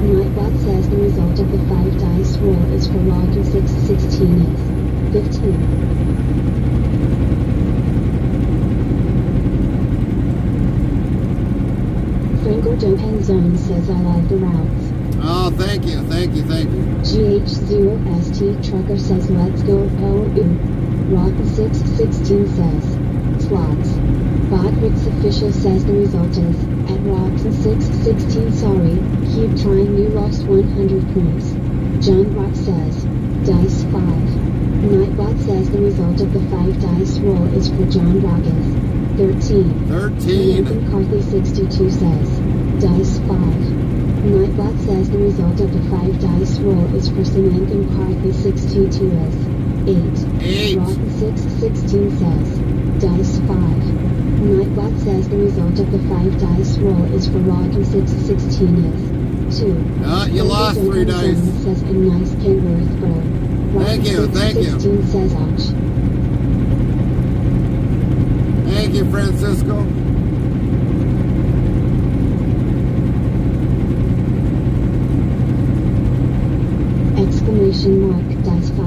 Nightbot says the result of the 5 dice roll is for Rock 616 is 15. Frango Dopen Zone says I like the routes. Oh, thank you, thank you, thank you. GH0ST Trucker says let's go OU. Rock 616 says slots. Bodrix Official says the result is at Rocks 616 sorry, keep trying you lost 100 points. John Rock says dice 5. Nightbot says the result of the 5 dice roll is for John Rock is 13. 13. Nathan Carthy 62 says dice 5. Nightbot says the result of the 5 dice roll is for Samantha McCarthy 62 is 8. 8. Rock 616 says dice 5. Nightbot says the result of the 5 dice roll is for Rock 616 is 2. You lost 3 dice. Says a nice Kenworth bow. Thank you, thank you. 616 says ouch. Thank you, Francisco. Exclamation mark dice 5.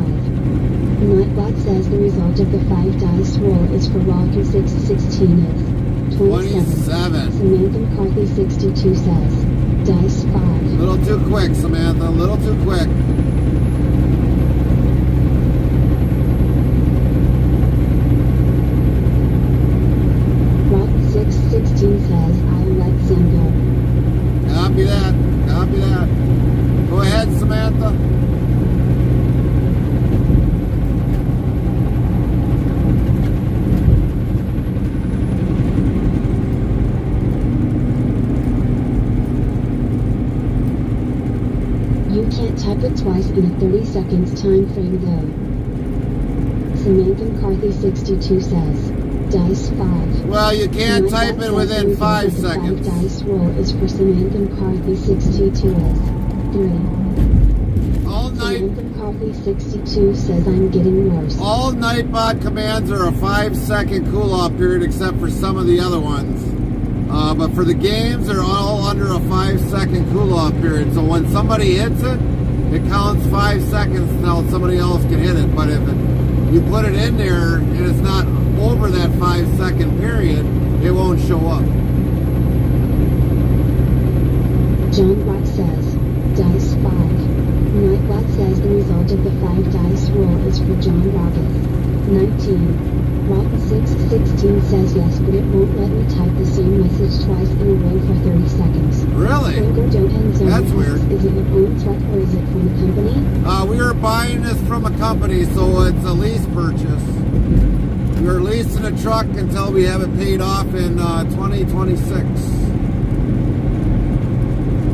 Nightbot says the result of the 5 dice roll is for Rock 616 is 27. 27. Samantha McCarthy 62 says dice 5. A little too quick, Samantha, a little too quick. Rock 616 says I'll let Sam go. Copy that, copy that. Go ahead, Samantha. You can't type it twice in a 30 seconds time frame though. Samantha McCarthy 62 says dice 5. Well, you can't type it within 5 seconds. 5 dice roll is for Samantha McCarthy 62 is 3. All night, Samantha McCarthy 62 says I'm getting worse. all Nightbot commands are a 5-second cool-off period, except for some of the other ones. But for the games, they're all under a 5-second cool-off period. So when somebody hits it, it counts 5 seconds until somebody else can hit it. But if you put it in there and it's not over that 5-second period, it won't show up. John Rock says dice 5. Nightbot says the result of the 5 dice roll is for John Rock is 19. Rock 616 says yes, but it won't let me type the same message twice in a row for 30 seconds. Really? Franco Joe and Zone That's asks, weird. is it your own truck or is it from a company? We are buying this from a company, so it's a lease purchase. We are leasing a truck until we have it paid off in 2026.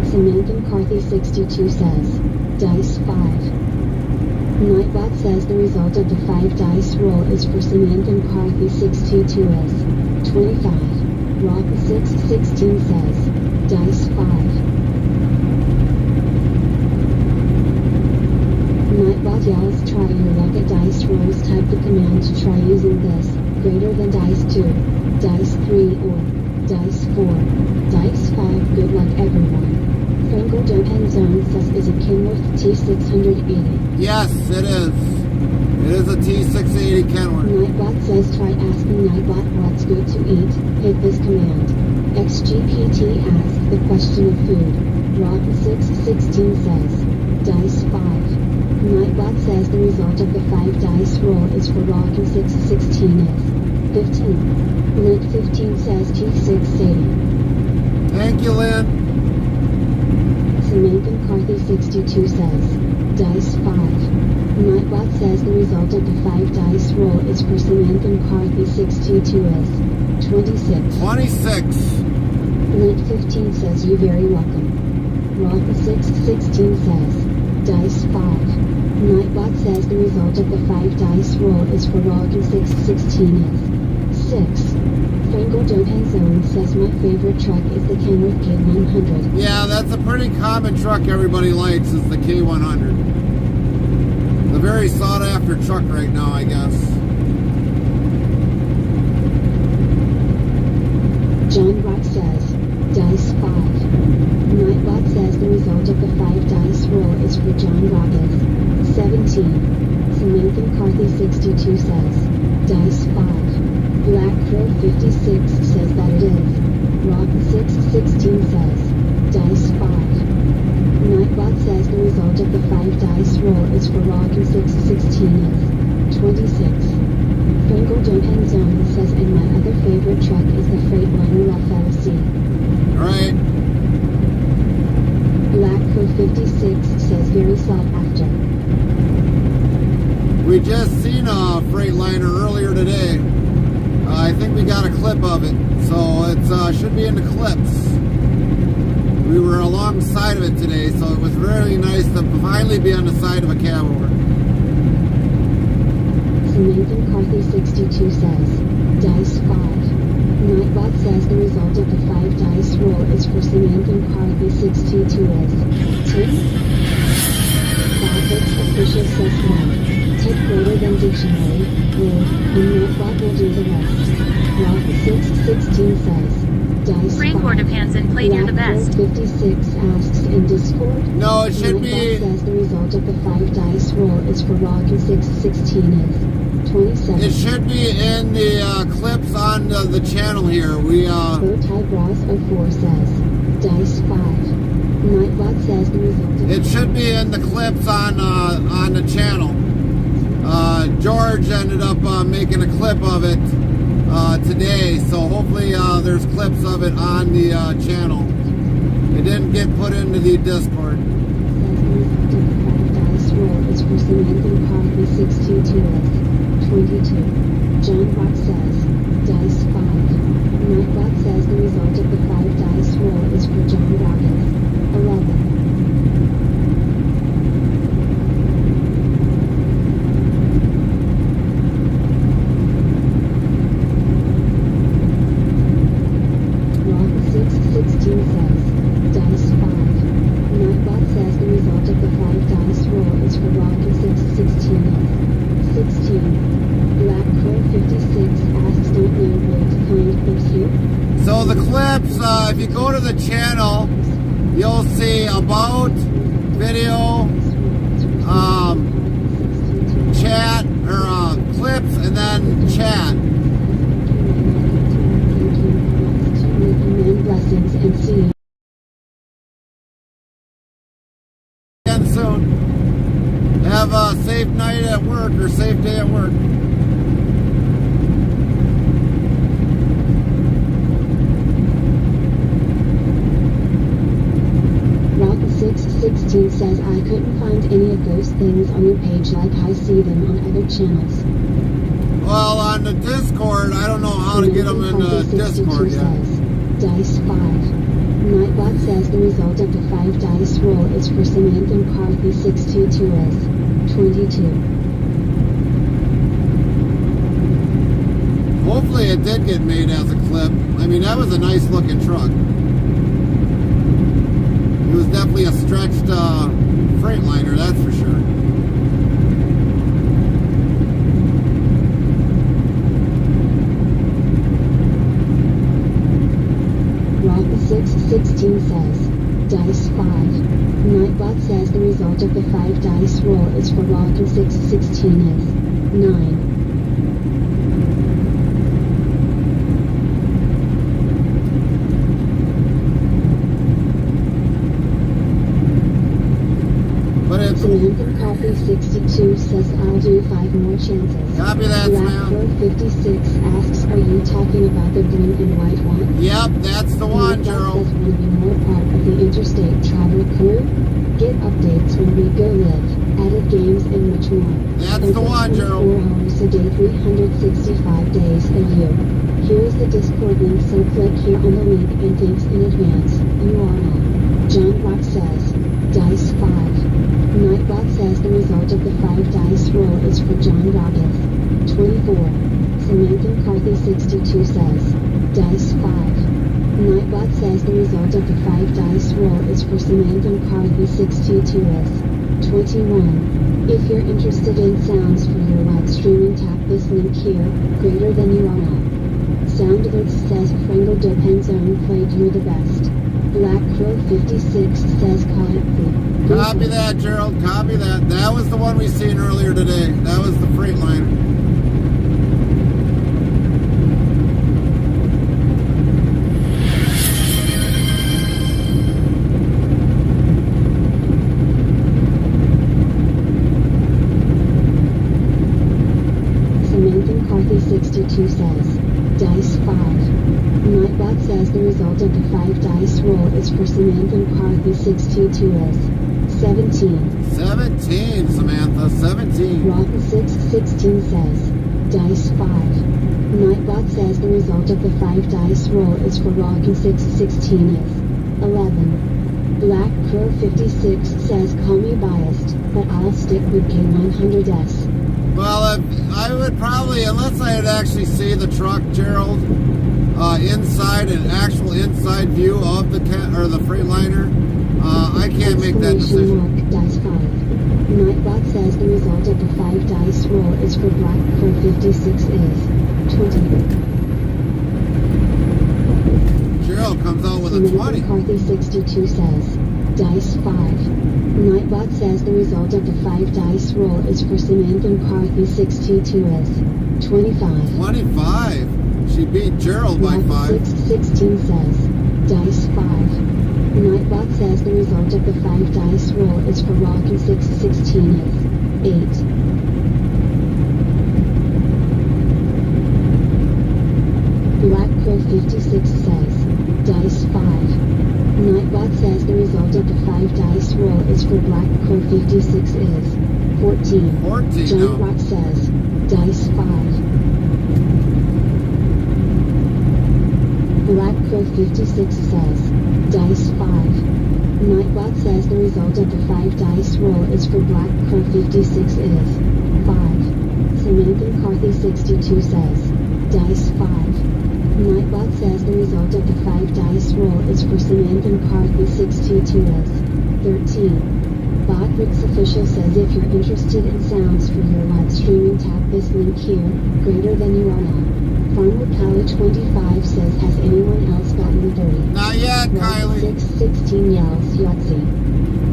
Samantha McCarthy 62 says, Dice 5. Nightbot says the result of the 5 dice roll is for Samantha McCarthy 62 as 25. Rock 616 says, Dice 5. Nightbot yells, try your luck at dice rolls. Type the command to try using this, greater than dice 2, dice 3 or dice 4, dice 5. Good luck everyone. Franco Johan Zone says, is it Kenworth T680? Yes, it is. It is a T680 Kenworth. Nightbot says, try asking Nightbot what's good to eat. Hit this command. XGPT asks the question of food. Rock 616 says, Dice 5. Nightbot says the result of the 5 dice roll is for Rock 616 is 15. Link 15 says T680. Thank you, Lynn. Samantha McCarthy 62 says, Dice 5. Nightbot says the result of the 5 dice roll is for Samantha McCarthy 62 as 26. 26. Link 15 says, you very welcome. Rock 616 says, Dice 5. Nightbot says the result of the 5 dice roll is for Rock 616 as 6. Franco Johan Zone says, my favorite truck is the Kenworth K100. Yeah, that's a pretty common truck everybody likes, is the K100. The very sought after truck right now, I guess. John Rock says, Dice 5. Nightbot says the result of the 5 dice roll is for John Rock as 17. Samantha McCarthy 62 says, Dice 5. Black Crow 56 says that it is. Rock 616 says, Dice 5. Nightbot says the result of the 5 dice roll is for Rock 616 is 26. Franco Johan Zone says, and my other favorite truck is the Freightliner FLC. Alright. Black Crow 56 says, very sought after. We just seen a Freightliner earlier today. I think we got a clip of it, so it should be in the clips. We were alongside of it today, so it was really nice to finally be on the side of a cab over. Samantha McCarthy 62 says, Dice 5. Nightbot says the result of the 5 dice roll is for Samantha McCarthy 62 as 10. Bobbitt's official says 1. Take greater than dictionary, or, and Nightbot will do the rest. Rock 616 says, Dice 5. Frank Hansen played you're the best. 56 asks in Discord. No, it should Nightbot be... says the result of the 5 dice roll is for Rock 616 is 27. It should be in the clips on the channel here. We Bowtie Bras 04 says, Dice 5. Nightbot says the result of... It should be in the clips on the channel. George ended up making a clip of it today, so hopefully there's clips of it on the channel. It didn't get put into the Discord. Dice roll is for Samantha McCarthy 62 as 22. John Rock says, Dice 5. Nightbot says the result of the 5 dice roll is for John Rock as 11. So the clips, if you go to the channel, you'll see about, video, chat, or clips, and then chat. Blessings and see you again soon. Have a safe night at work or safe day at work. 16 says I couldn't find any of those things on your page like I see them on other channels. Well, on the Discord, I don't know how to get them in the Discord yet. Says, Dice 5. Nightbot says the result of the 5 dice roll is for Samantha McCarthy 622S 22. Hopefully it did get made as a clip. I mean, that was a nice looking truck. It was definitely a stretched Freightliner, that's for sure. Rock 616 says, Dice 5. Nightbot says the result of the 5 dice roll is for Rock 616 is 9. Samantha Coffee 62 says I'll do 5 more chances. Copy that, Blackbird 56 asks, are you talking about the green and white one? Yep, that's the one, Gerald. Says, want to be more part of the Interstate travel crew? Get updates when we go live, added games and much more. That's Open the one, 24 Gerald. hours a day, 365 days a year. Here is the Discord link, so click here on the link and thanks in advance. You are on. John Rock says, Dice 5. Nightbot says the result of the 5 dice roll is for John Rocketh 24. Samantha McCarthy 62 says, Dice 5. Nightbot says the result of the 5 dice roll is for Samantha McCarthy 62S 21. If you're interested in sounds for your live streaming, tap this link here, greater than you are now. Soundworks says Frango Depenzone played You're the Best. Black Crow 56 says call it free. Copy that, Gerald. Copy that. That was the one we seen earlier today. That was the Freightliner. Samantha McCarthy 62 says, Dice 5. Nightbot says the result of the 5 dice roll is for Samantha McCarthy 622S 17. 17, Samantha. 17. Rotten 616 says, Dice 5. Nightbot says the result of the 5 dice roll is for Rockin 616 is 11. Black Crow 56 says call me biased, but I'll stick with K100S. Well, I would probably, unless I had actually see the truck, Gerald, inside, an actual inside view of the Freightliner, I can't make that decision. Mark, Dice 5. Nightbot says the result of the 5 dice roll is for Black Crow 56 is 20. Gerald comes out with a Samantha 20. McCarthy 62 says, Dice 5. Nightbot says the result of the 5 dice roll is for Samantha McCarthy 62 is 25. 25. She beat Gerald by 5. 616 says, Dice 5. Nightbot says the result of the 5 dice roll is for Rockin 616 is 8. Black Crow 56 says, Dice 5. Nightbot says the result of the 5 dice roll is for Black Crow 56 is 14. 14, John no. Rock says, Dice 5. Black Crow 56 says, Dice 5. Nightbot says the result of the 5 dice roll is for Black Crow 56 is 5. Samantha McCarthy 62 says, Dice 5. Nightbot says the result of the 5 dice roll is for Samantha McCarthy 62 is 13. Botbricks Official says if you're interested in sounds for your live streaming, tap this link here, greater than you are now. Farmer Kylie 25 says, has anyone else gotten 30? Not yet, Kylie. 616 yells Yahtzee.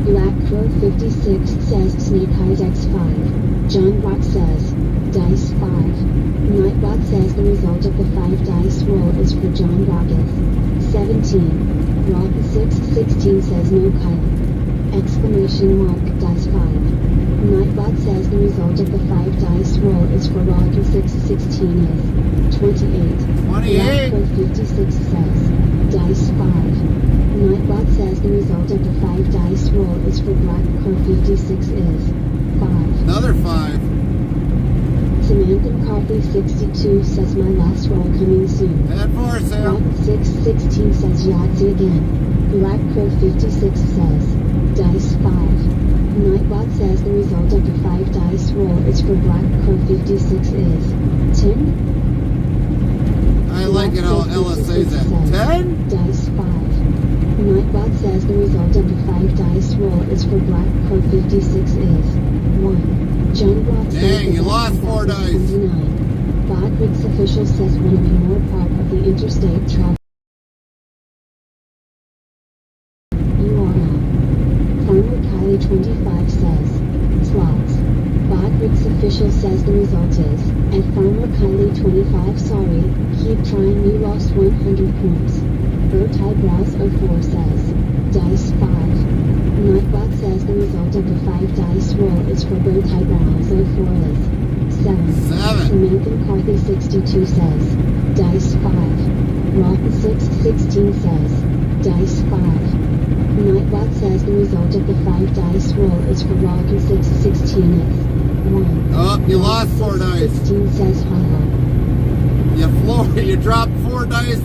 Black Crow 56 says Snake Eyes X5. John Rock says, Dice 5. Nightbot says the result of the 5 dice roll is for John Rocketh 17. Rock 616 says no Kylie. Exclamation mark Dice 5. Nightbot says the result of the 5 dice roll is for Rock and 616 is 28. 28. Code 56 says dice 5. Nightbot says the result of the 5 dice roll is for Black Crow 56 is 5. Another 5. Samantha McCarthy 62 says my last roll coming soon. 10-4, Sam. Rock 616 says Yahtzee again. Black Crow 56 says dice 5. Nightbot says the result of the 5 dice roll is for Black Crow 56 is 10. I like it how Ella says that. 10? Dice 5. Nightbot says the result of the 5 dice roll is for Black Crow 56 is 1. John Brock says Dang, you the lost best 4 bet is dice. 29. Bodrick's official says want to be more part of the interstate travel. You are now. Farmer Kylie 25 says slots. Bodrick's official says the result is at Farmer Kylie 25 sorry, keep trying you lost 100 points. Bird Eyebrows 04 says dice 5. Nightbot says the result of the 5 dice roll is for Bird Eyebrows 04 is 7. 7. Samantha McCarthy 62 says dice 5. Rock 616 says dice 5. Nightbot says the result of the 5 dice roll is for Rock 616 is 1. Oh, you lost 4 dice. 16 says hello. You dropped 4 dice.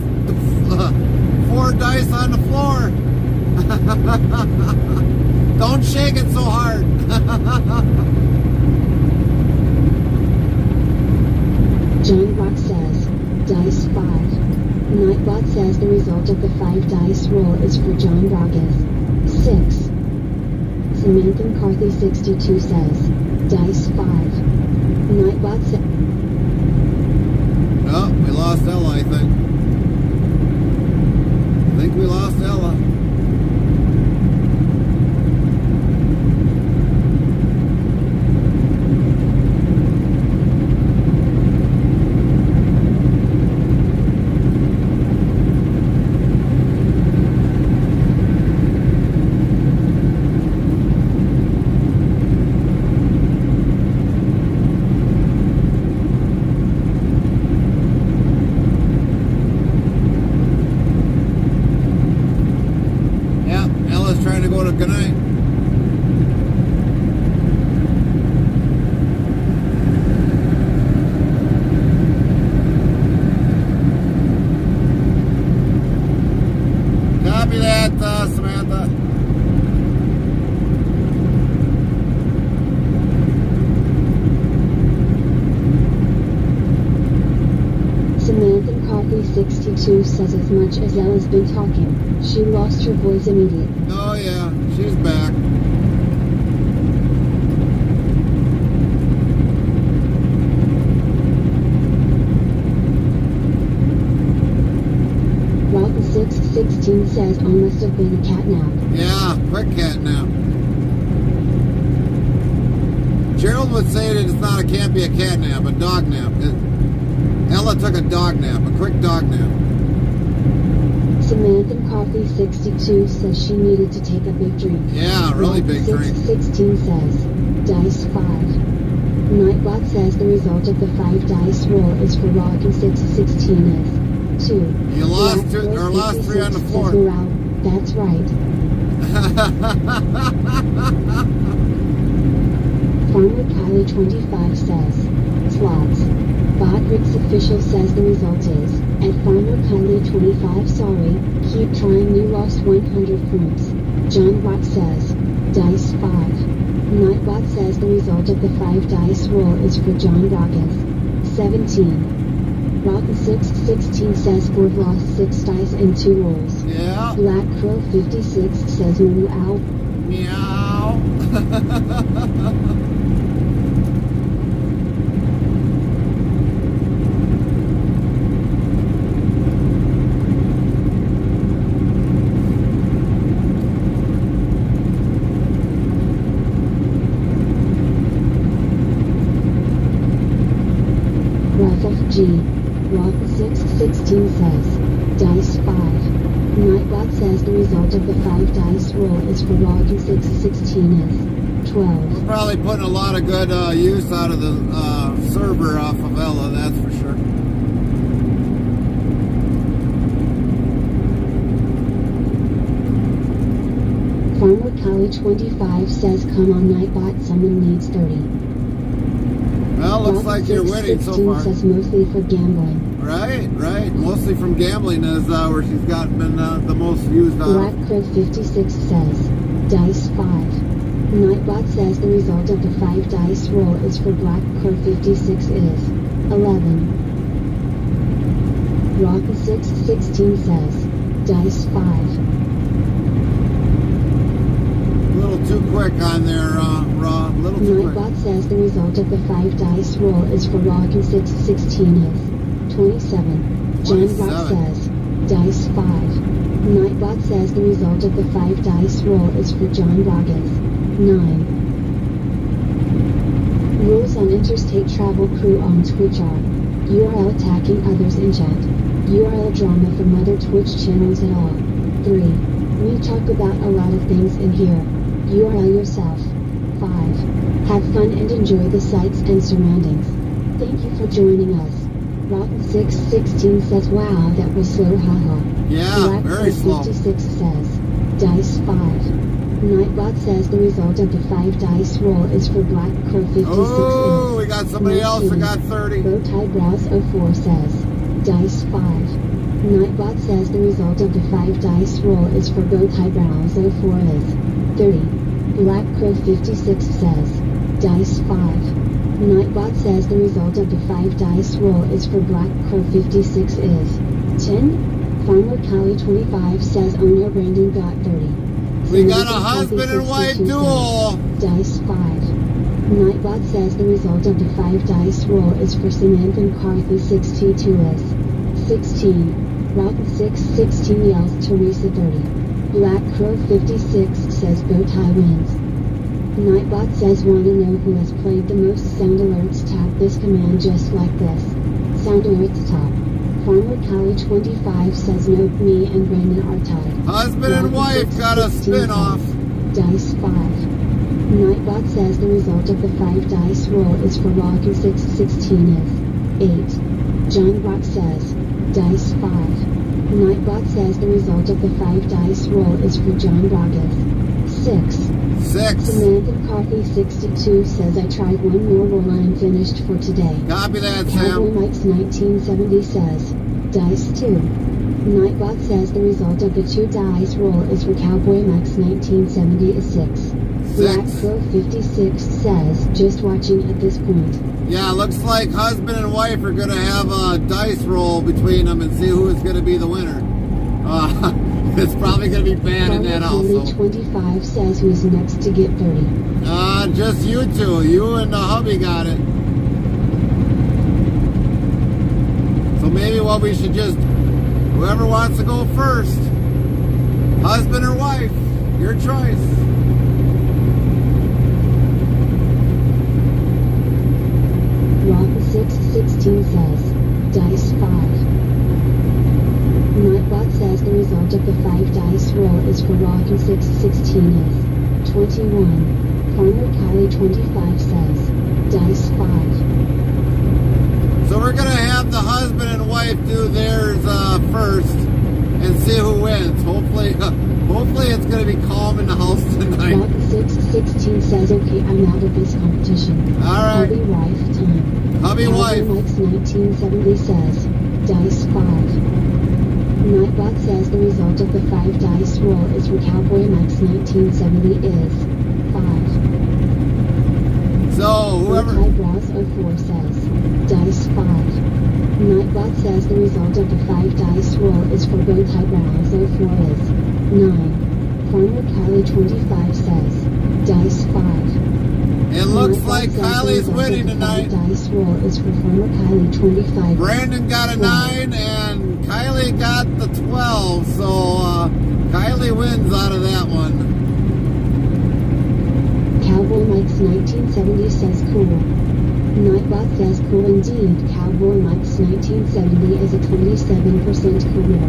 4 dice on the floor. Don't shake it so hard. John Rock says dice 5. Nightbot says the result of the 5 dice roll is for John Rock is 6. Samantha McCarthy 62 says dice 5. Nightbot says Oh, we lost Ella, I think. I think we lost Ella. Good night. Copy that, Samantha. Samantha McCarthy 62 says as much as Ella's been talking, she lost her voice immediately. Oh yeah, she's back. Rock 616 says I must have been a cat nap. Yeah, quick cat nap. Gerald would say that can't be a cat nap, a dog nap. Ella took a dog nap, a quick dog nap. Samantha McCarthy 62 says she needed to take a big drink. Yeah, really big drink. 616 says dice 5. Nightbot says the result of the 5 dice roll is for Rock and 616 is 2. You lost 3 on the floor. That's right. Farmer Kylie 25 says slots. Bodrick's official says the result is at Farmer Kylie 25 sorry, keep trying you lost 100 points. John Rock says dice 5. Nightbot says the result of the 5 dice roll is for John Rock is 17. Rock 616 says we've lost 6 dice and 2 rolls. Yeah. Black Crow 56 says meow. Meow. G. Rock 616 says dice 5. Nightbot says the result of the 5 dice roll is for Rock and 616 is 12. We're probably putting a lot of good use out of the server off of Ella, that's for sure. Farmer Callie 25 says, come on Nightbot, someone needs 30. Well, looks like you're winning so 16 far. says mostly for gambling. Right. Mostly from gambling is where she's been the most used on. Black Crib 56 says, dice 5. Nightbot says the result of the 5 dice roll is for Black Crib 56 is 11. Rock 616 says, dice 5. A little too quick on there, Raw. A little too quick. Nightbot says the result of the 5 dice roll is for Rock and 616 is 27. John Rock 27. says, dice 5. Nightbot says the result of the 5 dice roll is for John Rock is 9. Rules on Interstate Travel Crew on Twitch are URL attacking others in chat, URL drama from other Twitch channels at all. 3. We talk about a lot of things in here. URL yourself. 5. Have fun and enjoy the sights and surroundings. Thank you for joining us. Rotten 616 says, wow, that was slow, haha. Yeah, Black very slow. 56 says, dice 5. Nightbot says the result of the 5 dice roll is for Black Crow 56 Oh, is we got somebody else that got 30. Bowtie Brows 04 says, dice 5. Nightbot says the result of the 5 dice roll is for Bowtie Brows 04 is 30. Black Crow 56 says, dice 5. Nightbot says the result of the 5 dice roll is for Black Crow 56 is 10. Farmer Callie 25 says owner Brandon got 30. We got a Samantha husband and wife 62 duel. says, dice 5. Nightbot says the result of the 5 dice roll is for Samantha McCarthy 62 is 16. Rotten 616 yells Teresa 30. Black Crow 56 says Bowtie wins. Nightbot says wanna know who has played the most sound alerts, tap this command just like this. Sound alerts top. Farmer Callie 25 says nope, me and Brandon are tied. Husband and wife got a 16 spin-off. says, dice 5. Nightbot says the result of the 5 dice roll is for Rock and 616 is 8. John Rock says, dice 5. Nightbot says the result of the 5 dice roll is for John Rock is 6. 6. Samantha McCarthy 62 says I tried one more roll and I'm finished for today. Copy that, Cowboy Sam. Mike's 1970 says, dice 2. Nightbot says the result of the 2 dice roll is for Cowboy Mike's 1970 is 6. Black Crow 56 says, just watching at this point. Yeah, looks like husband and wife are going to have a dice roll between them and see who is going to be the winner. It's probably going to be bad in that Farmer also. 25 says who's next to get 30. Just you two. You and the hubby got it. So maybe what we should just, whoever wants to go first, husband or wife, your choice. Rock 616 says, dice 5. Nightbot says the result of the 5 dice roll is for Rock and 616 is 21. Farmer Callie 25 says, dice 5. So we're going to have the husband and wife do theirs first and see who wins. Hopefully it's going to be calm in the house tonight. Rock 616 says, okay, I'm out of this competition. All right. Hubby wife time. Hubby Cowboy wife. Mike's 1970 says, dice 5. Nightbot says the result of the 5 dice roll is for Cowboy Mike's 1970 is 5. So whoever... Eyebrows 04 says, dice 5. Nightbot says the result of the 5 dice roll is for both Eyebrows 04 is 9. Farmer Kylie 25 says, dice 5. It looks Nightbot like says the Kylie's result winning of the 5 tonight. dice roll is for Farmer Kylie 25. Brandon got a 9 and Kylie got the 12. So Kylie wins out of that one. Cowboy Mike's 1970 says cool. Nightbot says cool indeed. Cowboy Mike's 1970 is a 27% cooler.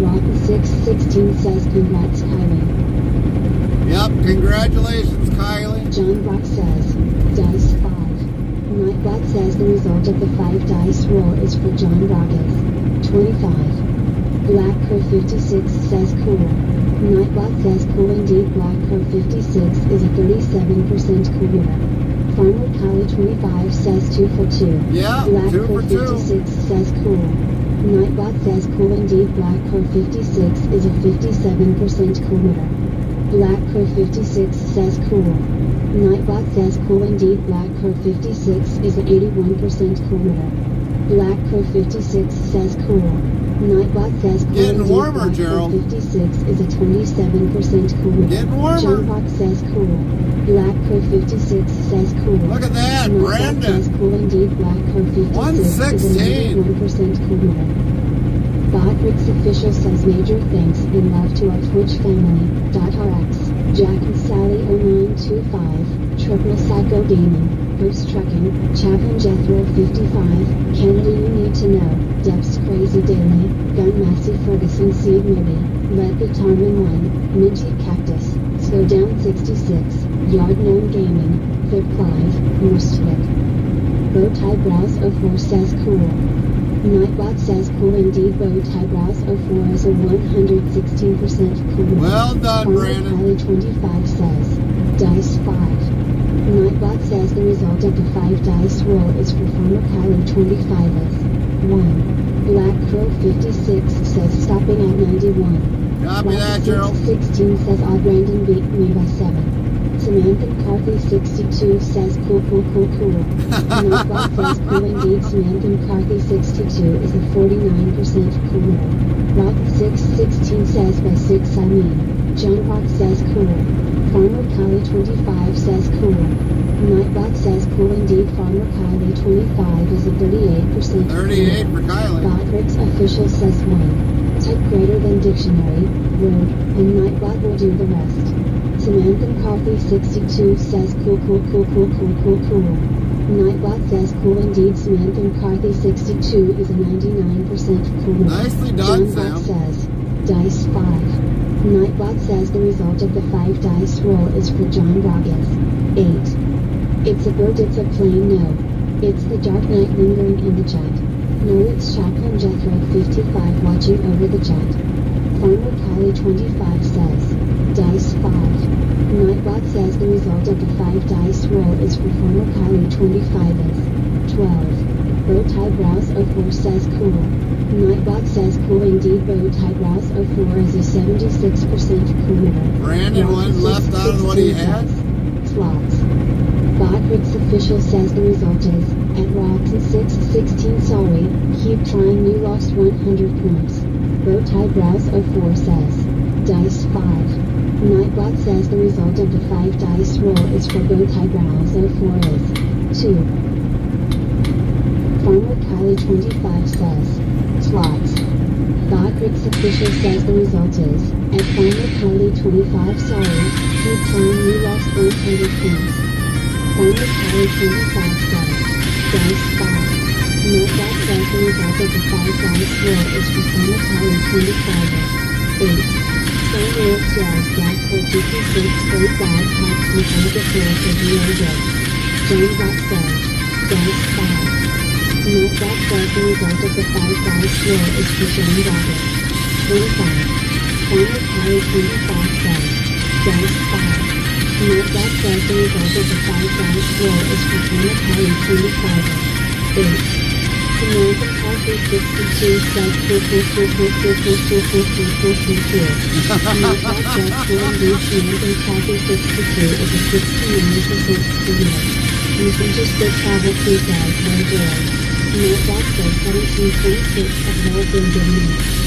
Rock 616 says congrats Kylie. Yep, congratulations, Kylie. John Rock says, dice 5. Nightbot says the result of the 5 dice roll is for John Rockets. 25. Black Crow 56 says cool. Nightbot says cool indeed. Black Crow 56 is a 37% cool winner. Farmer Kylie 25 says 2 for 2. Yeah, Black 2 Crow for 2. 56 says cool. Nightbot says cool indeed. Black Crow 56 is a 57% cool winner. Black Crow 56 says cool. Nightbot says cool indeed. Black Crow 56 is an 81% cool winner. Black Crow 56 says cool. Nightbot says cool Getting indeed. warmer, Black Crow Gerald. 56 is a 27% cool winner. Getting warmer. John Rock says cool. Black Crow 56 says cool. Look at that, Nightbot Brandon. says cool indeed. Black Crow 56 is a 91% cool winner. Bodrick's official says major thanks and love to our Twitch family. .rx. Jack and Sally 0925, Triple Psycho Gaming, Bruce Trucking, Chaplain Jethro 55, Kennedy You Need to Know, Depths Crazy Daily, Gun Massey Ferguson Seed Movie, Red Guitarman 1, Minty Cactus, Slow Down 66, Yard Gnome Gaming, Third Clive, Moostwick. Bowtie Brows 04 says cool. Nightbot says cool indeed. Bowtie Brows 04 is a 116% cool. Well done, Farmer Brandon. Kylie 25 says, dice 5. Nightbot says the result of the 5 dice roll is for Farmer Kylie 25 as 1. Black Crow 56 says stopping at 91. Copy that, Gerald. 16 says odd Brandon beat me by 7. Samantha McCarthy 62 says cool. Nightbot says cool indeed. Samantha McCarthy 62 is a 49% cool. Rock 616 says by 6 I mean. John Rock says cool. Farmer Kylie 25 says cool. Nightbot says cool indeed. Farmer Kylie 25 is a 38% 38 for Kylie. Bodrick's official says 1. Type greater than dictionary, word, and Nightbot will do the rest. Samantha McCarthy 62 says cool. Nightbot says cool indeed. Samantha McCarthy 62 is a 99% cool. Nicely done, John Bot Sam. says, dice 5. Nightbot says the result of the 5 dice roll is for John Rogas. 8. It's a bird, it's a plane, no. It's the dark night lingering in the jet. No, it's Chaplain Jethro 55 watching over the jet. Farmer Kylie 25 says, dice 5. Nightbot says the result of the 5 dice roll is for Farmer Kylie 25 as 12. Bowtie Brows 04 says cool. Nightbot says cool indeed. Bowtie Brows 04 is a 76% cool winner. Brandon went left out of what he had. Slots. Bodrick's official says the result is, at Rocks 616 sorry, keep trying, you lost 100 points. Bowtie Brows 04 says, dice 5. Nightbot says the result of the 5 dice roll is for Bowtie Brows 04 is 2. Farmer Kylie 25 says, slots. Bodrick's official says the result is, at Farmer Kylie 25 sorry, keep trying, you lost 100 points. Farmer Kylie 25 says, dice 5. Nightbot says the result of the 5 dice roll is for Farmer Kylie 25 as 8. Samuel says that for 56 great bad cops and on the floor for the day. John Bot says, dice 5. Nightbot says the result of the 5 dice roll is for John Bot. 25. Farmer Kylie 25 says, dice 5. Nightbot says the result of the 5 dice roll is for Farmer Kylie 25 as 8. Samantha McCarthy 62 says Nightbot says cool indeed. Samantha McCarthy 62 is a 69% cool winner. Interstate travel free guys, no joy. Nightbot says 1726 have all been good news.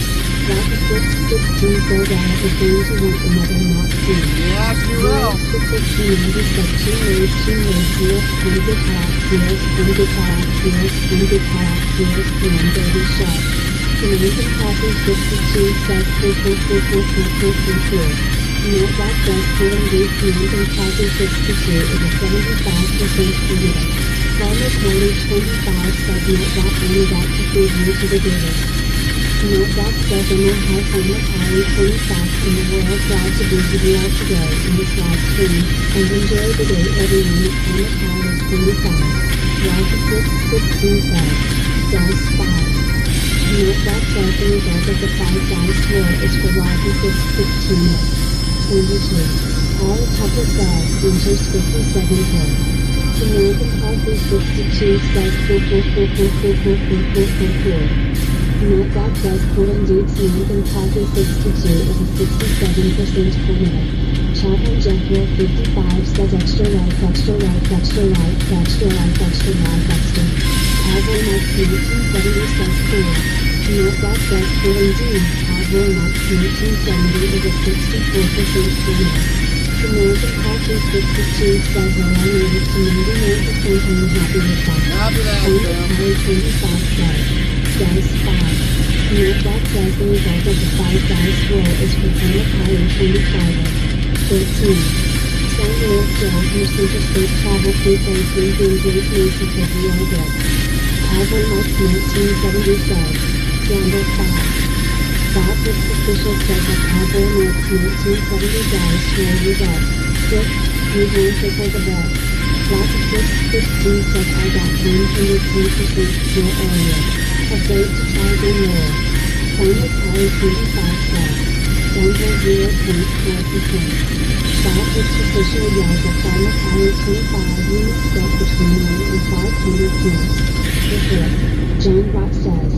Rock 616 says I is going to want another not soon. Yes, you will. 616 says 2 ways, heels, 1 guitar, heels, 1 guitar, heels, 1 guitar, heels, 1 baby shark. Samantha McCarthy 62 says cool. Nightbot says cool indeed. Samantha McCarthy 62 is a 75% cool winner. Farmer Kylie 25 says Nightbot only got to feed you to the biggest. Nightbot says I'm on high Farmer Kylie 25 in the world, glad to be with you all today in this live stream, and enjoy the day everyone at Farmer Kylie 25. Rocket 616 says, Dice 5. Nightbot says the result of the 5 dice roll is for Rocket 616 22. All Tucker says enters 57 code. American Coffee 62 says cool. Nightbot says cool indeed. American Coffee 62 is a 67% formula. Chapel Jeffrey 55 says extra life. Cowboy Mike 1970 says cool. Nightbot says cool indeed. Cowboy Mike 1970 is a 64% formula. American Coffee 62 says well, I made it to 99% and I'm happy with that. Only 25 says, Dice 5. Nightbot says the result of the 5 dice roll is for Farmer Kylie 25 13. San Luis Joe from Interstate Travel Prepaid Green Grace Mason for Real Good. Cowboy Mike 1970 says, Gamble 5. Bob Hicks official says that Cowboy Mike's 1970 dice roll results. 6. New Hampshire the best. Black 615 says I got 110% more area. Afraid to try again more. Farmer Kylie 25 says, Denver 0.4%. Bob Hicks official yells at Farmer Kylie 25 units spent between 1 and 500 points. Refuel. John Rock says,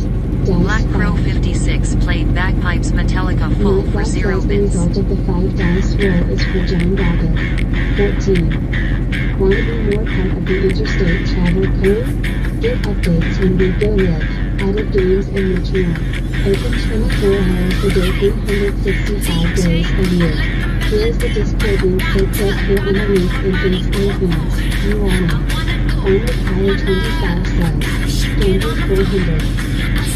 Black Crow 56 played bagpipes Metallica full for 0 the bits. result of the 5 dice roll is for John Rocket. 14. Want to be more part of the Interstate Travel Crew? Get updates when we go live, added games and much more. Open 24 hours a day, 365 days a year. Here's the Discord link, so click here on the link and thanks in advance. You all know. Farmer Kylie 25 says, Standard 400.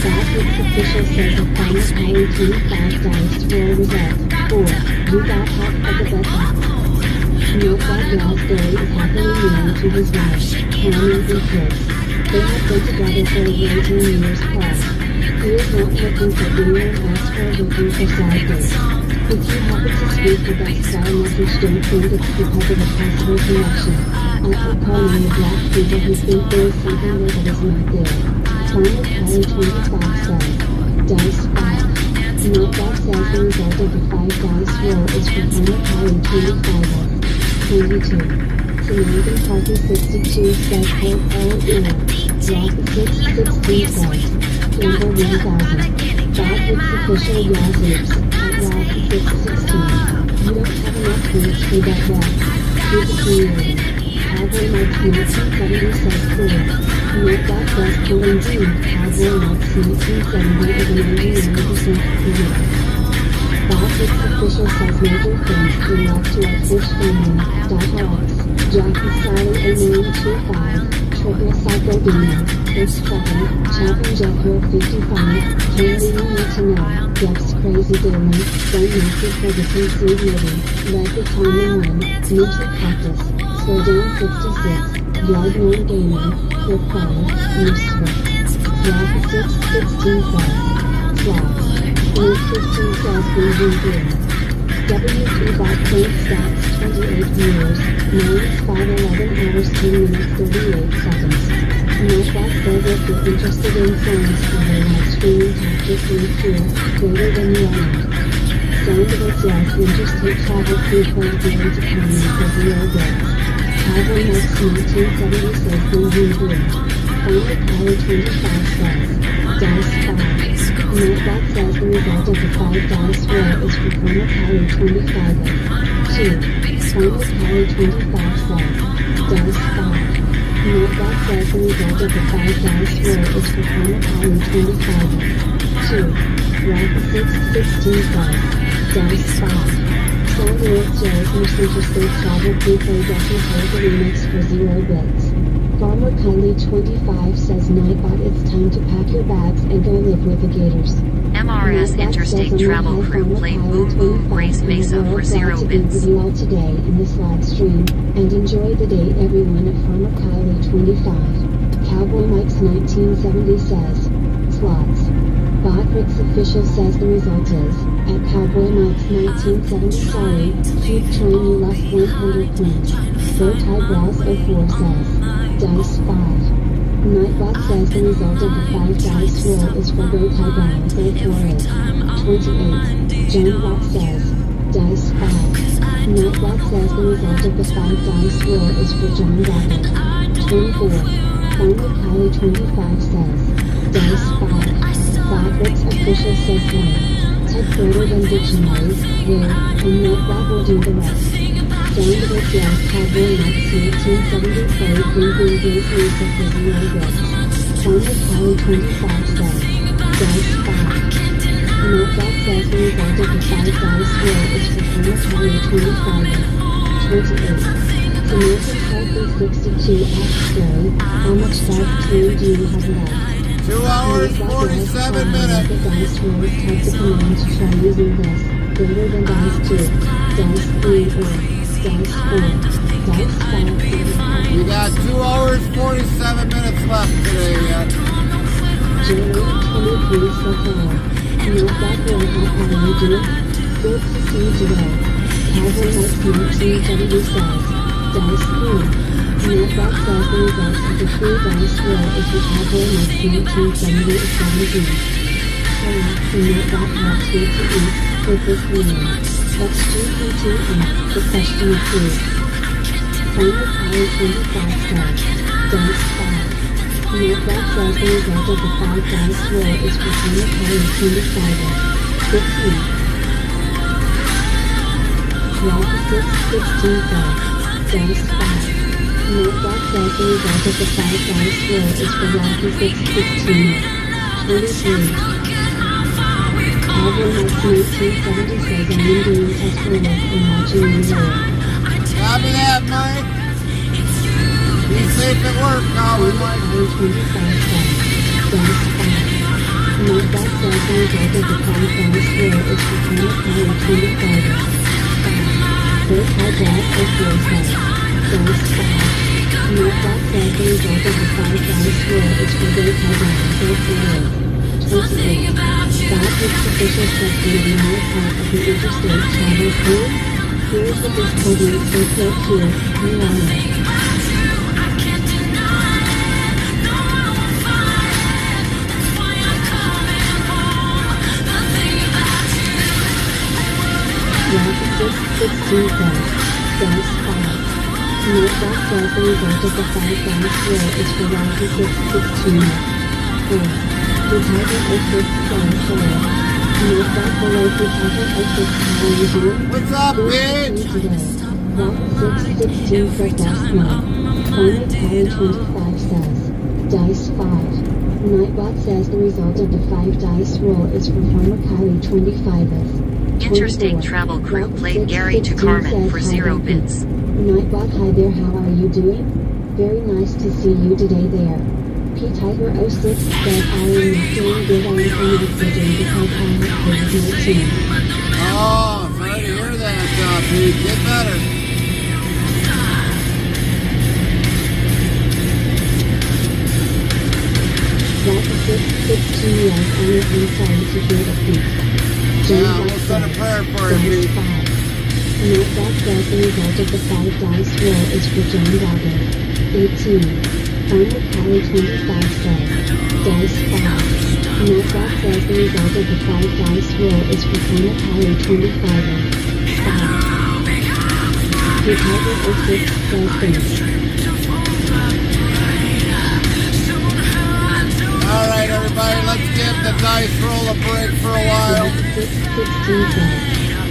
Bob Hicks official says that Farmer Kylie 25 dice roll result. 4. You got half of the bet back. Nightbot Raspberry is happily married to his wife, Cameron and kids. They have been together for 18 years plus. He is not looking for anyone else or looking for side dates. If you happen to speak with that style message, don't think it's because of a possible connection. I keep calling the black people who think there is something there that is not there. Farmer Kylie 25 says, Dice 5. Nightbot says the result of the 5 dice roll is for Farmer Kylie 25 22. American Coffee 62 says Rock 616 says, Gamble 1000. Bob Hicks official Yazooks at Rock 616. You don't have enough points for that rock. Here's a community. Cowboy Mike 1970 says cool. Nightbot says cool indeed. Cowboy Mike 1970 is a 99% community. Bob Hicks official says major thanks and love to our fish family, Dot Jackie Sally A925, Triple Psycho Demon, X7, Chapin Jethro 55, Candy You Need to Know, Dex Crazy Dylan, Gun Master Ferguson Seed Living, Leslie Common 1, Neutral Cactus, Slow Down 66, Yard 1 Gaming, Flip 5, Moose Swift, Rock 616 says, Slots. 15 says Benjamin W2 by Point Stats 28 viewers, minus 511 hours 10 minutes 38 seconds. Nightbot says if you're interested in songs for their live streaming tactics and tools greater than you are. Soundable yes, Interstate Travel Crew played very to comment for real bits. Cowboy Mike's 1970 says Benjamin Farmer Kylie 25 says, Dice 5. Nightbot says the result of the 5 dice roll is for Farmer Kylie 25 2. Farmer Kylie 25 says, Dice 5. Nightbot says the result of the 5 dice roll is for Farmer Kylie 25 2. Rock 616 says, Dice 5. San Luis Joe from Interstate Travel Prepaid doesn't hold the remix for 0 bits. Farmer Kylie 25 says Nightbot it's time to pack your bags and go live with the Gators. MRS Interstate Travel Crew played Boom Boom Grace Mesa for 0 bits. With you all today in this live stream, and enjoy the day everyone at Farmer Kylie 25. Cowboy Mike's 1970 says, slots. Botwick's official says the result is, at Cowboy Mike's 1970 sorry, keep trying you lost 100 points. Bow Tie Bras 04 says, dice 5. Nightbot says the result of the 5 dice roll is for Bow Tie Bras 048. 28. John Bot says, dice 5. Nightbot says the result of the 5 dice roll is for John Goddard. 24. Finally Kylie 25 says, dice 5. Botwick's official says 1. Type greater than dictionary, where, and Nightbot will do the rest. Down to the jazz Cowboy Mike's 1973 Green Green Green Lisa for real goods. Finally Kylie 25 says, dice 5. Nightbot says the result of the 5 dice roll is for Finally Kylie 25. 28. Samantha Type 62 asks Gary, how much dark time do you have left? 2 hours, 47 minutes. The dice roll type the command to try using this, greater than dice 2, dice 3 or dice 4, dice 5. You got 2 hours, 47 minutes left today yet. January 23 so far. Not that good, how are you doing? Good to see you today. Cowboy Mike's 1970 says, dice 3. Nightbot says the result of the 3 dice roll is for Cowboy Mike's 1970 is 17. Perhaps the Nightbot helps you to eat with this meal. That's GPTF, the question of food. Final Kylie 25 says, dice 5. Nightbot says the result of the 5 dice roll is for Final Kylie 25 15. Rock 616 says, dice 5. Nightbot says the result of the 5 dice roll is for Rocky 616. 23. Cowboy Mike's 1970 says I am doing extra work and watching you roll. Copy that, Mike. Be safe at work, Cowboy Mike. Kylie 25 says, dice 5. Nightbot says the result of the 5 dice roll is for Final Kylie 25. 5. Both high ball or 4 says, dice 5. Nightbot says the result of the 5 dice roll is for Both high ball or 4. 28. Botwick's official says one of the more part of the Interstate travel crew. Here's the discovery so click here, Milano. Rocky 616 says, dice 5. Nightbot says the result of the 5 dice roll is for Rocky 616. 4. The Tiger 06 says hello. Nightbot below the Tiger 06, how are you doing? What's up, Good to see you today. Rocky 616 says that's no. Finally Kylie 25 says, dice 5. Nightbot says the result of the 5 dice roll is for former Kylie 25th. Interstate travel crew played Gary to Carmen for 0 bits. Nightbot, hi there, how are you doing? Very nice to see you today there. P-Tiger 06 says I am not doing good on oxygen because I have COVID-19. Oh, sorry to hear that, Pete. Get better. Rocky 616 yes, I'm sorry to hear that, Pete. Yeah, we'll send a prayer for you, Pete. 5. Nightbot says the result of the 5 dice roll is for John Goddard. 18. Final Kylie 25 says, dice 5. Nightbot says the result of the 5 dice roll is for Final Kylie 25. 5. The Tiger 06 says thanks. Alright, everybody, let's give the dice roll a break for a while. 616 says,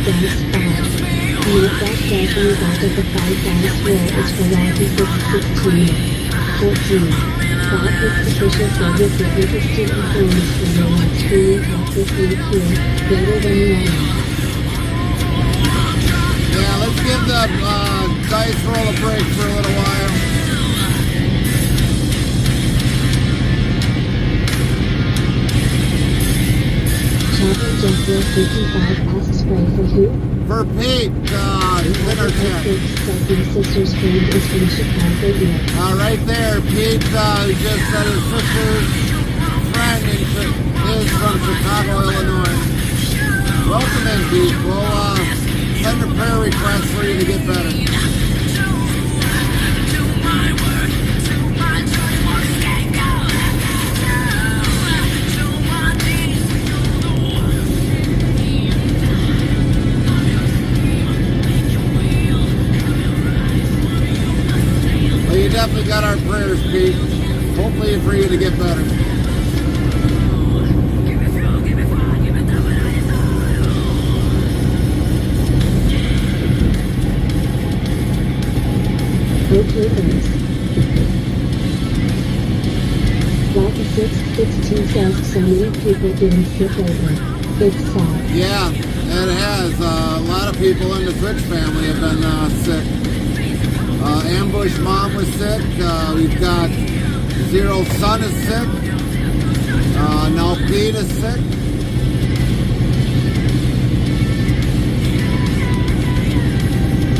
dice 5. Nightbot says the result of the 5 dice roll is for Rocky 616. 14. Botwick's official says if you're interested in things for your live streaming, talk this link here, better than you are. Yeah, let's give the dice roll a break for a little while. Chopper Jeffrey 55 asks pray for who? For Pete, Interstate. Says my sister's friend is from Chicago here. Right there, Pete just said his sister friend is from Chicago, Illinois. Welcome in, Pete. We'll send a prayer request for you to get better. Well, you definitely got our prayers, Pete. Hopefully for you to get better. Okay, thanks. Rocky 616 says so many people getting sick lately. It's sad. Yeah, it has. A lot of people in the Twitch family have been sick. Ambush Mom was sick. We've got Zero's son is sick. Now Pete is sick.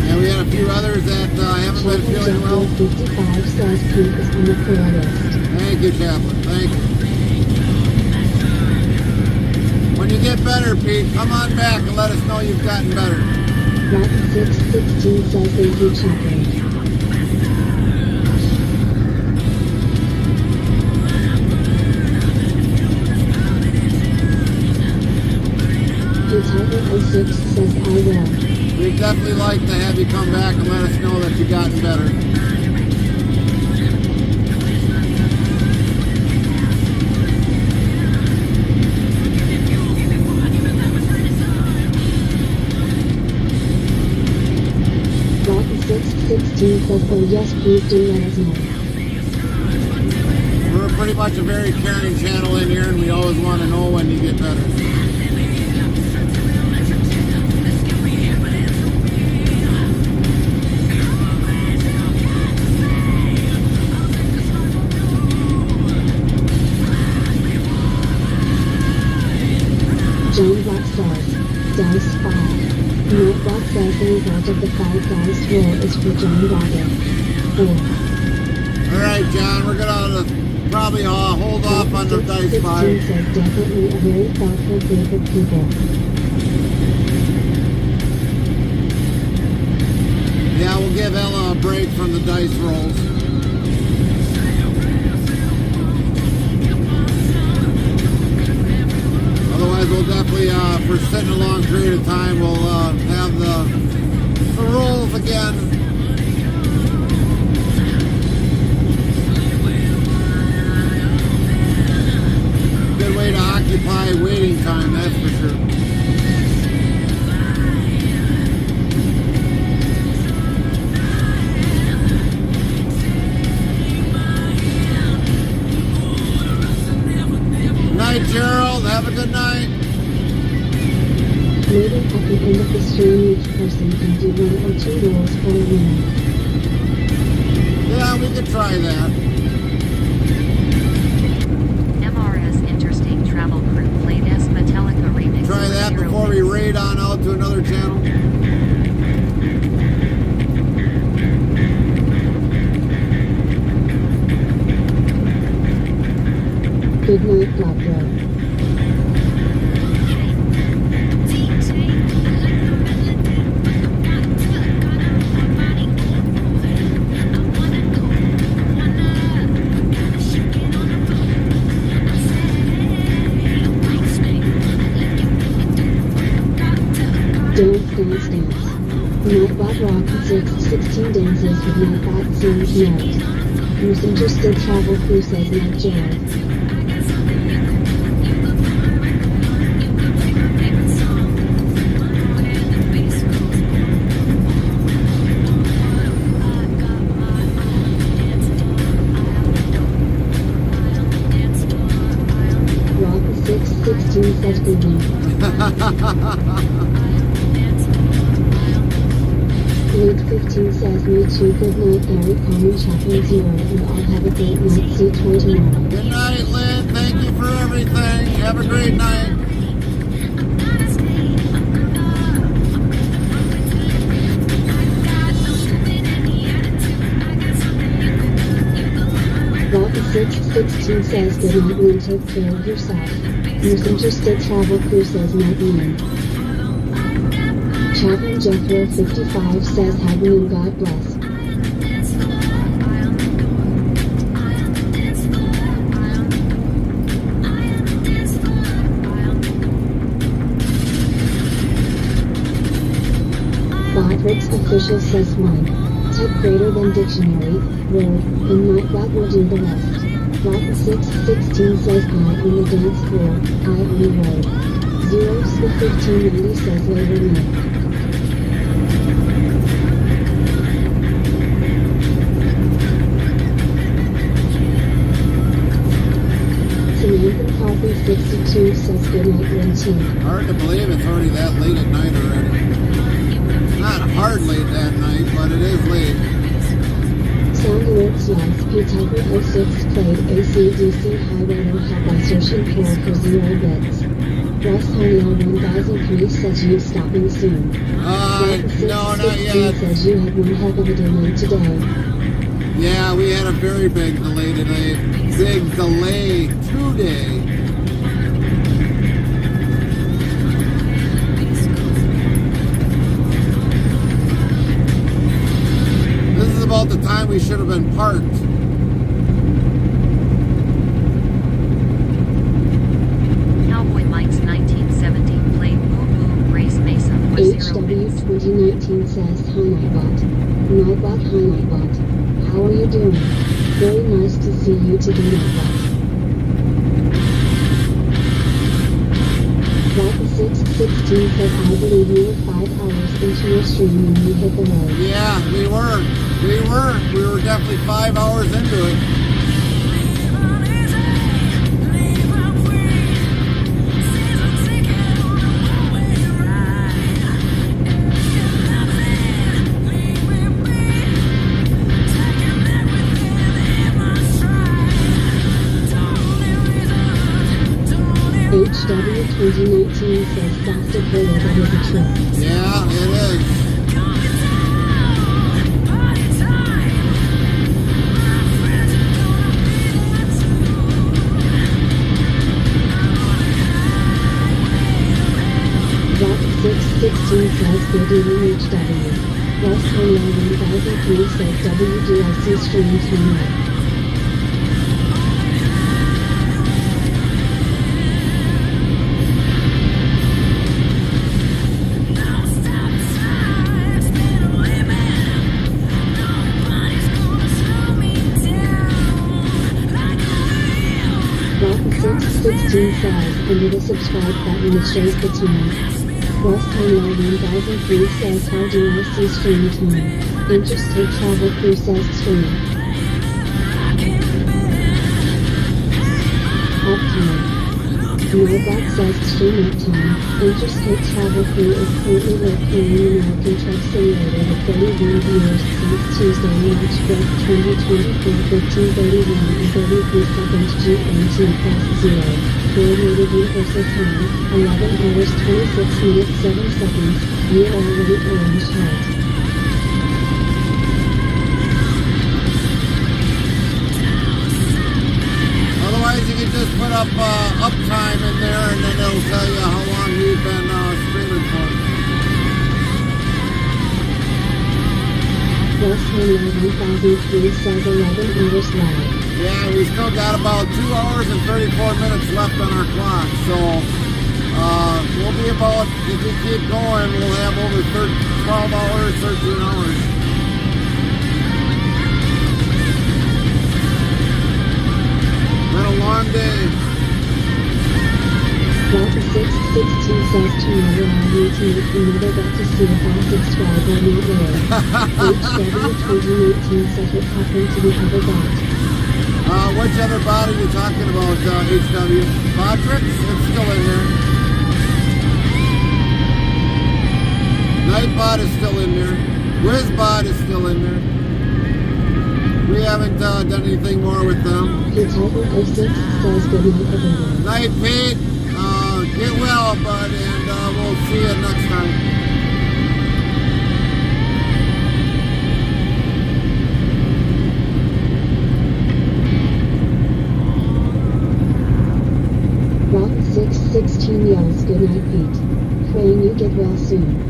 And we had a few others that haven't been feeling well. 55 says Pete is on the prayer list. Thank you, Chaplain. Thank you. When you get better, Pete, come on back and let us know you've gotten better. Rocky 616 says thank you, Chaplain. Tiger 06 says I will. We'd definitely like to have you come back and let us know that you've gotten better. Rocky 616 says, oh yes, please do let us know. We're pretty much a very caring channel in here, and we always want to know when you get better. John Block says, Dice 5. Nightbot says the result of the 5 dice roll is for John Blocker. 4. Alright, John, we're going to probably hold off on the Dice 5. Says definitely a very thoughtful group of people. Yeah, we'll give Ella a break from the dice rolls. Otherwise, we'll definitely, for sitting a long period of time, we'll have the rolls again. Good way to occupy waiting time, that's for sure. Night, Gerald. Have a good night. Maybe at the end of the stream, each person can do 1 or 2 rolls for a winner. Yeah, we could try that. MRS Interstate Travel Crew played S Metallica remix. Try that before we raid on out to another channel. Good night, Blackrock. Dance. Nightbot Rock 16 dances with Nightbot sings Night. Who's Interstate Travel Crew says Night Gerald. Rock 616 says good night. Luke 15 says me too. Good night, Eric, Common, Chaplain 0, and I'll have a great night. See you tomorrow. Good night, Lynn. Thank you for everything. Have a great night. Rocky 616 says good night Lynn, take care of yourself. Miss Interstate Travel Crew says night Lynn. Chaplain Jethro 55 says Headng and God bless. Roderick's official says 1. Type greater than dictionary, word, and nightbot will do the rest. Rock 616 says I on the dance floor, I on the road. 0 Swift 1590 says later me. Samantha Coffee 62 says good night Lynn T. Hard to believe it's already that late at night already. Not hard late that night, but it is late. Sound alerts live. P-Typer 06 played AC/DC Highway No Help by Searching for 0 bits. Russ Honeyell 1003 says you stopping soon. No, not yet. Says you had one heck of a delay today. Yeah, we had a very big delay today. Big delay today. This is about the time we should have been parked. Cowboy Mike's 1970 played Boom Boom Race Mesa for 0 HW bits. 2019 says hi Nightbot. Nightbot, hi Nightbot. How are you doing? Very nice to see you today Nightbot. Rock 616 says I believe you were 5 hours into your stream when you hit the road. Yeah, we were. We were definitely 5 hours into it. HW 2019 says South Dakota, that is a trip. Yeah, it is. Rock 616 says good evening HW. Russ Honeyell 1003 says WDIC stream tonight. Rock 616 says under the subscribe button it shows the time. Russ Honeyell 1003 says how do I see stream time? Interstate Travel Crew says stream. Uptime. Nightbot says stream uptime. Interstate Travel Crew is currently replaying American Truck Simulator with 31 viewers since Tuesday, March 5th, 2024, 15:31 and 33 seconds GMT +0. Coordinated universal time, 11 hours 26 minutes 7 seconds. You are already orange heart. Otherwise, you can just put up uptime in there, and then it'll tell you how long you've been streaming for. Russ Honeyell 1003 says 11 hours live. Yeah, we still got about 2 hours and 34 minutes left on our clock, so we'll be about, if we keep going, we'll have over 12 hours, 13 hours. Been a long day. Rock 616 says tomorrow on YouTube and never got to see if I subscribe or not there. HW 2018 says what happened to the other bot. Which other bot are you talking about, HW? Botrix? It's still in there. Nightbot is still in there. WizBot is still in there. We haven't done anything more with them. P-Typer 06 says good night everyone. Night, Pete. Get well, bud, and we'll see you next time. 16 yells goodnight Pete. Praying you get well soon.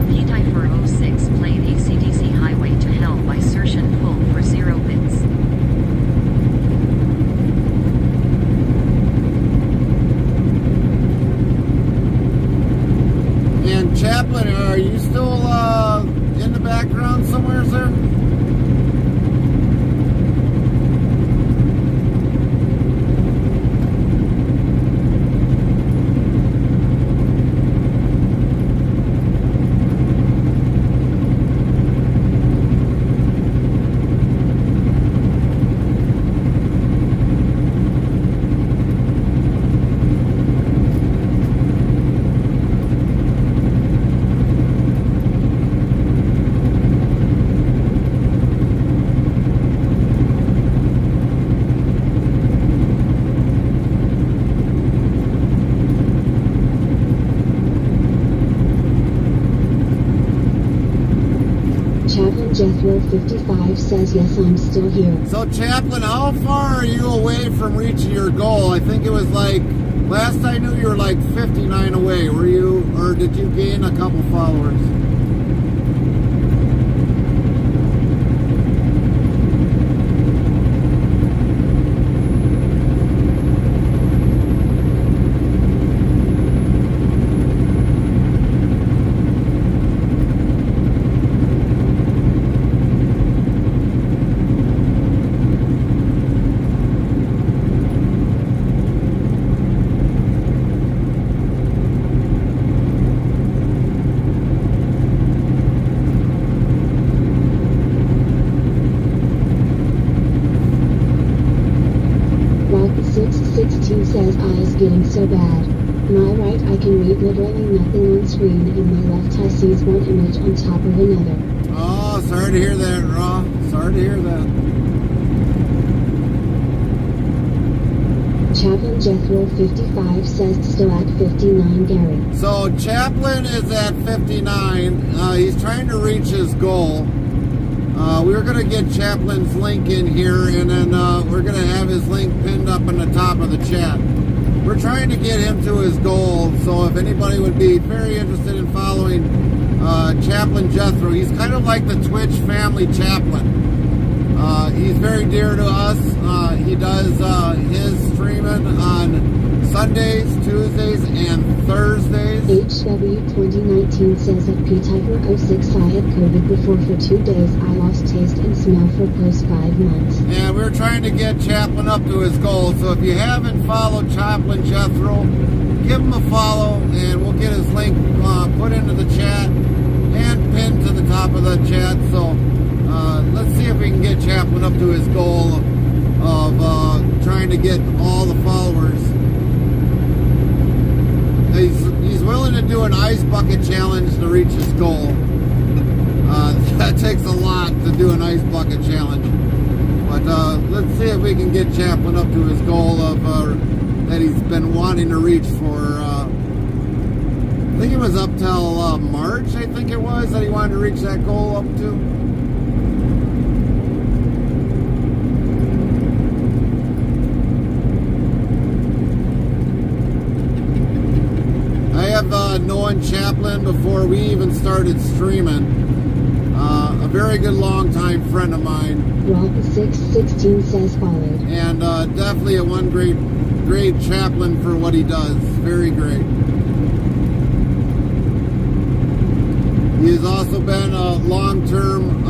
P-Typher 06 played AC/DC Highway to Hell by Sershan Full for 0 bits. And Chaplain, are you still in the background somewhere, sir? Chaplain Jethro 55 says yes, I'm still here. So, Chaplain, how far are you away from reaching your goal? I think it was like, last I knew you were like 59 away. Were you, or did you gain a couple followers? Says eyes getting so bad. My right I can read literally nothing on screen, and my left eye sees one image on top of another. Oh, sorry to hear that, Raw. Sorry to hear that. Chaplain Jethro 55 says still at 59, Gary. So Chaplain is at 59. He's trying to reach his goal. We were going to get Chaplain's link in here, and then we're going to have his link pinned up in the top of the chat. We're trying to get him to his goal, so if anybody would be very interested in following Chaplain Jethro, he's kind of like the Twitch family chaplain. He's very dear to us. He does his streaming on Sundays, Tuesdays, and Thursdays. HW 2019 says at P-Typer 06 I had COVID before for 2 days. I lost taste and smell for close 5 months. And we're trying to get Chaplain up to his goal. So if you haven't followed Chaplain Jethro, give him a follow, and we'll get his link put into the chat and pinned to the top of the chat. So let's see if we can get Chaplain up to his goal of trying to get all the followers. He's willing to do an ice bucket challenge to reach his goal. That takes a lot to do an ice bucket challenge. But let's see if we can get Chaplain up to his goal of that he's been wanting to reach for. I think it was up till March. I think it was that he wanted to reach that goal up to. Known Chaplain before we even started streaming. A very good long-time friend of mine. Rock 616 says followed. And definitely a one great chaplain for what he does. Very great. He has also been a long-term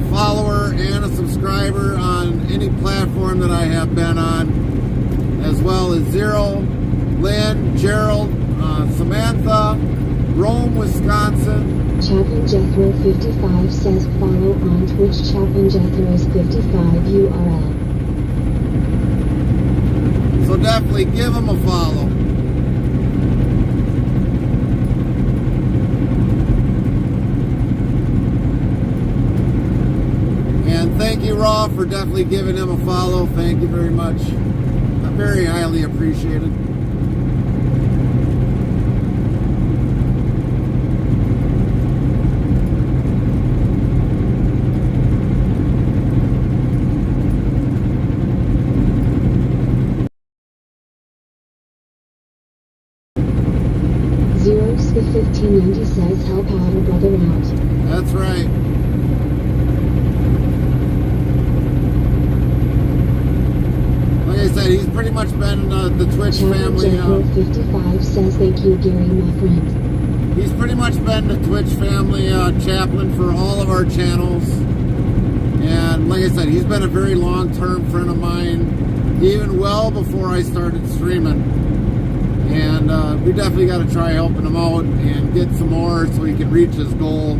follower and a subscriber on any platform that I have been on, as well as Zero, Lynn, Gerald, Samantha, Rome, Wisconsin. Chaplain Jethro 55 says follow on Twitch Chaplain Jethro's 55 URL. So definitely give him a follow. And thank you, Raw, for definitely giving him a follow. Thank you very much. Very highly appreciated. 1590 says help out a brother out. That's right. Like I said, he's pretty much been the Twitch family. Channel 55 says thank you, Gary, my friend. He's pretty much been the Twitch family chaplain for all of our channels. And like I said, he's been a very long-term friend of mine, even well before I started streaming. And we definitely got to try helping him out and get some more so he can reach his goal.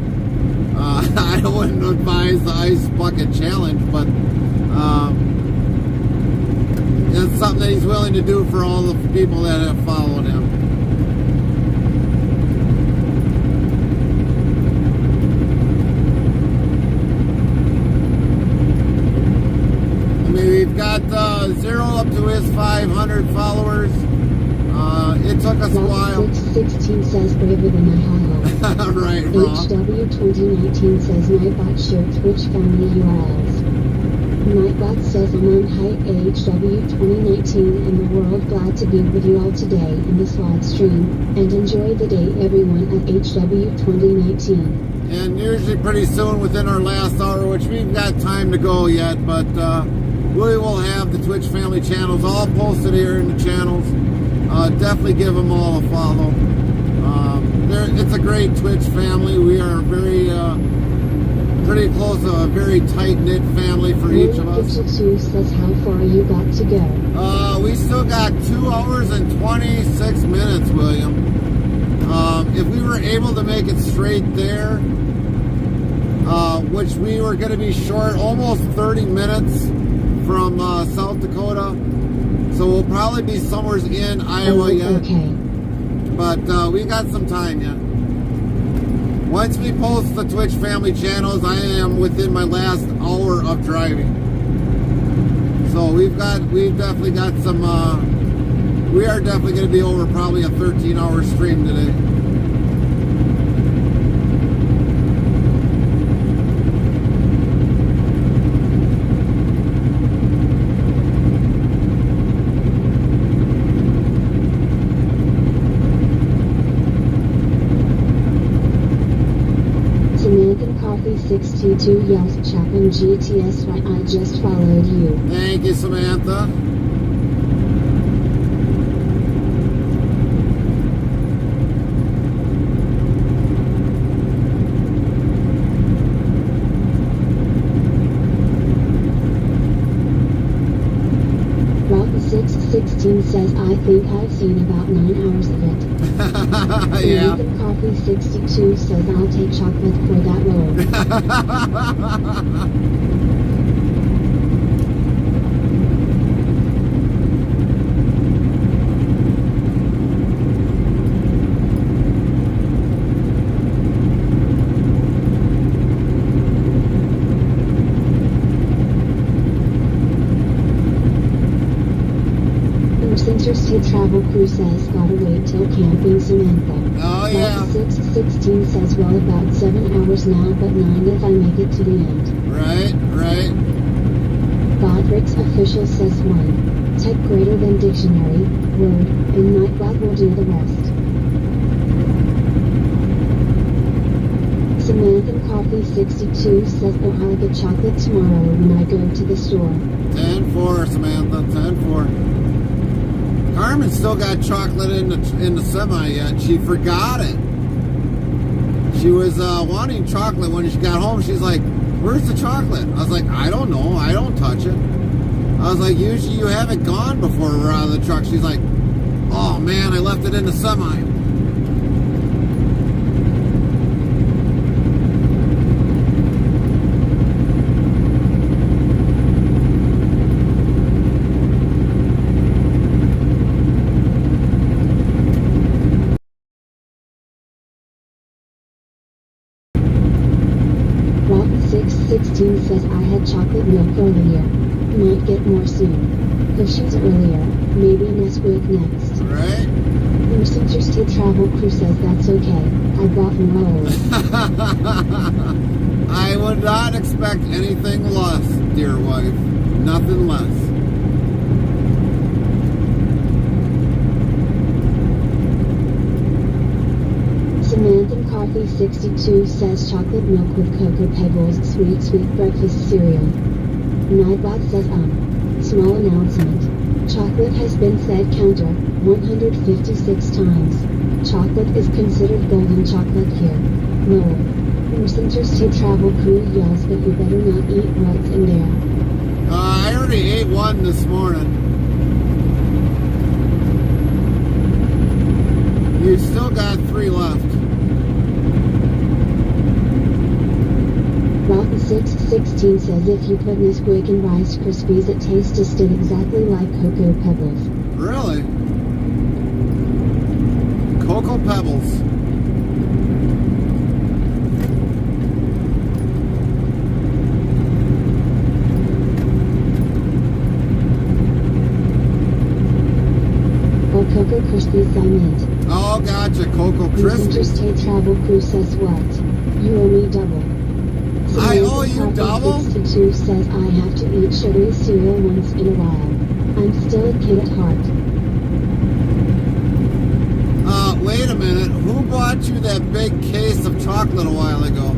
I wouldn't advise the ice bucket challenge, but it's something that he's willing to do for all the people that have followed him. We've got 0 up to his 500 followers. It took us a while. 616 says braver than I haha. Right, Rob. HW 2019 says Nightbot share Twitch family URLs. Nightbot says I'm on height HW 2019 in the world. Glad to be with you all today in this live stream. And enjoy the day everyone at HW 2019. And usually pretty soon within our last hour, which we've got time to go yet, but we will have the Twitch family channels all posted here in the channels. Definitely give them all a follow. It's a great Twitch family. We are very, pretty close to a very tight-knit family for each of us. Sioux says how far you got to go. We still got 2 hours and 26 minutes, William. If we were able to make it straight there, which we were going to be short almost 30 minutes from South Dakota, so we'll probably be somewhere in Iowa yet. Okay. But we got some time yet. Once we post the Twitch family channels, I am within my last hour of driving. So we've definitely got some. We are definitely going to be over probably a 13-hour stream today. American Coffee 622 yells Chapman GTS right, I just followed you. Thank you, Samantha. Rock 616 says I think I've seen about 9 hours of it. Yeah. American Coffee 62 says I'll take chocolate for that roll. Interstate Travel Crew says gotta wait till camping Samantha. Oh yeah. 616 says well about 7 hours now, but 9 if I make it to the end. Right. Godric's official says 1. Type greater than dictionary, word, and Nightbot will do the rest. Samantha Coffee 62 says oh I'll get chocolate tomorrow when I go to the store. 10-4, Samantha. 10-4. Carmen still got chocolate in the semi yet. She forgot it. She was wanting chocolate when she got home. She's like, "Where's the chocolate?" I was like, "I don't know. I don't touch it." I was like, "Usually you have it gone before we're out of the truck." She's like, "Oh man, I left it in the semi." Rock 616 says I had chocolate milk earlier. Might get more soon. Hershey's earlier. Maybe Nesquik next. Right? Interstate Travel Crew says that's okay. I bought and rolled. I would not expect anything less, dear wife. Nothing less. Coffee62 says chocolate milk with cocoa pebbles, sweet breakfast cereal. Nightbot says small announcement. Chocolate has been said counter 156 times. Chocolate is considered golden chocolate here. Lol. Interstate travel crew yells, but you better not eat what's in there. I already ate one this morning. You still got 3 left. Rotten 616 says if you put Nesquik in Rice Krispies it tastes exactly like Cocoa Pebbles. Really? Cocoa Pebbles. Or Cocoa Krispies I meant. Oh, gotcha. Cocoa Krispies. Interstate travel crew says what? You owe me double. I owe you double? 62 says I have to eat sugary cereal once in a while. I'm still a kid at heart. Wait a minute. Who bought you that big case of chocolate a while ago?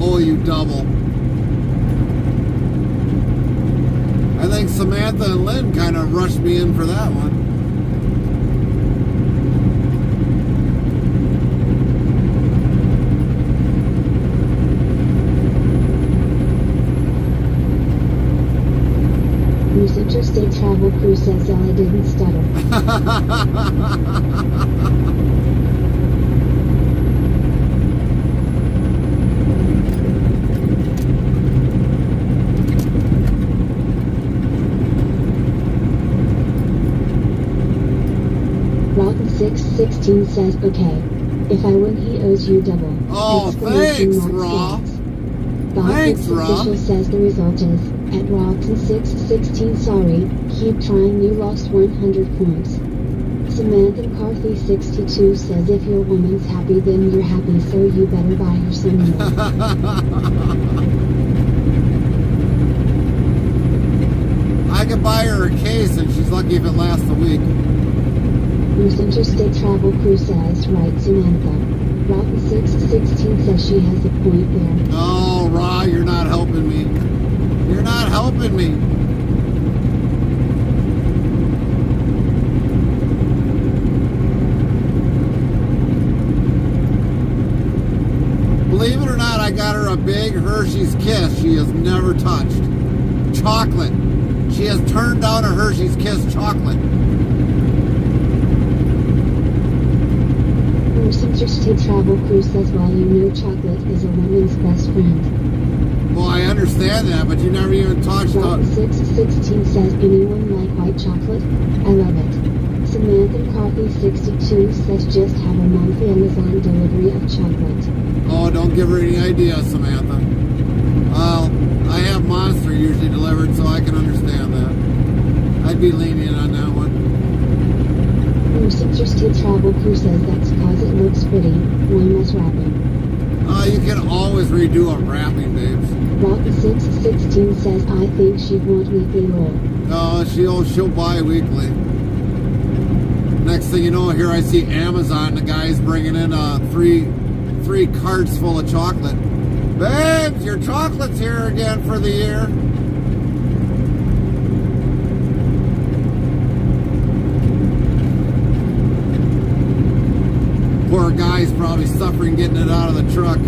Owe you double. I think Samantha and Lynn kind of rushed me in for that one. Interstate travel crew says Ella didn't stutter. Rotten 616 says okay. If I win he owes you double. Oh, thanks, Raw. Thanks, Raw. Official says the result is at Rotten 616 sorry, keep trying, you lost 100 points. Samantha McCarthy 62 says if your woman's happy then you're happy, so you better buy her some more. I could buy her a case and she's lucky if it lasts a week. Interstate travel crew says right, Samantha. Rotten 616 says she has a point there. Oh, Ra, you're not helping me. You're not helping me. Believe it or not, I got her a big Hershey's Kiss she has never touched. Chocolate. She has turned down a Hershey's Kiss chocolate. Interstate travel crew says well you know chocolate is a woman's best friend. Well, I understand that, but you never even touched Rotten on. 616 says anyone like white chocolate? I love it. Samantha McCarthy 62 says just have a monthly Amazon delivery of chocolate. Oh, don't give her any ideas, Samantha. Well, I have Monster usually delivered, so I can understand that. I'd be lenient on that one. Interstate travel crew says that's cause it looks pretty. Why must wrapping? You can always redo a wrapping, babes. Rotten 616 says I think she'd want weekly roll. She'll buy weekly. Next thing you know, here I see Amazon. The guy's bringing in three carts full of chocolate. Babes, your chocolate's here again for the year. Poor guy's probably suffering getting it out of the truck.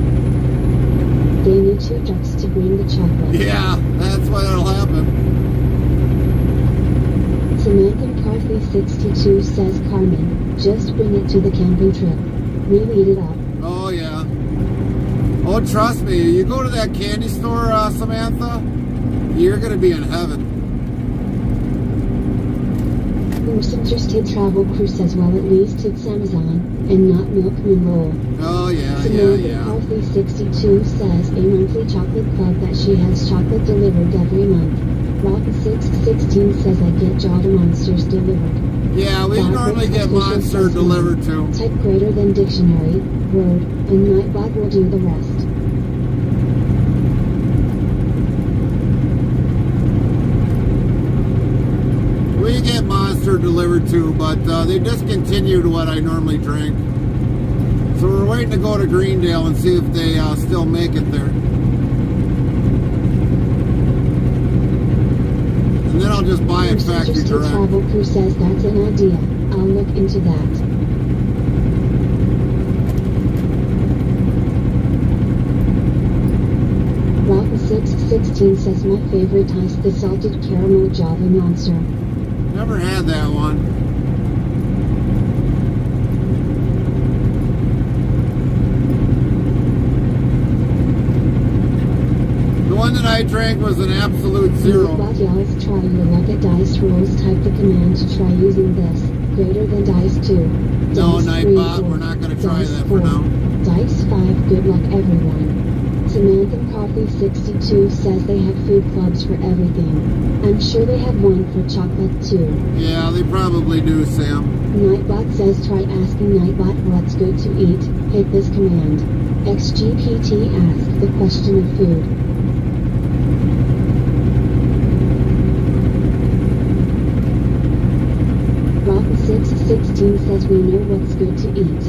They need 2 trucks to bring the chocolate. Yeah, that's why that'll happen. Samantha McCarthy 62 says Carmen, just bring it to the camping trip. We'll eat it up. Oh, yeah. Oh, trust me, you go to that candy store, Samantha, you're going to be in heaven. Interstate travel crew says well at least it's Amazon and not Milk Moon Roll. Oh, yeah. Samantha McCarthy 62 says a monthly chocolate club that she has chocolate delivered every month. Rocket 616 says I get Jolly Monsters delivered. Yeah, we normally get Monster delivered too. Type greater than dictionary, word, and Nightbot will do the rest. We get Monster delivered too, but they discontinued what I normally drink. So we're waiting to go to Greendale and see if they still make it there. And then I'll just buy it factory Interstate direct. Travel Crew says that's an idea. I'll look into that. Rock 616 says my favorite ice, the salted caramel Java Monster. Never had that one. The one that I drank was an absolute zero. Nightbot yells try your luck at dice rolls. Type the command to try using this. Greater than dice 2. No, Dice 3, Nightbot, or we're not going to try dice that 4. for now. Dice 5, good luck everyone. Samantha Coffee 62 says they have food clubs for everything. I'm sure they have one for chocolate too. Yeah, they probably do, Sam. Nightbot says try asking Nightbot what's good to eat. Hit this command. XGPT asks the question of food. Rock 616 says we know what's good to eat.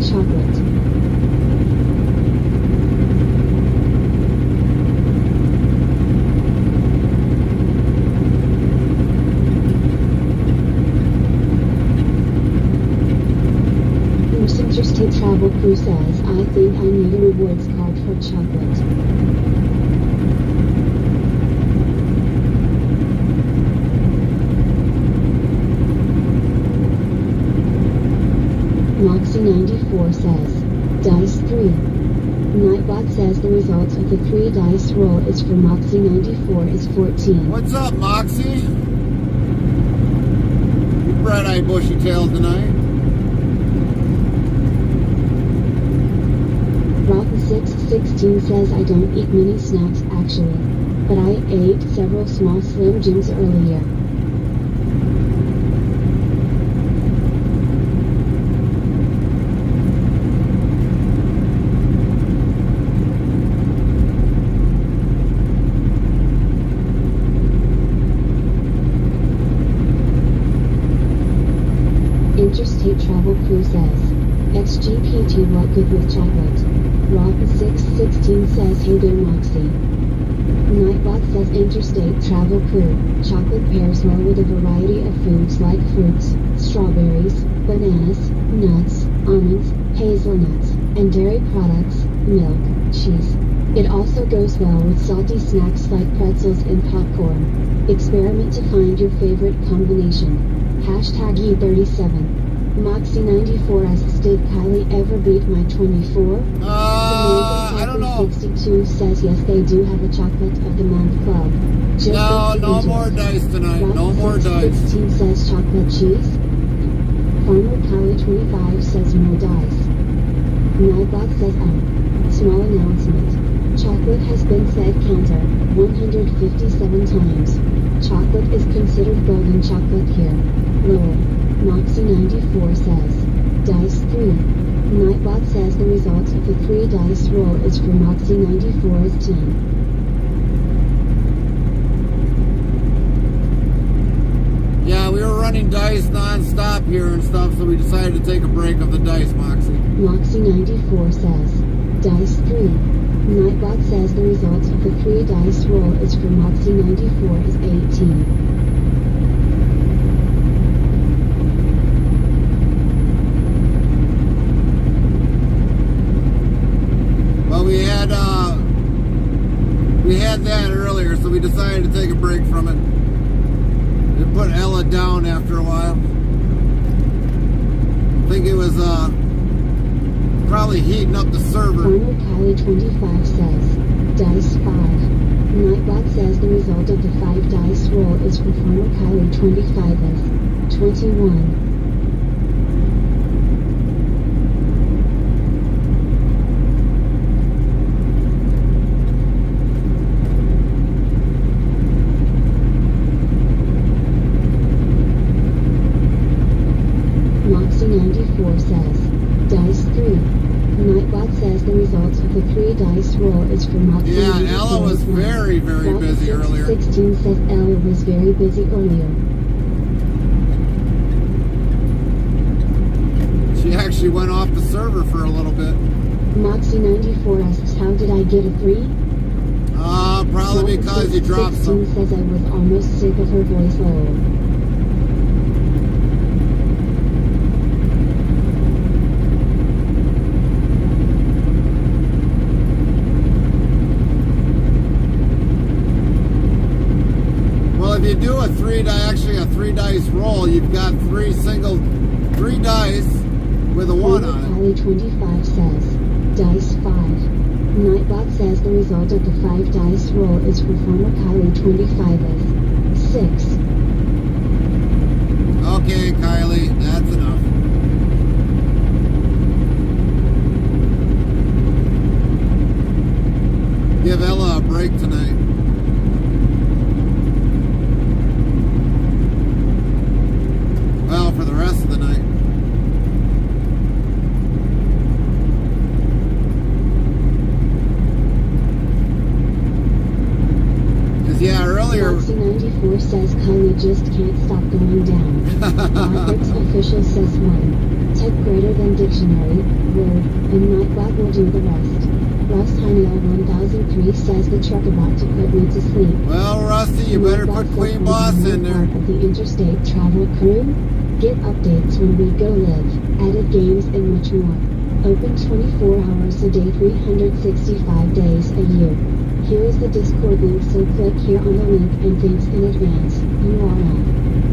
Chocolate. Interstate Travel Crew says, I think I need a rewards card for chocolate. Moxie94 says, Dice 3. Nightbot says the result of the 3 dice roll is for Moxie94 is 14. What's up, Moxie? You bright-eyed bushy tail tonight. Rock 616 says I don't eat many snacks actually, but I ate several small Slim Jims earlier. Interstate Travel Crew says, XGPT what good with chocolate? Rock 616 says hey there Moxie. Nightbot says Interstate Travel Crew, chocolate pairs well with a variety of foods like fruits, strawberries, bananas, nuts, almonds, hazelnuts, and dairy products, milk, cheese. It also goes well with salty snacks like pretzels and popcorn. Experiment to find your favorite combination. Hashtag E37. Moxie94 asks, did Kylie ever beat my 24? I don't know. 62 says yes, they do have a chocolate of the month club. Just No more dice tonight. No more dice. 16 says chocolate cheese. Farmer Kylie 25 says more dice. Nightbot says small announcement. Chocolate has been said counter 157 times. Chocolate is considered golden chocolate here. Lol. Moxie94 says, Dice 3. Nightbot says the result of the 3 dice roll is for Moxie94 is 10. Yeah, we were running dice non-stop here and stuff, so we decided to take a break of the dice, Moxie. Moxie94 says, Dice 3. Nightbot says the result of the 3 dice roll is for Moxie94 is 18. We had that earlier, so we decided to take a break from it. It put Ella down after a while. I think it was probably heating up the server. Farmer Kylie 25 says, Dice 5. Nightbot says the result of the 5 dice roll is for Farmer Kylie 25 is 21. Moxie94 says, Dice 3. Nightbot says the result of the 3 dice roll is for Moxie. Yeah, Ella was very busy earlier. 16 says Ella was very busy earlier. She actually went off off the server for a little bit. Moxie94 asks, how did I get a 3? Probably because you dropped 16 some. says I was almost sick of her voice low. Well, if you do a three dice roll, you've got three dice with a 1 on it. Kylie 25 says, dice 5. Nightbot says the result of the 5 dice roll is for former Kylie 25 is 6. Okay, Kylie, that's enough. Give Ella a break tonight. Well, for the rest of the night. Yeah, earlier. Moxie94 says Kylie just can't stop going down. Robert's official says 1. Type greater than dictionary, word, and Nightbot will do the rest. Rust Hynel 1003 says the truck about to put me to sleep. Well, Rusty, you better put Queen Boss in there. Of the Interstate Travel Crew. Get updates when we go live, added games and much more. Open 24 hours a day, 365 days a year. Here is the Discord link, so click here on the link and thanks in advance, URL.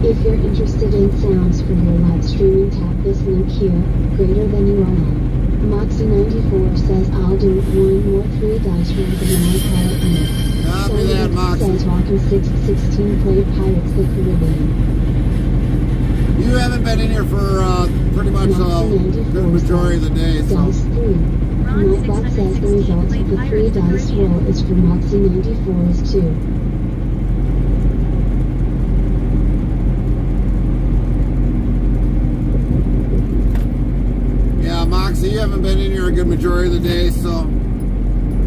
If you're interested in sounds for your live streaming, tap this link here, greater than URL. Moxie94 says I'll do one more 3 dice roll the non-pilot link. Copy that, Moxie. Says Rockin' 616 played Pirates the Caribbean. You haven't been in here for pretty much a good majority of the day, so. Dice 3. Nightbot says the result of the 3 dice roll is for Moxie94 is 2. Yeah, Moxie, you haven't been in here a good majority of the day, so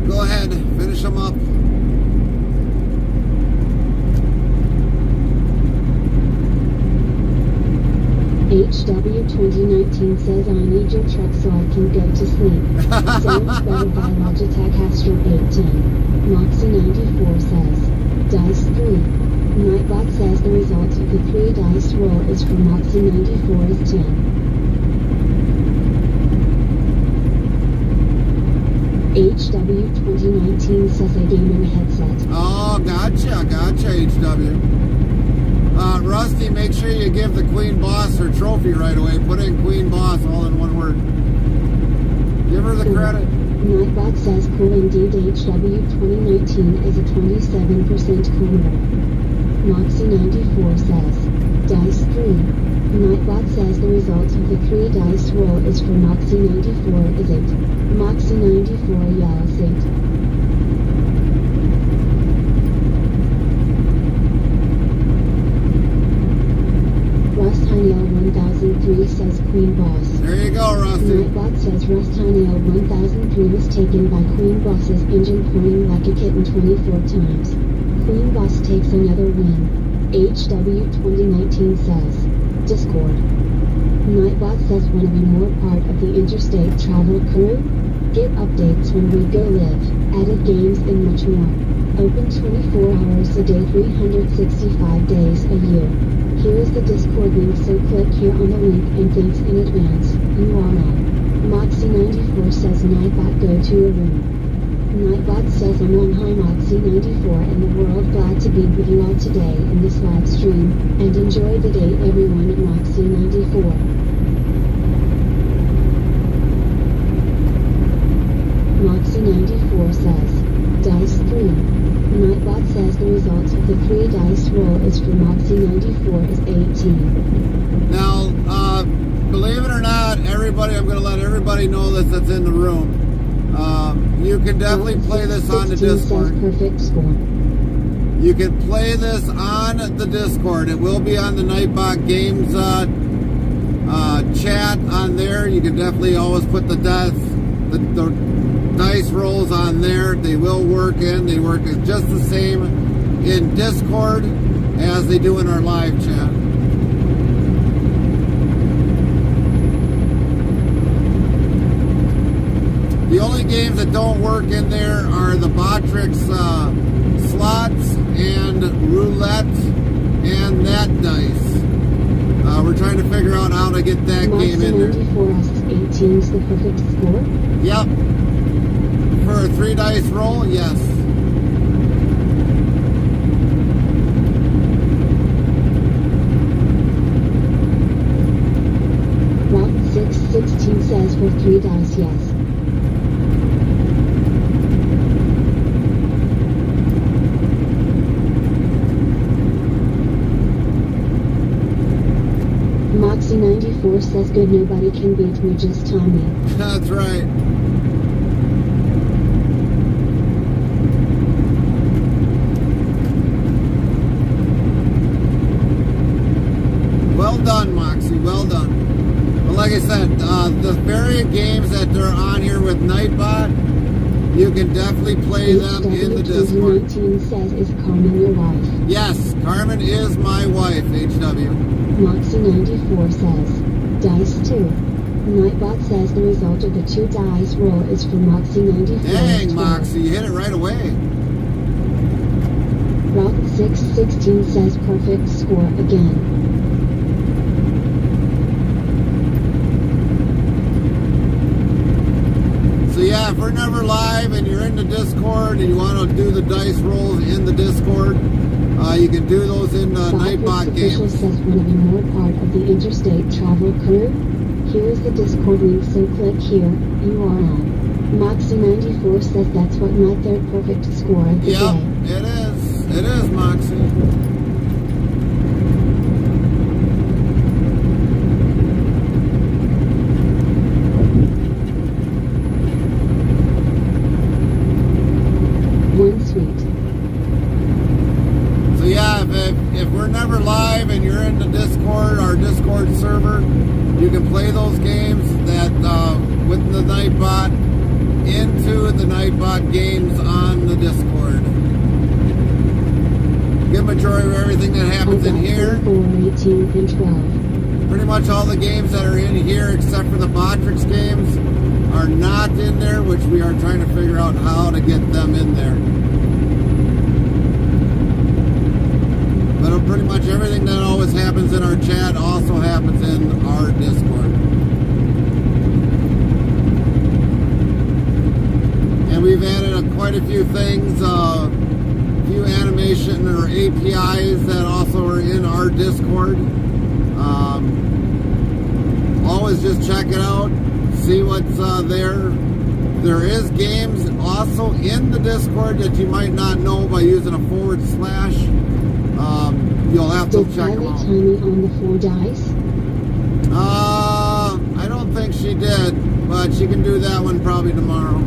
go ahead, finish them up. HW2019 says I need your truck so I can go to sleep. Sounds better by Logitech Astro 810. Moxie94 says, dice 3. Nightbot says the result of the 3 dice roll is for Moxie94 is 10. HW2019 says a gaming headset. Oh, gotcha, HW. Rusty, make sure you give the Queen Boss her trophy right away. Put in Queen Boss all in one word. Give her the credit. Nightbot says cool indeed. HW2019 is a 27% cooler. Moxie94 says, dice 3. Nightbot says the result of the 3 dice roll is for Moxie94 is 8. Moxie94 yells 8. Rust Hynel 1003 says Queen Boss. There you go, Rusty. Nightbot says Rust Hynel 1003 was taken by Queen Boss's engine pointing like a kitten 24 times. Queen Boss takes another win. HW2019 says, Discord. Nightbot says wanna be more part of the Interstate Travel Crew? Get updates when we go live, added games and much more. Open 24 hours a day, 365 days a year. Here is the Discord link, so click here on the link and thanks in advance, URL. Moxie94 says Nightbot go to a room. Nightbot says I'm on high Moxie94 and the world, glad to be with you all today in this live stream, and enjoy the day everyone at Moxie94. Moxie94 says, dice 3. Nightbot says the result of the 3 dice roll is for Moxie94 is 18. Now, believe it or not, everybody, I'm going to let everybody know this that's in the room. You can definitely play this on the Discord. Says perfect score. You can play this on the Discord. It will be on the Nightbot Games chat on there. You can definitely always put the dice rolls on there. They will work they work just the same in Discord as they do in our live chat. games that don't work in there are the Botrix slots and roulette and that dice. We're trying to figure out how to get that game in there. 94 asks 18 is the perfect score? Yep. For a 3 dice roll, yes. Route 616 says for 3 dice, yes. Moxie94 says good, nobody can beat me, just Tommy. That's right. Well done, Moxie. Well done. But like I said, the various games that are on here with Nightbot, you can definitely play them in the Discord. 19 says, is Carmen your wife? Yes, Carmen is my wife, HW. Moxie94 says, dice 2. Nightbot says the result of the 2 dice roll is for Moxie94. Dang, Moxie, you hit it right away. Route 616 says perfect score again. So yeah, if we're never live and you're in the Discord and you want to do the dice rolls in the Discord, you can do those in Nightbot Official games. says, want to be more part of the Interstate travel crew? Here is the Discord link, so click here, URL. Moxie94 says that's what my 3rd perfect score of the Yep, day. it is. It is, Moxie. One sweet. So yeah, if we're never live and you're in the Discord, our Discord server, you can play those games that with the Nightbot into the Nightbot games on the Discord. Good majority of everything that happens in here. 4, 18, and 12. Pretty much all the games that are in here, except for the Botrix games, are not in there, which we are trying to figure out how to get them in there. But pretty much everything that always happens in our chat also happens in our Discord. And we've added quite a few things, few animation or APIs that also are in our Discord. Always just check it out, see what's there. There is games also in the Discord that you might not know by using a /. You'll have to Did check them Valley out. Tiny on the 4 dice? I don't think she did, but she can do that one probably tomorrow.